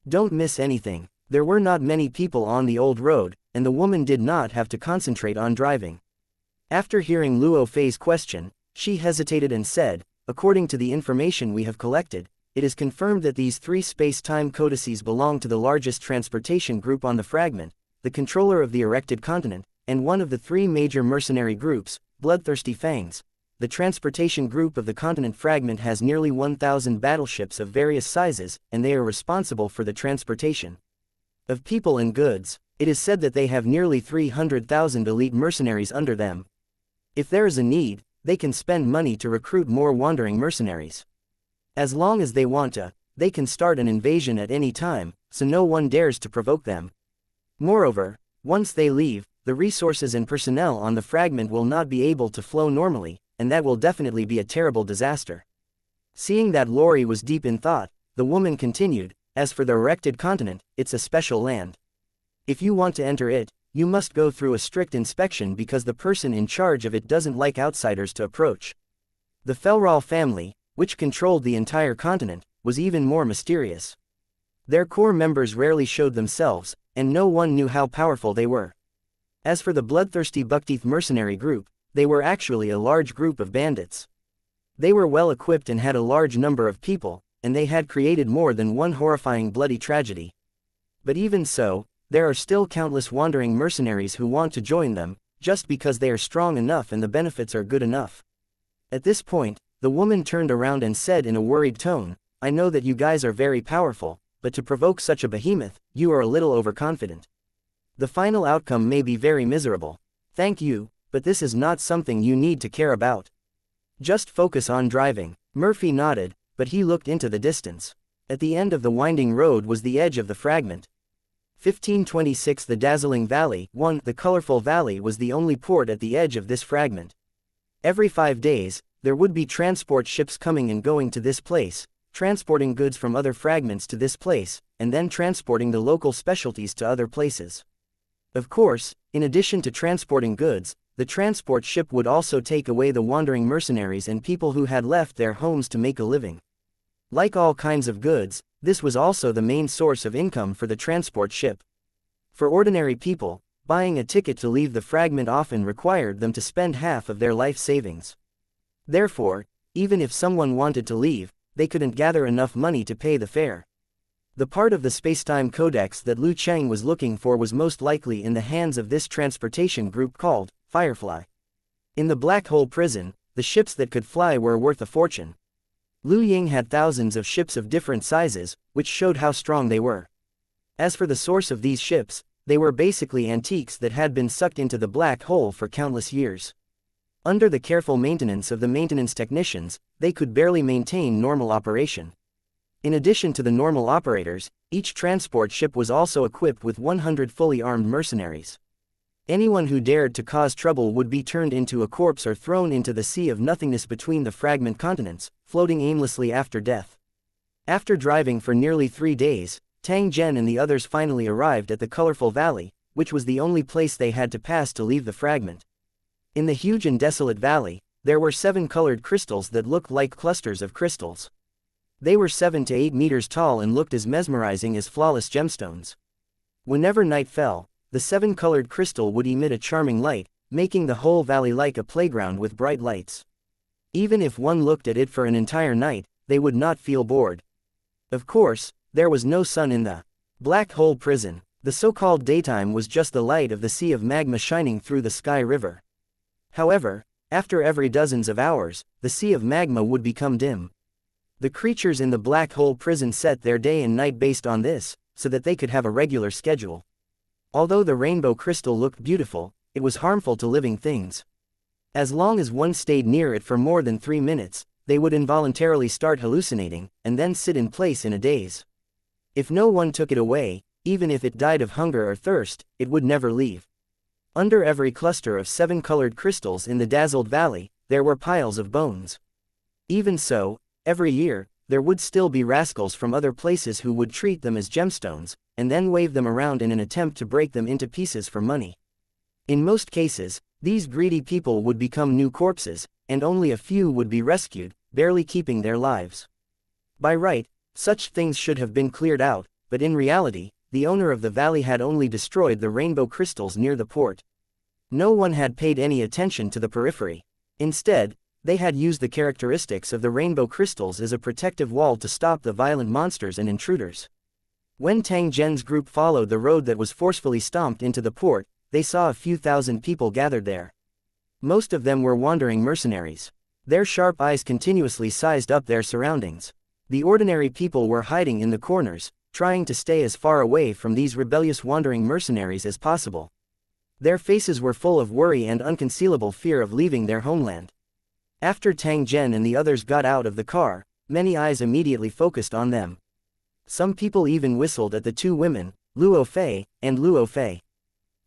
Don't miss anything. There were not many people on the old road, and the woman did not have to concentrate on driving. After hearing Luo Fei's question, she hesitated and said, "According to the information we have collected, it is confirmed that these 3 space-time codices belong to the largest transportation group on the fragment, the controller of the erected continent, and one of the 3 major mercenary groups, Bloodthirsty Fangs. The transportation group of the continent fragment has nearly 1,000 battleships of various sizes, and they are responsible for the transportation of people and goods. It is said that they have nearly 300,000 elite mercenaries under them. If there is a need, they can spend money to recruit more wandering mercenaries. As long as they want to, they can start an invasion at any time, so no one dares to provoke them. Moreover, once they leave, the resources and personnel on the fragment will not be able to flow normally, and that will definitely be a terrible disaster." Seeing that Lori was deep in thought, the woman continued, "As for the erected continent, it's a special land. If you want to enter it, you must go through a strict inspection because the person in charge of it doesn't like outsiders to approach." The Felral family, which controlled the entire continent, was even more mysterious. Their core members rarely showed themselves, and no one knew how powerful they were. As for the bloodthirsty Buckteeth mercenary group, they were actually a large group of bandits. They were well equipped and had a large number of people, and they had created more than one horrifying bloody tragedy. But even so, there are still countless wandering mercenaries who want to join them, just because they are strong enough and the benefits are good enough. At this point, the woman turned around and said in a worried tone, "I know that you guys are very powerful, but to provoke such a behemoth, you are a little overconfident. The final outcome may be very miserable. Thank you, but this is not something you need to care about. Just focus on driving." Murphy nodded, but he looked into the distance. At the end of the winding road was the edge of the fragment. 1526 The Dazzling Valley. 1. The colorful valley was the only port at the edge of this fragment. Every 5 days, there would be transport ships coming and going to this place, transporting goods from other fragments to this place, and then transporting the local specialties to other places. Of course, in addition to transporting goods, the transport ship would also take away the wandering mercenaries and people who had left their homes to make a living. Like all kinds of goods, this was also the main source of income for the transport ship. For ordinary people, buying a ticket to leave the fragment often required them to spend half of their life savings. Therefore, even if someone wanted to leave, they couldn't gather enough money to pay the fare. The part of the spacetime codex that Lu Cheng was looking for was most likely in the hands of this transportation group called Firefly. In the black hole prison, the ships that could fly were worth a fortune. Lu Ying had thousands of ships of different sizes, which showed how strong they were. As for the source of these ships, they were basically antiques that had been sucked into the black hole for countless years. Under the careful maintenance of the maintenance technicians, they could barely maintain normal operation. In addition to the normal operators, each transport ship was also equipped with 100 fully armed mercenaries. Anyone who dared to cause trouble would be turned into a corpse or thrown into the sea of nothingness between the fragment continents, floating aimlessly after death. After driving for nearly 3 days, Tang Zhen and the others finally arrived at the colorful valley, which was the only place they had to pass to leave the fragment. In the huge and desolate valley, there were 7 colored crystals that looked like clusters of crystals. They were 7 to 8 meters tall and looked as mesmerizing as flawless gemstones. Whenever night fell, the 7-colored crystal would emit a charming light, making the whole valley like a playground with bright lights. Even if one looked at it for an entire night, they would not feel bored. Of course, there was no sun in the black hole prison. The so-called daytime was just the light of the sea of magma shining through the sky river. However, after every dozens of hours, the sea of magma would become dim. The creatures in the black hole prison set their day and night based on this, so that they could have a regular schedule. Although the rainbow crystal looked beautiful, it was harmful to living things. As long as one stayed near it for more than 3 minutes, they would involuntarily start hallucinating, and then sit in place in a daze. If no one took it away, even if it died of hunger or thirst, it would never leave. Under every cluster of 7-colored crystals in the dazzled valley, there were piles of bones. Even so, every year, there would still be rascals from other places who would treat them as gemstones, and then wave them around in an attempt to break them into pieces for money. In most cases, these greedy people would become new corpses, and only a few would be rescued, barely keeping their lives. By right, such things should have been cleared out, but in reality, the owner of the valley had only destroyed the rainbow crystals near the port. No one had paid any attention to the periphery. Instead, they had used the characteristics of the rainbow crystals as a protective wall to stop the violent monsters and intruders. When Tang Zhen's group followed the road that was forcefully stomped into the port, they saw a few thousand people gathered there. Most of them were wandering mercenaries. Their sharp eyes continuously sized up their surroundings. The ordinary people were hiding in the corners, trying to stay as far away from these rebellious wandering mercenaries as possible. Their faces were full of worry and unconcealable fear of leaving their homeland. After Tang Zhen and the others got out of the car, many eyes immediately focused on them. Some people even whistled at the 2 women, Luo Fei and Luo Fei.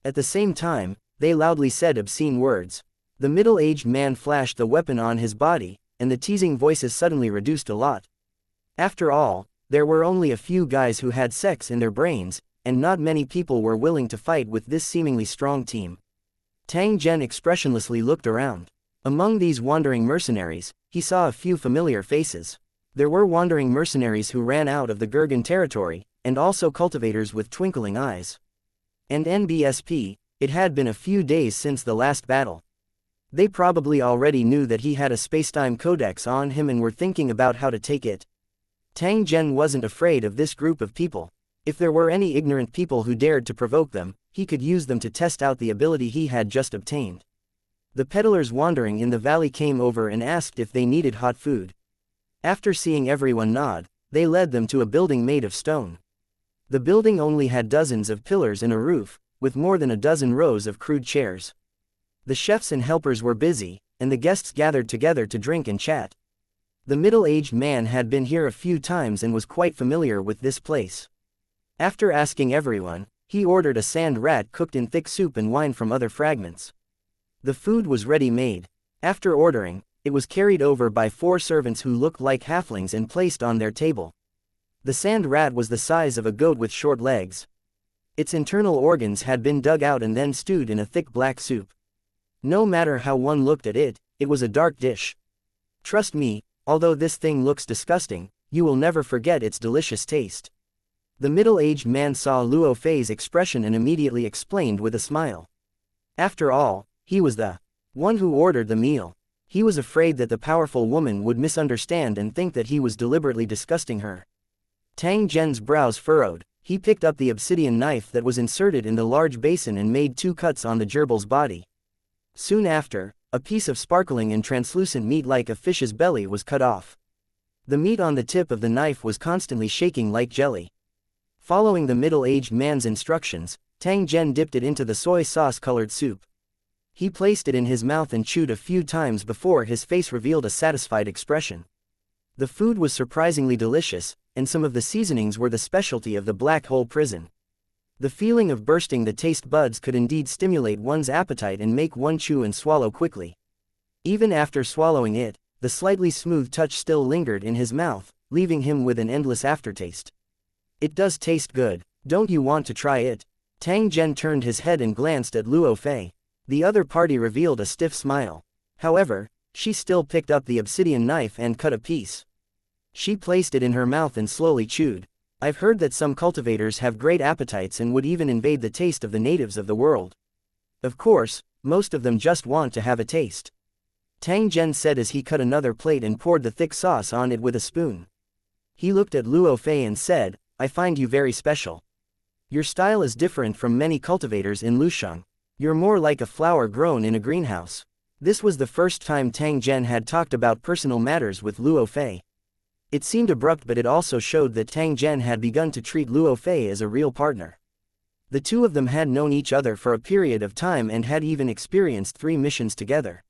At the same time, they loudly said obscene words. The middle-aged man flashed the weapon on his body, and the teasing voices suddenly reduced a lot. After all, there were only a few guys who had sex in their brains, and not many people were willing to fight with this seemingly strong team. Tang Zhen expressionlessly looked around. Among these wandering mercenaries, he saw a few familiar faces. There were wandering mercenaries who ran out of the Gurgan territory, and also cultivators with twinkling eyes. And NBSP, it had been a few days since the last battle. They probably already knew that he had a spacetime codex on him and were thinking about how to take it. Tang Zhen wasn't afraid of this group of people. If there were any ignorant people who dared to provoke them, he could use them to test out the ability he had just obtained. The peddlers wandering in the valley came over and asked if they needed hot food. After seeing everyone nod, they led them to a building made of stone. The building only had dozens of pillars and a roof, with more than a dozen rows of crude chairs. The chefs and helpers were busy, and the guests gathered together to drink and chat. The middle-aged man had been here a few times and was quite familiar with this place. After asking everyone, he ordered a sand rat cooked in thick soup and wine from other fragments. The food was ready-made. After ordering, it was carried over by 4 servants who looked like halflings and placed on their table. The sand rat was the size of a goat with short legs. Its internal organs had been dug out and then stewed in a thick black soup. No matter how one looked at it, it was a dark dish. Trust me, although this thing looks disgusting, you will never forget its delicious taste. The middle-aged man saw Luo Fei's expression and immediately explained with a smile. After all, he was the one who ordered the meal. He was afraid that the powerful woman would misunderstand and think that he was deliberately disgusting her. Tang Zhen's brows furrowed. He picked up the obsidian knife that was inserted in the large basin and made 2 cuts on the gerbil's body. Soon after, a piece of sparkling and translucent meat like a fish's belly was cut off. The meat on the tip of the knife was constantly shaking like jelly. Following the middle-aged man's instructions, Tang Zhen dipped it into the soy sauce-colored soup. He placed it in his mouth and chewed a few times before his face revealed a satisfied expression. The food was surprisingly delicious, and some of the seasonings were the specialty of the black hole prison. The feeling of bursting the taste buds could indeed stimulate one's appetite and make one chew and swallow quickly. Even after swallowing it, the slightly smooth touch still lingered in his mouth, leaving him with an endless aftertaste. It does taste good. Don't you want to try it? Tang Zhen turned his head and glanced at Luo Fei. The other party revealed a stiff smile. However, she still picked up the obsidian knife and cut a piece. She placed it in her mouth and slowly chewed. I've heard that some cultivators have great appetites and would even invade the taste of the natives of the world. Of course, most of them just want to have a taste. Tang Zhen said as he cut another plate and poured the thick sauce on it with a spoon. He looked at Luo Fei and said, I find you very special. Your style is different from many cultivators in Lusheng. You're more like a flower grown in a greenhouse. This was the first time Tang Zhen had talked about personal matters with Luo Fei. It seemed abrupt, but it also showed that Tang Zhen had begun to treat Luo Fei as a real partner. The two of them had known each other for a period of time and had even experienced 3 missions together.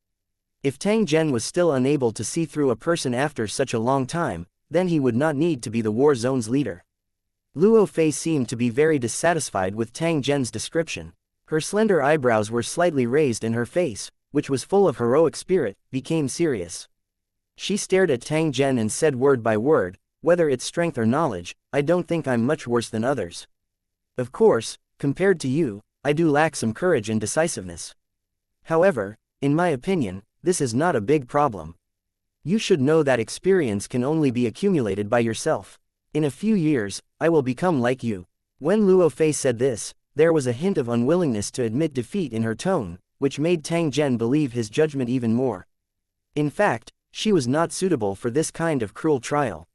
If Tang Zhen was still unable to see through a person after such a long time, then he would not need to be the war zone's leader. Luo Fei seemed to be very dissatisfied with Tang Zhen's description. Her slender eyebrows were slightly raised and her face, which was full of heroic spirit, became serious. She stared at Tang Zhen and said word by word, whether it's strength or knowledge, I don't think I'm much worse than others. Of course, compared to you, I do lack some courage and decisiveness. However, in my opinion, this is not a big problem. You should know that experience can only be accumulated by yourself. In a few years, I will become like you. When Luo Fei said this, there was a hint of unwillingness to admit defeat in her tone, which made Tang Zhen believe his judgment even more. In fact, she was not suitable for this kind of cruel trial.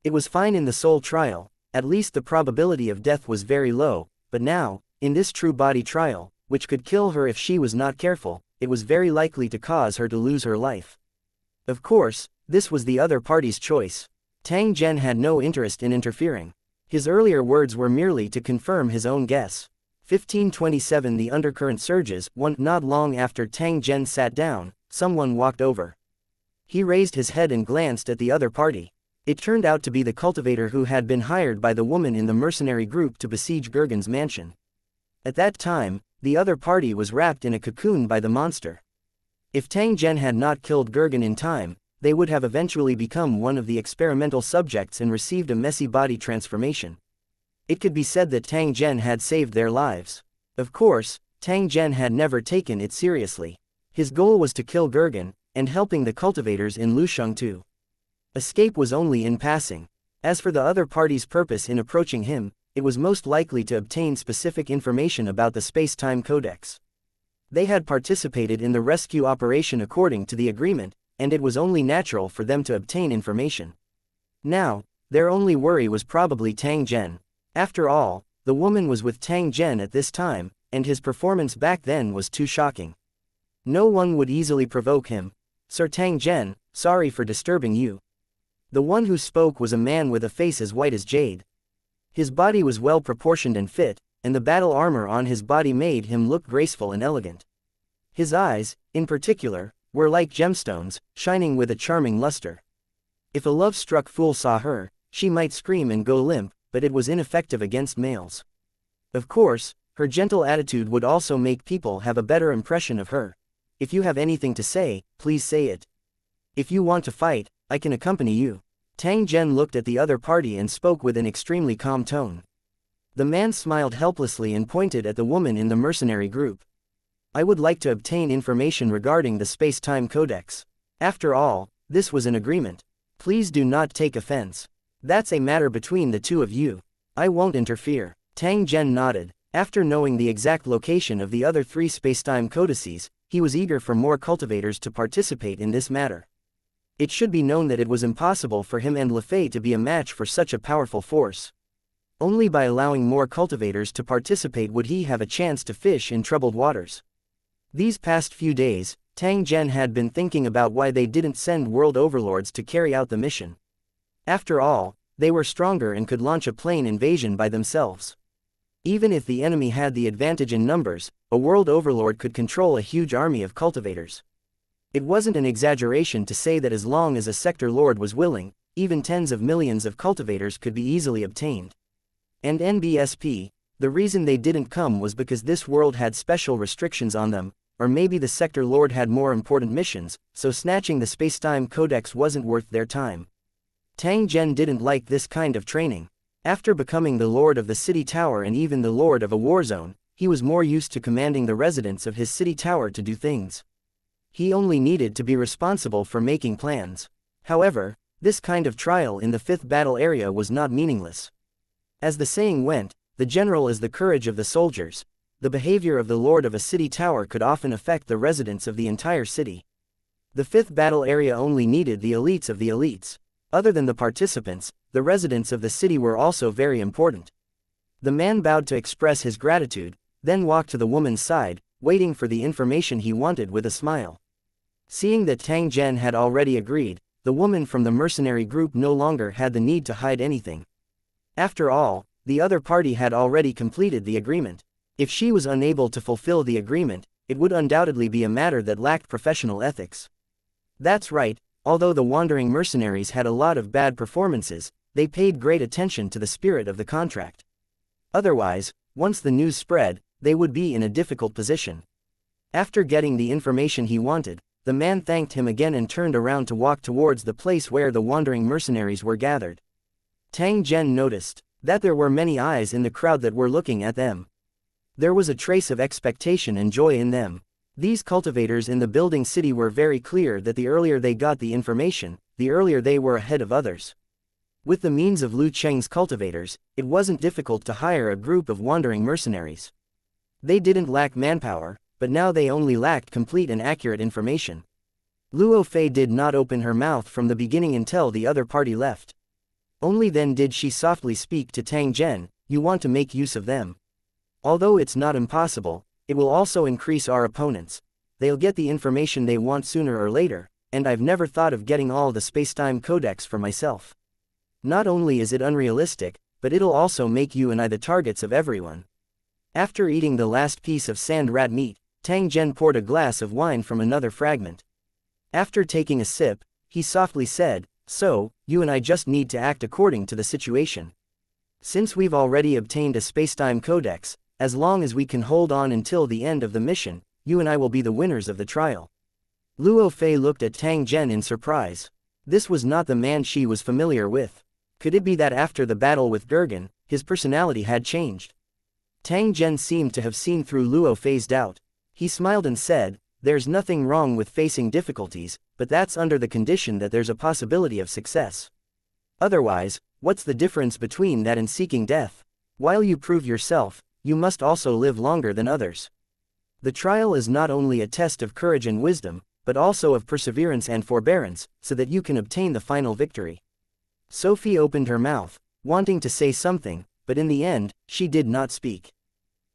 It was fine in the soul trial, at least the probability of death was very low, but now, in this true body trial, which could kill her if she was not careful, it was very likely to cause her to lose her life. Of course, this was the other party's choice. Tang Zhen had no interest in interfering. His earlier words were merely to confirm his own guess. 1527 The undercurrent surges. Not long after Tang Zhen sat down, someone walked over. He raised his head and glanced at the other party. It turned out to be the cultivator who had been hired by the woman in the mercenary group to besiege Gurgen's mansion. At that time, the other party was wrapped in a cocoon by the monster. If Tang Zhen had not killed Gurgen in time, they would have eventually become one of the experimental subjects and received a messy body transformation. It could be said that Tang Zhen had saved their lives. Of course, Tang Zhen had never taken it seriously. His goal was to kill Gurgen, and helping the cultivators in Lusheng too. Escape was only in passing. As for the other party's purpose in approaching him, it was most likely to obtain specific information about the space-time codex. They had participated in the rescue operation according to the agreement, and it was only natural for them to obtain information. Now, their only worry was probably Tang Zhen. After all, the woman was with Tang Zhen at this time, and his performance back then was too shocking. No one would easily provoke him. Sir Tang Zhen, sorry for disturbing you. The one who spoke was a man with a face as white as jade. His body was well proportioned and fit, and the battle armor on his body made him look graceful and elegant. His eyes, in particular, were like gemstones, shining with a charming luster. If a love-struck fool saw her, she might scream and go limp, but it was ineffective against males. Of course, her gentle attitude would also make people have a better impression of her. If you have anything to say, please say it. If you want to fight, I can accompany you. Tang Zhen looked at the other party and spoke with an extremely calm tone. The man smiled helplessly and pointed at the woman in the mercenary group. I would like to obtain information regarding the space-time codex. After all, this was an agreement. Please do not take offense. That's a matter between the two of you. I won't interfere. Tang Zhen nodded. After knowing the exact location of the other 3 space-time codices, he was eager for more cultivators to participate in this matter. It should be known that it was impossible for him and Le Fei to be a match for such a powerful force. Only by allowing more cultivators to participate would he have a chance to fish in troubled waters. These past few days, Tang Zhen had been thinking about why they didn't send world overlords to carry out the mission. After all, they were stronger and could launch a plane invasion by themselves. Even if the enemy had the advantage in numbers, a world overlord could control a huge army of cultivators. It wasn't an exaggeration to say that as long as a sector lord was willing, even tens of millions of cultivators could be easily obtained. And NBSP, the reason they didn't come was because this world had special restrictions on them, or maybe the sector lord had more important missions, so snatching the space-time codex wasn't worth their time. Tang Zhen didn't like this kind of training. After becoming the lord of the city tower and even the lord of a war zone, he was more used to commanding the residents of his city tower to do things. He only needed to be responsible for making plans. However, this kind of trial in the fifth battle area was not meaningless. As the saying went, the general is the courage of the soldiers. The behavior of the lord of a city tower could often affect the residents of the entire city. The fifth battle area only needed the elites of the elites. Other than the participants, the residents of the city were also very important. The man bowed to express his gratitude, then walked to the woman's side, waiting for the information he wanted with a smile. Seeing that Tang Zhen had already agreed, the woman from the mercenary group no longer had the need to hide anything. After all, the other party had already completed the agreement. If she was unable to fulfill the agreement, it would undoubtedly be a matter that lacked professional ethics. That's right, although the wandering mercenaries had a lot of bad performances, they paid great attention to the spirit of the contract. Otherwise, once the news spread, they would be in a difficult position. After getting the information he wanted, the man thanked him again and turned around to walk towards the place where the wandering mercenaries were gathered. Tang Zhen noticed that there were many eyes in the crowd that were looking at them. There was a trace of expectation and joy in them. These cultivators in the building city were very clear that the earlier they got the information, the earlier they were ahead of others. With the means of Lu Cheng's cultivators, it wasn't difficult to hire a group of wandering mercenaries. They didn't lack manpower, but now they only lacked complete and accurate information. Luo Fei did not open her mouth from the beginning until the other party left. Only then did she softly speak to Tang Zhen, "You want to make use of them. Although it's not impossible, it will also increase our opponents. They'll get the information they want sooner or later, and I've never thought of getting all the space-time codex for myself. Not only is it unrealistic, but it'll also make you and I the targets of everyone." After eating the last piece of sand rat meat, Tang Zhen poured a glass of wine from another fragment. After taking a sip, he softly said, "So, you and I just need to act according to the situation. Since we've already obtained a spacetime codex, as long as we can hold on until the end of the mission, you and I will be the winners of the trial." Luo Fei looked at Tang Zhen in surprise. This was not the man she was familiar with. Could it be that after the battle with Durgan, his personality had changed? Tang Zhen seemed to have seen through Luo Fei's doubt. He smiled and said, "There's nothing wrong with facing difficulties, but that's under the condition that there's a possibility of success. Otherwise, what's the difference between that and seeking death? While you prove yourself, you must also live longer than others. The trial is not only a test of courage and wisdom, but also of perseverance and forbearance, so that you can obtain the final victory." Sophie opened her mouth, wanting to say something, but in the end, she did not speak.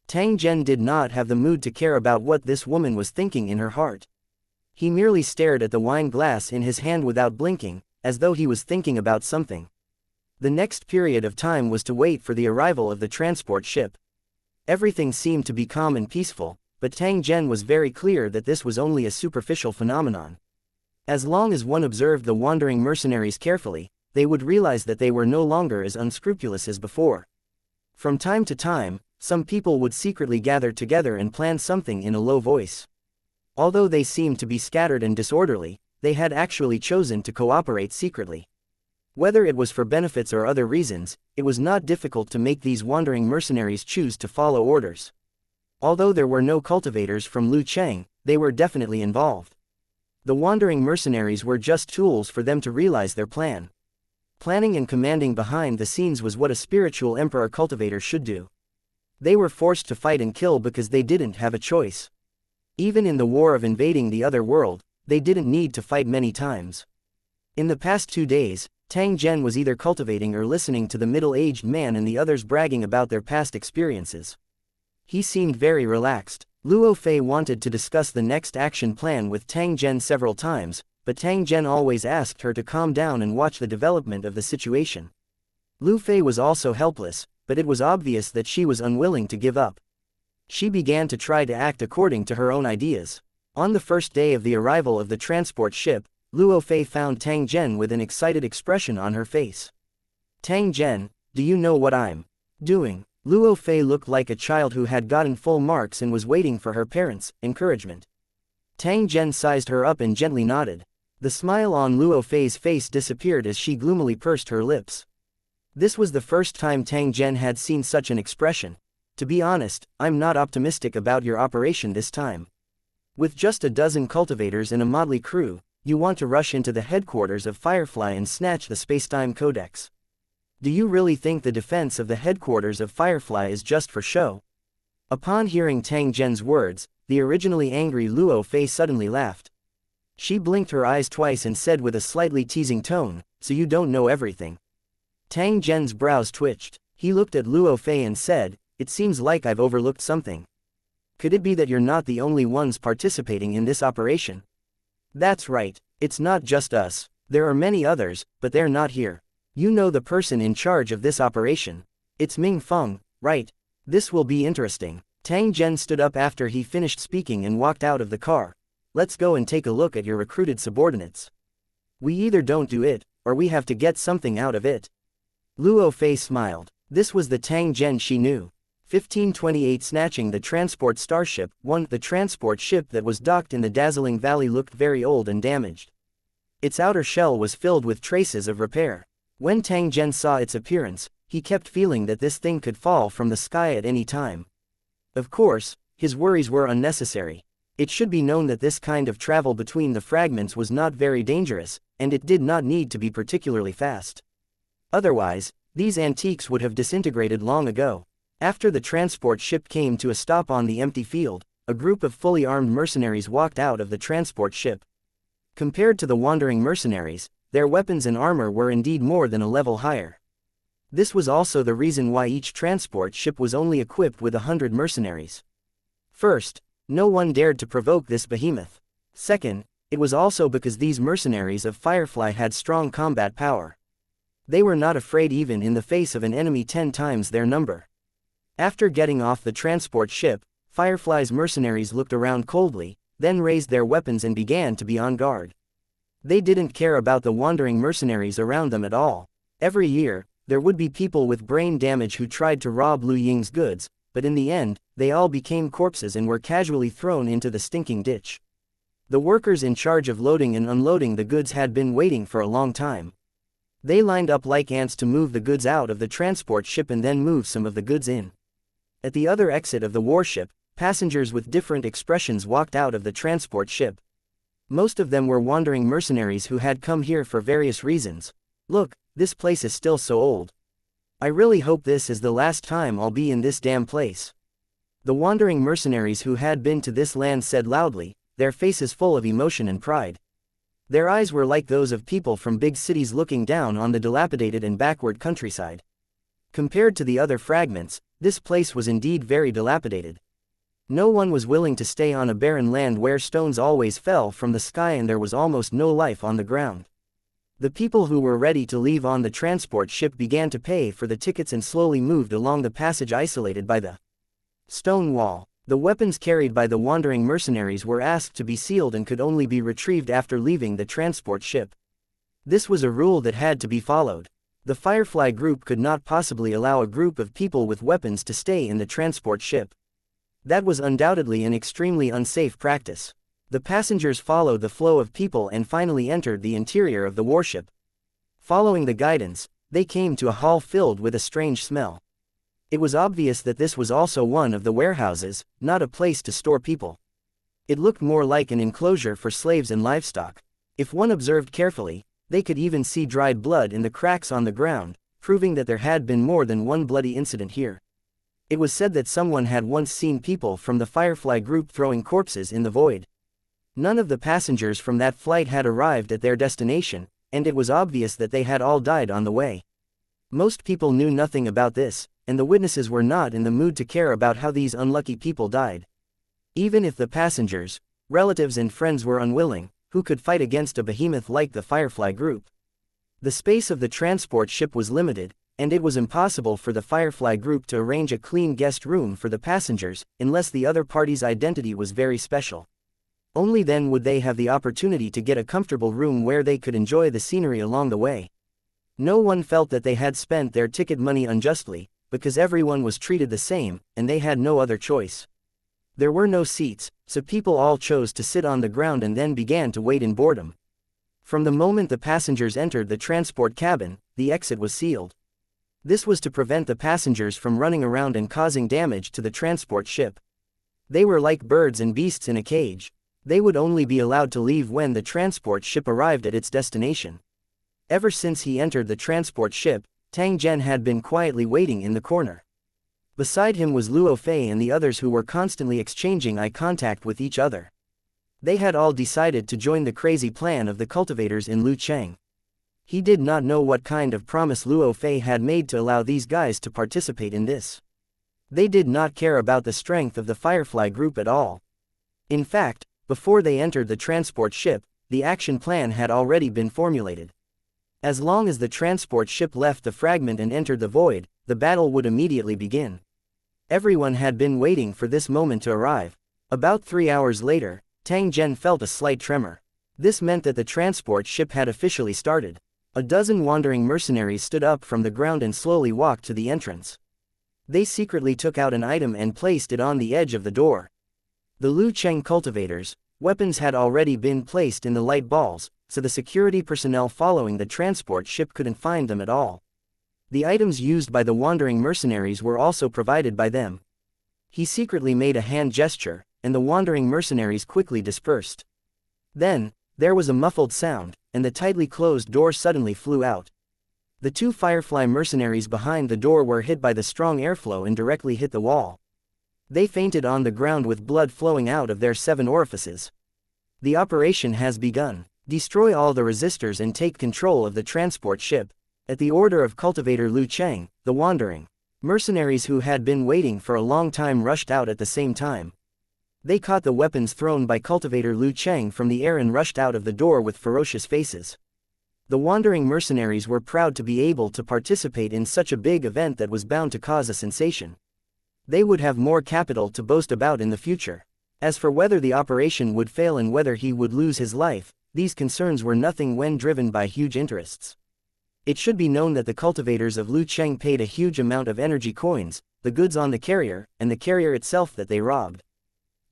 Tang Zhen did not have the mood to care about what this woman was thinking in her heart. He merely stared at the wine glass in his hand without blinking, as though he was thinking about something. The next period of time was to wait for the arrival of the transport ship. Everything seemed to be calm and peaceful, but Tang Zhen was very clear that this was only a superficial phenomenon. As long as one observed the wandering mercenaries carefully, they would realize that they were no longer as unscrupulous as before. From time to time, some people would secretly gather together and plan something in a low voice. Although they seemed to be scattered and disorderly, they had actually chosen to cooperate secretly. Whether it was for benefits or other reasons, it was not difficult to make these wandering mercenaries choose to follow orders. Although there were no cultivators from Lu Cheng, they were definitely involved. The wandering mercenaries were just tools for them to realize their plan. Planning and commanding behind the scenes was what a spiritual emperor cultivator should do. They were forced to fight and kill because they didn't have a choice. Even in the war of invading the other world, they didn't need to fight many times. In the past 2 days, Tang Zhen was either cultivating or listening to the middle-aged man and the others bragging about their past experiences. He seemed very relaxed. Luo Fei wanted to discuss the next action plan with Tang Zhen several times, but Tang Zhen always asked her to calm down and watch the development of the situation. Lu Fei was also helpless, but it was obvious that she was unwilling to give up. She began to try to act according to her own ideas. On the first day of the arrival of the transport ship, Luo Fei found Tang Zhen with an excited expression on her face. "Tang Zhen, do you know what I'm doing?" Luo Fei looked like a child who had gotten full marks and was waiting for her parents' encouragement. Tang Zhen sized her up and gently nodded. The smile on Luo Fei's face disappeared as she gloomily pursed her lips. This was the first time Tang Zhen had seen such an expression. "To be honest, I'm not optimistic about your operation this time. With just a dozen cultivators and a motley crew, you want to rush into the headquarters of Firefly and snatch the spacetime codex. Do you really think the defense of the headquarters of Firefly is just for show? Upon hearing Tang Zhen's words, the originally angry Luo Fei suddenly laughed. She blinked her eyes twice and said with a slightly teasing tone, "So you don't know everything." Tang Zhen's brows twitched. He looked at Luo Fei and said, "It seems like I've overlooked something. Could it be that you're not the only ones participating in this operation?" "That's right, it's not just us. There are many others, but they're not here. You know the person in charge of this operation. It's Ming Feng, right? This will be interesting." Tang Zhen stood up after he finished speaking and walked out of the car. "Let's go and take a look at your recruited subordinates. We either don't do it, or we have to get something out of it." Luo Fei smiled. This was the Tang Zhen she knew. 1528 Snatching the Transport Starship 1. The transport ship that was docked in the dazzling valley looked very old and damaged. Its outer shell was filled with traces of repair. When Tang Zhen saw its appearance, he kept feeling that this thing could fall from the sky at any time. Of course, his worries were unnecessary. It should be known that this kind of travel between the fragments was not very dangerous, and it did not need to be particularly fast. Otherwise, these antiques would have disintegrated long ago. After the transport ship came to a stop on the empty field, a group of fully armed mercenaries walked out of the transport ship. Compared to the wandering mercenaries, their weapons and armor were indeed more than a level higher. This was also the reason why each transport ship was only equipped with 100 mercenaries. First, no one dared to provoke this behemoth. Second, it was also because these mercenaries of Firefly had strong combat power. They were not afraid even in the face of an enemy 10 times their number. After getting off the transport ship, Firefly's mercenaries looked around coldly, then raised their weapons and began to be on guard. They didn't care about the wandering mercenaries around them at all. Every year, there would be people with brain damage who tried to rob Lu Ying's goods, but in the end, they all became corpses and were casually thrown into the stinking ditch. The workers in charge of loading and unloading the goods had been waiting for a long time. They lined up like ants to move the goods out of the transport ship and then move some of the goods in. At the other exit of the warship, passengers with different expressions walked out of the transport ship. Most of them were wandering mercenaries who had come here for various reasons. "Look, this place is still so old. I really hope this is the last time I'll be in this damn place." The wandering mercenaries who had been to this land said loudly, their faces full of emotion and pride. Their eyes were like those of people from big cities looking down on the dilapidated and backward countryside. Compared to the other fragments, this place was indeed very dilapidated. No one was willing to stay on a barren land where stones always fell from the sky and there was almost no life on the ground. The people who were ready to leave on the transport ship began to pay for the tickets and slowly moved along the passage isolated by the stone wall. The weapons carried by the wandering mercenaries were asked to be sealed and could only be retrieved after leaving the transport ship. This was a rule that had to be followed. The Firefly group could not possibly allow a group of people with weapons to stay in the transport ship. That was undoubtedly an extremely unsafe practice. The passengers followed the flow of people and finally entered the interior of the warship. Following the guidance, they came to a hall filled with a strange smell. It was obvious that this was also one of the warehouses, not a place to store people. It looked more like an enclosure for slaves and livestock. If one observed carefully, they could even see dried blood in the cracks on the ground, proving that there had been more than one bloody incident here. It was said that someone had once seen people from the Firefly group throwing corpses in the void. None of the passengers from that flight had arrived at their destination, and it was obvious that they had all died on the way. Most people knew nothing about this, and the witnesses were not in the mood to care about how these unlucky people died. Even if the passengers, relatives and friends were unwilling, who could fight against a behemoth like the Firefly group? The space of the transport ship was limited, and it was impossible for the Firefly group to arrange a clean guest room for the passengers, unless the other party's identity was very special. Only then would they have the opportunity to get a comfortable room where they could enjoy the scenery along the way. No one felt that they had spent their ticket money unjustly, because everyone was treated the same, and they had no other choice. There were no seats, so people all chose to sit on the ground and then began to wait in boredom. From the moment the passengers entered the transport cabin, the exit was sealed. This was to prevent the passengers from running around and causing damage to the transport ship. They were like birds and beasts in a cage. They would only be allowed to leave when the transport ship arrived at its destination. Ever since he entered the transport ship, Tang Zhen had been quietly waiting in the corner. Beside him was Luo Fei and the others who were constantly exchanging eye contact with each other. They had all decided to join the crazy plan of the cultivators in Lucheng. He did not know what kind of promise Luo Fei had made to allow these guys to participate in this. They did not care about the strength of the Firefly group at all. In fact, before they entered the transport ship, the action plan had already been formulated. As long as the transport ship left the fragment and entered the void, the battle would immediately begin. Everyone had been waiting for this moment to arrive. About 3 hours later, Tang Zhen felt a slight tremor. This meant that the transport ship had officially started. A dozen wandering mercenaries stood up from the ground and slowly walked to the entrance. They secretly took out an item and placed it on the edge of the door. The Lucheng cultivators' weapons had already been placed in the light balls, so the security personnel following the transport ship couldn't find them at all. The items used by the wandering mercenaries were also provided by them. He secretly made a hand gesture, and the wandering mercenaries quickly dispersed. Then, there was a muffled sound, and the tightly closed door suddenly flew out. The 2 Firefly mercenaries behind the door were hit by the strong airflow and directly hit the wall. They fainted on the ground with blood flowing out of their 7 orifices. The operation has begun. Destroy all the resistors and take control of the transport ship. At the order of cultivator Lu Cheng, the wandering mercenaries who had been waiting for a long time rushed out at the same time. They caught the weapons thrown by cultivator Lu Cheng from the air and rushed out of the door with ferocious faces. The wandering mercenaries were proud to be able to participate in such a big event that was bound to cause a sensation. They would have more capital to boast about in the future. As for whether the operation would fail and whether he would lose his life, these concerns were nothing when driven by huge interests. It should be known that the cultivators of Lu Cheng paid a huge amount of energy coins, the goods on the carrier, and the carrier itself that they robbed.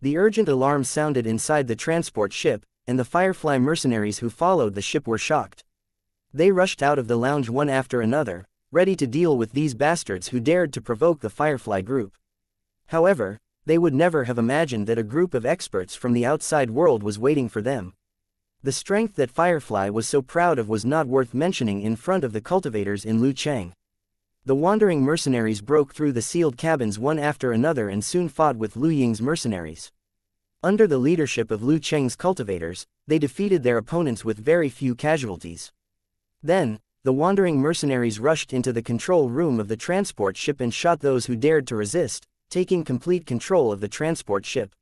The urgent alarm sounded inside the transport ship, and the Firefly mercenaries who followed the ship were shocked. They rushed out of the lounge one after another, ready to deal with these bastards who dared to provoke the Firefly group. However, they would never have imagined that a group of experts from the outside world was waiting for them. The strength that Firefly was so proud of was not worth mentioning in front of the cultivators in Lucheng. The wandering mercenaries broke through the sealed cabins one after another and soon fought with Lu Ying's mercenaries. Under the leadership of Lu Cheng's cultivators, they defeated their opponents with very few casualties. Then, the wandering mercenaries rushed into the control room of the transport ship and shot those who dared to resist, taking complete control of the transport ship.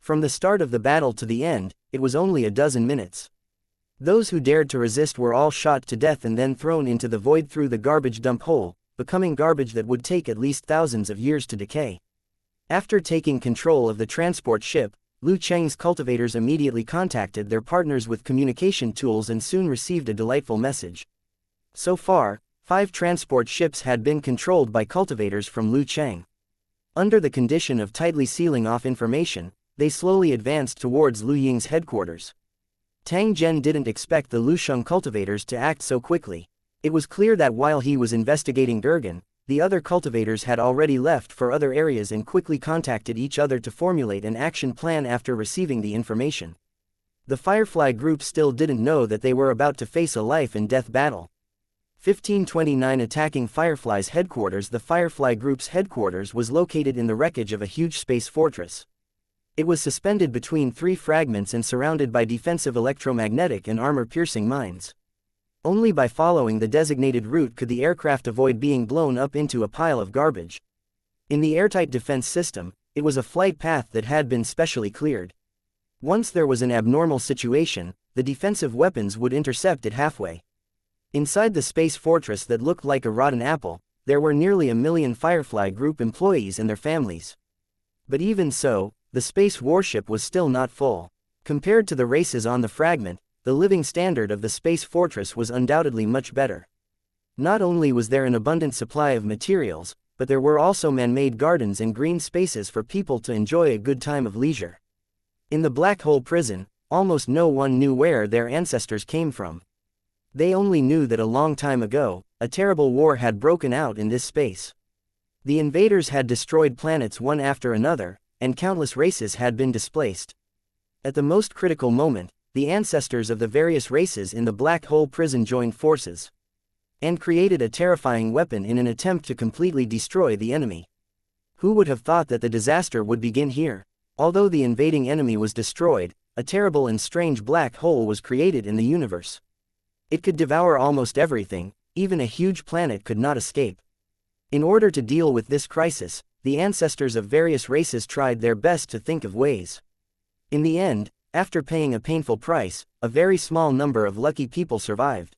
From the start of the battle to the end, it was only a dozen minutes. Those who dared to resist were all shot to death and then thrown into the void through the garbage dump hole, becoming garbage that would take at least thousands of years to decay. After taking control of the transport ship, Lu Cheng's cultivators immediately contacted their partners with communication tools and soon received a delightful message. So far, 5 transport ships had been controlled by cultivators from Lu Cheng. Under the condition of tightly sealing off information, they slowly advanced towards Lu Ying's headquarters. Tang Zhen didn't expect the Lusheng cultivators to act so quickly. It was clear that while he was investigating Durgan, the other cultivators had already left for other areas and quickly contacted each other to formulate an action plan after receiving the information. The Firefly group still didn't know that they were about to face a life-and-death battle. 1529 Attacking Firefly's headquarters. The Firefly group's headquarters was located in the wreckage of a huge space fortress. It was suspended between 3 fragments and surrounded by defensive electromagnetic and armor-piercing mines. Only by following the designated route could the aircraft avoid being blown up into a pile of garbage. In the airtight defense system, it was a flight path that had been specially cleared. Once there was an abnormal situation, the defensive weapons would intercept it halfway. Inside the space fortress that looked like a rotten apple, there were nearly 1 million Firefly group employees and their families. But even so, the space warship was still not full. Compared to the races on the fragment, the living standard of the space fortress was undoubtedly much better. Not only was there an abundant supply of materials, but there were also man-made gardens and green spaces for people to enjoy a good time of leisure. In the black hole prison, almost no one knew where their ancestors came from. They only knew that a long time ago, a terrible war had broken out in this space. The invaders had destroyed planets one after another, and countless races had been displaced. At the most critical moment, the ancestors of the various races in the black hole prison joined forces and created a terrifying weapon in an attempt to completely destroy the enemy. Who would have thought that the disaster would begin here? Although the invading enemy was destroyed, a terrible and strange black hole was created in the universe. It could devour almost everything, even a huge planet could not escape. In order to deal with this crisis, the ancestors of various races tried their best to think of ways. In the end, after paying a painful price, a very small number of lucky people survived.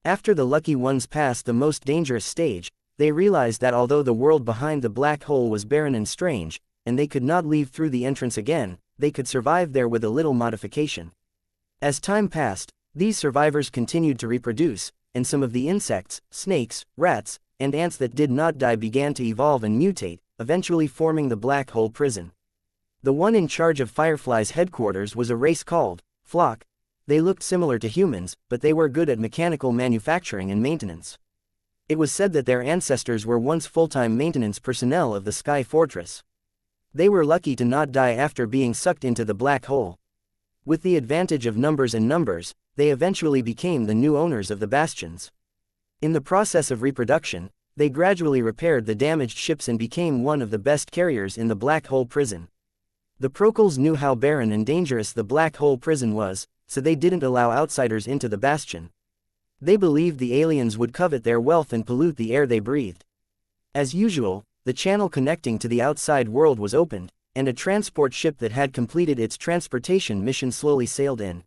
After the lucky ones passed the most dangerous stage, they realized that although the world behind the black hole was barren and strange, and they could not leave through the entrance again, they could survive there with a little modification. As time passed, these survivors continued to reproduce, and some of the insects, snakes, rats, and ants that did not die began to evolve and mutate, eventually forming the black hole prison. The one in charge of Firefly's headquarters was a race called Flock. They looked similar to humans, but they were good at mechanical manufacturing and maintenance. It was said that their ancestors were once full-time maintenance personnel of the Sky Fortress. They were lucky to not die after being sucked into the black hole. With the advantage of numbers and numbers, they eventually became the new owners of the bastions. In the process of reproduction, they gradually repaired the damaged ships and became one of the best carriers in the black hole prison. The Procles knew how barren and dangerous the black hole prison was, so they didn't allow outsiders into the bastion. They believed the aliens would covet their wealth and pollute the air they breathed. As usual, the channel connecting to the outside world was opened, and a transport ship that had completed its transportation mission slowly sailed in.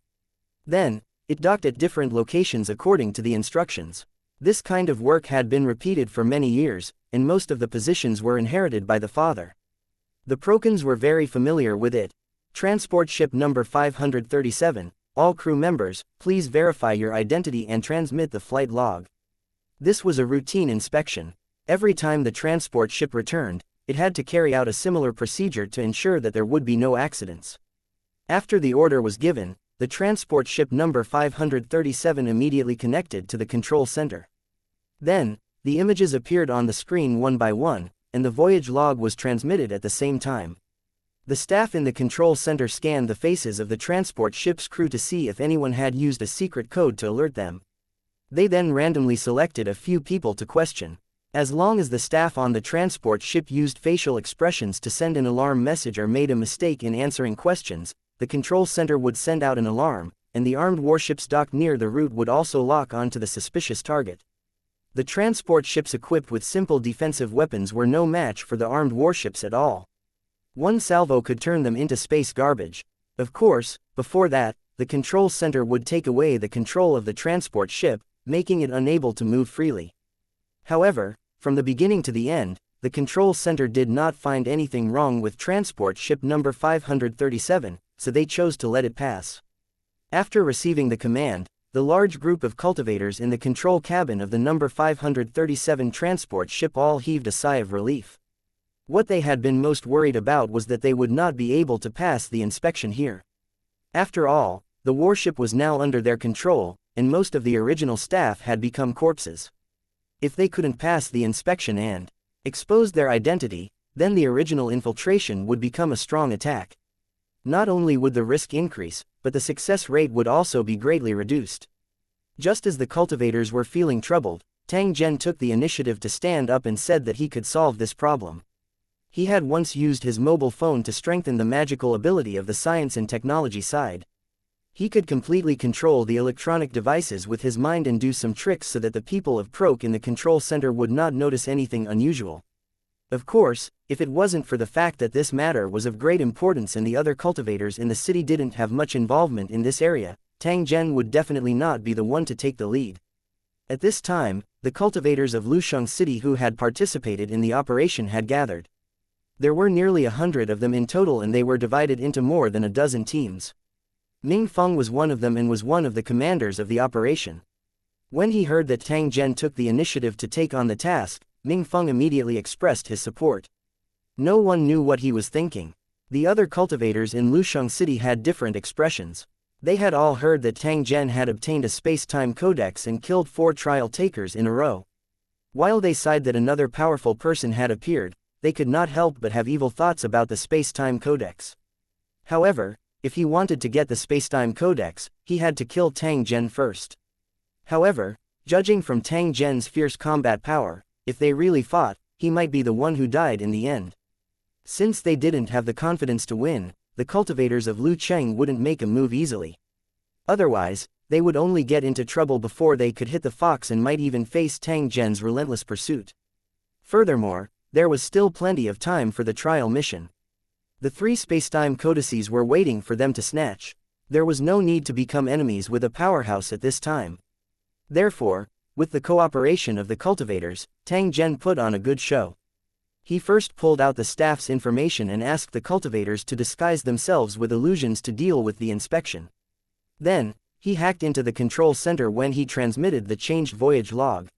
Then, it docked at different locations according to the instructions. This kind of work had been repeated for many years, and most of the positions were inherited by the father. The Procons were very familiar with it. Transport ship number 537, all crew members, please verify your identity and transmit the flight log. This was a routine inspection. Every time the transport ship returned, it had to carry out a similar procedure to ensure that there would be no accidents. After the order was given, the transport ship number 537 immediately connected to the control center. Then, the images appeared on the screen one by one, and the voyage log was transmitted at the same time. The staff in the control center scanned the faces of the transport ship's crew to see if anyone had used a secret code to alert them. They then randomly selected a few people to question. As long as the staff on the transport ship used facial expressions to send an alarm message or made a mistake in answering questions, the control center would send out an alarm, and the armed warships docked near the route would also lock onto the suspicious target. The transport ships equipped with simple defensive weapons were no match for the armed warships at all. One salvo could turn them into space garbage. Of course, before that, the control center would take away the control of the transport ship, making it unable to move freely. However, from the beginning to the end, the control center did not find anything wrong with transport ship number 537, so they chose to let it pass. After receiving the command, the large group of cultivators in the control cabin of the number 537 transport ship all heaved a sigh of relief. What they had been most worried about was that they would not be able to pass the inspection here. After all, the warship was now under their control, and most of the original staff had become corpses. If they couldn't pass the inspection and expose their identity, then the original infiltration would become a strong attack. Not only would the risk increase, but the success rate would also be greatly reduced. Just as the cultivators were feeling troubled, Tang Zhen took the initiative to stand up and said that he could solve this problem. He had once used his mobile phone to strengthen the magical ability of the science and technology side. He could completely control the electronic devices with his mind and do some tricks so that the people of Proc in the control center would not notice anything unusual. Of course, if it wasn't for the fact that this matter was of great importance and the other cultivators in the city didn't have much involvement in this area, Tang Zhen would definitely not be the one to take the lead. At this time, the cultivators of Lusheng City who had participated in the operation had gathered. There were nearly 100 of them in total and they were divided into more than a dozen teams. Ming Feng was one of them and was one of the commanders of the operation. When he heard that Tang Zhen took the initiative to take on the task, Ming Feng immediately expressed his support. No one knew what he was thinking. The other cultivators in Lusheng City had different expressions. They had all heard that Tang Zhen had obtained a space-time codex and killed 4 trial takers in a row. While they sighed that another powerful person had appeared, they could not help but have evil thoughts about the space-time codex. However, if he wanted to get the spacetime codex, he had to kill Tang Zhen first. However, judging from Tang Zhen's fierce combat power, if they really fought, he might be the one who died in the end. Since they didn't have the confidence to win, the cultivators of Lu Cheng wouldn't make a move easily. Otherwise, they would only get into trouble before they could hit the fox and might even face Tang Zhen's relentless pursuit. Furthermore, there was still plenty of time for the trial mission. The 3 spacetime codices were waiting for them to snatch. There was no need to become enemies with a powerhouse at this time. Therefore, with the cooperation of the cultivators, Tang Zhen put on a good show. He first pulled out the staff's information and asked the cultivators to disguise themselves with illusions to deal with the inspection. Then, he hacked into the control center when he transmitted the changed voyage log.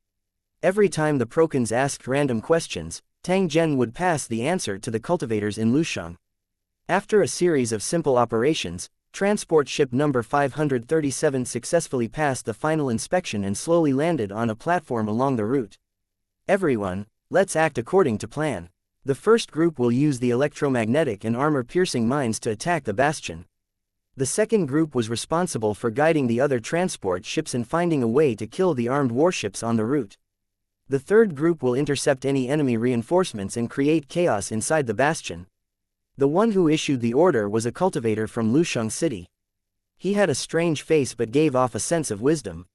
Every time the Procons asked random questions, Tang Zhen would pass the answer to the cultivators in Lusheng. After a series of simple operations, transport ship number 537 successfully passed the final inspection and slowly landed on a platform along the route. Everyone, let's act according to plan. The first group will use the electromagnetic and armor-piercing mines to attack the bastion. The second group was responsible for guiding the other transport ships and finding a way to kill the armed warships on the route. The third group will intercept any enemy reinforcements and create chaos inside the bastion. The one who issued the order was a cultivator from Lusheng City. He had a strange face but gave off a sense of wisdom.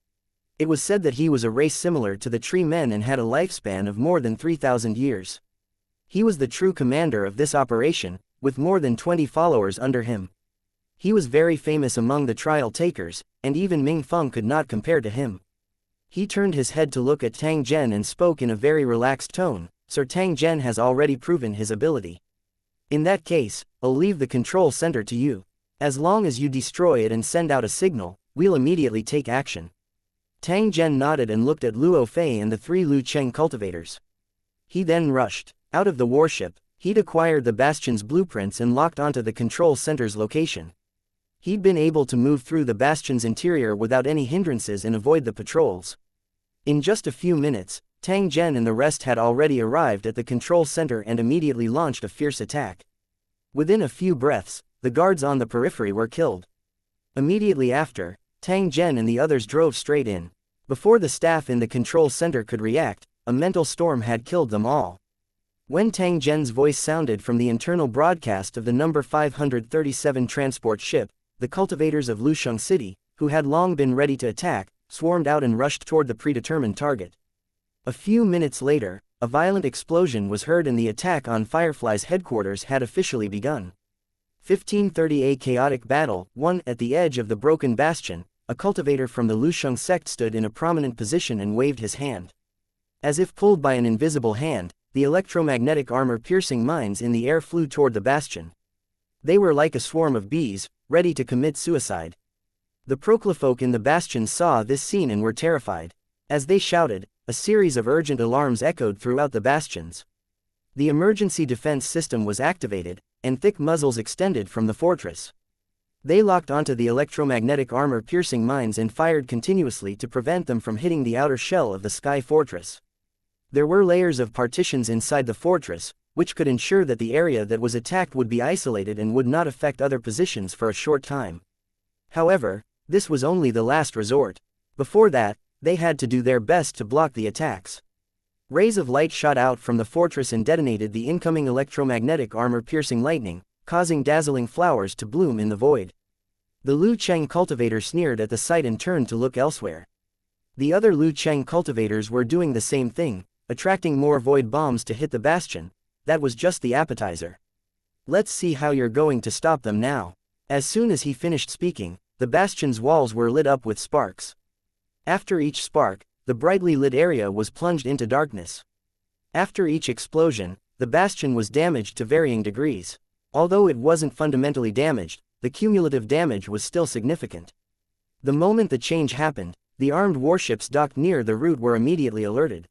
It was said that he was a race similar to the tree men and had a lifespan of more than 3,000 years. He was the true commander of this operation, with more than 20 followers under him. He was very famous among the trial takers, and even Ming Feng could not compare to him. He turned his head to look at Tang Zhen and spoke in a very relaxed tone, "Sir, Tang Zhen has already proven his ability. In that case, I'll leave the control center to you. As long as you destroy it and send out a signal, we'll immediately take action." Tang Zhen nodded and looked at Luo Fei and the 3 Lu Cheng cultivators. He then rushed out of the warship. He'd acquired the bastion's blueprints and locked onto the control center's location. He'd been able to move through the bastion's interior without any hindrances and avoid the patrols. In just a few minutes, Tang Zhen and the rest had already arrived at the control center and immediately launched a fierce attack. Within a few breaths, the guards on the periphery were killed. Immediately after, Tang Zhen and the others drove straight in. Before the staff in the control center could react, a mental storm had killed them all. When Tang Zhen's voice sounded from the internal broadcast of the number 537 transport ship, the cultivators of Lusheng City, who had long been ready to attack, swarmed out and rushed toward the predetermined target. A few minutes later, a violent explosion was heard and the attack on Firefly's headquarters had officially begun. 1530 A chaotic battle, 1 At the edge of the broken bastion, a cultivator from the Lusheng sect stood in a prominent position and waved his hand. As if pulled by an invisible hand, the electromagnetic armor-piercing mines in the air flew toward the bastion. They were like a swarm of bees, ready to commit suicide. The proclifolk in the bastion saw this scene and were terrified. As they shouted, a series of urgent alarms echoed throughout the bastions. The emergency defense system was activated, and thick muzzles extended from the fortress. They locked onto the electromagnetic armor-piercing mines and fired continuously to prevent them from hitting the outer shell of the sky fortress. There were layers of partitions inside the fortress, which could ensure that the area that was attacked would be isolated and would not affect other positions for a short time. However, this was only the last resort. Before that, they had to do their best to block the attacks. Rays of light shot out from the fortress and detonated the incoming electromagnetic armor-piercing lightning, causing dazzling flowers to bloom in the void. The Lu Cheng cultivator sneered at the sight and turned to look elsewhere. The other Lu Cheng cultivators were doing the same thing, attracting more void bombs to hit the bastion. That was just the appetizer. "Let's see how you're going to stop them now." As soon as he finished speaking, the bastion's walls were lit up with sparks. After each spark, the brightly lit area was plunged into darkness. After each explosion, the bastion was damaged to varying degrees. Although it wasn't fundamentally damaged, the cumulative damage was still significant. The moment the change happened, the armed warships docked near the route were immediately alerted.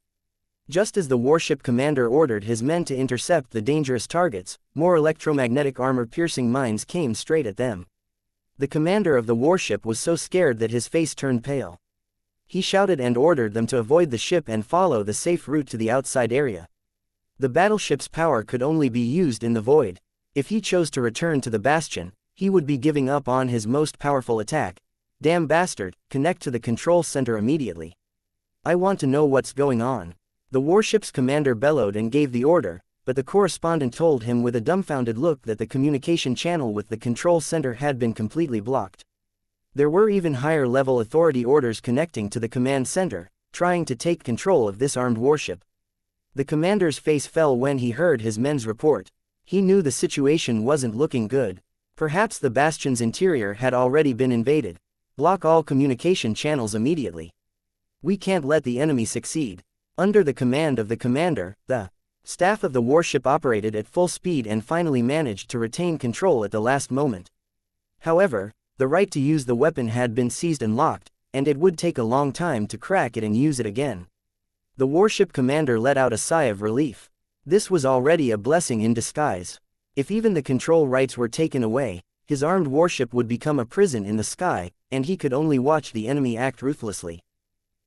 Just as the warship commander ordered his men to intercept the dangerous targets, more electromagnetic armor-piercing mines came straight at them. The commander of the warship was so scared that his face turned pale. He shouted and ordered them to avoid the ship and follow the safe route to the outside area. The battleship's power could only be used in the void. If he chose to return to the bastion, he would be giving up on his most powerful attack. Damn bastard, connect to the control center immediately. I want to know what's going on. The warship's commander bellowed and gave the order, but the correspondent told him with a dumbfounded look that the communication channel with the control center had been completely blocked. There were even higher-level authority orders connecting to the command center, trying to take control of this armed warship. The commander's face fell when he heard his men's report. He knew the situation wasn't looking good. Perhaps the bastion's interior had already been invaded. Block all communication channels immediately. We can't let the enemy succeed. Under the command of the commander, the staff of the warship operated at full speed and finally managed to retain control at the last moment. However, the right to use the weapon had been seized and locked, and it would take a long time to crack it and use it again. The warship commander let out a sigh of relief. This was already a blessing in disguise. If even the control rights were taken away, his armed warship would become a prison in the sky, and he could only watch the enemy act ruthlessly.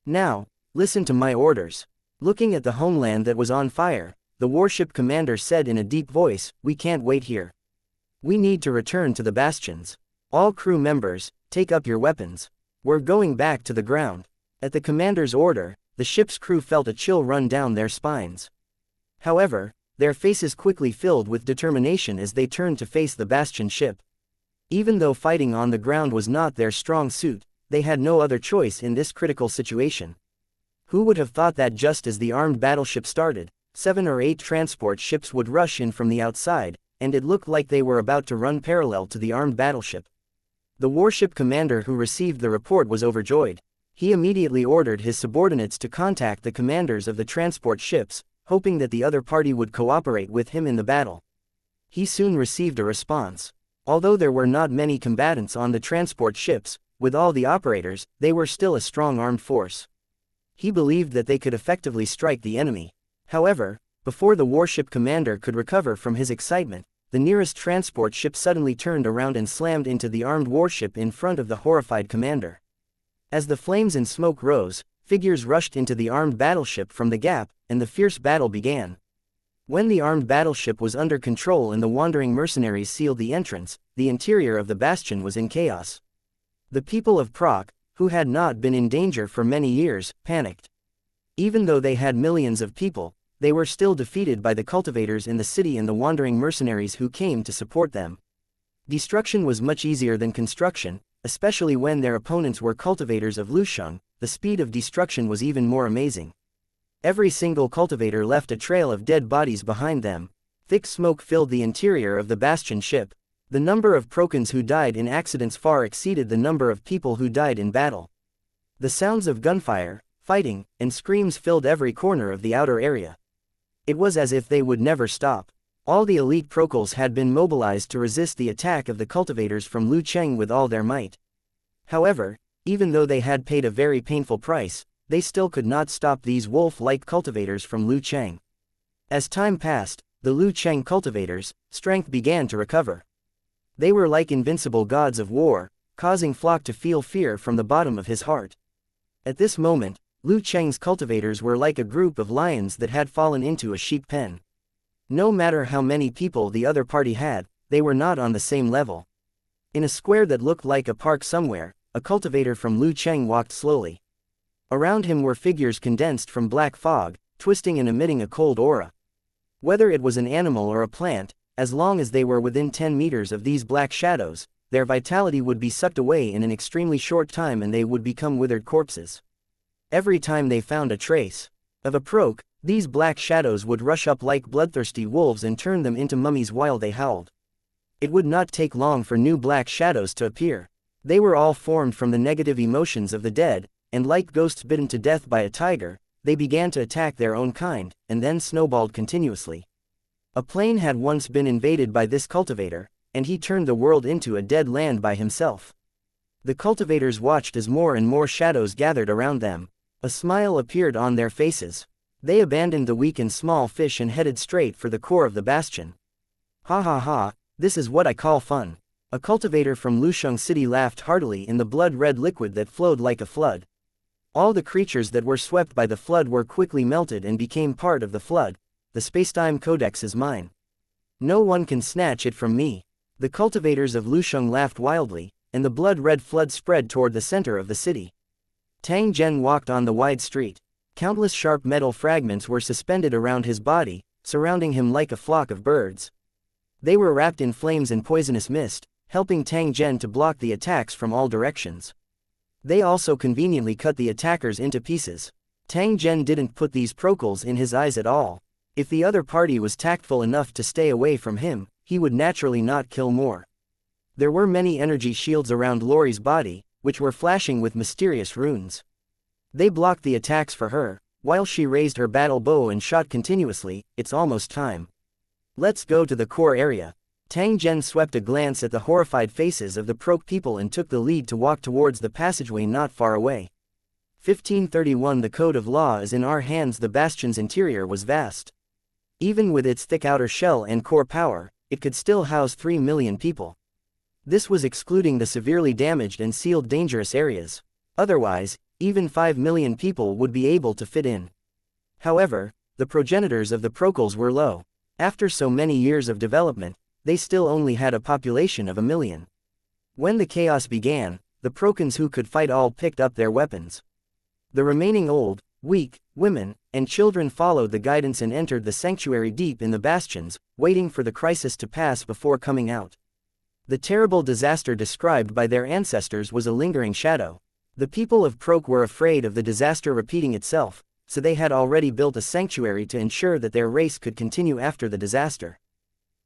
Now, listen to my orders. Looking at the homeland that was on fire, the warship commander said in a deep voice, "We can't wait here. We need to return to the bastions. All crew members, take up your weapons. We're going back to the ground." At the commander's order, the ship's crew felt a chill run down their spines. However, their faces quickly filled with determination as they turned to face the bastion ship. Even though fighting on the ground was not their strong suit, they had no other choice in this critical situation. Who would have thought that just as the armed battleship started, 7 or 8 transport ships would rush in from the outside, and it looked like they were about to run parallel to the armed battleship. The warship commander who received the report was overjoyed. He immediately ordered his subordinates to contact the commanders of the transport ships, hoping that the other party would cooperate with him in the battle. He soon received a response. Although there were not many combatants on the transport ships, with all the operators, they were still a strong armed force. He believed that they could effectively strike the enemy. However, before the warship commander could recover from his excitement, the nearest transport ship suddenly turned around and slammed into the armed warship in front of the horrified commander. As the flames and smoke rose, figures rushed into the armed battleship from the gap, and the fierce battle began. When the armed battleship was under control and the wandering mercenaries sealed the entrance, the interior of the bastion was in chaos. The people of Prague, who had not been in danger for many years, panicked. Even though they had millions of people, they were still defeated by the cultivators in the city and the wandering mercenaries who came to support them. Destruction was much easier than construction, especially when their opponents were cultivators of Lusheng. The speed of destruction was even more amazing. Every single cultivator left a trail of dead bodies behind them. Thick smoke filled the interior of the bastion ship. The number of Prokans who died in accidents far exceeded the number of people who died in battle. The sounds of gunfire, fighting, and screams filled every corner of the outer area. It was as if they would never stop. All the elite Prokals had been mobilized to resist the attack of the cultivators from Lucheng with all their might. However, even though they had paid a very painful price, they still could not stop these wolf-like cultivators from Lucheng. As time passed, the Lucheng cultivators' strength began to recover. They were like invincible gods of war, causing Flock to feel fear from the bottom of his heart. At this moment, Lucheng's cultivators were like a group of lions that had fallen into a sheep pen. No matter how many people the other party had, they were not on the same level. In a square that looked like a park somewhere, a cultivator from Lucheng walked slowly. Around him were figures condensed from black fog, twisting and emitting a cold aura. Whether it was an animal or a plant, as long as they were within 10 meters of these black shadows, their vitality would be sucked away in an extremely short time and they would become withered corpses. Every time they found a trace of a Prok, these black shadows would rush up like bloodthirsty wolves and turn them into mummies while they howled. It would not take long for new black shadows to appear. They were all formed from the negative emotions of the dead, and like ghosts bitten to death by a tiger, they began to attack their own kind, and then snowballed continuously. A plane had once been invaded by this cultivator, and he turned the world into a dead land by himself. The cultivators watched as more and more shadows gathered around them. A smile appeared on their faces. They abandoned the weak and small fish and headed straight for the core of the bastion. Ha ha ha, this is what I call fun. A cultivator from Lusheng City laughed heartily in the blood-red liquid that flowed like a flood. All the creatures that were swept by the flood were quickly melted and became part of the flood. The spacetime codex is mine. No one can snatch it from me. The cultivators of Lusheng laughed wildly, and the blood-red flood spread toward the center of the city. Tang Zhen walked on the wide street. Countless sharp metal fragments were suspended around his body, surrounding him like a flock of birds. They were wrapped in flames and poisonous mist, helping Tang Zhen to block the attacks from all directions. They also conveniently cut the attackers into pieces. Tang Zhen didn't put these procles in his eyes at all. If the other party was tactful enough to stay away from him, he would naturally not kill more. There were many energy shields around Lori's body, which were flashing with mysterious runes. They blocked the attacks for her, while she raised her battle bow and shot continuously. It's almost time. Let's go to the core area. Tang Zhen swept a glance at the horrified faces of the Proc people and took the lead to walk towards the passageway not far away. 1531 The code of law is in our hands. The bastion's interior was vast. Even with its thick outer shell and core power, it could still house 3 million people. This was excluding the severely damaged and sealed dangerous areas. Otherwise, even 5 million people would be able to fit in. However, the progenitors of the Procles were low. After so many years of development, they still only had a population of 1 million. When the chaos began, the Procons who could fight all picked up their weapons. The remaining old, weak, women, and children followed the guidance and entered the sanctuary deep in the bastions, waiting for the crisis to pass before coming out. The terrible disaster described by their ancestors was a lingering shadow. The people of Proc were afraid of the disaster repeating itself, so they had already built a sanctuary to ensure that their race could continue after the disaster.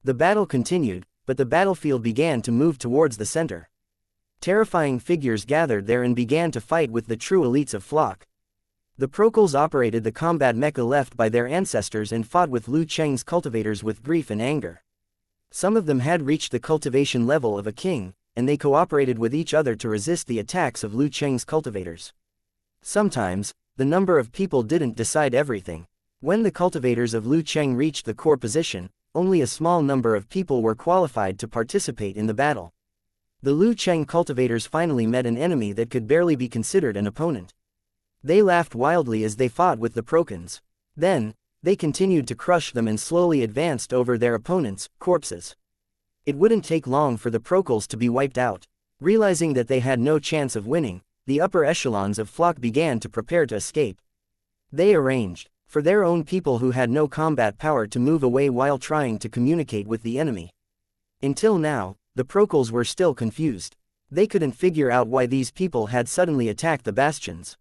The battle continued, but the battlefield began to move towards the center. Terrifying figures gathered there and began to fight with the true elites of Flock. The Procles operated the combat mecha left by their ancestors and fought with Lu Cheng's cultivators with grief and anger. Some of them had reached the cultivation level of a king, and they cooperated with each other to resist the attacks of Lu Cheng's cultivators. Sometimes, the number of people didn't decide everything. When the cultivators of Lu Cheng reached the core position, only a small number of people were qualified to participate in the battle. The Lu Cheng cultivators finally met an enemy that could barely be considered an opponent. They laughed wildly as they fought with the Procons. Then, they continued to crush them and slowly advanced over their opponents' corpses. It wouldn't take long for the Procles to be wiped out. Realizing that they had no chance of winning, the upper echelons of Flock began to prepare to escape. They arranged for their own people who had no combat power to move away while trying to communicate with the enemy. Until now, the Procles were still confused. They couldn't figure out why these people had suddenly attacked the bastions.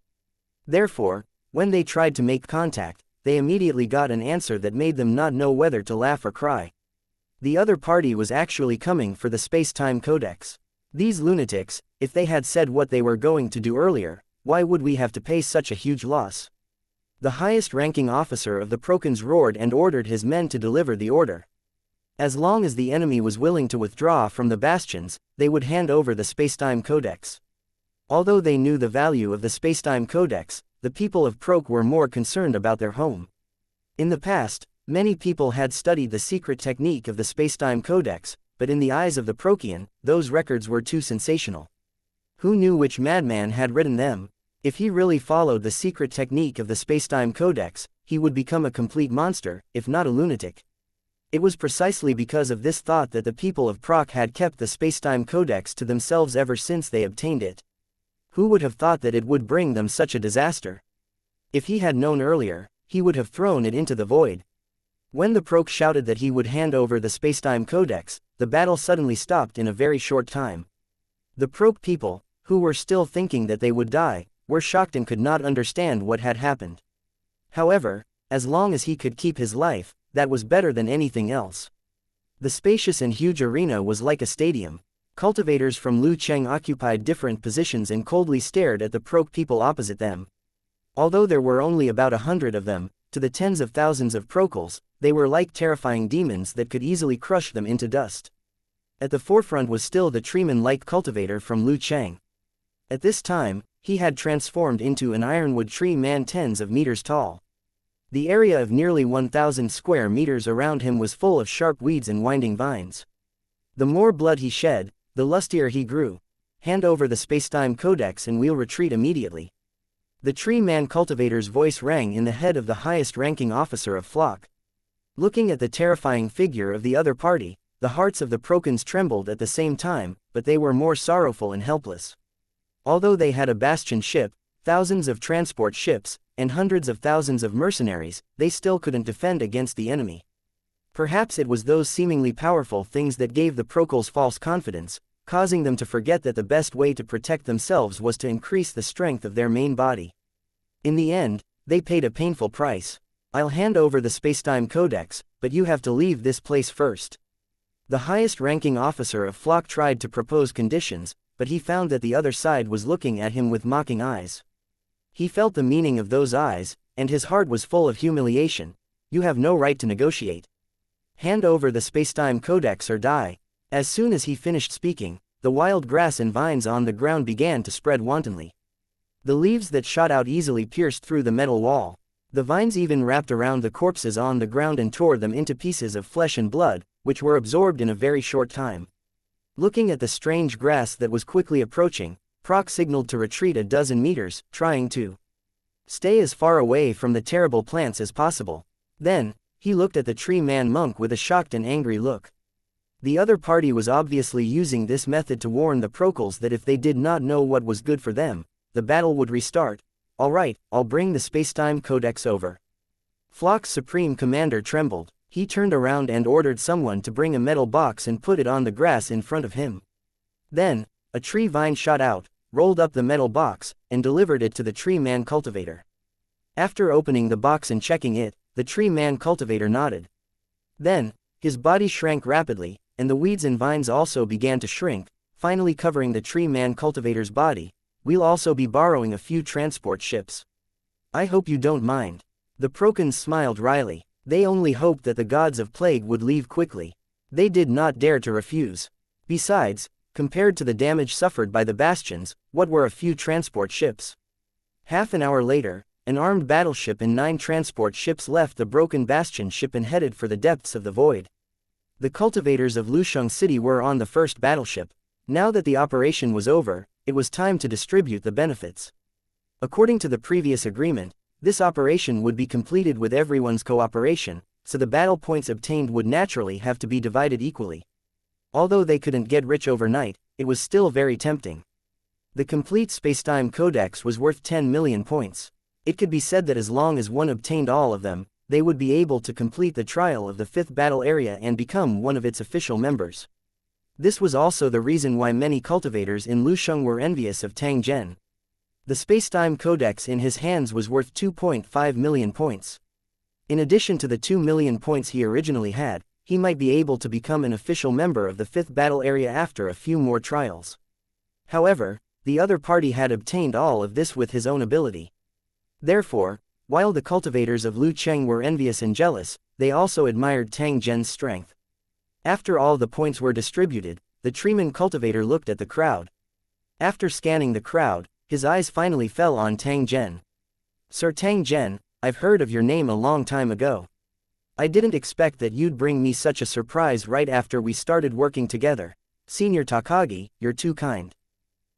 Therefore, when they tried to make contact, they immediately got an answer that made them not know whether to laugh or cry. The other party was actually coming for the space-time codex. These lunatics, if they had said what they were going to do earlier, why would we have to pay such a huge loss? The highest-ranking officer of the Procons roared and ordered his men to deliver the order. As long as the enemy was willing to withdraw from the bastions, they would hand over the space-time codex. Although they knew the value of the space-time codex, the people of Proc were more concerned about their home. In the past, many people had studied the secret technique of the space-time codex, but in the eyes of the Procian, those records were too sensational. Who knew which madman had written them? If he really followed the secret technique of the space-time codex, he would become a complete monster, if not a lunatic. It was precisely because of this thought that the people of Proc had kept the space-time codex to themselves ever since they obtained it. Who would have thought that it would bring them such a disaster? If he had known earlier, he would have thrown it into the void. When the Proc shouted that he would hand over the space-time codex, the battle suddenly stopped in a very short time. The Proc people, who were still thinking that they would die, were shocked and could not understand what had happened. However, as long as he could keep his life, that was better than anything else. The spacious and huge arena was like a stadium. Cultivators from Lu Cheng occupied different positions and coldly stared at the Proc people opposite them. Although there were only about 100 of them, to the tens of thousands of Procles, they were like terrifying demons that could easily crush them into dust. At the forefront was still the treeman-like cultivator from Lu Cheng. At this time, he had transformed into an ironwood tree man tens of meters tall. The area of nearly 1,000 square meters around him was full of sharp weeds and winding vines. The more blood he shed, the lustier he grew. Hand over the space-time codex and we'll retreat immediately. The tree man cultivator's voice rang in the head of the highest-ranking officer of Flock. Looking at the terrifying figure of the other party, The hearts of the Procons trembled at the same time, but they were more sorrowful and helpless. Although they had a bastion ship, thousands of transport ships, and hundreds of thousands of mercenaries, they still couldn't defend against the enemy. Perhaps it was those seemingly powerful things that gave the Procons false confidence, causing them to forget that the best way to protect themselves was to increase the strength of their main body. In the end, they paid a painful price. I'll hand over the Spacetime Codex, but you have to leave this place first. The highest-ranking officer of Flock tried to propose conditions, but he found that the other side was looking at him with mocking eyes. He felt the meaning of those eyes, and his heart was full of humiliation. You have no right to negotiate. Hand over the Spacetime Codex or die. As soon as he finished speaking, the wild grass and vines on the ground began to spread wantonly. The leaves that shot out easily pierced through the metal wall. The vines even wrapped around the corpses on the ground and tore them into pieces of flesh and blood, which were absorbed in a very short time. Looking at the strange grass that was quickly approaching, Proc signaled to retreat a dozen meters, trying to stay as far away from the terrible plants as possible. Then, he looked at the tree man monk with a shocked and angry look. The other party was obviously using this method to warn the Procons that if they did not know what was good for them, the battle would restart. All right, I'll bring the Spacetime Codex over. Flock's supreme commander trembled. He turned around and ordered someone to bring a metal box and put it on the grass in front of him. Then, a tree vine shot out, rolled up the metal box, and delivered it to the tree man cultivator. After opening the box and checking it, the tree man cultivator nodded. Then, his body shrank rapidly, and the weeds and vines also began to shrink, finally covering the tree man cultivator's body. We'll also be borrowing a few transport ships. I hope you don't mind. The Procons smiled wryly. They only hoped that the gods of plague would leave quickly. They did not dare to refuse. Besides, compared to the damage suffered by the bastions, what were a few transport ships? Half an hour later, an armed battleship and 9 transport ships left the broken bastion ship and headed for the depths of the void. The cultivators of Lusheng City were on the first battleship. Now that the operation was over, it was time to distribute the benefits. According to the previous agreement, this operation would be completed with everyone's cooperation, so the battle points obtained would naturally have to be divided equally. Although they couldn't get rich overnight, it was still very tempting. The complete Spacetime Codex was worth 10 million points. It could be said that as long as one obtained all of them, they would be able to complete the trial of the 5th battle area and become one of its official members. This was also the reason why many cultivators in Lusheng were envious of Tang Zhen. The Spacetime Codex in his hands was worth 2.5 million points. In addition to the 2 million points he originally had, he might be able to become an official member of the 5th battle area after a few more trials. However, the other party had obtained all of this with his own ability. Therefore, while the cultivators of Lu Cheng were envious and jealous, they also admired Tang Zhen's strength. After all the points were distributed, the treeman cultivator looked at the crowd. After scanning the crowd, his eyes finally fell on Tang Zhen. Sir Tang Zhen, I've heard of your name a long time ago. I didn't expect that you'd bring me such a surprise right after we started working together. Senior Takagi, you're too kind.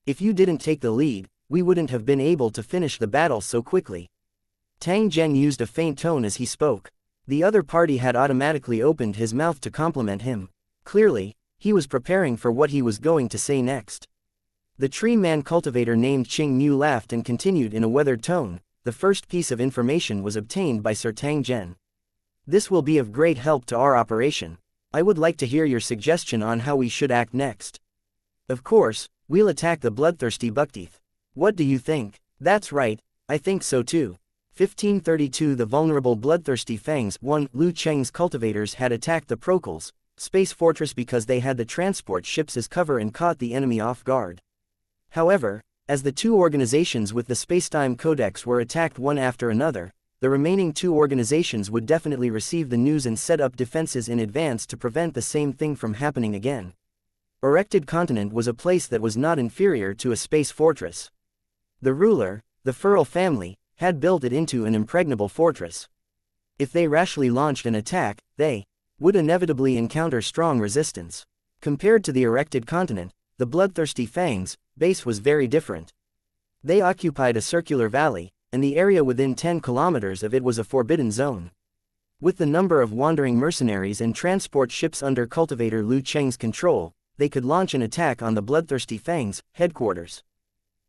If you didn't take the lead, we wouldn't have been able to finish the battle so quickly. Tang Zhen used a faint tone as he spoke. The other party had automatically opened his mouth to compliment him. Clearly, he was preparing for what he was going to say next. The tree man cultivator named Qing Mu laughed and continued in a weathered tone. The first piece of information was obtained by Sir Tang Zhen. This will be of great help to our operation. I would like to hear your suggestion on how we should act next. Of course, we'll attack the bloodthirsty buckteeth. What do you think? That's right, I think so too. 1532 The vulnerable bloodthirsty fangs. 1. Lu Cheng's cultivators had attacked the Procons space fortress because they had the transport ships as cover and caught the enemy off guard. However, as the 2 organizations with the Spacetime Codex were attacked one after another, the remaining 2 organizations would definitely receive the news and set up defenses in advance to prevent the same thing from happening again. Erected Continent was a place that was not inferior to a space fortress. The ruler, the Furl family, had built it into an impregnable fortress. If they rashly launched an attack, they would inevitably encounter strong resistance. Compared to the Erected Continent, the bloodthirsty fangs' base was very different. They occupied a circular valley, and the area within 10 kilometers of it was a forbidden zone. With the number of wandering mercenaries and transport ships under cultivator Lu Cheng's control, they could launch an attack on the Bloodthirsty Fang's headquarters.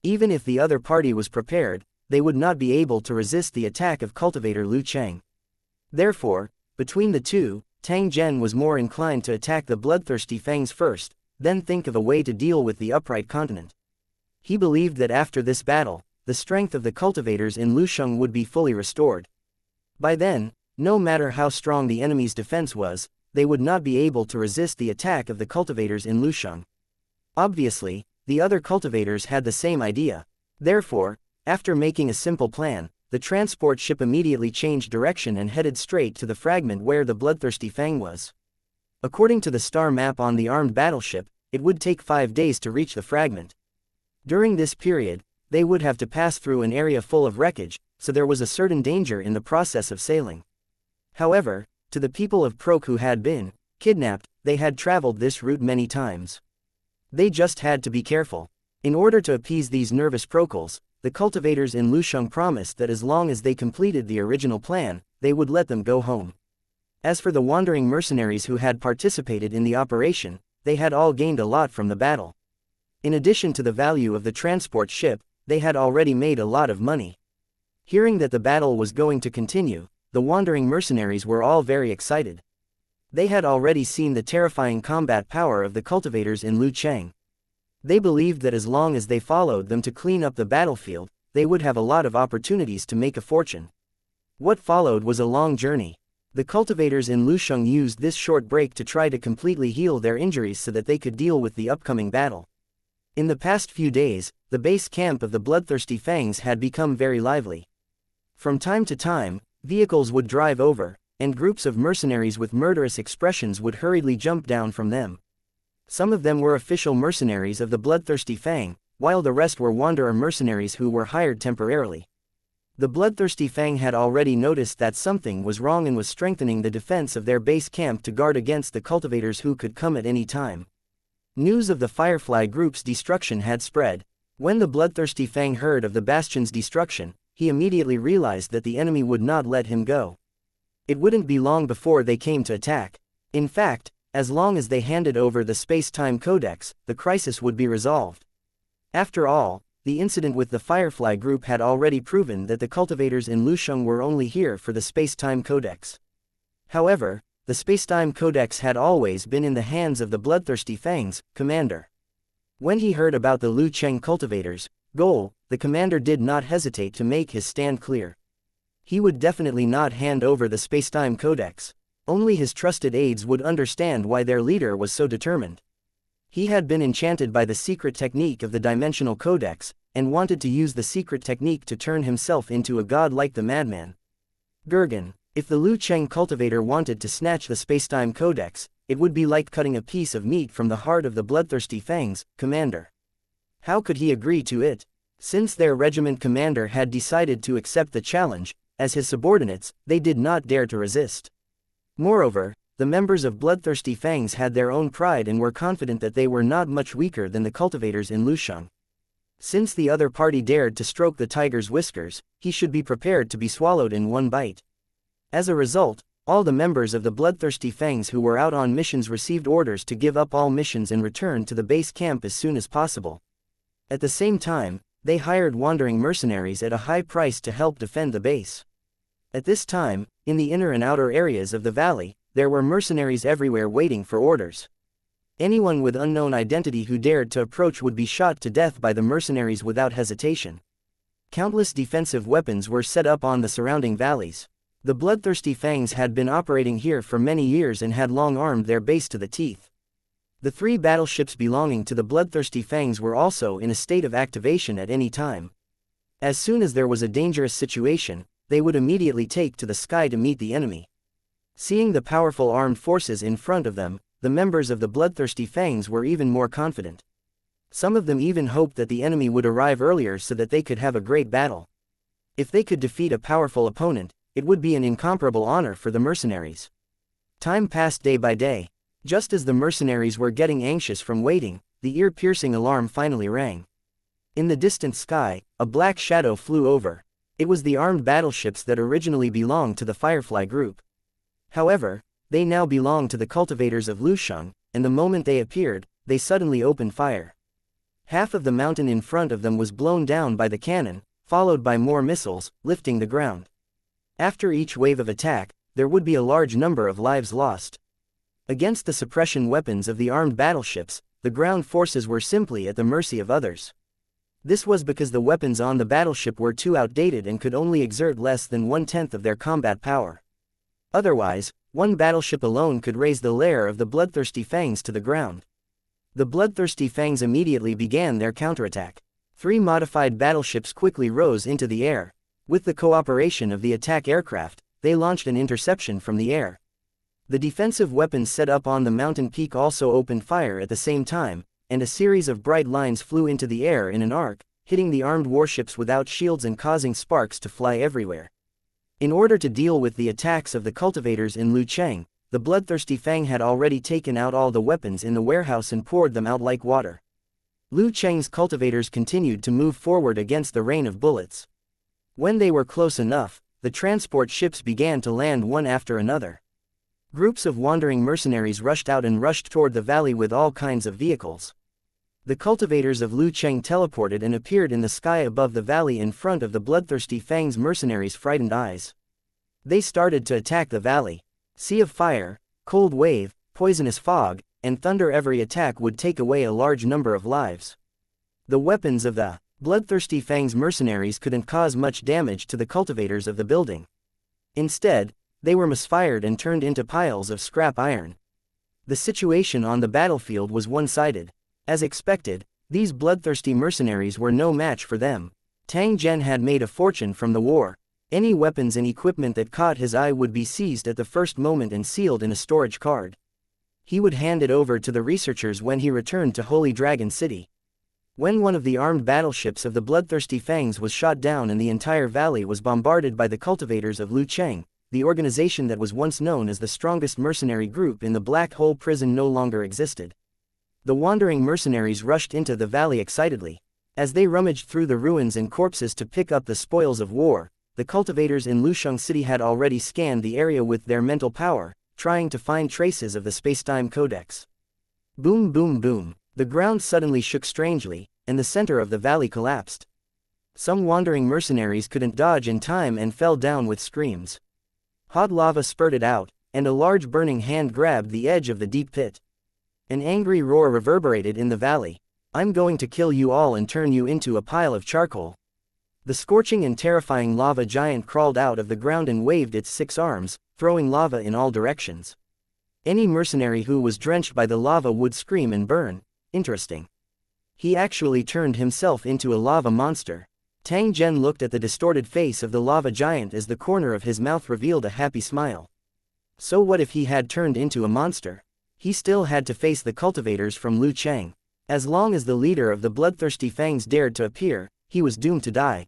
Even if the other party was prepared, they would not be able to resist the attack of cultivator Lu Cheng. Therefore, between the two, Tang Zhen was more inclined to attack the Bloodthirsty Fangs first, then think of a way to deal with the upright continent. He believed that after this battle, the strength of the cultivators in Lusheng would be fully restored. By then, no matter how strong the enemy's defense was, they would not be able to resist the attack of the cultivators in Lusheng. Obviously, the other cultivators had the same idea. Therefore, after making a simple plan, the transport ship immediately changed direction and headed straight to the fragment where the Bloodthirsty Fang was. According to the star map on the armed battleship, it would take 5 days to reach the fragment. During this period, they would have to pass through an area full of wreckage, so there was a certain danger in the process of sailing. However, to the people of Prok who had been kidnapped, they had traveled this route many times. They just had to be careful. In order to appease these nervous Prokals, the cultivators in Lusheng promised that as long as they completed the original plan, they would let them go home. As for the wandering mercenaries who had participated in the operation, they had all gained a lot from the battle. In addition to the value of the transport ship, they had already made a lot of money. Hearing that the battle was going to continue, the wandering mercenaries were all very excited. They had already seen the terrifying combat power of the cultivators in Lu Cheng. They believed that as long as they followed them to clean up the battlefield, they would have a lot of opportunities to make a fortune. What followed was a long journey. The cultivators in Lusheng used this short break to try to completely heal their injuries so that they could deal with the upcoming battle. In the past few days, the base camp of the Bloodthirsty Fangs had become very lively. From time to time, vehicles would drive over, and groups of mercenaries with murderous expressions would hurriedly jump down from them. Some of them were official mercenaries of the Bloodthirsty Fang, while the rest were wanderer mercenaries who were hired temporarily. The Bloodthirsty Fang had already noticed that something was wrong and was strengthening the defense of their base camp to guard against the cultivators who could come at any time. News of the Firefly group's destruction had spread. When the Bloodthirsty Fang heard of the Bastion's destruction, he immediately realized that the enemy would not let him go. It wouldn't be long before they came to attack. In fact, as long as they handed over the space-time codex, the crisis would be resolved. After all, the incident with the Firefly group had already proven that the cultivators in Lusheng were only here for the space-time codex. However, the space-time codex had always been in the hands of the Bloodthirsty Fang's commander. When he heard about the Lu Cheng cultivators' goal, the commander did not hesitate to make his stand clear. He would definitely not hand over the space-time codex. Only his trusted aides would understand why their leader was so determined. He had been enchanted by the secret technique of the dimensional codex, and wanted to use the secret technique to turn himself into a god like the madman. Gergen, if the Lu Cheng cultivator wanted to snatch the space-time codex, it would be like cutting a piece of meat from the heart of the Bloodthirsty Fang's commander. How could he agree to it? Since their regiment commander had decided to accept the challenge, as his subordinates, they did not dare to resist. Moreover, the members of Bloodthirsty Fangs had their own pride and were confident that they were not much weaker than the cultivators in Lusheng. Since the other party dared to stroke the tiger's whiskers, he should be prepared to be swallowed in one bite. As a result, all the members of the Bloodthirsty Fangs who were out on missions received orders to give up all missions and return to the base camp as soon as possible. At the same time, they hired wandering mercenaries at a high price to help defend the base. At this time, in the inner and outer areas of the valley, there were mercenaries everywhere waiting for orders. Anyone with unknown identity who dared to approach would be shot to death by the mercenaries without hesitation. Countless defensive weapons were set up on the surrounding valleys. The Bloodthirsty Fangs had been operating here for many years and had long armed their base to the teeth. The 3 battleships belonging to the Bloodthirsty Fangs were also in a state of activation at any time. As soon as there was a dangerous situation, they would immediately take to the sky to meet the enemy. Seeing the powerful armed forces in front of them, the members of the Bloodthirsty Fangs were even more confident. Some of them even hoped that the enemy would arrive earlier so that they could have a great battle. If they could defeat a powerful opponent, it would be an incomparable honor for the mercenaries. Time passed day by day. Just as the mercenaries were getting anxious from waiting, the ear-piercing alarm finally rang. In the distant sky, a black shadow flew over. It was the armed battleships that originally belonged to the Firefly group. However, they now belonged to the cultivators of Lusheng, and the moment they appeared, they suddenly opened fire. Half of the mountain in front of them was blown down by the cannon, followed by more missiles, lifting the ground. After each wave of attack, there would be a large number of lives lost. Against the suppression weapons of the armed battleships, the ground forces were simply at the mercy of others. This was because the weapons on the battleship were too outdated and could only exert less than 1/10 of their combat power. Otherwise, one battleship alone could raise the lair of the bloodthirsty Fangs to the ground. The bloodthirsty Fangs immediately began their counterattack. 3 modified battleships quickly rose into the air. With the cooperation of the attack aircraft, they launched an interception from the air. The defensive weapons set up on the mountain peak also opened fire at the same time, and a series of bright lines flew into the air in an arc, hitting the armed warships without shields and causing sparks to fly everywhere. In order to deal with the attacks of the cultivators in Lucheng, the bloodthirsty Fang had already taken out all the weapons in the warehouse and poured them out like water. Lucheng's cultivators continued to move forward against the rain of bullets. When they were close enough, the transport ships began to land one after another. Groups of wandering mercenaries rushed out and rushed toward the valley with all kinds of vehicles. The cultivators of Lucheng teleported and appeared in the sky above the valley in front of the bloodthirsty Fang's mercenaries' frightened eyes. They started to attack the valley. Sea of fire, cold wave, poisonous fog, and thunder. Every attack would take away a large number of lives. The weapons of the bloodthirsty Fang's mercenaries couldn't cause much damage to the cultivators of the building. Instead, they were misfired and turned into piles of scrap iron. The situation on the battlefield was one-sided. As expected, these bloodthirsty mercenaries were no match for them. Tang Zhen had made a fortune from the war. Any weapons and equipment that caught his eye would be seized at the first moment and sealed in a storage card. He would hand it over to the researchers when he returned to Holy Dragon City. When one of the armed battleships of the bloodthirsty Fangs was shot down and the entire valley was bombarded by the cultivators of Lucheng, the organization that was once known as the strongest mercenary group in the Black Hole prison no longer existed. The wandering mercenaries rushed into the valley excitedly. As they rummaged through the ruins and corpses to pick up the spoils of war, the cultivators in Lusheng City had already scanned the area with their mental power, trying to find traces of the spacetime codex. Boom boom boom. The ground suddenly shook strangely, and the center of the valley collapsed. Some wandering mercenaries couldn't dodge in time and fell down with screams. Hot lava spurted out, and a large burning hand grabbed the edge of the deep pit. An angry roar reverberated in the valley. "I'm going to kill you all and turn you into a pile of charcoal." The scorching and terrifying lava giant crawled out of the ground and waved its 6 arms, throwing lava in all directions. Any mercenary who was drenched by the lava would scream and burn. Interesting. He actually turned himself into a lava monster. Tang Zhen looked at the distorted face of the lava giant as the corner of his mouth revealed a happy smile. So what if he had turned into a monster? He still had to face the cultivators from Lucheng. As long as the leader of the bloodthirsty Fangs dared to appear, he was doomed to die.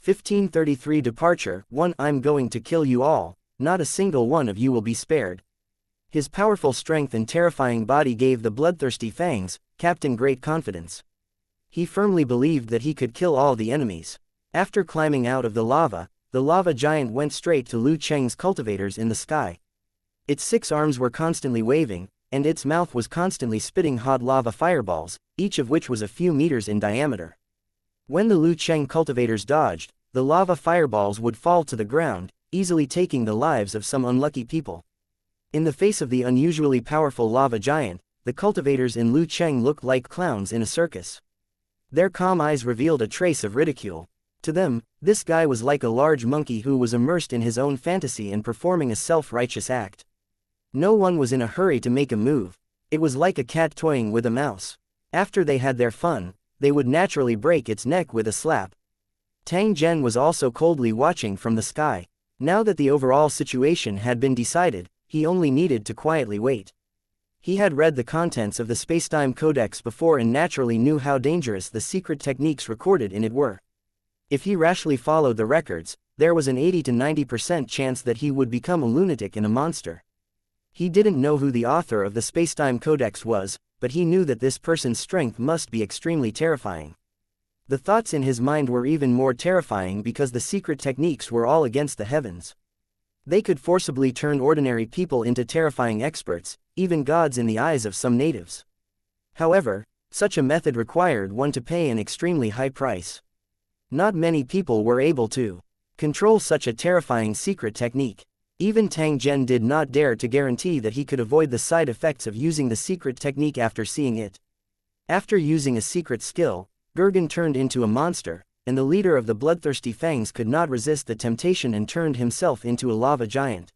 1533 Departure 1. I'm going to kill you all, not a single one of you will be spared. His powerful strength and terrifying body gave the bloodthirsty Fangs, Captain, great confidence. He firmly believed that he could kill all the enemies. After climbing out of the lava giant went straight to Lucheng's cultivators in the sky. Its 6 arms were constantly waving, and its mouth was constantly spitting hot lava fireballs, each of which was a few meters in diameter. When the Lucheng cultivators dodged, the lava fireballs would fall to the ground, easily taking the lives of some unlucky people. In the face of the unusually powerful lava giant, the cultivators in Lucheng looked like clowns in a circus. Their calm eyes revealed a trace of ridicule. To them, this guy was like a large monkey who was immersed in his own fantasy and performing a self-righteous act. No one was in a hurry to make a move. It was like a cat toying with a mouse. After they had their fun, they would naturally break its neck with a slap. Tang Zhen was also coldly watching from the sky. Now that the overall situation had been decided, he only needed to quietly wait. He had read the contents of the Spacetime Codex before and naturally knew how dangerous the secret techniques recorded in it were. If he rashly followed the records, there was an 80 to 90% chance that he would become a lunatic and a monster. He didn't know who the author of the Spacetime Codex was, but he knew that this person's strength must be extremely terrifying. The thoughts in his mind were even more terrifying because the secret techniques were all against the heavens. They could forcibly turn ordinary people into terrifying experts, even gods in the eyes of some natives. However, such a method required one to pay an extremely high price. Not many people were able to control such a terrifying secret technique. Even Tang Zhen did not dare to guarantee that he could avoid the side effects of using the secret technique after seeing it. After using a secret skill, Gergen turned into a monster, and the leader of the bloodthirsty fangs could not resist the temptation and turned himself into a lava giant.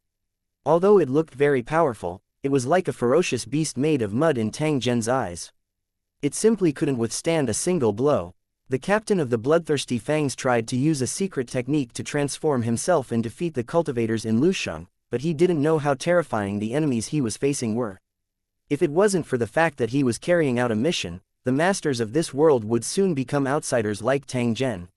Although it looked very powerful, it was like a ferocious beast made of mud in Tang Zhen's eyes. It simply couldn't withstand a single blow. The captain of the bloodthirsty fangs tried to use a secret technique to transform himself and defeat the cultivators in Lusheng, but he didn't know how terrifying the enemies he was facing were. If it wasn't for the fact that he was carrying out a mission, the masters of this world would soon become outsiders like Tang Zhen.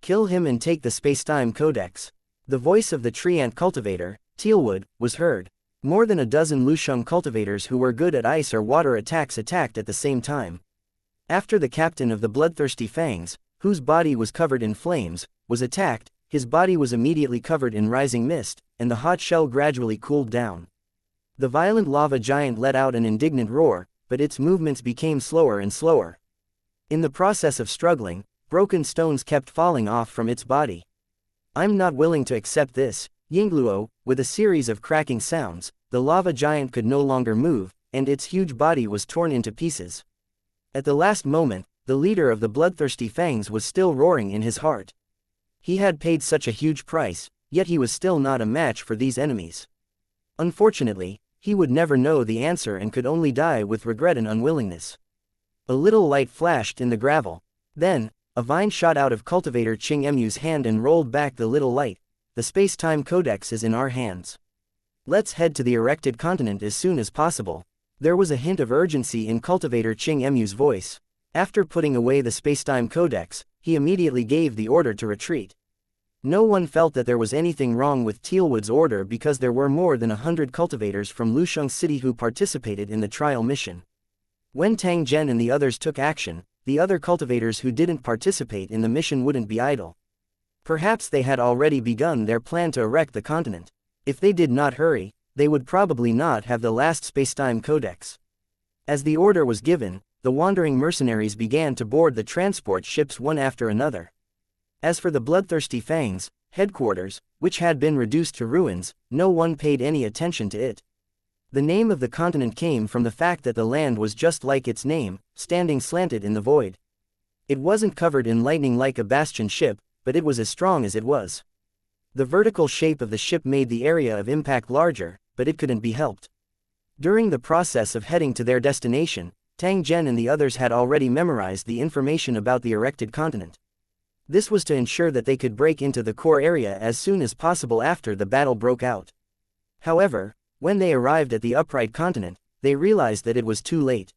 Kill him and take the space-time codex. The voice of the tree ant cultivator, Tealwood, was heard. More than a dozen Lusheng cultivators who were good at ice or water attacks attacked at the same time. After the captain of the bloodthirsty fangs, whose body was covered in flames, was attacked, his body was immediately covered in rising mist, and the hot shell gradually cooled down. The violent lava giant let out an indignant roar, but its movements became slower and slower. In the process of struggling, broken stones kept falling off from its body. "I'm not willing to accept this," Yingluo. With a series of cracking sounds, the lava giant could no longer move, and its huge body was torn into pieces. At the last moment, the leader of the bloodthirsty fangs was still roaring in his heart. He had paid such a huge price, yet he was still not a match for these enemies. Unfortunately, he would never know the answer and could only die with regret and unwillingness. A little light flashed in the gravel. Then, a vine shot out of cultivator Ching Emu's hand and rolled back the little light. "The space-time codex is in our hands. Let's head to the erected continent as soon as possible." There was a hint of urgency in cultivator Ching Emu's voice. After putting away the space-time codex, he immediately gave the order to retreat. No one felt that there was anything wrong with Tealwood's order because there were more than 100 cultivators from Lusheng City who participated in the trial mission. When Tang Zhen and the others took action, the other cultivators who didn't participate in the mission wouldn't be idle. Perhaps they had already begun their plan to erect the continent. If they did not hurry, they would probably not have the last space-time codex. As the order was given, the wandering mercenaries began to board the transport ships one after another. As for the bloodthirsty fangs, headquarters, which had been reduced to ruins, no one paid any attention to it. The name of the continent came from the fact that the land was just like its name, standing slanted in the void. It wasn't covered in lightning like a bastion ship, but it was as strong as it was. The vertical shape of the ship made the area of impact larger, but it couldn't be helped. During the process of heading to their destination, Tang Zhen and the others had already memorized the information about the erected continent. This was to ensure that they could break into the core area as soon as possible after the battle broke out. However, when they arrived at the upright continent, they realized that it was too late.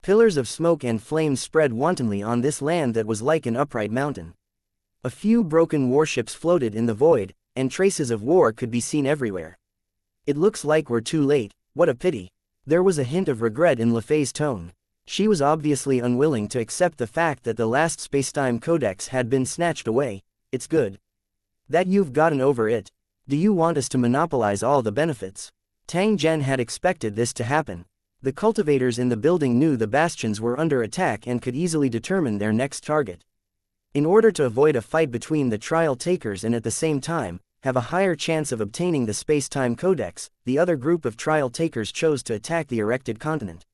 Pillars of smoke and flames spread wantonly on this land that was like an upright mountain. A few broken warships floated in the void, and traces of war could be seen everywhere. "It looks like we're too late, what a pity." There was a hint of regret in Lefei's tone. She was obviously unwilling to accept the fact that the last space-time codex had been snatched away. "It's good that you've gotten over it. Do you want us to monopolize all the benefits?" Tang Zhen had expected this to happen. The cultivators in the building knew the bastions were under attack and could easily determine their next target. In order to avoid a fight between the trial takers and at the same time, have a higher chance of obtaining the space-time codex, the other group of trial takers chose to attack the erected continent.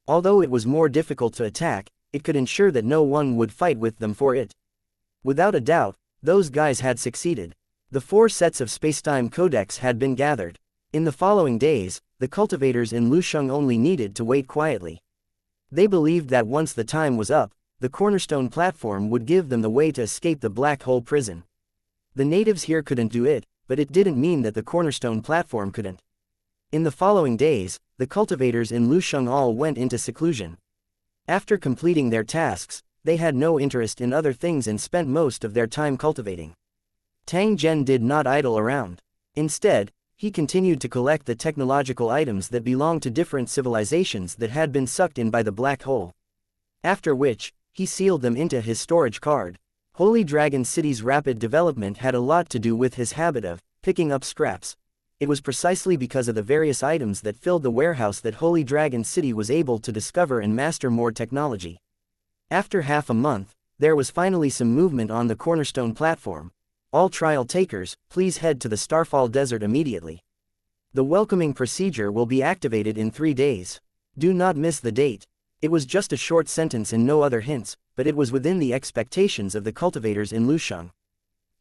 Although it was more difficult to attack, it could ensure that no one would fight with them for it. Without a doubt, those guys had succeeded. The 4 sets of space-time codex had been gathered. In the following days, the cultivators in Lusheng only needed to wait quietly. They believed that once the time was up, the cornerstone platform would give them the way to escape the black hole prison. The natives here couldn't do it, but it didn't mean that the cornerstone platform couldn't. In the following days, the cultivators in Lusheng all went into seclusion. After completing their tasks, they had no interest in other things and spent most of their time cultivating. Tang Zhen did not idle around. Instead, he continued to collect the technological items that belonged to different civilizations that had been sucked in by the black hole. After which, he sealed them into his storage card. Holy Dragon City's rapid development had a lot to do with his habit of picking up scraps. It was precisely because of the various items that filled the warehouse that Holy Dragon City was able to discover and master more technology. After half a month, there was finally some movement on the cornerstone platform. All trial takers, please head to the Starfall Desert immediately. The welcoming procedure will be activated in 3 days. Do not miss the date. It was just a short sentence and no other hints, but it was within the expectations of the cultivators in Lusheng.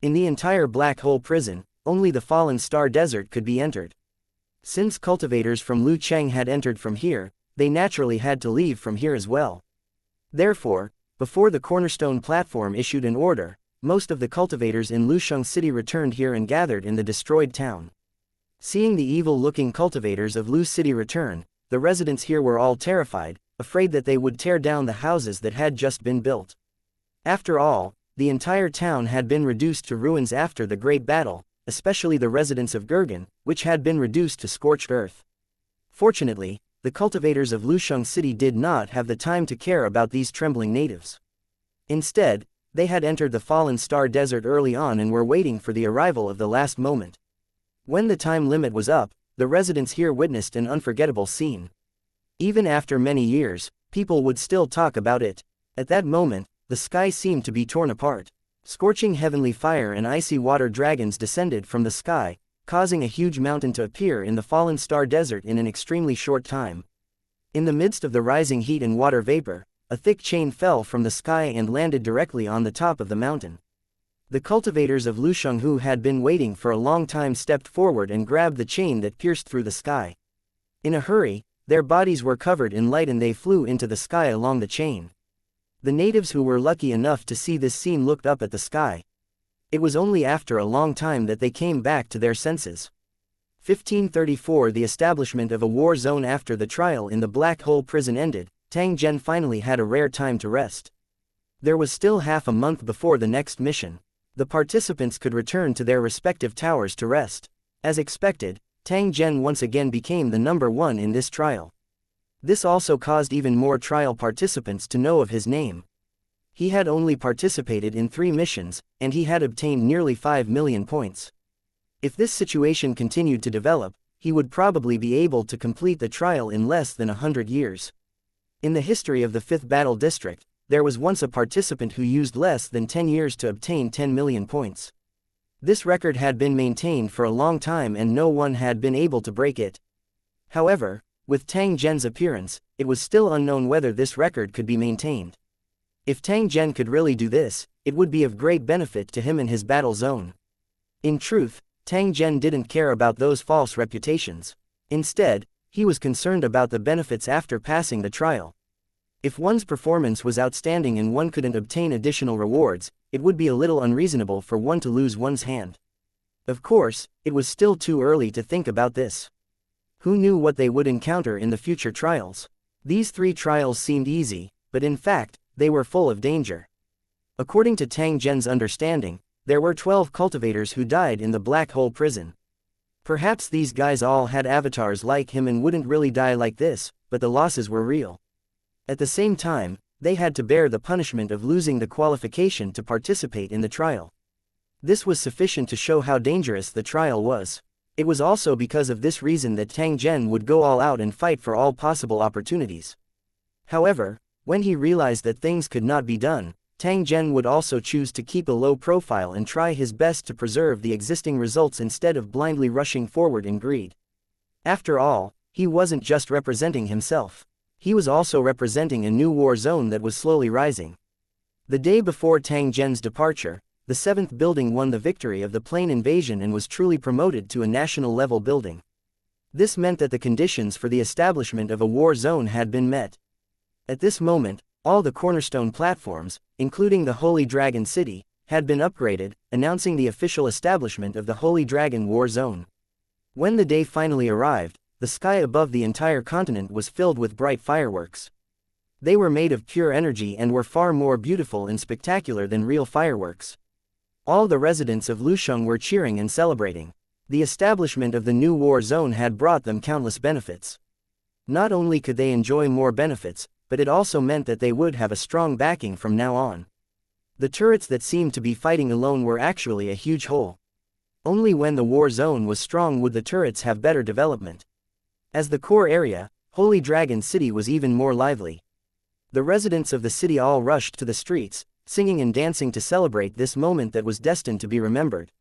In the entire Black Hole Prison, only the Fallen Star Desert could be entered. Since cultivators from Lucheng had entered from here, they naturally had to leave from here as well. Therefore, before the cornerstone platform issued an order, most of the cultivators in Lusheng City returned here and gathered in the destroyed town. Seeing the evil-looking cultivators of Lu City return, the residents here were all terrified, afraid that they would tear down the houses that had just been built. After all, the entire town had been reduced to ruins after the Great Battle, especially the residents of Gurgen, which had been reduced to scorched earth. Fortunately, the cultivators of Lusheng City did not have the time to care about these trembling natives. Instead, they had entered the Fallen Star Desert early on and were waiting for the arrival of the last moment. When the time limit was up, the residents here witnessed an unforgettable scene. Even after many years, people would still talk about it. At that moment, the sky seemed to be torn apart. Scorching heavenly fire and icy water dragons descended from the sky, causing a huge mountain to appear in the Fallen Star Desert in an extremely short time. In the midst of the rising heat and water vapor, a thick chain fell from the sky and landed directly on the top of the mountain. The cultivators of Lusheng who had been waiting for a long time stepped forward and grabbed the chain that pierced through the sky. In a hurry, their bodies were covered in light and they flew into the sky along the chain. The natives who were lucky enough to see this scene looked up at the sky. It was only after a long time that they came back to their senses. 1534 The establishment of a war zone. After the trial in the Black Hole Prison ended, Tang Zhen finally had a rare time to rest. There was still half a month before the next mission. The participants could return to their respective towers to rest. As expected, Tang Zhen once again became the number one in this trial. This also caused even more trial participants to know of his name. He had only participated in 3 missions, and he had obtained nearly 5 million points. If this situation continued to develop, he would probably be able to complete the trial in less than 100 years. In the history of the 5th Battle District, there was once a participant who used less than 10 years to obtain 10 million points. This record had been maintained for a long time and no one had been able to break it. However, with Tang Zhen's appearance, it was still unknown whether this record could be maintained. If Tang Zhen could really do this, it would be of great benefit to him in his battle zone. In truth, Tang Zhen didn't care about those false reputations. Instead, he was concerned about the benefits after passing the trial. If one's performance was outstanding and one couldn't obtain additional rewards, it would be a little unreasonable for one to lose one's hand. Of course, it was still too early to think about this. Who knew what they would encounter in the future trials? These 3 trials seemed easy, but in fact, they were full of danger. According to Tang Zhen's understanding, there were 12 cultivators who died in the Black Hole Prison. Perhaps these guys all had avatars like him and wouldn't really die like this, but the losses were real. At the same time, they had to bear the punishment of losing the qualification to participate in the trial. This was sufficient to show how dangerous the trial was. It was also because of this reason that Tang Zhen would go all out and fight for all possible opportunities. However, when he realized that things could not be done, Tang Zhen would also choose to keep a low profile and try his best to preserve the existing results instead of blindly rushing forward in greed. After all, he wasn't just representing himself. He was also representing a new war zone that was slowly rising. The day before Tang Zhen's departure, the 7th building won the victory of the plane invasion and was truly promoted to a national-level building. This meant that the conditions for the establishment of a war zone had been met. At this moment, all the cornerstone platforms, including the Holy Dragon City, had been upgraded, announcing the official establishment of the Holy Dragon War Zone. When the day finally arrived, the sky above the entire continent was filled with bright fireworks. They were made of pure energy and were far more beautiful and spectacular than real fireworks. All the residents of Lusheng were cheering and celebrating. The establishment of the new war zone had brought them countless benefits. Not only could they enjoy more benefits, but it also meant that they would have a strong backing from now on. The turrets that seemed to be fighting alone were actually a huge hole. Only when the war zone was strong would the turrets have better development. As the core area, Holy Dragon City was even more lively. The residents of the city all rushed to the streets, singing and dancing to celebrate this moment that was destined to be remembered.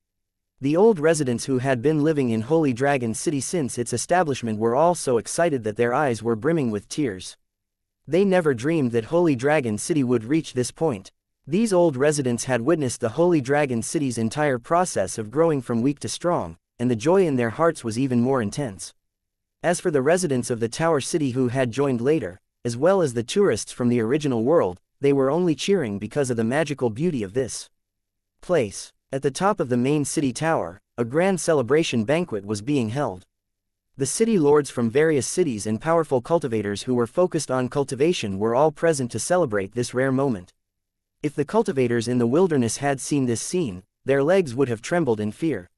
The old residents who had been living in Holy Dragon City since its establishment were all so excited that their eyes were brimming with tears. They never dreamed that Holy Dragon City would reach this point. These old residents had witnessed the Holy Dragon City's entire process of growing from weak to strong, and the joy in their hearts was even more intense. As for the residents of the Tower City who had joined later, as well as the tourists from the original world, they were only cheering because of the magical beauty of this place. At the top of the main city tower, a grand celebration banquet was being held. The city lords from various cities and powerful cultivators who were focused on cultivation were all present to celebrate this rare moment. If the cultivators in the wilderness had seen this scene, their legs would have trembled in fear.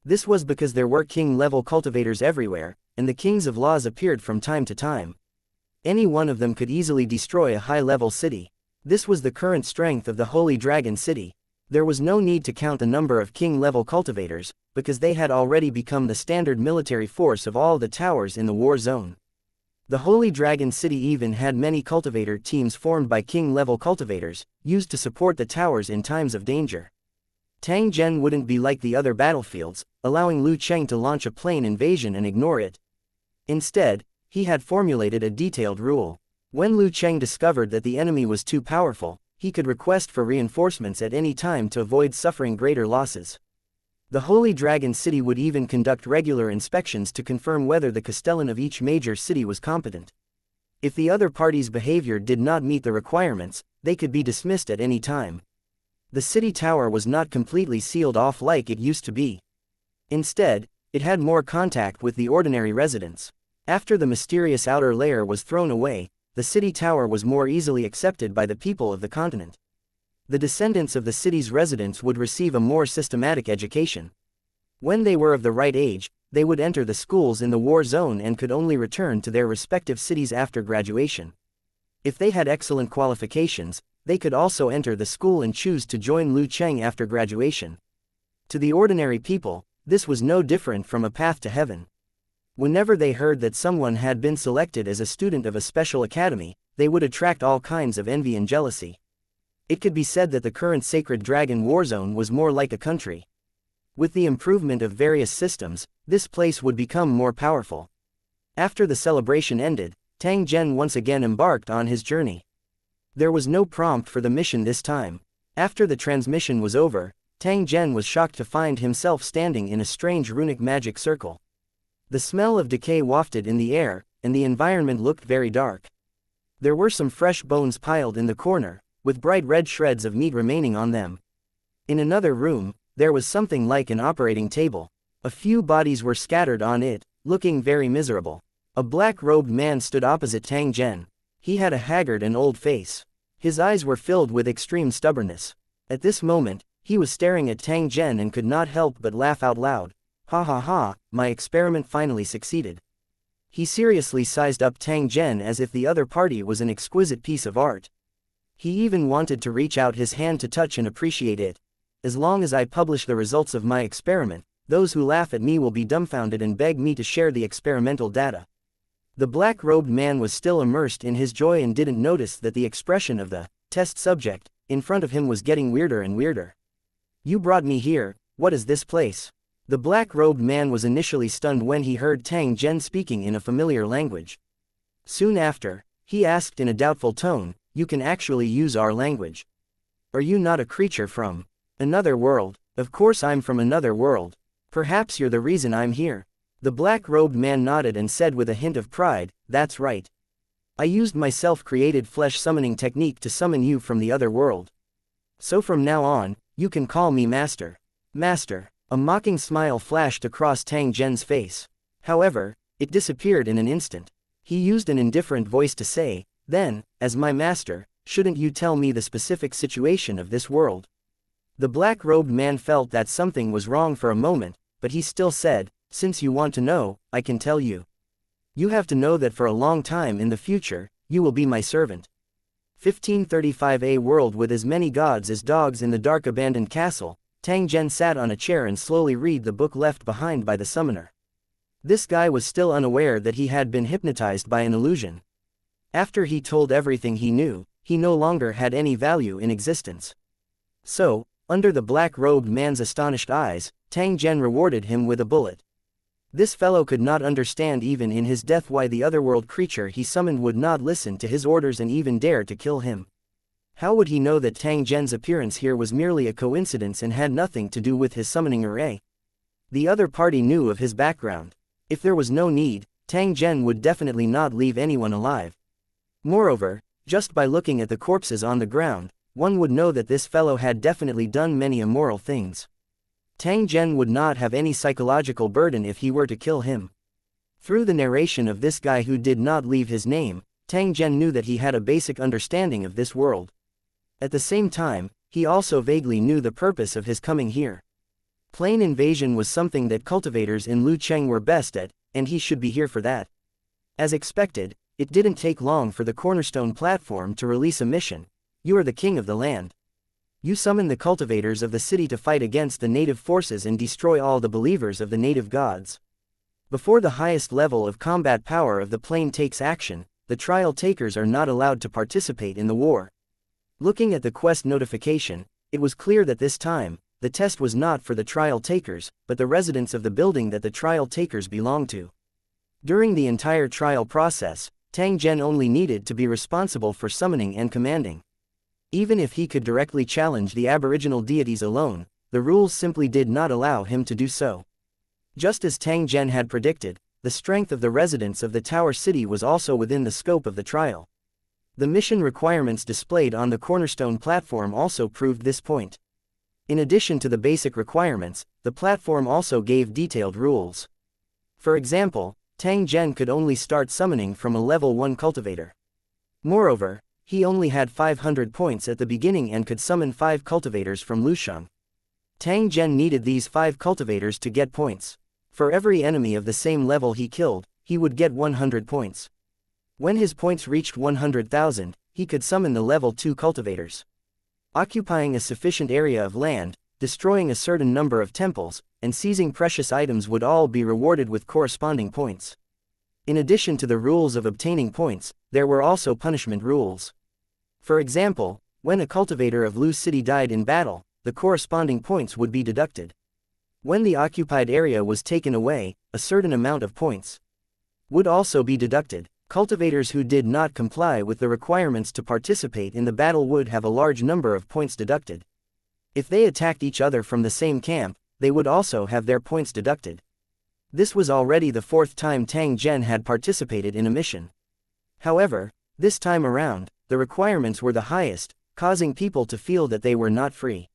This was because there were king-level cultivators everywhere, and the kings of laws appeared from time to time. Any one of them could easily destroy a high-level city. This was the current strength of the Holy Dragon City. There was no need to count the number of king-level cultivators, because they had already become the standard military force of all the towers in the war zone. The Holy Dragon City even had many cultivator teams formed by king-level cultivators, used to support the towers in times of danger. Tang Zhen wouldn't be like the other battlefields, allowing Lu Cheng to launch a plain invasion and ignore it. Instead, he had formulated a detailed rule. When Lu Cheng discovered that the enemy was too powerful, he could request for reinforcements at any time to avoid suffering greater losses. The Holy Dragon City would even conduct regular inspections to confirm whether the castellan of each major city was competent. If the other party's behavior did not meet the requirements, they could be dismissed at any time. The city tower was not completely sealed off like it used to be. Instead, it had more contact with the ordinary residents. After the mysterious outer layer was thrown away, the city tower was more easily accepted by the people of the continent. The descendants of the city's residents would receive a more systematic education. When they were of the right age, they would enter the schools in the war zone and could only return to their respective cities after graduation. If they had excellent qualifications, they could also enter the school and choose to join Lu Cheng after graduation. To the ordinary people, this was no different from a path to heaven. Whenever they heard that someone had been selected as a student of a special academy, they would attract all kinds of envy and jealousy. It could be said that the current Sacred Dragon Warzone was more like a country. With the improvement of various systems, this place would become more powerful. After the celebration ended, Tang Zhen once again embarked on his journey. There was no prompt for the mission this time. After the transmission was over, Tang Zhen was shocked to find himself standing in a strange runic magic circle. The smell of decay wafted in the air, and the environment looked very dark. There were some fresh bones piled in the corner, with bright red shreds of meat remaining on them. In another room, there was something like an operating table. A few bodies were scattered on it, looking very miserable. A black-robed man stood opposite Tang Zhen. He had a haggard and old face. His eyes were filled with extreme stubbornness. At this moment, he was staring at Tang Zhen and could not help but laugh out loud. Ha ha ha, my experiment finally succeeded. He seriously sized up Tang Zhen as if the other party was an exquisite piece of art. He even wanted to reach out his hand to touch and appreciate it. As long as I publish the results of my experiment, those who laugh at me will be dumbfounded and beg me to share the experimental data. The black-robed man was still immersed in his joy and didn't notice that the expression of the test subject in front of him was getting weirder and weirder. You brought me here, what is this place? The black-robed man was initially stunned when he heard Tang Zhen speaking in a familiar language. Soon after, he asked in a doubtful tone, you can actually use our language. Are you not a creature from another world? Of course I'm from another world. Perhaps you're the reason I'm here. The black-robed man nodded and said with a hint of pride, that's right. I used my self-created flesh summoning technique to summon you from the other world. So from now on, you can call me Master. Master. A mocking smile flashed across Tang Zhen's face. However, it disappeared in an instant. He used an indifferent voice to say, then, as my master, shouldn't you tell me the specific situation of this world? The black-robed man felt that something was wrong for a moment, but he still said, since you want to know, I can tell you. You have to know that for a long time in the future, you will be my servant. 1535 A world with as many gods as dogs in the dark abandoned castle, Tang Zhen sat on a chair and slowly read the book left behind by the summoner. This guy was still unaware that he had been hypnotized by an illusion. After he told everything he knew, he no longer had any value in existence. So, under the black-robed man's astonished eyes, Tang Zhen rewarded him with a bullet. This fellow could not understand even in his death why the otherworld creature he summoned would not listen to his orders and even dare to kill him. How would he know that Tang Zhen's appearance here was merely a coincidence and had nothing to do with his summoning array? The other party knew of his background. If there was no need, Tang Zhen would definitely not leave anyone alive. Moreover, just by looking at the corpses on the ground, one would know that this fellow had definitely done many immoral things. Tang Zhen would not have any psychological burden if he were to kill him. Through the narration of this guy who did not leave his name, Tang Zhen knew that he had a basic understanding of this world. At the same time, he also vaguely knew the purpose of his coming here. Plain invasion was something that cultivators in Lucheng were best at, and he should be here for that. As expected, it didn't take long for the cornerstone platform to release a mission. You are the king of the land. You summon the cultivators of the city to fight against the native forces and destroy all the believers of the native gods. Before the highest level of combat power of the plane takes action, the trial takers are not allowed to participate in the war. Looking at the quest notification, it was clear that this time, the test was not for the trial takers, but the residents of the building that the trial takers belonged to. During the entire trial process, Tang Zhen only needed to be responsible for summoning and commanding. Even if he could directly challenge the aboriginal deities alone, the rules simply did not allow him to do so. Just as Tang Zhen had predicted, the strength of the residents of the Tower City was also within the scope of the trial. The mission requirements displayed on the cornerstone platform also proved this point. In addition to the basic requirements, the platform also gave detailed rules. For example, Tang Zhen could only start summoning from a level 1 cultivator. Moreover, he only had 500 points at the beginning and could summon 5 cultivators from Lusheng. Tang Zhen needed these 5 cultivators to get points. For every enemy of the same level he killed, he would get 100 points. When his points reached 100,000, he could summon the level 2 cultivators. Occupying a sufficient area of land, destroying a certain number of temples, and seizing precious items would all be rewarded with corresponding points. In addition to the rules of obtaining points, there were also punishment rules. For example, when a cultivator of Lu City died in battle, the corresponding points would be deducted. When the occupied area was taken away, a certain amount of points would also be deducted. Cultivators who did not comply with the requirements to participate in the battle would have a large number of points deducted. If they attacked each other from the same camp, they would also have their points deducted. This was already the 4th time Tang Zhen had participated in a mission. However, this time around, the requirements were the highest, causing people to feel that they were not free.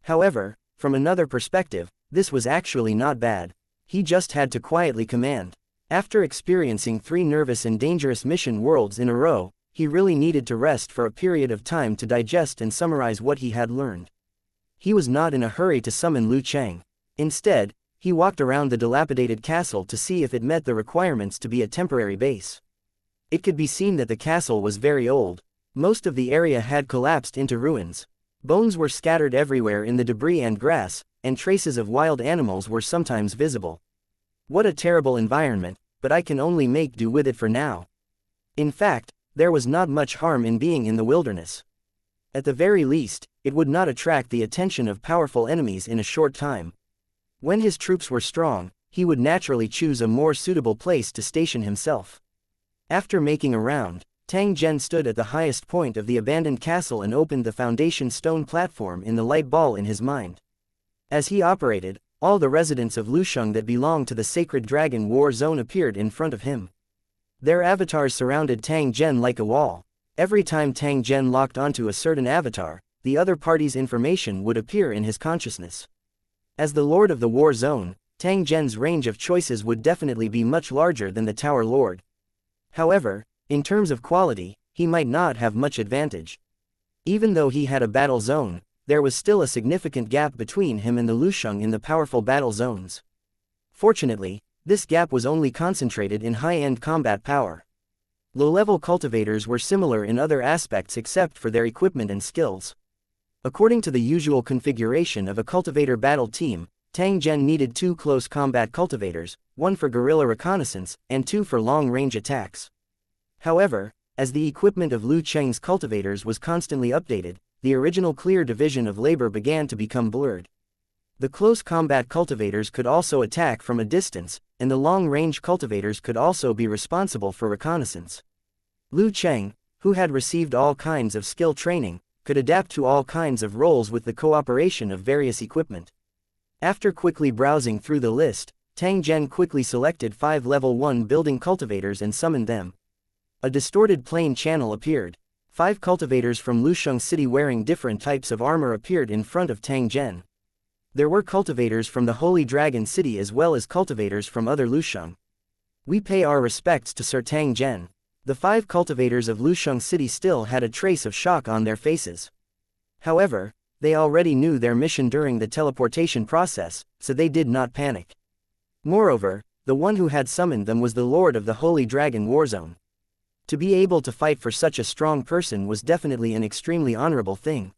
However, from another perspective, this was actually not bad. He just had to quietly command. After experiencing 3 nervous and dangerous mission worlds in a row, he really needed to rest for a period of time to digest and summarize what he had learned. He was not in a hurry to summon Lu Cheng. Instead, he walked around the dilapidated castle to see if it met the requirements to be a temporary base. It could be seen that the castle was very old. Most of the area had collapsed into ruins. Bones were scattered everywhere in the debris and grass, and traces of wild animals were sometimes visible. What a terrible environment, but I can only make do with it for now. In fact, there was not much harm in being in the wilderness. At the very least, it would not attract the attention of powerful enemies in a short time. When his troops were strong, he would naturally choose a more suitable place to station himself. After making a round, Tang Zhen stood at the highest point of the abandoned castle and opened the foundation stone platform in the light ball in his mind. As he operated, all the residents of Lusheng that belonged to the Sacred Dragon War Zone appeared in front of him. Their avatars surrounded Tang Zhen like a wall. Every time Tang Zhen locked onto a certain avatar, the other party's information would appear in his consciousness. As the Lord of the War Zone, Tang Zhen's range of choices would definitely be much larger than the Tower Lord. However, in terms of quality, he might not have much advantage. Even though he had a battle zone, there was still a significant gap between him and the Lusheng in the powerful battle zones. Fortunately, this gap was only concentrated in high-end combat power. Low-level cultivators were similar in other aspects except for their equipment and skills. According to the usual configuration of a cultivator battle team, Tang Zhen needed 2 close combat cultivators, 1 for guerrilla reconnaissance, and 2 for long-range attacks. However, as the equipment of Lu Cheng's cultivators was constantly updated, the original clear division of labor began to become blurred. The close combat cultivators could also attack from a distance, and the long-range cultivators could also be responsible for reconnaissance. Lu Cheng, who had received all kinds of skill training, could adapt to all kinds of roles with the cooperation of various equipment. After quickly browsing through the list, Tang Zhen quickly selected 5 level 1 building cultivators and summoned them. A distorted plane channel appeared. 5 cultivators from Lusheng City wearing different types of armor appeared in front of Tang Zhen. There were cultivators from the Holy Dragon City as well as cultivators from other Lusheng. We pay our respects to Sir Tang Zhen. The 5 cultivators of Lusheng City still had a trace of shock on their faces. However, they already knew their mission during the teleportation process, so they did not panic. Moreover, the one who had summoned them was the Lord of the Holy Dragon Warzone. To be able to fight for such a strong person was definitely an extremely honorable thing.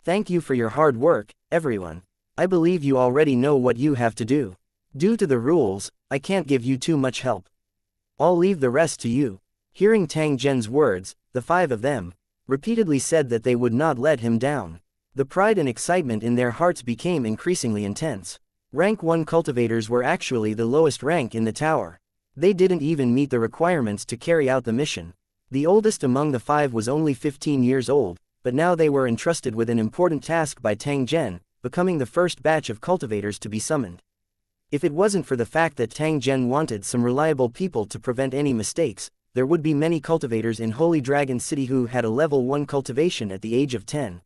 Thank you for your hard work, everyone. I believe you already know what you have to do. Due to the rules, I can't give you too much help. I'll leave the rest to you. Hearing Tang Zhen's words, the 5 of them repeatedly said that they would not let him down. The pride and excitement in their hearts became increasingly intense. Rank 1 cultivators were actually the lowest rank in the tower. They didn't even meet the requirements to carry out the mission. The oldest among the 5 was only 15 years old, but now they were entrusted with an important task by Tang Zhen, becoming the first batch of cultivators to be summoned. If it wasn't for the fact that Tang Zhen wanted some reliable people to prevent any mistakes, there would be many cultivators in Holy Dragon City who had a level 1 cultivation at the age of 10.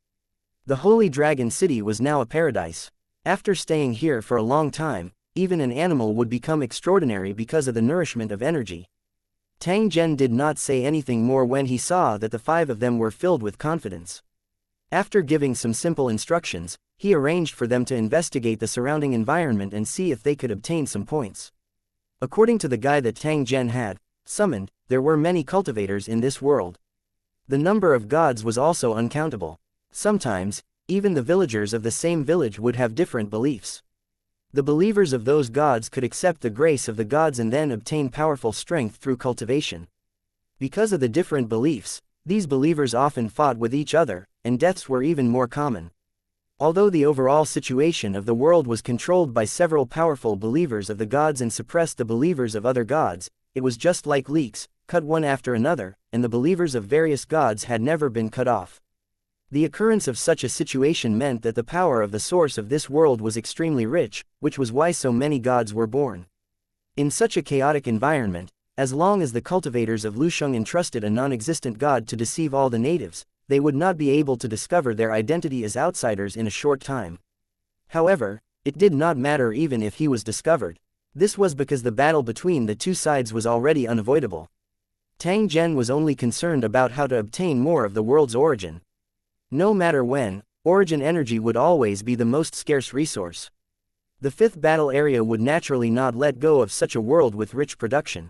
The Holy Dragon City was now a paradise. After staying here for a long time, even an animal would become extraordinary because of the nourishment of energy. Tang Zhen did not say anything more when he saw that the 5 of them were filled with confidence. After giving some simple instructions, he arranged for them to investigate the surrounding environment and see if they could obtain some points. According to the guy that Tang Zhen had summoned, there were many cultivators in this world. The number of gods was also uncountable. Sometimes, even the villagers of the same village would have different beliefs. The believers of those gods could accept the grace of the gods and then obtain powerful strength through cultivation. Because of the different beliefs, these believers often fought with each other, and deaths were even more common. Although the overall situation of the world was controlled by several powerful believers of the gods and suppressed the believers of other gods, it was just like leeks, cut one after another, and the believers of various gods had never been cut off. The occurrence of such a situation meant that the power of the source of this world was extremely rich, which was why so many gods were born. In such a chaotic environment, as long as the cultivators of Lusheng entrusted a non-existent god to deceive all the natives, they would not be able to discover their identity as outsiders in a short time. However, it did not matter even if he was discovered. This was because the battle between the two sides was already unavoidable. Tang Zhen was only concerned about how to obtain more of the world's origin. No matter when, origin energy would always be the most scarce resource. The 5th battle area would naturally not let go of such a world with rich production.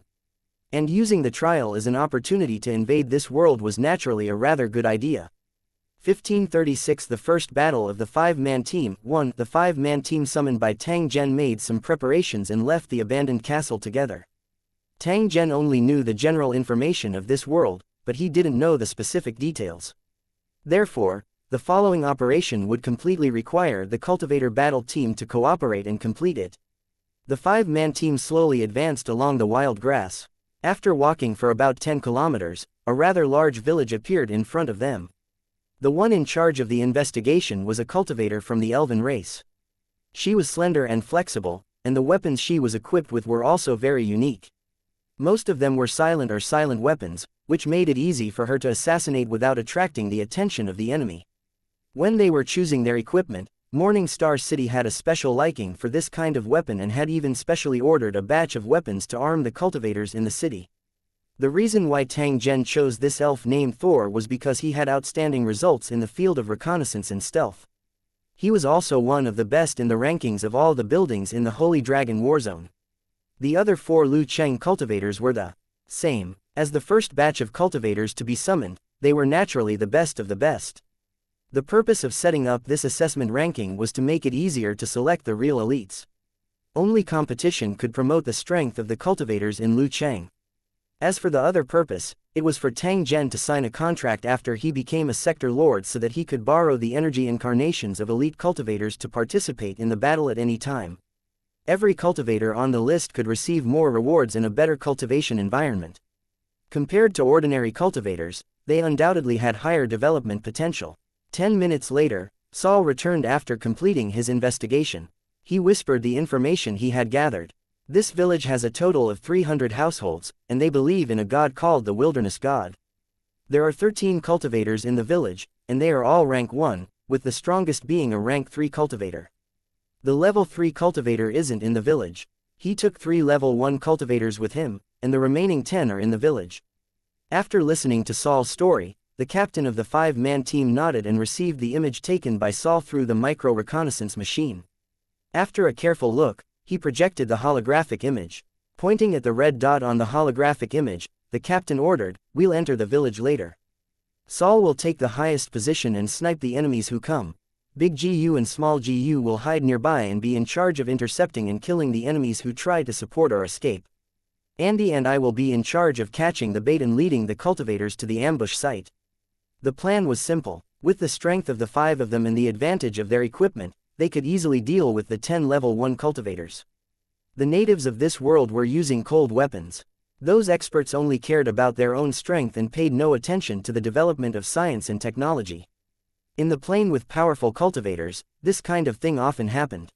And using the trial as an opportunity to invade this world was naturally a rather good idea. 1536 The first battle of the 5-man team. 1. The 5-man team summoned by Tang Zhen made some preparations and left the abandoned castle together. Tang Zhen only knew the general information of this world, but he didn't know the specific details. Therefore, the following operation would completely require the cultivator battle team to cooperate and complete it. The 5-man team slowly advanced along the wild grass. After walking for about 10 kilometers, a rather large village appeared in front of them. The one in charge of the investigation was a cultivator from the elven race. She was slender and flexible, and the weapons she was equipped with were also very unique. Most of them were silent or silent weapons, which made it easy for her to assassinate without attracting the attention of the enemy. When they were choosing their equipment, Morning Star City had a special liking for this kind of weapon and had even specially ordered a batch of weapons to arm the cultivators in the city. The reason why Tang Zhen chose this elf named Thor was because he had outstanding results in the field of reconnaissance and stealth. He was also one of the best in the rankings of all the buildings in the Holy Dragon Warzone. The other 4 Lu Cheng cultivators were the same. As the first batch of cultivators to be summoned, they were naturally the best of the best. The purpose of setting up this assessment ranking was to make it easier to select the real elites. Only competition could promote the strength of the cultivators in Lucheng. As for the other purpose, it was for Tang Zhen to sign a contract after he became a sector lord so that he could borrow the energy incarnations of elite cultivators to participate in the battle at any time. Every cultivator on the list could receive more rewards in a better cultivation environment. Compared to ordinary cultivators, they undoubtedly had higher development potential. 10 minutes later, Saul returned after completing his investigation. He whispered the information he had gathered. This village has a total of 300 households, and they believe in a god called the Wilderness God. There are 13 cultivators in the village, and they are all rank 1, with the strongest being a rank 3 cultivator. The level 3 cultivator isn't in the village. He took 3 level 1 cultivators with him, and the remaining 10 are in the village. After listening to Saul's story, the captain of the 5-man team nodded and received the image taken by Saul through the micro-reconnaissance machine. After a careful look, he projected the holographic image. Pointing at the red dot on the holographic image, the captain ordered, "We'll enter the village later. Saul will take the highest position and snipe the enemies who come. Big GU and small GU will hide nearby and be in charge of intercepting and killing the enemies who try to support or escape. Andy and I will be in charge of catching the bait and leading the cultivators to the ambush site." The plan was simple. With the strength of the 5 of them and the advantage of their equipment, they could easily deal with the 10 level 1 cultivators. The natives of this world were using cold weapons. Those experts only cared about their own strength and paid no attention to the development of science and technology. In the plane with powerful cultivators, this kind of thing often happened.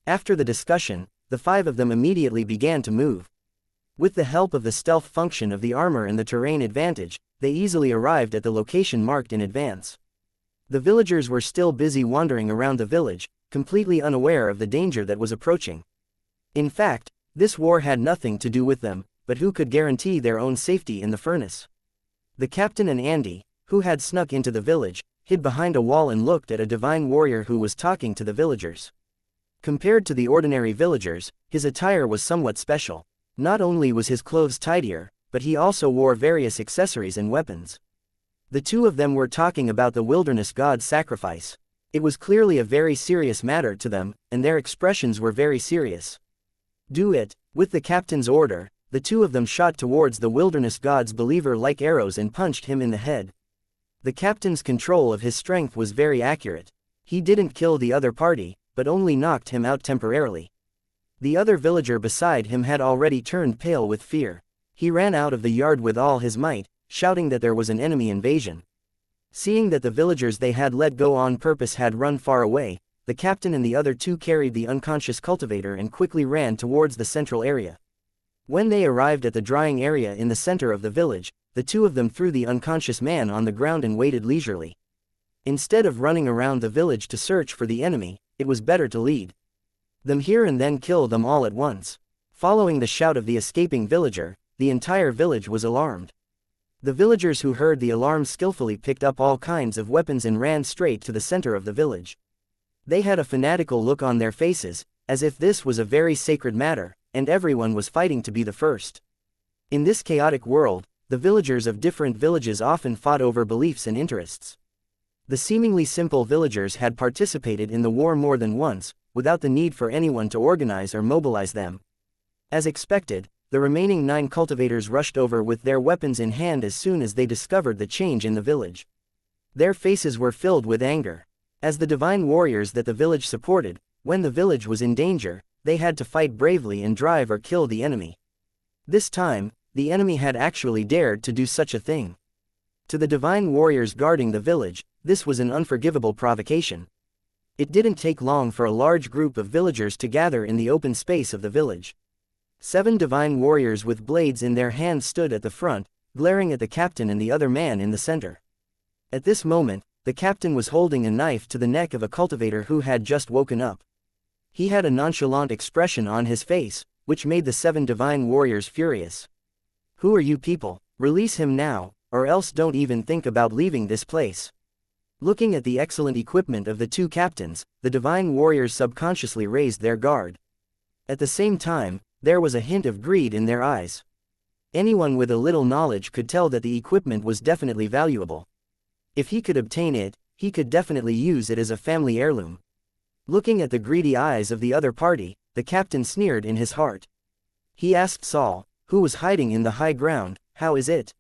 After the discussion, the 5 of them immediately began to move. With the help of the stealth function of the armor and the terrain advantage, they easily arrived at the location marked in advance. The villagers were still busy wandering around the village, completely unaware of the danger that was approaching. In fact, this war had nothing to do with them, but who could guarantee their own safety in the furnace? The captain and Andy, who had snuck into the village, hid behind a wall and looked at a divine warrior who was talking to the villagers. Compared to the ordinary villagers, his attire was somewhat special. Not only was his clothes tidier, but he also wore various accessories and weapons. The 2 of them were talking about the wilderness god's sacrifice. It was clearly a very serious matter to them, and their expressions were very serious. "Do it." With the captain's order, the 2 of them shot towards the wilderness god's believer like arrows and punched him in the head. The captain's control of his strength was very accurate. He didn't kill the other party, but only knocked him out temporarily. The other villager beside him had already turned pale with fear. He ran out of the yard with all his might, shouting that there was an enemy invasion. Seeing that the villagers they had let go on purpose had run far away, the captain and the other 2 carried the unconscious cultivator and quickly ran towards the central area. When they arrived at the drying area in the center of the village, the 2 of them threw the unconscious man on the ground and waited leisurely. Instead of running around the village to search for the enemy, it was better to lead them here and then kill them all at once. Following the shout of the escaping villager, the entire village was alarmed. The villagers who heard the alarm skillfully picked up all kinds of weapons and ran straight to the center of the village. They had a fanatical look on their faces, as if this was a very sacred matter, and everyone was fighting to be the first. In this chaotic world, the villagers of different villages often fought over beliefs and interests. The seemingly simple villagers had participated in the war more than once, without the need for anyone to organize or mobilize them. As expected, the remaining 9 cultivators rushed over with their weapons in hand as soon as they discovered the change in the village. Their faces were filled with anger. As the divine warriors that the village supported, when the village was in danger, they had to fight bravely and drive or kill the enemy. This time, the enemy had actually dared to do such a thing. To the divine warriors guarding the village, this was an unforgivable provocation. It didn't take long for a large group of villagers to gather in the open space of the village. 7 divine warriors with blades in their hands stood at the front, glaring at the captain and the other man in the center. At this moment, the captain was holding a knife to the neck of a cultivator who had just woken up. He had a nonchalant expression on his face, which made the 7 divine warriors furious. "Who are you people? Release him now, or else don't even think about leaving this place." Looking at the excellent equipment of the 2 captains, the divine warriors subconsciously raised their guard. At the same time, there was a hint of greed in their eyes. Anyone with a little knowledge could tell that the equipment was definitely valuable. If he could obtain it, he could definitely use it as a family heirloom. Looking at the greedy eyes of the other party, the captain sneered in his heart. He asked Saul, who was hiding in the high ground, "How is it?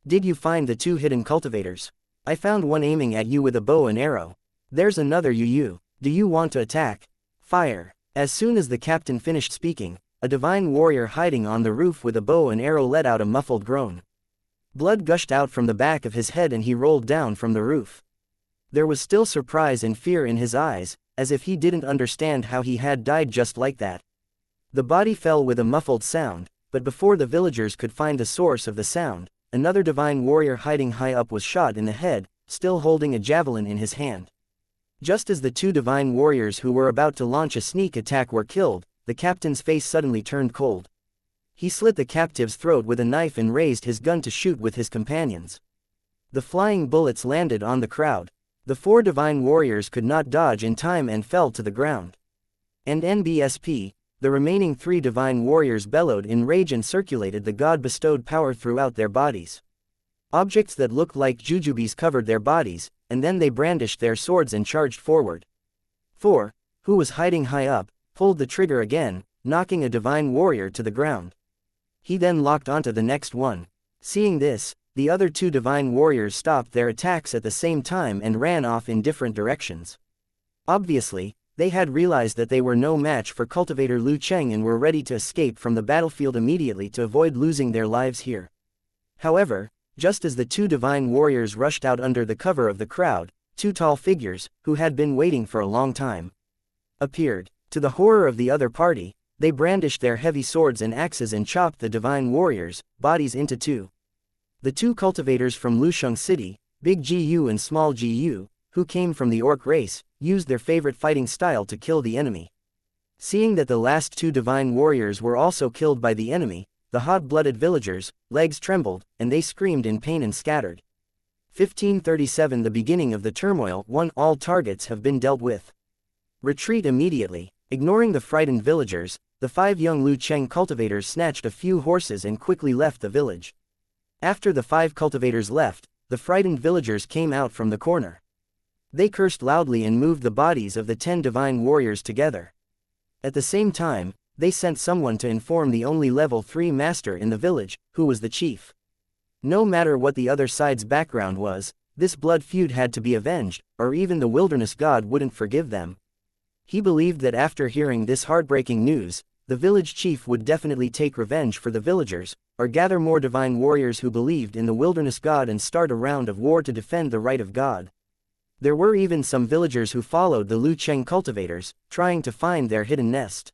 Did you find the 2 hidden cultivators? I found one aiming at you with a bow and arrow. There's another you. Do you want to attack? Fire!" As soon as the captain finished speaking, a divine warrior hiding on the roof with a bow and arrow let out a muffled groan. Blood gushed out from the back of his head and he rolled down from the roof. There was still surprise and fear in his eyes, as if he didn't understand how he had died just like that. The body fell with a muffled sound, but before the villagers could find the source of the sound, another divine warrior hiding high up was shot in the head, still holding a javelin in his hand. Just as the 2 divine warriors who were about to launch a sneak attack were killed, the captain's face suddenly turned cold. He slit the captive's throat with a knife and raised his gun to shoot with his companions. The flying bullets landed on the crowd. The 4 divine warriors could not dodge in time and fell to the ground. And NBSP, the remaining 3 divine warriors bellowed in rage and circulated the god-bestowed power throughout their bodies. Objects that looked like jujubes covered their bodies, and then they brandished their swords and charged forward. 4, who was hiding high up, pulled the trigger again, knocking a divine warrior to the ground. He then locked onto the next one. Seeing this, the other 2 divine warriors stopped their attacks at the same time and ran off in different directions. Obviously, they had realized that they were no match for cultivator Lu Cheng and were ready to escape from the battlefield immediately to avoid losing their lives here. However, just as the 2 divine warriors rushed out under the cover of the crowd, 2 tall figures, who had been waiting for a long time, appeared. To the horror of the other party, they brandished their heavy swords and axes and chopped the divine warriors' bodies into 2. The 2 cultivators from Lusheng City, Big Gu and Small Gu, who came from the orc race, used their favorite fighting style to kill the enemy. Seeing that the last 2 divine warriors were also killed by the enemy, the hot-blooded villagers' legs trembled, and they screamed in pain and scattered. 1537 The beginning of the turmoil. 1 All targets have been dealt with. Retreat immediately. Ignoring the frightened villagers, the 5 young Lu Cheng cultivators snatched a few horses and quickly left the village. After the 5 cultivators left, the frightened villagers came out from the corner. They cursed loudly and moved the bodies of the 10 divine warriors together. At the same time, they sent someone to inform the only level 3 master in the village, who was the chief. No matter what the other side's background was, this blood feud had to be avenged, or even the wilderness god wouldn't forgive them. He believed that after hearing this heartbreaking news, the village chief would definitely take revenge for the villagers, or gather more divine warriors who believed in the wilderness god and start a round of war to defend the right of God. There were even some villagers who followed the Lu Cheng cultivators, trying to find their hidden nest.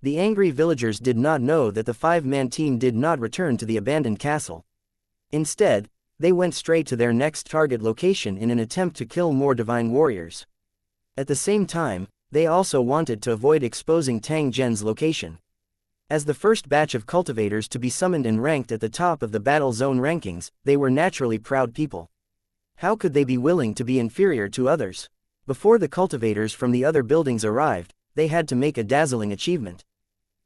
The angry villagers did not know that the 5-man team did not return to the abandoned castle. Instead, they went straight to their next target location in an attempt to kill more divine warriors. At the same time, they also wanted to avoid exposing Tang Zhen's location. As the first batch of cultivators to be summoned and ranked at the top of the battle zone rankings, they were naturally proud people. How could they be willing to be inferior to others? Before the cultivators from the other buildings arrived, they had to make a dazzling achievement.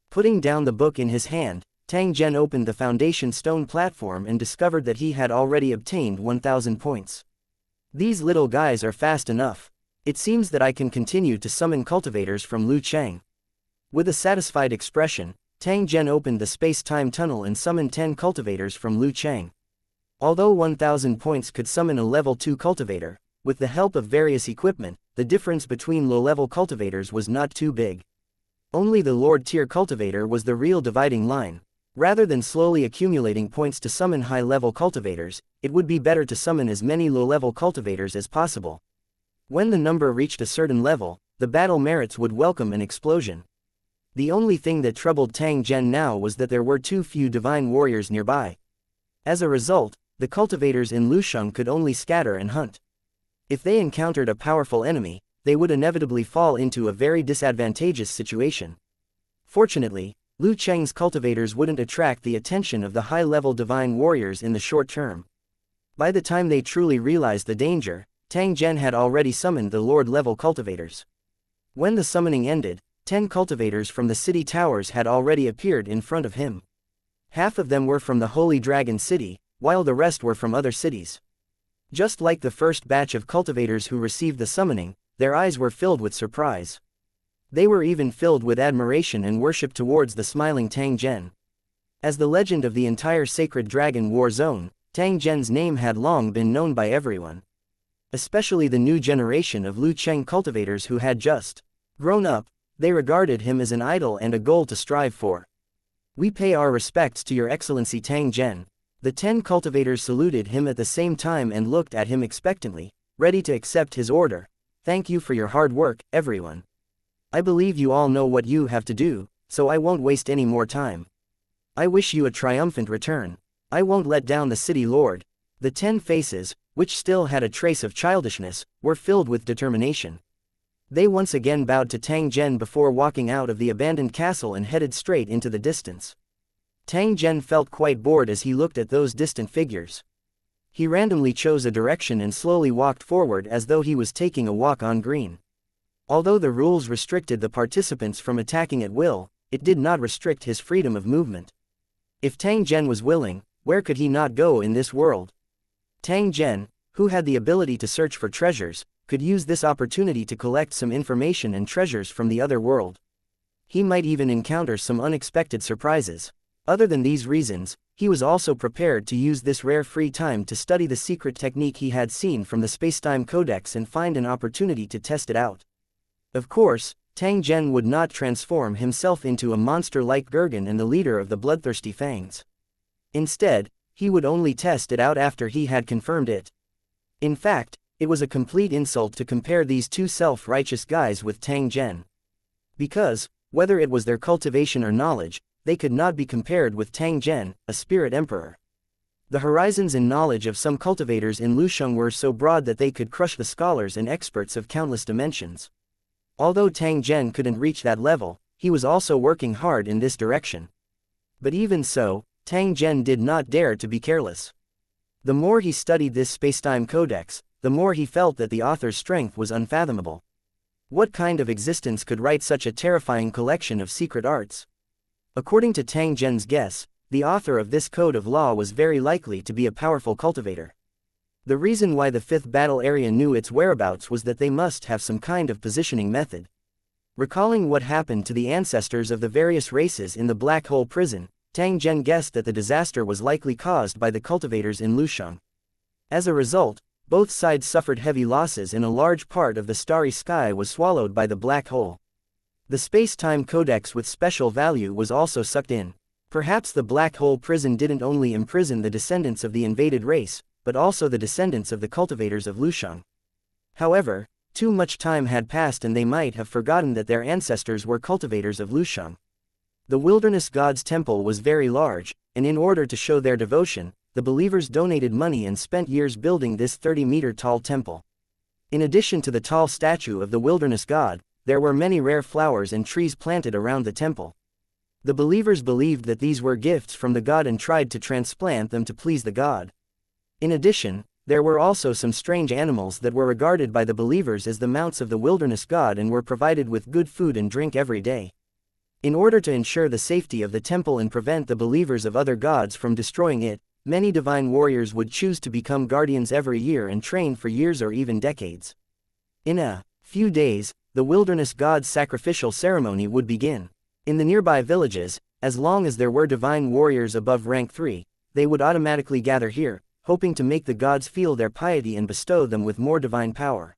Putting down the book in his hand, Tang Zhen opened the foundation stone platform and discovered that he had already obtained 1,000 points. These little guys are fast enough. It seems that I can continue to summon cultivators from Lu Cheng. With a satisfied expression, Tang Zhen opened the space-time tunnel and summoned 10 cultivators from Lu Cheng. Although 1,000 points could summon a level 2 cultivator, with the help of various equipment, the difference between low-level cultivators was not too big. Only the Lord-tier cultivator was the real dividing line. Rather than slowly accumulating points to summon high-level cultivators, it would be better to summon as many low-level cultivators as possible. When the number reached a certain level, the battle merits would welcome an explosion. The only thing that troubled Tang Zhen now was that there were too few divine warriors nearby. As a result, the cultivators in Lusheng could only scatter and hunt. If they encountered a powerful enemy, they would inevitably fall into a very disadvantageous situation. Fortunately, Lu Cheng's cultivators wouldn't attract the attention of the high-level divine warriors in the short term. By the time they truly realized the danger, Tang Zhen had already summoned the Lord-level cultivators. When the summoning ended, 10 cultivators from the city towers had already appeared in front of him. Half of them were from the Holy Dragon City, while the rest were from other cities. Just like the first batch of cultivators who received the summoning, their eyes were filled with surprise. They were even filled with admiration and worship towards the smiling Tang Zhen. As the legend of the entire sacred dragon war zone, Tang Zhen's name had long been known by everyone. Especially the new generation of Lu Cheng cultivators who had just grown up, they regarded him as an idol and a goal to strive for. "We pay our respects to your excellency Tang Zhen." The 10 cultivators saluted him at the same time and looked at him expectantly, ready to accept his order. "Thank you for your hard work, everyone. I believe you all know what you have to do, so I won't waste any more time. I wish you a triumphant return. I won't let down the city lord." The 10 faces, which still had a trace of childishness, were filled with determination. They once again bowed to Tang Zhen before walking out of the abandoned castle and headed straight into the distance. Tang Zhen felt quite bored as he looked at those distant figures. He randomly chose a direction and slowly walked forward as though he was taking a walk on green. Although the rules restricted the participants from attacking at will, it did not restrict his freedom of movement. If Tang Zhen was willing, where could he not go in this world? Tang Zhen, who had the ability to search for treasures, could use this opportunity to collect some information and treasures from the other world. He might even encounter some unexpected surprises. Other than these reasons, he was also prepared to use this rare free time to study the secret technique he had seen from the Spacetime Codex and find an opportunity to test it out. Of course, Tang Zhen would not transform himself into a monster like Gergen and the leader of the bloodthirsty Fangs. Instead, he would only test it out after he had confirmed it. In fact, it was a complete insult to compare these two self-righteous guys with Tang Zhen. Because, whether it was their cultivation or knowledge, they could not be compared with Tang Zhen, a spirit emperor. The horizons in knowledge of some cultivators in Lusheng were so broad that they could crush the scholars and experts of countless dimensions. Although Tang Zhen couldn't reach that level, he was also working hard in this direction. But even so, Tang Zhen did not dare to be careless. The more he studied this Spacetime Codex, the more he felt that the author's strength was unfathomable. What kind of existence could write such a terrifying collection of secret arts? According to Tang Zhen's guess, the author of this code of law was very likely to be a powerful cultivator. The reason why the 5th battle area knew its whereabouts was that they must have some kind of positioning method. Recalling what happened to the ancestors of the various races in the Black Hole prison, Tang Zhen guessed that the disaster was likely caused by the cultivators in Lusheng. As a result, both sides suffered heavy losses and a large part of the starry sky was swallowed by the black hole. The space-time codex with special value was also sucked in. Perhaps the black hole prison didn't only imprison the descendants of the invaded race, but also the descendants of the cultivators of Lusheng. However, too much time had passed and they might have forgotten that their ancestors were cultivators of Lusheng. The wilderness god's temple was very large, and in order to show their devotion, the believers donated money and spent years building this 30-meter-tall temple. In addition to the tall statue of the wilderness god, there were many rare flowers and trees planted around the temple. The believers believed that these were gifts from the god and tried to transplant them to please the god. In addition, there were also some strange animals that were regarded by the believers as the mounts of the wilderness god and were provided with good food and drink every day. In order to ensure the safety of the temple and prevent the believers of other gods from destroying it, many divine warriors would choose to become guardians every year and train for years or even decades. In a few days, the wilderness god's sacrificial ceremony would begin. In the nearby villages, as long as there were divine warriors above rank 3, they would automatically gather here, hoping to make the gods feel their piety and bestow them with more divine power.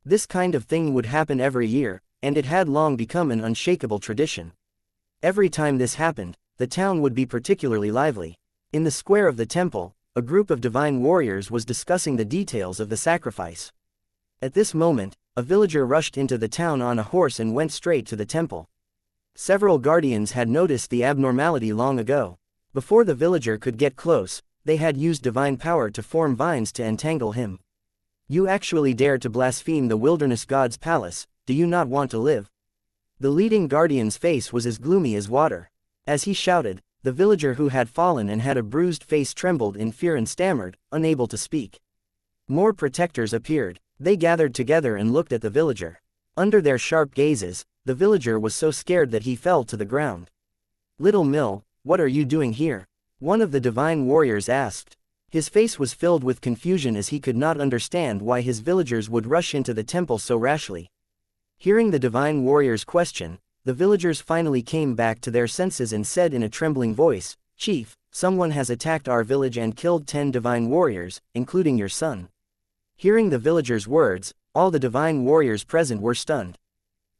This kind of thing would happen every year, and it had long become an unshakable tradition. Every time this happened, the town would be particularly lively. In the square of the temple, a group of divine warriors was discussing the details of the sacrifice. At this moment, a villager rushed into the town on a horse and went straight to the temple. Several guardians had noticed the abnormality long ago. Before the villager could get close, they had used divine power to form vines to entangle him. "You actually dare to blaspheme the wilderness god's palace, do you not want to live?" The leading guardian's face was as gloomy as water. As he shouted, the villager who had fallen and had a bruised face trembled in fear and stammered, unable to speak. More protectors appeared. They gathered together and looked at the villager. Under their sharp gazes, the villager was so scared that he fell to the ground. "Little Mill, what are you doing here?" one of the divine warriors asked. His face was filled with confusion as he could not understand why his villagers would rush into the temple so rashly. Hearing the divine warrior's question, the villagers finally came back to their senses and said in a trembling voice, "Chief, someone has attacked our village and killed 10 divine warriors, including your son." Hearing the villagers' words, all the divine warriors present were stunned.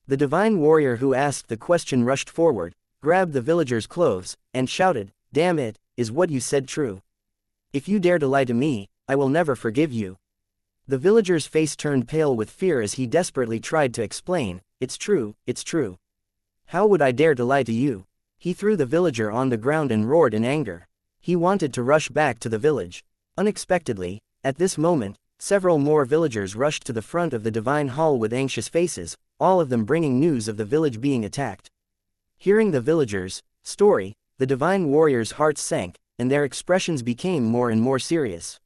The divine warrior who asked the question rushed forward, grabbed the villagers' clothes, and shouted, "Damn it, is what you said true? If you dare to lie to me, I will never forgive you." The villager's face turned pale with fear as he desperately tried to explain, "It's true, it's true. How would I dare to lie to you?" He threw the villager on the ground and roared in anger. He wanted to rush back to the village. Unexpectedly, at this moment, several more villagers rushed to the front of the divine hall with anxious faces, all of them bringing news of the village being attacked. Hearing the villagers' story, the divine warriors' hearts sank, and their expressions became more and more serious.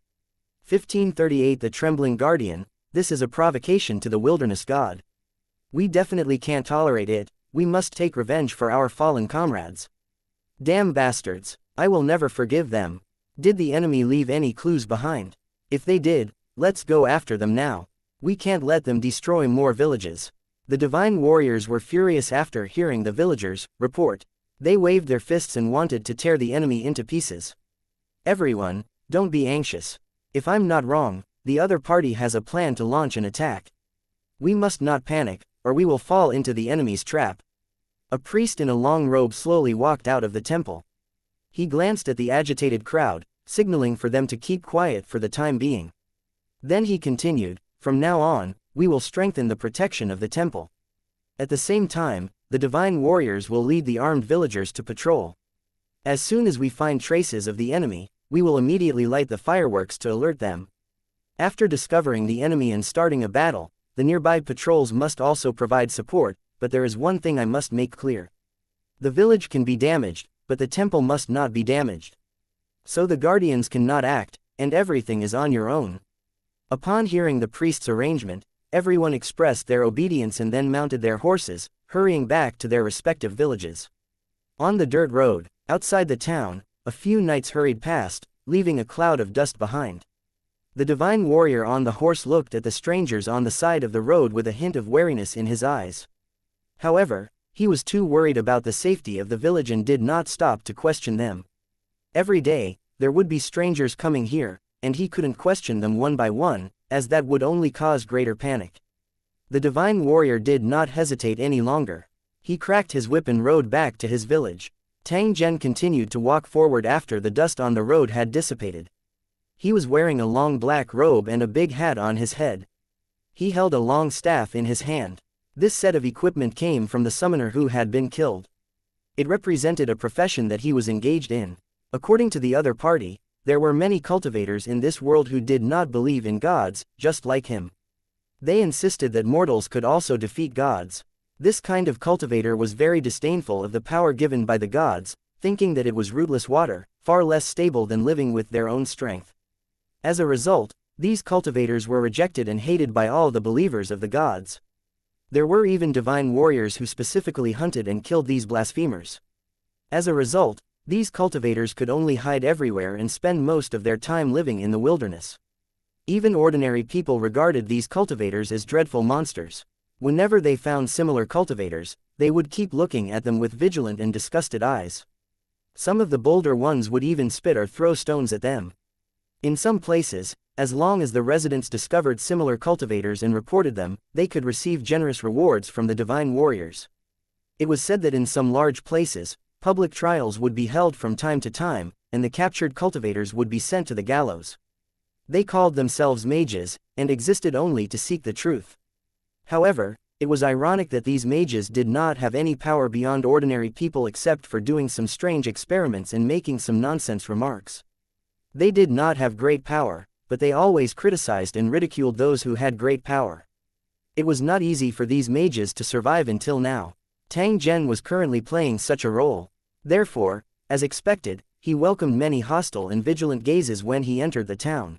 1538 The Trembling Guardian, this is a provocation to the wilderness god. We definitely can't tolerate it, we must take revenge for our fallen comrades. Damn bastards, I will never forgive them. Did the enemy leave any clues behind? If they did, let's go after them now. We can't let them destroy more villages. The divine warriors were furious after hearing the villagers' report. They waved their fists and wanted to tear the enemy into pieces. Everyone, don't be anxious. If I'm not wrong, the other party has a plan to launch an attack. We must not panic, or we will fall into the enemy's trap. A priest in a long robe slowly walked out of the temple. He glanced at the agitated crowd, signaling for them to keep quiet for the time being. Then he continued, "From now on, we will strengthen the protection of the temple. At the same time, the divine warriors will lead the armed villagers to patrol. As soon as we find traces of the enemy, we will immediately light the fireworks to alert them. After discovering the enemy and starting a battle, the nearby patrols must also provide support, but there is one thing I must make clear. The village can be damaged, but the temple must not be damaged. So the guardians cannot act, and everything is on your own." Upon hearing the priest's arrangement, everyone expressed their obedience and then mounted their horses, hurrying back to their respective villages. On the dirt road, outside the town, a few knights hurried past, leaving a cloud of dust behind. The divine warrior on the horse looked at the strangers on the side of the road with a hint of wariness in his eyes. However, he was too worried about the safety of the village and did not stop to question them. Every day, there would be strangers coming here, and he couldn't question them one by one, as that would only cause greater panic. The divine warrior did not hesitate any longer. He cracked his whip and rode back to his village. Tang Zhen continued to walk forward after the dust on the road had dissipated. He was wearing a long black robe and a big hat on his head. He held a long staff in his hand. This set of equipment came from the summoner who had been killed. It represented a profession that he was engaged in. According to the other party, there were many cultivators in this world who did not believe in gods, just like him. They insisted that mortals could also defeat gods. This kind of cultivator was very disdainful of the power given by the gods, thinking that it was rootless water, far less stable than living with their own strength. As a result, these cultivators were rejected and hated by all the believers of the gods. There were even divine warriors who specifically hunted and killed these blasphemers. As a result, these cultivators could only hide everywhere and spend most of their time living in the wilderness. Even ordinary people regarded these cultivators as dreadful monsters. Whenever they found similar cultivators, they would keep looking at them with vigilant and disgusted eyes. Some of the bolder ones would even spit or throw stones at them. In some places, as long as the residents discovered similar cultivators and reported them, they could receive generous rewards from the divine warriors. It was said that in some large places, public trials would be held from time to time, and the captured cultivators would be sent to the gallows. They called themselves mages, and existed only to seek the truth. However, it was ironic that these mages did not have any power beyond ordinary people except for doing some strange experiments and making some nonsense remarks. They did not have great power, but they always criticized and ridiculed those who had great power. It was not easy for these mages to survive until now. Tang Zhen was currently playing such a role. Therefore, as expected, he welcomed many hostile and vigilant gazes when he entered the town.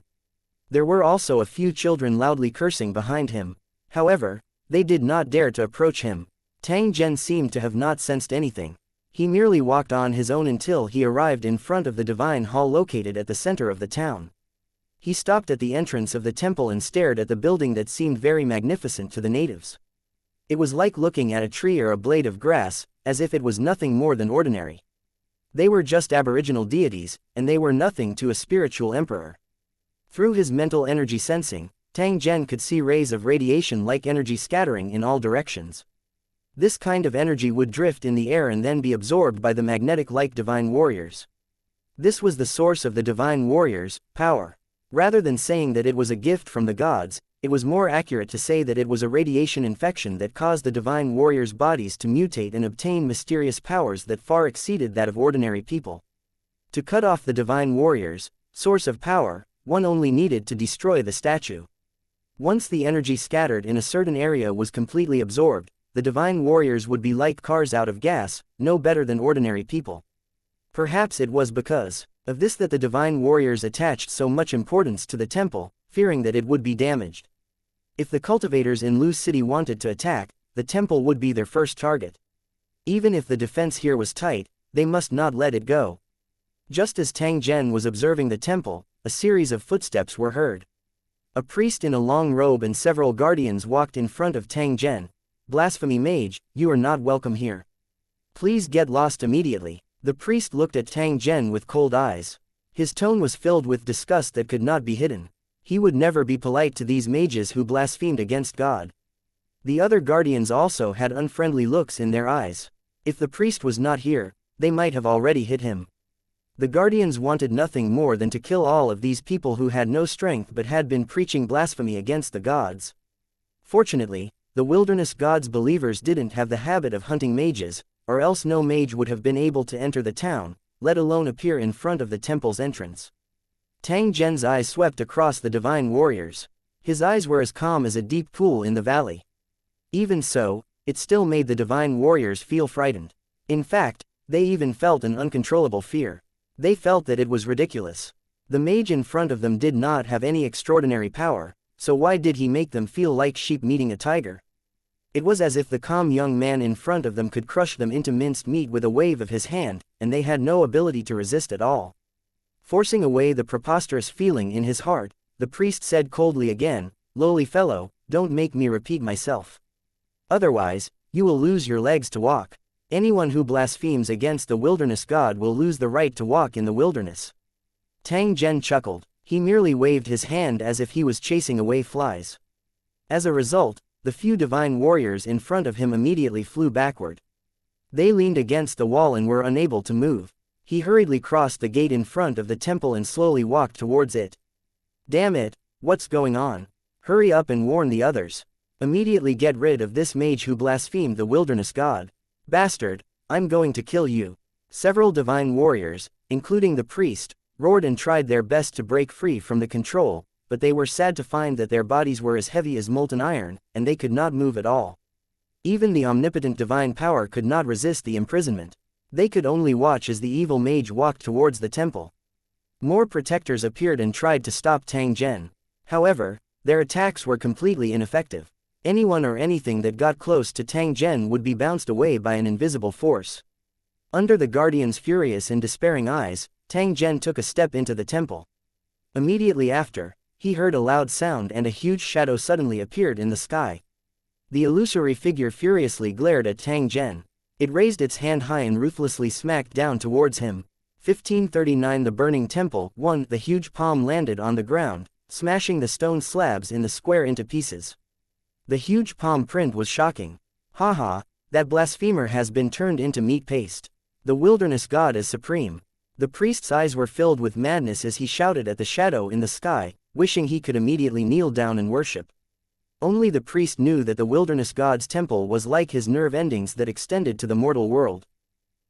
There were also a few children loudly cursing behind him. However, they did not dare to approach him. Tang Zhen seemed to have not sensed anything. He merely walked on his own until he arrived in front of the divine hall located at the center of the town. He stopped at the entrance of the temple and stared at the building that seemed very magnificent to the natives. It was like looking at a tree or a blade of grass, as if it was nothing more than ordinary. They were just aboriginal deities, and they were nothing to a spiritual emperor. Through his mental energy sensing, Tang Zhen could see rays of radiation-like energy scattering in all directions. This kind of energy would drift in the air and then be absorbed by the magnetic-like divine warriors. This was the source of the divine warriors' power. Rather than saying that it was a gift from the gods, it was more accurate to say that it was a radiation infection that caused the divine warriors' bodies to mutate and obtain mysterious powers that far exceeded that of ordinary people. To cut off the divine warriors' source of power, one only needed to destroy the statue. Once the energy scattered in a certain area was completely absorbed, the divine warriors would be like cars out of gas, no better than ordinary people. Perhaps it was because of this that the divine warriors attached so much importance to the temple, fearing that it would be damaged. If the cultivators in Lu City wanted to attack, the temple would be their first target. Even if the defense here was tight, they must not let it go. Just as Tang Zhen was observing the temple, a series of footsteps were heard. A priest in a long robe and several guardians walked in front of Tang Zhen. "Blasphemy mage, you are not welcome here. Please get lost immediately." The priest looked at Tang Zhen with cold eyes. His tone was filled with disgust that could not be hidden. He would never be polite to these mages who blasphemed against God. The other guardians also had unfriendly looks in their eyes. If the priest was not here, they might have already hit him. The guardians wanted nothing more than to kill all of these people who had no strength but had been preaching blasphemy against the gods. Fortunately, the wilderness gods' believers didn't have the habit of hunting mages, or else no mage would have been able to enter the town, let alone appear in front of the temple's entrance. Tang Zhen's eyes swept across the divine warriors. His eyes were as calm as a deep pool in the valley. Even so, it still made the divine warriors feel frightened. In fact, they even felt an uncontrollable fear. They felt that it was ridiculous. The mage in front of them did not have any extraordinary power, so why did he make them feel like sheep meeting a tiger? It was as if the calm young man in front of them could crush them into minced meat with a wave of his hand, and they had no ability to resist at all. Forcing away the preposterous feeling in his heart, the priest said coldly again, "Lowly fellow, don't make me repeat myself. Otherwise, you will lose your legs to walk. Anyone who blasphemes against the wilderness god will lose the right to walk in the wilderness." Tang Zhen chuckled. He merely waved his hand as if he was chasing away flies. As a result, the few divine warriors in front of him immediately flew backward. They leaned against the wall and were unable to move. He hurriedly crossed the gate in front of the temple and slowly walked towards it. "Damn it, what's going on? Hurry up and warn the others. Immediately get rid of this mage who blasphemed the wilderness god. Bastard, I'm going to kill you." Several divine warriors, including the priest, roared and tried their best to break free from the control, but they were sad to find that their bodies were as heavy as molten iron, and they could not move at all. Even the omnipotent divine power could not resist the imprisonment. They could only watch as the evil mage walked towards the temple. More protectors appeared and tried to stop Tang Zhen. However, their attacks were completely ineffective. Anyone or anything that got close to Tang Zhen would be bounced away by an invisible force. Under the guardian's furious and despairing eyes, Tang Zhen took a step into the temple. Immediately after, he heard a loud sound and a huge shadow suddenly appeared in the sky. The illusory figure furiously glared at Tang Zhen. It raised its hand high and ruthlessly smacked down towards him. 1539 The Burning Temple 1 The huge palm landed on the ground, smashing the stone slabs in the square into pieces. The huge palm print was shocking. "Haha, that blasphemer has been turned into meat paste. The wilderness god is supreme." The priest's eyes were filled with madness as he shouted at the shadow in the sky, wishing he could immediately kneel down and worship. Only the priest knew that the wilderness god's temple was like his nerve endings that extended to the mortal world.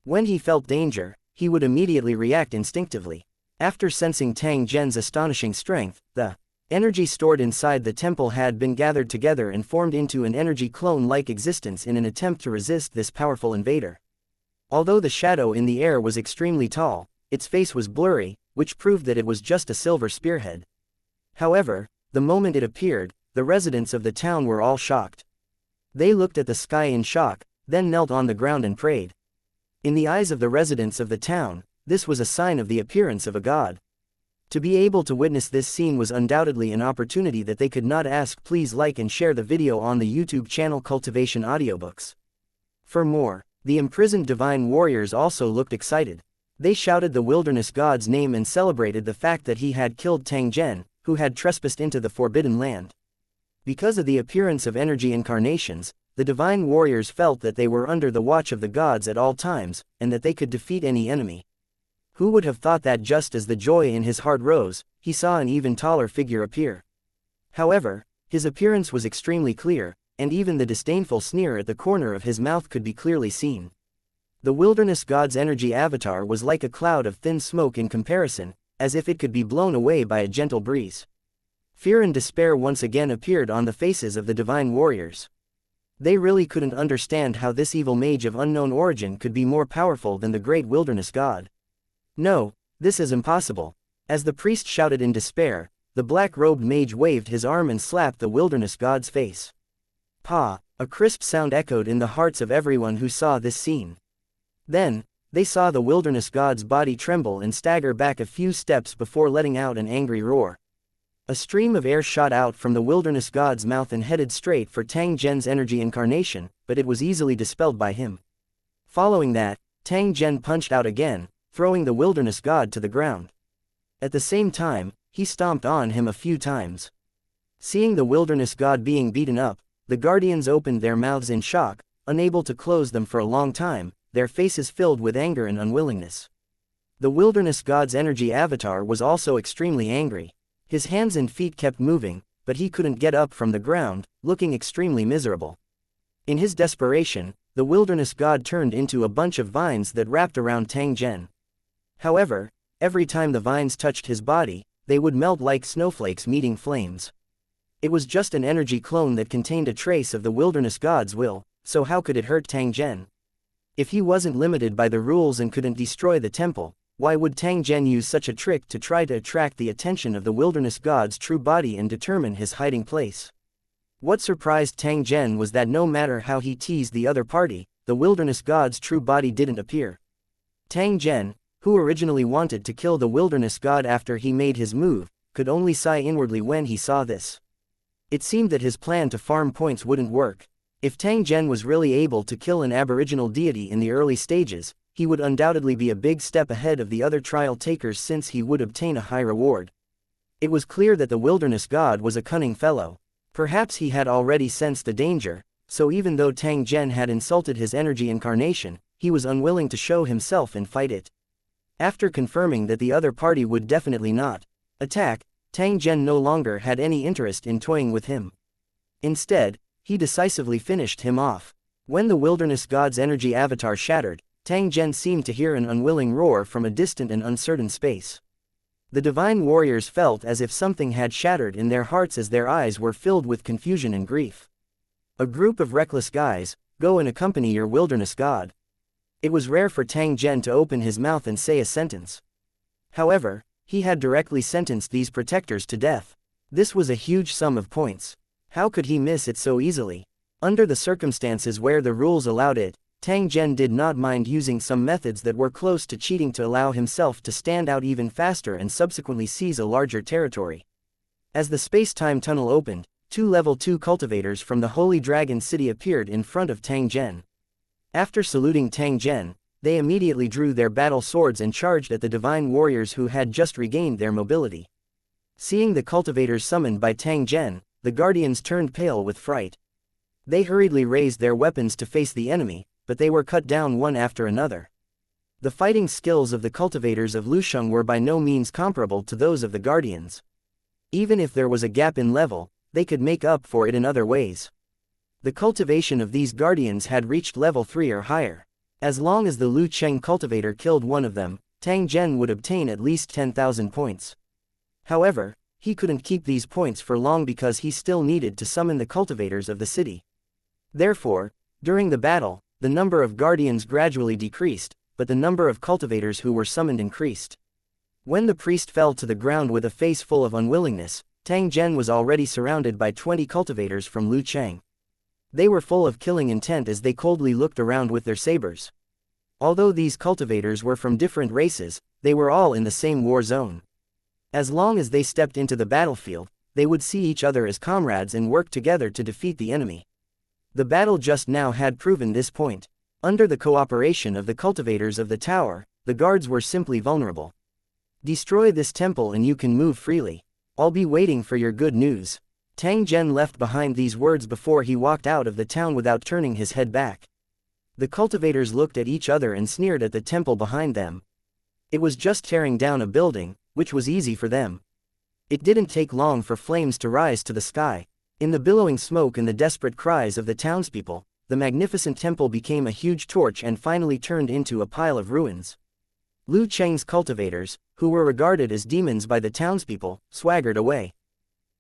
When he felt danger, he would immediately react instinctively. After sensing Tang Zhen's astonishing strength, the energy stored inside the temple had been gathered together and formed into an energy clone-like existence in an attempt to resist this powerful invader. Although the shadow in the air was extremely tall, its face was blurry, which proved that it was just a silver spearhead. However, the moment it appeared, the residents of the town were all shocked. They looked at the sky in shock, then knelt on the ground and prayed. In the eyes of the residents of the town, this was a sign of the appearance of a god. To be able to witness this scene was undoubtedly an opportunity that they could not ask. Please like and share the video on the YouTube channel Cultivation Audiobooks. For more, the imprisoned divine warriors also looked excited. They shouted the wilderness god's name and celebrated the fact that he had killed Tang Zhen, who had trespassed into the Forbidden Land. Because of the appearance of energy incarnations, the divine warriors felt that they were under the watch of the gods at all times, and that they could defeat any enemy. Who would have thought that just as the joy in his heart rose, he saw an even taller figure appear. However, his appearance was extremely clear, and even the disdainful sneer at the corner of his mouth could be clearly seen. The wilderness god's energy avatar was like a cloud of thin smoke in comparison, as if it could be blown away by a gentle breeze. Fear and despair once again appeared on the faces of the divine warriors. They really couldn't understand how this evil mage of unknown origin could be more powerful than the great wilderness god. No, this is impossible. As the priest shouted in despair, the black-robed mage waved his arm and slapped the wilderness god's face. Pa! A crisp sound echoed in the hearts of everyone who saw this scene. Then, they saw the wilderness god's body tremble and stagger back a few steps before letting out an angry roar. A stream of air shot out from the wilderness god's mouth and headed straight for Tang Zhen's energy incarnation, but it was easily dispelled by him. Following that, Tang Zhen punched out again, throwing the wilderness god to the ground. At the same time, he stomped on him a few times. Seeing the wilderness god being beaten up, the guardians opened their mouths in shock, unable to close them for a long time, their faces filled with anger and unwillingness. The wilderness god's energy avatar was also extremely angry. His hands and feet kept moving, but he couldn't get up from the ground, looking extremely miserable. In his desperation, the wilderness god turned into a bunch of vines that wrapped around Tang Zhen. However, every time the vines touched his body, they would melt like snowflakes meeting flames. It was just an energy clone that contained a trace of the wilderness god's will, so how could it hurt Tang Zhen? If he wasn't limited by the rules and couldn't destroy the temple, why would Tang Zhen use such a trick to try to attract the attention of the wilderness god's true body and determine his hiding place? What surprised Tang Zhen was that no matter how he teased the other party, the wilderness god's true body didn't appear. Tang Zhen, who originally wanted to kill the wilderness god after he made his move, could only sigh inwardly when he saw this. It seemed that his plan to farm points wouldn't work. If Tang Zhen was really able to kill an aboriginal deity in the early stages, he would undoubtedly be a big step ahead of the other trial takers since he would obtain a high reward. It was clear that the wilderness god was a cunning fellow. Perhaps he had already sensed the danger, so even though Tang Zhen had insulted his energy incarnation, he was unwilling to show himself and fight it. After confirming that the other party would definitely not attack, Tang Zhen no longer had any interest in toying with him. Instead, he decisively finished him off. When the wilderness god's energy avatar shattered, Tang Zhen seemed to hear an unwilling roar from a distant and uncertain space. The divine warriors felt as if something had shattered in their hearts as their eyes were filled with confusion and grief. A group of reckless guys, go and accompany your wilderness god. It was rare for Tang Zhen to open his mouth and say a sentence. However, he had directly sentenced these protectors to death. This was a huge sum of points. How could he miss it so easily? Under the circumstances where the rules allowed it, Tang Zhen did not mind using some methods that were close to cheating to allow himself to stand out even faster and subsequently seize a larger territory. As the space-time tunnel opened, 2 level 2 cultivators from the Holy Dragon City appeared in front of Tang Zhen. After saluting Tang Zhen, they immediately drew their battle swords and charged at the divine warriors who had just regained their mobility. Seeing the cultivators summoned by Tang Zhen, the guardians turned pale with fright. They hurriedly raised their weapons to face the enemy, but they were cut down one after another. The fighting skills of the cultivators of Lusheng were by no means comparable to those of the guardians. Even if there was a gap in level, they could make up for it in other ways. The cultivation of these guardians had reached level 3 or higher. As long as the Lu Cheng cultivator killed one of them, Tang Zhen would obtain at least 10,000 points. However, he couldn't keep these points for long because he still needed to summon the cultivators of the city. Therefore, during the battle, the number of guardians gradually decreased, but the number of cultivators who were summoned increased. When the priest fell to the ground with a face full of unwillingness, Tang Zhen was already surrounded by 20 cultivators from Lu Cheng. They were full of killing intent as they coldly looked around with their sabers. Although these cultivators were from different races, they were all in the same war zone. As long as they stepped into the battlefield, they would see each other as comrades and work together to defeat the enemy. The battle just now had proven this point. Under the cooperation of the cultivators of the tower, the guards were simply vulnerable. Destroy this temple and you can move freely. I'll be waiting for your good news. Tang Zhen left behind these words before he walked out of the town without turning his head back. The cultivators looked at each other and sneered at the temple behind them. It was just tearing down a building, which was easy for them. It didn't take long for flames to rise to the sky. In the billowing smoke and the desperate cries of the townspeople, the magnificent temple became a huge torch and finally turned into a pile of ruins. Lu Cheng's cultivators, who were regarded as demons by the townspeople, swaggered away.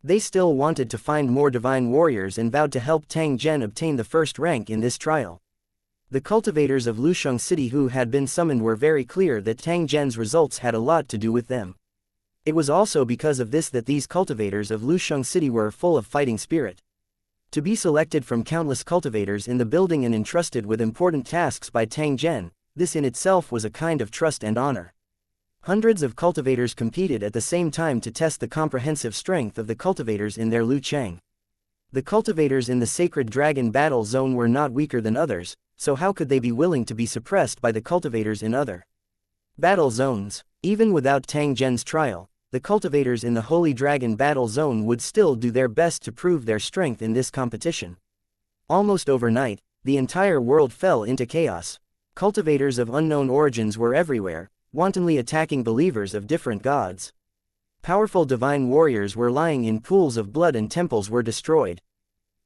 They still wanted to find more divine warriors and vowed to help Tang Zhen obtain the first rank in this trial. The cultivators of Lusheng City who had been summoned were very clear that Tang Zhen's results had a lot to do with them. It was also because of this that these cultivators of Lusheng City were full of fighting spirit. To be selected from countless cultivators in the building and entrusted with important tasks by Tang Zhen, this in itself was a kind of trust and honor. Hundreds of cultivators competed at the same time to test the comprehensive strength of the cultivators in their Lu Cheng. The cultivators in the Sacred Dragon Battle Zone were not weaker than others, so how could they be willing to be suppressed by the cultivators in other battle zones? Even without Tang Zhen's trial, the cultivators in the Holy Dragon Battle Zone would still do their best to prove their strength in this competition. Almost overnight, the entire world fell into chaos. Cultivators of unknown origins were everywhere, wantonly attacking believers of different gods. Powerful divine warriors were lying in pools of blood and temples were destroyed.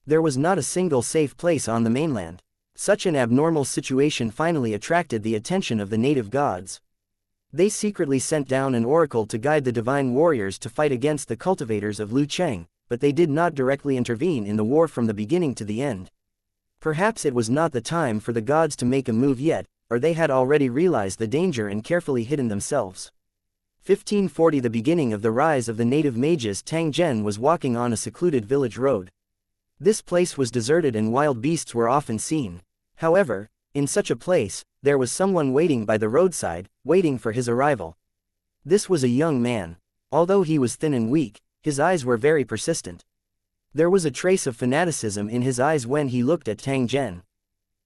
There was not a single safe place on the mainland. Such an abnormal situation finally attracted the attention of the native gods. They secretly sent down an oracle to guide the divine warriors to fight against the cultivators of Lu Cheng, but they did not directly intervene in the war from the beginning to the end. Perhaps it was not the time for the gods to make a move yet, or they had already realized the danger and carefully hidden themselves. 1540 The beginning of the rise of the native mages. Tang Zhen was walking on a secluded village road. This place was deserted and wild beasts were often seen. However, in such a place, there was someone waiting by the roadside, waiting for his arrival. This was a young man. Although he was thin and weak, his eyes were very persistent. There was a trace of fanaticism in his eyes when he looked at Tang Zhen.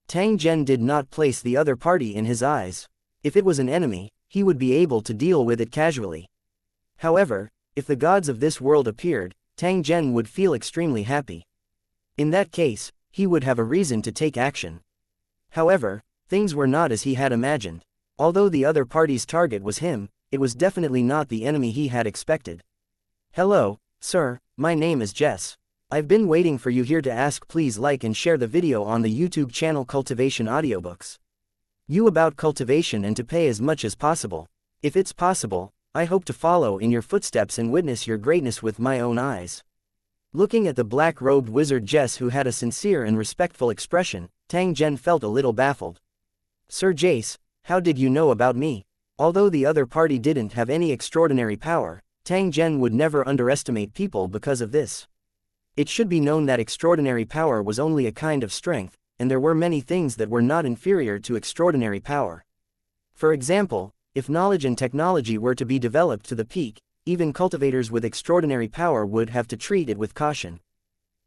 Tang Zhen did not place the other party in his eyes. If it was an enemy, he would be able to deal with it casually. However, if the gods of this world appeared, Tang Zhen would feel extremely happy. In that case, he would have a reason to take action. However, things were not as he had imagined. Although the other party's target was him, it was definitely not the enemy he had expected. Hello, sir, my name is Jess. I've been waiting for you here to ask. Please like and share the video on the YouTube channel Cultivation Audiobooks. You about cultivation and to pay as much as possible. If it's possible, I hope to follow in your footsteps and witness your greatness with my own eyes. Looking at the black-robed wizard Jess who had a sincere and respectful expression, Tang Zhen felt a little baffled. Sir Jace, how did you know about me? Although the other party didn't have any extraordinary power, Tang Zhen would never underestimate people because of this. It should be known that extraordinary power was only a kind of strength, and there were many things that were not inferior to extraordinary power. For example, if knowledge and technology were to be developed to the peak, even cultivators with extraordinary power would have to treat it with caution.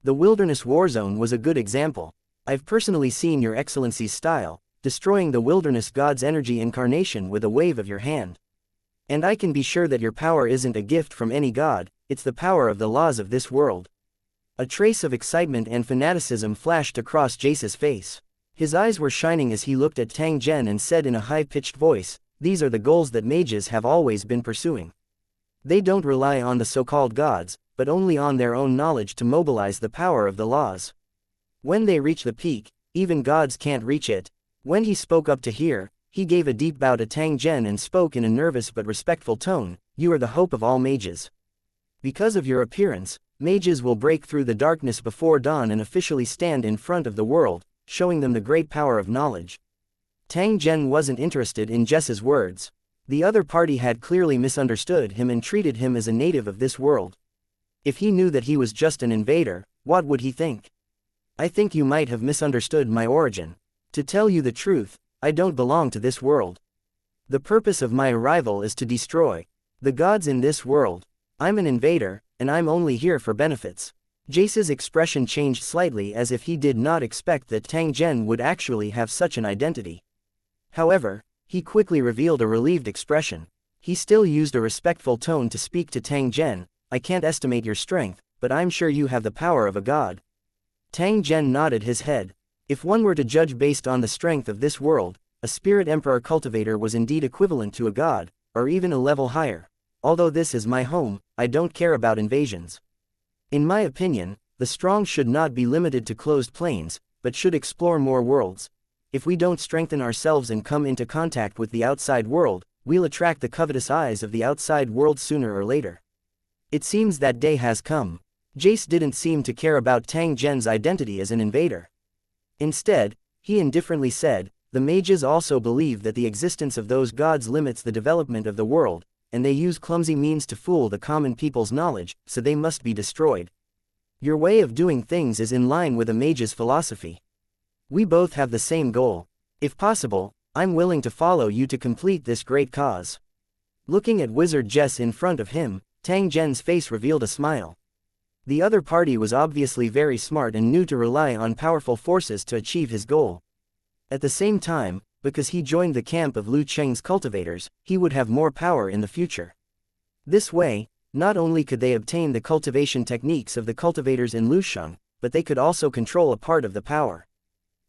The Wilderness Warzone was a good example. I've personally seen Your Excellency's style, destroying the Wilderness God's energy incarnation with a wave of your hand. And I can be sure that your power isn't a gift from any god, it's the power of the laws of this world. A trace of excitement and fanaticism flashed across Jace's face. His eyes were shining as he looked at Tang Zhen and said in a high-pitched voice, "These are the goals that mages have always been pursuing. They don't rely on the so-called gods, but only on their own knowledge to mobilize the power of the laws. When they reach the peak, even gods can't reach it." When he spoke up to hear, he gave a deep bow to Tang Zhen and spoke in a nervous but respectful tone, "You are the hope of all mages. Because of your appearance, mages will break through the darkness before dawn and officially stand in front of the world, showing them the great power of knowledge." Tang Zhen wasn't interested in Jess's words. The other party had clearly misunderstood him and treated him as a native of this world. If he knew that he was just an invader, what would he think? "I think you might have misunderstood my origin. To tell you the truth, I don't belong to this world. The purpose of my arrival is to destroy The gods in this world. I'm an invader, and I'm only here for benefits. Jace's expression changed slightly as if he did not expect that Tang Zhen would actually have such an identity. However, he quickly revealed a relieved expression. He still used a respectful tone to speak to Tang Zhen. I can't estimate your strength, but I'm sure you have the power of a god. Tang Zhen nodded his head. If one were to judge based on the strength of this world, a spirit emperor cultivator was indeed equivalent to a god, or even a level higher. Although this is my home, I don't care about invasions. In my opinion, the strong should not be limited to closed plains, but should explore more worlds. If we don't strengthen ourselves and come into contact with the outside world, we'll attract the covetous eyes of the outside world sooner or later. It seems that day has come. Jace didn't seem to care about Tang Zhen's identity as an invader. Instead, he indifferently said, the mages also believe that the existence of those gods limits the development of the world, and they use clumsy means to fool the common people's knowledge, so they must be destroyed. Your way of doing things is in line with a mage's philosophy. We both have the same goal. If possible, I'm willing to follow you to complete this great cause. Looking at Wizard Jess in front of him, Tang Zhen's face revealed a smile. The other party was obviously very smart and knew to rely on powerful forces to achieve his goal. At the same time, because he joined the camp of Lu Cheng's cultivators, he would have more power in the future. This way, not only could they obtain the cultivation techniques of the cultivators in Lusheng, but they could also control a part of the power.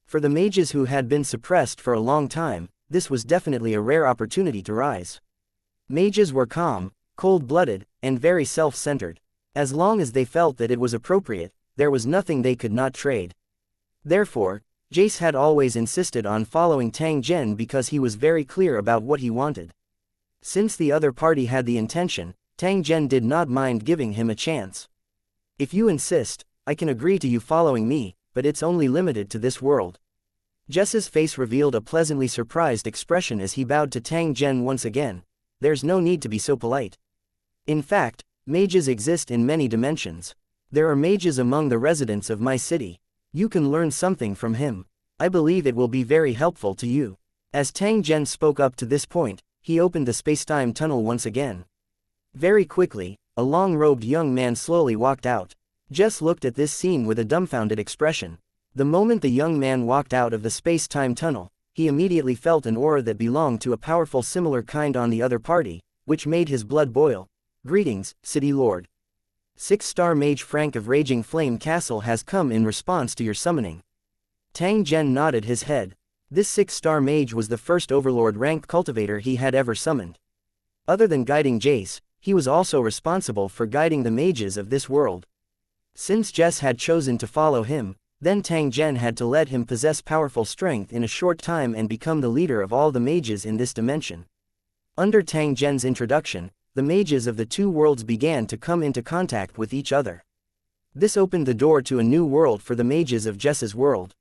For the mages who had been suppressed for a long time, this was definitely a rare opportunity to rise. Mages were calm, cold-blooded, and very self-centered. As long as they felt that it was appropriate, there was nothing they could not trade. Therefore, Jace had always insisted on following Tang Zhen because he was very clear about what he wanted. Since the other party had the intention, Tang Zhen did not mind giving him a chance. If you insist, I can agree to you following me, but it's only limited to this world. Jess's face revealed a pleasantly surprised expression as he bowed to Tang Zhen once again. There's no need to be so polite. In fact, mages exist in many dimensions. There are mages among the residents of my city. You can learn something from him. I believe it will be very helpful to you. As Tang Zhen spoke up to this point, he opened the space-time tunnel once again. Very quickly, a long-robed young man slowly walked out. Jess looked at this scene with a dumbfounded expression. The moment the young man walked out of the space-time tunnel, he immediately felt an aura that belonged to a powerful similar kind on the other party, which made his blood boil. Greetings, City Lord. 6-star Mage Frank of Raging Flame Castle has come in response to your summoning. Tang Zhen nodded his head. This 6-star mage was the first Overlord-ranked cultivator he had ever summoned. Other than guiding Jace, he was also responsible for guiding the mages of this world. Since Jess had chosen to follow him, then Tang Zhen had to let him possess powerful strength in a short time and become the leader of all the mages in this dimension. Under Tang Zhen's introduction, the mages of the two worlds began to come into contact with each other. This opened the door to a new world for the mages of Jess's world.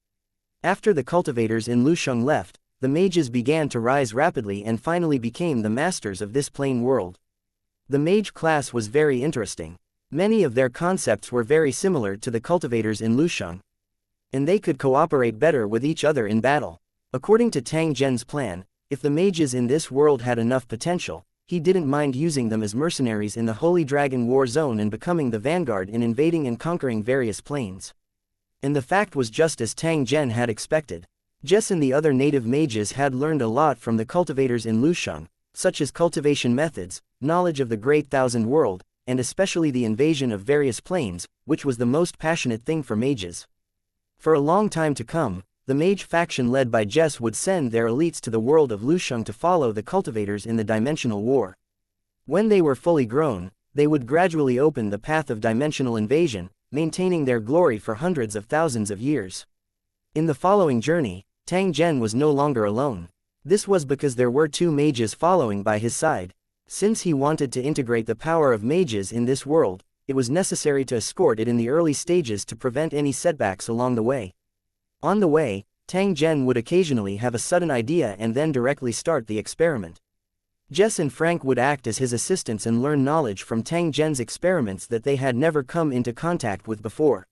After the cultivators in Lusheng left, the mages began to rise rapidly and finally became the masters of this plane world. The mage class was very interesting. Many of their concepts were very similar to the cultivators in Lusheng, and they could cooperate better with each other in battle. According to Tang Zhen's plan, if the mages in this world had enough potential, he didn't mind using them as mercenaries in the Holy Dragon War Zone and becoming the vanguard in invading and conquering various planes. And the fact was just as Tang Zhen had expected. Jess and the other native mages had learned a lot from the cultivators in Lusheng, such as cultivation methods, knowledge of the Great Thousand World, and especially the invasion of various planes, which was the most passionate thing for mages. For a long time to come, the mage faction led by Jess would send their elites to the world of Lusheng to follow the cultivators in the dimensional war. When they were fully grown, they would gradually open the path of dimensional invasion, maintaining their glory for hundreds of thousands of years. In the following journey, Tang Zhen was no longer alone. This was because there were two mages following by his side. Since he wanted to integrate the power of mages in this world, it was necessary to escort it in the early stages to prevent any setbacks along the way. On the way, Tang Zhen would occasionally have a sudden idea and then directly start the experiment. Jess and Frank would act as his assistants and learn knowledge from Tang Zhen's experiments that they had never come into contact with before.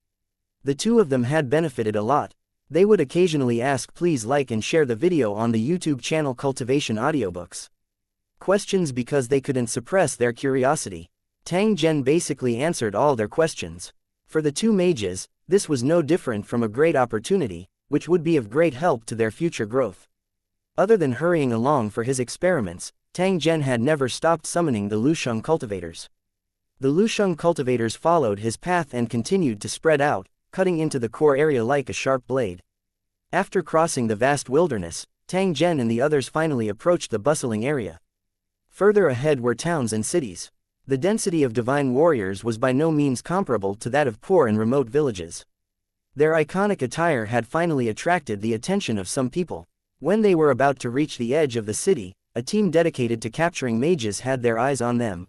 The two of them had benefited a lot. They would occasionally ask please like and share the video on the YouTube channel Cultivation Audiobooks. Questions because they couldn't suppress their curiosity. Tang Zhen basically answered all their questions. For the two mages, this was no different from a great opportunity, which would be of great help to their future growth. Other than hurrying along for his experiments, Tang Zhen had never stopped summoning the Lusheng cultivators. The Lusheng cultivators followed his path and continued to spread out, cutting into the core area like a sharp blade. After crossing the vast wilderness, Tang Zhen and the others finally approached the bustling area. Further ahead were towns and cities. The density of divine warriors was by no means comparable to that of poor and remote villages. Their iconic attire had finally attracted the attention of some people. When they were about to reach the edge of the city, a team dedicated to capturing mages had their eyes on them,